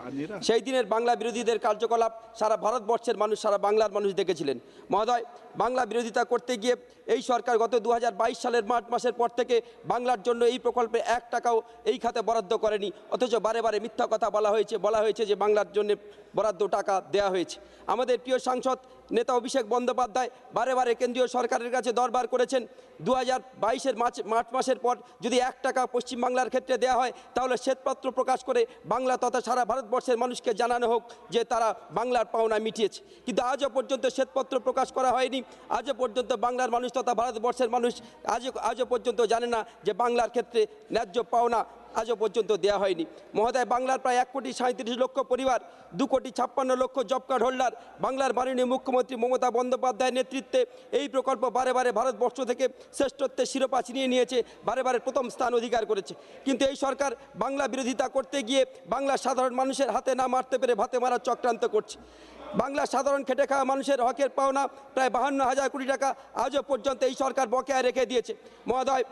Speaker 15: সেই দিনের বাংলা বিরোধীদের কার্যকলাপ সারা ভারতবর্ষের মানুষ, সারা বাংলার মানুষ দেখেছিলেন। মহোদয়, বাংলা বিরোধিতা করতে গিয়ে এই সরকার গত 2022 সালের মার্চ মাসের পর থেকে বাংলার জন্য এই প্রকল্পে 1 টাকাও এই খাতে বরাদ্দ করেনি, অথচ বারে বারে মিথ্যা কথা বলা হয়েছে যে বাংলার জন্য বরাদ্দ টাকা দেওয়া হয়েছে। আমাদের প্রিয় সাংসদ নেতা অভিষেক বন্দ্যোপাধ্যায় বারে বারে কেন্দ্রীয় সরকারের কাছে দরবার করেছেন 2022 মার্চ মাসের পর যদি 1 টাকা পশ্চিমবাংলার ক্ষেত্রে দেওয়া হয় তাহলে শ্বেতপত্র প্রকাশ করে বাংলা তথা সারা ভারতবর্ষের মানুষকে জানানো হোক যে তারা বাংলার পাওনা মিটিয়েছে। কিন্তু আজও পর্যন্ত শ্বেতপত্র প্রকাশ করা হয়নি। আজও পর্যন্ত বাংলার মানুষ তথা ভারতবর্ষের মানুষ আজও পর্যন্ত জানে না যে বাংলার ক্ষেত্রে ন্যায্য পাওনা আজও পর্যন্ত দেওয়া হয়নি। মহোদয়, বাংলার প্রায় 1,37,00,000 পরিবার, 2,56,00,000 জব কার্ড হোল্ডার বাংলার মাননীয় মুখ্যমন্ত্রী মমতা বন্দ্যোপাধ্যায়ের নেতৃত্বে এই প্রকল্প বারে বারে ভারতবর্ষ থেকে শ্রেষ্ঠত্বের শিরোপা ছিনিয়ে নিয়েছে, বারে বারে প্রথম স্থান অধিকার করেছে। কিন্তু এই সরকার বাংলা বিরোধিতা করতে গিয়ে বাংলার সাধারণ মানুষের হাতে না মারতে পেরে ভাতে মারার চক্রান্ত করছে। বাংলা সাধারণ খেটে খাওয়া মানুষের হকের পাওনা প্রায় 52,000 কোটি টাকা আজও পর্যন্ত এই সরকার বকেয়া রেখে দিয়েছে। মহোদয়,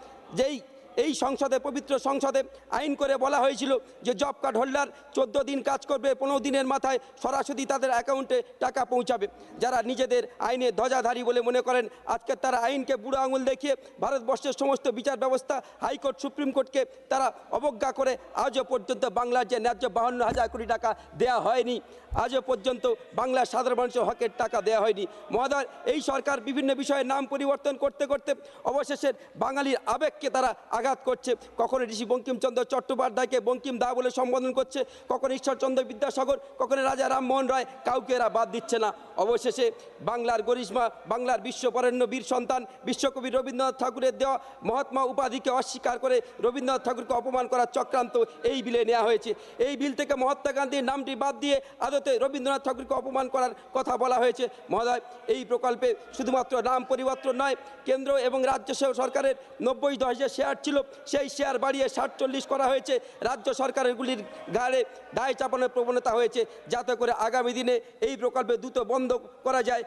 Speaker 15: এই সংসদে, পবিত্র সংসদে আইন করে বলা হয়েছিল যে জব কার্ড হোল্ডার 14 দিন কাজ করবে, 15 দিনের মাথায় সরাসরি তাদের অ্যাকাউন্টে টাকা পৌঁছাবে। যারা নিজেদের আইনে ধ্বজাধারী বলে মনে করেন, আজকে তারা আইনকে বুড়ো আঙুল দেখিয়ে ভারতবর্ষের সমস্ত বিচার ব্যবস্থা, হাইকোর্ট, সুপ্রিম কোর্টকে তারা অবজ্ঞা করে আজও পর্যন্ত বাংলার যে ন্যায্য 52,000 কোটি টাকা দেয়া হয়নি, আজও পর্যন্ত বাংলার সাধারণ মানুষের হকের টাকা দেওয়া হয়নি। মহোদয়, এই সরকার বিভিন্ন বিষয়ে নাম পরিবর্তন করতে করতে অবশেষে বাঙালির আবেগকে তারা আঘাত করছে। কখনো ঋষি বঙ্কিমচন্দ্র চট্টোপাধ্যায়কে বঙ্কিম দা বলে সম্বোধন করছে, কখনো ঈশ্বরচন্দ্র বিদ্যাসাগর, কখনো রাজা রামমোহন রায়, কাউকে এরা বাদ দিচ্ছে না। অবশেষে বাংলার গরিষ্মা, বাংলার বিশ্ববরেণ্য বীর সন্তান বিশ্বকবি রবীন্দ্রনাথ ঠাকুরের দেওয়া মহাত্মা উপাধিকে অস্বীকার করে রবীন্দ্রনাথ ঠাকুরকে অপমান করার চক্রান্ত এই বিলে নেওয়া হয়েছে। এই বিল থেকে মহাত্মা গান্ধীর নামটি বাদ দিয়ে আদতে রবীন্দ্রনাথ ঠাকুরকে অপমান করার কথা বলা হয়েছে। মহোদয়, এই প্রকল্পে শুধুমাত্র নাম পরিবর্তন নয়, কেন্দ্র এবং রাজ্য সরকারের 90-10 যে শেয়ার ছিল সেই শেয়ার বাড়িয়ে 60-40 করা হয়েছে। রাজ্য সরকারগুলির গায়ে দায় চাপানোর প্রবণতা হয়েছে, যাতে করে আগামী দিনে এই প্রকল্পে দ্রুত বন্ধ করা যায়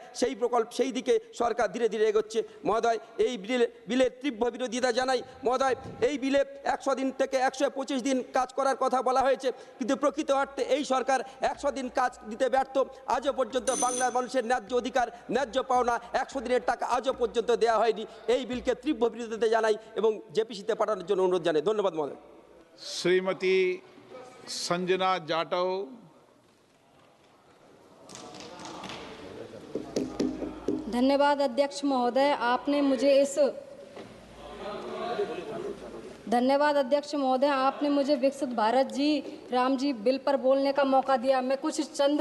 Speaker 15: সেই দিকে সরকার ধীরে ধীরে এগোচ্ছে। মহোদয়, এই বিলের তীব্র বিরোধিতা জানাই। মহোদয়, এই বিলে 100 দিন থেকে 125 দিন কাজ করার কথা বলা হয়েছে, কিন্তু প্রকৃত অর্থে এই সরকার 100 দিন কাজ দিতে ব্যর্থ। আজও পর্যন্ত বাংলার মানুষের ন্যায্য অধিকার, ন্যায্য পাওনা 100 দিনের টাকা আজও পর্যন্ত দেওয়া হয়নি। এই বিলকে তীব্র বিরোধিতা জানাই এবং জেপিসিতে পাঠানোর জন্য অনুরোধ জানাই। ধন্যবাদ মহোদয়।
Speaker 10: श्रीमती संजना जाटव।
Speaker 23: धन्यवाद अध्यक्ष महोदय, आपने मुझे विकसित भारत जी राम जी बिल पर बोलने का मौका दिया। मैं कुछ चंद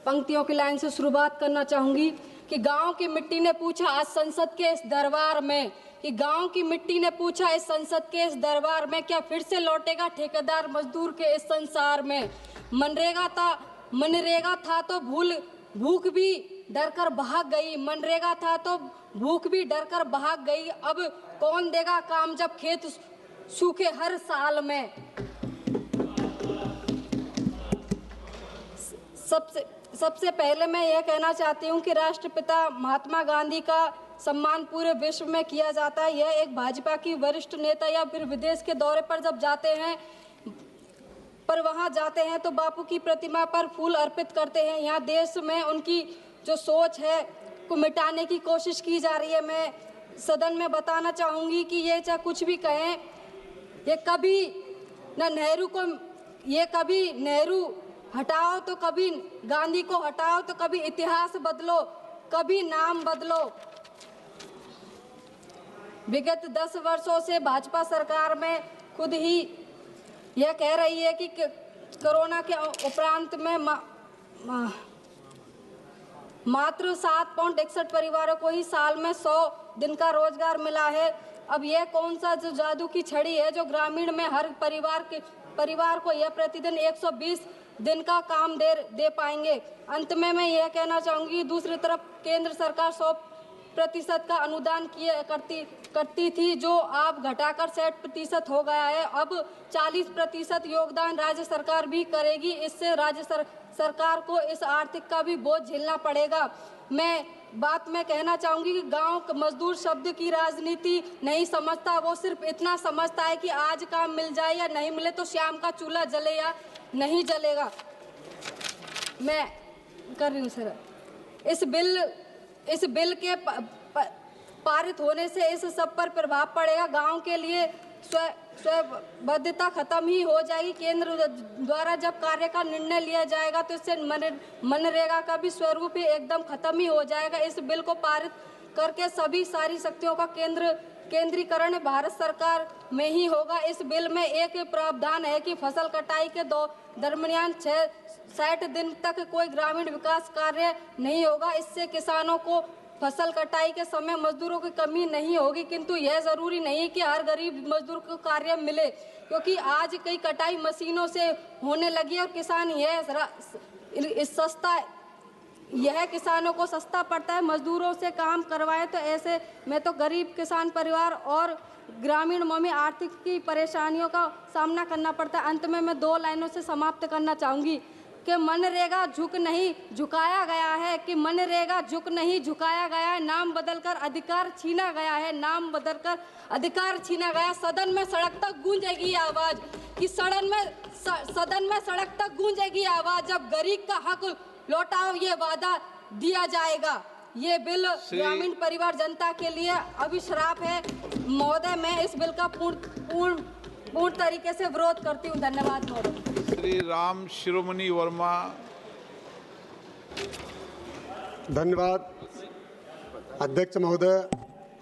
Speaker 23: पंक्तियों की लाइन से शुरुआत करना चाहूँगी कि गांव की मिट्टी ने पूछा आज संसद के इस दरबार में, कि गांव की मिट्टी ने पूछा इस संसद के इस दरबार में, क्या फिर से लौटेगा ठेकेदार मजदूर के इस संसार में। मनरेगा था तो भूख भी डर कर भाग गई, मनरेगा था तो भूख भी डर कर भाग गई। अब कौन देगा काम जब खेत सूखे हर साल में। सबसे पहले मैं यह कहना चाहती हूं कि राष्ट्रपिता महात्मा गांधी का सम्मान पूरे विश्व में किया जाता है। यह एक भाजपा की वरिष्ठ नेता या फिर विदेश के दौरे पर जब जाते हैं, पर वहां जाते हैं तो बापू की प्रतिमा पर फूल अर्पित करते हैं। यहाँ देश में उनकी जो सोच है को मिटाने की कोशिश की जा रही है। मैं सदन में बताना चाहूँगी कि ये चाहे कुछ भी कहें, ये कभी न नेहरू को, ये कभी नेहरू हटाओ तो कभी गांधी को हटाओ, तो कभी इतिहास बदलो, कभी नाम बदलो। विगत 10 वर्षों से भाजपा सरकार में खुद ही यह कह रही है कि कोरोना के उपरांत में मात्र 7.61 परिवारों को ही साल में 100 दिन का रोजगार मिला है। अब यह कौन सा जो जादू की छड़ी है जो ग्रामीण में हर परिवार को यह प्रतिदिन 120 दिन का काम दे पाएंगे। अंत में मैं यह कहना चाहूँगी, दूसरी तरफ केंद्र सरकार 100% का अनुदान करती थी, जो अब घटाकर 60% हो गया है। अब 40% योगदान राज्य सरकार भी करेगी। इससे राज्य सरकार को इस आर्थिक का भी बोझ झेलना पड़ेगा। मैं कहना चाहूँगी कि गांव मजदूर शब्द की राजनीति नहीं समझता, वो सिर्फ इतना समझता है कि आज काम मिल जाए या नहीं मिले तो शाम का चूल्हा जले या नहीं जलेगा। मैं कर रही हूँ सर। इस बिल के पारित होने से इस सब पर प्रभाव पड़ेगा। गांव के लिए स्वबद्धता खत्म ही हो जाएगी। केंद्र द्वारा जब कार्य का निर्णय लिया जाएगा तो इससे मनरेगा का भी स्वरूप ही एकदम खत्म ही हो जाएगा। इस बिल को पारित करके सारी शक्तियों का केंद्रीकरण भारत सरकार में ही होगा। इस बिल में एक प्रावधान है कि फसल कटाई के दरमियान 60 दिन तक कोई ग्रामीण विकास कार्य नहीं होगा। इससे किसानों को फसल कटाई के समय मजदूरों की कमी नहीं होगी, किंतु यह जरूरी नहीं कि हर गरीब मजदूर को कार्य मिले, क्योंकि आज कई कटाई मशीनों से होने लगी और किसान यह किसानों को सस्ता पड़ता है। मजदूरों से काम करवाए तो ऐसे में तो गरीब किसान परिवार और ग्रामीणों में आर्थिक की परेशानियों का सामना करना पड़ता है। अंत में मैं 2 लाइनों से समाप्त करना चाहूँगी कि मनरेगा झुक नहीं झुकाया गया है, कि मनरेगा झुक नहीं झुकाया गया है, नाम बदलकर अधिकार छीना गया है, नाम बदलकर अधिकार छीना गया। सदन में सड़क तक गूंजेगी आवाज़, कि सदन में सड़क तक गूंजेगी आवाज़, जब गरीब का हक लौटाओ ये वादा दिया जाएगा। ये बिल ग्रामीण परिवार जनता के लिए अभिश्राप है। महोदय, मैं इस बिल का पूर्ण तरीके से विरोध करती हूँ। धन्यवाद महोदय।
Speaker 10: श्री राम शिरोमणि वर्मा।
Speaker 1: धन्यवाद अध्यक्ष महोदय।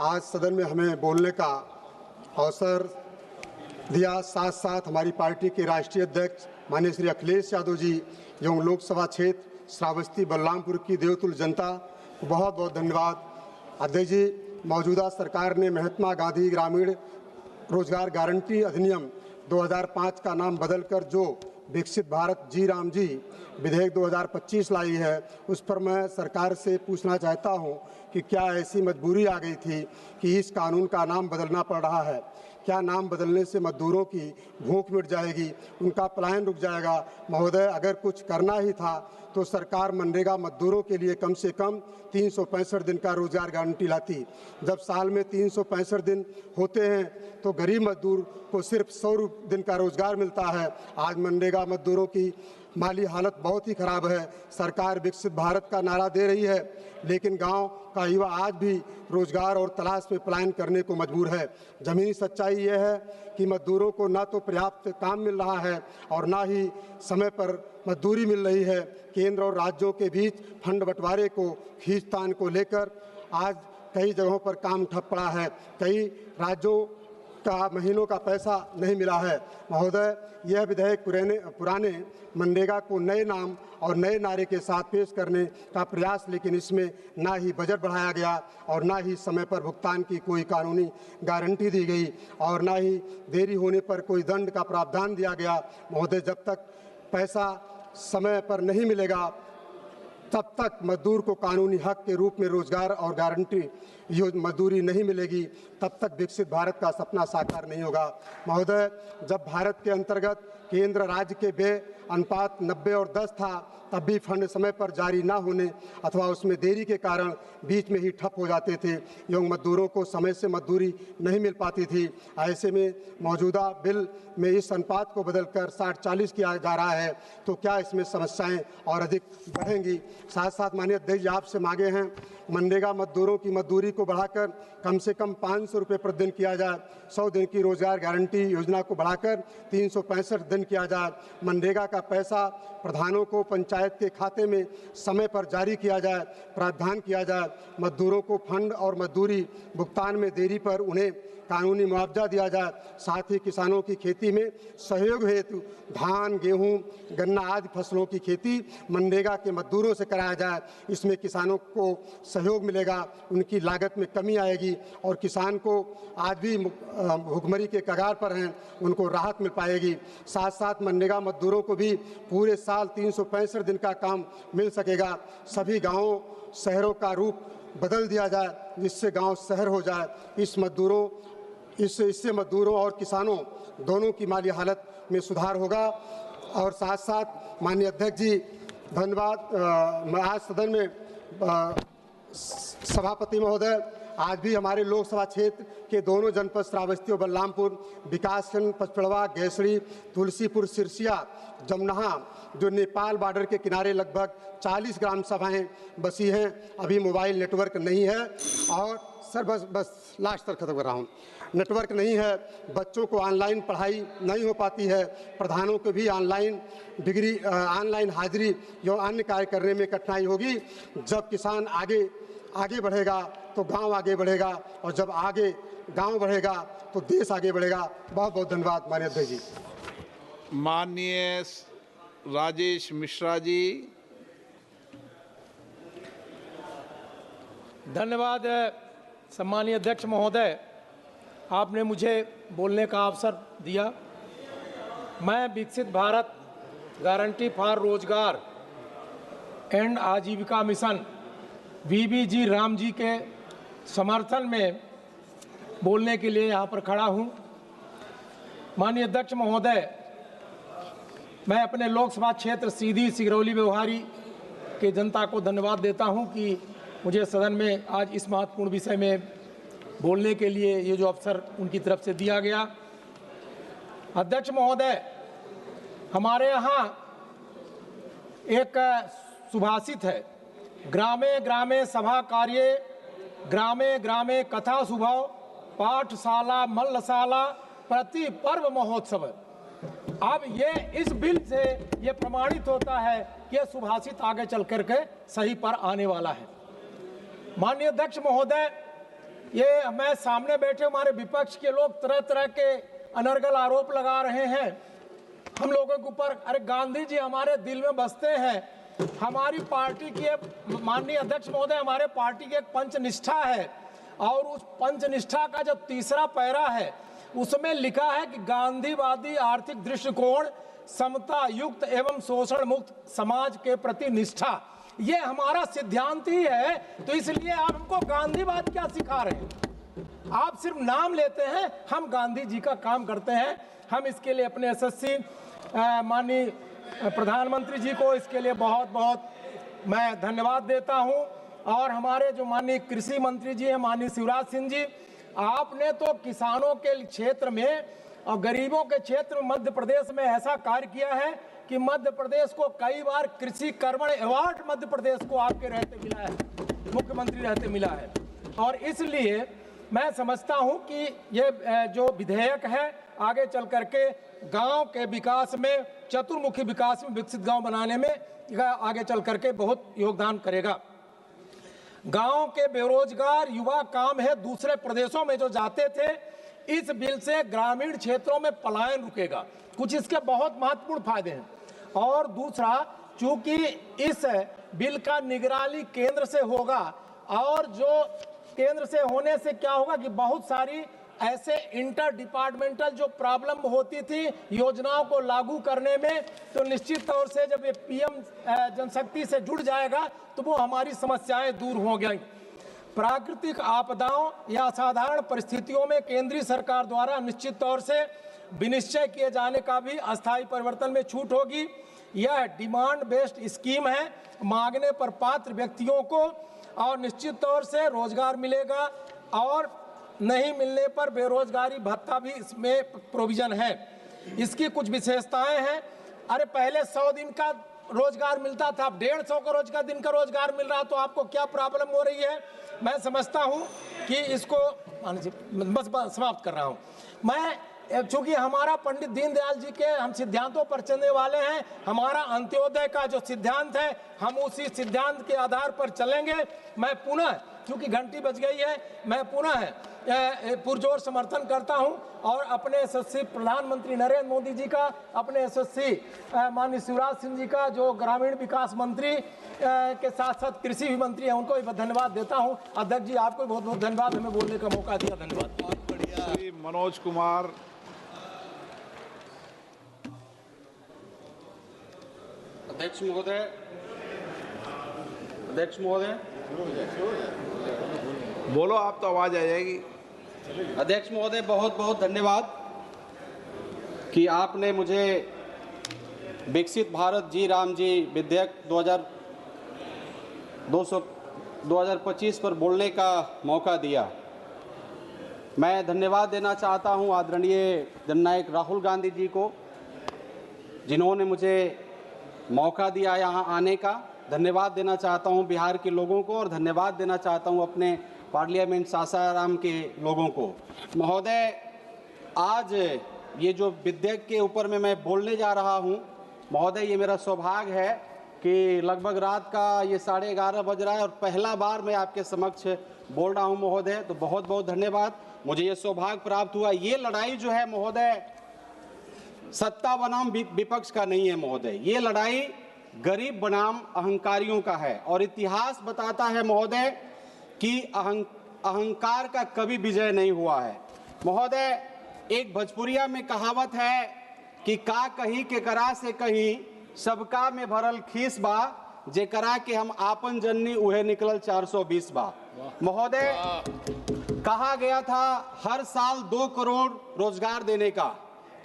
Speaker 1: आज सदन में हमें बोलने का अवसर दिया, साथ साथ हमारी पार्टी के राष्ट्रीय अध्यक्ष माननीय श्री अखिलेश यादव जी एवं लोकसभा क्षेत्र श्रावस्ती बलरामपुर की देवतुल्य जनता, बहुत बहुत धन्यवाद। अध्यक्ष जी, मौजूदा सरकार ने महात्मा गांधी ग्रामीण रोजगार गारंटी अधिनियम 2005 का नाम बदलकर जो विकसित भारत जी राम जी विधेयक 2025 लाई है, उस पर मैं सरकार से पूछना चाहता हूं कि क्या ऐसी मजबूरी आ गई थी कि इस कानून का नाम बदलना पड़ रहा है? क्या नाम बदलने से मजदूरों की भूख मिट जाएगी, उनका पलायन रुक जाएगा? महोदय, अगर कुछ करना ही था तो सरकार मनरेगा मजदूरों के लिए कम से कम 365 दिन का रोजगार गारंटी लाती। जब साल में 365 दिन होते हैं तो गरीब मजदूर को सिर्फ 100 दिन का रोजगार मिलता है। आज मनरेगा मजदूरों की माली हालत बहुत ही खराब है। सरकार विकसित भारत का नारा दे रही है, लेकिन गांव का युवा आज भी रोजगार और तलाश में पलायन करने को मजबूर है। ज़मीनी सच्चाई यह है कि मजदूरों को न तो पर्याप्त काम मिल रहा है और न ही समय पर मजदूरी मिल रही है। केंद्र और राज्यों के बीच फंड बंटवारे को खींचतान को लेकर आज कई जगहों पर काम ठप पड़ा है। कई राज्यों का महीनों का पैसा नहीं मिला है। महोदय, यह विधेयक पुराने मनरेगा को नए नाम और नए नारे के साथ पेश करने का प्रयास, लेकिन इसमें ना ही बजट बढ़ाया गया और ना ही समय पर भुगतान की कोई कानूनी गारंटी दी गई और ना ही देरी होने पर कोई दंड का प्रावधान दिया गया। महोदय, जब तक पैसा समय पर नहीं मिलेगा तब तक मजदूर को कानूनी हक के रूप में रोजगार और गारंटी मजदूरी नहीं मिलेगी, तब तक विकसित भारत का सपना साकार नहीं होगा। महोदय, जब भारत के अंतर्गत केंद्र राज्य के व्यय अनुपात 90 और 10 था, तब भी फंड समय पर जारी ना होने अथवा उसमें देरी के कारण बीच में ही ठप हो जाते थे एवं मजदूरों को समय से मजदूरी नहीं मिल पाती थी। ऐसे में मौजूदा बिल में इस अनुपात को बदलकर 60-40 किया जा रहा है, तो क्या इसमें समस्याएं और अधिक बढ़ेंगी? साथ साथ माननीय अध्यक्ष जी, आपसे मांगे हैं मनरेगा मजदूरों की मजदूरी को बढ़ाकर कम से कम 500 रुपये प्रतिदिन किया जाए, 100 दिन की रोजगार गारंटी योजना को बढ़ाकर 365 दिन किया जाए, मनरेगा का पैसा प्रधानों को पंचायत के खाते में समय पर जारी किया जाए, प्रावधान किया जाए, मजदूरों को फंड और मजदूरी भुगतान में देरी पर उन्हें कानूनी मुआवजा दिया जाए, साथ ही किसानों की खेती में सहयोग हेतु धान, गेहूं, गन्ना आदि फसलों की खेती मनरेगा के मजदूरों से कराया जाए। इसमें किसानों को सहयोग मिलेगा, उनकी लागत में कमी आएगी और किसान को आज भी भुखमरी के कगार पर हैं, उनको राहत मिल पाएगी। साथ साथ मनरेगा मजदूरों को भी पूरे साल 365 दिन का काम मिल सकेगा। सभी गाँवों शहरों का रूप बदल दिया जाए जिससे गांव शहर हो जाए। इससे मजदूरों और किसानों दोनों की माली हालत में सुधार होगा। और साथ साथ माननीय अध्यक्ष जी, धन्यवाद। मैं आज सदन में सभापति महोदय, आज भी हमारे लोकसभा क्षेत्र के दोनों जनपद श्रावस्ती और बलरामपुर, विकासखंड पचपड़वा, गैसड़ी, तुलसीपुर, सिरसिया, जमनहा, जो नेपाल बॉर्डर के किनारे लगभग 40 ग्राम सभाएं बसी हैं, अभी मोबाइल नेटवर्क नहीं है। और सर बस लास्ट तक खत्म कर रहा हूँ। नेटवर्क नहीं है, बच्चों को ऑनलाइन पढ़ाई नहीं हो पाती है, प्रधानों को भी ऑनलाइन हाजिरी या अन्य कार्य करने में कठिनाई होगी। जब किसान आगे बढ़ेगा तो गांव आगे बढ़ेगा, और जब आगे गांव बढ़ेगा तो देश आगे बढ़ेगा। बहुत बहुत धन्यवाद माननीय अध्यक्ष जी।
Speaker 10: माननीय राजेश मिश्रा जी।
Speaker 7: धन्यवाद सम्मानीय अध्यक्ष महोदय, आपने मुझे बोलने का अवसर दिया। मैं विकसित भारत गारंटी फॉर रोजगार एंड आजीविका मिशन VBG राम जी के समर्थन में बोलने के लिए यहाँ पर खड़ा हूँ। माननीय अध्यक्ष महोदय, मैं अपने लोकसभा क्षेत्र सीधी सिगरौली व्यवहारी के जनता को धन्यवाद देता हूँ कि मुझे सदन में आज इस महत्वपूर्ण विषय में बोलने के लिए ये जो अवसर उनकी तरफ से दिया गया। अध्यक्ष महोदय, हमारे यहाँ एक सुभाषित है, ग्रामे ग्रामे सभा कार्ये, ग्रामे ग्रामे कथा सुभव, पाठशाला मल्लशाला प्रति पर्व महोत्सव। अब ये इस बिल से ये प्रमाणित होता है कि ये सुभाषित आगे चल करके सही पर आने वाला है। माननीय अध्यक्ष महोदय, ये मैं सामने बैठे हमारे विपक्ष के लोग तरह तरह के अनर्गल आरोप लगा रहे हैं हम लोगों के ऊपर। अरे गांधी जी हमारे दिल में बसते हैं। हमारी पार्टी की, माननीय अध्यक्ष महोदय, हमारे पार्टी की एक पंचनिष्ठा है, और उस पंचनिष्ठा का जो तीसरा पैरा है उसमें लिखा है कि गांधीवादी आर्थिक दृष्टिकोण, समता युक्त एवं शोषण मुक्त समाज के प्रति निष्ठा, ये हमारा सिद्धांत ही है। तो इसलिए आप हमको गांधीवाद क्या सिखा रहे हैं? आप सिर्फ नाम लेते हैं, हम गांधी जी का काम करते हैं। हम इसके लिए अपने यशस्वी माननीय प्रधानमंत्री जी को इसके लिए बहुत बहुत मैं धन्यवाद देता हूं। और हमारे जो माननीय कृषि मंत्री जी हैं, माननीय शिवराज सिंह जी, आपने तो किसानों के क्षेत्र में और गरीबों के क्षेत्र में मध्य प्रदेश में ऐसा कार्य किया है कि मध्य प्रदेश को कई बार कृषि कर्मण अवार्ड मध्य प्रदेश को आपके रहते मिला है, मुख्यमंत्री रहते मिला है। और इसलिए मैं समझता हूं कि ये जो विधेयक है आगे चल करके गांव के विकास में, चतुर्मुखी विकास में, विकसित गांव बनाने में आगे चल करके बहुत योगदान करेगा। गांव के बेरोजगार युवा काम है दूसरे प्रदेशों में जो जाते थे, इस बिल से ग्रामीण क्षेत्रों में पलायन रुकेगा। कुछ इसके बहुत महत्वपूर्ण फायदे हैं। और दूसरा, चूंकि इस बिल का निगरानी केंद्र से होगा, और जो केंद्र से होने से क्या होगा कि बहुत सारी ऐसे इंटर डिपार्टमेंटल जो प्रॉब्लम होती थी योजनाओं को लागू करने में, तो निश्चित तौर से जब ये पीएम जनशक्ति से जुड़ जाएगा तो वो हमारी समस्याएं दूर हो गई। प्राकृतिक आपदाओं या असाधारण परिस्थितियों में केंद्रीय सरकार द्वारा निश्चित तौर से विनिश्चय किए जाने का भी अस्थायी परिवर्तन में छूट होगी। यह डिमांड बेस्ड स्कीम है, मांगने पर पात्र व्यक्तियों को और निश्चित तौर से रोजगार मिलेगा, और नहीं मिलने पर बेरोजगारी भत्ता भी इसमें प्रोविजन है। इसकी कुछ विशेषताएं हैं। अरे पहले 100 दिन का रोजगार मिलता था, अब 150 का दिन का रोजगार मिल रहा, तो आपको क्या प्रॉब्लम हो रही है? मैं समझता हूं कि इसको बस समाप्त कर रहा हूं मैं। चूंकि हमारा पंडित दीनदयाल जी के हम सिद्धांतों पर चलने वाले हैं, हमारा अंत्योदय का जो सिद्धांत है हम उसी सिद्धांत के आधार पर चलेंगे। मैं पुनः, क्योंकि घंटी बज गई है, मैं पुनः पुरजोर समर्थन करता हूं और अपने यशस्वी प्रधानमंत्री नरेंद्र मोदी जी का, अपने यशस्वी माननीय शिवराज सिंह जी का जो ग्रामीण विकास मंत्री के साथ साथ कृषि भी मंत्री हैं, उनको भी धन्यवाद देता हूं। अध्यक्ष जी, आपको बहुत बहुत धन्यवाद, हमें बोलने का मौका दिया। धन्यवाद।
Speaker 10: श्री मनोज कुमार।
Speaker 4: अध्यक्ष महोदय,
Speaker 10: बोलो, आप तो आवाज आ जाएगी।
Speaker 4: अध्यक्ष महोदय, बहुत बहुत धन्यवाद कि आपने मुझे विकसित भारत जी राम जी विधेयक 2025 पर बोलने का मौका दिया। मैं धन्यवाद देना चाहता हूं आदरणीय जननायक राहुल गांधी जी को, जिन्होंने मुझे मौका दिया यहां आने का। धन्यवाद देना चाहता हूं बिहार के लोगों को, और धन्यवाद देना चाहता हूं अपने पार्लियामेंट सासाराम के लोगों को। महोदय, आज ये जो विधेयक के ऊपर में मैं बोलने जा रहा हूं, महोदय, ये मेरा सौभाग्य है कि लगभग रात का ये 11:30 बज रहा है और पहला बार मैं आपके समक्ष बोल रहा हूं महोदय, तो बहुत बहुत धन्यवाद। मुझे ये सौभाग्य प्राप्त हुआ। ये लड़ाई जो है महोदय, सत्ता बनाम विपक्ष का नहीं है महोदय, ये लड़ाई गरीब बनाम अहंकारियों का है। और इतिहास बताता है महोदय कि अहंकार का कभी विजय नहीं हुआ है महोदय। एक भोजपुरिया में कहावत है कि का कही के करा से कहीं सबका में भरल खीस बा, जे करा के हम आपन जननी उहे निकलल 420 बा। महोदय, कहा गया था हर साल 2 करोड़ रोजगार देने का,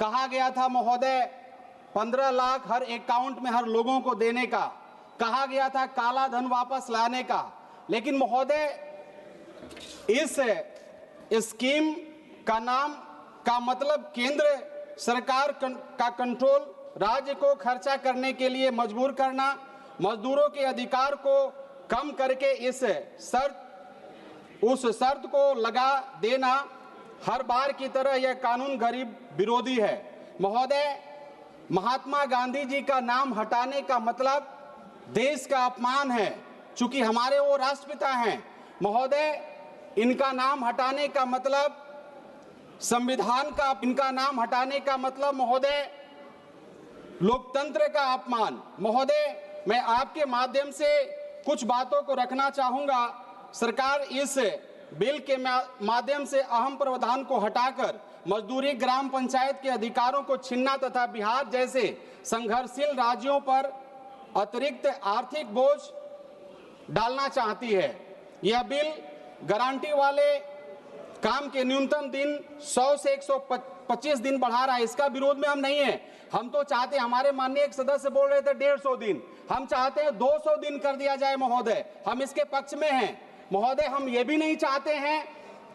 Speaker 4: कहा गया था महोदय 15 लाख हर अकाउंट में हर लोगों को देने का, कहा गया था काला धन वापस लाने का। लेकिन महोदय, इस स्कीम का नाम का मतलब केंद्र सरकार का कंट्रोल, राज्य को खर्चा करने के लिए मजबूर करना, मजदूरों के अधिकार को कम करके उस शर्त को लगा देना। हर बार की तरह यह कानून गरीब विरोधी है महोदय। महात्मा गांधी जी का नाम हटाने का मतलब देश का अपमान है, चूंकि हमारे वो राष्ट्रपिता हैं महोदय। इनका नाम हटाने का मतलब संविधान का, इनका नाम हटाने का मतलब महोदय लोकतंत्र का अपमान। महोदय, मैं आपके माध्यम से कुछ बातों को रखना चाहूंगा। सरकार इस बिल के माध्यम से अहम प्रावधान को हटाकर मजदूरी, ग्राम पंचायत के अधिकारों को छीनना तथा बिहार जैसे संघर्षशील राज्यों पर अतिरिक्त आर्थिक बोझ डालना चाहती है। यह बिल गारंटी वाले काम के न्यूनतम दिन 100 से 125 दिन बढ़ा रहा है। इसका विरोध में हम नहीं है। हम तो चाहते, हमारे माननीय एक सदस्य बोल रहे थे 150 दिन, हम चाहते हैं 200 दिन कर दिया जाए महोदय। हम इसके पक्ष में हैं महोदय। हम ये भी नहीं चाहते हैं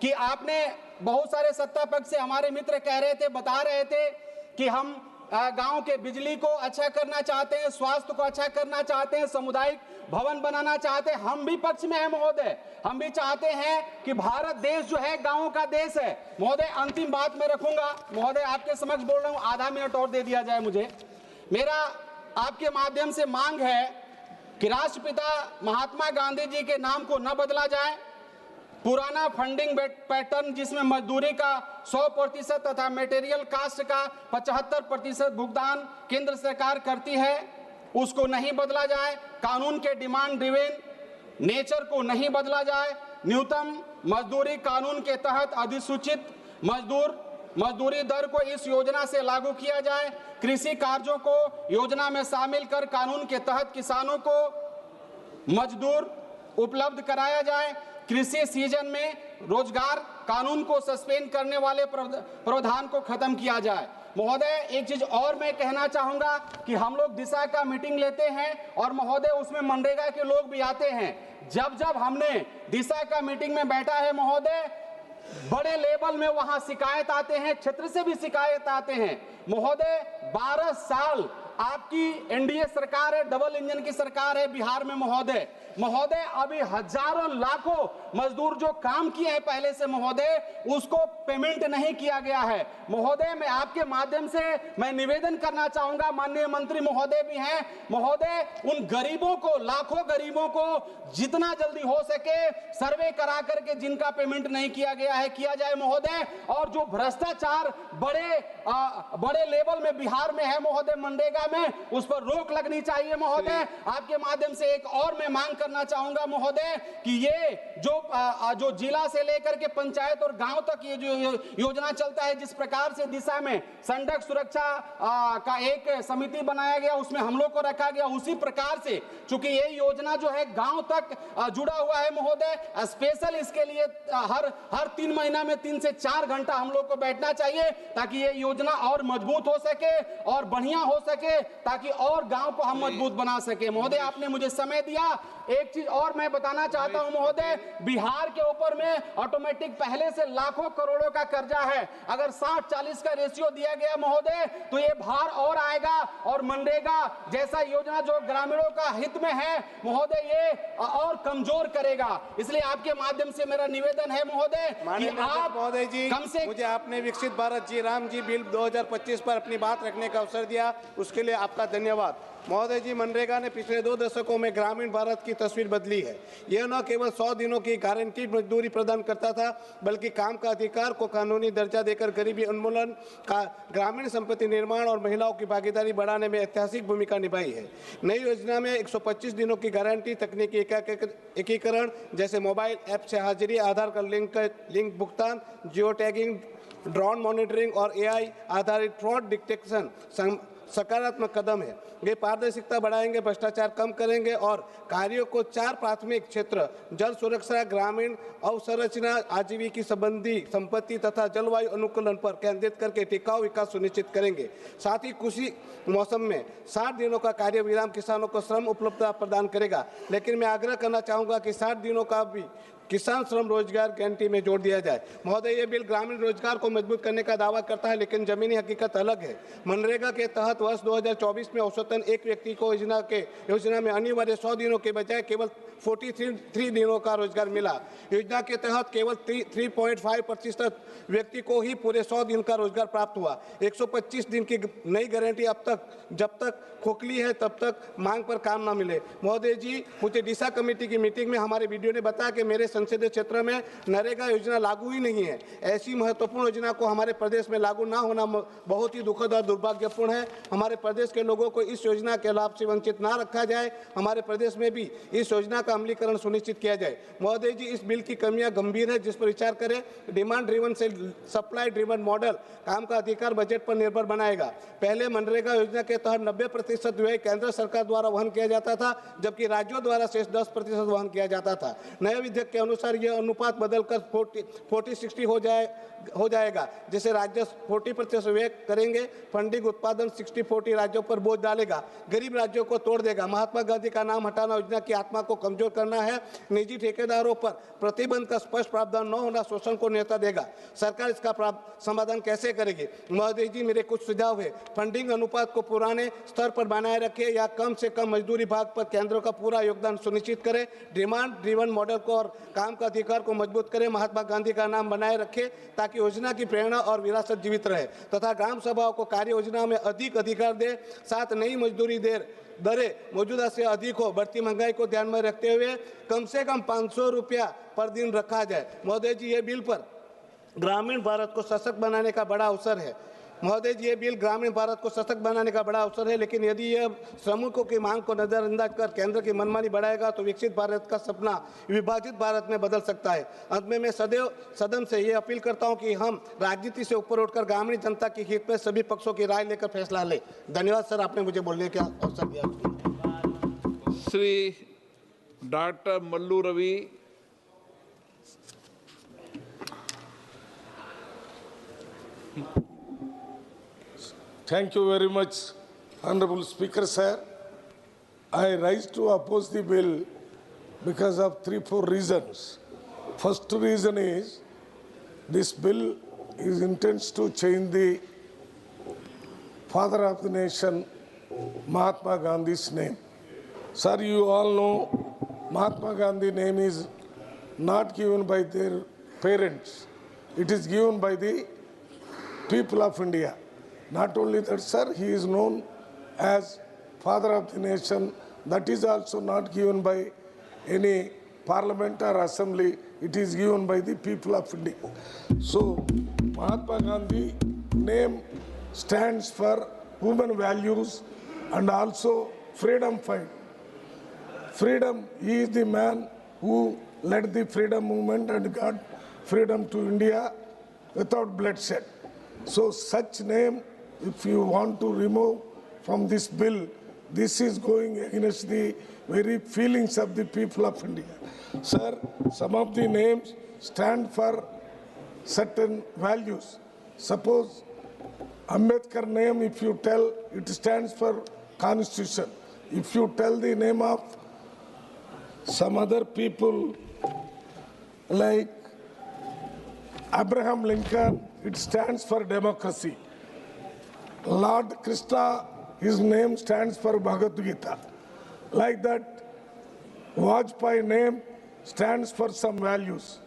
Speaker 4: कि आपने बहुत सारे सत्ता पक्ष से हमारे मित्र कह रहे थे, बता रहे थे कि हम गांव के बिजली को अच्छा करना चाहते हैं, स्वास्थ्य को अच्छा करना चाहते हैं, सामुदायिक भवन बनाना चाहते हैं। हम भी पक्ष में हैं महोदय। हम भी चाहते हैं कि भारत देश जो है गांवों का देश है महोदय। अंतिम बात मैं रखूंगा महोदय, आपके समक्ष बोल रहा हूं, आधा मिनट और दे दिया जाए मुझे। मेरा आपके माध्यम से मांग है कि राष्ट्रपिता महात्मा गांधी जी के नाम को न बदला जाए, पुराना फंडिंग पैटर्न जिसमें मजदूरी का 100% तथा मटेरियल कास्ट का 75% भुगतान केंद्र सरकार करती है उसको नहीं बदला जाए, कानून के डिमांड ड्रिवेन नेचर को नहीं बदला जाए, न्यूनतम मजदूरी कानून के तहत अधिसूचित मजदूरी दर को इस योजना से लागू किया जाए, कृषि कार्यों को योजना में शामिल कर कानून के तहत किसानों को मजदूर उपलब्ध कराया जाए, कृषि सीजन में रोजगार कानून को सस्पेंड करने वाले प्रावधान को खत्म किया जाए। महोदय, एक चीज और मैं कहना चाहूंगा कि हम लोग दिशा का मीटिंग लेते हैं और महोदय उसमें मनरेगा के लोग भी आते हैं। जब हमने दिशा का मीटिंग में बैठा है महोदय, बड़े लेवल में वहां शिकायत आते हैं, क्षेत्र से भी शिकायत आते हैं। महोदय 12 साल आपकी एनडीए सरकार है, डबल इंजन की सरकार है बिहार में महोदय। अभी हजारों लाखों मजदूर जो काम किए हैं पहले से महोदय, उसको पेमेंट नहीं किया गया है। महोदय, मैं आपके माध्यम से मैं निवेदन करना चाहूंगा, माननीय मंत्री महोदय भी हैं महोदय, उन गरीबों को, लाखों गरीबों को जितना जल्दी हो सके सर्वे करा करके जिनका पेमेंट नहीं किया गया है किया जाए महोदय। और जो भ्रष्टाचार बड़े लेवल में बिहार में है महोदय, मनरेगा में, उस पर रोक लगनी चाहिए महोदय। आपके माध्यम से एक और मैं मांग करना चाहूंगा महोदय कि ये जो जिला से लेकर के पंचायत और गांव तक ये जो योजना चलता है, जिस प्रकार से दिशा में सड़क सुरक्षा का एक समिति बनाया गया, उसमें हम लोग को रखा गया, उसी प्रकार से चूंकि ये योजना जो है गांव तक जुड़ा हुआ है महोदय, स्पेशल इसके लिए हर 3 महीना में 3 से 4 घंटा हम लोग को बैठना चाहिए ताकि ये योजना और मजबूत हो सके और बढ़िया हो सके, ताकि और गांव को हम मजबूत बना सके। महोदय, आपने मुझे समय दिया। एक चीज और मैं बताना चाहता हूं महोदय, बिहार के ऊपर में ऑटोमेटिक पहले से लाखों करोड़ों का कर्जा है। अगर 60-40 का रेशियो दिया गया महोदय, तो ये भार और आएगा और मनरेगा जैसा योजना जो ग्रामीणों का हित में है महोदय, ये और कमजोर करेगा। इसलिए आपके माध्यम से मेरा निवेदन है महोदय कि आप
Speaker 20: महोदय जी,
Speaker 4: कम से
Speaker 20: मुझे आपने विकसित भारत जी राम जी बिल 2025 पर अपनी बात रखने का अवसर दिया, उसके लिए आपका धन्यवाद। महोदय जी, मनरेगा ने पिछले 2 दशकों में ग्रामीण भारत की तस्वीर बदली है। यह न केवल 100 दिनों की गारंटीड मजदूरी प्रदान करता था, बल्कि काम का अधिकार को कानूनी दर्जा देकर गरीबी उन्मूलन का, ग्रामीण संपत्ति निर्माण और महिलाओं की भागीदारी बढ़ाने में ऐतिहासिक भूमिका निभाई है। नई योजना में 125 दिनों की गारंटी, तकनीकी एकीकरण जैसे मोबाइल ऐप से हाजिरी, आधार का लिंक भुगतान, जियो टैगिंग, ड्रोन मॉनिटरिंग और AI आधारित फ्रॉड डिटेक्शन सकारात्मक कदम है। ये पारदर्शिता बढ़ाएंगे, भ्रष्टाचार कम करेंगे और कार्यों को 4 प्राथमिक क्षेत्र जल सुरक्षा, ग्रामीण अवसंरचना, आजीविका संबंधी संपत्ति तथा जलवायु अनुकूलन पर केंद्रित करके टिकाऊ विकास सुनिश्चित करेंगे। साथ ही कृषि मौसम में 60 दिनों का कार्य विराम किसानों को श्रम उपलब्धता प्रदान करेगा। लेकिन मैं आग्रह करना चाहूँगा कि 60 दिनों का भी किसान श्रम रोजगार गारंटी में जोड़ दिया जाए। महोदय, ये बिल ग्रामीण रोजगार को मजबूत करने का दावा करता है, लेकिन जमीनी हकीकत अलग है। मनरेगा के तहत वर्ष 2024 में औसतन एक व्यक्ति को योजना में अनिवार्य 100 दिनों के बजाय केवल 43 दिनों का रोजगार मिला। योजना के तहत केवल 3.5% व्यक्ति को ही पूरे 100 दिन का रोजगार प्राप्त हुआ। 125 दिन की नई गारंटी जब तक खोखली है तब तक मांग पर काम ना मिले। महोदय जी, मुझे दिशा कमेटी की मीटिंग में हमारे वीडियो ने बताया कि मेरे संसदीय क्षेत्र में नरेगा योजना लागू ही नहीं है। ऐसी महत्वपूर्ण योजना को हमारे प्रदेश में लागू ना होना बहुत ही दुखद और दुर्भाग्यपूर्ण है। हमारे प्रदेश के लोगों को इस योजना के लाभ से वंचित ना रखा जाए। हमारे प्रदेश में भी इस योजना का अमलीकरण सुनिश्चित किया जाए। महोदय जी, इस बिल की कमियां गंभीर है, जिस पर विचार करें। डिमांड ड्रिवन से सप्लाई ड्रिवन मॉडल काम का अधिकार बजट पर निर्भर बनाएगा। पहले मनरेगा योजना के तहत 90% व्यय केंद्र सरकार द्वारा वहन किया जाता था, जबकि राज्यों द्वारा शेष 10% वहन किया जाता था। नए विधेयक के अनुसार यह अनुपात बदलकर 40-60 हो जाएगा, जैसे राज्य 40% व्यय करेंगे। फंडिंग उत्पादन 60-40 राज्यों पर बोझ डालेगा, गरीब राज्यों को तोड़ देगा। महात्मा गांधी का नाम हटाना योजना की आत्मा को कमजोर करना है। निजी ठेकेदारों पर प्रतिबंध का स्पष्ट प्रावधान न होना शोषण को न्योता देगा। सरकार इसका समाधान कैसे करेगी? महोदय जी, मेरे कुछ सुझाव है। फंडिंग अनुपात को पुराने स्तर पर बनाए रखे या कम से कम मजदूरी भाग पर केंद्र का पूरा योगदान सुनिश्चित करे। डिमांड ड्रिवन मॉडल को और
Speaker 9: काम का अधिकार को मजबूत करें, महात्मा गांधी का नाम बनाए रखें ताकि योजना की प्रेरणा और विरासत जीवित रहे, तथा ग्राम सभाओं को कार्य योजना में अधिक अधिकार दे, साथ नई मजदूरी दरें मौजूदा से अधिक हो, बढ़ती महंगाई को ध्यान में रखते हुए कम से कम 500 रुपया पर दिन रखा जाए। महोदय जी, ये बिल पर ग्रामीण भारत को सशक्त बनाने का बड़ा अवसर है। महोदय जी, ये बिल ग्रामीण भारत को सशक्त बनाने का बड़ा अवसर है, लेकिन यदि यह श्रमिकों की मांग को नजरअंदाज कर केंद्र की मनमानी बढ़ाएगा तो विकसित भारत का सपना विभाजित भारत में बदल सकता है। अंत में मैं सदैव सदन से ये अपील करता हूं कि हम राजनीति से ऊपर उठकर ग्रामीण जनता के हित में सभी पक्षों की राय लेकर फैसला लें। धन्यवाद सर, आपने मुझे बोलने का अवसर दिया।
Speaker 10: Shri doctor Mallu Ravi.
Speaker 11: Thank you very much, Honorable Speaker, sir. I rise to oppose the bill because of 3-4 reasons. First reason is this bill is intends to change the father of the nation, Mahatma Gandhi's name. Sir, you all know Mahatma Gandhi name is not given by their parents. It is given by the people of India. Not only that, sir, he is known as father of the nation. That is also not given by any parliament or assembly. It is given by the people of India. So, Mahatma Gandhi name stands for human values and also freedom fight. Freedom, he is the man who led the freedom movement and got freedom to India without bloodshed. So such name, if you want to remove from this bill, this is going against the very feelings of the people of India. Sir, some of the names stand for certain values. Suppose Ambedkar name, if you tell, it stands for Constitution. If you tell the name of some other people like Abraham Lincoln, it stands for democracy. Lord Krishna, his name stands for Bhagavad Gita. Like that, Vajpayee name stands for some values.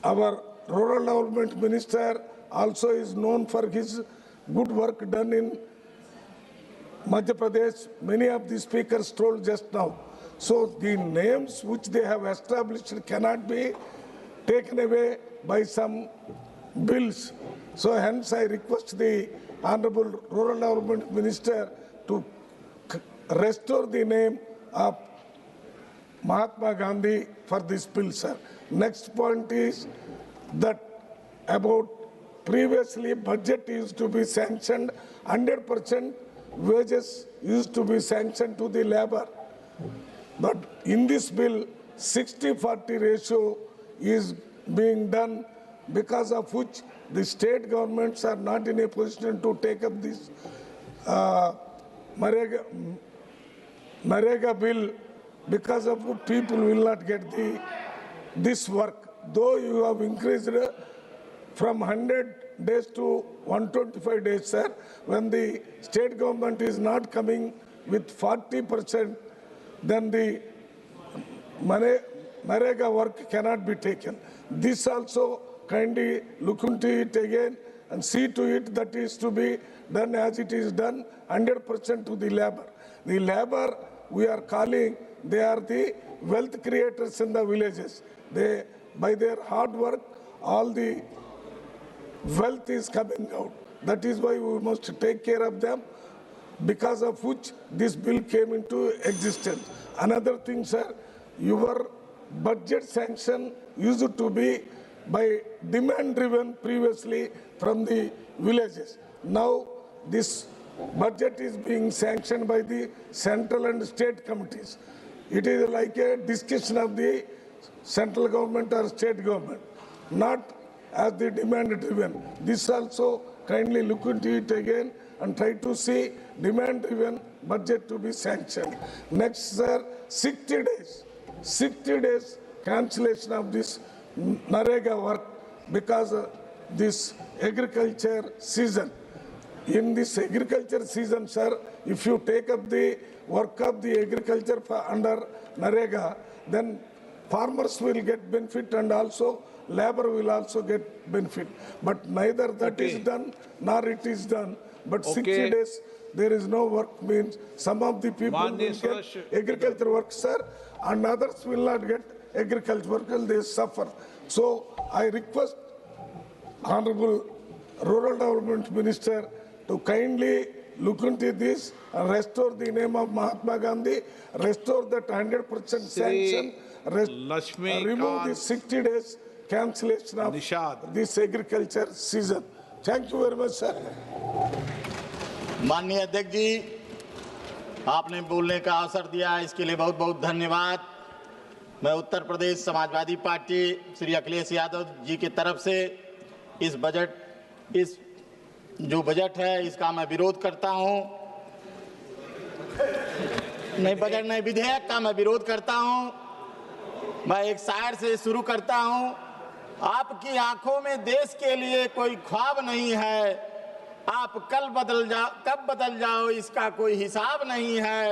Speaker 11: Our rural development minister also is known for his good work done in Madhya Pradesh. Many of the speakers told just now. So the names which they have established cannot be taken away by some bills. So hence I request the Honorable Rural Development Minister to restore the name of Mahatma Gandhi for this bill, sir. Next point is that about previously budget used to be sanctioned, 100% wages used to be sanctioned to the labor. But in this bill, 60-40 ratio is being done, because of which the state governments are not in a position to take up this Narega bill, because of which people will not get this work. Though you have increased from 100 days to 125 days, sir, when the state government is not coming with 40%, then the Narega work cannot be taken. This also kindly look into it again and see to it that is to be done as it is done, 100% to the labor. The labor we are calling, they are the wealth creators in the villages. They, by their hard work, all the wealth is coming out. That is why we must take care of them, because of which this bill came into existence. Another thing, sir, your budget sanction used to be by demand driven previously from the villages. Now this budget is being sanctioned by the central and state committees. It is like a discussion of the central government or state government, not as the demand driven. This also kindly look into it again and try to see demand driven budget to be sanctioned. Next, sir, 60 days cancellation of this Narega work because of this agriculture season. In this agriculture season, sir, if you take up the work of the agriculture under Narega, then farmers will get benefit and also labor will also get benefit. But neither that is done nor it is done. But 60 days there is no work means some of the people will get agriculture work, sir, and others will not get agriculture work and they suffer. So I request Honorable Rural Development Minister to kindly look into this and restore the name of Mahatma Gandhi, restore that 100% sanction, remove the 60 days cancellation of this agriculture season. Thank you very much, sir.
Speaker 2: माननीय अध्यक्ष जी, आपने बोलने का अवसर दिया, इसके लिए बहुत बहुत धन्यवाद। मैं उत्तर प्रदेश समाजवादी पार्टी श्री अखिलेश यादव जी की तरफ से इस जो बजट है इसका मैं विरोध करता हूं। नहीं, बजट नहीं, विधेयक का मैं विरोध करता हूं। मैं एक शायर से शुरू करता हूं। आपकी आंखों में देश के लिए कोई ख्वाब नहीं है, आप कब बदल जाओ इसका कोई हिसाब नहीं है।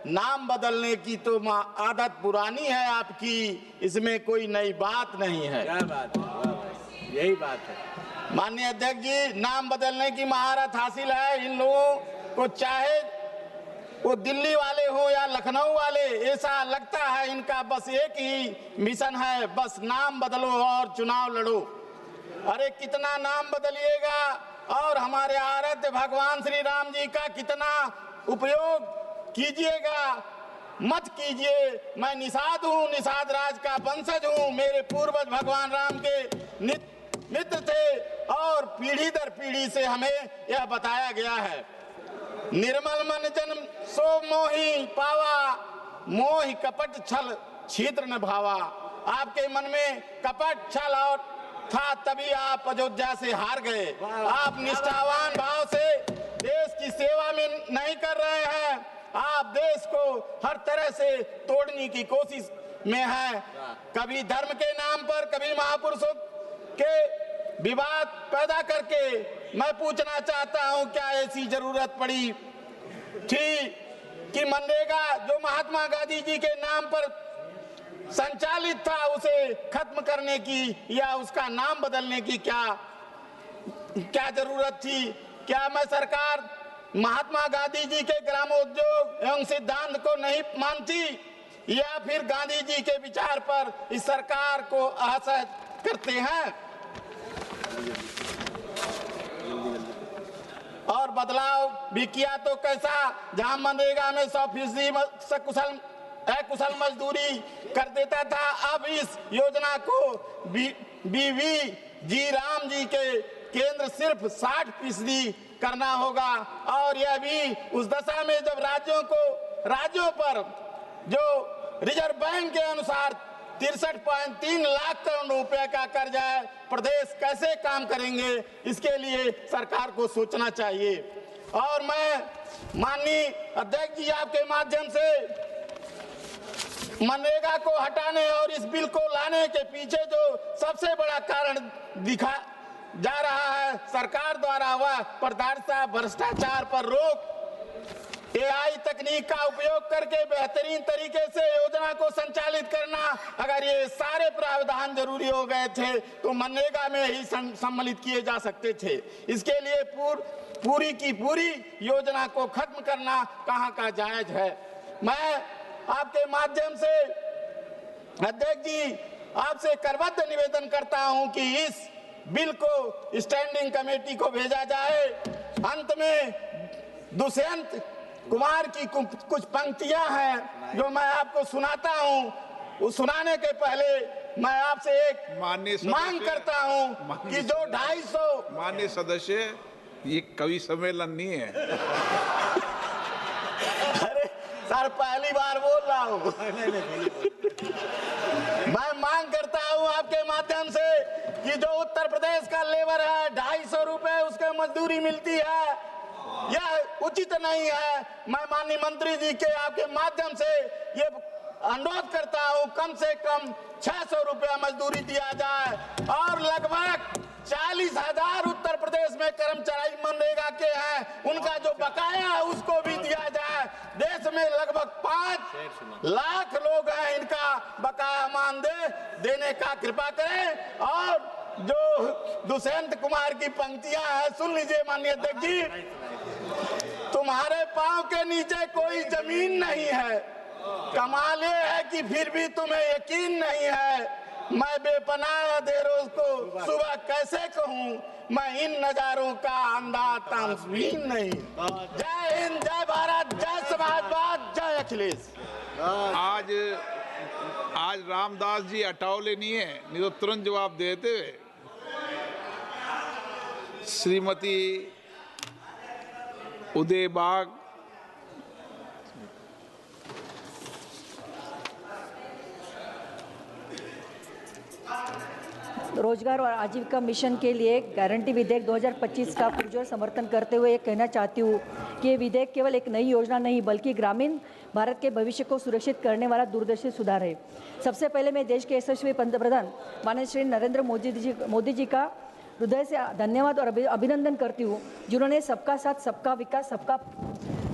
Speaker 2: नाम बदलने की तो आदत पुरानी है आपकी, इसमें कोई नई बात नहीं है। क्या बात है, यही बात है। माननीय अध्यक्ष जी, नाम बदलने की महारत हासिल है इन लोगों को, चाहे वो दिल्ली वाले हो या लखनऊ वाले। ऐसा लगता है इनका बस एक ही मिशन है, बस नाम बदलो और चुनाव लड़ो। अरे कितना नाम बदलिएगा और हमारे आराध्य भगवान श्री राम जी का कितना उपयोग कीजिएगा, मत कीजिए। मैं निषाद हूँ, निषाद राज का वंशज हूँ। मेरे पूर्वज भगवान राम के मित्र थे और पीढ़ी दर पीढ़ी से हमें यह बताया गया है। निर्मल मन जन्म सो मोहि पावा, मोहि कपट छल छिद्र न भावा। आपके मन में कपट छल और था, तभी आप अयोध्या से हार गए। आप निष्ठावान भाव से देश की सेवा में नहीं कर रहे हैं, आप देश को हर तरह से तोड़ने की कोशिश में हैं। कभी धर्म के नाम पर, कभी महापुरुषों के विवाद पैदा करके। मैं पूछना चाहता हूं, क्या ऐसी जरूरत पड़ी थी कि मनरेगा जो महात्मा गांधी जी के नाम पर संचालित था उसे खत्म करने की या उसका नाम बदलने की क्या जरूरत थी? क्या मैं सरकार महात्मा गांधी जी के ग्रामोद्योग एवं सिद्धांत को नहीं मानती, या फिर गांधी जी के विचार पर इस सरकार को असहज करते हैं? और बदलाव भी किया तो कैसा, जहां मनरेगा में 100% अकुशल मजदूरी कर देता था, अब इस योजना को BVG राम जी के केंद्र सिर्फ 60% करना होगा। और यह भी उस दशा में जब राज्यों पर जो रिजर्व बैंक के अनुसार 63.3 लाख करोड़ रुपए का कर्जा है, प्रदेश कैसे काम करेंगे, इसके लिए सरकार को सोचना चाहिए। और मैं माननीय अध्यक्ष जी आपके माध्यम से मनरेगा को हटाने और इस बिल को लाने के पीछे जो सबसे बड़ा कारण दिखा जा रहा है सरकार द्वारा, वह पारदर्शिता, भ्रष्टाचार पर रोक, AI तकनीक का उपयोग करके बेहतरीन तरीके से योजना को संचालित करना। अगर ये सारे प्रावधान जरूरी हो गए थे तो मनरेगा में ही सम्मिलित किए जा सकते थे। इसके लिए पूरी की पूरी योजना को खत्म करना कहाँ का जायज है। मैं आपके माध्यम से अध्यक्ष जी आपसे करबद्ध निवेदन करता हूं कि इस बिल को स्टैंडिंग कमेटी को भेजा जाए। अंत में दुष्यंत कुमार की कुछ पंक्तियां हैं जो मैं आपको सुनाता हूं। उस सुनाने के पहले मैं आपसे एक मांग करता हूं कि जो 250
Speaker 10: माननीय सदस्य, ये कवि सम्मेलन नहीं है।
Speaker 2: अरे सर, पहली बार बोल रहा हूं। मैं मांग करता हूं आपके माध्यम से कि जो उत्तर प्रदेश का लेबर है 250 रुपए उसके मजदूरी मिलती है, यह उचित नहीं है। मैं माननीय मंत्री जी के आपके माध्यम से ये अनुरोध करता हूं कम से कम 600 रुपया मजदूरी दिया जाए और लगभग 40,000 उत्तर प्रदेश में कर्मचारी मनरेगा के हैं उनका जो बकाया है उसको भी दिया जाए। देश में लगभग 5 लाख लोग हैं, इनका बकाया मानदेय देने का कृपा करें। और जो दुष्यंत कुमार की पंक्तियां हैं सुन लीजिए माननीय अध्यक्ष जी, तुम्हारे पांव के नीचे कोई जमीन नहीं है, कमाल ये है कि फिर भी तुम्हें यकीन नहीं है। मैं बेपनाह अंधेरों को सुबह कैसे कहूँ, मैं इन नजारों का अंदाज भी नहीं। जय हिंद, जय भारत, जय समाजवाद, जय अखिलेश।
Speaker 10: आज रामदास जी अटौले नहीं है, नहीं तो तुरंत जवाब देते। श्रीमती उदय बाग,
Speaker 13: रोजगार और आजीविका मिशन के लिए गारंटी विधेयक 2025 का पुरजोर समर्थन करते हुए ये कहना चाहती हूँ कि ये विधेयक केवल एक नई योजना नहीं बल्कि ग्रामीण भारत के भविष्य को सुरक्षित करने वाला दूरदर्शी सुधार है। सबसे पहले मैं देश के यशस्वी पंतप्रधान माननीय श्री नरेंद्र मोदी जी का हृदय से धन्यवाद और अभिनंदन करती हूँ, जिन्होंने सबका साथ, सबका विकास, सबका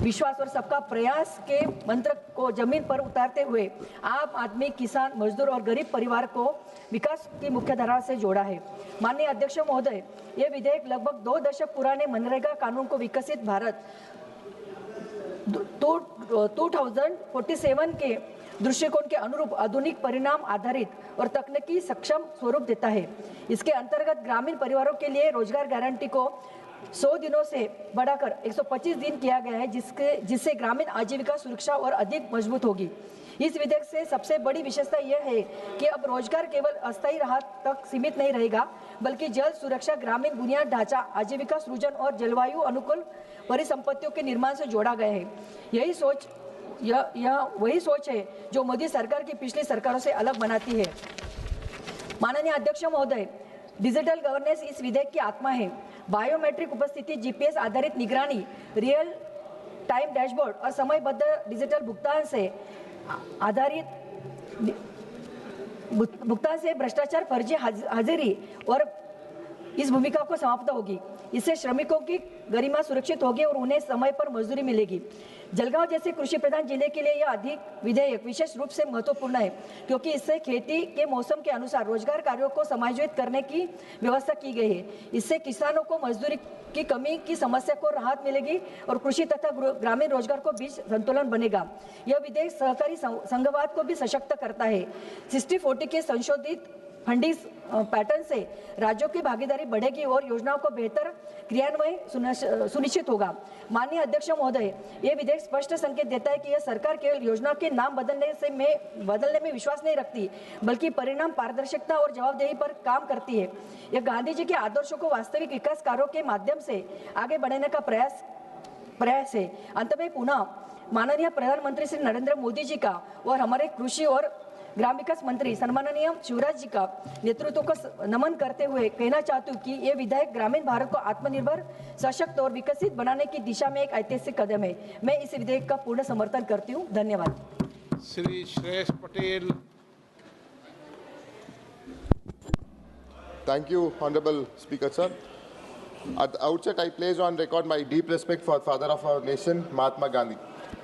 Speaker 13: विश्वास और सबका प्रयास के मंत्र को जमीन पर उतारते हुए आम आदमी, किसान, मजदूर और गरीब परिवार को विकास की मुख्य धारा से जोड़ा है। माननीय अध्यक्ष महोदय, ये विधेयक लगभग 2 दशक पुराने मनरेगा कानून को विकसित भारत 2047 के दृष्टिकोण के अनुरूप आधुनिक परिणाम आधारित और तकनीकी सक्षम स्वरूप देता है। इसके अंतर्गत ग्रामीण परिवारों के लिए रोजगार गारंटी को 100 दिनों से बढ़ाकर 125 दिन किया गया है, जिससे ग्रामीण आजीविका सुरक्षा और अधिक मजबूत होगी। इस विधेयक से सबसे बड़ी विशेषता यह है कि अब रोजगार केवल अस्थायी राहत तक सीमित नहीं रहेगा, बल्कि जल सुरक्षा, ग्रामीण बुनियाद ढांचा, आजीविका सृजन और जलवायु अनुकूल परिसंपत्तियों के निर्माण से जोड़ा गया है। यह वही सोच है जो मोदी सरकार की पिछली सरकारों से अलग बनाती है। माननीय अध्यक्ष महोदय, डिजिटल गवर्नेंस इस विधेयक की आत्मा है। बायोमेट्रिक उपस्थिति, जीपीएस आधारित निगरानी, रियल टाइम डैशबोर्ड और समयबद्ध डिजिटल भुगतान से भ्रष्टाचार, फर्जी हाजिरी और इस भूमिका को समाप्त होगी। इससे श्रमिकों की गरिमा सुरक्षित होगी और उन्हें समय पर मजदूरी मिलेगी। जलगांव जैसे कृषि प्रधान जिले के लिए यह अधिक विधेयक विशेष रूप से महत्वपूर्ण है, क्योंकि इससे खेती के मौसम के अनुसार रोजगार कार्यों को समायोजित करने की व्यवस्था की गई है। इससे किसानों को मजदूरी की कमी की समस्या को राहत मिलेगी और कृषि तथा ग्रामीण रोजगार को बीच संतुलन बनेगा। यह विधेयक सहकारी संघवाद को भी सशक्त करता है। 60-40 के संशोधित फंडिंग पैटर्न से राज्यों की भागीदारी बढ़ेगी और योजनाओं को बेहतर क्रियान्वयन सुनिश्चित होगा। माननीय अध्यक्ष महोदय, ये विधेयक स्पष्ट संकेत देता है कि यह सरकार केवल योजना के नाम बदलने में विश्वास नहीं रखती, बल्कि परिणाम, पारदर्शिता और जवाबदेही पर काम करती है। यह गांधी जी के आदर्शों को वास्तविक विकास कार्यों के माध्यम से आगे बढ़ाने का प्रयास है। अंत में पुनः माननीय प्रधानमंत्री श्री नरेंद्र मोदी जी का और हमारे कृषि और ग्राम विकास मंत्री सम्माननीय शिवराज जी का नेतृत्व को नमन करते हुए कहना चाहती हूँ कि ये विधेयक ग्रामीण भारत को आत्मनिर्भर, सशक्त और विकसित बनाने की दिशा में एक ऐतिहासिक कदम है। मैं इस विधेयक का पूर्ण समर्थन करती हूँ। धन्यवाद।
Speaker 10: श्री श्रेष्ठ Patel.
Speaker 14: Thank you, Honorable Speaker, sir. At the outset, I place on record my deep respect for the father of our nation, Mahatma Gandhi,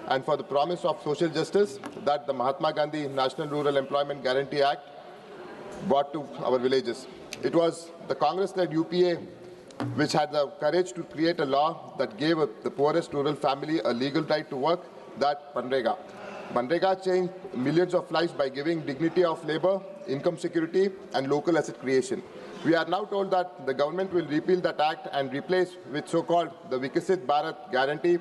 Speaker 14: and for the promise of social justice that the Mahatma Gandhi National Rural Employment Guarantee Act brought to our villages. It was the Congress-led UPA which had the courage to create a law that gave the poorest rural family a legal right to work, that Manrega. Manrega changed millions of lives by giving dignity of labor, income security, and local asset creation. We are now told that the government will repeal that act and replace with so-called the Vikasit Bharat Guarantee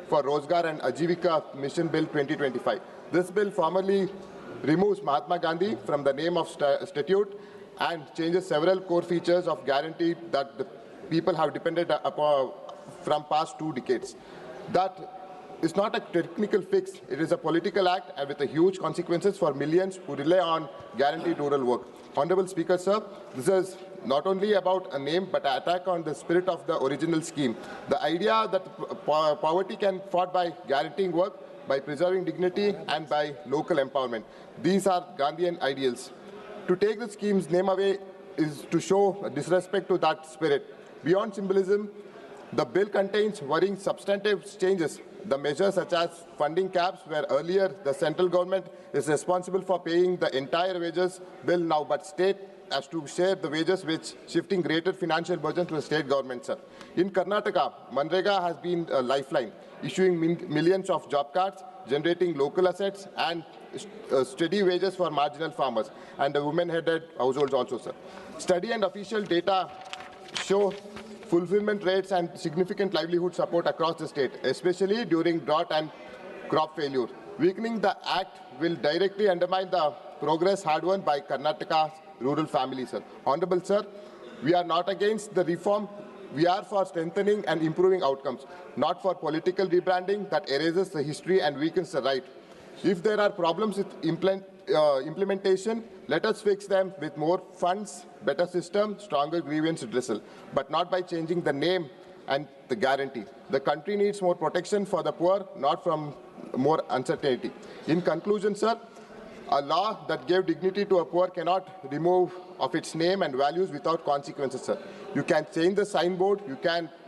Speaker 14: for Rozgar and Ajivika Mission Bill 2025. This bill formally removes Mahatma Gandhi from the name of statute and changes several core features of guarantee that the people have depended upon from past 2 decades. That is not a technical fix, it is a political act and with a huge consequences for millions who rely on guaranteed rural work. Honorable Speaker, sir, this is not only about a name but an attack on the spirit of the original scheme. The idea that poverty can be fought by guaranteeing work, by preserving dignity and by local empowerment. These are Gandhian ideals. To take the scheme's name away is to show disrespect to that spirit. Beyond symbolism, the bill contains worrying substantive changes. The measures such as funding caps, where earlier the central government is responsible for paying the entire wages, will now but state as to share the wages, which shifting greater financial burden to the state government, sir. In Karnataka, Manrega has been a lifeline, issuing millions of job cards, generating local assets and steady wages for marginal farmers and the women-headed households also, sir. Study and official data show fulfillment rates and significant livelihood support across the state, especially during drought and crop failure. Weakening the act will directly undermine the progress hard won by Karnataka's rural families, sir. Honorable sir, we are not against the reform. We are for strengthening and improving outcomes, not for political rebranding that erases the history and weakens the right. If there are problems with implementation, let us fix them with more funds, better system, stronger grievance redressal, but not by changing the name and the guarantee. The country needs more protection for the poor, not from more uncertainty. In conclusion, sir, a law that gave dignity to a poor cannot remove of its name and values without consequences, sir. You can change the signboard, you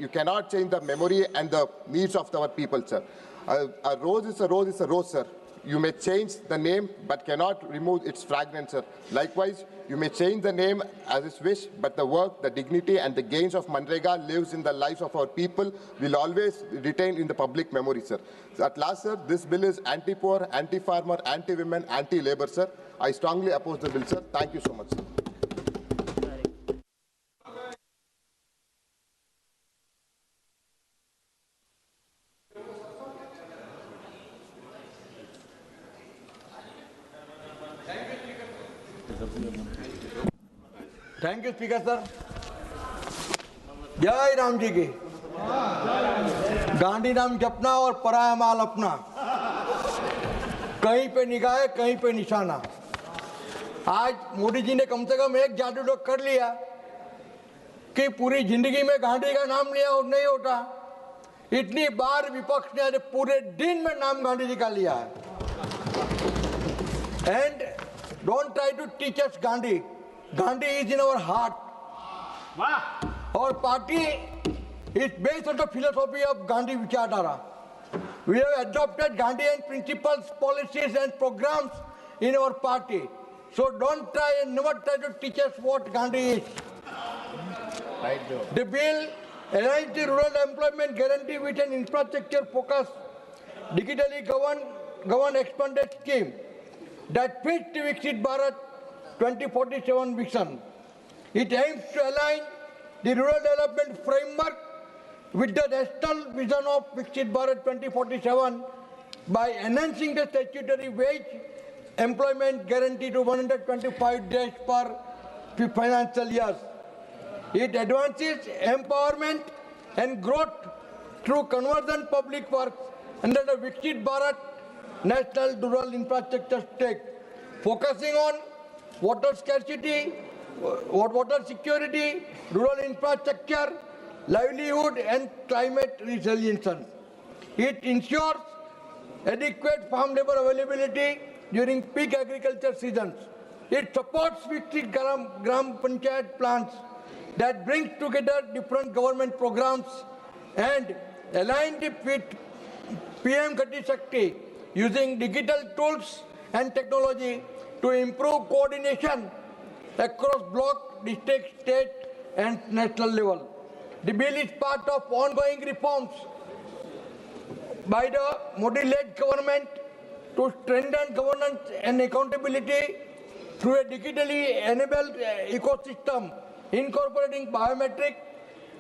Speaker 14: cannot change the memory and the needs of our people, sir. A rose is a rose is a rose, sir. You may change the name, but cannot remove its fragrance, sir. Likewise, you may change the name as its wish, but the work, the dignity, and the gains of Manrega lives in the lives of our people, will always retain in the public memory, sir. At last, sir, this bill is anti-poor, anti-farmer, anti-women, anti-labor, sir. I strongly oppose the bill, sir. Thank you so much, sir.
Speaker 21: Thank you speaker sir. जय राम जी की। गांधी नाम जपना और पराया माल अपना, कहीं पे निगाह कहीं पे निशाना। आज मोदी जी ने कम से कम एक जादू तो कर लिया कि पूरी जिंदगी में गांधी का नाम लिया और नहीं होता। इतनी बार विपक्ष ने आज पूरे दिन में नाम गांधी जी का लिया है। And don't try to teach us Gandhi, Gandhi is in our heart. Our party is based on the philosophy of Gandhi Vichardhara. We have adopted Gandhian principles, policies and programs in our party. So don't try and never try to teach us what Gandhi is. The bill aligns the rural employment guarantee with an infrastructure focused, digitally governed expanded scheme that fits the Viksit Bharat 2047 vision. It aims to align the rural development framework with the national vision of Viksit Bharat 2047 by enhancing the statutory wage employment guarantee to 125 days per financial years. It advances empowerment and growth through conversion public works under the Viksit Bharat National Rural Infrastructure Stack, focusing on water scarcity, water security, rural infrastructure, livelihood and climate resilience. It ensures adequate farm labor availability during peak agriculture seasons. It supports Viksit Gram Panchayat plans that brings together different government programs and align it with PM Gati Shakti using digital tools and technology to improve coordination across block, district, state and national level. The bill is part of ongoing reforms by the Modi-led government to strengthen governance and accountability through a digitally enabled ecosystem incorporating biometric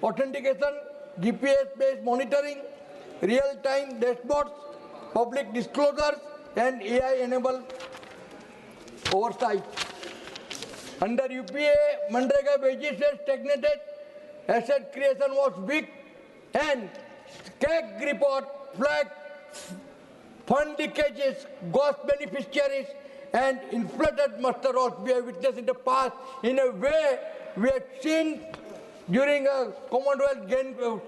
Speaker 21: authentication, GPS-based monitoring, real-time dashboards, public disclosures and AI-enabled oversight. Under UPA, Manrega wages were stagnated, asset creation was weak, and CAG report flagged fund leakages, ghost beneficiaries, and inflated muster rolls we have witnessed in the past in a way we had seen during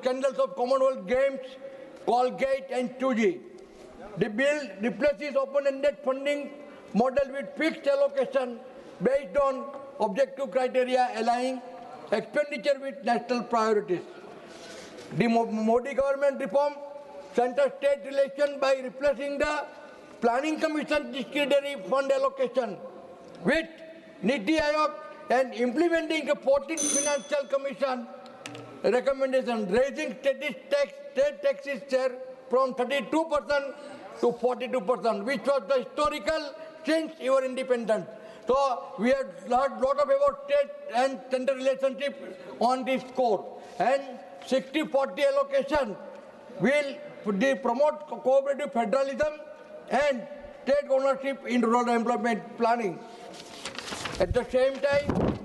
Speaker 21: scandals of Commonwealth Games, Colgate and 2G. The bill replaces open-ended funding model with fixed allocation based on objective criteria, allowing
Speaker 16: expenditure with national priorities. The Modi government reform center-state relation by replacing the Planning Commission discretionary fund allocation with Niti Aayog and implementing the 14th Financial Commission recommendation, raising state taxes share from 32% to 42%, which was the historical since your independence. So we have learned a lot about state and central relationship on this score. And 60-40 allocation will promote cooperative federalism and state ownership in rural employment planning. At the same time,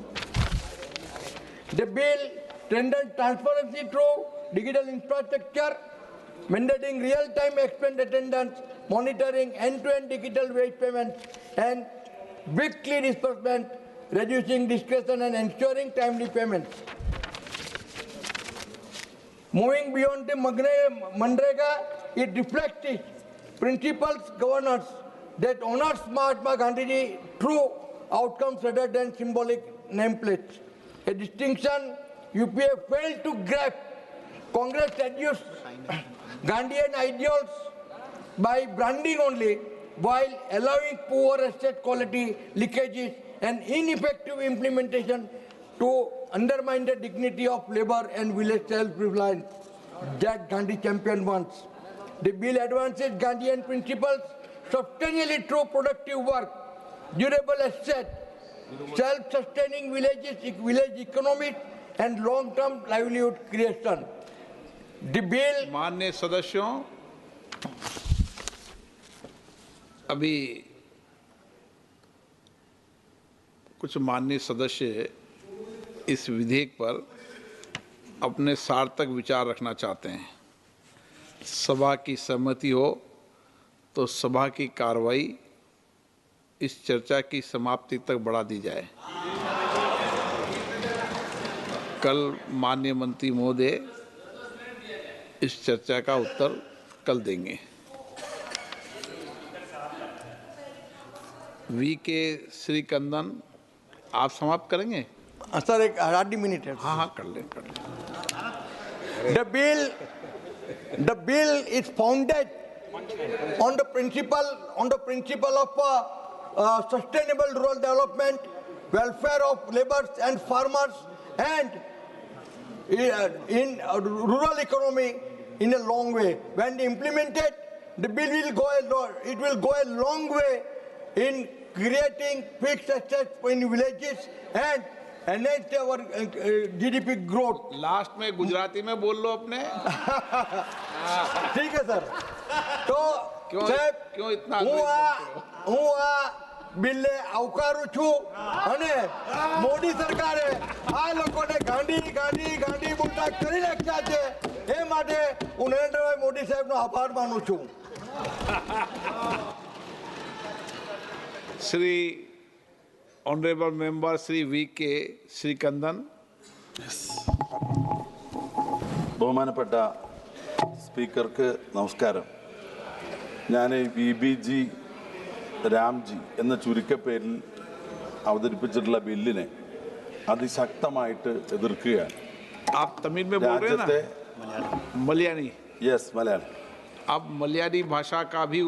Speaker 16: the bill strengthens transparency through digital infrastructure, mandating real-time expense attendance, monitoring end-to-end digital wage payments, and weekly disbursement, reducing discretion and ensuring timely payments. Moving beyond the Manrega, it reflects its principles governance that honors Mahatma Gandhi's true outcomes rather than symbolic nameplates. A distinction UPA failed to grasp. Congress reduced Gandhian ideals by branding only, while allowing poor estate quality leakages and ineffective implementation to undermine the dignity of labor and village self-reliance that Gandhi championed once. The bill advances Gandhian principles substantially through productive work, durable asset, self-sustaining village economies, and long-term livelihood creation. The bill.
Speaker 10: माननीय सदस्यों, अभी कुछ माननीय सदस्य इस विधेयक पर अपने सार्थक विचार रखना चाहते हैं। सभा की सहमति हो तो सभा की कार्रवाई इस चर्चा की समाप्ति तक बढ़ा दी जाए। कल माननीय मंत्री महोदय इस चर्चा का उत्तर कल देंगे। वी.के. श्रीकंदन, आप समाप्त करेंगे?
Speaker 16: सर एक आधी मिनट है।
Speaker 10: हाँ हाँ कर लें।
Speaker 16: The bill is founded on the principle of sustainable rural development, welfare of laborers and farmers, and in rural economy in a long way. When implemented, the bill will go a long way in creating fixed assets in villages and enhance our GDP growth.
Speaker 10: Last में गुजराती में बोल लो अपने।
Speaker 16: ठीक है sir. तो
Speaker 10: क्यों इतना
Speaker 16: હું આ બિલને આવકારું છું અને મોદી સરકારે આ લોકોને ગાંધી ગાંધી ગાંધી બોલતા કરી નાખ્યા છે એ માટે હું નરેન્દ્રભાઈ મોદી સાહેબનો આભાર માનું છું।
Speaker 10: Shri honourable member Shri VK. Sreekandan.
Speaker 17: ബഹുമാനപ്പെട്ട സ്പീക്കർക്ക് നമസ്കാരം। ഞാൻ VBG രാംജി എന്ന ചുരുക്കപ്പേരിൽ അവതരിപ്പിച്ചിട്ടുള്ള ബില്ലിനെ അതിശക്തമായിട്ട് എതിർക്കുകയാണ്।
Speaker 10: आप तमिल में बोल रहे हैं ना? मलयाली।
Speaker 17: यस, मलयाली।
Speaker 10: आप मलयाली भाषा का भी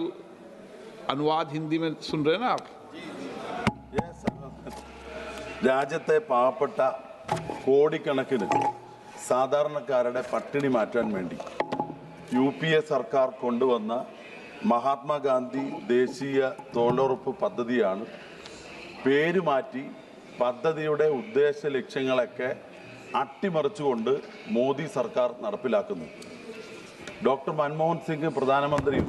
Speaker 10: अनुवाद हिंदी में सुन रहे हैं ना आप?
Speaker 17: രാജ്യത്തെ പാവപ്പെട്ട കോടിക്കണക്കിന് സാധാരണക്കാരുടെ പട്ടിണി മാറ്റാൻ വേണ്ടി UPA സർക്കാർ കൊണ്ടുവന്ന മഹാത്മാഗാന്ധി ദേശീയ തൊഴിലുറപ്പ് പദ്ധതിയാണ് പേര് മാറ്റി പദ്ധതിയുടെ ഉദ്ദേശ ലക്ഷ്യങ്ങളൊക്കെ അട്ടിമറിച്ചുകൊണ്ട് മോദി സർക്കാർ നടപ്പിലാക്കുന്നു। ഡോക്ടർ മൻമോഹൻ സിംഗ് പ്രധാനമന്ത്രിയും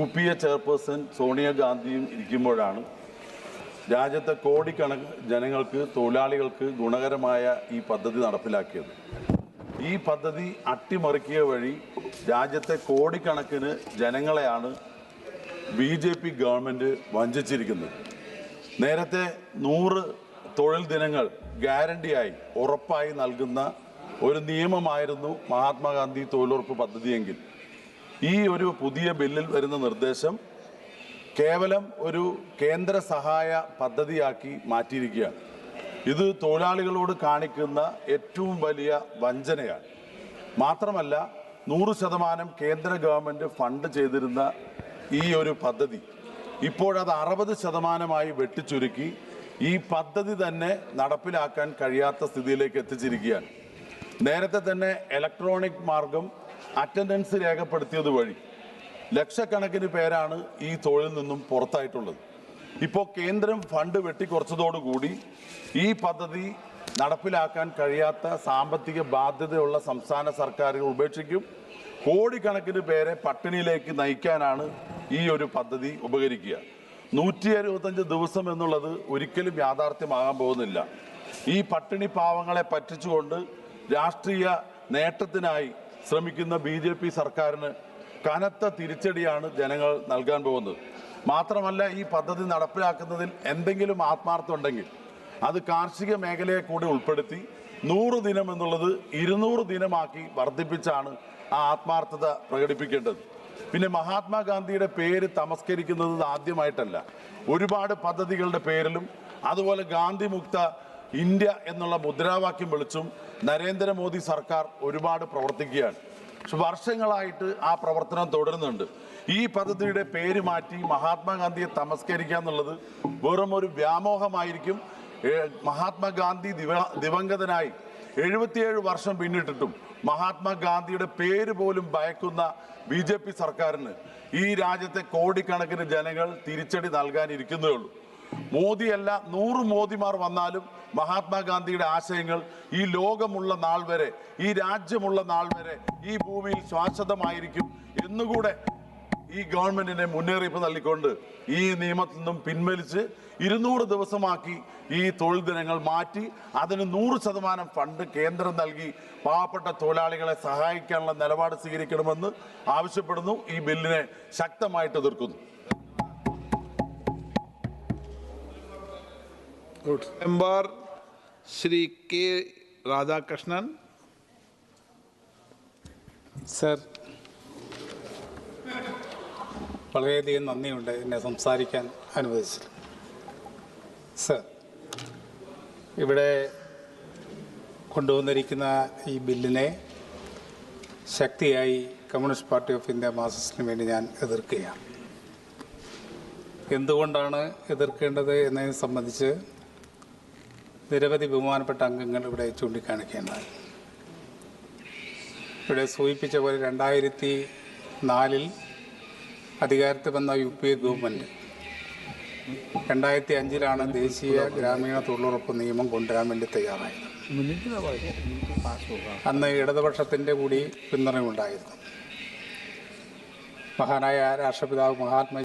Speaker 17: UPA ചെയർപേഴ്സൺ സോണിയാഗാന്ധിയും ഇരിക്കുമ്പോഴാണ് രാജ്യത്തെ കോടിക്കണക്കിന് ജനങ്ങൾക്ക് തൊഴിലാളികൾക്ക് ഗുണകരമായ ഈ പദ്ധതി നടപ്പിലാക്കിയത്। ഈ പദ്ധതി അട്ടിമറിക്കുക വഴി രാജ്യത്തെ കോടിക്കണക്കിന് ജനങ്ങളെയാണ് BJP ഗവൺമെൻറ് വഞ്ചിച്ചിരിക്കുന്നത്। നേരത്തെ 100 തൊഴിൽ ദിനങ്ങൾ ഗ്യാരണ്ടിയായി ഉറപ്പായി നൽകുന്ന ഒരു നിയമമായിരുന്നു മഹാത്മാഗാന്ധി തൊഴിലുറപ്പ് പദ്ധതിയെങ്കിൽ ഈ ഒരു പുതിയ ബില്ലിൽ വരുന്ന നിർദ്ദേശം കേവലം ഒരു കേന്ദ്ര സഹായ പദ്ധതിയാക്കി മാറ്റിയിരിക്കുകയാണ്। ഇത് തൊഴിലാളികളോട് കാണിക്കുന്ന ഏറ്റവും വലിയ വഞ്ചനയാണ്. മാത്രമല്ല 100% കേന്ദ്ര ഗവൺമെൻറ് ഫണ്ട് ചെയ്തിരുന്ന ഈ ഒരു പദ്ധതി ഇപ്പോഴത് 60% വെട്ടിച്ചുരുക്കി ഈ പദ്ധതി തന്നെ നടപ്പിലാക്കാൻ കഴിയാത്ത സ്ഥിതിയിലേക്ക് എത്തിച്ചിരിക്കുകയാണ്. നേരത്തെ തന്നെ ഇലക്ട്രോണിക് മാർഗം അറ്റൻഡൻസ് രേഖപ്പെടുത്തിയത് വഴി ലക്ഷക്കണക്കിന് പേരാണ് ഈ തൊഴിൽ നിന്നും പുറത്തായിട്ടുള്ളത്. ഇപ്പോൾ കേന്ദ്രം ഫണ്ട് വെട്ടിക്കുറച്ചതോടുകൂടി ഈ പദ്ധതി നടപ്പിലാക്കാൻ കഴിയാത്ത സാമ്പത്തിക ബാധ്യതയുള്ള സംസ്ഥാന സർക്കാരുകൾ ഉപേക്ഷിക്കും. കോടിക്കണക്കിന് പേരെ പട്ടിണിയിലേക്ക് നയിക്കാനാണ് ഈ ഒരു പദ്ധതി ഉപകരിക്കുക. 165 ദിവസം എന്നുള്ളത് ഒരിക്കലും യാഥാർത്ഥ്യമാകാൻ പോകുന്നില്ല. ഈ പട്ടിണി പാവങ്ങളെ പറ്റിച്ചുകൊണ്ട് രാഷ്ട്രീയ നേട്ടത്തിനായി ശ്രമിക്കുന്ന BJP സർക്കാരിന് കനത്ത തിരിച്ചടിയാണ് ജനങ്ങൾ നൽകാൻ പോകുന്നത്. മാത്രമല്ല, ഈ പദ്ധതി നടപ്പിലാക്കുന്നതിൽ എന്തെങ്കിലും ആത്മാർത്ഥം ഉണ്ടെങ്കിൽ അത് കാർഷിക മേഖലയെ കൂടി ഉൾപ്പെടുത്തി 100 ദിനം എന്നുള്ളത് 200 ദിനമാക്കി വർദ്ധിപ്പിച്ചാണ് ആ ആത്മാർത്ഥത പ്രകടിപ്പിക്കേണ്ടത്. പിന്നെ മഹാത്മാഗാന്ധിയുടെ പേര് തമസ്കരിക്കുന്നത് ആദ്യമായിട്ടല്ല. ഒരുപാട് പദ്ധതികളുടെ പേരിലും അതുപോലെ ഗാന്ധി മുക്ത ഇന്ത്യ എന്നുള്ള മുദ്രാവാക്യം വിളിച്ചും നരേന്ദ്രമോദി സർക്കാർ ഒരുപാട് പ്രവർത്തിക്കുകയാണ്. പക്ഷെ വർഷങ്ങളായിട്ട് ആ പ്രവർത്തനം തുടരുന്നുണ്ട്. ഈ പദ്ധതിയുടെ പേര് മാറ്റി മഹാത്മാഗാന്ധിയെ തമസ്കരിക്കുക എന്നുള്ളത് വെറും ഒരു വ്യാമോഹമായിരിക്കും. മഹാത്മാഗാന്ധി ദിവംഗതനായി 77 വർഷം പിന്നിട്ടിട്ടും മഹാത്മാഗാന്ധിയുടെ പേര് പോലും ഭയക്കുന്ന BJP സർക്കാരിന് ഈ രാജ്യത്തെ കോടിക്കണക്കിന് ജനങ്ങൾ തിരിച്ചടി നൽകാനിരിക്കുന്നേ ഉള്ളൂ. മോദിയല്ല 100 മോദിമാർ വന്നാലും മഹാത്മാഗാന്ധിയുടെ ആശയങ്ങൾ ഈ ലോകമുള്ള നാൾ വരെ, ഈ രാജ്യമുള്ള നാൾ വരെ ഈ ഭൂമിയിൽ ശാശ്വതമായിരിക്കും എന്നുകൂടെ ഈ ഗവൺമെന്റിനെ മുന്നറിയിപ്പ് നൽകിക്കൊണ്ട് ഈ നിയമത്തിൽ നിന്നും പിൻവലിച്ച് 200 ദിവസമാക്കി ഈ തൊഴിൽ ദിനങ്ങൾ മാറ്റി അതിന് 100% ഫണ്ട് കേന്ദ്രം നൽകി പാവപ്പെട്ട തൊഴിലാളികളെ സഹായിക്കാനുള്ള നിലപാട് സ്വീകരിക്കണമെന്ന് ആവശ്യപ്പെടുന്നു. ഈ ബില്ലിനെ ശക്തമായിട്ട് എതിർക്കുന്നു.
Speaker 10: Member Shri K. Radhakrishnan.
Speaker 3: Sir, വളരെയധികം നന്ദിയുണ്ട് എന്നെ സംസാരിക്കാൻ അനുവദിച്ചത്. സർ, ഇവിടെ കൊണ്ടുവന്നിരിക്കുന്ന ഈ ബില്ലിനെ ശക്തിയായി കമ്മ്യൂണിസ്റ്റ് പാർട്ടി ഓഫ് ഇന്ത്യ മാർക്സിസ്റ്റിന് വേണ്ടി ഞാൻ എതിർക്കുകയാണ്. എന്തുകൊണ്ടാണ് എതിർക്കേണ്ടത് എന്നതിനെ സംബന്ധിച്ച് നിരവധി ബഹുമാനപ്പെട്ട അംഗങ്ങൾ ഇവിടെ ചൂണ്ടിക്കാണിക്കേണ്ടത്. ഇവിടെ സൂചിപ്പിച്ച പോലെ 2004 അധികാരത്തിൽ വന്ന UPA ഗവൺമെൻറ് 2005 ദേശീയ ഗ്രാമീണ തൊഴിലുറപ്പ് നിയമം കൊണ്ടുവരാൻ വേണ്ടി തയ്യാറായത്. അന്ന് ഇടതുപക്ഷത്തിൻ്റെ കൂടി പിന്തുണയുണ്ടായിരുന്നു. മഹാനായ രാഷ്ട്രപിതാവ് മഹാത്മാ